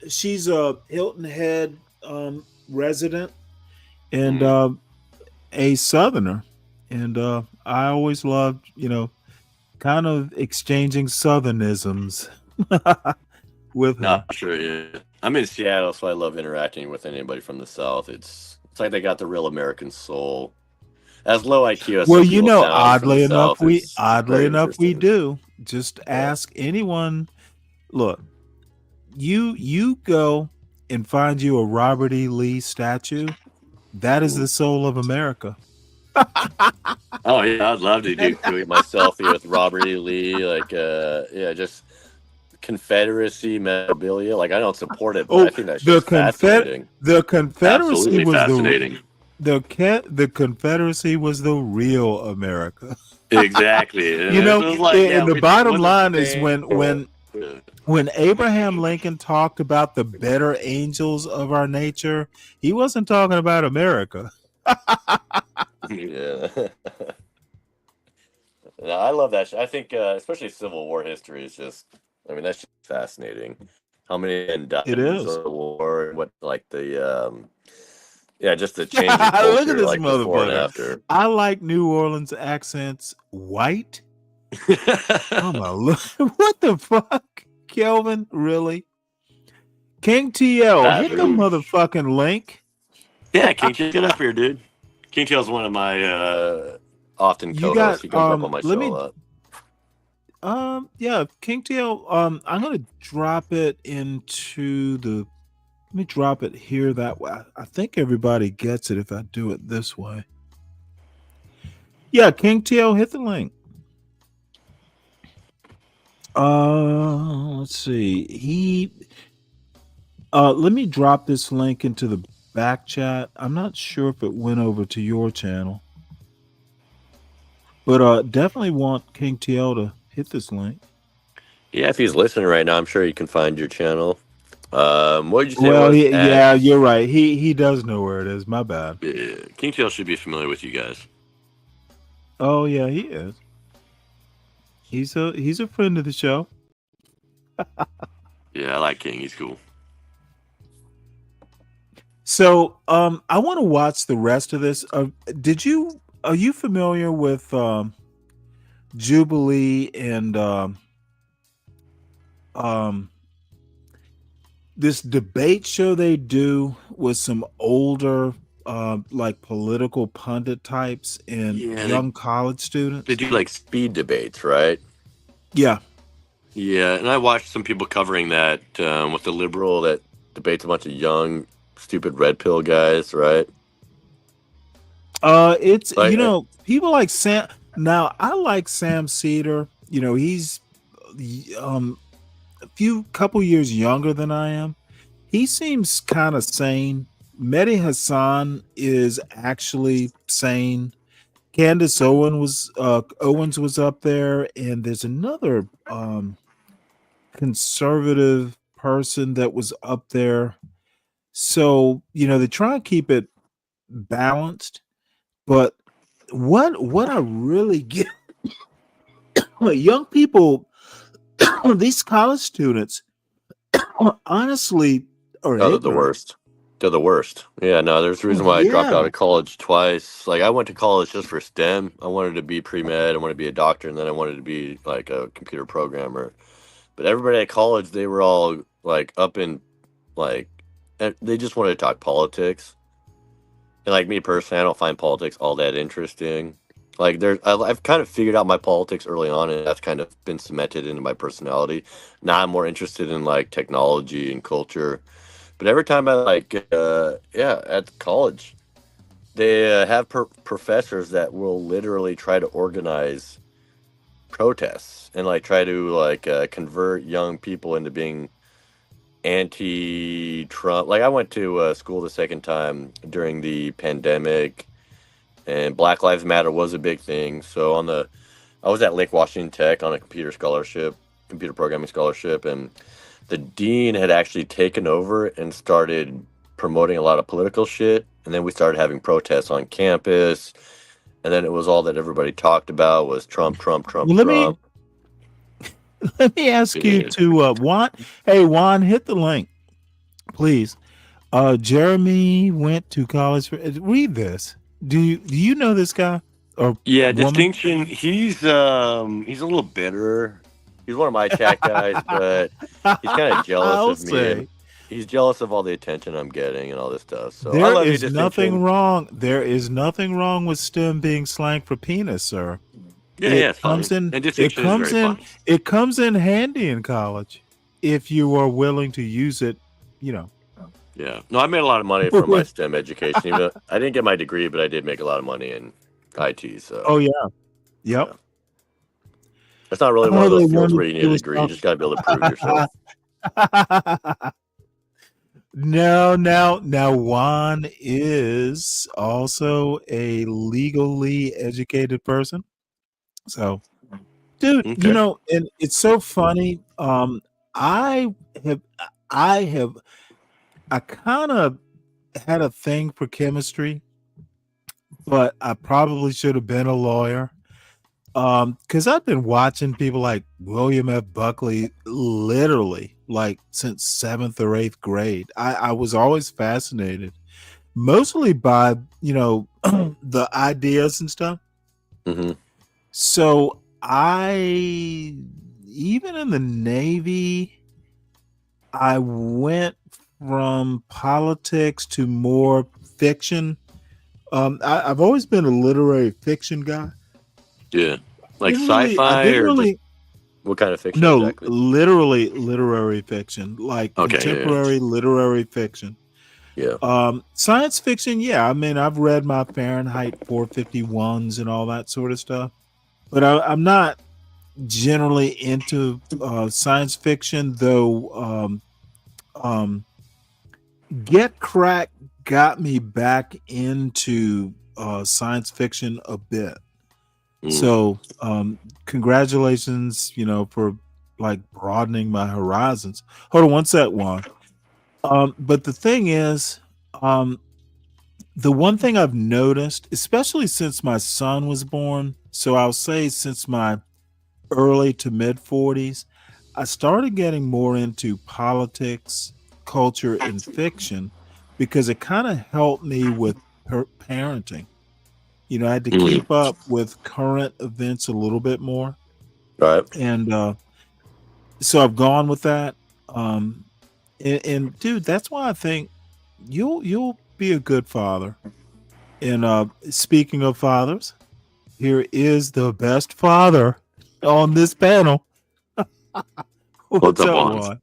She's a Hilton Head resident and a Southerner, and I always loved, kind of exchanging Southernisms with her. Not sure, yeah. I'm in Seattle, so I love interacting with anybody from the South. It's like they got the real American soul. As low IQ as well, oddly enough, we do. Just ask anyone. Look, you go and find you a Robert E. Lee statue. That is the soul of America. Oh yeah, I'd love to do my selfie with Robert E. Lee, just Confederacy memorabilia. Like I don't support it, but I think that's just fascinating. The Confederacy was fascinating. The Confederacy was the real America. Exactly. The bottom line is when Abraham Lincoln talked about the better angels of our nature, he wasn't talking about America. Yeah. No, I love that. I think, especially Civil War history is just. I mean, that's just fascinating. How many died in the Civil War? What, like the, just the change in culture. Look at this like before and after. I like New Orleans accents. White. Oh my! What the fuck? Kelvin, really? King TL, hit the motherfucking link. Yeah, King TL, get up here, dude. King TL's one of my often co-hosts. He comes up on my show a lot. Yeah, King TL. I'm gonna drop it into the. Let me drop it here that way. I think everybody gets it if I do it this way. Yeah, King TL, hit the link. Let's see. Let me drop this link into the back chat. I'm not sure if it went over to your channel, but definitely want King TL to hit this link. Yeah, if he's listening right now, I'm sure he can find your channel. What did you say? Well, yeah, you're right. He does know where it is. My bad. Yeah, King TL should be familiar with you guys. Oh yeah, he is. He's a friend of the show. Yeah, I like King. He's cool. So, I want to watch the rest of this. Are you familiar with Jubilee and this debate show they do with some older like political pundit types and young college students? They do like speed debates, right? Yeah. Yeah, and I watched some people covering that with the liberal that debates a bunch of young, stupid red pill guys, right? It's like, people like Sam. Now I like Sam Cedar. He's a couple years younger than I am. He seems kind of sane. Mehdi Hassan is actually sane. Candace Owens was up there, and there's another conservative person that was up there. So they try and keep it balanced. But what I really get, young people, these college students, honestly, they're the worst. They're the worst. Yeah, no, there's a reason why I dropped out of college twice. Like, I went to college just for STEM. I wanted to be pre-med. I wanted to be a doctor, and then I wanted to be like a computer programmer. But everybody at college, they were all like up in like, they just wanted to talk politics. And like me personally, I don't find politics all that interesting. Like, I've kind of figured out my politics early on, and that's kind of been cemented into my personality. Now I'm more interested in like technology and culture. But every time I at college, they have professors that will literally try to organize protests and like try to convert young people into being anti-Trump. Like, I went to school the second time during the pandemic, and Black Lives Matter was a big thing. So I was at Lake Washington Tech on a computer programming scholarship, and the dean had actually taken over and started promoting a lot of political shit. And then we started having protests on campus. And then it was all that everybody talked about was Trump, Trump, Trump, Trump. Let me ask you to Juan. Hey, Juan, hit the link, please. Jeremy went to college for. Read this. Do you know this guy? Or yeah, woman? Distinction. He's a little bitter. He's one of my chat guys, but he's kind of jealous of me. He's jealous of all the attention I'm getting and all this stuff. So I love you, Distinction. Nothing wrong. There is nothing wrong with STEM being slang for penis, sir. Yeah, it comes it comes in handy in college if you are willing to use it, Yeah. No, I made a lot of money from my STEM education. Even though I didn't get my degree, but I did make a lot of money in IT. So. Oh yeah. Yep. Yeah. It's not really one of those fields where you need a degree. You just got to be able to prove yourself. Now Juan is also a legally educated person. So, dude, Okay. and it's so funny. I kind of had a thing for chemistry, but I probably should have been a lawyer. Because I've been watching people like William F. Buckley literally like since 7th or 8th grade. I was always fascinated, mostly by the ideas and stuff. So even in the Navy, I went from politics to more fiction. I've always been a literary fiction guy. Yeah. Like I sci-fi didn't or just really. what kind of fiction No, exactly? literally literary fiction, like Okay, yeah. contemporary literary fiction. Yeah. Science fiction, yeah. I mean, I've read my Fahrenheit 451s and all that sort of stuff, but I'm not generally into science fiction, though. Get Crack got me back into science fiction a bit. So, congratulations, for like broadening my horizons. Hold on one sec, Juan. But the thing is, the one thing I've noticed, especially since my son was born, so I'll say since my early to mid 40s, I started getting more into politics, culture, and fiction because it kind of helped me with parenting. I had to keep up with current events a little bit more. Right. And so I've gone with that. And dude, that's why I think you'll be a good father. And speaking of fathers, here is the best father on this panel. What's up, Juan?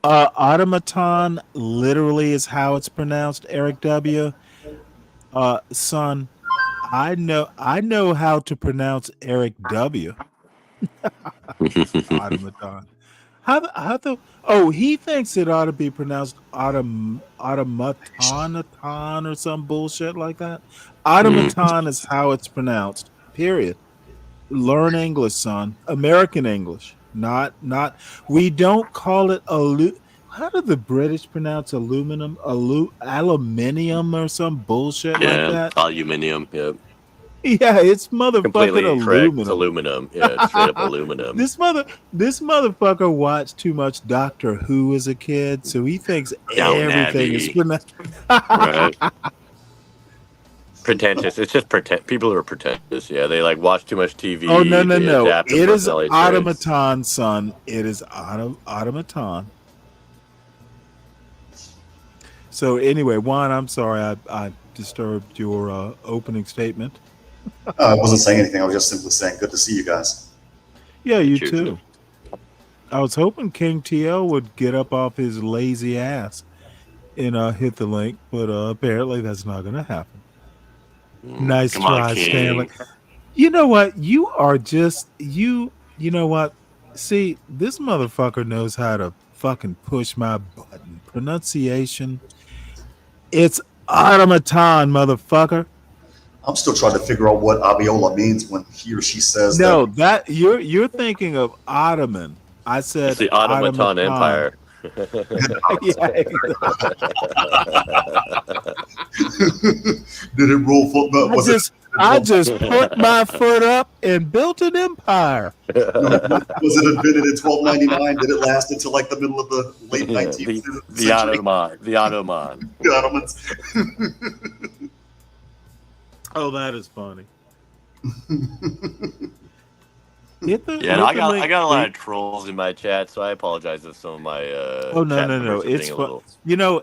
Automaton literally is how it's pronounced, Eric W. Son, I know how to pronounce Eric W. Automaton. He thinks it ought to be pronounced automaton or some bullshit like that. Automaton is how it's pronounced. Period. Learn English, son. American English. Not. We don't call it how do the British pronounce aluminum? Aluminium or some bullshit like that? Aluminium. Yeah. Yeah, it's motherfucking Completely aluminum. correct. It's aluminum. Yeah, it's straight up aluminum. This motherfucker watched too much Doctor Who as a kid, so he thinks everything is pronounced. Right. Pretentious. It's just people who are pretentious. Yeah, they like watch too much TV. Oh no! It is automaton, son. It is automaton. So anyway, Juan, I'm sorry I disturbed your opening statement. I wasn't saying anything. I was just simply saying, good to see you guys. Yeah, you too. I was hoping King TL would get up off his lazy ass and hit the link, but apparently that's not going to happen. Nice try, Stanley. You know what? You are just you know what? See, this motherfucker knows how to fucking push my button. Pronunciation. It's automaton, motherfucker. I'm still trying to figure out what Abiola means when he or she says no, that you're thinking of Ottoman. I said it's the Automaton Empire. Did it rule football? I just put my foot up and built an empire. Was it invented in 1299? Did it last until like the middle of the late 19th century? The Ottoman. The Ottomans. Oh, that is funny. I got a lot of trolls in my chat, so I apologize if some of my no. It's fun.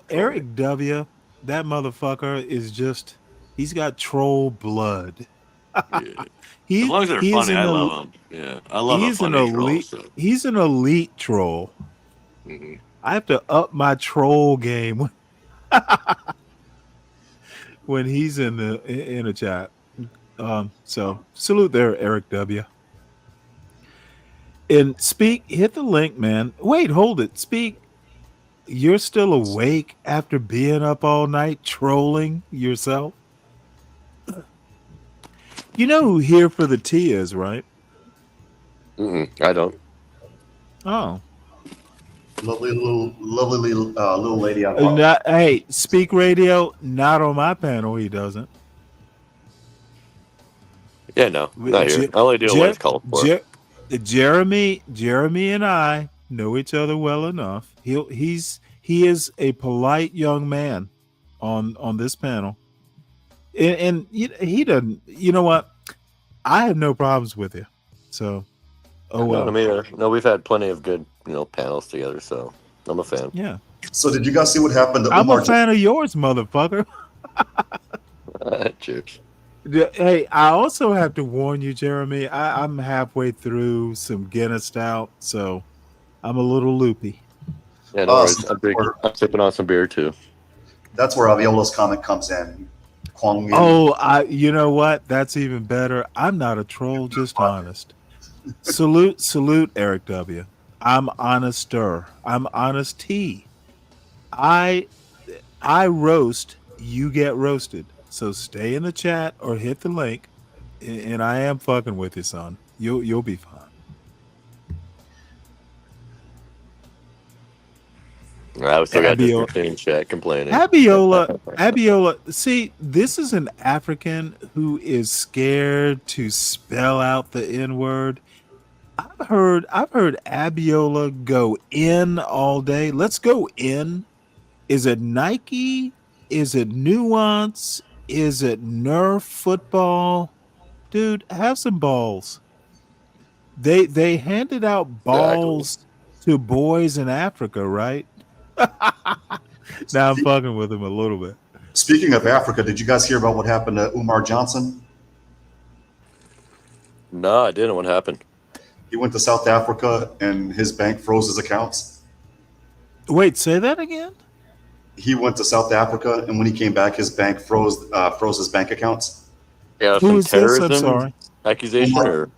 Eric W. That motherfucker is just he's got troll blood. As long as they're funny, I love them. Yeah, I love a funny troll. So. He's an elite troll. Mm-hmm. I have to up my troll game when he's in a chat. So salute there, Eric W. And Speak, hit the link, man. Wait, hold it. Speak, you're still awake after being up all night trolling yourself? You know who Here for the Tea is, right? I don't. Oh. Lovely little lady out there. Hey, Speak Radio, not on my panel, he doesn't. Yeah, no, not here. I only do it when it's called for. Jeremy and I know each other well enough. He is a polite young man on this panel, and he doesn't. You know what? I have no problems with you. So Oh No, well. me either. No, we've had plenty of good, panels together, so I'm a fan. Yeah. So did you guys see what happened to I'm a Umar? fan of yours, motherfucker. Cheers. Hey, I also have to warn you, Jeremy. I'm halfway through some Guinness Stout, so I'm a little loopy. Yeah, no worries. So I'm sipping on some beer too. that's where Aviola's comment comes in. Kwang Yin. Oh, you know what? That's even better. I'm not a troll, just honest. Salute, Eric W. I'm honester. I'm honest T. I roast, you get roasted. So stay in the chat or hit the link, and I am fucking with you, son. You'll be fine. I still got this in chat complaining. Abiola. See, this is an African who is scared to spell out the N-word. I've heard Abiola go in all day. Let's go in. Is it Nike? Is it Nuance? Is it Nerf football? Dude, have some balls. They handed out balls to boys in Africa, right? Now I'm fucking with him a little bit. Speaking of Africa, did you guys hear about what happened to Umar Johnson? No, I didn't. What happened? He went to South Africa and his bank froze his accounts. Wait, say that again? He went to South Africa, and when he came back, his bank froze his bank accounts. Yeah, who is terrorism this? I'm sorry. Accusation, or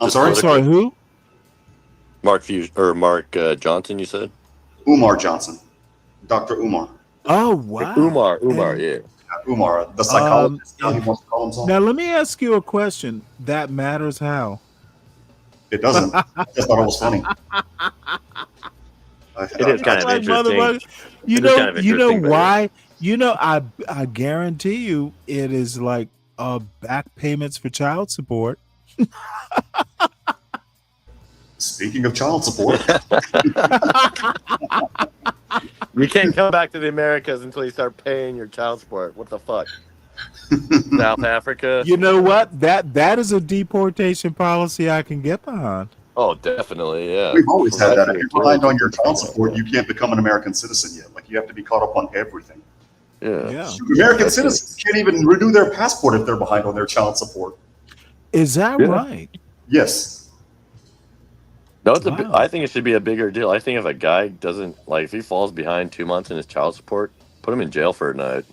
I'm sorry. I'm sorry. Who? Mark Johnson. You said Umar Johnson, Dr. Umar. Oh wow, Umar, yeah. Umar, the psychologist. He wants to call himself. Now let me ask you a question. That matters how? It doesn't. I just thought it was funny. It is kind of interesting. You know why? I guarantee you it is like back payments for child support. Speaking of child support, you can't come back to the Americas until you start paying your child support. What the fuck? South Africa. You know what? That is a deportation policy I can get behind. Oh, definitely, yeah. We've always had that. If you're behind on your child support, you can't become an American citizen yet. Like, you have to be caught up on everything. Yeah. American citizens can't even renew their passport if they're behind on their child support. Is that right? Yes. No, I think it should be a bigger deal. I think if a guy doesn't, if he falls behind 2 months in his child support, put him in jail for a night.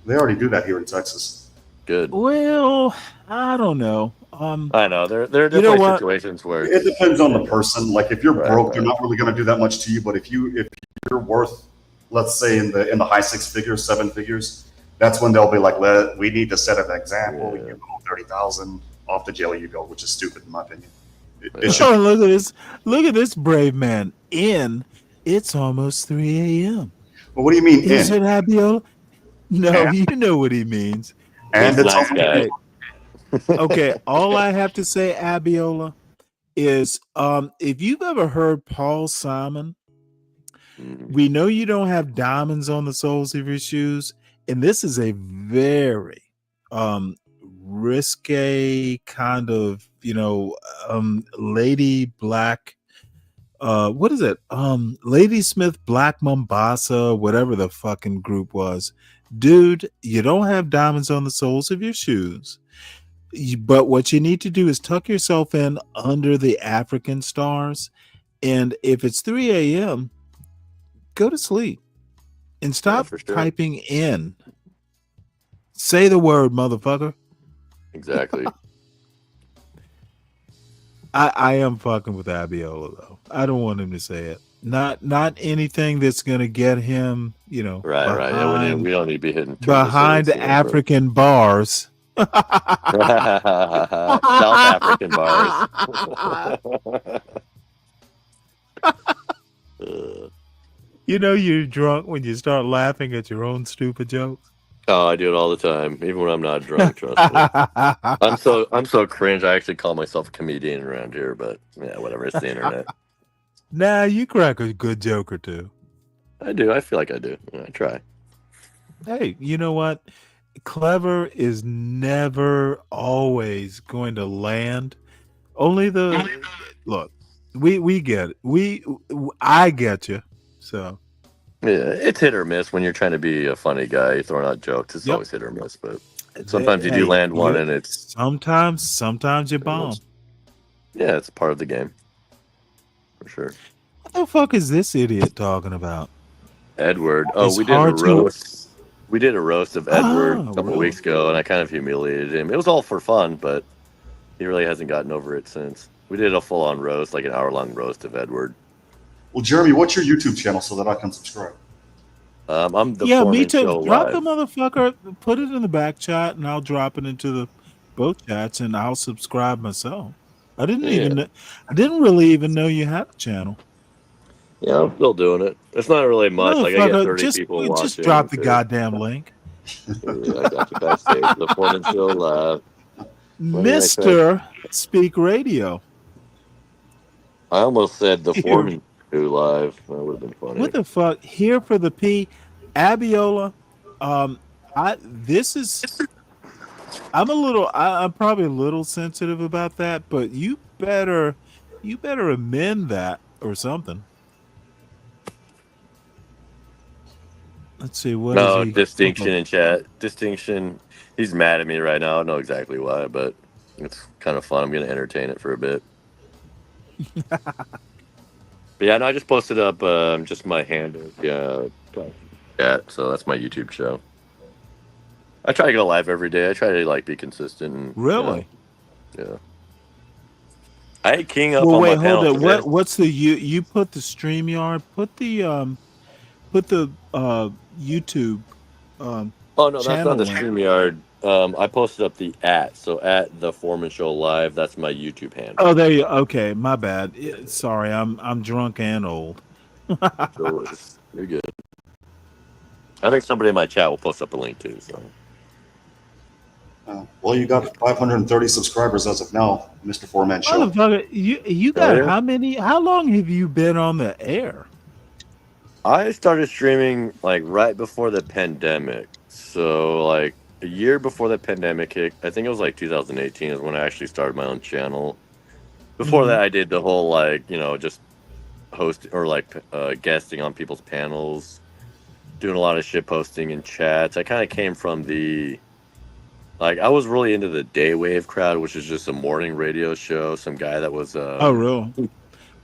They already do that here in Texas. Good. Well, I don't know. I know there are definitely situations where it depends on the person. Like, if you're broke, they're not really going to do that much to you. But if you're worth, let's say in the high 6 figures, 7 figures, that's when they'll be like, we need to set an example. You go 30,000 off to jail. You go, which is stupid in my opinion. Look at this brave man. It's almost 3 a.m. Well, what do you mean? Is it Abiola? No, you know what he means. And it's nice guy. Okay, all I have to say, Abiola, is if you've ever heard Paul Simon, we know you don't have diamonds on the soles of your shoes, and this is a very risque kind of, Lady Black, what is it? Lady Smith Black Mombasa, whatever the fucking group was. Dude, you don't have diamonds on the soles of your shoes. But what you need to do is tuck yourself in under the African stars. And if it's 3 a.m., go to sleep and stop typing in. Say the word, motherfucker. Exactly. I am fucking with Abiola, though. I don't want him to say it. Not anything that's going to get him, right. Yeah, we don't need to be hitting behind African bars. South African bars. You're drunk when you start laughing at your own stupid jokes. Oh, I do it all the time, even when I'm not drunk. Trust me. I'm so cringe. I actually call myself a comedian around here, but yeah, whatever. It's the internet. Nah, you crack a good joke or two. I do. I feel like I do. I try. Hey, you know what? Clever is never always going to land Only the look. We get it. I get you. So yeah, it's hit or miss when you're trying to be a funny guy throwing out jokes. It's always hit or miss, but sometimes you do land one, and it's sometimes you bomb. Yeah, it's part of the game for sure. What the fuck is this idiot talking about? Edward. Oh, It's we did a hard to- roast. We did a roast of Edward a couple weeks ago, and I kind of humiliated him. It was all for fun, but he really hasn't gotten over it since. We did a full-on roast, like an hour-long roast of Edward. Well, Jeremy, what's your YouTube channel so that I can subscribe? I'm the Yeah, me Foreman too. Show Drop Live. the motherfucker. Put it in the back chat, and I'll drop it into the both chats, and I'll subscribe myself. I didn't really even know you had a channel. Yeah, I'm still doing it. It's not really much. Like I get 30 people watching. Just drop the goddamn link. I got you backstage. The Foreman Show Live. Mr. Speak Radio. I almost said the Foreman Show Live. That would have been funny. What the fuck? Here for the P. Abiola. I'm probably a little sensitive about that, but you better amend that or something. Let's see, what is he? Distinction in chat. Distinction. He's mad at me right now. I don't know exactly why, but it's kind of fun. I'm going to entertain it for a bit. But yeah, no, I just posted up just my handle. Yeah, so that's my YouTube show. I try to go live every day. I try to be consistent. And, really? Yeah. I had King up on my panel. Hold on. What's the you put the StreamYard? Put the YouTube. Oh no, that's not the StreamYard. I posted up the at the Foreman Show Live. That's my YouTube handle. Oh, there you. Okay, my bad. Sorry, I'm drunk and old. You're good. I think somebody in my chat will post up a link too. So. Well, you got 530 subscribers as of now, Mr. Foreman Show. You got how many? How long have you been on the air? I started streaming right before the pandemic. So a year before the pandemic hit, I think it was 2018 is when I actually started my own channel. Before that, I did the whole just host or guesting on people's panels, doing a lot of shit posting in chats. I kind of came from the I was really into the Daywave crowd, which is just a morning radio show. Some guy that was oh, really?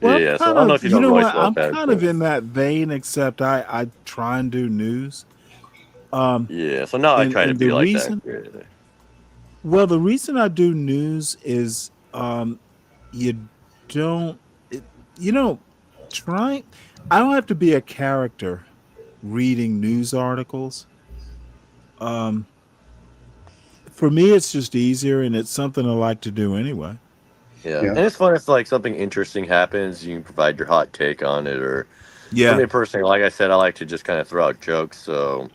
Well, yeah, so I don't know if you know what? I'm kind of in that vein, except I try and do news. Yeah, so now I try to be like that. Well, the reason I do news is you don't try. I don't have to be a character reading news articles. For me, it's just easier, and it's something I like to do anyway. Yeah. And it's fun if something interesting happens, you can provide your hot take on it. Or for me personally, like I said, I like to just kind of throw out jokes. So,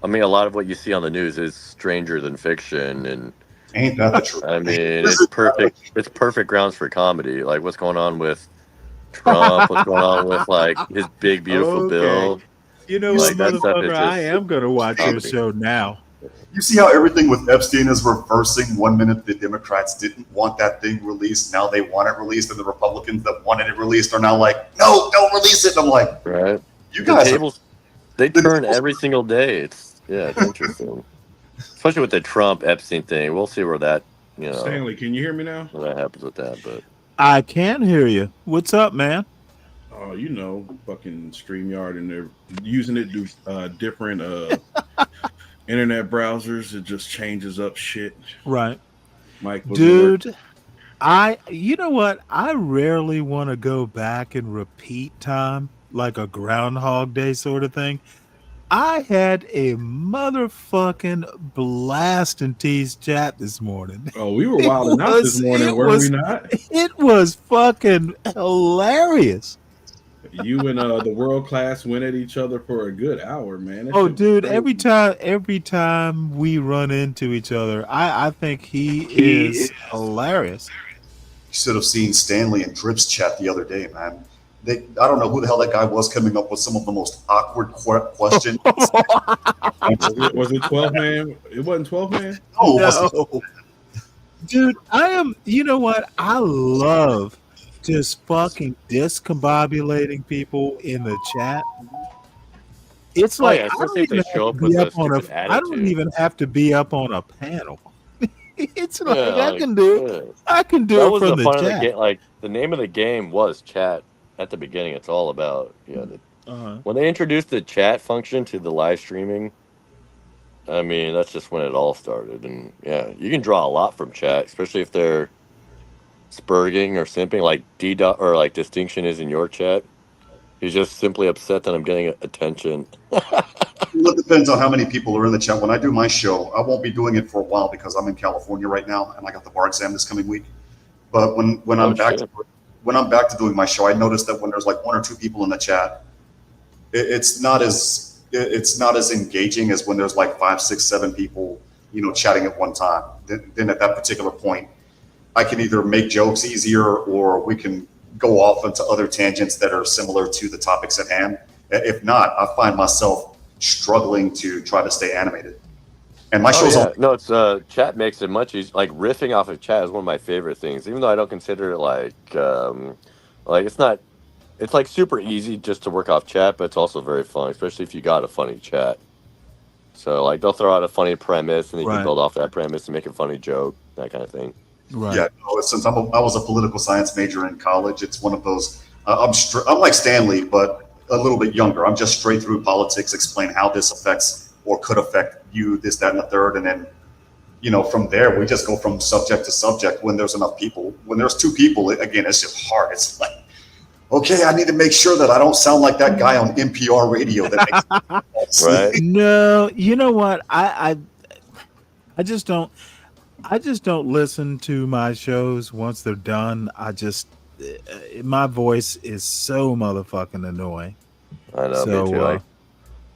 I mean, a lot of what you see on the news is stranger than fiction, and ain't that the truth? I mean, it's perfect. It's perfect grounds for comedy. Like what's going on with Trump? What's going on with his big beautiful bill? You know what, motherfucker? I am gonna watch your show now. You see how everything with Epstein is reversing? 1 minute the Democrats didn't want that thing released, now they want it released, and the Republicans that wanted it released are now like, no, don't release it. And I'm like, right? You guys, they turn every single day. It's interesting, especially with the Trump Epstein thing. We'll see where that Stanley, can you hear me now? What happens with that? But I can hear you. What's up, man? Oh, fucking StreamYard, and they're using it to different internet browsers. It just changes up shit. Right. Mike, dude, you know what? I rarely want to go back and repeat time like a Groundhog Day sort of thing. I had a motherfucking blast in T's chat this morning. Oh, we were wilding out this morning, were we not? It was fucking hilarious. You and the world class went at each other for a good hour, man. Oh, dude! Every time we run into each other, I think he is hilarious. You should have seen Stanley and Drip's chat the other day, man. I don't know who the hell that guy was coming up with some of the most awkward questions. Was it 12 man? It wasn't 12 man. No. dude, I am. You know what? I love just fucking discombobulating people in the chat. It's Oh like yeah, I don't especially if they even have show to up with be up a on a. stupid I don't attitude. even have to be up on a panel. It's Yeah, like I like can do. yeah. I can do That it was from the the fun of the chat. game. Like the name of the game was chat at the beginning. It's all about Uh-huh. when they introduced the chat function to the live streaming. I mean, that's just when it all started, and yeah, you can draw a lot from chat, especially if they're spurging or simping. Like D dot or like distinction is in your chat. He's just simply upset that I'm getting attention. Well, it depends on how many people are in the chat. When I do my show, I won't be doing it for a while because I'm in California right now, and I got the bar exam this coming week. But when Oh I'm back shit! when I'm back to doing my show, I notice that when there's like one or two people in the chat, it's not as engaging as when there's like 5, 6, 7 people, chatting at one time. Then at that particular point, I can either make jokes easier or we can go off into other tangents that are similar to the topics at hand. If not, I find myself struggling to try to stay animated. And my Oh show's on. yeah, no, it's chat makes it much easier. Like riffing off of chat is one of my favorite things, even though I don't consider it like it's not. It's like super easy just to work off chat, but it's also very fun, especially if you got a funny chat. So like they'll throw out a funny premise, and then you can Right. build off that premise and make a funny joke, that kind of thing. Right. Yeah, no, since I was a political science major in college, it's one of those. I'm like Stanley, but a little bit younger. I'm just straight through politics, explain how this affects or could affect you, this, that, and the third, and then from there we just go from subject to subject. When there's enough people, when there's two people, again, it's just hard. It's like, okay, I need to make sure that I don't sound like that guy on NPR radio. That makes Right. No, you know what? I just don't. I just don't listen to my shows once they're done. My voice is so motherfucking annoying. I know, me So, too.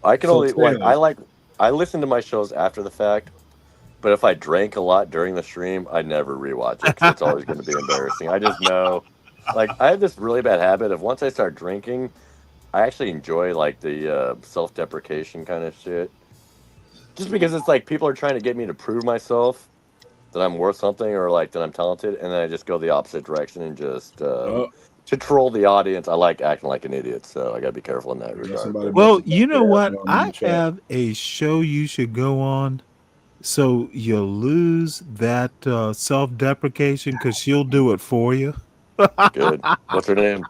I can So only Stanley, I listen to my shows after the fact, but if I drank a lot during the stream, I never rewatch it because it's always going to be embarrassing. I just know, like, I have this really bad habit of once I start drinking, I actually enjoy like the self-deprecation kind of shit, just because it's like people are trying to get me to prove myself that I'm worth something or like that I'm talented, and then I just go the opposite direction and just to troll the audience. I like acting like an idiot, so I gotta be careful in that I got regard. somebody But well, mentioned you know Dr. what? Adnan in the I chat. have a show you should go on, so you'll lose that self-deprecation because she'll do it for you. good. What's her name?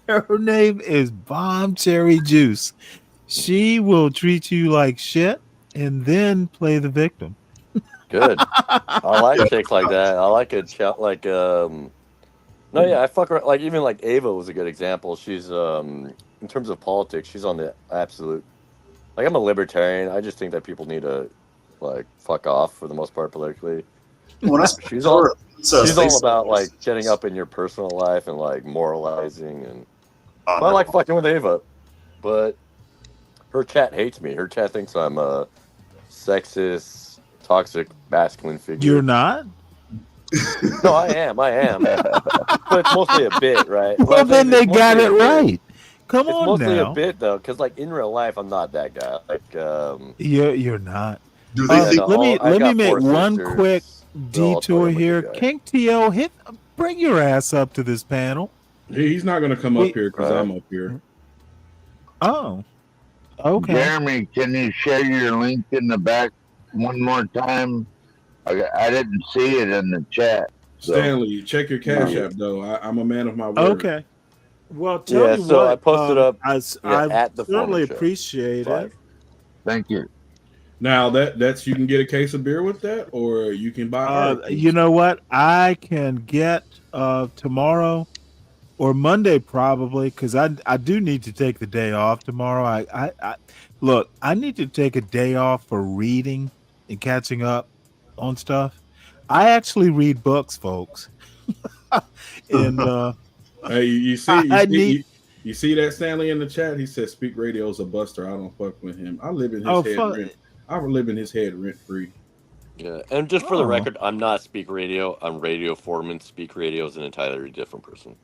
Her name is Bomb Cherry Juice. She will treat you like shit and then play the victim. Good. I like chicks like that. I like a like no, yeah, I fuck around. Like even like Ava was a good example. She's in terms of politics, she's on the absolute. Like I'm a libertarian. I just think that people need to like fuck off for the most part politically. when I speak She's to all her, she's all about like getting up in your personal life and like moralizing and. Oh, But I never like mind. fucking with Ava, but her chat hates me. Her chat thinks I'm a sexist, toxic, masculine You're figure. not? No, I am. I am. But it's mostly a bit, right? Well, Well, then they it's got mostly a it bit. right. Come It's on mostly a now. bit though, because like in real life, I'm not that guy. Like, You're not. Do they think? no, I Let me got make four one quick sisters. They'll all tell you detour I'm a good here. guy. King TL, bring your ass up to this panel. He's not going to come up here because I'm up here. Oh, okay. Jeremy, can you share your link in the back one more time? I didn't see it in the chat. So. Stanley, check your Cash App, though. I'm a man of my word. Okay. Well, tell you so what, I posted up I at the certainly Foreman Show. appreciate it. Thank you. Now that's you can get a case of beer with that, or you can buy art. You know what? I can get tomorrow or Monday probably because I do need to take the day off tomorrow. I look, I need to take a day off for reading and catching up on stuff. I actually read books, folks. And hey, you see that Stanley in the chat? He said Speak Radio's a buster. I don't fuck with him. I live in his head rent. I live in his head rent free. Yeah, and just for the record, I'm not Speak Radio. I'm Radio Foreman. Speak Radio is an entirely different person.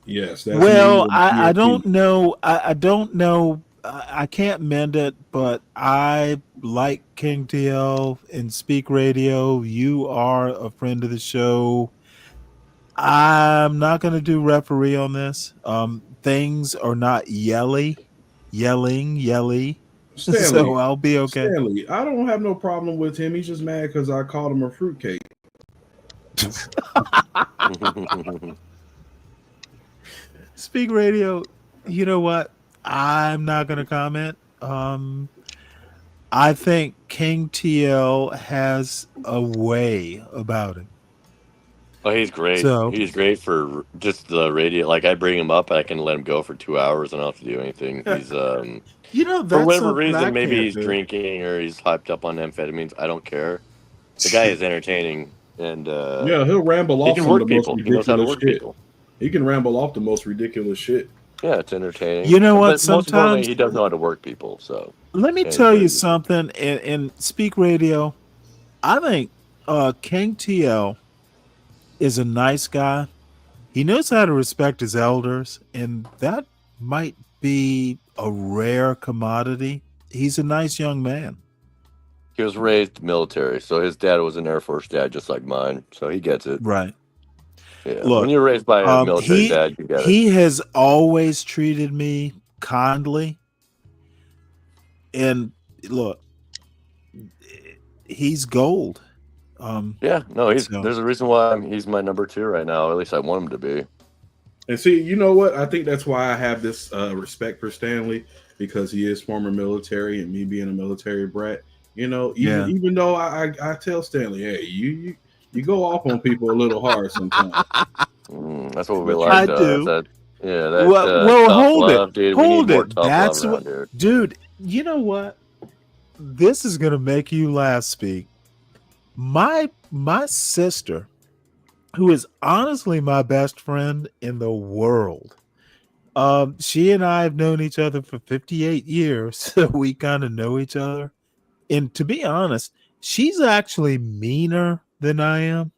Yes, that's well, me. I don't know. I don't know. I can't mend it, but I like King TL and Speak Radio. You are a friend of the show. I'm not going to do referee on this. Things are not yelly. So Stanley, I'll be okay. Stanley, I don't have no problem with him. He's just mad because I called him a fruitcake. Speak Radio, you know what? I'm not going to comment. I think King TL has a way about him. Oh, he's great. So He's great for just the radio. Like I bring him up, I can let him go for 2 hours and I don't have to do anything. He's you know, for that's whatever something I reason, maybe can't he's do. drinking or he's hyped up on amphetamines. I don't care. The guy is entertaining, and Yeah, he'll ramble he off can some of work the most people. He knows how to ridiculous work shit. people. He can ramble off the most ridiculous shit. Yeah, it's entertaining. You know what? But most importantly, Sometimes, he does know how to work people. So let me and tell you very- something. In Speak Radio, I think King TL is a nice guy. He knows how to respect his elders, and that might be a rare commodity. He's a nice young man. he was raised military, so his dad was an Air Force dad, just like mine. So he gets it. Right. Yeah, when Look, you're raised by a military dad, you get it. he has always treated me kindly. And look, he's gold. Yeah, no, so- there's a reason why he's my number 2 right now. At least I want him to be. And see, you know what? I think that's why I have this respect for Stanley, because he is former military, and me being a military brat. You know, even though I tell Stanley, hey, you go off on people a little hard sometimes. That's what we like. I do. Well, tough hold love, it. dude. Hold we need more it. tough That's love what, around here. dude. You know what? This is gonna make you laugh, Speak. My sister, who is honestly my best friend in the world, she and I have known each other for 58 years, so we kind of know each other. And to be honest, she's actually meaner than I am.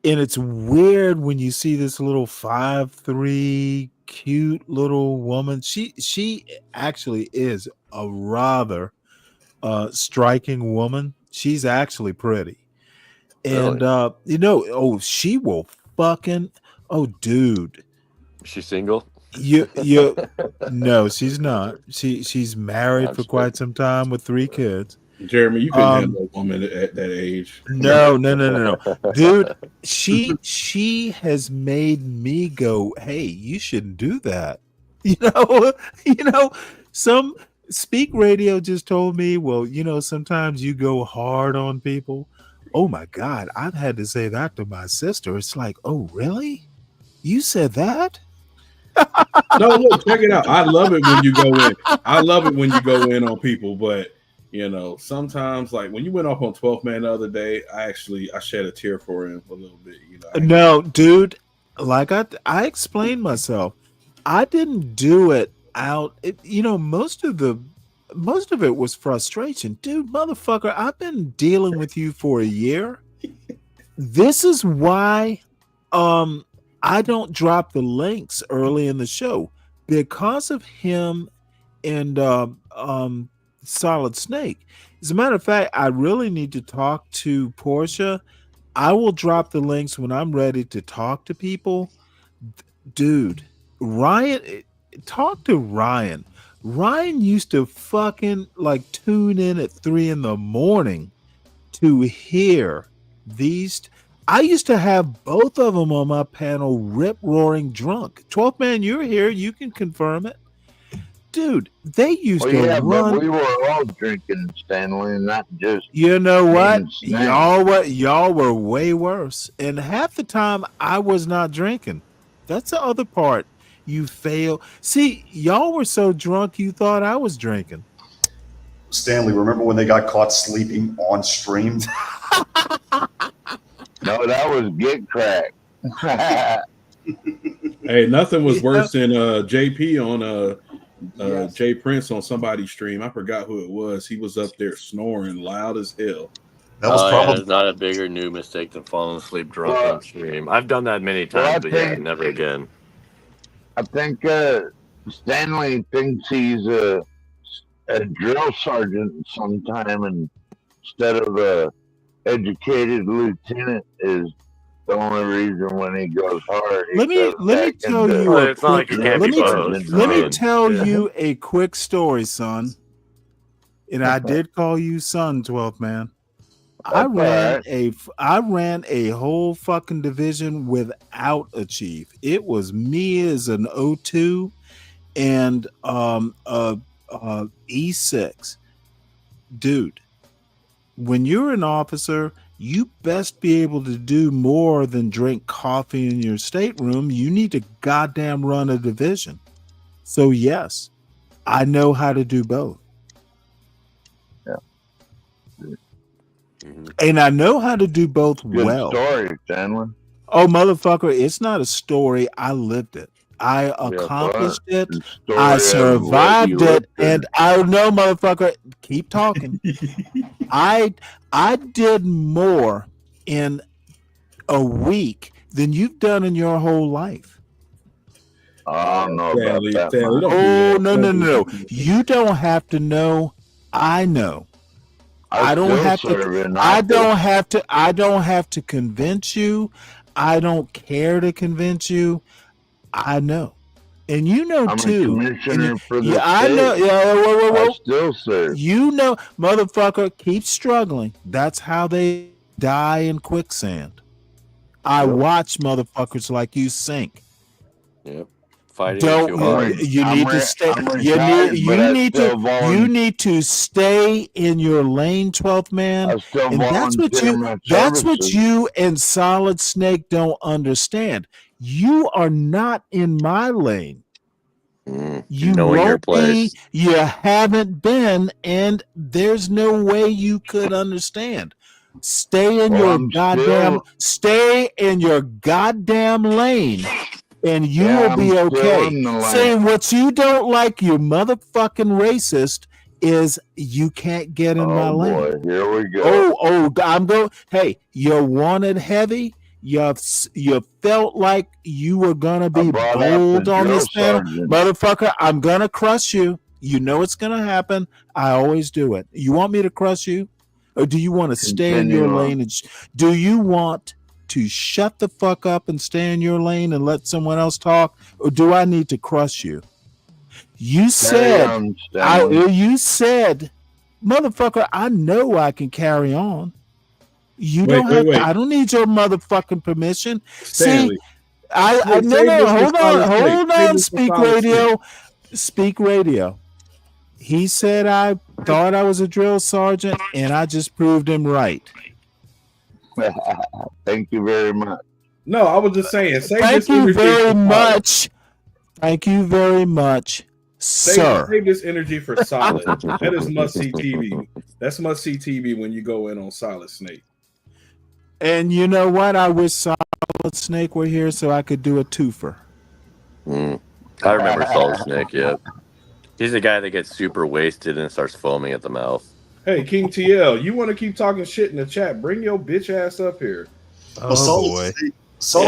And it's weird when you see this little 5'3" cute little woman. She actually is a rather striking woman. She's actually pretty. And Really? she will fucking dude. Is she single? You no, she's not. She's married for quite some time with 3 kids. Jeremy, you couldn't handle a woman at that age. No. Dude, she has made me go, hey, you shouldn't do that. You know, some Speak Radio just told me, well, sometimes you go hard on people. Oh my God, I've had to say that to my sister. It's like, oh, really? You said that? No, look, check it out. I love it when you go in. I love it when you go in on people, but sometimes, like when you went off on 12th Man the other day, I shed a tear for him a little bit. No, dude, like I explained myself. I didn't do it out. Most of it was frustration, dude. Motherfucker, I've been dealing with you for a year. This is why I don't drop the links early in the show, because of him and Solid Snake. As a matter of fact, I really need to talk to Portia. I will drop the links when I'm ready to talk to people. Dude, Ryan, talk to Ryan. Ryan used to fucking like tune in at 3 a.m. to hear these. I used to have both of them on my panel rip roaring drunk. 12th Man, you're here. You can confirm it. Dude, they used to run. But we were all drinking, Stanley, not just. You know what? Y'all were way worse. And half the time I was not drinking. That's the other part. You fail. See, y'all were so drunk you thought I was drinking. Stanley, remember when they got caught sleeping on stream? No, that was get crack. Hey, nothing was worse than JP on Jay Prince on somebody's stream. I forgot who it was. He was up there snoring loud as hell. That was probably there's not a bigger new mistake than falling asleep drunk on stream. I've done that many times, but yeah, never again. I think Stanley thinks he's a drill sergeant sometime instead of a educated lieutenant is the only reason when he goes hard he Let me back tell into you Well, a it's not quick. like you can't be both. Let me mean, tell yeah. you a quick story, son. And I did call you son, 12th man. I ran a whole fucking division without a chief. It was me as an O2 and E6. Dude, when you're an officer, you best be able to do more than drink coffee in your stateroom. You need to goddamn run a division. So yes, I know how to do both. Yeah. And I know how to do both well. Good story, Stanley. Oh, motherfucker, it's not a story. I lived it. I accomplished it. I survived it. And I know, motherfucker, keep talking. I did more in a week than you've done in your whole life. I don't know about that. Stanley, don't Oh, do that. no. You don't have to know. I know. I don't have to. I don't have to convince you. I don't care to convince you. I know, and you know I'm too. a commissioner for the I know. state. Yeah, whoa. I still serve. You know, motherfucker, keep struggling. That's how they die in quicksand. I watch motherfuckers like you sink. Yep. Fighting Don't you need to stay? You need to stay in your lane, 12th man. And that's what you and Solid Snake don't understand. You are not in my lane. You knowing your won't be. place. You haven't been, and there's no way you could understand. Stay in your goddamn lane. And you will be okay. Saying what you don't like, you motherfucking racist, is you can't get in my lane. Boy, here we go. I'm going. Hey, you wanted heavy. You felt like you were gonna be bold on this panel, motherfucker. I'm gonna crush you. You know it's gonna happen. I always do it. You want me to crush you, or do you want to stay in your lane? And do you want to shut the fuck up and stay in your lane and let someone else talk, or do I need to crush you? You said, motherfucker, I know I can carry on. You don't have to, I don't need your motherfucking permission. Stanley, See, hold on, Speak Radio. He said I thought I was a drill sergeant, and I just proved him right. Thank you very much. No, I was just saying. Thank you very much. Thank you very much, sir. Save this energy for Solid. That is must-see TV. That's must-see TV when you go in on Solid Snake. And you know what? I wish Solid Snake were here so I could do a twofer. I remember Solid Snake, yep. He's the guy that gets super wasted and starts foaming at the mouth. Hey, King TL, you want to keep talking shit in the chat? Bring your bitch ass up here. Oh, boy. Yeah,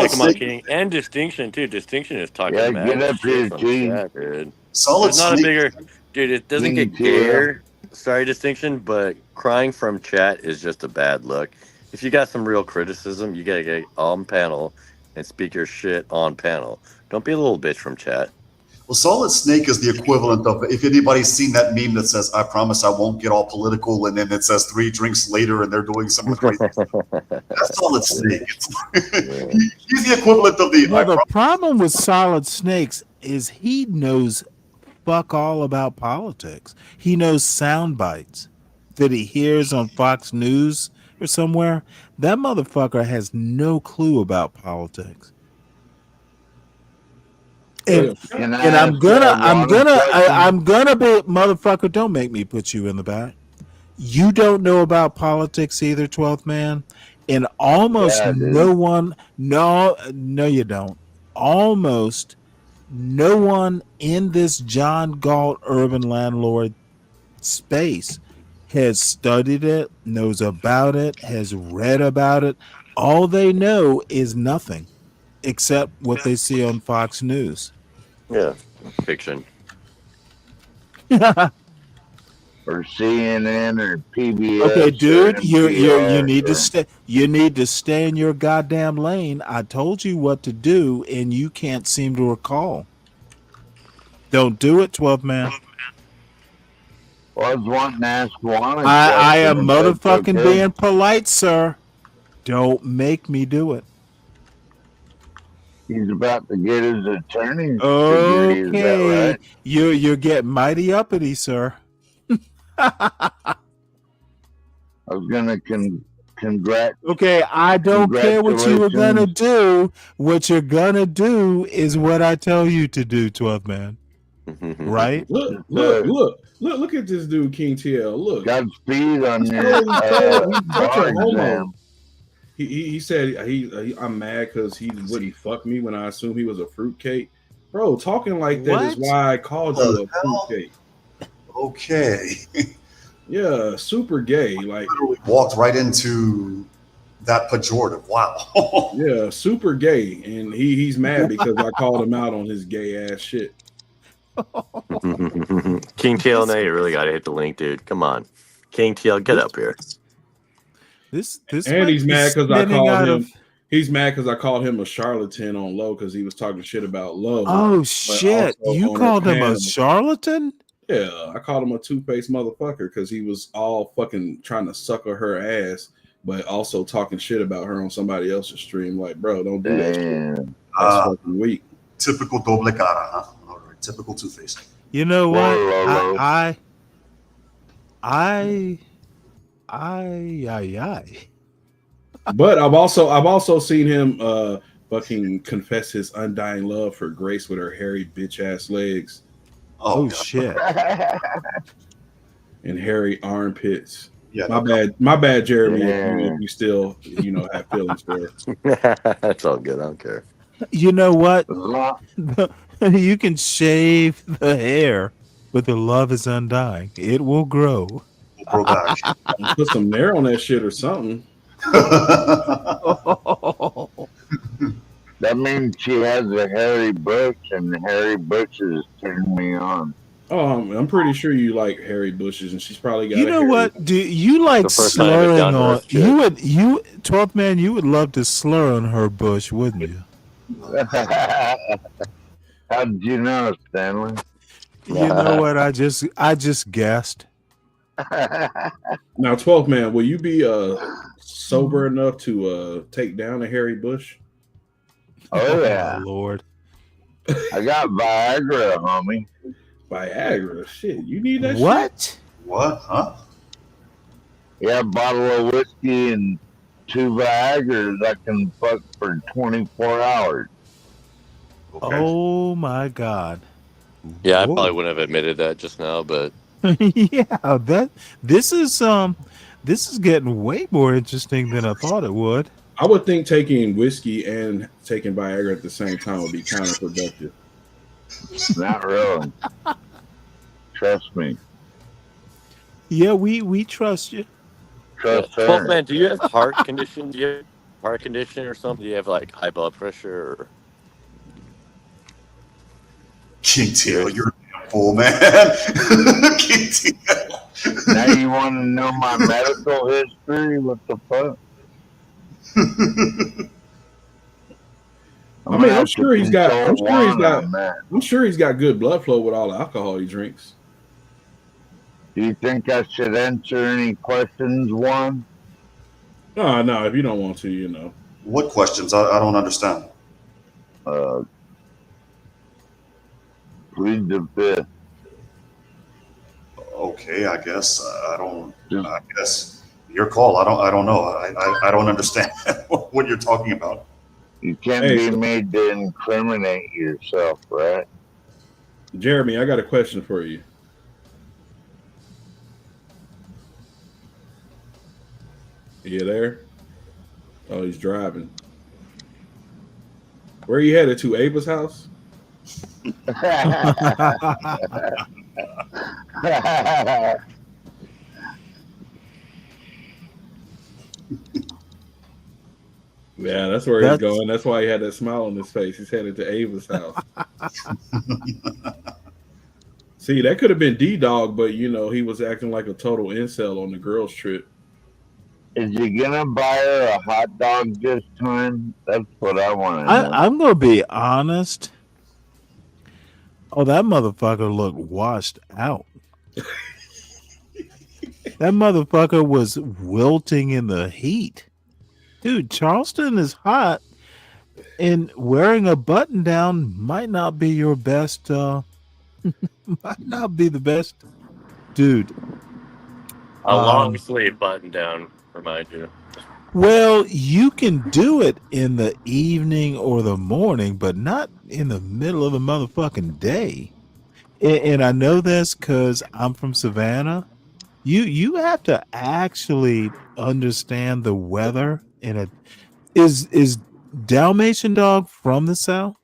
come on, King. And Distinction, too. Distinction is talking mad shit from the chat, dude. Solid Not a bigger... Dude, it doesn't get gayer. Sorry, Distinction, but crying from chat is just a bad look. If you got some real criticism, you gotta get on panel and speak your shit on panel. Don't be a little bitch from chat. Well, Solid Snake is the equivalent of, if anybody's seen that meme that says, I promise I won't get all political, and then it says 3 drinks later and they're doing some crazy stuff. That's Solid Snake. He's the equivalent of the... Well, the problem with Solid Snakes is he knows fuck all about politics. He knows sound bites that he hears on Fox News or somewhere. That motherfucker has no clue about politics. And I'm gonna be, motherfucker, don't make me put you in the back. You don't know about politics either, 12th man. And almost no you don't. Almost no one in this John Galt urban landlord space has studied it, knows about it, has read about it. All they know is nothing except what they see on Fox News. Yeah, fiction. or CNN or PBS Okay, dude, or NPR you need to stay in your goddamn lane. I told you what to do, and you can't seem to recall. Don't do it, 12 man. Well, I was wanting to ask Juan a I question, am if that's motherfucking okay. being polite, sir. Don't make me do it. He's about to get his attorney's degree, is that Okay, right? you're getting mighty uppity, sir. I was gonna Okay, I don't care what you were gonna congratulations. do. What you're gonna do is what I tell you to do, 12 man. Right? Look at this dude, King TL. Look, Godspeed on he's your such a bar homo. exam. He said I'm mad because he wouldn't fuck me when I assumed he was a fruitcake. Bro, talking like that is What? why I called you a fruitcake. Okay. Yeah, super gay. Like, Literally walked right into that pejorative. Wow. yeah, super gay. And he's mad because I called him out on his gay ass shit. King TL, now you really got to hit the link, dude. Come on. King TL, get up here. This And he's mad because I spinning called out him. of. He's mad because I called him a charlatan on Low because he was talking shit about Low. Oh but shit! also You on our called him a panel. charlatan? Yeah, I called him a two-faced motherfucker because he was all fucking trying to sucker her ass, but also talking shit about her on somebody else's stream. Like, bro, don't do that shit. That's fucking weak. Typical doble cara, huh? All right, typical two-faced. You know what? Lolo. I. But I've also seen him fucking confess his undying love for Grace with her hairy bitch ass legs. Oh shit. And hairy armpits. Yeah, my bad, Jeremy. Yeah. If you still have feelings for her. That's all good. I don't care. You know what? You can shave the hair, but the love is undying. It will grow. We'll grow back. Put some nair on that shit or something. That means she has a hairy bush, and the hairy bushes turn me on. Oh, I'm pretty sure you like hairy bushes, and she's probably got. You know what? Do you like The first time I met slurring down to on? earth chick. You 12th man. You would love to slur on her bush, wouldn't you? How did you know, Stanley? You know what? I just guessed. Now, 12th man, will you be sober enough to take down a hairy bush? Oh yeah, Lord. I got Viagra, homie. Viagra, shit, you need that What? shit? What? Huh? Yeah, a bottle of whiskey and 2 Viagras I can fuck for 24 hours. Okay. Oh my God. Yeah, I Whoa. probably wouldn't have admitted that just now, but Yeah, this is getting way more interesting than I thought it would. I would think taking whiskey and taking Viagra at the same time would be counterproductive. Not really. Trust me. Yeah, we trust you. Trust her. 12 man, do you have heart condition? Do you have heart condition or something? Do you have like high blood pressure? Or... King TL, you're a fool, man. King TL. Now you want to know my medical history? What the fuck? I'm sure he's got good blood flow with all the alcohol he drinks. Do you think I should answer any questions, Juan? No, if you don't want to, What questions? I don't understand. Plead the fifth. Okay, I guess I guess your call. I don't know. I don't understand what you're talking about. You can't be made to incriminate yourself, right? Jeremy, I got a question for you. Are you there? Oh, he's driving. Where are you headed to? Ava's house? Yeah, that's where he's going. That's why he had that smile on his face. He's headed to Ava's house. See, that could have been D-Dog, but he was acting like a total incel on the girls' trip. Is you gonna buy her a hot dog this time? That's what I want to know. I'm gonna be honest. Oh, that motherfucker looked washed out. That motherfucker was wilting in the heat. Dude, Charleston is hot, and wearing a button down might not be your best might not be the best. Dude. A long sleeve button down, remind you. Well, you can do it in the evening or the morning, but not in the middle of the motherfucking day. And I know this because I'm from Savannah. You have to actually understand the weather. Is Dalmatian Dog from the South?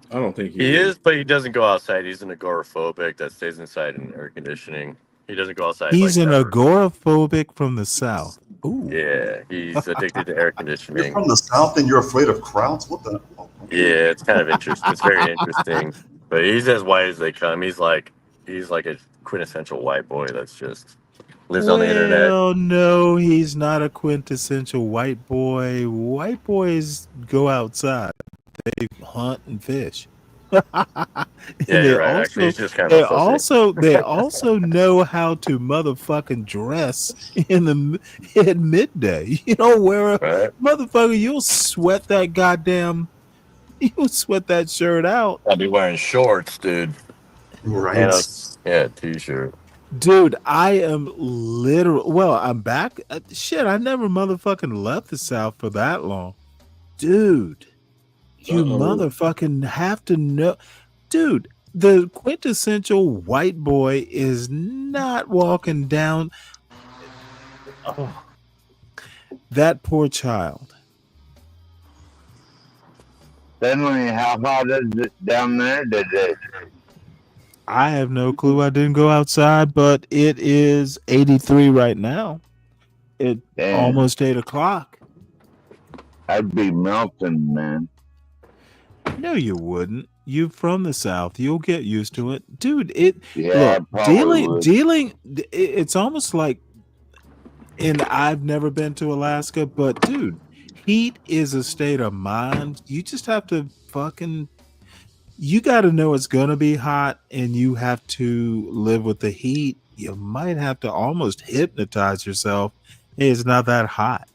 I don't think He is, but he doesn't go outside. He's an agoraphobic that stays inside in air conditioning. He doesn't go outside. He's like an ever. agoraphobic from the South. Ooh. Yeah, he's addicted to air You're conditioning. from the South and you're afraid of crowds? What the? Yeah, it's kind of interesting. It's very interesting. But he's as white as they come. He's like a quintessential white boy that's just lives on the internet. Well, no, he's not a quintessential white boy. White boys go outside. They hunt and fish. And Yeah, they you're right. Actually, he's just kind of a pussy. they also know how to motherfucking dress at midday. You know, wear a motherfucker, you'll sweat that shirt out. I'll be wearing shorts, dude. Right. Yeah, t-shirt. Dude, I am I'm back. Shit, I never motherfucking left the South for that long. Dude, you motherfucking have to know. Dude, the quintessential white boy is not walking down. Oh, that poor child. Stanley, how hot is it down there today? I have no clue. I didn't go outside, but it is 83 right now. It's almost 8 o'clock. I'd be melting, man. No, you wouldn't. You from the South. You'll get used to it. Dude, dealing it's almost like, and I've never been to Alaska, but dude, heat is a state of mind. You just have to you got to know it's going to be hot, and you have to live with the heat. You might have to almost hypnotize yourself. Hey, it's not that hot.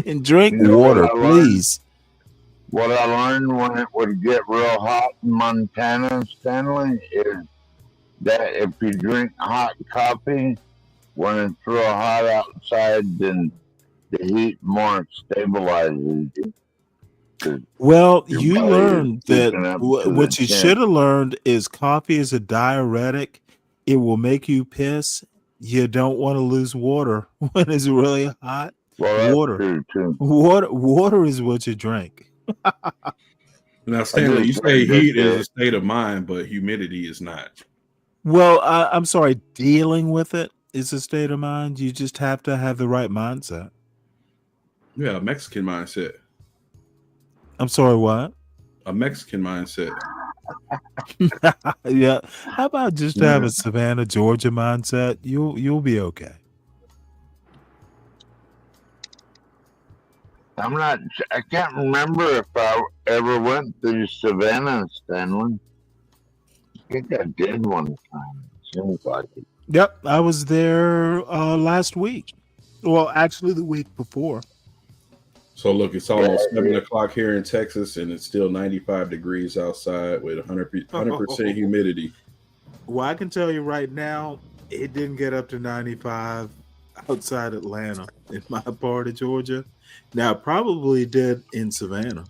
And drink water, please. What I learned when it would get real hot in Montana, Stanley, is that if you drink hot coffee, when it's real hot outside, then the heat more stabilizes you. Well, you learned that what you should have learned is coffee is a diuretic. It will make you piss. You don't want to lose water when it's really hot. Well, water is what you drink. Now, Stanley, you say heat is a state of mind, but humidity is not. Well, I'm sorry. Dealing with it is a state of mind. You just have to have the right mindset. Yeah, a Mexican mindset. I'm sorry, what? A Mexican mindset. Yeah. How about just have a Savannah, Georgia mindset? You'll be okay. I can't remember if I ever went through Savannah, Stanley. I think I did one time. It seems like it. Yep, I was there last week. Well, actually, the week before. So look, it's almost 7 o'clock here in Texas, and it's still 95 degrees outside with 100% humidity. Well, I can tell you right now, it didn't get up to 95 outside Atlanta in my part of Georgia. Now, it probably did in Savannah.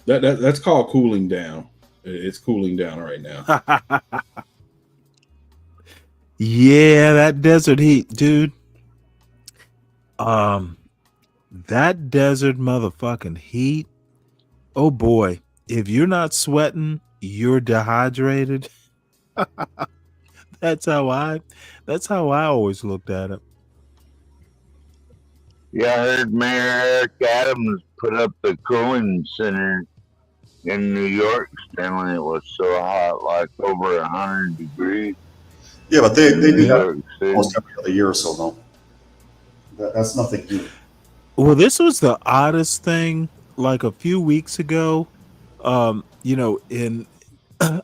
That's called cooling down. It's cooling down right now. Yeah, that desert heat, dude. That desert motherfucking heat. Oh boy, if you're not sweating, you're dehydrated. That's how I always looked at it. Yeah, I heard Mayor Eric Adams put up the cooling center In New York, Stanley, it was so hot, like over 100 degrees. Yeah, but they do New that York City. almost every other year or so, though. That's nothing new. Well, this was the oddest thing. Like a few weeks ago, in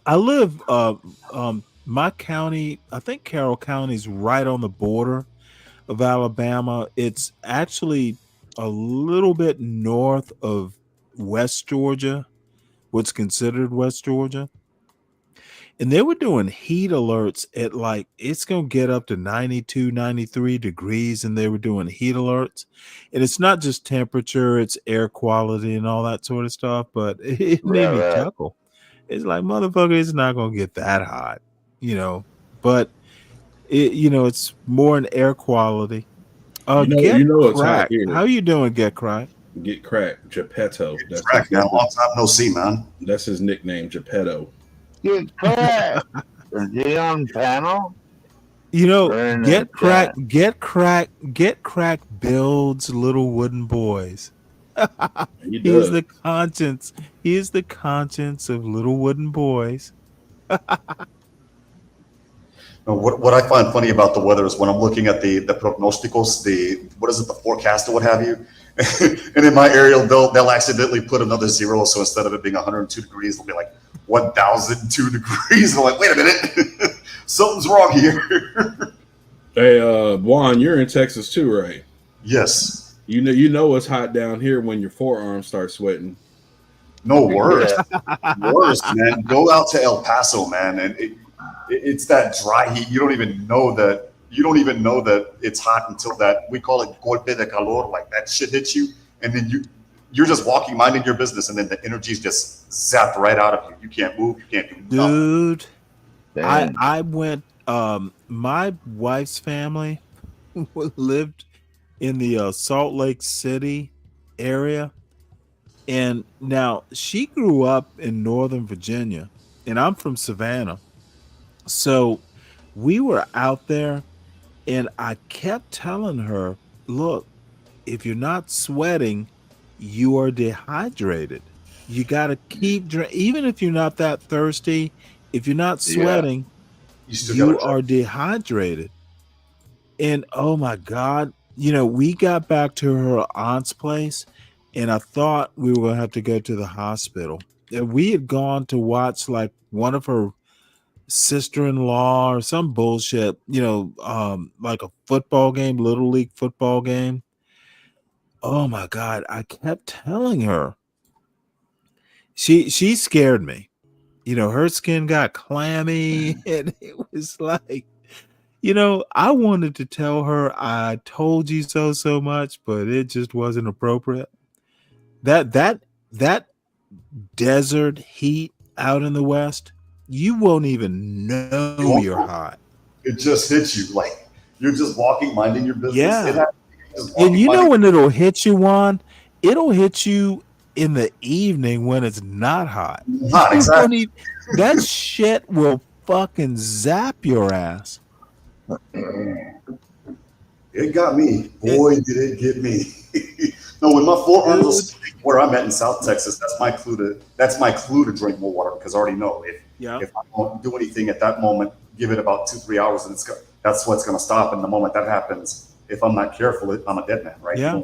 I live my county. I think Carroll County is right on the border of Alabama. It's actually a little bit north of West Georgia, what's considered West Georgia. And they were doing heat alerts at like, it's going to get up to 92, 93 degrees. And they were doing heat alerts. And it's not just temperature, it's air quality and all that sort of stuff. But it made me chuckle. It's like, motherfucker, it's not going to get that hot, but it's more in air quality. Get It's hot Crack. here. How you doing, Get Crack? Get Crack, Geppetto. That's Crack, man. Long time no see, man. That's his nickname, Geppetto. Get Crack. Is he on panel? Get Crack builds little wooden boys. He is the conscience. He is the conscience of little wooden boys. What I find funny about the weather is when I'm looking at the prognosticos, the forecast or what have you, and in my area they'll accidentally put another zero, so instead of it being 102 degrees, it'll be like 1,002 degrees. I'm like, wait a minute, something's wrong here. Hey, Juan, you're in Texas too, right? Yes. You know it's hot down here when your forearms start sweating. No, worse, worse, man. Go out to El Paso, man, and it's that dry heat. You don't even know that it's hot until that, we call it golpe de calor, like that shit hits you, and then you're just walking, minding your business, and then the energy's just zapped right out of you. You can't move, you can't do nothing. Dude, I went, my wife's family lived in the Salt Lake City area. And now she grew up in Northern Virginia, and I'm from Savannah. So we were out there, and I kept telling her, look, if you're not sweating, you are dehydrated. You got to keep drinking. Even if you're not that thirsty, if you're not sweating, you are dehydrated. And oh my God, we got back to her aunt's place, and I thought we were going to have to go to the hospital. And we had gone to watch like one of her sister-in-law or some bullshit, like a football game, little league football game. Oh my God, I kept telling her. She scared me. Her skin got clammy, and it was like, I wanted to tell her I told you so much, but it just wasn't appropriate. That desert heat out in the West, you won't even know you're hot. It just hits you like you're just walking, minding your business. Yeah. And when it'll hit you, Juan? It'll hit you in the evening when it's not hot. Not exactly. That shit will fucking zap your ass. It got me. Boy, did it get me. No, when my forearms was where I'm at in South Texas, that's my clue to drink more water, because I already know if I don't do anything at that moment, give it about 2-3 hours, and that's what's going to stop. And the moment that happens, if I'm not careful, I'm a dead man, right? Yeah.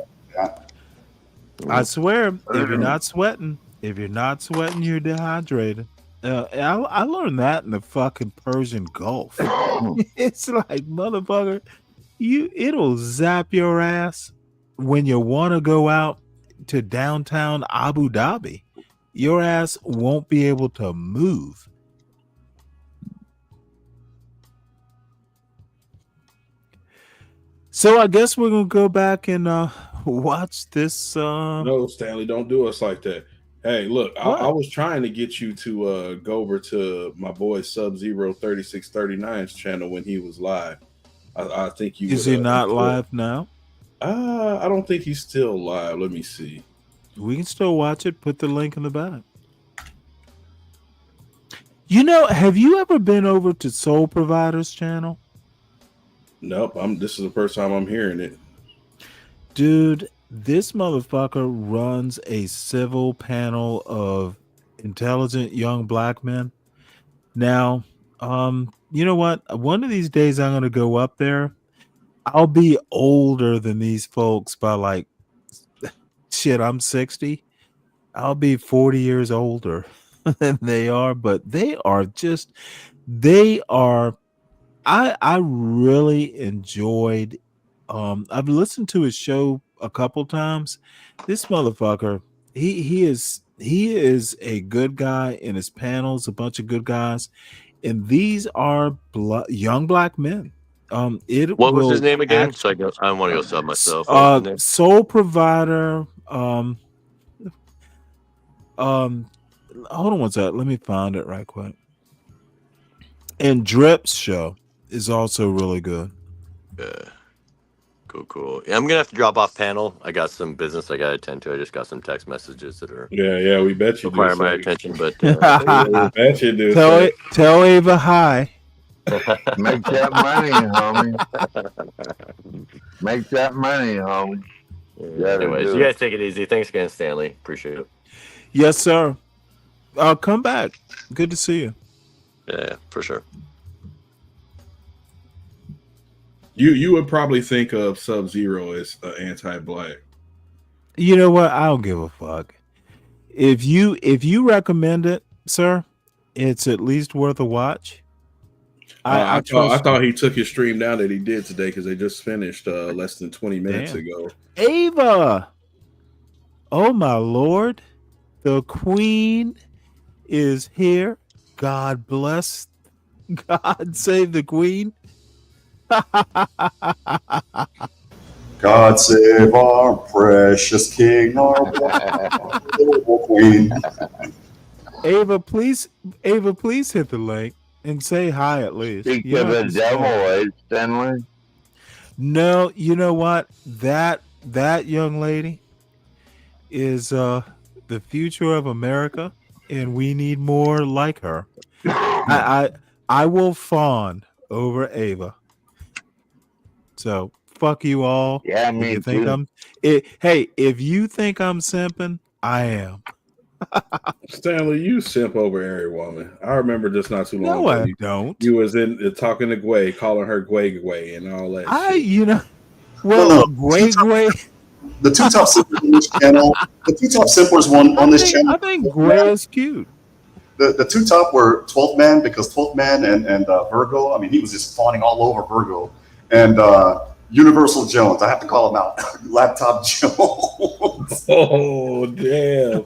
I swear, if you're not sweating, you're dehydrated. I learned that in the fucking Persian Gulf. It's like, motherfucker, it'll zap your ass when you want to go out to downtown Abu Dhabi. Your ass won't be able to move. So I guess we're gonna go back and watch this. No, Stanley, don't do us like that. Hey, look, I was trying to get you to go over to my boy Sub-Zero 3639's channel when he was live. I think you is he not live now? I don't think he's still live. Let me see. We can still watch it. Put the link in the back. Have you ever been over to Soul Provider's channel? Nope. This is the first time I'm hearing it. Dude, this motherfucker runs a civil panel of intelligent young black men. Now, you know what? One of these days I'm gonna go up there. I'll be older than these folks by like shit, I'm 60. I'll be 40 years older than they are, but they are I really enjoyed I've listened to his show a couple times. This motherfucker, he is a good guy in his panels, a bunch of good guys, and these are young black men. It What was his will name again? act So I want to go sub myself. What was his name? Soul Provider. Hold on one sec. Let me find it right quick. And Drip's show is also really good. Yeah. Cool. Yeah, I'm gonna have to drop off panel. I got some business I gotta attend to. I just got some text messages that are Yeah, we bet you do. require my attention. But we bet you do. Tell Ava hi. Make that money, homie. Make that money, homie. Anyways, you guys take it easy. Thanks again, Stanley. Appreciate it. Yes, sir. I'll come back. Good to see you. Yeah, for sure. You would probably think of Sub-Zero as anti-black. You know what? I don't give a fuck. If you recommend it, sir, it's at least worth a watch. I thought he took his stream down that he did today because they just finished less than 20 minutes ago. Ava, oh my lord, the queen is here. God bless. God save the queen. God save our precious king, our wonderful queen. Ava, please hit the link and say hi at least. Speak of the devil, Stanley. No, you know what? That young lady is the future of America, and we need more like her. I will fawn over Ava. So fuck you all. Yeah, me too. Hey, if you think I'm simping, I am. Stanley, you simp over every woman. I remember just not too long ago. I don't. You was in talking to Gway, calling her Gway and all that. Shit. Gway. The two top simplers on this channel. The two top simplers on this channel. I think Gway is cute. The two top were 12th Man, because 12th Man and Virgo. I mean, he was just fawning all over Virgo. And Universal Jones. I have to call him out. Laptop Jones. Oh, damn.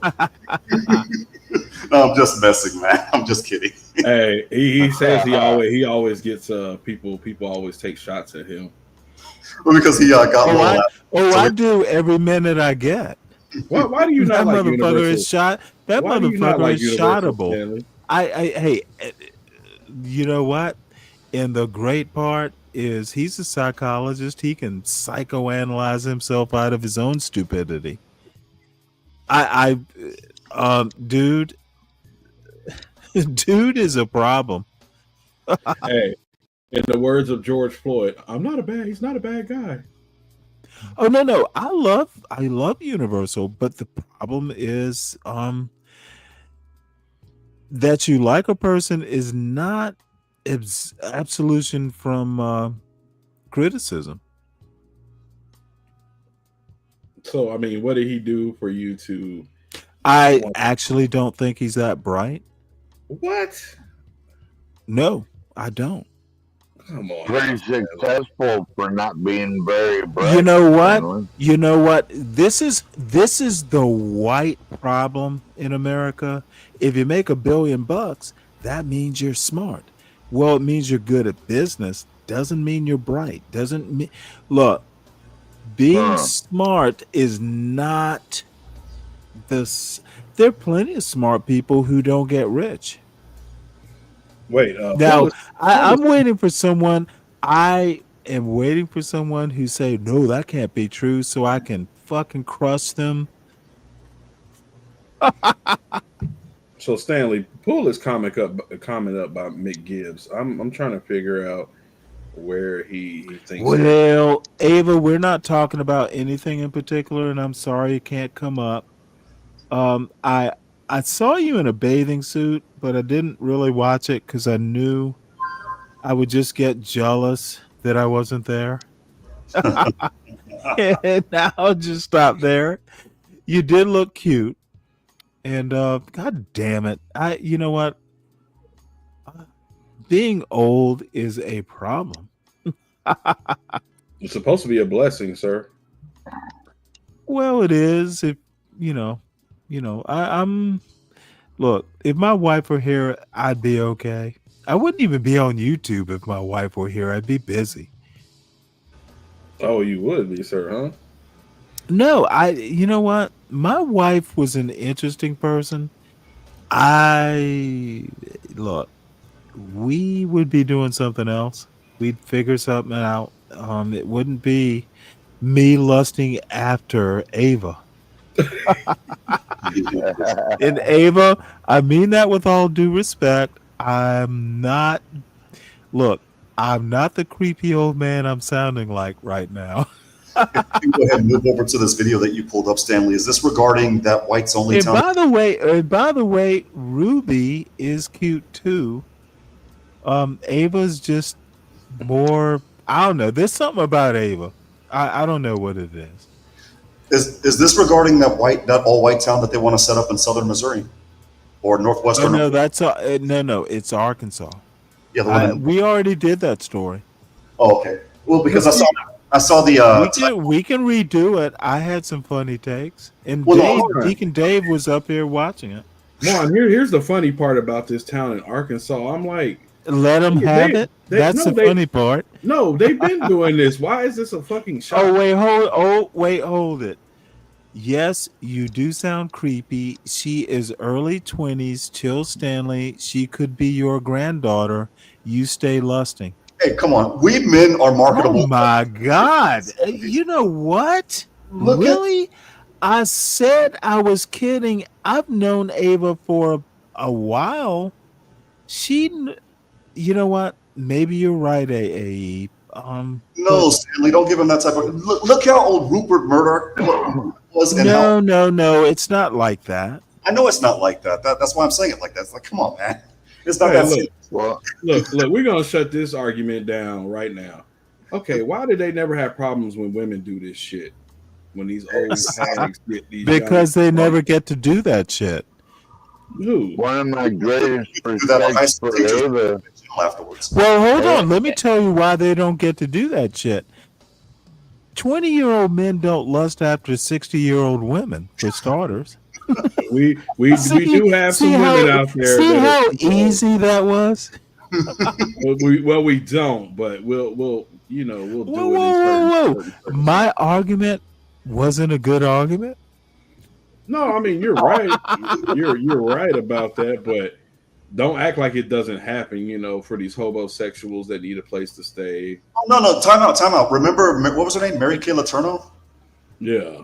No, I'm just messing, man. I'm just kidding. Hey, he says he always gets people always take shots at him. Well, because he got I do every minute I get. Why do you not like motherfucker Universal? is shot? That Why motherfucker is shottable. Stanley? Hey, you know what? And the great part is he's a psychologist. He can psychoanalyze himself out of his own stupidity. Dude is a problem. Hey, in the words of George Floyd, he's not a bad guy. Oh no. I love Universal, but the problem is that you like a person is not absolution from criticism. So, I mean, what did he do for you to... I actually don't think he's that bright. What? No, I don't. Come on. Pretty successful for not being very bright. You know what? This is the white problem in America. If you make $1 billion, that means you're smart. Well, it means you're good at business. Doesn't mean you're bright. Doesn't mean... Look, being smart is not this. There are plenty of smart people who don't get rich. Wait, now I'm waiting for someone. I am waiting for someone who say, no, that can't be true, so I can fucking crush them. So Stanley, pull this comment up by Mick Gibbs. I'm trying to figure out where he thinks. Well, Ava, we're not talking about anything in particular, and I'm sorry it can't come up. I saw you in a bathing suit, but I didn't really watch it because I knew I would just get jealous that I wasn't there. And I'll just stop there. You did look cute, and God damn it, you know what? Being old is a problem. It's supposed to be a blessing, sir. Well, it is. If I'm. Look, if my wife were here, I'd be okay. I wouldn't even be on YouTube if my wife were here. I'd be busy. Oh, you would be, sir, huh? No, you know what? My wife was an interesting person. Look, we would be doing something else. We'd figure something out. It wouldn't be me lusting after Ava. And Ava, I mean that with all due respect. I'm not the creepy old man I'm sounding like right now. If you go ahead and move over to this video that you pulled up, Stanley, is this regarding that whites only And town? by the way, Ruby is cute too. Ava's just more. I don't know. There's something about Ava. I don't know what it is. Is this regarding that all white town that they want to set up in southern Missouri or northwestern? Oh, no, that's no. It's Arkansas. Yeah, the one we already did that story. Oh, okay. Well, because I saw the. We can redo it. I had some funny takes, and Deacon Dave was up here watching it. Here's the funny part about this town in Arkansas. I'm like, let them have it. That's the funny part. No, they've been doing this. Why is this a fucking shock? Hold it. Yes, you do sound creepy. She is early 20s. Chill, Stanley. She could be your granddaughter. You stay lusting. Hey, come on. We men are marketable. Oh my God. You know what? Really? I said I was kidding. I've known Ava for a while. You know what? Maybe you're right, AAE. No, Stanley, don't give him that type of. Look how old Rupert Murdoch was. No, it's not like that. I know it's not like that. That's why I'm saying it like that. It's like, come on, man. It's not that simple. Look, we're gonna shut this argument down right now. Okay, why did they never have problems when women do this shit? When these old hags get these because they never get to do that shit. Who? One of my greatest respects for Ava. Afterwards. Well, hold on. Let me tell you why they don't get to do that shit. 20-year-old men don't lust after 60-year-old women, for starters. we do have some women out there. See how easy that was? we don't, but we'll do it. My argument wasn't a good argument. No, I mean you're right. You're right about that, but don't act like it doesn't happen, for these homosexuals that need a place to stay. Oh, no. Time out. Remember, what was her name? Mary Kay Letourneau? Yeah.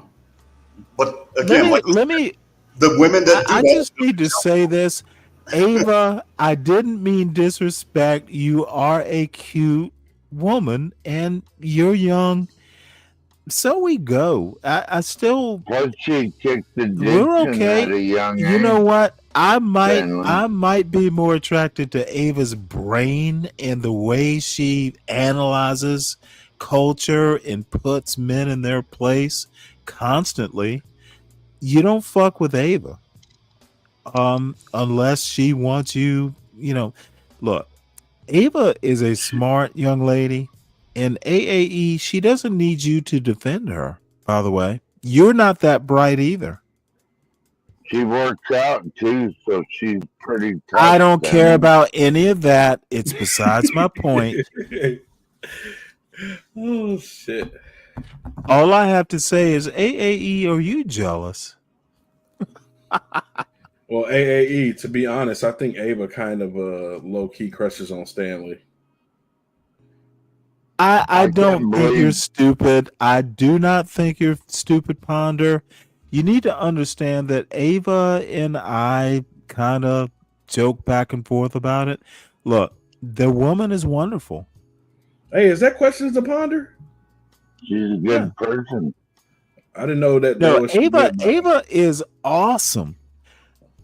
But again, the women that do I that. just need to say this. Ava, I didn't mean disrespect. You are a cute woman, and you're young. So we go. I still. She kicked the dick we're okay. At a young you age. know what? I might be more attracted to Ava's brain and the way she analyzes culture and puts men in their place constantly. You don't fuck with Ava, unless she wants you. Look, Ava is a smart young lady. And AAE, she doesn't need you to defend her, by the way. You're not that bright either. She works out too, so she's pretty tough. I don't care about any of that. It's besides my point. Oh, shit. All I have to say is, AAE, are you jealous? Well, AAE, to be honest, I think Ava kind of low-key crushes on Stanley. I don't think you're stupid. I do not think you're stupid, Ponder. You need to understand that Ava and I kind of joke back and forth about it. Look, the woman is wonderful. Hey, is that Questions to Ponder? She's a good person. I didn't know that. No, Ava is awesome.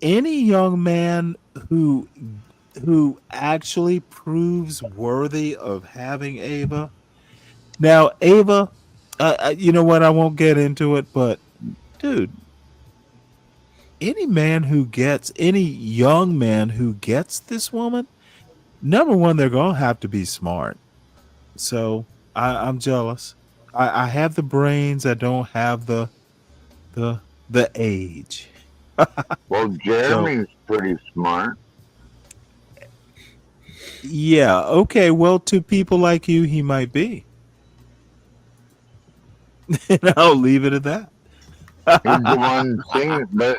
any young man who actually proves worthy of having Ava. Now, Ava, you know what? I won't get into it, but dude, any young man who gets this woman, number one, they're gonna have to be smart. So I'm jealous. I have the brains. I don't have the age. Well, So Jeremy's pretty smart. yeah, okay. Well, to people like you, he might be. And I'll leave it at that. He's the one singing, but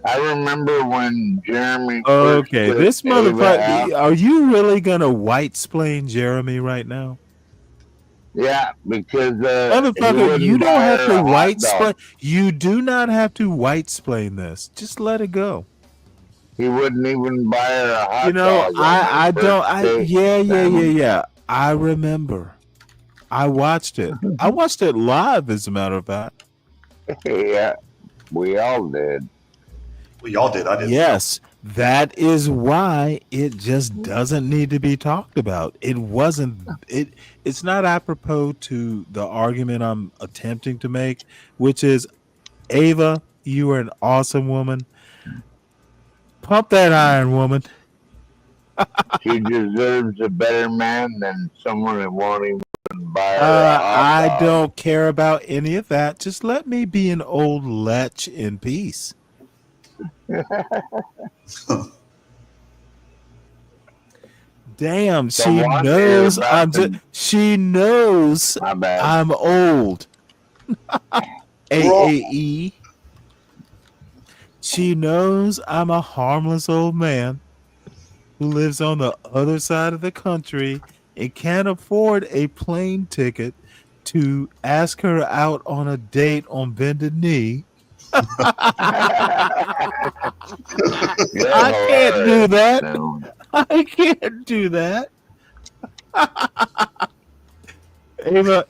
I remember when Jeremy first Okay, took this Ava out. motherfucker. Are you really gonna white-splain Jeremy right now? Yeah, because he Motherfucker, you wouldn't don't buy have her to a hot white-splain. dog. You do not have to white-splain this. Just let it go. He wouldn't even buy her a You hot know, dog on their I first don't. date. Yeah. I remember. I watched it. I watched it live, as a matter of fact. Yeah, we all did. We all did. I didn't. Yes, that is why it just doesn't need to be talked about. It wasn't. It's not apropos to the argument I'm attempting to make, which is, Ava, you are an awesome woman. Pump that iron, woman. She deserves a better man than someone that won't even buy her a hot I dog. don't care about any of that. Just let me be an old lech in peace. Damn, So she one is knows about I'm the- just. She knows My bad. I'm old. AAE. She knows I'm a harmless old man who lives on the other side of the country and can't afford a plane ticket to ask her out on a date on bended knee. I can't do that. I can't do that.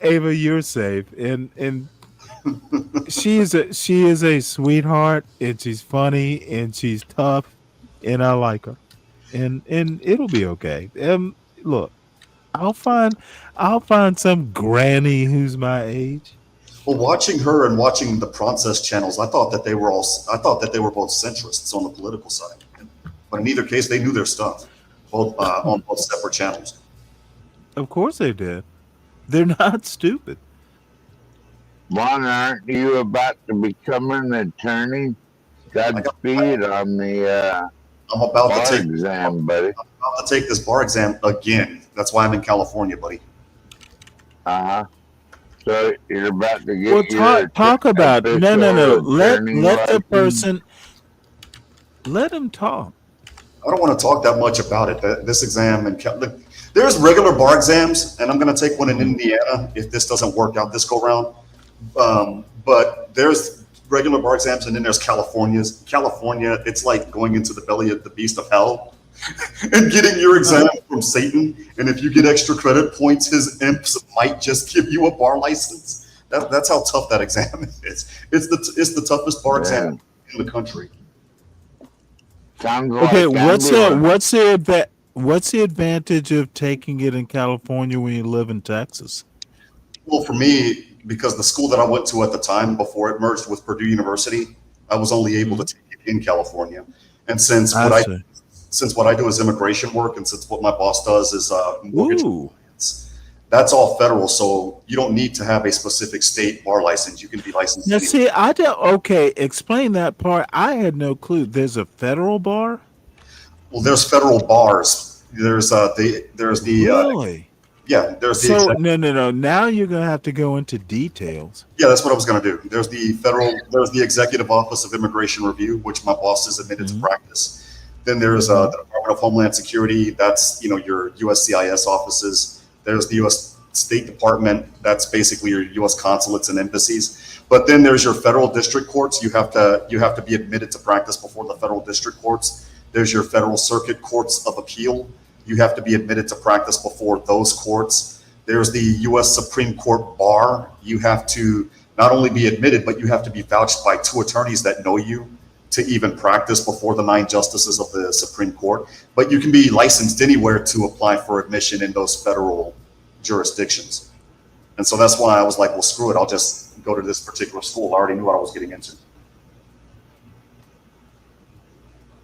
Ava, you're safe, and she is a sweetheart, and she's funny, and she's tough, and I like her, and it'll be okay. Look, I'll find some granny who's my age. Well, watching her and watching the Process channels, I thought that they were both centrists on the political side, but in either case, they knew their stuff, both on both separate channels. Of course they did. They're not stupid. Juan, aren't you about to become an attorney? Godspeed on the I'm about bar to take exam, buddy. I'm about to take this bar exam again. That's why I'm in California, buddy. So you're about to get talk about no. Let the license? person, let him talk. I don't want to talk that much about it. This exam and look, there's regular bar exams, and I'm going to take one in Indiana if this doesn't work out this go round. But there's regular bar exams, and then there's California's. California, it's like going into the belly of the beast of hell and getting your exam from Satan. And if you get extra credit points, his imps might just give you a bar license. That's how tough that exam is. It's the toughest bar exam in the country. Sounds Okay, like what's the advantage of taking it in California when you live in Texas? Well, for me, because the school that I went to at the time before it merged with Purdue University, I was only able to take it in California. And since what I do is immigration work, and since what my boss does is mortgage, that's all federal. So you don't need to have a specific state bar license. You can be licensed. Now, see, I don't. Okay, explain that part. I had no clue. There's a federal bar. Well, there's federal bars. There's really. Yeah, there's the so no. Now you're gonna have to go into details. Yeah, that's what I was gonna do. There's the Executive Office of Immigration Review, which my boss is admitted to practice. Then there's the Department of Homeland Security. That's your USCIS offices. There's the U.S. State Department. That's basically your U.S. consulates and embassies. But then there's your federal district courts. You have to be admitted to practice before the federal district courts. There's your federal circuit courts of appeal. You have to be admitted to practice before those courts. There's the U.S. Supreme Court bar. You have to not only be admitted, but you have to be vouched by two attorneys that know you to even practice before the 9 justices of the Supreme Court, but you can be licensed anywhere to apply for admission in those federal jurisdictions. And so that's why I was like, well, screw it, I'll just go to this particular school. I already knew what I was getting into.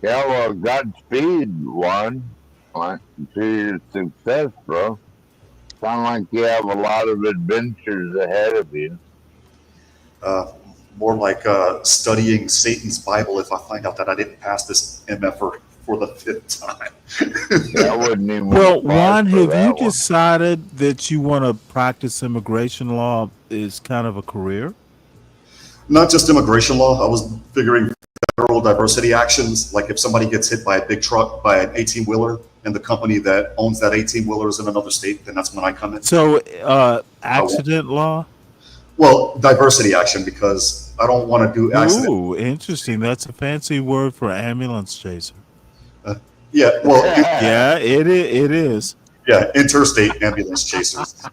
Yeah, well, Godspeed, one. Like, to your success, bro. Sound like you have a lot of adventures ahead of you. More like studying Satan's Bible if I find out that I didn't pass this MF for the 5th time. I wouldn't even. Well, Juan, have you decided that you want to practice immigration law as kind of a career? Not just immigration law. I was figuring federal diversity actions. Like if somebody gets hit by a big truck, by an 18-wheeler, and the company that owns that 18-wheeler is in another state, then that's when I come in. So accident law? Well, diversity action, because I don't want to do accident. Ooh, interesting. That's a fancy word for ambulance chaser. Yeah, well, yeah, it is. Yeah, interstate ambulance chasers.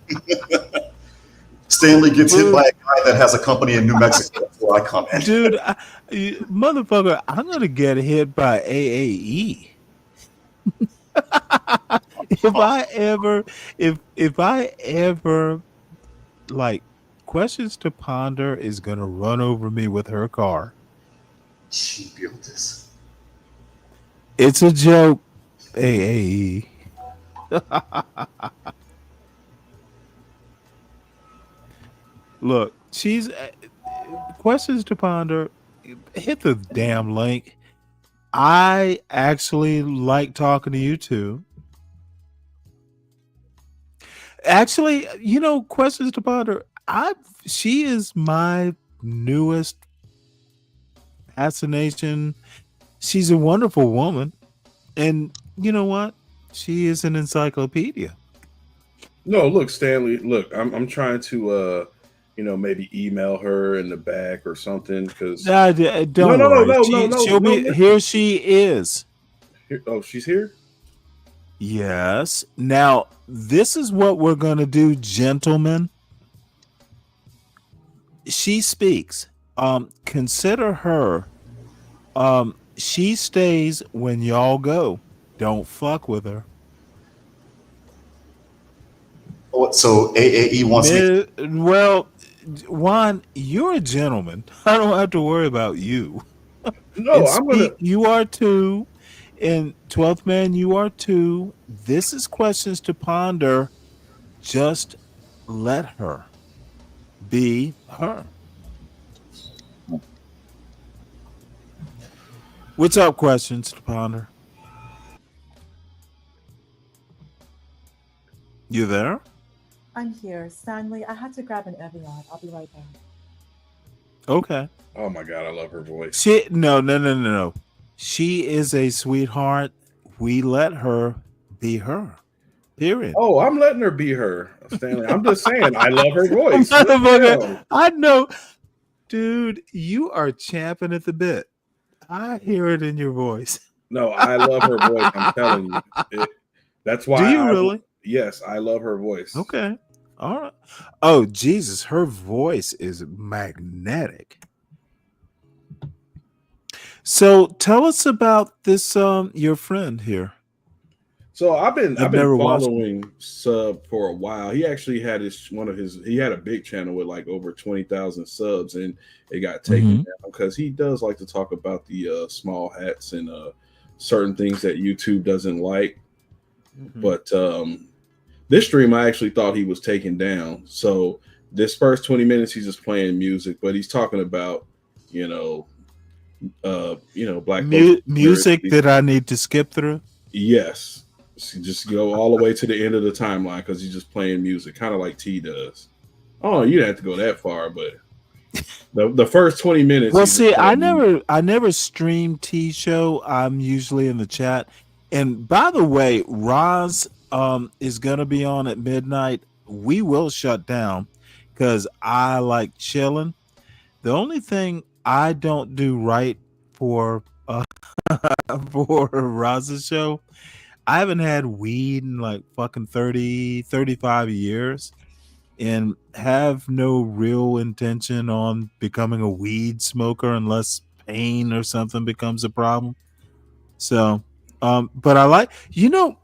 Stanley gets hit by a guy that has a company in New Mexico. That's where I come in. Dude, motherfucker, I'm gonna get hit by AAE. if I ever like Questions to Ponder is gonna run over me with her car. She built this. It's a joke, AAE. Look, she's Questions to Ponder. Hit the damn link. I actually like talking to you two. Actually, you know, Questions to Ponder. She is my newest fascination. She's a wonderful woman, and you know what? She is an encyclopedia. No, look, Stanley. Look, I'm trying to, maybe email her in the back or something. Because don't worry. She'll be here. She is. Oh, she's here. Yes. Now, this is what we're gonna do, gentlemen. She speaks. Consider her. She stays when y'all go. Don't fuck with her. So AAE wants me. Well, Juan, you're a gentleman. I don't have to worry about you. No, I'm gonna. You are too. And 12th Man, you are too. This is Questions to Ponder. Just let her be her. What's up, Questions to Ponder? You there? I'm here. Stanley, I had to grab an Evian. I'll be right back. Okay. Oh my God, I love her voice. No. She is a sweetheart. We let her be her. Period. Oh, I'm letting her be her, Stanley. I'm just saying, I love her voice. I know. Dude, you are champing at the bit. I hear it in your voice. No, I love her voice. I'm telling you. That's why. Do you really? Yes, I love her voice. Okay. All right. Oh, Jesus. Her voice is magnetic. So tell us about this, your friend here. So I've been following Sub for a while. He actually had he had a big channel with like over 20,000 subs, and it got taken down because he does like to talk about the small hats and certain things that YouTube doesn't like. But this stream, I actually thought he was taken down. So this first 20 minutes, he's just playing music, but he's talking about, black music that I need to skip through. Yes. So just go all the way to the end of the timeline because he's just playing music, kind of like T does. Oh, you didn't have to go that far, but the first 20 minutes. Well, see, I never stream T show. I'm usually in the chat. And by the way, Roz is gonna be on at midnight. We will shut down because I like chilling. The only thing I don't do right for Roz's show, I haven't had weed in like fucking 35 years and have no real intention on becoming a weed smoker unless pain or something becomes a problem. So, but I like, you know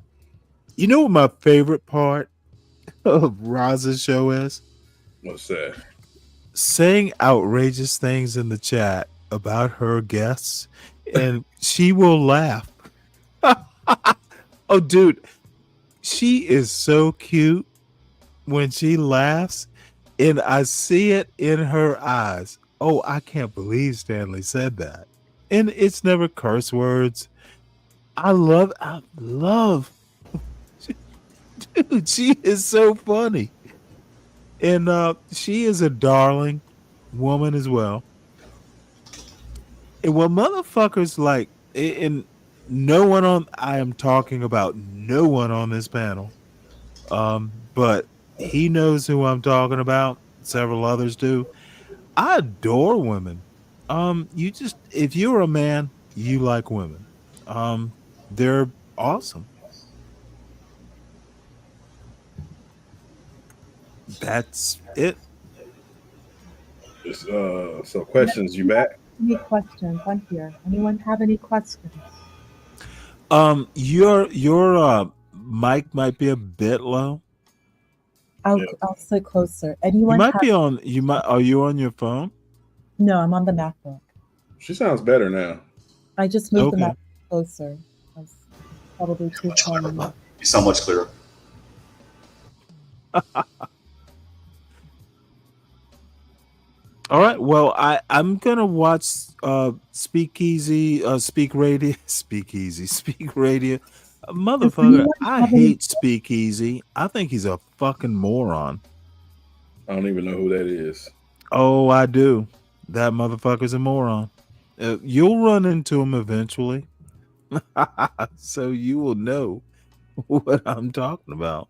what my favorite part of Roz's show is? What's that? Saying outrageous things in the chat about her guests, and she will laugh. Oh, dude, she is so cute when she laughs, and I see it in her eyes. Oh, I can't believe Stanley said that. And it's never curse words. I love, dude, she is so funny. And she is a darling woman as well. And what motherfuckers like, and no one on, I am talking about no one on this panel, but he knows who I'm talking about. Several others do. I adore women. You just, if you're a man, you like women. They're awesome. That's it. So questions, you back? Any questions? I'm here. Anyone have any questions? Your mic might be a bit low. I'll sit closer. Anyone? You might be on. You might. Are you on your phone? No, I'm on the MacBook. She sounds better now. I just moved the MacBook closer. That's probably too far. You sound much clearer. All right. Well, I'm gonna watch Speakeasy, Speak Radio, Speakeasy, Speak Radio. Motherfucker, I hate Speakeasy. I think he's a fucking moron. I don't even know who that is. Oh, I do. That motherfucker's a moron. You'll run into him eventually, so you will know what I'm talking about.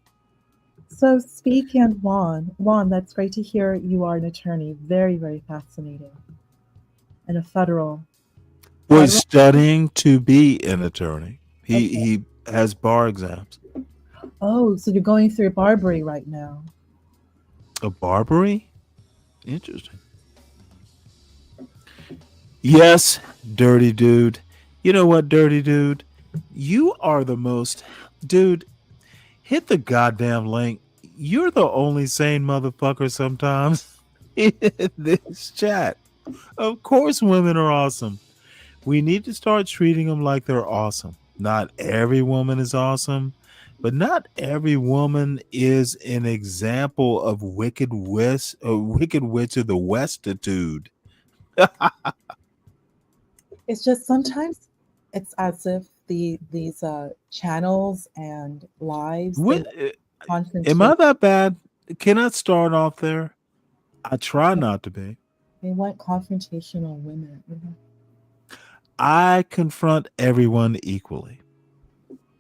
So speak, and Juan, that's great to hear you are an attorney. Very, very fascinating. And a federal. Was studying to be an attorney. He has bar exams. Oh, so you're going through Barbary right now. A Barbary? Interesting. Yes, dirty dude. You know what, dirty dude? You are the most... Dude, hit the goddamn link. You're the only sane motherfucker sometimes in this chat. Of course women are awesome. We need to start treating them like they're awesome. Not every woman is awesome, but not every woman is an example of wicked witch of the westitude. It's just sometimes it's as if these channels and lives. Am I that bad? Can I start off there? I try not to be. They want confrontational women. I confront everyone equally.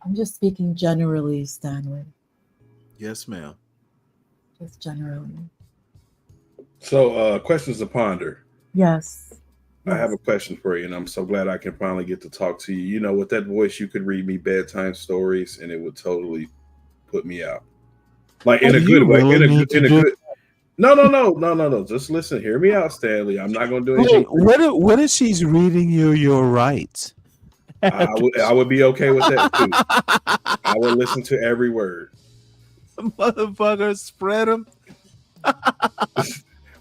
I'm just speaking generally, Stanley. Yes, ma'am. Just generally. So, questions to ponder. Yes. I have a question for you, and I'm so glad I can finally get to talk to you. You know, with that voice, you could read me bedtime stories, and it would totally put me out. Like in a good way. No. Just listen. Hear me out, Stanley. I'm not going to do anything. What if she's reading you your rights? I would be okay with that too. I would listen to every word. Motherfucker, spread them.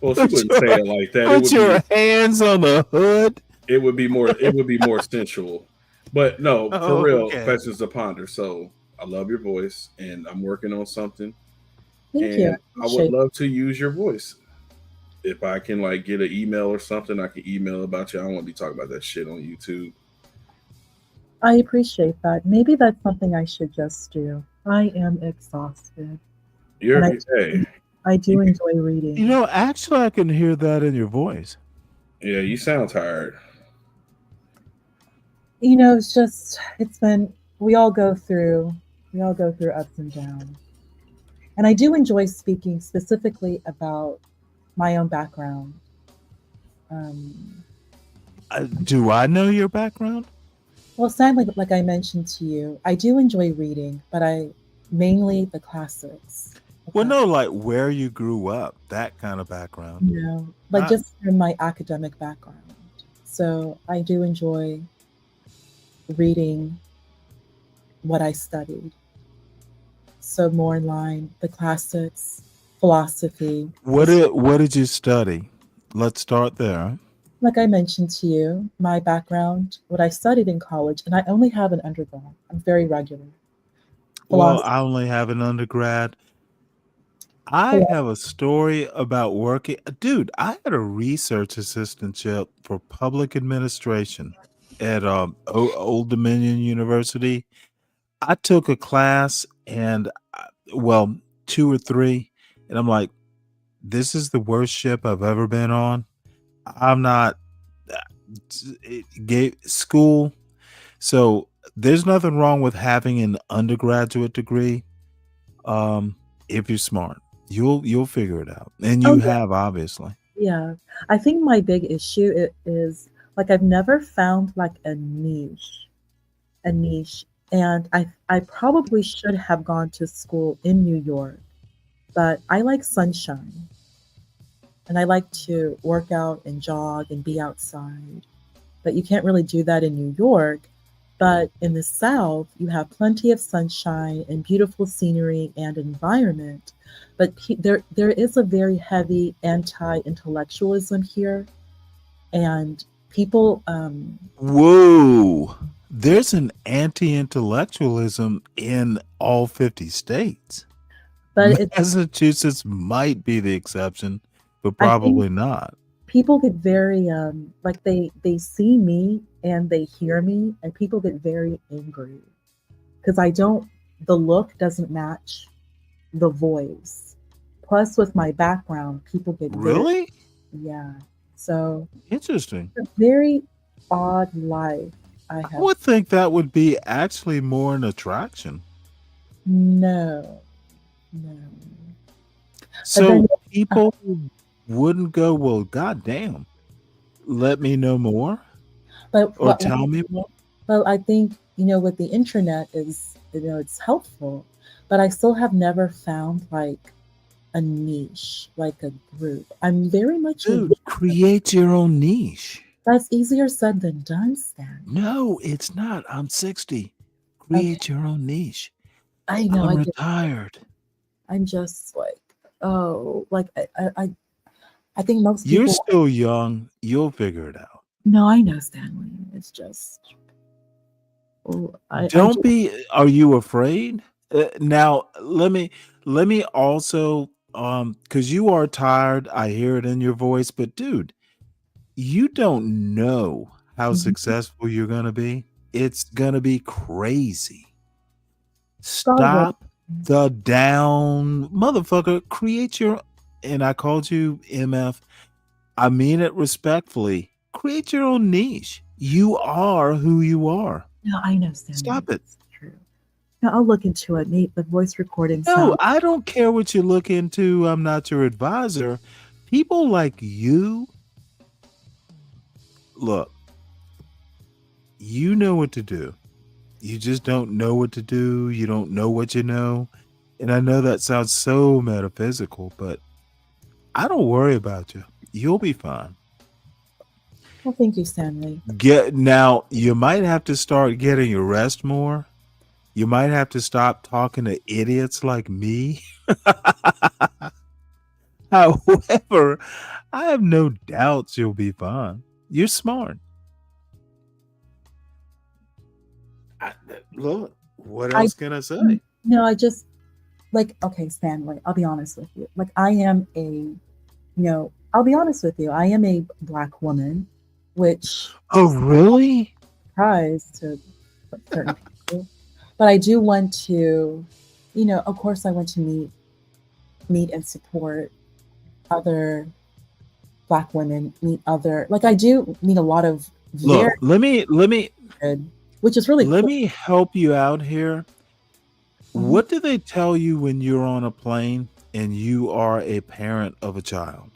Well, she wouldn't say it like that. Put your hands on the hood. It would be more sensual. But no, for real, questions to ponder. So I love your voice, and I'm working on something. Thank you. I would love to use your voice. If I can get an email or something, I can email about you. I don't want to be talking about that shit on YouTube. I appreciate that. Maybe that's something I should just do. I am exhausted. I do enjoy reading. You know, actually, I can hear that in your voice. Yeah, you sound tired. You know, we all go through ups and downs. And I do enjoy speaking specifically about my own background. Do I know your background? Well, sadly, like I mentioned to you, I do enjoy reading, but mainly the classics. Well, no, like where you grew up, that kind of background. No, just from my academic background. So I do enjoy reading what I studied. So more in line the classics, philosophy. What did you study? Let's start there. Like I mentioned to you, my background, what I studied in college, and I only have an undergrad. I'm very regular. Well, Philosophy. I only have an undergrad. I have a story about working. Dude, I had a research assistantship for public administration at Old Dominion University. I took a class and, well, 2 or 3, and I'm like, this is the worst ship I've ever been on. I'm not it gave school. So there's nothing wrong with having an undergraduate degree. If you're smart, you'll figure it out, and Oh you yeah, have obviously. yeah. I think my big issue is like I've never found like a niche, and I probably should have gone to school in New York, but I like sunshine, and I like to work out and jog and be outside. But you can't really do that in New York. But in the South, you have plenty of sunshine and beautiful scenery and environment. But there is a very heavy anti-intellectualism here, and people. Whoa, there's an anti-intellectualism in all 50 states. But it's, Massachusetts might be the exception, but I think probably not. people get very like they see me and they hear me, and people get very angry because I don't. The look doesn't match the voice. Plus, with my background, people get very, Really yeah. So interesting. it's a very odd life I I have. would think that would be actually more an attraction. No, no. But then, So people wouldn't go, well, goddamn, let me know more but or what? tell me more. Well, I think with the internet is it's helpful, but I still have never found like a niche, like a group. I'm very much a. Dude, create your own niche. That's easier said than done, Stan. No, it's not. I'm 60. Okay, Create your own niche. I know. I'm I get. retired. I'm just like, oh, like I think most You're people. still young. You'll figure it out. No, I know, Stanley. It's just, oh, I Don't just. be. Are you afraid? Now, let me also, because you are tired. I hear it in your voice, but dude, you don't know how Mhm. successful you're gonna be. It's gonna be crazy. God will. Stop the down, motherfucker. Create your. And I called you MF. I mean it respectfully. Create your own niche. You are who you are. No, I know, Stanley. Stop it. It's true. No, I'll look into it. Nate, the voice recording No, sound. I don't care what you look into. I'm not your advisor. People like you, look, you know what to do. You just don't know what to do. You don't know what you know. And I know that sounds so metaphysical, but I don't worry about you. You'll be fine. Well, thank you, Stanley. Now, you might have to start getting your rest more. You might have to stop talking to idiots like me. However, I have no doubts you'll be fine. You're smart. Look, what I else can I say? no, I just like okay, Stanley. I'll be honest with you. Like I am I'll be honest with you. I am a Black woman, which Oh, really? surprise to certain people. But I do want to, of course, I want to meet and support other Black women. Meet other like I do meet a lot of Look, very let me good, which is really let cool. me help you out here. Mhm. What do they tell you when you're on a plane and you are a parent of a child?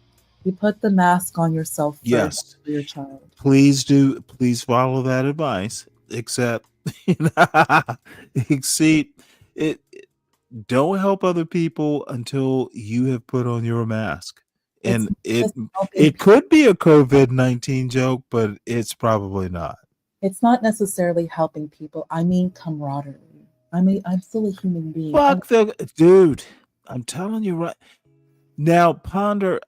You put the mask on yourself first Yes. for your child. Please do. Please follow that advice. Except, exceed it. Don't help other people until you have put on your mask. And it could be a COVID-19 joke, but it's probably not. It's not necessarily helping people. I mean camaraderie. I'm still a human being. Fuck the dude. I'm telling you right now, Ponder.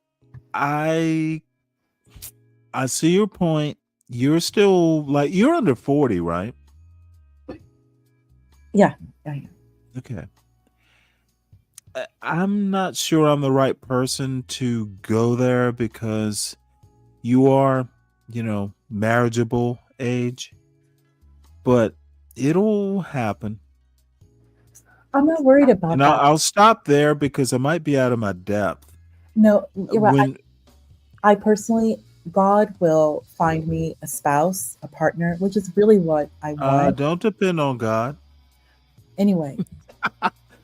I see your point. You're still like you're under 40, right? Yeah. Okay. I'm not sure I'm the right person to go there because you are, marriageable age, but it'll happen. I'm not worried about and that. I'll stop there because I might be out of my depth. No, you're right. I personally, God will find me a spouse, a partner, which is really what I want. Don't depend on God. Anyway.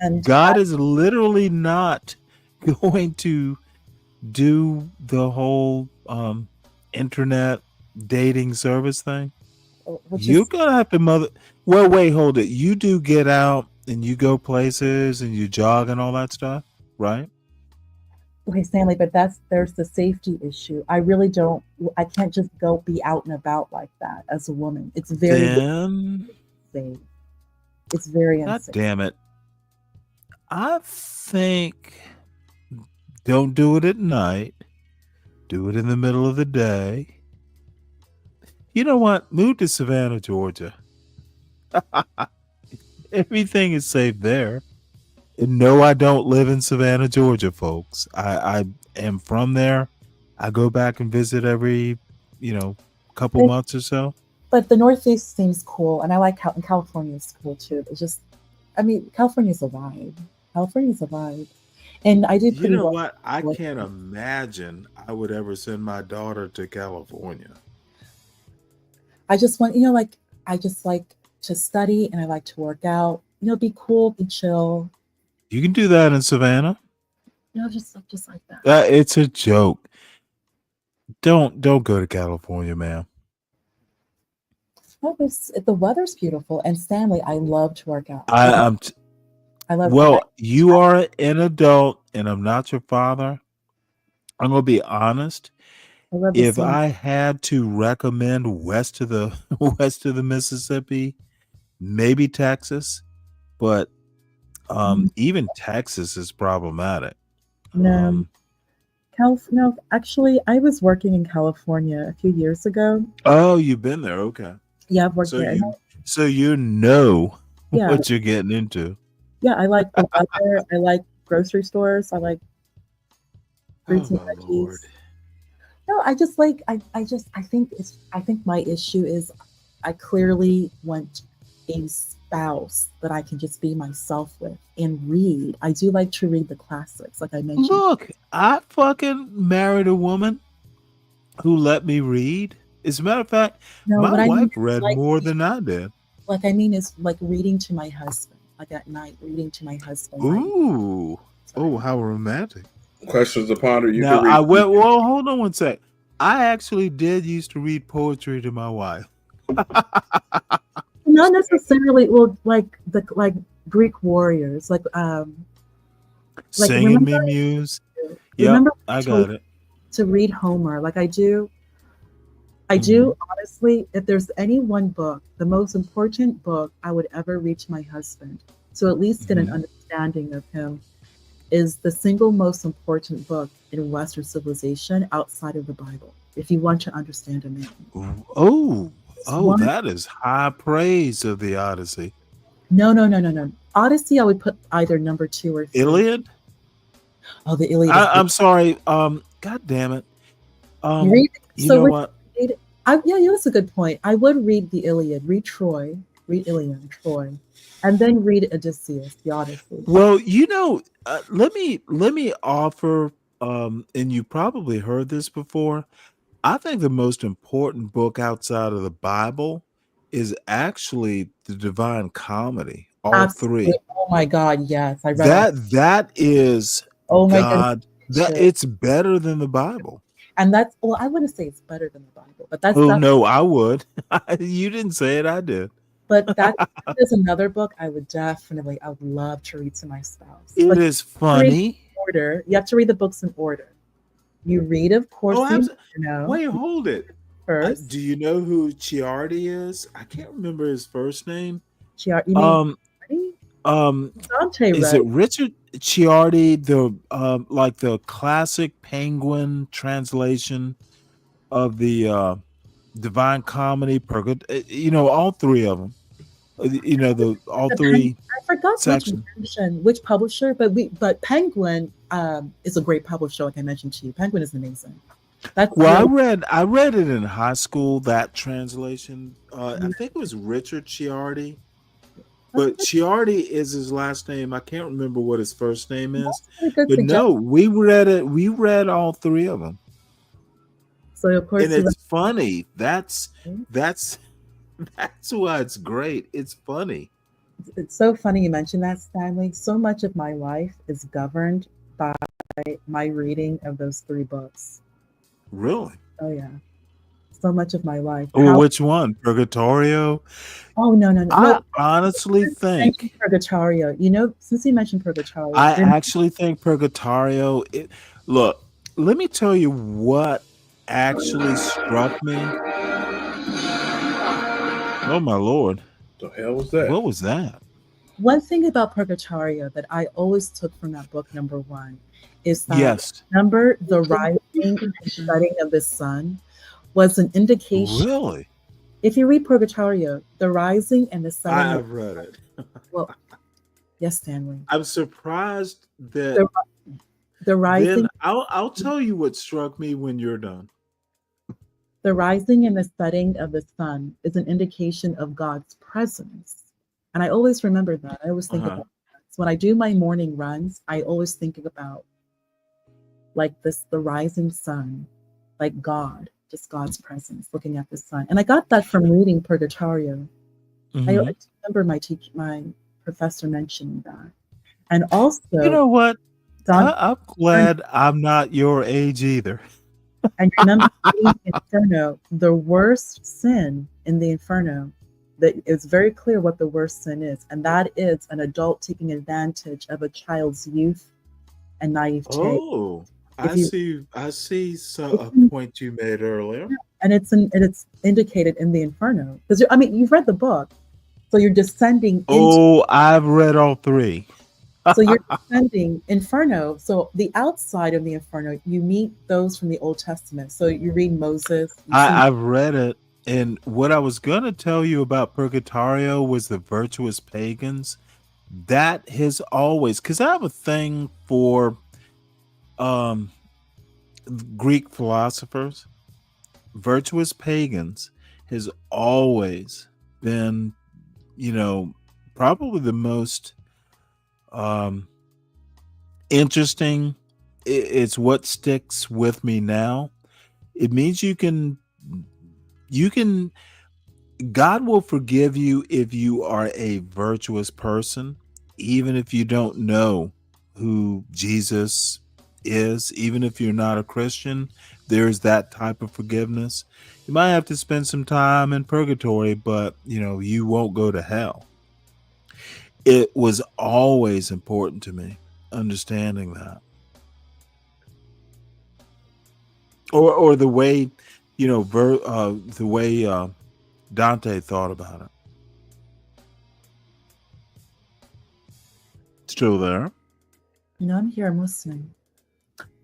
And God is literally not going to do the whole internet dating service thing. You're gonna have to wait, hold it. You do get out and you go places and you jog and all that stuff, right? Okay, Stanley, but there's the safety issue. I can't just go be out and about like that as a woman. It's very unsafe. It's very unsafe. God damn it. I think don't do it at night. Do it in the middle of the day. You know what? Move to Savannah, Georgia. Everything is safe there. And no, I don't live in Savannah, Georgia, folks. I am from there. I go back and visit every, couple months or so. But the Northeast seems cool, and I like how California is cool too. It's just, California's a vibe. California's a vibe. And I do pretty well. What? I can't imagine I would ever send my daughter to California. I just want, I just like to study and I like to work out. Be cool, be chill. You can do that in Savannah. Just like that. It's a joke. Don't go to California, man. No, the weather's beautiful. And Stanley, I love to work out. I love. Well, you are an adult, and I'm not your father. I'm gonna be honest. If I had to recommend west of the Mississippi, maybe Texas, but even Texas is problematic. No, actually, I was working in California a few years ago. Oh, you've been there, okay? Yeah, I've worked there. So you know what you're getting into. Yeah, I like the weather. I like grocery stores. I like fruits and veggies. Lord. No, I just like I think my issue is I clearly want a spouse that I can just be myself with and read. I do like to read the classics, like I mentioned. Look, I fucking married a woman who let me read. As a matter of fact, my wife read more than I did. Like I mean is like reading to my husband, like at night, reading to my husband. Ooh. Oh, how romantic. Questions to ponder. Now, I went, well, hold on one sec. I actually did used to read poetry to my wife. Not necessarily, well, like Greek warriors, singing me muse. Yeah, I got it. To read Homer, like I do. Honestly, if there's any one book, the most important book I would ever read to my husband, to at least get an understanding of him, is the single most important book in Western civilization outside of the Bible, if you want to understand a man. That is high praise of the Odyssey. No. Odyssey, I would put either number 2 or 3. Iliad? Oh, the Iliad. I'm sorry. God damn it. You know what? That's a good point. I would read the Iliad, read Iliad, Troy, and then read Odysseus, the Odyssey. Well, let me offer, and you probably heard this before. I think the most important book outside of the Bible is actually the Divine Comedy. All Absolutely. 3. Oh my God, yes, I read that. That is. Oh my God! It's better than the Bible. And that's, well, I wouldn't say it's better than the Bible, but that's. Oh no, I would. You didn't say it, I did. But that is another book I would love to read to my spouse. It is funny. Order. You have to read the books in order. You read, of course, wait, hold it. first. Do you know who Ciardi is? I can't remember his first name. You mean Dante is read. it Richard Ciardi, the like the classic Penguin translation of the Divine Comedy, all three of them. All three. I forgot sections. which publisher, but Penguin is a great publisher. Like I mentioned to you, Penguin is amazing. I read it in high school. That translation, I think it was Richard Ciardi, but Ciardi is his last name. I can't remember what his first name is. But no, we read it. We read all three of them. So of course, and it's funny. That's why it's great. It's funny. It's so funny you mentioned that, Stanley. So much of my life is governed by my reading of those three books. Really? Oh yeah. So much of my life. Which one? Purgatorio? Oh no. I honestly think Purgatorio. Since you mentioned Purgatorio, I actually think Purgatorio. Look, let me tell you what actually struck me. Oh my Lord! The hell was that? What was that? One thing about Purgatorio that I always took from that book, number one, is that the rising and setting of the sun was an indication. Really? If you read Purgatorio, the rising and the setting. I've read it. Well, yes, Stanley. I'm surprised that the rising. Then I'll tell you what struck me when you're done. The rising and the setting of the sun is an indication of God's presence. And I always remember that. I always think about that. So when I do my morning runs, I always think about the rising sun, like God, just God's presence, looking at the sun. And I got that from reading Purgatorio. Mm-hmm. I remember my professor mentioning that. And also, you know what? I'm glad I'm not your age either. And remember, Inferno, the worst sin in the Inferno, that it's very clear what the worst sin is, and that is an adult taking advantage of a child's youth and naivete. Oh, I see a point you made earlier, and it's indicated in the Inferno because you've read the book, so you're descending. I've read all three. So you're descending Inferno. So the outside of the Inferno, you meet those from the Old Testament. So you read Moses. I've read it. And what I was going to tell you about Purgatorio was the virtuous pagans. That has always, because I have a thing for Greek philosophers. Virtuous pagans has always been, probably the most interesting. It's what sticks with me now. It means you can God will forgive you if you are a virtuous person, even if you don't know who Jesus is, even if you're not a Christian. There's that type of forgiveness. You might have to spend some time in purgatory, but you won't go to hell. It was always important to me understanding that, or the way, the way Dante thought about it. Still there? No, I'm here. I'm listening.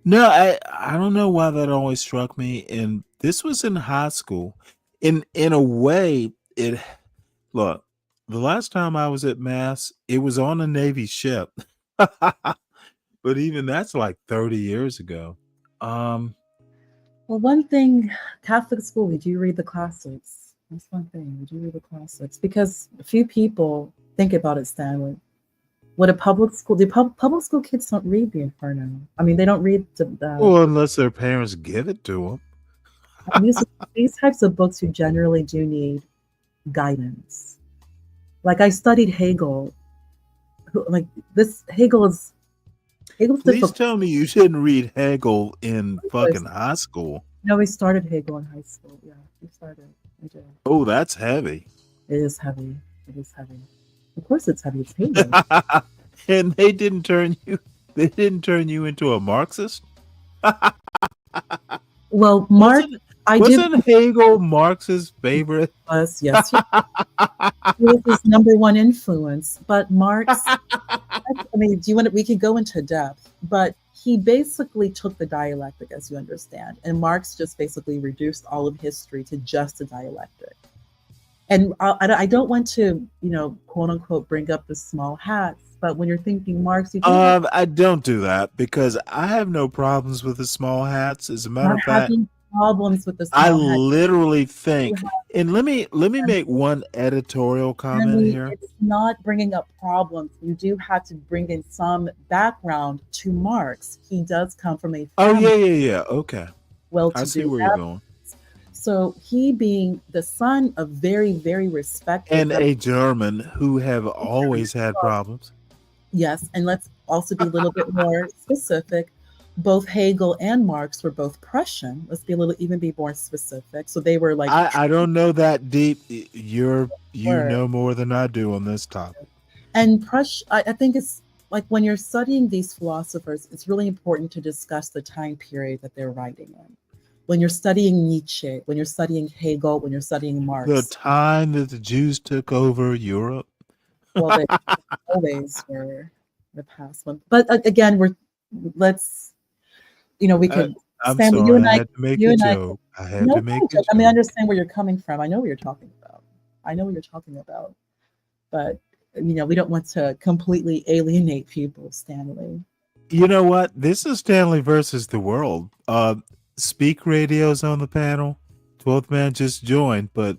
No, I don't know why that always struck me. And this was in high school. In a way, look. The last time I was at Mass, it was on a Navy ship. But even that's like 30 years ago. Well, one thing, Catholic school, we do read the classics. That's one thing. We do read the classics. Because a few people think about it, Stanley. What a public school, public school kids don't read the Inferno. They don't read well, unless their parents give it to them. These types of books, you generally do need guidance. Like I studied Hegel. Hegel's Please tell me you didn't read Hegel in fucking high school. No, we started Hegel in high school. Yeah, we started. We did. Oh, that's heavy. It is heavy. It is heavy. Of course it's heavy. It's Hegel. And they didn't turn you into a Marxist? Well, Marx, wasn't Hegel Marx's favorite? Yes, he was his number one influence. But Marx, I mean, we could go into depth, but he basically took the dialectic, as you understand, and Marx just basically reduced all of history to just a dialectic. And I don't want to, quote unquote, bring up the small hats, but when you're thinking Marx, I don't do that because I have no problems with the small hats. As a matter of fact, problems with the small I hats. literally think, and let me make one editorial comment here. It's not bringing up problems. You do have to bring in some background to Marx. He does come from a family. Yeah. Okay. Well, I see where you're going. So he being the son of very, very respected and a German who have always had problems. Yes, and let's also be a little bit more specific. Both Hegel and Marx were both Prussian. Let's be even be more specific. So they were like I don't know that deep. You know more than I do on this topic. And I think it's like when you're studying these philosophers, it's really important to discuss the time period that they're writing in. When you're studying Nietzsche, when you're studying Hegel, when you're studying Marx. The time that the Jews took over Europe. Well, they always were the past one. But again, we could. I'm Stanley, sorry, you and I had to make a joke. I had to make a joke. I mean, I understand where you're coming from. I know what you're talking about. But we don't want to completely alienate people, Stanley. You know what? This is Stanley versus the world. Speak Radio's on the panel. 12th man just joined, but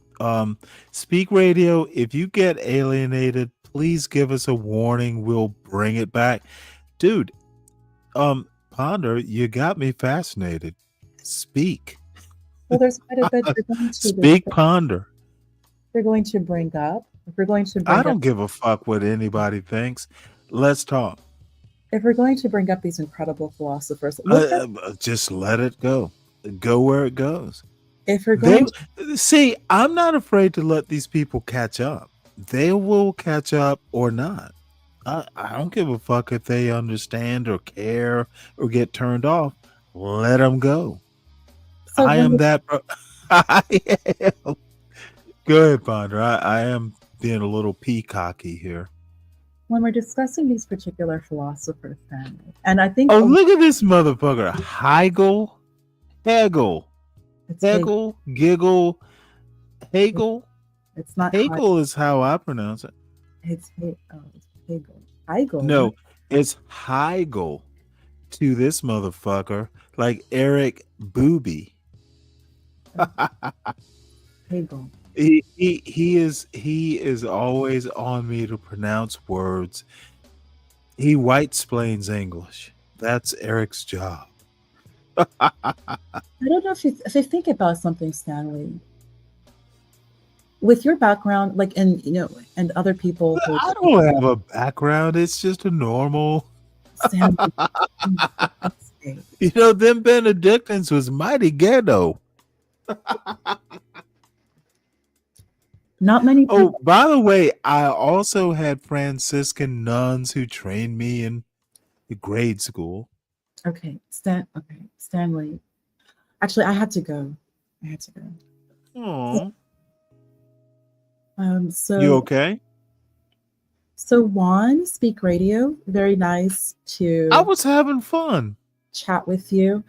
Speak Radio, if you get alienated, please give us a warning. We'll bring it back. Dude, Ponder, you got me fascinated. Speak. Well, there's quite a bit you're going to Speak, Ponder. We're going to bring up. If we're going to I don't give a fuck what anybody thinks. Let's talk. If we're going to bring up these incredible philosophers, just let it go. Go where it goes. If we're going see, I'm not afraid to let these people catch up. They will catch up or not. I don't give a fuck if they understand or care or get turned off. Let them go. So I am that. I am. Go ahead, Ponder. I am being a little peacocky here. When we're discussing these particular philosophers, and I think look at this motherfucker. Hegel. Giggle, Hegel. It's not Hegel is how I pronounce it. It's Hegel. Hegel. No, it's Hegel to this motherfucker, like Eric Booby. Hegel. He is always on me to pronounce words. He white-splains English. That's Eric's job. I don't know if you think about something, Stanley. With your background, and other people. I don't have a background. It's just a normal. Them Benedictines was mighty ghetto. Not many people. Oh, by the way, I also had Franciscan nuns who trained me in grade school. Okay, Stanley. Actually, I had to go. Oh. So you okay? So Juan, Speak Radio, very nice to. I was having fun. Chat with you.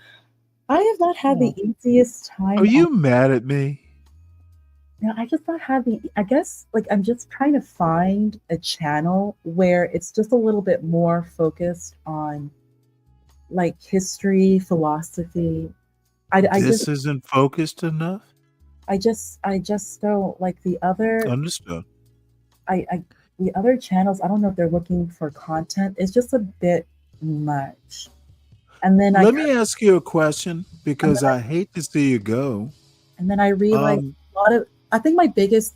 I have not had the easiest time. Are you mad at me? I just not have I guess I'm just trying to find a channel where it's just a little bit more focused on history, philosophy. This isn't focused enough? I just don't like the other. Understood. The other channels, I don't know if they're looking for content. It's just a bit much. And then let me ask you a question because I hate to see you go. And then I realized a lot of. I think the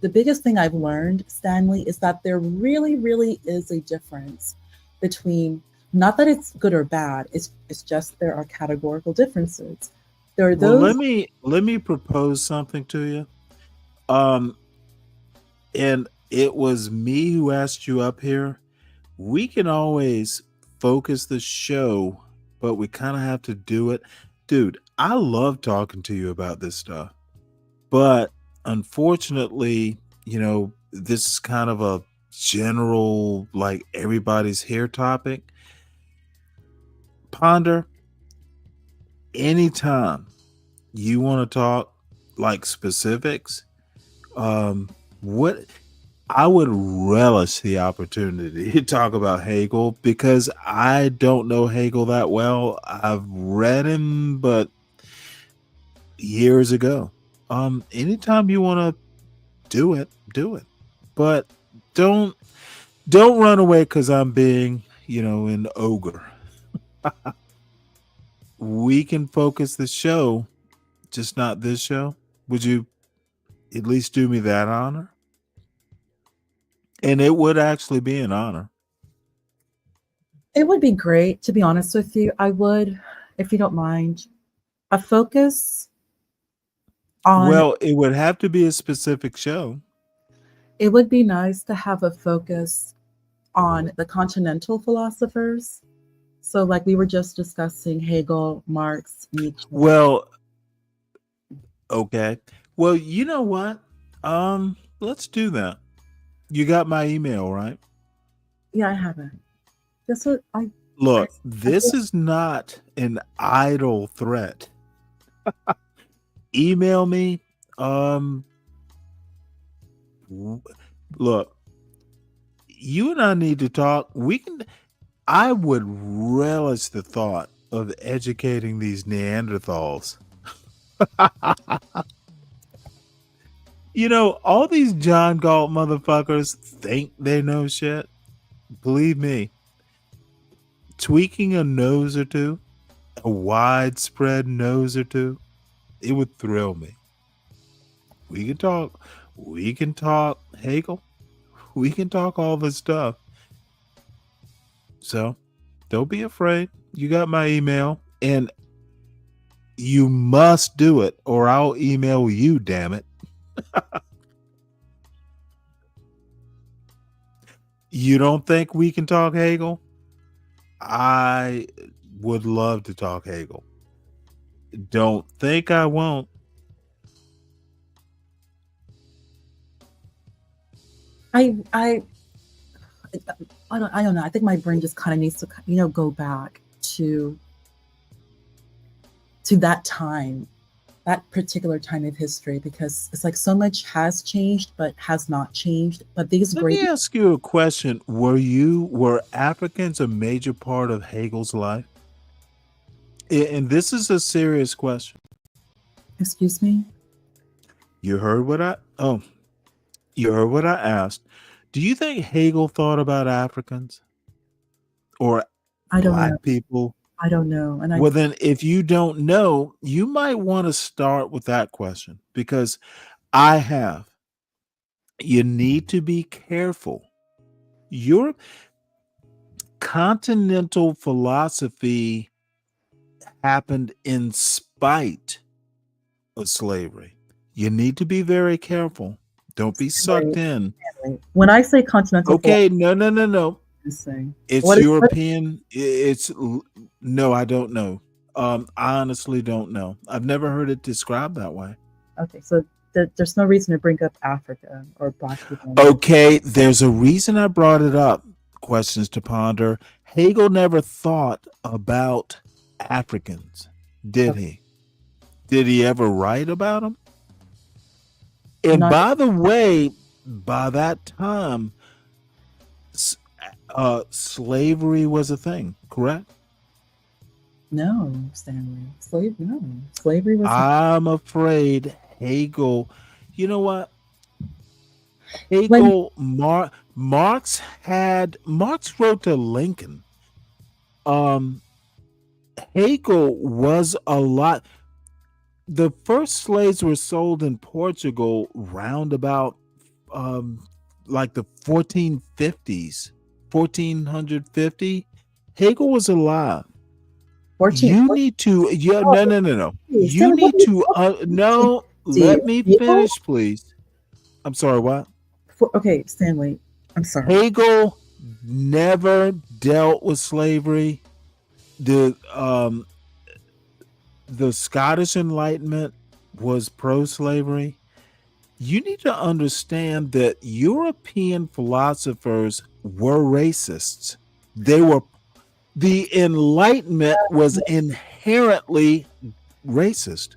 biggest thing I've learned, Stanley, is that there really, really is a difference between, not that it's good or bad, it's just there are categorical differences. There are those. Well, let me propose something to you. And it was me who asked you up here. We can always focus the show, but we kind of have to do it. Dude, I love talking to you about this stuff, but unfortunately, this is kind of a general, like everybody's here topic. Ponder, anytime you want to talk like specifics, what I would relish the opportunity to talk about Hegel, because I don't know Hegel that well. I've read him, but years ago. Anytime you want to do it, do it. But don't run away because I'm being, an ogre. We can focus the show, just not this show. Would you at least do me that honor? And it would actually be an honor. It would be great, to be honest with you. I would, if you don't mind, a focus on. Well, it would have to be a specific show. It would be nice to have a focus on the continental philosophers. So, like we were just discussing Hegel, Marx, Nietzsche. Well, okay. Well, you know what? Let's do that. You got my email, right? Yeah, I haven't. That's what I look. This is not an idle threat. Email me. Look, you and I need to talk. I would relish the thought of educating these Neanderthals. All these John Galt motherfuckers think they know shit. Believe me, tweaking a nose or two, a widespread nose or two, it would thrill me. We can talk. We can talk Hegel. We can talk all this stuff. So don't be afraid. You got my email, and you must do it or I'll email you, damn it. You don't think we can talk Hegel? I would love to talk Hegel. Don't think I won't. I don't know. I think my brain just kind of needs to, go back to that time, that particular time of history, because it's like so much has changed, but has not changed. But these Let me ask you a question. Were Africans a major part of Hegel's life? And this is a serious question. Excuse me? You heard what I asked. Do you think Hegel thought about Africans or black people? I don't know. And well, then if you don't know, you might want to start with that question, because I have. You need to be careful. Your continental philosophy happened in spite of slavery. You need to be very careful. Don't be sucked in. When I say continental, okay, no. It's European. It's no, I don't know. I honestly don't know. I've never heard it described that way. Okay, so there's no reason to bring up Africa or black people. Okay, there's a reason I brought it up. Questions to ponder. Hegel never thought about Africans, did he? Did he ever write about them? And by the way, by that time, slavery was a thing, correct? No, Stanley. Slavery was. I'm afraid Hegel. You know what? Hegel, Marx wrote to Lincoln. Hegel was a lot. The first slaves were sold in Portugal round about like the 1450s, 1450. Hegel was alive. 14, you 14. Need to no. You need to no. Let me finish, please. I'm sorry. What? Okay, Stanley. I'm sorry. Hegel never dealt with slavery. The the Scottish Enlightenment was pro-slavery, you need to understand that European philosophers were racists. The Enlightenment was inherently racist.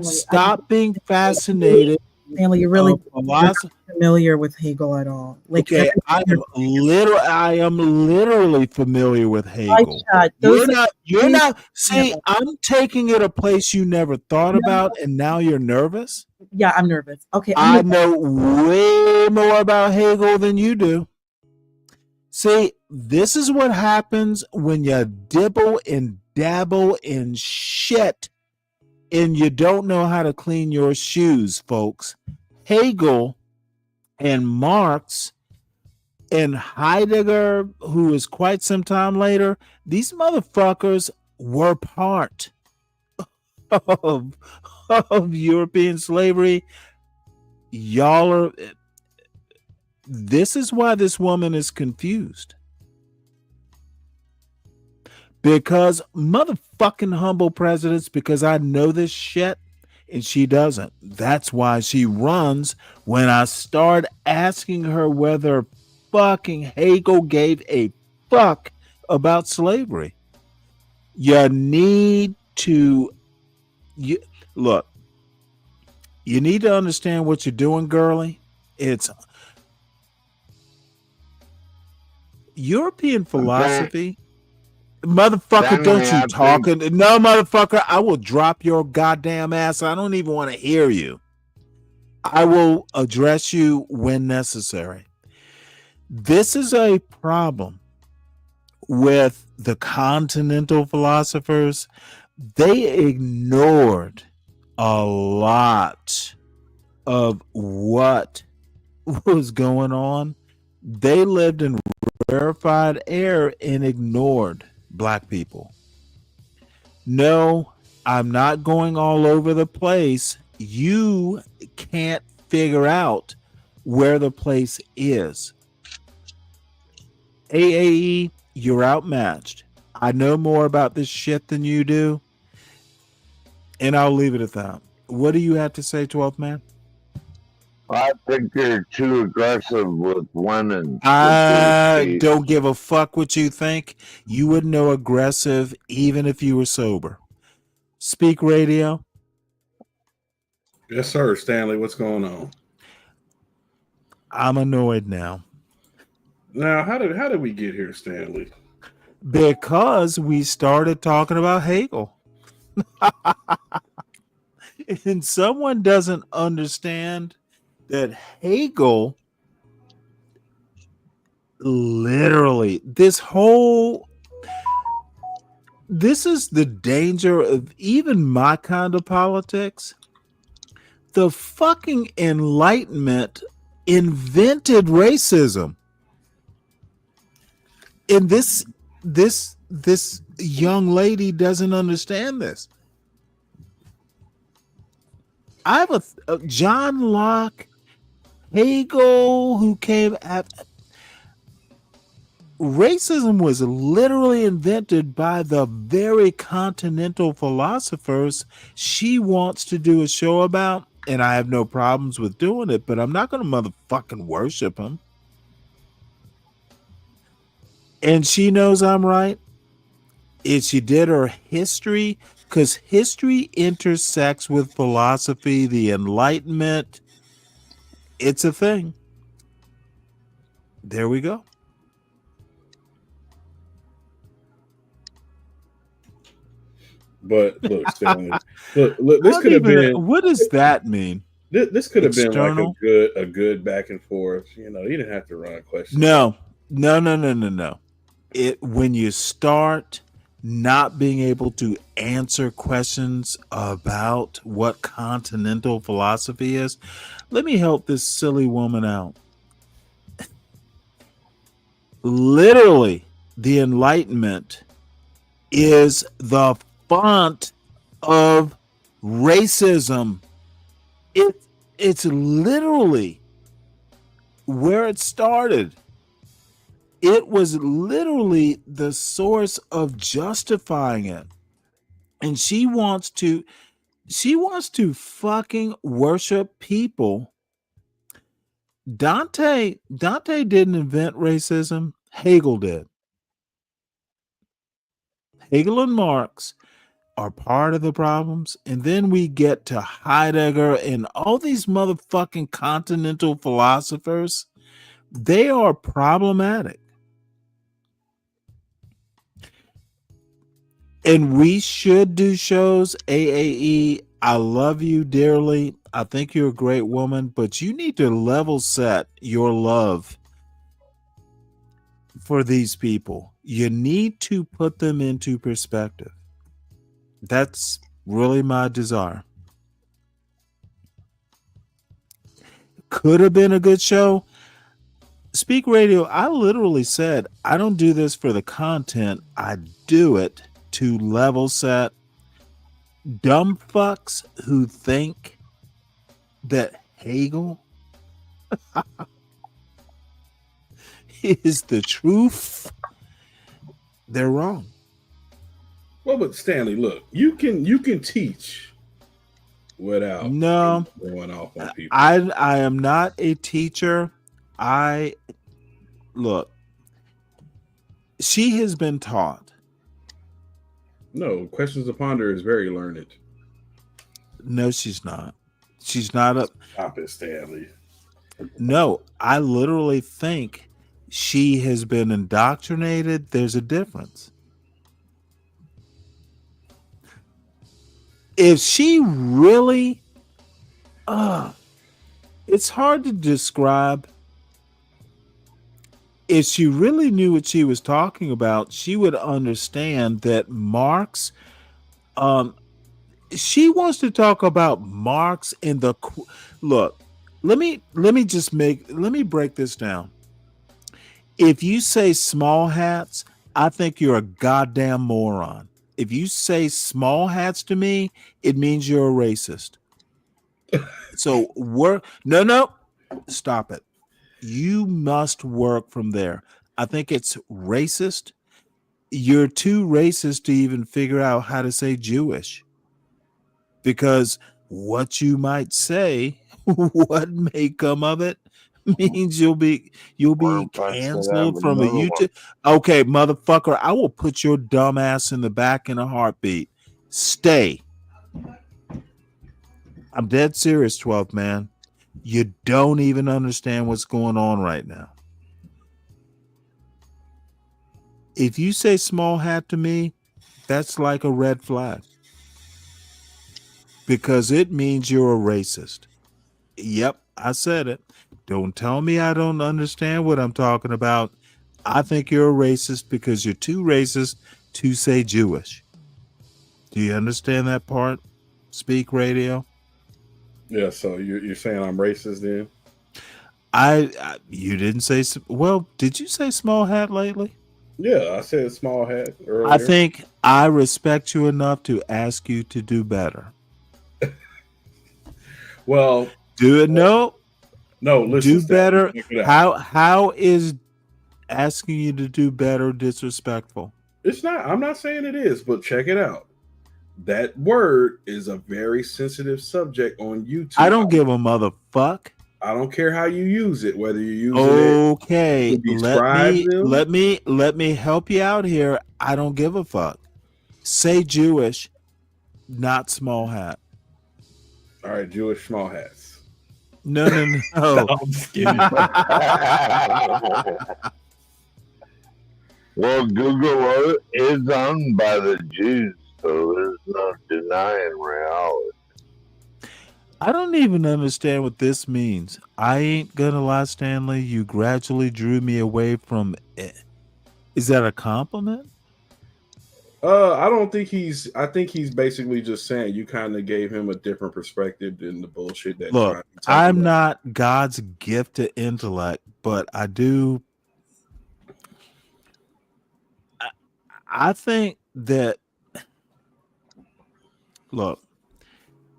Stop being fascinated. Stanley, you're really not familiar with Hegel at all. Like, okay, I am literally familiar with Hegel. You're not. See, I'm taking it a place you never thought about, and now you're nervous. Yeah, I'm nervous. Okay, I know way more about Hegel than you do. See, this is what happens when you dibble and dabble in shit and you don't know how to clean your shoes, folks. Hegel and Marx and Heidegger, who is quite some time later, these motherfuckers were part of European slavery. Y'all are. This is why this woman is confused. Because motherfucking humble presidents, because I know this shit and she doesn't. That's why she runs when I start asking her whether fucking Hegel gave a fuck about slavery. You need to look. You need to understand what you're doing, girly. It's European philosophy. Motherfucker, don't you talking? No, motherfucker, I will drop your goddamn ass. I don't even want to hear you. I will address you when necessary. This is a problem with the continental philosophers. They ignored a lot of what was going on. They lived in rarefied air and ignored Black people. No, I'm not going all over the place. You can't figure out where the place is. AAE, you're outmatched. I know more about this shit than you do, and I'll leave it at that. What do you have to say, 12th man? I think you're too aggressive with women. I don't give a fuck what you think. You wouldn't know aggressive even if you were sober. Speak Radio. Yes, sir, Stanley. What's going on? I'm annoyed now. Now, how did we get here, Stanley? Because we started talking about Hegel. And someone doesn't understand that Hegel literally, this is the danger of even my kind of politics. The fucking Enlightenment invented racism. And this young lady doesn't understand this. I have a John Locke, Hegel, who came after. Racism was literally invented by the very continental philosophers she wants to do a show about, and I have no problems with doing it, but I'm not going to motherfucking worship them. And she knows I'm right. If she did her history, because history intersects with philosophy, the Enlightenment, it's a thing. There we go. But look, Stanley, look, this could have been. What does that mean? This could have been like a good back and forth. You know, you didn't have to run questions. No. When you start not being able to answer questions about what continental philosophy is, let me help this silly woman out. Literally, the Enlightenment is the font of racism. It's literally where it started. It was literally the source of justifying it. and she wants to fucking worship people. Dante didn't invent racism. Hegel did. Hegel and Marx are part of the problems, and then we get to Heidegger and all these motherfucking continental philosophers. They are problematic. And we should do shows. AAE, I love you dearly. I think you're a great woman, but you need to level set your love for these people. You need to put them into perspective. That's really my desire. Could have been a good show. Speak Radio, I literally said, I don't do this for the content. I do it to level set dumb fucks who think that Hegel is the truth. They're wrong. Well, but Stanley, look, you can teach without going off on people. I am not a teacher. Look, she has been taught. No, Questions to Ponder is very learned. No, she's not. She's not a. Stop it, Stanley. No, I literally think she has been indoctrinated. There's a difference. If she really, it's hard to describe. If she really knew what she was talking about, she would understand that Marx, she wants to talk about Marx in the look. Let me break this down. If you say small hats, I think you're a goddamn moron. If you say small hats to me, it means you're a racist. So no, stop it. You must work from there. I think it's racist. You're too racist to even figure out how to say Jewish. Because what you might say, what may come of it, means you'll be canceled from a YouTube. Okay, motherfucker, I will put your dumb ass in the back in a heartbeat. Stay. I'm dead serious, 12th man. You don't even understand what's going on right now. If you say small hat to me, that's like a red flag. Because it means you're a racist. Yep, I said it. Don't tell me I don't understand what I'm talking about. I think you're a racist because you're too racist to say Jewish. Do you understand that part? Speak Radio. Yeah, so you're saying I'm racist then? You didn't say. Well, did you say small hat lately? Yeah, I said small hat earlier. I think I respect you enough to ask you to do better. Well, do it. No, listen, do better. How is asking you to do better disrespectful? It's not. I'm not saying it is, but check it out. That word is a very sensitive subject on YouTube. I don't give a motherfuck. I don't care how you use it, whether you're using it to describe them. Let me help you out here. I don't give a fuck. Say Jewish, not small hat. All right, Jewish small hats. No. No, I'm just kidding. Well, Google is owned by the Jews, so there's no denying reality. I don't even understand what this means. I ain't gonna lie, Stanley. You gradually drew me away from it. Is that a compliment? I don't think he's. I think he's basically just saying you kind of gave him a different perspective than the bullshit that. Look, I'm not God's gift to intellect, but I do. I think that. Look,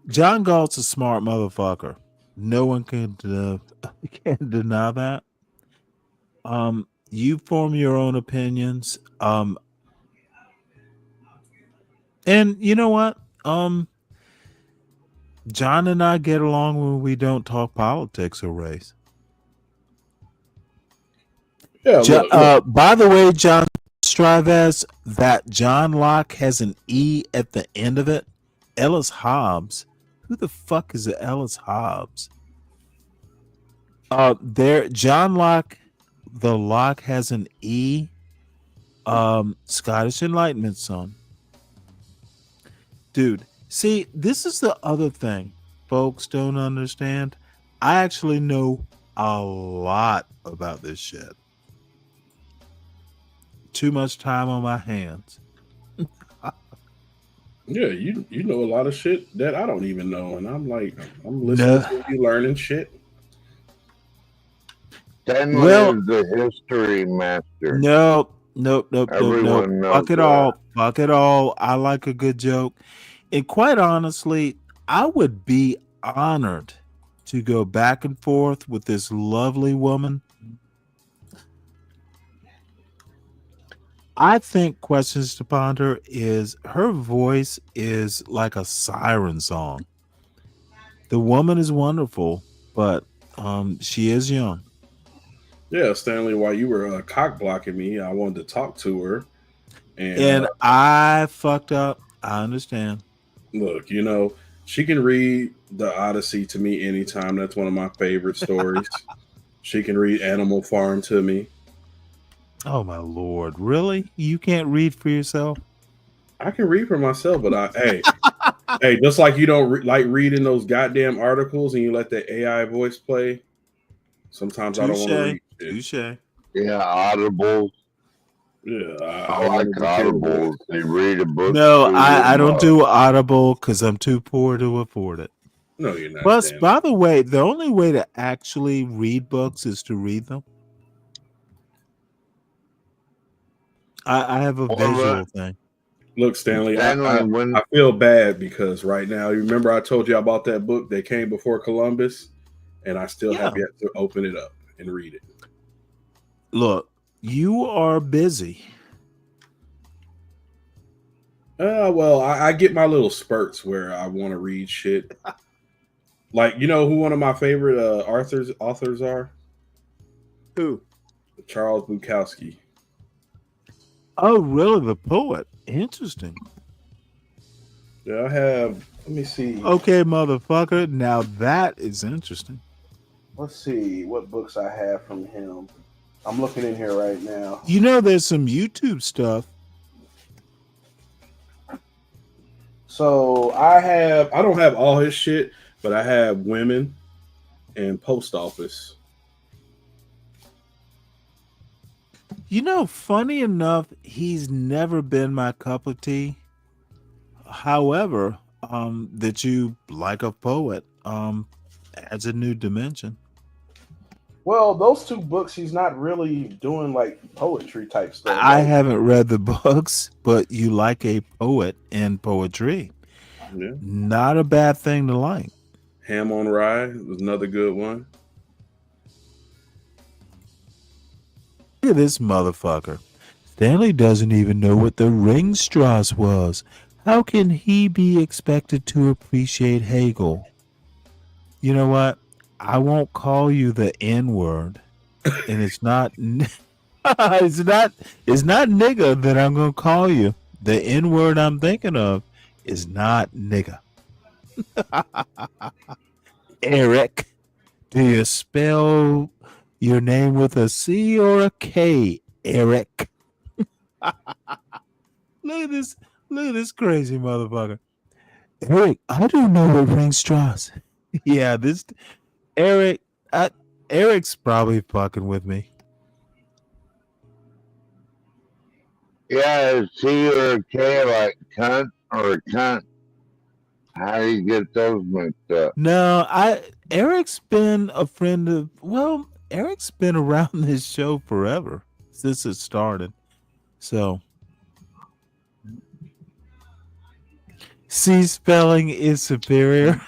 John Galt's a smart motherfucker. No one can deny that. You form your own opinions. And you know what? John and I get along when we don't talk politics or race. Yeah, look. By the way, John Strivez, that John Locke has an E at the end of it. Ellis Hobbs. Who the fuck is Ellis Hobbs? There, John Locke, the Locke has an E. Scottish Enlightenment, son. Dude, see, this is the other thing folks don't understand. I actually know a lot about this shit. Too much time on my hands. Yeah, you know a lot of shit that I don't even know, and I'm listening to you, learning shit. Stanley is the history master. Nope. Everyone knows Fuck it that. all. Fuck it all. I like a good joke. And quite honestly, I would be honored to go back and forth with this lovely woman. I think Questions to Ponder is her voice is like a siren song. The woman is wonderful, but she is young. Yeah, Stanley, while you were cock blocking me, I wanted to talk to her. And I fucked up. I understand. Look, you know, she can read The Odyssey to me anytime. That's one of my favorite stories. She can read Animal Farm to me. Oh my lord! Really? You can't read for yourself? I can read for myself, but hey, just like you don't like reading those goddamn articles and you let the AI voice play. Sometimes I don't want to read shit. Touche. Yeah, Audible. Yeah, I like Audible. They read a book. No, I don't do Audible because I'm too poor to afford it. No, you're not. Plus, by the way, the only way to actually read books is to read them. I have a visual thing. Look, Stanley, I feel bad because right now, you remember I told you about that book that came before Columbus, and I still have yet to open it up and read it. Look, you are busy. Well, I get my little spurts where I want to read shit. Like, you know who one of my favorite authors are? Who? Charles Bukowski. Oh, really? The poet? Interesting. Yeah, I have. Let me see. Okay, motherfucker. Now that is interesting. Let's see what books I have from him. I'm looking in here right now. You know, there's some YouTube stuff. So I don't have all his shit, but I have Women and Post Office. You know, funny enough, he's never been my cup of tea. However, that you like a poet adds a new dimension. Well, those two books, he's not really doing like poetry type stuff. I haven't read the books, but you like a poet and poetry. Yeah. Not a bad thing to like. Ham on Rye was another good one. Look at this motherfucker. Stanley doesn't even know what the Ringstrasse was. How can he be expected to appreciate Hegel? You know what? I won't call you the N-word. And it's not it's not nigga that I'm gonna call you. The N-word I'm thinking of is not nigga. Eric, do you spell your name with a C or a K, Eric? Look at this crazy motherfucker. Eric, I don't know what Ringstrasse. Yeah, this Eric, Eric's probably fucking with me. Yeah, is C or a K like cunt or a cunt? How do you get those mixed up? No, Eric's been a friend of, well, Eric's been around this show forever since it started. So C spelling is superior.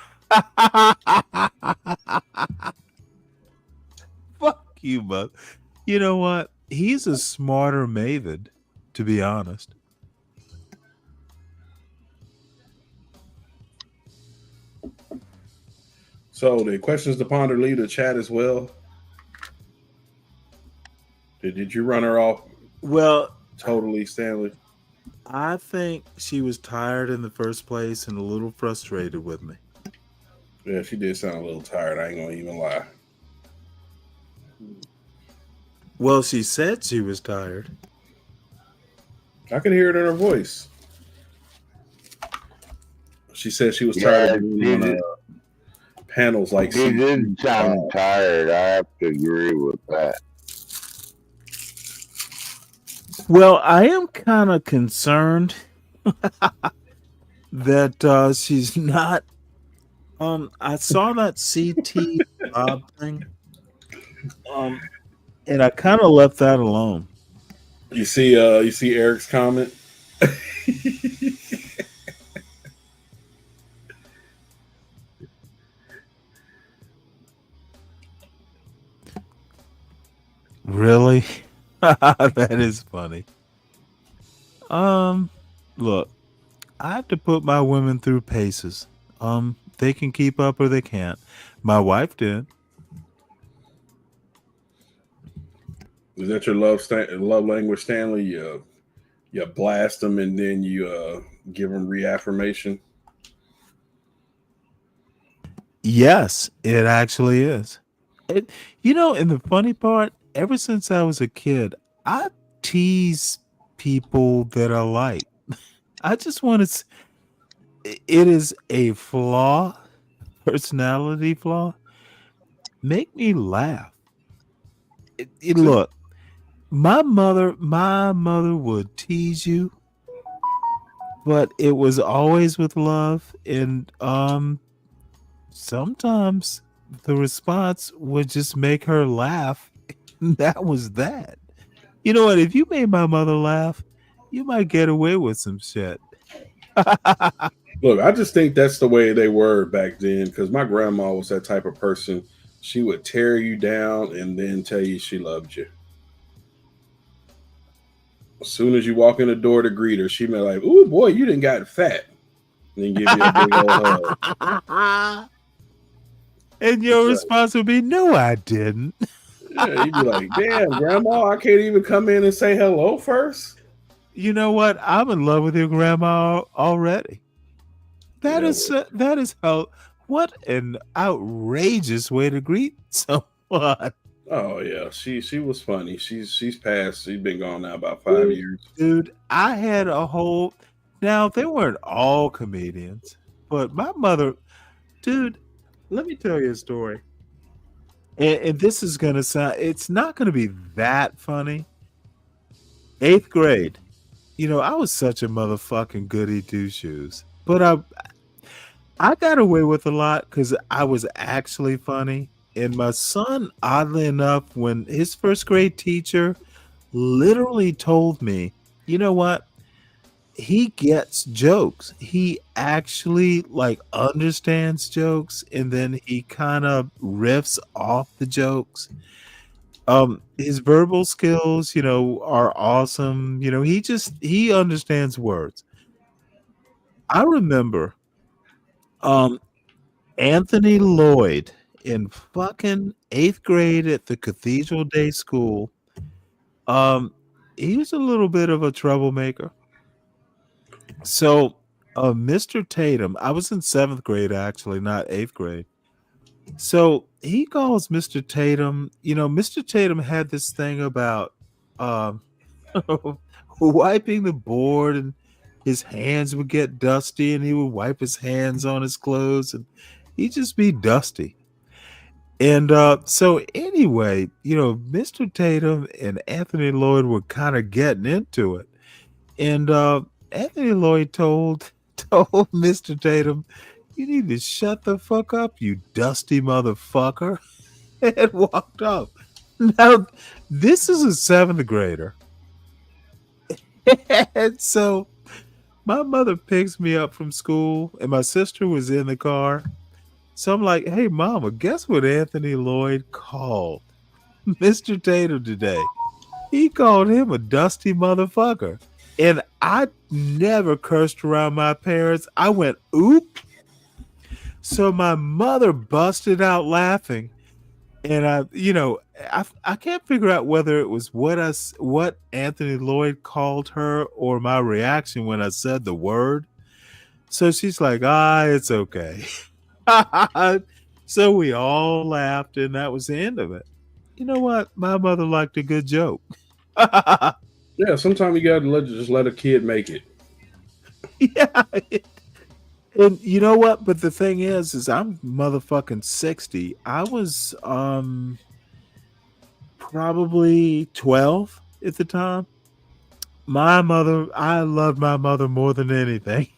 Fuck you, bud. You know what? He's a smarter Maven, to be honest. So the questions to ponder leave the chat as well. Did you run her off? Well, totally, Stanley. I think she was tired in the first place and a little frustrated with me. Yeah, she did sound a little tired. I ain't gonna even lie. Well, she said she was tired. I could hear it in her voice. She said she was tired of being on panels like she did sound tired. I have to agree with that. Well, I am kind of concerned that she's not. I saw that CT Bob thing, and I kind of left that alone. You see Eric's comment. Really? That is funny. Look, I have to put my women through paces. They can keep up or they can't. My wife did. Is that your love language, Stanley? You blast them and then you give them reaffirmation. Yes, it actually is. And the funny part, ever since I was a kid, I tease people that I like. I just want to. It is a flaw, personality flaw. Make me laugh. Look, my mother would tease you, but it was always with love, and sometimes the response would just make her laugh. That was that. You know what? If you made my mother laugh, you might get away with some shit. Look, I just think that's the way they were back then, because my grandma was that type of person. She would tear you down and then tell you she loved you. As soon as you walk in the door to greet her, she may like, "Ooh, boy, you didn't got fat," and then give you a big old hug. And your response would be, "No, I didn't." Yeah, you'd be like, "Damn, Grandma, I can't even come in and say hello first." You know what? I'm in love with your grandma already. That is how. What an outrageous way to greet someone. Oh yeah, she was funny. She's passed. She's been gone now about 5 years. Dude, I had a whole. Now they weren't all comedians, but my mother, dude. Let me tell you a story. And this is gonna sound. It's not gonna be that funny. 8th grade. I was such a motherfucking goody two shoes, but I got away with a lot because I was actually funny. And my son, oddly enough, when his first grade teacher literally told me, you know what? He gets jokes. He actually understands jokes, and then he kind of riffs off the jokes. His verbal skills, are awesome. He understands words. I remember Anthony Lloyd in fucking 8th grade at the Cathedral Day School. He was a little bit of a troublemaker. So, Mr. Tatum, I was in 7th grade actually, not 8th grade. So he calls Mr. Tatum. Mr. Tatum had this thing about wiping the board, and his hands would get dusty, and he would wipe his hands on his clothes, and he'd just be dusty. And so anyway, Mr. Tatum and Anthony Lloyd were kind of getting into it. And Anthony Lloyd told Mr. Tatum, "You need to shut the fuck up, you dusty motherfucker," and walked off. Now, this is a 7th grader. And so my mother picks me up from school, and my sister was in the car. So I'm like, "Hey, Mama, guess what Anthony Lloyd called Mr. Tatum today? He called him a dusty motherfucker." And I never cursed around my parents. I went, "Oop." So my mother busted out laughing, and I can't figure out whether it was what Anthony Lloyd called her or my reaction when I said the word. So she's like, it's okay. So we all laughed, and that was the end of it. You know what? My mother liked a good joke. Yeah, sometimes you gotta just let a kid make it. Yeah. And you know what? But the thing is I'm motherfucking 60. I was probably 12 at the time. I loved my mother more than anything.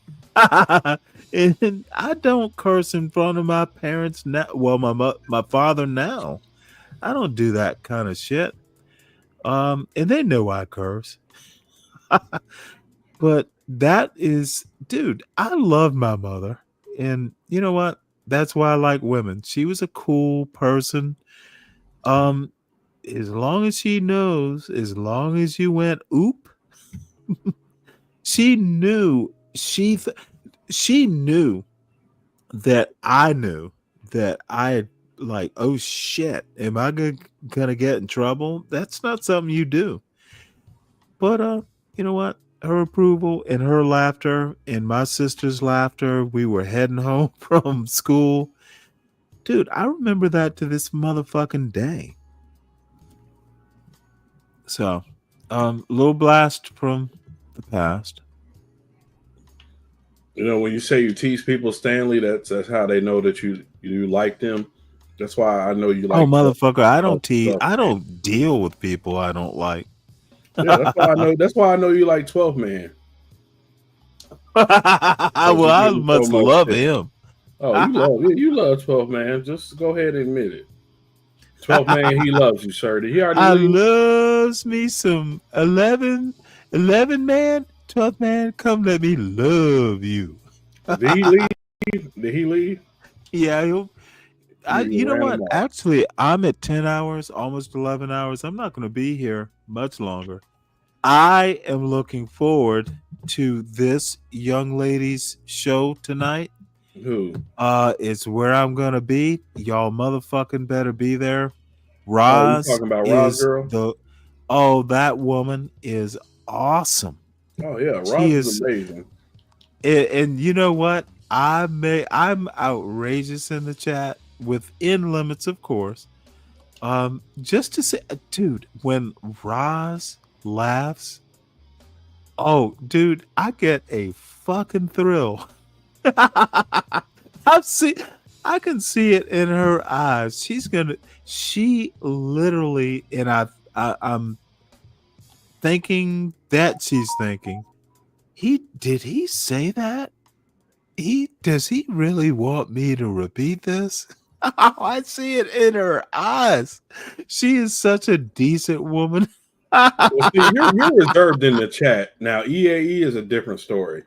And I don't curse in front of my parents now. Well, my father now. I don't do that kind of shit. And they know I curse. But that is, dude, I love my mother. And you know what? That's why I like women. She was a cool person. Um, as long as she knows, as long as you went oop, she knew she knew that I knew that I like, oh shit, am I gonna get in trouble? That's not something you do. But you know what? Her approval and her laughter and my sister's laughter, we were heading home from school. Dude, I remember that to this motherfucking day. So, little blast from the past. You know, when you say you teach people, Stanley, that's how they know that you like them. That's why I know you Oh, like. motherfucker, I don't stuff. I don't deal with people I don't like. Yeah, that's why I know. That's why I know you like 12 Man. Well, I must so love shit. him. Oh, you love 12 Man. Just go ahead and admit it. 12 Man, he loves you, sir. Did he already I leave? loves me some 11 man, 12 man. Come let me love you. Did he leave? Did he leave? Yeah, you know ran what? him off. Actually, I'm at 10 hours, almost 11 hours. I'm not going to be here much longer. I am looking forward to this young lady's show tonight. Who? It's where I'm going to be. Y'all motherfucking better be there. Oh, you Roz talking about Roz is girl? that woman is awesome. Oh yeah, She Roz is is, amazing. and you know what? I'm outrageous in the chat within limits, of course. Just to say, dude, when Roz laughs, oh, dude, I get a fucking thrill. I can see it in her eyes. She literally, and I'm thinking that she's thinking, did he say that? Does he really want me to repeat this? I see it in her eyes. She is such a decent woman. Well, see, you're reserved in the chat. Now, EAE is a different story.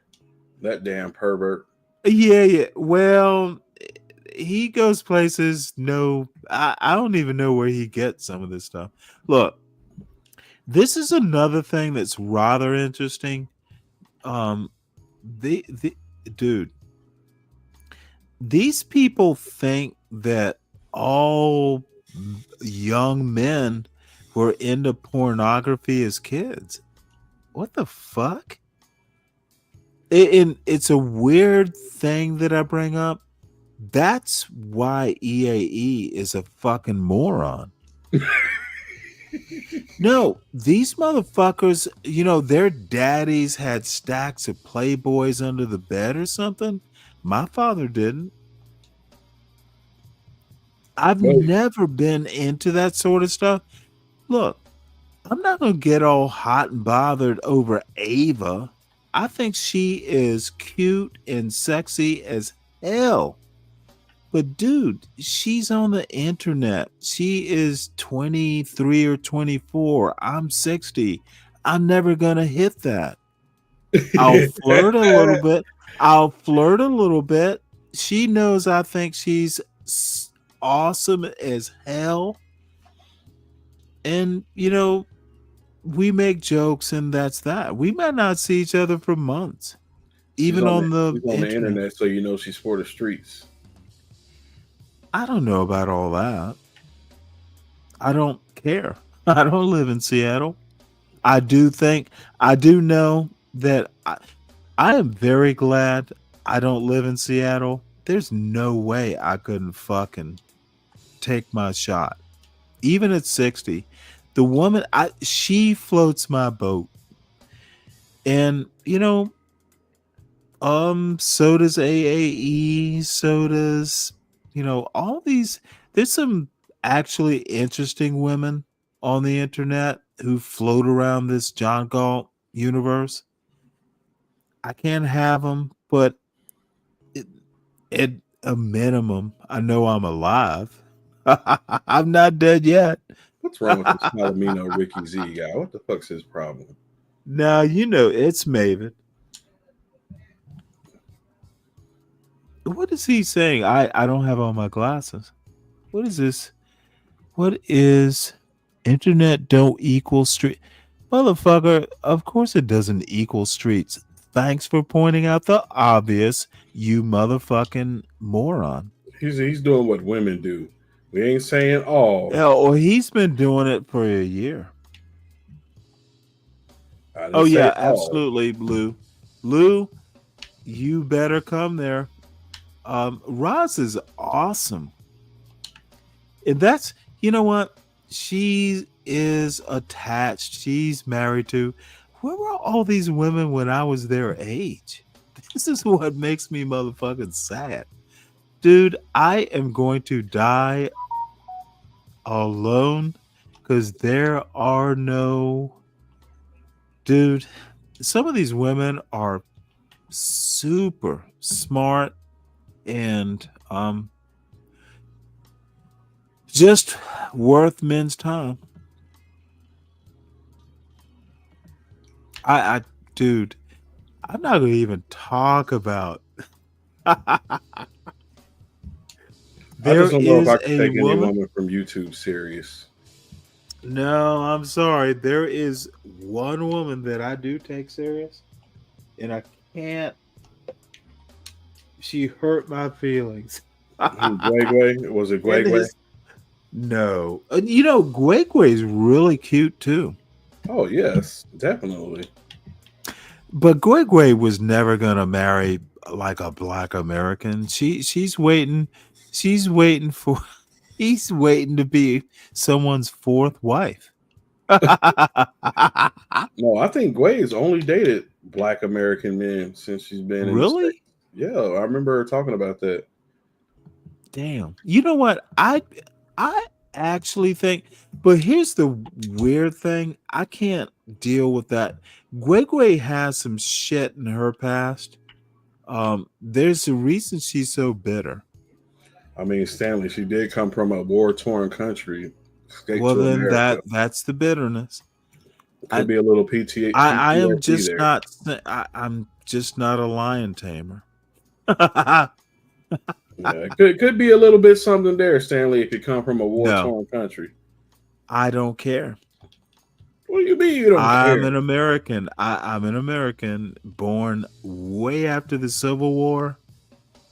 That damn pervert. Yeah. Well, he goes places. No, I don't even know where he gets some of this stuff. Look, this is another thing that's rather interesting. The dude, these people think that all young men were into pornography as kids. What the fuck? It's a weird thing that I bring up. That's why EAE is a fucking moron. No, these motherfuckers, their daddies had stacks of Playboys under the bed or something. My father didn't. I've never been into that sort of stuff. Look, I'm not going to get all hot and bothered over Ava. I think she is cute and sexy as hell. But dude, she's on the internet. She is 23 or 24. I'm 60. I'm never going to hit that. I'll flirt a little bit. She knows I think she's awesome as hell. And, we make jokes and that's that. We might not see each other for months. Even on the internet, so you know she's for the streets. I don't know about all that. I don't care. I don't live in Seattle. I do know that I am very glad I don't live in Seattle. There's no way I couldn't fucking take my shot. Even at 60, the woman, she floats my boat. And, so does AAE, so does, all these, there's some actually interesting women on the internet who float around this John Galt universe. I can't have them, but at a minimum, I know I'm alive. I'm not dead yet. What's wrong with this Palomino Ricky Z guy? What the fuck's his problem? Now, it's Maven. What is he saying? I don't have on my glasses. What is this? What is internet don't equal street? Motherfucker, of course it doesn't equal streets. Thanks for pointing out the obvious, you motherfucking moron. He's doing what women do. We ain't saying all. Yeah, well, he's been doing it for a year. Oh yeah, absolutely, Blue. Blue, you better come there. Roz is awesome. And that's, you know what? She is attached. She's married to. Where were all these women when I was their age? This is what makes me motherfucking sad. Dude, I am going to die alone because there are no. Dude, some of these women are super smart and just worth men's time. Dude, I'm not gonna even talk about. I just don't know if I can take any woman from YouTube serious. No, I'm sorry. There is one woman that I do take serious, and I can't. She hurt my feelings. Gwegwe? Was it Gwegwe? No. Gwegwe is really cute too. Oh, yes, definitely. But Gwegwe was never going to marry like a black American. She's waiting. He's waiting to be someone's fourth wife. No, I think Gway's only dated black American men since she's been in the States. Yeah, I remember her talking about that. Damn. You know what? I actually think, but here's the weird thing. I can't deal with that. Gwegwe has some shit in her past. There's a reason she's so bitter. I mean, Stanley, she did come from a war-torn country. Well, then America. That's the bitterness. Could be a little PTA. I am just there. Not. I'm just not a lion tamer. Yeah, could be a little bit something there, Stanley, if you come from a war-torn country. I don't care. What do you mean you don't care? I'm an American. I'm an American born way after the Civil War.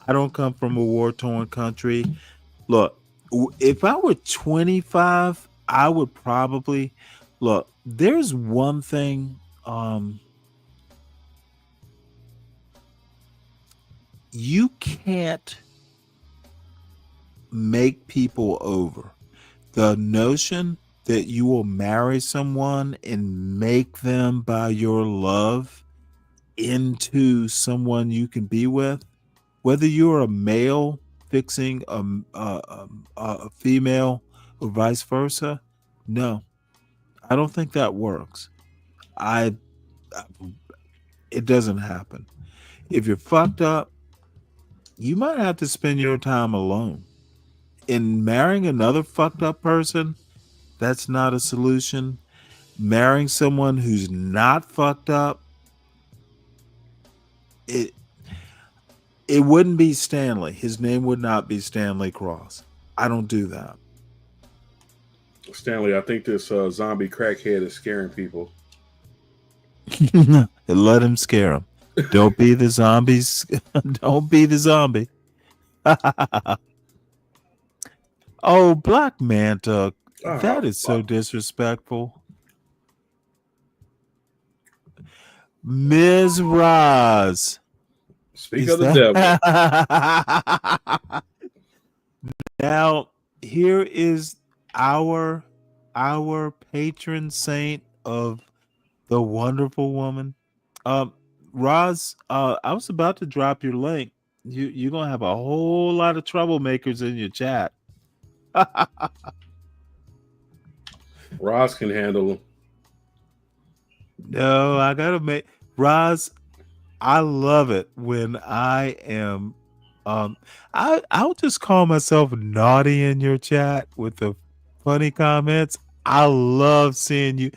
I don't come from a war-torn country. Look, if I were 25, I would probably look. There's one thing. You can't make people over. The notion that you will marry someone and make them by your love into someone you can be with, whether you're a male fixing a female or vice versa, no, I don't think that works. It doesn't happen. If you're fucked up, you might have to spend your time alone. In marrying another fucked up person, that's not a solution. Marrying someone who's not fucked up, it wouldn't be Stanley. His name would not be Stanley Cross. I don't do that. Stanley, I think this zombie crackhead is scaring people. Let him scare him. Don't be the zombies. Don't be the zombie. Oh, Black Manta. That Oh, is so fuck. disrespectful. Ms. Roz. Speak Is of the devil. that now here is our patron saint of the wonderful woman. Roz, I was about to drop your link. You're gonna have a whole lot of troublemakers in your chat. Ross can handle them. No, I gotta make Roz. I love it when I am. I'll just call myself naughty in your chat with the funny comments. I love seeing you.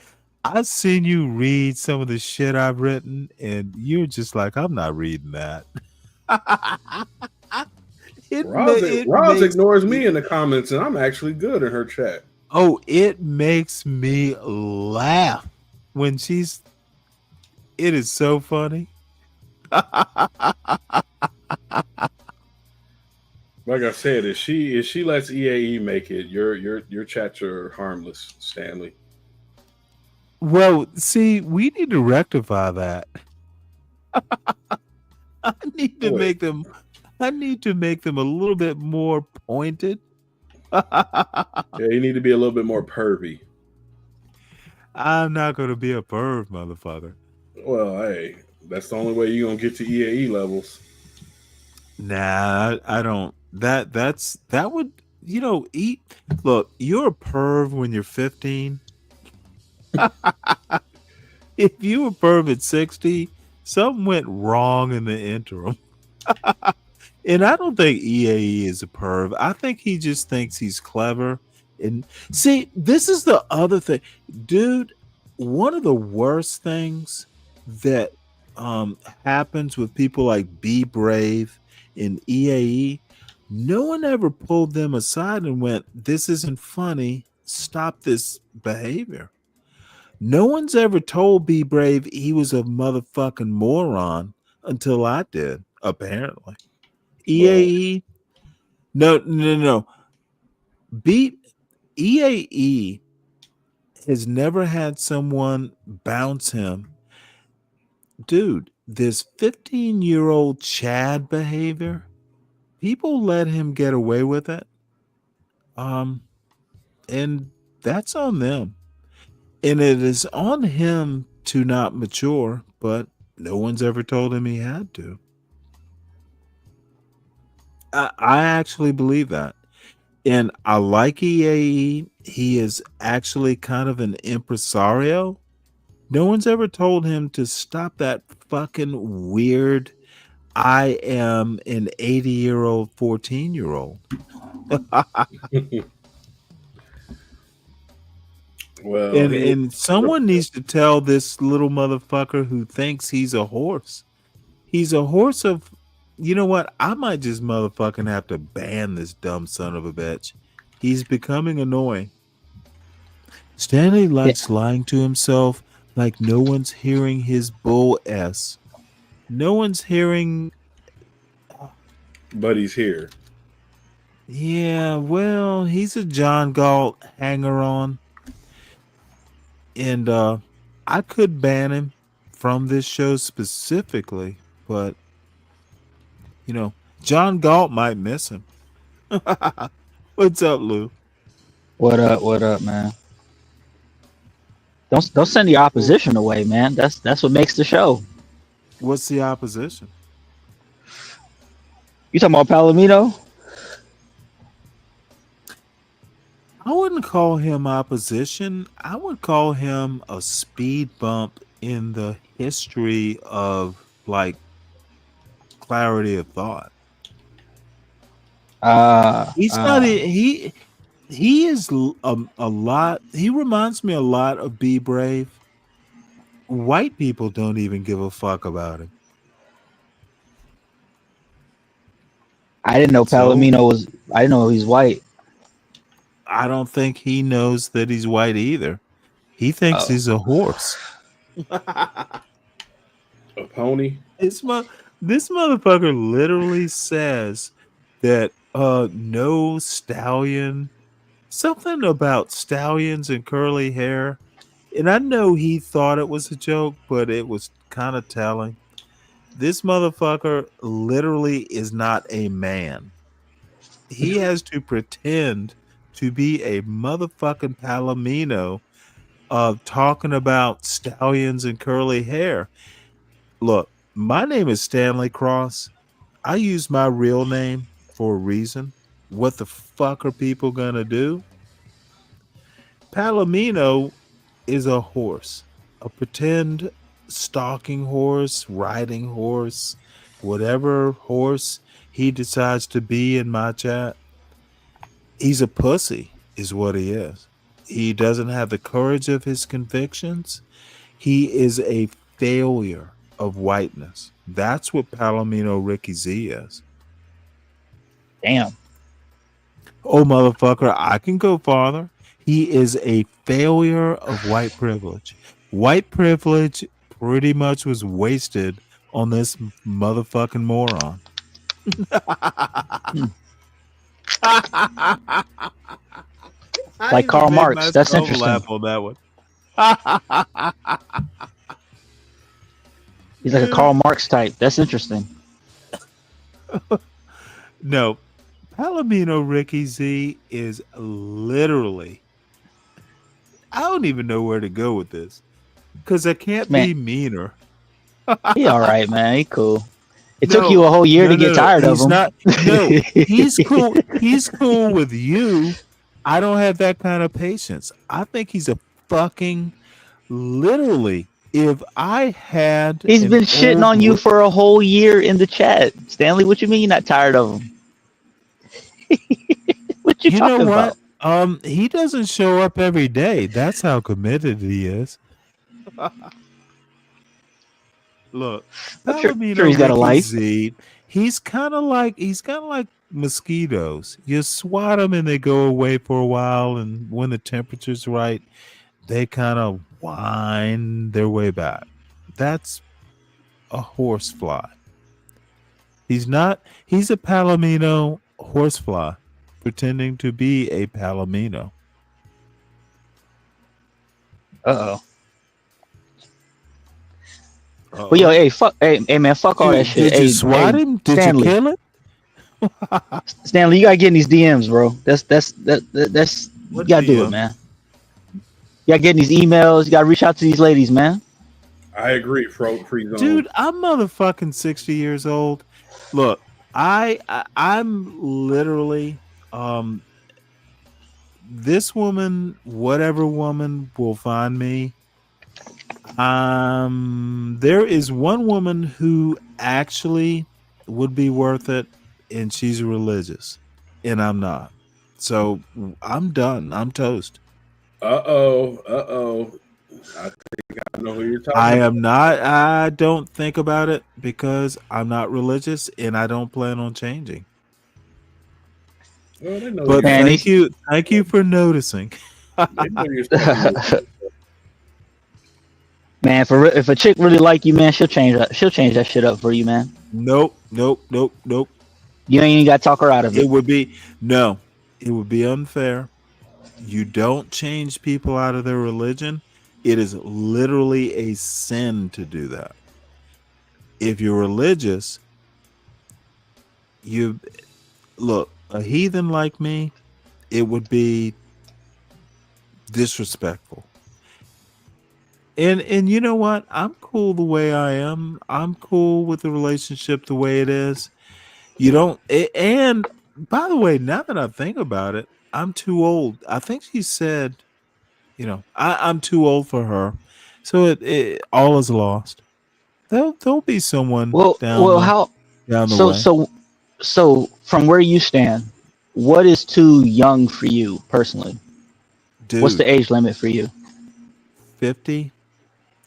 I've seen you read some of the shit I've written, and you're just like, I'm not reading that. It Roz makes ignores me. me in the comments, and I'm actually good in her chat. Oh, it makes me laugh when she's. It is so funny. Like I said, if she lets EAE make it, your chats are harmless, Stanley. Well, see, we need to rectify that. I need to Wait. make them. I need to make them a little bit more pointed. Yeah, you need to be a little bit more pervy. I'm not going to be a perv, motherfucker. Well, hey, that's the only way you're gonna get to EAE levels. Nah, I don't. That would eat. Look, you're a perv when you're 15. If you were perv at 60, something went wrong in the interim. And I don't think EAE is a perv. I think he just thinks he's clever. And see, this is the other thing. Dude, one of the worst things that happens with people like Be Brave in EAE, no one ever pulled them aside and went, this isn't funny. Stop this behavior. No one's ever told Be Brave he was a motherfucking moron until I did, apparently. EAE, no. EAE has never had someone bounce him. Dude, this 15-year-old Chad behavior, people let him get away with it. And that's on them. And it is on him to not mature, but no one's ever told him he had to. I actually believe that. And I like EAE. He is actually kind of an impresario. No one's ever told him to stop that fucking weird, I am an 80-year-old 14-year-old. Well, and someone needs to tell this little motherfucker who thinks he's a horse. He's a horse of, you know what? I might just motherfucking have to ban this dumb son of a bitch. He's becoming annoying. Stanley likes lying to himself like no one's hearing his bull S. No one's hearing. But he's here. Yeah, well, he's a John Galt hanger-on. And I could ban him from this show specifically, but John Galt might miss him. What's up, Lou? What up, man? Don't send the opposition away, man. That's what makes the show. What's the opposition? You talking about Palomino? I wouldn't call him opposition. I would call him a speed bump in the history of clarity of thought. He's not. He is a lot. He reminds me a lot of Be Brave. White people don't even give a fuck about him. I didn't know Palomino was. I didn't know he's white. I don't think he knows that he's white either. He thinks he's a horse. A pony. This motherfucker literally says that no stallion something about stallions and curly hair. And I know he thought it was a joke, but it was kind of telling. This motherfucker literally is not a man. He has to pretend to be a motherfucking palomino talking about stallions and curly hair. Look, my name is Stanley Cross. I use my real name for a reason. What the fuck are people gonna do? Palomino is a horse, a pretend stalking horse, riding horse, whatever horse he decides to be in my chat. He's a pussy, is what he is. He doesn't have the courage of his convictions. He is a failure of whiteness. That's what Palomino Ricky Z is. Damn. Oh, motherfucker, I can go farther. He is a failure of white privilege. White privilege pretty much was wasted on this motherfucking moron. Like Karl Marx. That's interesting. Laugh on that one. He's like a Karl Marx type. That's interesting. No, Palomino Ricky Z is literally. I don't even know where to go with this because I can't be meaner. He all right, man. He cool. It took you a whole year to get tired of him. He's cool. He's cool with you. I don't have that kind of patience. I think he's a fucking literally. If I had, he's been shitting on you for a whole year in the chat, Stanley. What you mean you're not tired of him? What you talking about? He doesn't show up every day. That's how committed he is. Look, Palomino he's got a life. Z, he's kind of like mosquitoes. You swat them and they go away for a while, and when the temperature's right, they kind of wind their way back. That's a horsefly. He's not. He's a Palomino horsefly, pretending to be a Palomino. Uh-oh. Well, yo, hey, fuck, hey, man, fuck all that shit. Did you swat him? Did Stanley, you kill him? Stanley, you gotta get in these DMs, bro. That's you gotta do it, man. You gotta get in these emails. You gotta reach out to these ladies, man. I agree, free zone. Dude, I'm motherfucking 60 years old. Look, I'm literally this woman, whatever woman will find me. There is one woman who actually would be worth it, and she's religious, and I'm not. So I'm done. I'm toast. Uh-oh. I think I know who you're talking I about. am not. I don't think about it because I'm not religious, and I don't plan on changing. Well, but thank you for noticing. Man, if a chick really like you, man, she'll change that shit up for you, man. Nope. You ain't even got to talk her out of it. It would be unfair. You don't change people out of their religion. It is literally a sin to do that. If you're religious, look, a heathen like me, it would be disrespectful. And you know what? I'm cool the way I am. I'm cool with the relationship the way it is. You don't. And by the way, now that I think about it, I'm too old. I think she said, I'm too old for her. So it all is lost. There'll be someone down the way. So from where you stand, what is too young for you personally? Dude, what's the age limit for you? 50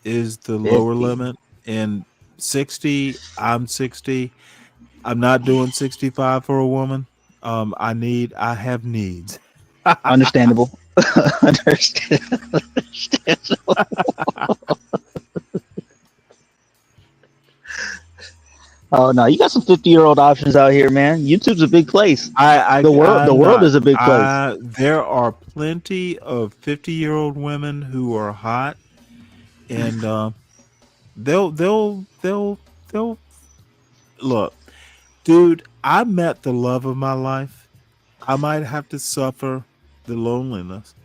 is the lower limit, and 60. I'm 60. I'm not doing 65 for a woman. I have needs. Understandable. Understandable. Oh no, you got some 50-year-old options out here, man. YouTube's a big place. The I'm world not. is a big place. There are plenty of 50-year-old women who are hot, and they'll look, dude. I met the love of my life. I might have to suffer the loneliness.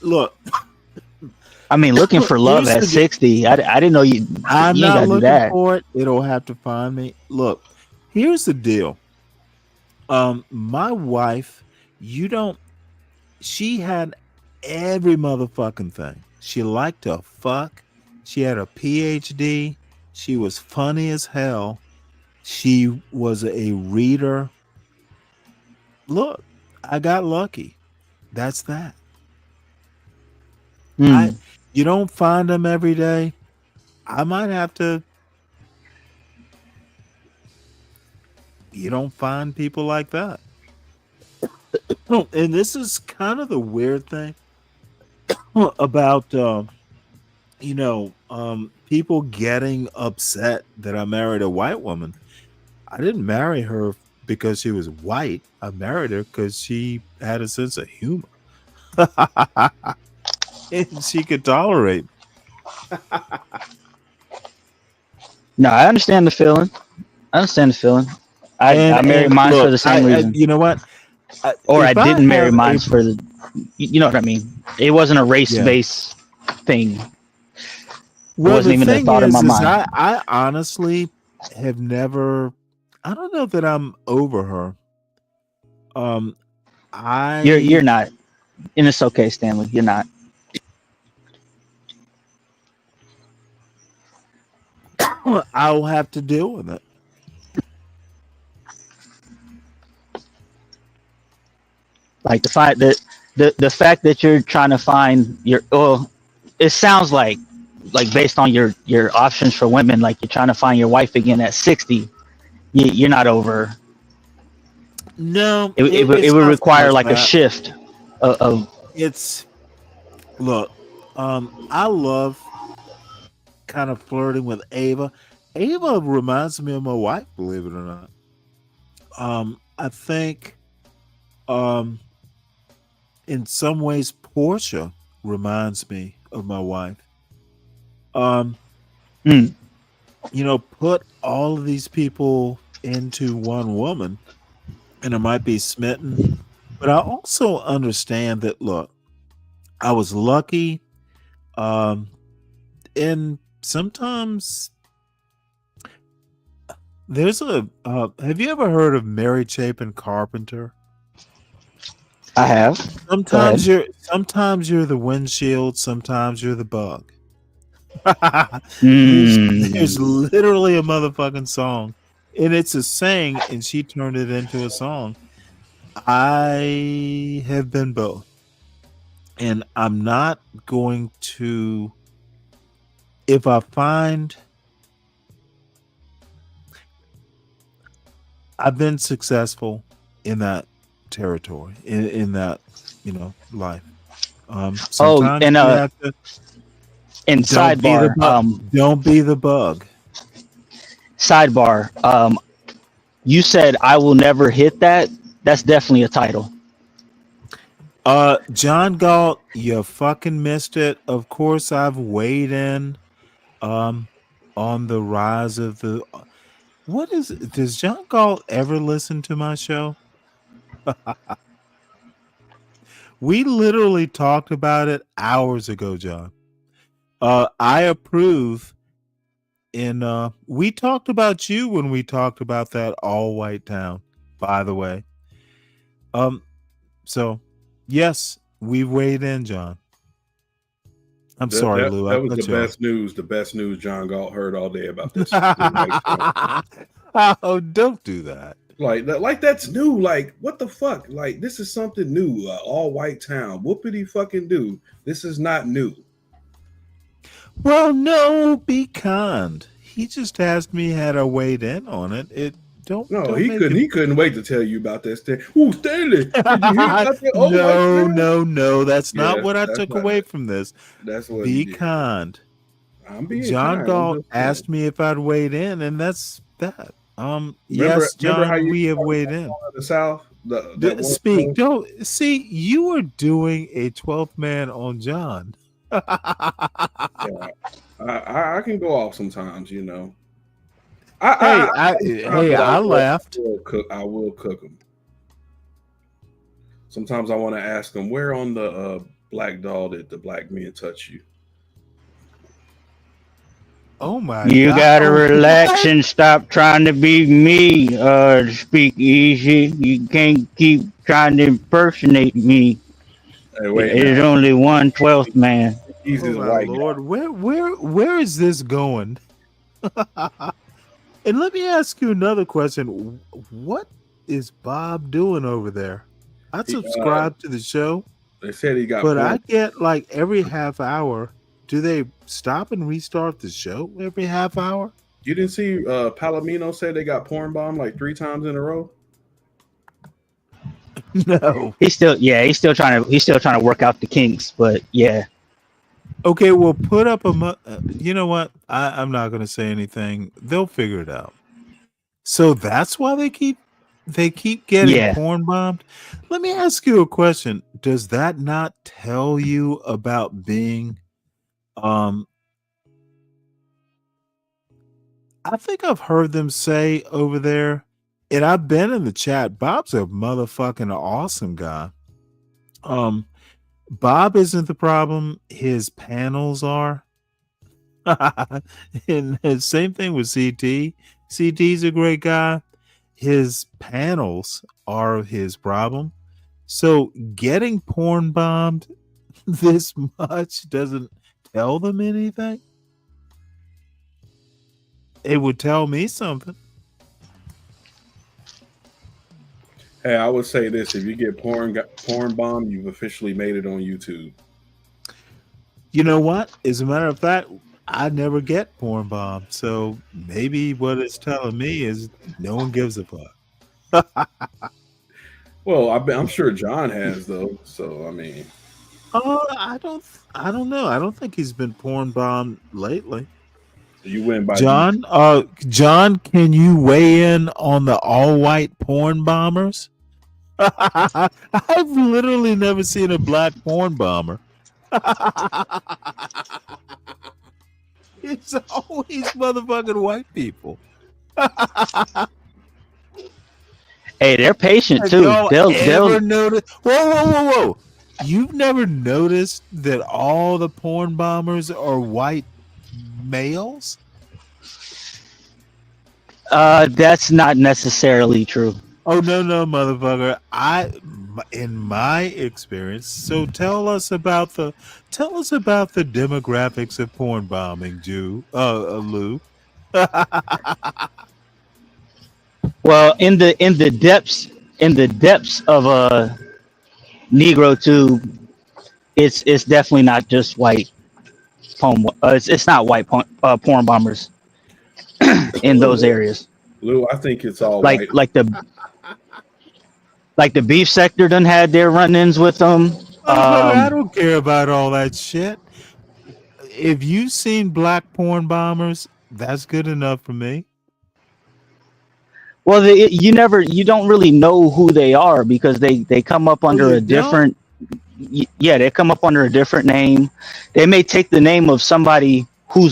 Look, I mean, looking for love here's at the. 60. I didn't know you I'm ain't not gotta do looking that. for it. It'll have to find me. Look, here's the deal. My wife, she had every motherfucking thing. She liked to fuck. She had a PhD. She was funny as hell. She was a reader. Look, I got lucky. That's that. Hmm. You don't find them every day. I might have to. You don't find people like that. And this is kind of the weird thing about people getting upset that I married a white woman. I didn't marry her because she was white. I married her because she had a sense of humor. And she could tolerate. No, I understand the feeling. I understand the feeling. I married And mine for look, the same reason. you know what? Or I If I didn't marry have mine a for the you know what I mean. It wasn't a race yeah. based thing. It Well, wasn't the even a thing thought in my is mind. I honestly have never. I don't know that I'm over her. You're I not. And it's okay, Stanley. You're not. I'll have to deal with it. Like the fact that you're trying to find your it sounds like based on your options for women, like you're trying to find your wife again at 60. You're not over. No, It it's would not so require much like a that. shift of It's look, I love kind of flirting with Ava. Ava reminds me of my wife, believe it or not. I think in some ways Portia reminds me of my wife. Um, mm, put all of these people into one woman and I might be smitten. But I also understand that look, I was lucky. Um, and sometimes there's a have you ever heard of Mary Chapin Carpenter? I have. Go ahead. Sometimes you're the windshield, sometimes you're the bug. There's Mm. literally a motherfucking song. And it's a saying, and she turned it into a song. I have been both. And I'm not going to if I find I've been successful in that territory, in that, life. Oh, Sometimes you have to and don't be the sidebar, bug. Don't be the bug. sidebar. You said I will never hit that. That's definitely a title. John Galt, you fucking missed it. Of course, I've weighed in um on the rise of the what is it? Does John Galt ever listen to my show? We literally talked about it hours ago, John. I approve. And we talked about you when we talked about that all white town, by the way. So yes, we weighed in, John. I'm sorry, Lou. I That was the cut you off. best news. The best news John Galt heard all day about this. Oh, don't do that. Like that's new. Like what the fuck? Like this is something new. All white town. Whoopity fucking do. This is not new. Well, no, be kind. He just asked me had I weighed in on it. No, Don't he make couldn't. it. He couldn't wait to tell you about that. Ooh, Stanley, did you hear about that old white No, town? no. That's not Yeah, what I that's took not. away from this. That's what he Be did. kind. I'm being John kind. I'm Galt just saying. asked me if I'd weighed in, and that's that. Remember Yes, how John, you we have talk weighed about in. the South? That one Speak. show? Don't see. You were doing a 12th man on John. Yeah, I can go off sometimes, you know. I laughed. I will cook them. Sometimes I want to ask them, where on the black doll did the black men touch you? Oh my You God! gotta relax and stop trying to be me. Speak easy. You can't keep trying to impersonate me. Hey, wait There's now. only one 12th man. He's Oh this my white Lord! Where is this going? And let me ask you another question. What is Bob doing over there? I guy. subscribe to the show, They said he got but porn. I get like every half hour. Do they stop and restart the show every half hour? You didn't see Palomino say they got porn bombed like 3 times in a row? No. He's still trying to work out the kinks, but yeah. Okay, well, put up a. You know what? I'm not going to say anything. They'll figure it out. So that's why they keep getting Yeah. porn bombed. Let me ask you a question. Does that not tell you about being? I think I've heard them say over there, and I've been in the chat. Bob's a motherfucking awesome guy. Bob isn't the problem. His panels are. And the same thing with CT. CT's a great guy. His panels are his problem. So getting porn bombed this much doesn't tell them anything. It would tell me something. Hey, I would say this: if you get porn bombed, you've officially made it on YouTube. You know what? As a matter of fact, I never get porn bombed. So maybe what it's telling me is no one gives a fuck. Well, I'm sure John has though. So I mean, I don't know. I don't think he's been porn bombed lately. you win by John, John, can you weigh in on the all white porn bombers? I've literally never seen a black porn bomber. It's always motherfucking white people. Hey, they're patient Have too. y'all They'll ever noticed? Whoa! You've never noticed that all the porn bombers are white males? That's not necessarily true. Oh no, motherfucker! In my experience. So tell us about the demographics of porn bombing, Lou. Well, in the depths of a Negro tube, it's definitely not just white porn. It's not white porn bombers in those areas. Lou, I think it's all Like white. the beef sector done had their run-ins with them. I don't care about all that shit. If you've seen black porn bombers, that's good enough for me. Well, you don't really know who they are because they come up under a different. Yeah, they come up under a different name. They may take the name of somebody who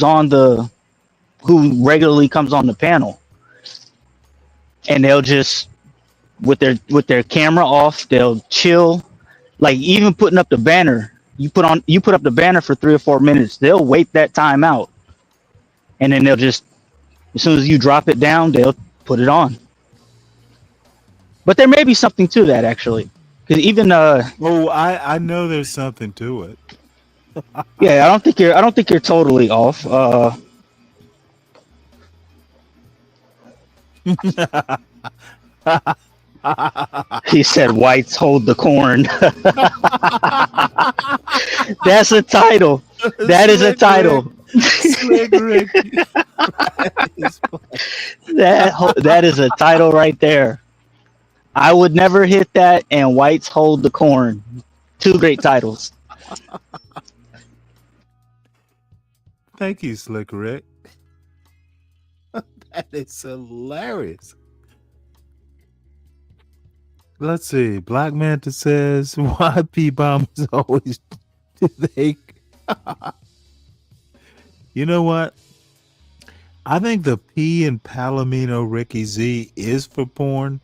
regularly comes on the panel, and they'll just with their camera off, they'll chill. Like even putting up the banner, you put up the banner for 3 or 4 minutes, they'll wait that time out, and then they'll just, as soon as you drop it down, they'll put it on. But there may be something to that actually, because even I know there's something to it. Yeah, I don't think you're totally off. He said whites hold the corn. That's a title. That is a title. Slick Rick. That is a title right there. I would never hit that, and whites hold the corn. 2 great titles. Thank you, Slick Rick. That is hilarious. Let's see. Black Manta says, "Why P bombers always do they?" You know what? I think the P in Palomino Ricky Z is for porn.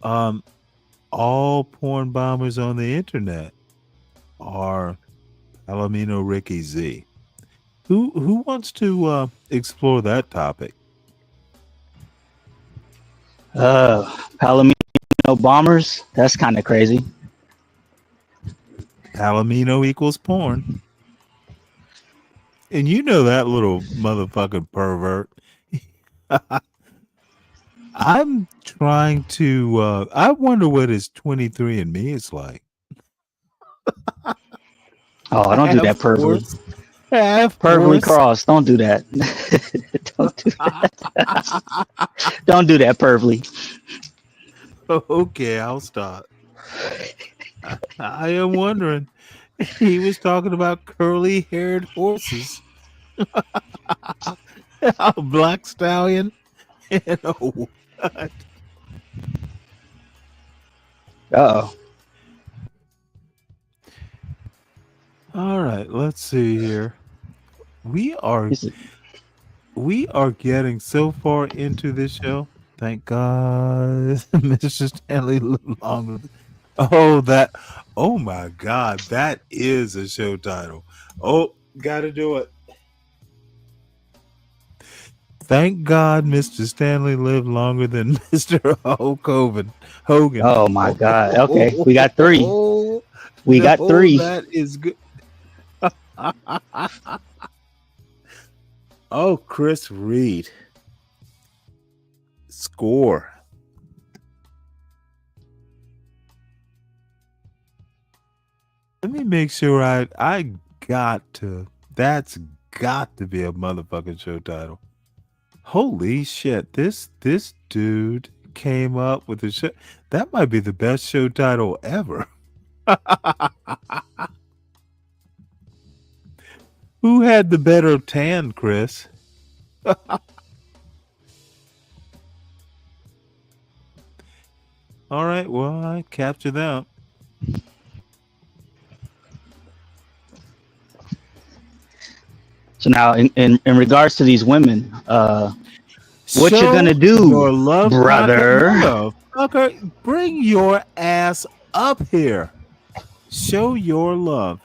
All porn bombers on the internet are Palomino Ricky Z. Who wants to explore that topic? Palomino bombers. That's kind of crazy. Palomino equals porn. And you know that little motherfucking pervert. I'm trying to I wonder what his 23andMe is like. Oh, don't do that, pervy. Pervy cross. Don't do that. Don't do that. Don't do that, pervy. Okay, I'll stop. I am wondering. He was talking about curly-haired horses. A black stallion and a what? Uh-oh. All right, let's see here. We are getting so far into this show. Thank God, Mr. Stanley lived longer. Oh my God, that is a show title. Oh, gotta do it. Thank God, Mr. Stanley lived longer than Mr. Hogan. Oh my God. Okay, we got three. We got three. That is good. Oh, Chris Reed. Score. Let me make sure I got to. That's got to be a motherfucking show title. Holy shit! This dude came up with a show. That might be the best show title ever. Who had the better tan, Chris? All right, well, I capture that. So now, in regards to these women, what Show you gonna do, your love, brother? Motherfucker, bring your ass up here. Show your love.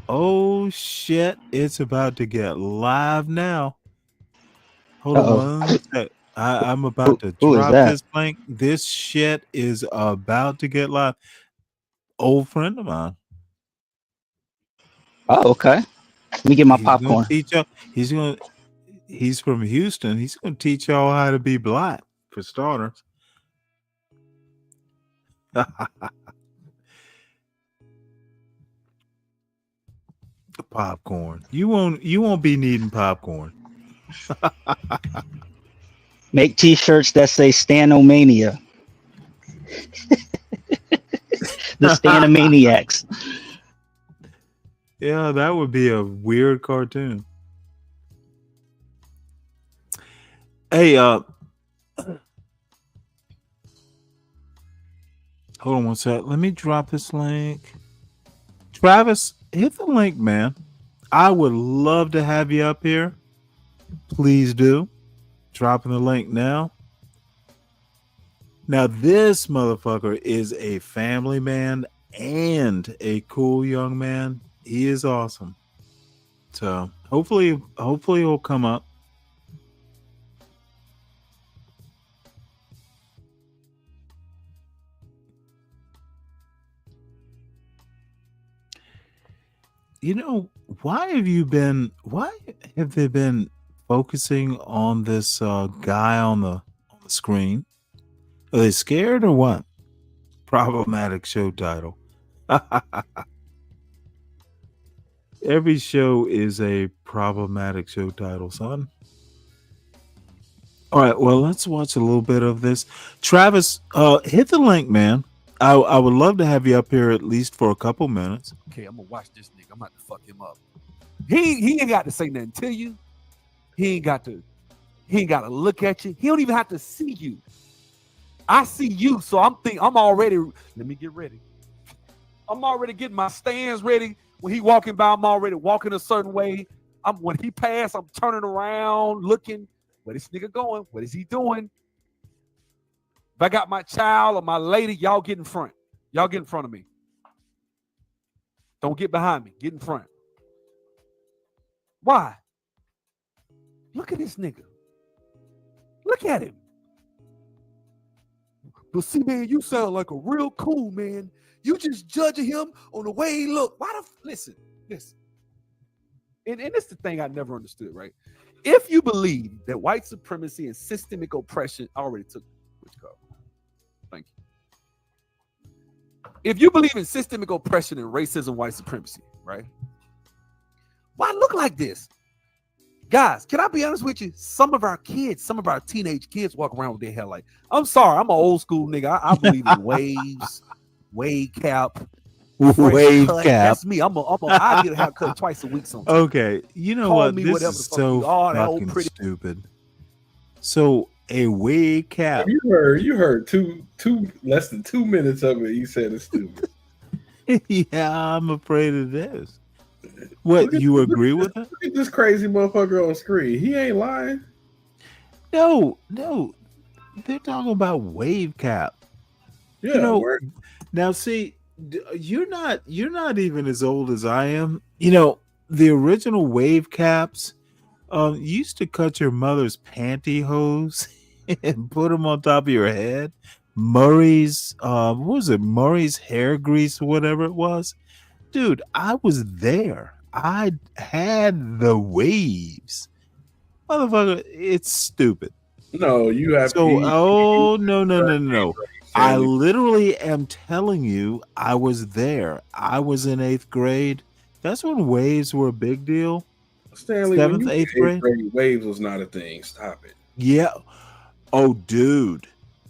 Oh shit! It's about to get live now. Hold on one sec. I'm about to drop this link. This shit is about to get live. Old friend of mine. Oh, okay. Let me get my popcorn. He's from Houston. He's gonna teach y'all how to be black, for starters. Popcorn. You won't be needing popcorn. Make t-shirts that say Stanomania. The Stanomaniacs. Yeah, that would be a weird cartoon. Hey, hold on one sec. Let me drop this link. Travis, hit the link, man. I would love to have you up here. Please do. Dropping the link now. Now, this motherfucker is a family man and a cool young man. He is awesome. So hopefully he'll come up. You know, why have they been focusing on this guy on the screen? Are they scared or what? Problematic show title. Every show is a problematic show title, son. All right, well, let's watch a little bit of this. Travis, hit the link, man. I would love to have you up here at least for a couple minutes. Okay, I'm gonna watch this nigga. I'm about to fuck him up. He ain't got to say nothing to you. He ain't got to He ain't got to look at you. He don't even have to see you. I see you, so I'm already. Let me get ready. I'm already getting my stands ready. When he walking by, I'm already walking a certain way. When he pass, I'm turning around, looking. Where this nigga going? What is he doing? If I got my child or my lady, y'all get in front. Y'all get in front of me. Don't get behind me. Get in front. Why? Look at this nigga. Look at him. But see, man, you sound like a real cool man. You just judging him on the way he look. Listen. And it's the thing I never understood, right? If you believe that white supremacy and systemic oppression, I already took which card. Thank you. If you believe in systemic oppression and racism, white supremacy, right? Why look like this? Guys, can I be honest with you? Some of our teenage kids walk around with their hair like, I'm sorry, I'm an old school nigga. I believe in waves, wave cap, wave cut. cap. That's me. I get a haircut twice a week sometimes. Okay, you know Call what? me This whatever is the fuck so you are, that old fucking pretty. stupid. So a wave cap. You heard two less than 2 minutes of it. You said it's stupid. Yeah, I'm afraid it is. What, you agree with it? Look at this crazy motherfucker on screen. He ain't lying. No, they're talking about wave cap. Yeah, you know, now see, you're not even as old as I am. You know, the original wave caps used to cut your mother's pantyhose and put them on top of your head. Murray's what was it? Murray's hair grease or whatever it was. Dude, I was there. I had the waves. Motherfucker, it's stupid. No, you have to. No. I literally am telling you, I was there. I was in 8th grade. That's when waves were a big deal. Stanley, 7th, 8th grade? waves was not a thing. Stop it. Yeah. Oh, dude.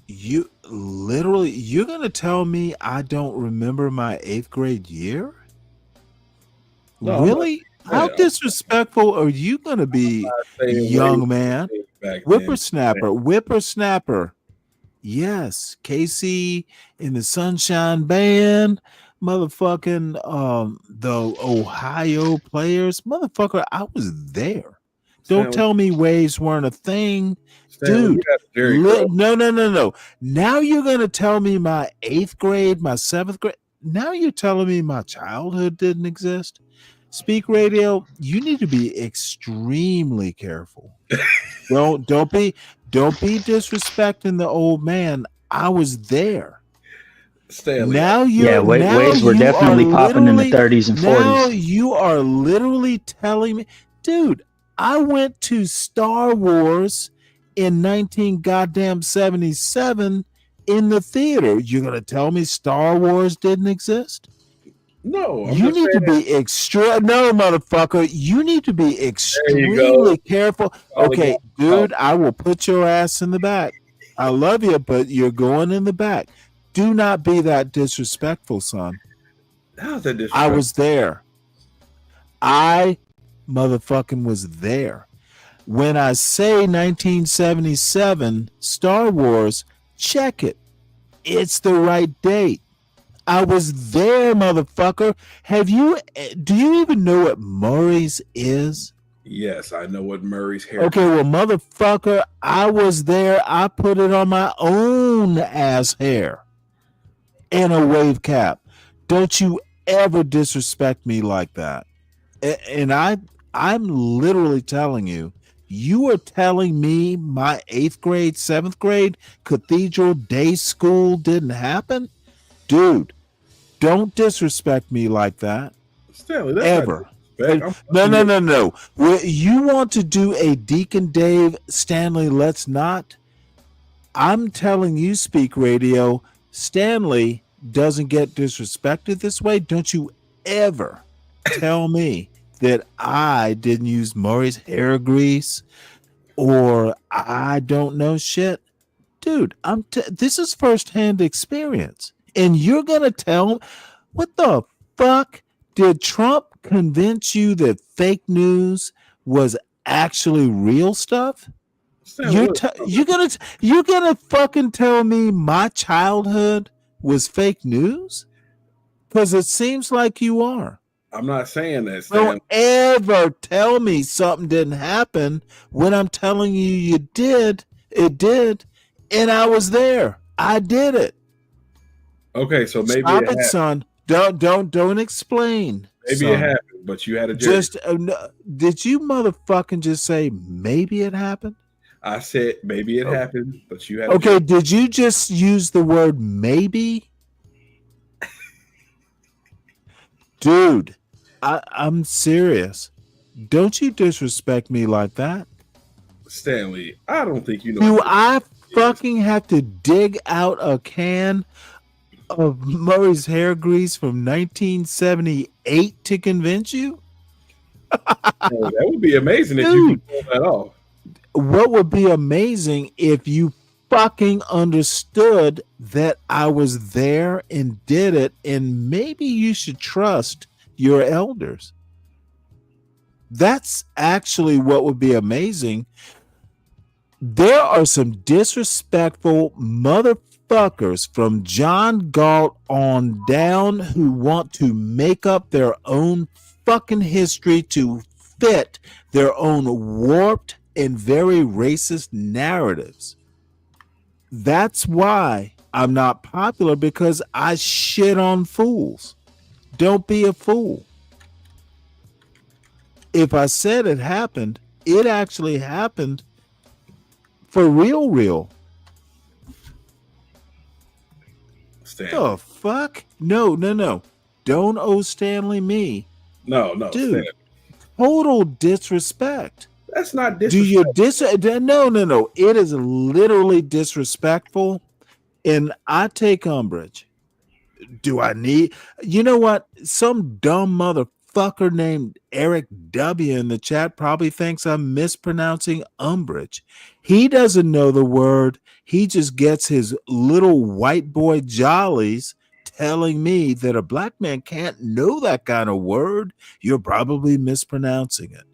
You're gonna tell me I don't remember my 8th grade year? No, really? How disrespectful are you gonna be, young man? Whippersnapper. Yes, Casey in the Sunshine Band, motherfucking the Ohio players, motherfucker. I was there. Don't tell me waves weren't a thing, dude. No. Now you're gonna tell me my 8th grade, my 7th grade. Now you're telling me my childhood didn't exist. Speak Radio, you need to be extremely careful. Don't be disrespecting the old man. I was there. Stanley. Now waves were definitely popping in the 30s and 40s. Now you are literally telling me, dude, I went to Star Wars in 1977 in the theater. You're gonna tell me Star Wars didn't exist? No, you need to be motherfucker. You need to be extremely careful. Okay, dude, I will put your ass in the back. I love you, but you're going in the back. Do not be that disrespectful, son. How's that disrespectful? I was there. I motherfucking was there. When I say 1977 Star Wars, check it. It's the right date. I was there, motherfucker. Do you even know what Murray's is? Yes, I know what Murray's hair. Okay, well, motherfucker, I was there. I put it on my own ass hair and a wave cap. Don't you ever disrespect me like that. And I'm literally telling you, you are telling me my 8th grade, 7th grade cathedral day school didn't happen? Dude, don't disrespect me like that. Stanley, that's ever. No. You want to do a Deacon Dave Stanley, let's not. I'm telling you, Speak Radio, Stanley doesn't get disrespected this way. Don't you ever tell me that I didn't use Murray's hair grease or I don't know shit. Dude, this is firsthand experience. And you're going to tell what the fuck? Did Trump convince you that fake news was actually real stuff? You're gonna fucking tell me my childhood was fake news? Because it seems like you are. I'm not saying that, Stan. Don't ever tell me something didn't happen when I'm telling you you did. It did, and I was there. I did it. Okay, so maybe stop it, son. Don't explain. Maybe son. It happened, but you had a just. Did you motherfucking just say maybe it happened? I said maybe it happened, but you had. Okay, did you just use the word maybe? Dude, I'm serious. Don't you disrespect me like that. Stanley, I don't think you know. Do I fucking have to dig out a can of Murray's hair grease from 1978 to convince you? That would be amazing if you could pull that off. What would be amazing if you fucking understood that I was there and did it, and maybe you should trust your elders. That's actually what would be amazing. There are some disrespectful motherfuckers from John Galt on down who want to make up their own fucking history to fit their own warped and very racist narratives. That's why I'm not popular, because I shit on fools. Don't be a fool. If I said it happened, it actually happened for real. Stanley. The fuck? No. Don't owe Stanley me. No, dude. Stanley. Total disrespect. That's not disrespect. No. It is literally disrespectful, and I take umbrage. Do I need? You know what? Some dumb motherfucker named Eric W in the chat probably thinks I'm mispronouncing umbrage. He doesn't know the word. He just gets his little white boy jollies telling me that a black man can't know that kind of word. You're probably mispronouncing it.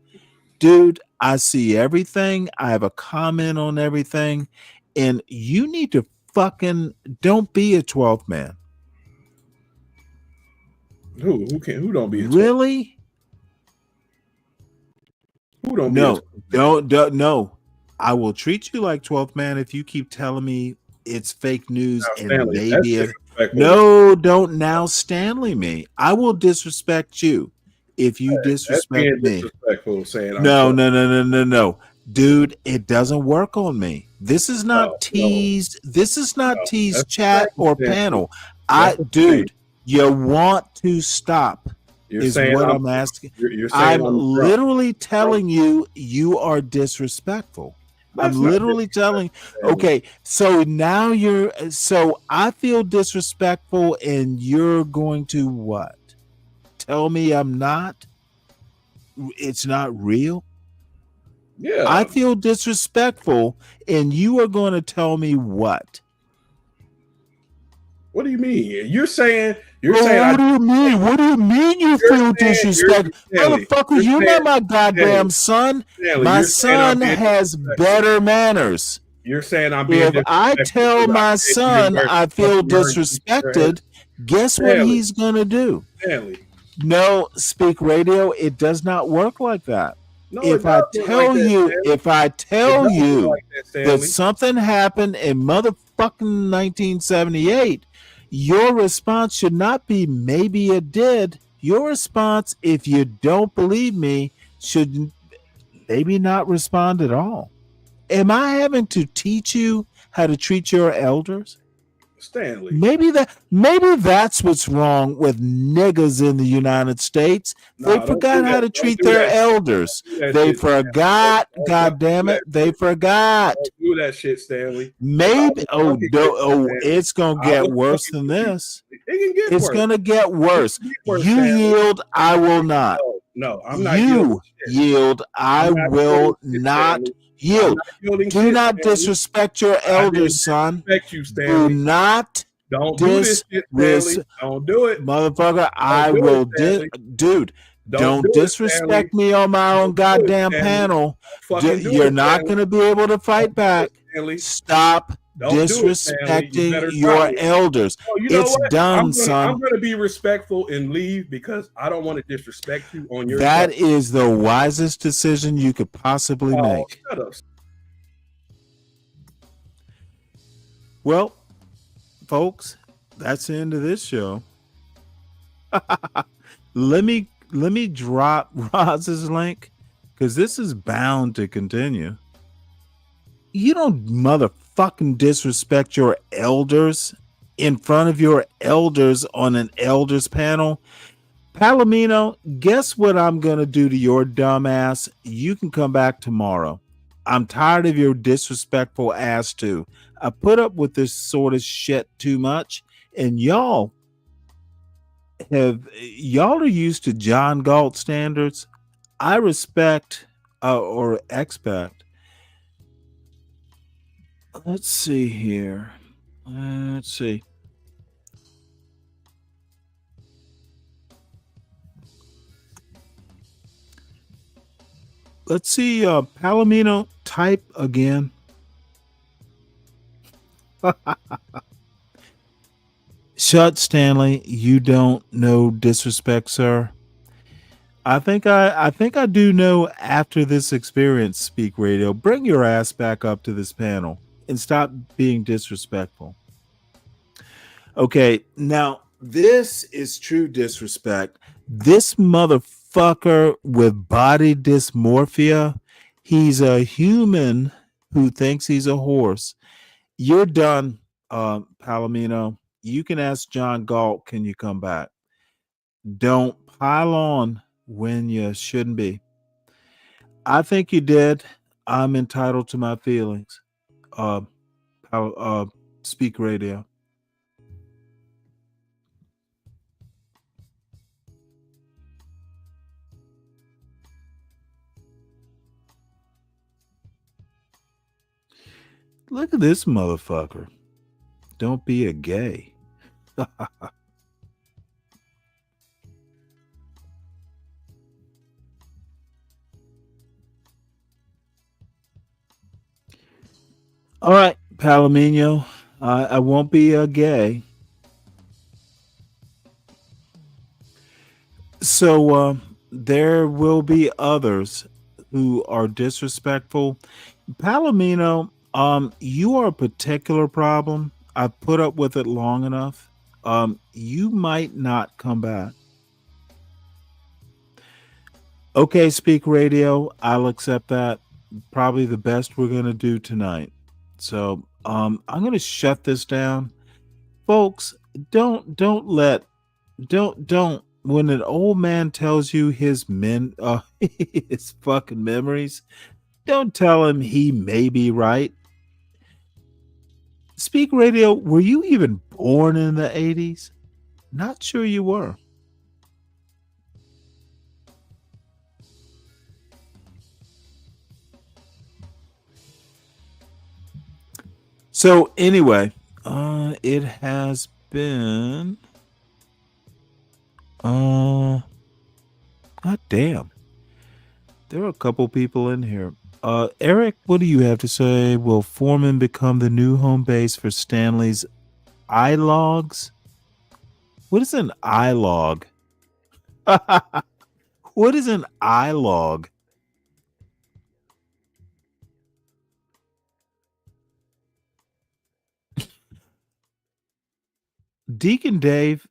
Dude, I see everything. I have a comment on everything. And you need to fucking don't be a 12th man. Who don't be a 12th? Really? Who don't no, be a 12th? Don't no. I will treat you like 12th man if you keep telling me it's fake news now, and Stanley, maybe it. No, don't now Stanley me. I will disrespect you if you disrespect me. Disrespectful saying No. Dude, it doesn't work on me. This is not teased. This is not teased chat or panel. Dude, you want to stop. Is what I'm asking. I'm literally telling you are disrespectful. I'm literally telling. Okay, so now so I feel disrespectful, and you're going to what? Tell me I'm not? It's not real? Yeah. I feel disrespectful, and you are going to tell me what? What do you mean? You're saying what do you mean? What do you mean you feel disrespectful? Motherfucker, you're not my goddamn son. My son has better manners. You're saying I'm being If I tell my son I feel disrespected, guess what he's gonna do? Stanley. No, Speak Radio, it does not work like that. No, if I tell you that something happened in motherfucking 1978, your response should not be maybe it did. Your response, if you don't believe me, should maybe not respond at all. Am I having to teach you how to treat your elders? Stanley. Maybe that's what's wrong with niggas in the United States. They forgot how to treat their elders. They forgot. God damn it. They forgot. Don't do that shit, Stanley. Maybe. It's gonna get worse than this. It's gonna get worse. You yield. I will not. No, I'm not. You yield. I will not. Yield. Do not disrespect your elders, son. You, Stanley. Do not Don't do this shit, Stanley. Don't do it. Motherfucker, I do will. Don't Dude, don't do it, Stanley. disrespect me on my own Don't do it, goddamn Stanley. panel. Don't fucking do You're it, not Stanley. going to be able to fight back. Stanley. Stop Don't do it, Stanley. You disrespecting better your stop it. elders. Oh, you know It's what? done, son. I'm gonna be respectful and leave because I don't want to disrespect you on your That show. is the wisest decision you could possibly make. Shut up. Well, folks, that's the end of this show. let me drop Roz's link because this is bound to continue. You don't motherfucking disrespect your elders in front of your elders on an elders panel. Palomino, guess what I'm gonna do to your dumb ass? You can come back tomorrow. I'm tired of your disrespectful ass too. I put up with this sort of shit too much, and y'all are used to John Galt standards. I respect or expect. Let's see here. Let's see. Let's see. Palomino, type again. Shut, Stanley. You don't know disrespect, sir. I think I do know after this experience, Speak Radio. Bring your ass back up to this panel and stop being disrespectful. Okay, now this is true disrespect. This motherfucker with body dysmorphia, he's a human who thinks he's a horse. You're done, Palomino. You can ask John Galt, can you come back? Don't pile on when you shouldn't be. I think you did. I'm entitled to my feelings. Speak Radio. Look at this motherfucker. Don't be a gay. All right, Palomino. I won't be a gay. So there will be others who are disrespectful. Palomino, you are a particular problem. I've put up with it long enough. You might not come back. Okay, Speak Radio, I'll accept that. Probably the best we're gonna do tonight. So I'm gonna shut this down. Folks, don't when an old man tells you his his fucking memories, don't tell him he may be right. Speak Radio, were you even born in the 80s? Not sure you were. So anyway, it has been god damn. There are a couple people in here. Eric, what do you have to say? Will Foreman become the new home base for Stanley's iLogs? What is an iLog? What is an iLog? Deacon Dave,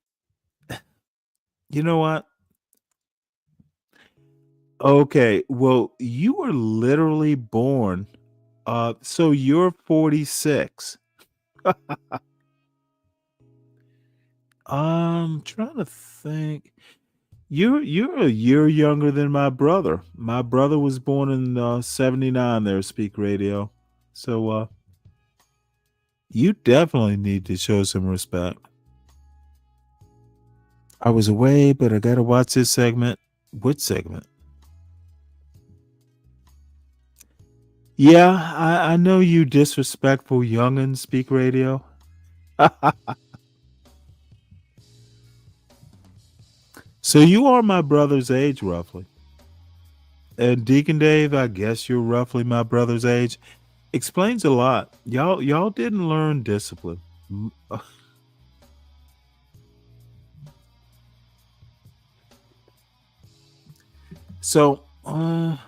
you know what? Okay, well, you were literally born. So you're 46. I'm trying to think. You're a year younger than my brother. My brother was born in 79 there, Speak Radio. So you definitely need to show some respect. I was away, but I gotta watch this segment. Which segment? Yeah, I know you disrespectful youngin, Speak Radio. So you are my brother's age, roughly. And Deacon Dave, I guess you're roughly my brother's age. Explains a lot. Y'all didn't learn discipline. So, I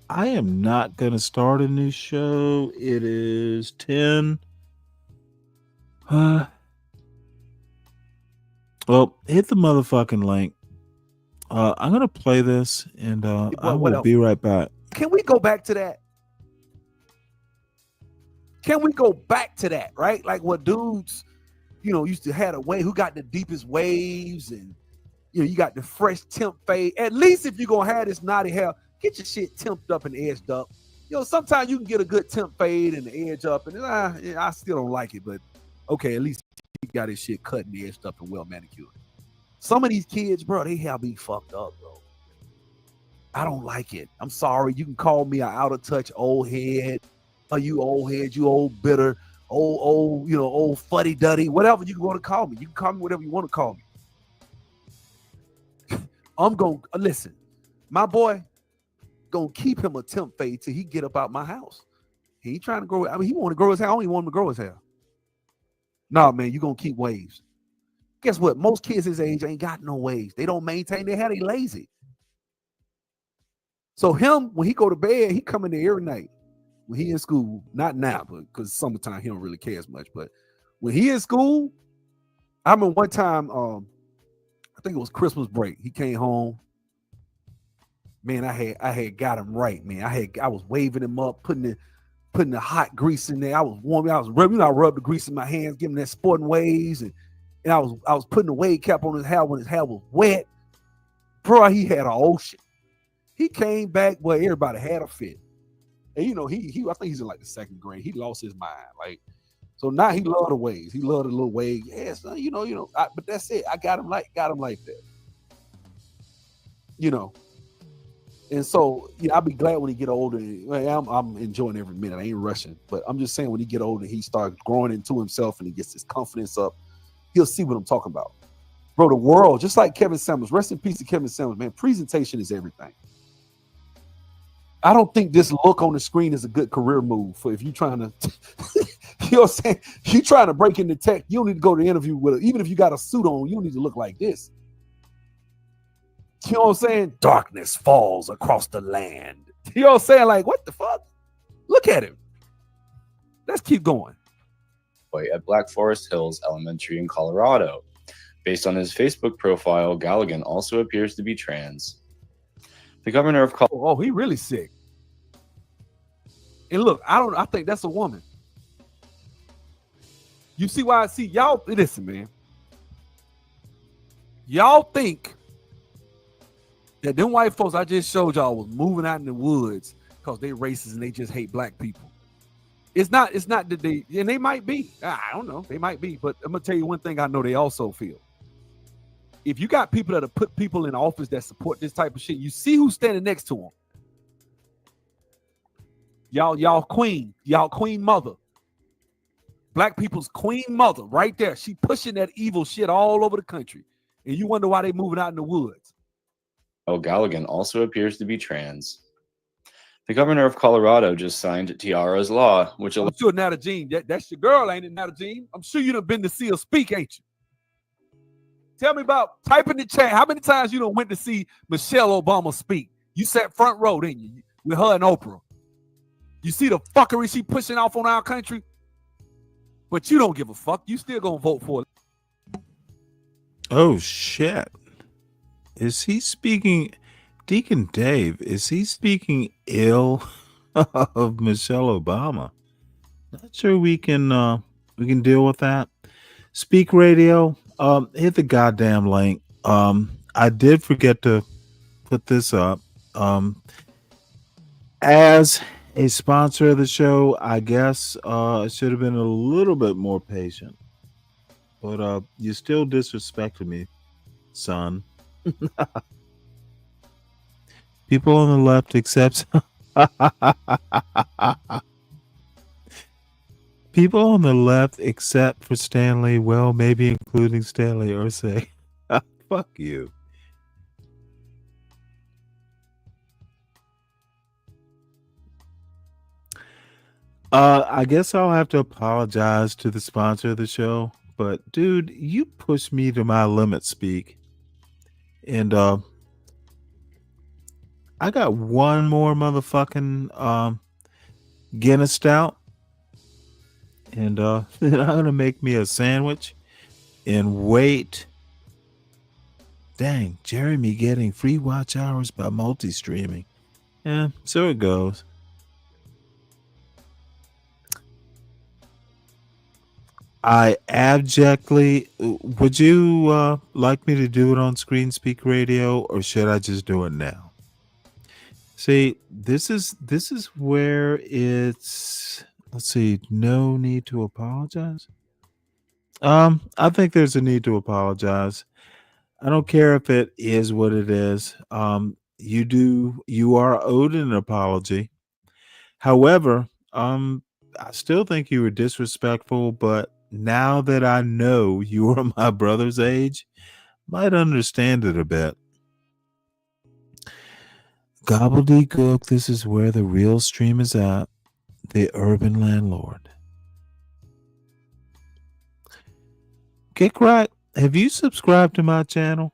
am not going to start a new show. It is 10. Well, hit the motherfucking link. I'm going to play this and I will be right back. Can we go back to that? Can we go back to that, right? Like what dudes, used to have a way who got the deepest waves and, you got the fresh temp fade. At least if you're going to have this naughty hair, get your shit temped up and edged up. Sometimes you can get a good temp fade and the edge up, and I still don't like it, but okay, at least he got his shit cut and edged up and well manicured. Some of these kids, bro, they hair be fucked up, bro. I don't like it. I'm sorry. You can call me an out of touch old head, or you old head, you old bitter, old fuddy duddy, whatever you want to call me. You can call me whatever you want to call me. I'm gonna listen. My boy gonna keep him a temp fade till he get up out my house. He ain't trying to grow. I mean, he want to grow his hair. I don't even want him to grow his hair. Nah, man, you gonna keep waves. Guess what? Most kids his age ain't got no waves. They don't maintain their hair. They lazy. So him, when he go to bed, he come in there every night. When he in school, not now, but because summertime he don't really care as much. But when he in school, I remember one time, I think it was Christmas break. He came home. Man, I had got him right, man. I was waving him up, putting the hot grease in there. I was warming. I was rubbing. I rubbed the grease in my hands, giving that sporting waves, and I was putting the wave cap on his hair when his hair was wet. Bro, he had an ocean. He came back where everybody had a fit, and he I think he's in like the second grade. He lost his mind, like. So now he loved the waves. He loved the little wave. Yeah, son, but that's it. I got him like that. And so I'll be glad when he get older. I'm enjoying every minute. I ain't rushing, but I'm just saying when he get older, he starts growing into himself and he gets his confidence up. He'll see what I'm talking about, bro. The world, just like Kevin Samuels. Rest in peace to Kevin Samuels, man. Presentation is everything. I don't think this look on the screen is a good career move for if you're trying to, you know what I'm saying? You trying to break into tech, you don't need to go to interview with even if you got a suit on, you don't need to look like this. You know what I'm saying? Darkness falls across the land. You know what I'm saying? Like, what the fuck? Look at him. Let's keep going. At Black Forest Hills Elementary in Colorado. Based on his Facebook profile, Galligan also appears to be trans. The governor of Colorado. Oh, he really sick. And look, I think that's a woman. You see why? See, y'all, listen, man. Y'all think that them white folks I just showed y'all was moving out in the woods because they racist and they just hate black people. It's not that they might be. I don't know. They might be. But I'm going to tell you one thing I know they also feel. If you got people that have put people in office that support this type of shit, you see who's standing next to them. Y'all queen mother. Black people's queen mother right there. She pushing that evil shit all over the country. And you wonder why they moving out in the woods. Galligan also appears to be trans. The governor of Colorado just signed Tiara's law, which I'm sure Nata Jean, that's your girl, ain't it, Nata Jean? I'm sure you done been to see her speak, ain't you? Tell me about, type in the chat, how many times you done went to see Michelle Obama speak? You sat front row, didn't you? With her and Oprah. You see the fuckery she pushing off on our country? But you don't give a fuck. You still gonna vote for it. Oh, shit. Is he speaking, Deacon Dave, is he speaking ill of Michelle Obama? Not sure we can deal with that. Speak Radio, hit the goddamn link. I did forget to put this up. As a sponsor of the show, I guess I should have been a little bit more patient. But you still disrespected me, son. People on the left accept people on the left except for Stanley, well, maybe including Stanley, or say Fuck you. I guess I'll have to apologize to the sponsor of the show, but dude, you pushed me to my limit, speak. And I got one more motherfucking Guinness stout. And then I'm gonna make me a sandwich and wait. Dang, Jeremy getting free watch hours by multi-streaming. Yeah, so it goes. I abjectly would you like me to do it on Screen Speak Radio, or should I just do it now? See, this is where it's, let's see, no need to apologize. I think there's a need to apologize. I don't care if it is what it is. You are owed an apology. However, I still think you were disrespectful, but now that I know you are my brother's age, might understand it a bit. Gobbledygook, this is where the real stream is at. The Urban Landlord. Kick right. Have you subscribed to my channel?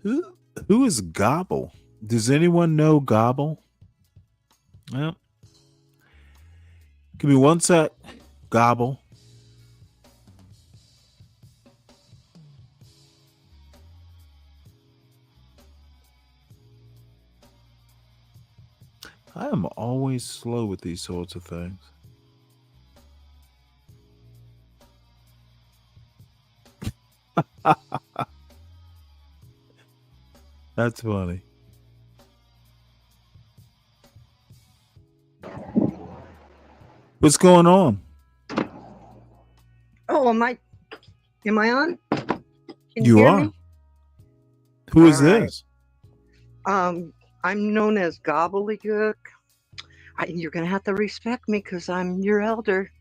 Who is Gobble? Does anyone know Gobble? Well, give me one sec. Gobble. I am always slow with these sorts of things. That's funny. What's going on? Oh, am I on? Can you hear are. Me? Who is All right. this? I'm known as Gobbledygook. You're gonna have to respect me because I'm your elder.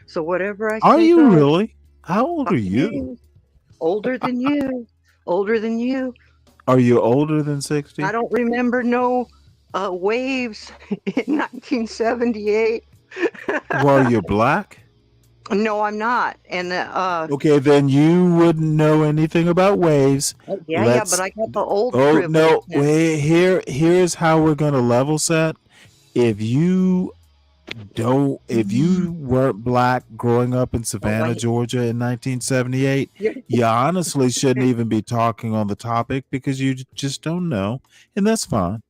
So whatever I say. Are you goes. really? How old are Fucking you? Older than you. Older than you. Are you older than 60? I don't remember no waves in 1978. Well, you're black? No, I'm not. And Okay, then you wouldn't know anything about waves. yeah, but I got the old Oh privilege no! now. Wait, here's how we're gonna level set. If you weren't black growing up in Savannah, Georgia in 1978, you honestly shouldn't even be talking on the topic because you just don't know, and that's fine.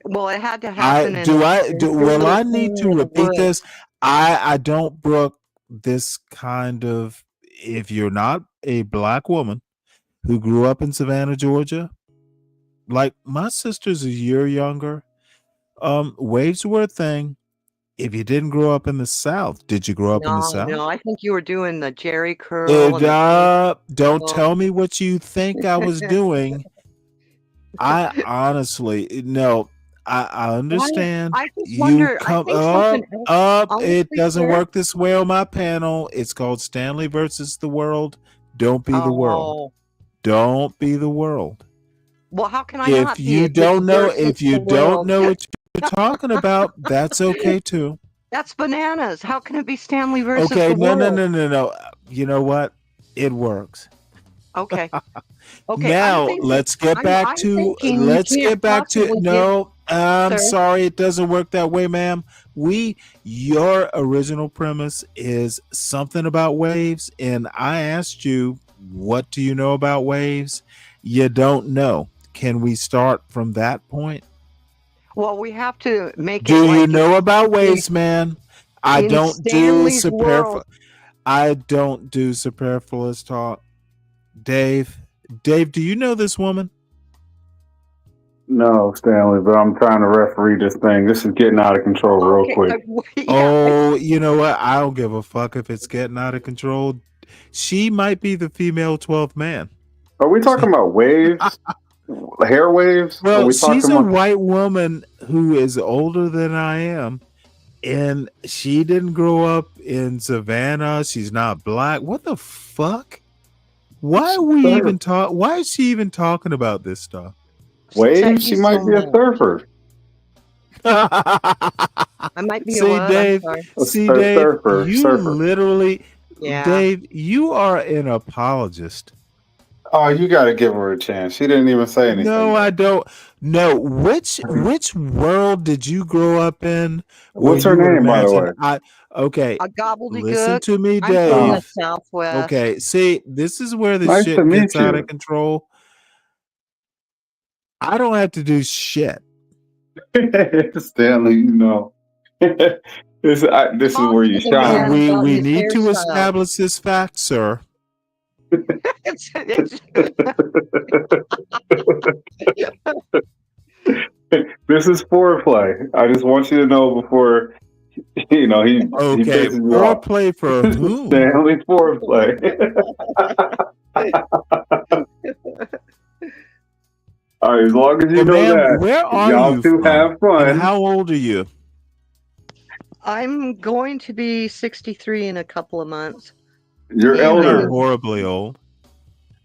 Well, it had to happen. Will I need to repeat this? I don't brook this kind of. If you're not a black woman who grew up in Savannah, Georgia, like my sister's a year younger, waves were a thing. If you didn't grow up in the South, did you grow up in the South? No, I think you were doing the Jerry curl. Don't tell me what you think I was doing. I honestly, no, I understand. I just wonder, come up. It doesn't work this way on my panel. It's called Stanley versus the World. Don't be the world. Don't be the world. Well, how can I if you don't know what you're talking about, that's okay too. That's bananas. How can it be Stanley versus the Okay, world? No. You know what? It works. Okay. Now let's get back to. No, I'm sorry, it doesn't work that way, ma'am. Your original premise is something about waves, and I asked you, what do you know about waves? You don't know. Can we start from that point? Well, we have to make do you know about waves, man? I don't do superfluous talk. Dave, do you know this woman? No, Stanley, but I'm trying to referee this thing. This is getting out of control real quick. Oh, you know what? I don't give a fuck if it's getting out of control. She might be the female 12th man. Are we talking about waves? Hair waves? Well, she's a white woman who is older than I am, and she didn't grow up in Savannah. She's not black. What the fuck? Why are we even talk? Why is she even talking about this stuff? Wave, she might be a surfer. I might be See, a what? Dave. I'm sorry. See, A Dave. surfer, You surfer. literally, Yeah. Dave. You are an apologist. Oh, you got to give her a chance. She didn't even say anything. No, I don't. No, which world did you grow up in? Where What's her you would name, by the imagine? way? Okay. A gobbledygook. Listen to me, I'm from the Dave. Southwest. Okay, see, this is where the Nice to shit meet gets out you. of control. I don't have to do shit. Stanley, you know. This is where you shine. We need to establish this fact, sir. This is foreplay. I just want you to know before he Okay, pisses you off. foreplay for whom? Stanley, foreplay. All right, as long as you know ma'am, that. where are y'all you two from? have fun. And how old are you? I'm going to be 63 in a couple of months. You're You're elder. not horribly old.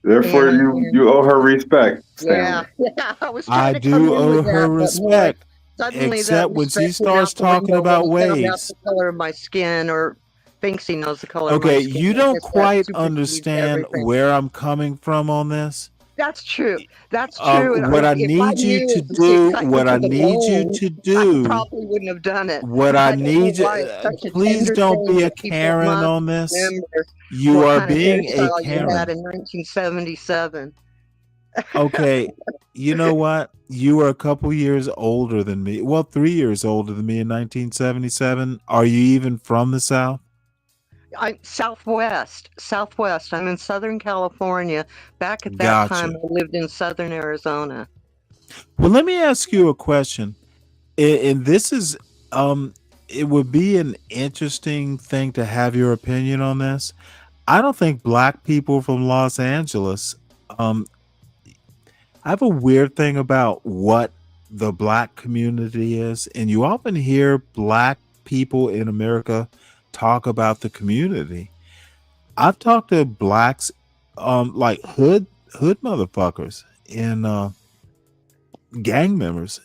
Therefore, you owe her respect, Stanley. Yeah. I was I trying to come do in owe with her that, respect. but suddenly Except that when she respect went starts out the talking window about when he found out waves. the color of my skin, or thinks he knows the color of my Okay, skin. you I don't guess that quite supersedes understand everything. where I'm coming from on this. That's true. That's true. And What I if I need you knew to it was the do, excitement of the loan, I do, probably wouldn't have done it. what I I don't know need you, why it's such a please tender don't thing be a that people Karen must on this. remember You what are kind of being a hairstyle you had Karen. in 1977. Okay, you know what? You are a couple years older than me. Well, 3 years older than me in 1977. Are you even from the South? I'm Southwest. I'm in Southern California. Back at that Gotcha. time, I lived in Southern Arizona. Well, let me ask you a question. And this is, it would be an interesting thing to have your opinion on this. I don't think black people from Los Angeles, I have a weird thing about what the black community is. And you often hear black people in America talk about the community. I've talked to blacks, like hood motherfuckers and gang members,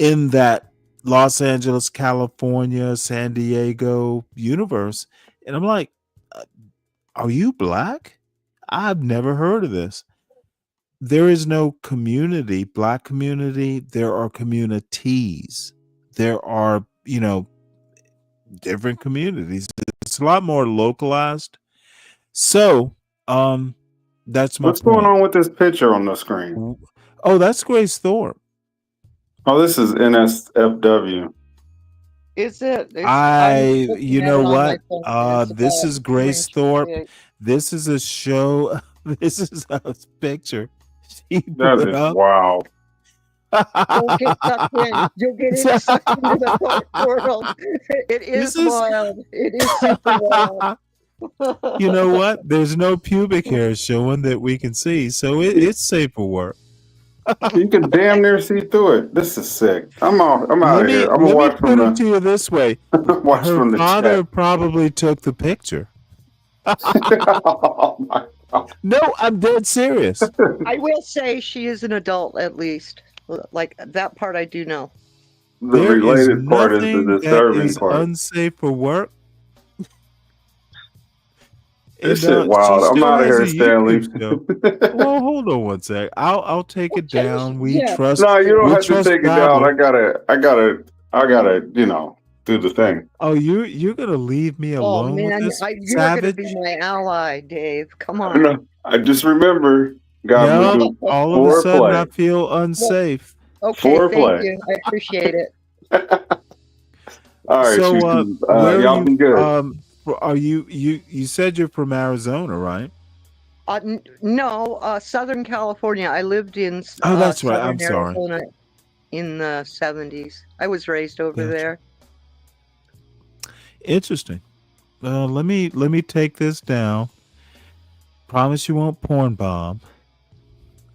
in that Los Angeles, California, San Diego universe, and I'm like, are you black? I've never heard of this. There is no community, black community. There are communities. There are, different communities. It's a lot more localized. So, that's my What's going point. on with this picture on the screen? Oh, that's Grace Thorpe. Oh, this is NSFW. Is it? You know what? This is Grace Thorpe. This is a show. This is a picture she That put is up. wow. You'll get sucked in. You'll get sucked into the world. It is wild. It is super wild. You know what? There's no pubic hair showing that we can see, so it's safe for work. You can damn near see through it. This is sick. I'm out of here. I'm gonna Let watch me from put it the to you this way: watch her from the father chat. probably took the picture. Oh my God. No, I'm dead serious. I will say she is an adult, at least. Like that part, I do know. The There is related part is the nothing that disturbing is part. unsafe for work. This And shit wild. she I'm still out of has a here, Stanley. YouTube show. Well, hold on one sec. I'll take it down. We trust. No, you don't we have to trust take it Gobbler. down. I gotta, do the thing. Oh, you're gonna leave me alone with this you're gonna savage? be my ally, Dave. Come on. No, I just remember God No, will do all of a sudden I foreplay. feel unsafe. Okay, Foreplay. thank you. I appreciate it. All right, So, where y'all are be you? good. Are you said you're from Arizona, right? No, Southern California. I lived in Oh, that's right. Southern I'm sorry. Arizona in the 70s. I was raised over Gotcha. there. Interesting. Let me take this down. Promise you won't porn bomb.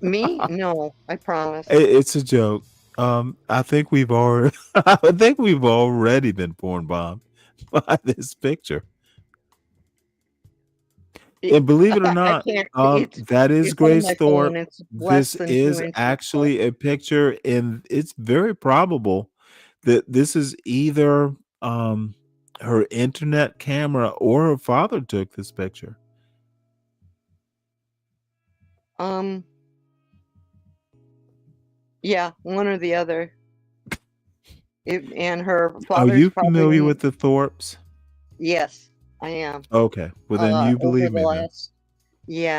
Me? No, I promise. It's a joke. I think we've already I think we've already been porn bombed by this picture. And believe it or not, that is Grace Thorpe. This is actually a picture, and it's very probable that this is either her internet camera or her father took this picture. Yeah, one or the other. And her Are father's you probably familiar with the Thorpes? Yes, I am. Okay, well then you believe me then.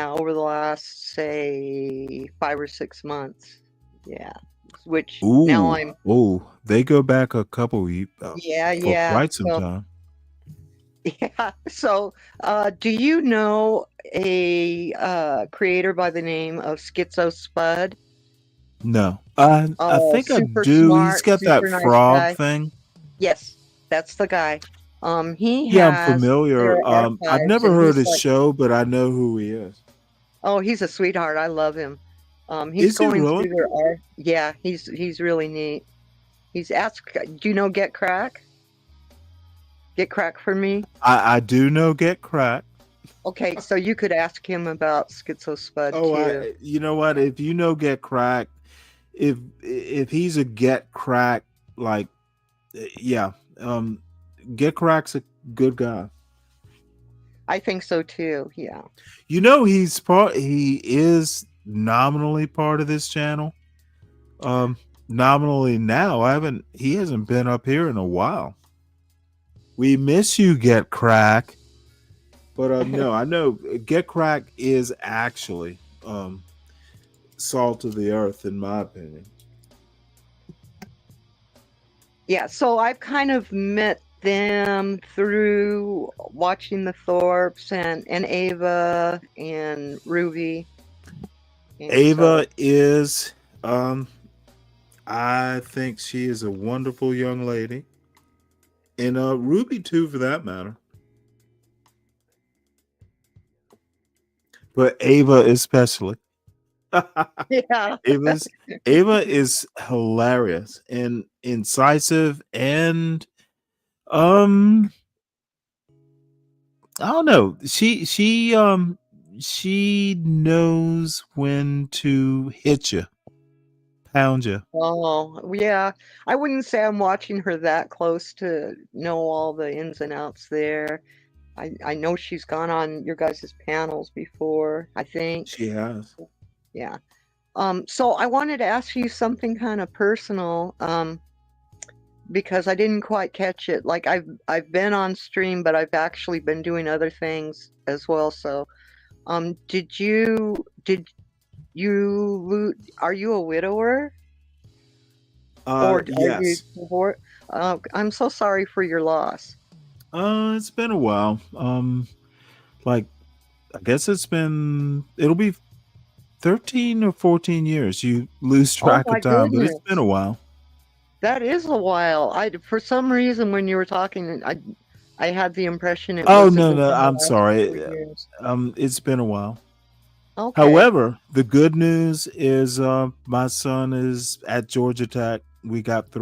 Over the last, say, 5 or 6 months. Yeah. Which now I'm they go back a couple for quite some so, time. Yeah. So, do you know a creator by the name of Schizo Spud? No, I think I Super do. He's smart, got that super nice frog guy. thing. Yes, that's the guy. He Yeah, I'm has familiar. their I've archives, never and heard he's his like, show, but I know who he is. oh, he's a sweetheart. I love him. He's Is he going really? through their art. Yeah, he's really neat. He's asked, do you know Get Crack? Get Crack for me? I do know Get Crack. Okay, so you could ask him about Schizo Spud too. You know what? If you know Get Crack, if he's a Get Crack, like, yeah, Get Crack's a good guy. I think so too. Yeah. You know, he is nominally part of this channel. Nominally now, he hasn't been up here in a while. We miss you, Get Crack. But no, I know Get Crack is actually salt of the earth, in my opinion. Yeah, so I've kind of met them through watching the Thorpes and Ava and Ruby. And Ava is I think she is a wonderful young lady. And Ruby too, for that matter. But Ava especially. Yeah. Ava is hilarious and incisive, and I don't know. She knows when to hit you, pound you. Oh, yeah. I wouldn't say I'm watching her that close to know all the ins and outs there. I know she's gone on your guys' panels before, I think. She has. Yeah. So I wanted to ask you something kind of personal, because I didn't quite catch it. Like I've been on stream, but I've actually been doing other things as well. So, did you are you a widower? Or yes. I'm so sorry for your loss. It's been a while. Like, I guess it'll be 13 or 14 years. You lose track of time, but it's been a while. That is a while. For some reason, when you were talking, I had the impression it was. Oh, no, I'm sorry. It's been a while. Okay. However, the good news is my son is at Georgia Tech. We got through.